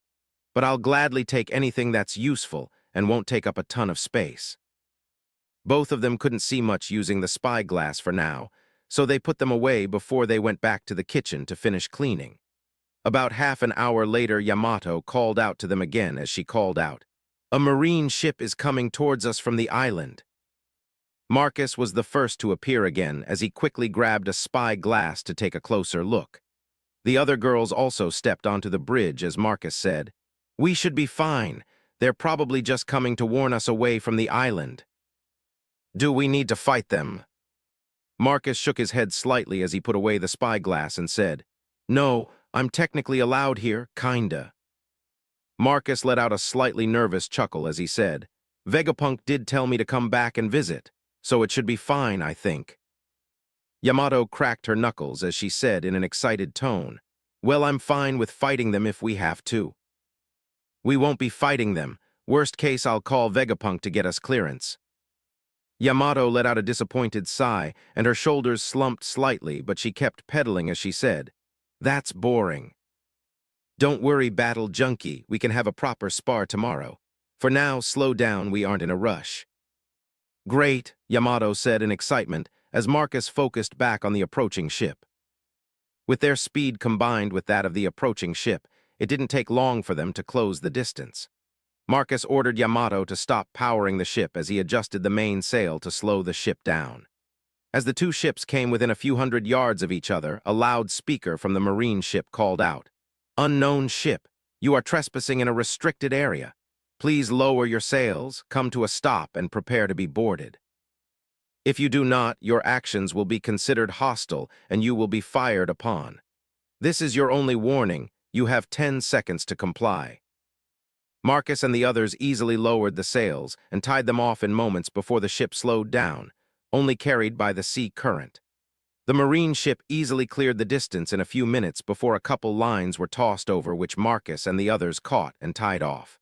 But I'll gladly take anything that's useful and won't take up a ton of space." Both of them couldn't see much using the spy glass for now, so they put them away before they went back to the kitchen to finish cleaning. About half an hour later, Yamato called out to them again as she called out, "A marine ship is coming towards us from the island." Marcus was the first to appear again as he quickly grabbed a spy glass to take a closer look. The other girls also stepped onto the bridge as Marcus said, "We should be fine. They're probably just coming to warn us away from the island." "Do we need to fight them?" Marcus shook his head slightly as he put away the spyglass and said, "No, I'm technically allowed here, kinda." Marcus let out a slightly nervous chuckle as he said, "Vegapunk did tell me to come back and visit, so it should be fine, I think." Yamato cracked her knuckles as she said in an excited tone, "Well, I'm fine with fighting them if we have to." "We won't be fighting them. Worst case, I'll call Vegapunk to get us clearance." Yamato let out a disappointed sigh, and her shoulders slumped slightly, but she kept pedaling as she said, "That's boring." "Don't worry, Battle Junkie, we can have a proper spar tomorrow. For now, slow down, we aren't in a rush." "Great," Yamato said in excitement, as Marcus focused back on the approaching ship. With their speed combined with that of the approaching ship, it didn't take long for them to close the distance. Marcus ordered Yamato to stop powering the ship as he adjusted the main sail to slow the ship down. As the two ships came within a few hundred yards of each other, a loud speaker from the marine ship called out, "Unknown ship, you are trespassing in a restricted area. Please lower your sails, come to a stop, and prepare to be boarded. If you do not, your actions will be considered hostile and you will be fired upon." This is your only warning. You have 10 seconds to comply. Marcus and the others easily lowered the sails and tied them off in moments before the ship slowed down, only carried by the sea current. The marine ship easily cleared the distance in a few minutes before a couple lines were tossed over which Marcus and the others caught and tied off.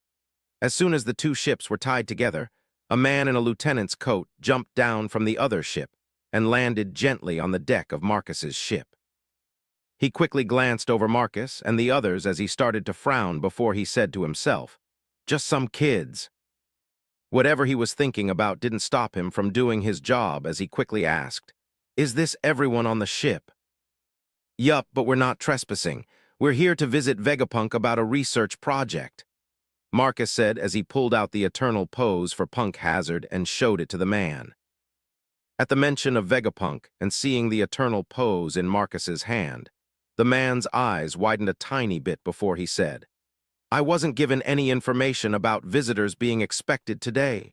As soon as the two ships were tied together, a man in a lieutenant's coat jumped down from the other ship and landed gently on the deck of Marcus's ship. He quickly glanced over Marcus and the others as he started to frown before he said to himself, "Just some kids." Whatever he was thinking about didn't stop him from doing his job as he quickly asked, "Is this everyone on the ship?" "Yup, but we're not trespassing. We're here to visit Vegapunk about a research project," Marcus said as he pulled out the eternal pose for Punk Hazard and showed it to the man. At the mention of Vegapunk and seeing the eternal pose in Marcus's hand, the man's eyes widened a tiny bit before he said, "I wasn't given any information about visitors being expected today.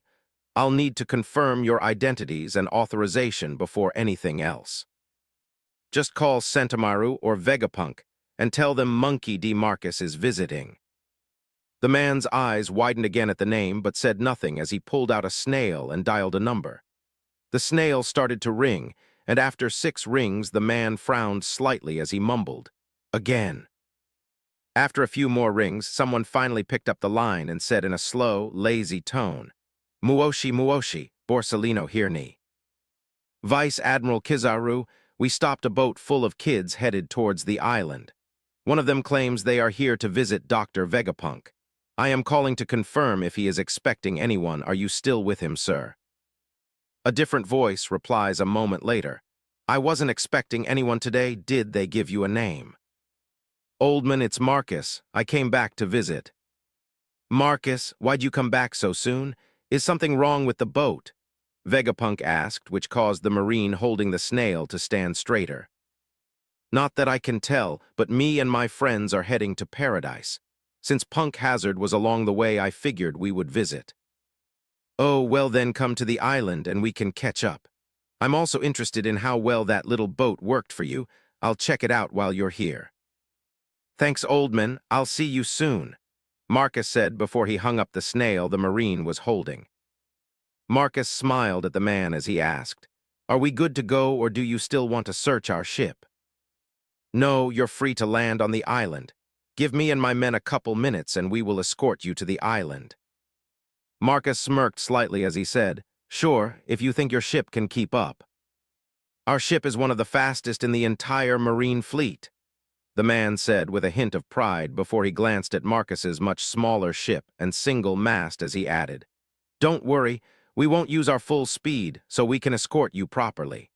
I'll need to confirm your identities and authorization before anything else. Just call Sentamaru or Vegapunk and tell them Monkey D. Marcus is visiting." The man's eyes widened again at the name but said nothing as he pulled out a snail and dialed a number. The snail started to ring, and after 6 rings the man frowned slightly as he mumbled, "Again." After a few more rings, someone finally picked up the line and said in a slow, lazy tone, "Muoshi Muoshi, Borsellino Hirni." "Vice Admiral Kizaru, we stopped a boat full of kids headed towards the island. One of them claims they are here to visit Dr. Vegapunk. I am calling to confirm if he is expecting anyone. Are you still with him, sir?" A different voice replies a moment later, "I wasn't expecting anyone today. Did they give you a name?" "Oldman, it's Marcus. I came back to visit." "Marcus, why'd you come back so soon? Is something wrong with the boat?" Vegapunk asked, which caused the marine holding the snail to stand straighter. "Not that I can tell, but me and my friends are heading to Paradise. Since Punk Hazard was along the way, I figured we would visit." "Oh, well then come to the island and we can catch up. I'm also interested in how well that little boat worked for you. I'll check it out while you're here." "Thanks, Oldman. I'll see you soon," Marcus said before he hung up the snail the marine was holding. Marcus smiled at the man as he asked, "Are we good to go or do you still want to search our ship?" "No, you're free to land on the island. Give me and my men a couple minutes and we will escort you to the island." Marcus smirked slightly as he said, "Sure, if you think your ship can keep up." "Our ship is one of the fastest in the entire marine fleet," the man said with a hint of pride before he glanced at Marcus's much smaller ship and single mast as he added, "Don't worry, we won't use our full speed so we can escort you properly."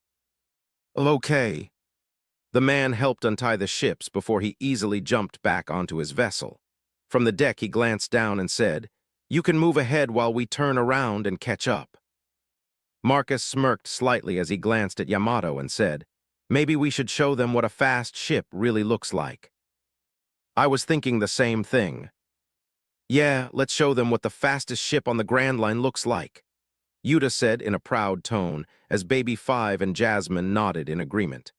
"Okay." The man helped untie the ships before he easily jumped back onto his vessel. From the deck he glanced down and said, "You can move ahead while we turn around and catch up." Marcus smirked slightly as he glanced at Yamato and said, "Maybe we should show them what a fast ship really looks like." "I was thinking the same thing." "Yeah, let's show them what the fastest ship on the Grand Line looks like," Yuta said in a proud tone as Baby 5 and Jasmine nodded in agreement.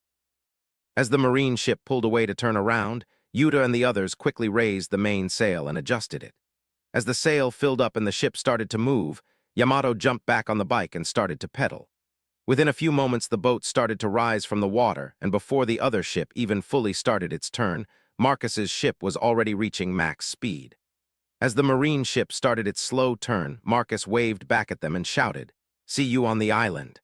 As the marine ship pulled away to turn around, Yuta and the others quickly raised the main sail and adjusted it. As the sail filled up and the ship started to move, Yamato jumped back on the bike and started to pedal. Within a few moments, the boat started to rise from the water, and before the other ship even fully started its turn, Marcus's ship was already reaching max speed. As the marine ship started its slow turn, Marcus waved back at them and shouted, "See you on the island."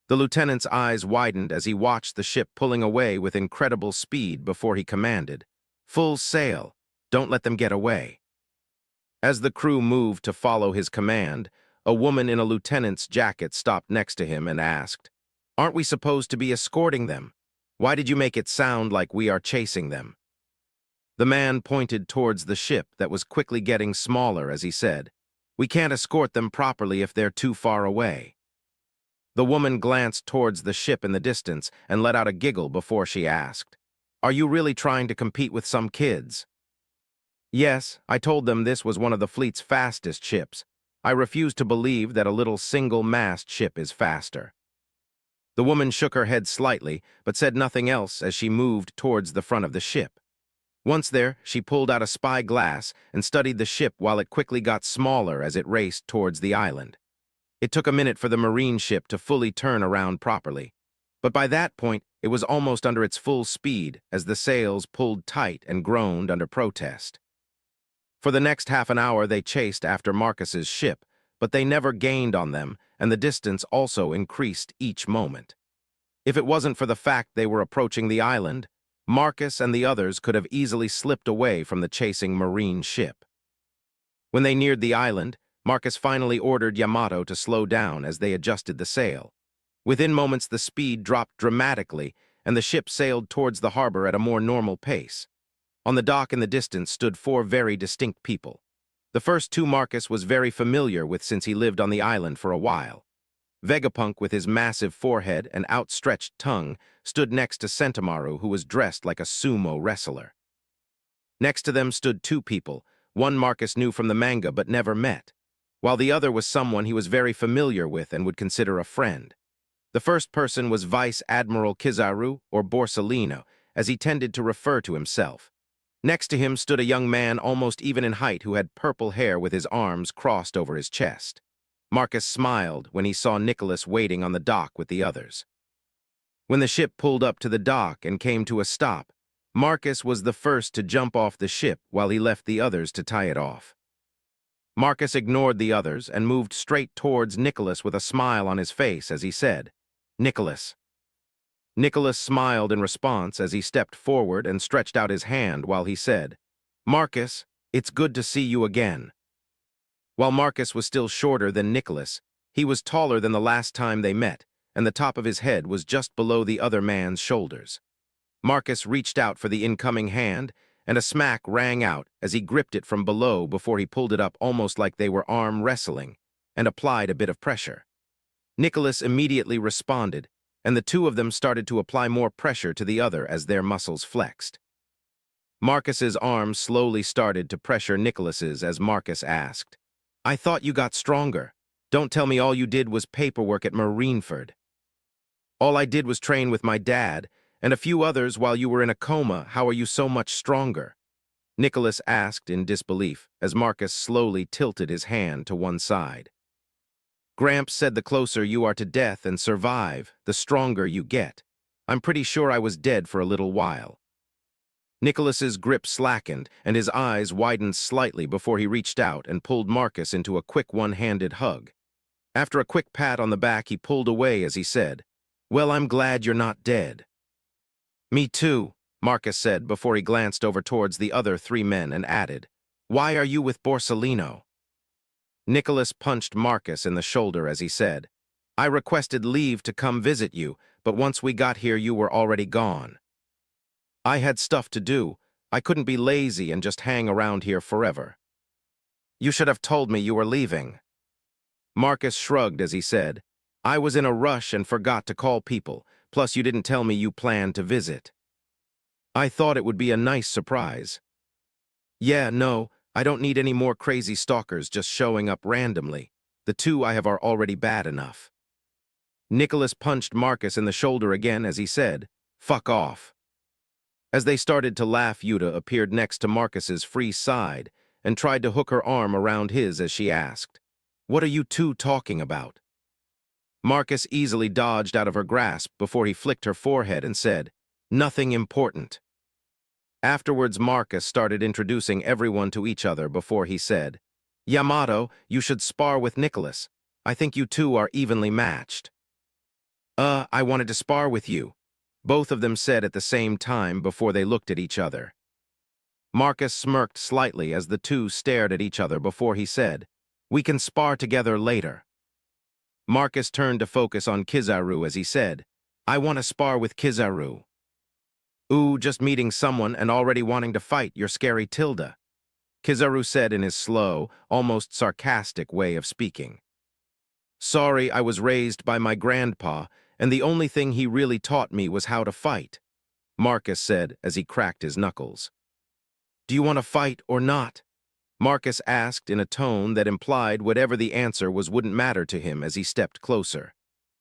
The lieutenant's eyes widened as he watched the ship pulling away with incredible speed before he commanded, "Full sail, don't let them get away." As the crew moved to follow his command, a woman in a lieutenant's jacket stopped next to him and asked, "Aren't we supposed to be escorting them? Why did you make it sound like we are chasing them?" The man pointed towards the ship that was quickly getting smaller as he said, "We can't escort them properly if they're too far away." The woman glanced towards the ship in the distance and let out a giggle before she asked, "Are you really trying to compete with some kids?" "Yes, I told them this was one of the fleet's fastest ships. I refuse to believe that a little single-mast ship is faster." The woman shook her head slightly, but said nothing else as she moved towards the front of the ship. Once there, she pulled out a spy glass and studied the ship while it quickly got smaller as it raced towards the island. It took a minute for the marine ship to fully turn around properly. But by that point, it was almost under its full speed as the sails pulled tight and groaned under protest. For the next half an hour, they chased after Marcus's ship, but they never gained on them, and the distance also increased each moment. If it wasn't for the fact they were approaching the island, Marcus and the others could have easily slipped away from the chasing marine ship. When they neared the island, Marcus finally ordered Yamato to slow down as they adjusted the sail. Within moments, the speed dropped dramatically, and the ship sailed towards the harbor at a more normal pace. On the dock in the distance stood 4 very distinct people. The first 2 Marcus was very familiar with since he lived on the island for a while. Vegapunk, with his massive forehead and outstretched tongue, stood next to Sentomaru, who was dressed like a sumo wrestler. Next to them stood 2 people, one Marcus knew from the manga but never met, while the other was someone he was very familiar with and would consider a friend. The first person was Vice Admiral Kizaru, or Borsalino, as he tended to refer to himself. Next to him stood a young man almost even in height who had purple hair with his arms crossed over his chest. Marcus smiled when he saw Nicholas waiting on the dock with the others. When the ship pulled up to the dock and came to a stop, Marcus was the first to jump off the ship while he left the others to tie it off. Marcus ignored the others and moved straight towards Nicholas with a smile on his face as he said, "Nicholas." Nicholas smiled in response as he stepped forward and stretched out his hand while he said, "Marcus, it's good to see you again." While Marcus was still shorter than Nicholas, he was taller than the last time they met, and the top of his head was just below the other man's shoulders. Marcus reached out for the incoming hand, and a smack rang out as he gripped it from below before he pulled it up almost like they were arm wrestling, and applied a bit of pressure. Nicholas immediately responded, and the 2 of them started to apply more pressure to the other as their muscles flexed. Marcus's arm slowly started to pressure Nicholas's as Marcus asked, "I thought you got stronger. Don't tell me all you did was paperwork at Marineford." "All I did was train with my dad, and a few others while you were in a coma. How are you so much stronger?" Nicholas asked in disbelief as Marcus slowly tilted his hand to one side. "Gramps said the closer you are to death and survive, the stronger you get. I'm pretty sure I was dead for a little while." Nicholas's grip slackened, and his eyes widened slightly before he reached out and pulled Marcus into a quick one-handed hug. After a quick pat on the back, he pulled away as he said, "Well, I'm glad you're not dead." "Me too," Marcus said before he glanced over towards the other 3 men and added, "Why are you with Borsalino?" Nicholas punched Marcus in the shoulder as he said, "I requested leave to come visit you, but once we got here you were already gone. I had stuff to do. I couldn't be lazy and just hang around here forever." "You should have told me you were leaving." Marcus shrugged as he said, "I was in a rush and forgot to call people, plus you didn't tell me you planned to visit. I thought it would be a nice surprise." "Yeah, no, I don't need any more crazy stalkers just showing up randomly. The 2 I have are already bad enough." Nicholas punched Marcus in the shoulder again as he said, "Fuck off." As they started to laugh, Yuta appeared next to Marcus's free side and tried to hook her arm around his as she asked, "What are you 2 talking about?" Marcus easily dodged out of her grasp before he flicked her forehead and said, "Nothing important." Afterwards, Marcus started introducing everyone to each other before he said, "Yamato, you should spar with Nicholas. I think you 2 are evenly matched." I wanted to spar with you," both of them said at the same time before they looked at each other. Marcus smirked slightly as the 2 stared at each other before he said, "We can spar together later." Marcus turned to focus on Kizaru as he said, "I want to spar with Kizaru." "Ooh, just meeting someone and already wanting to fight, you're scary Tilda," Kizaru said in his slow, almost sarcastic way of speaking. "Sorry, I was raised by my grandpa, and the only thing he really taught me was how to fight," Marcus said as he cracked his knuckles. "Do you want to fight or not?" Marcus asked in a tone that implied whatever the answer was wouldn't matter to him as he stepped closer.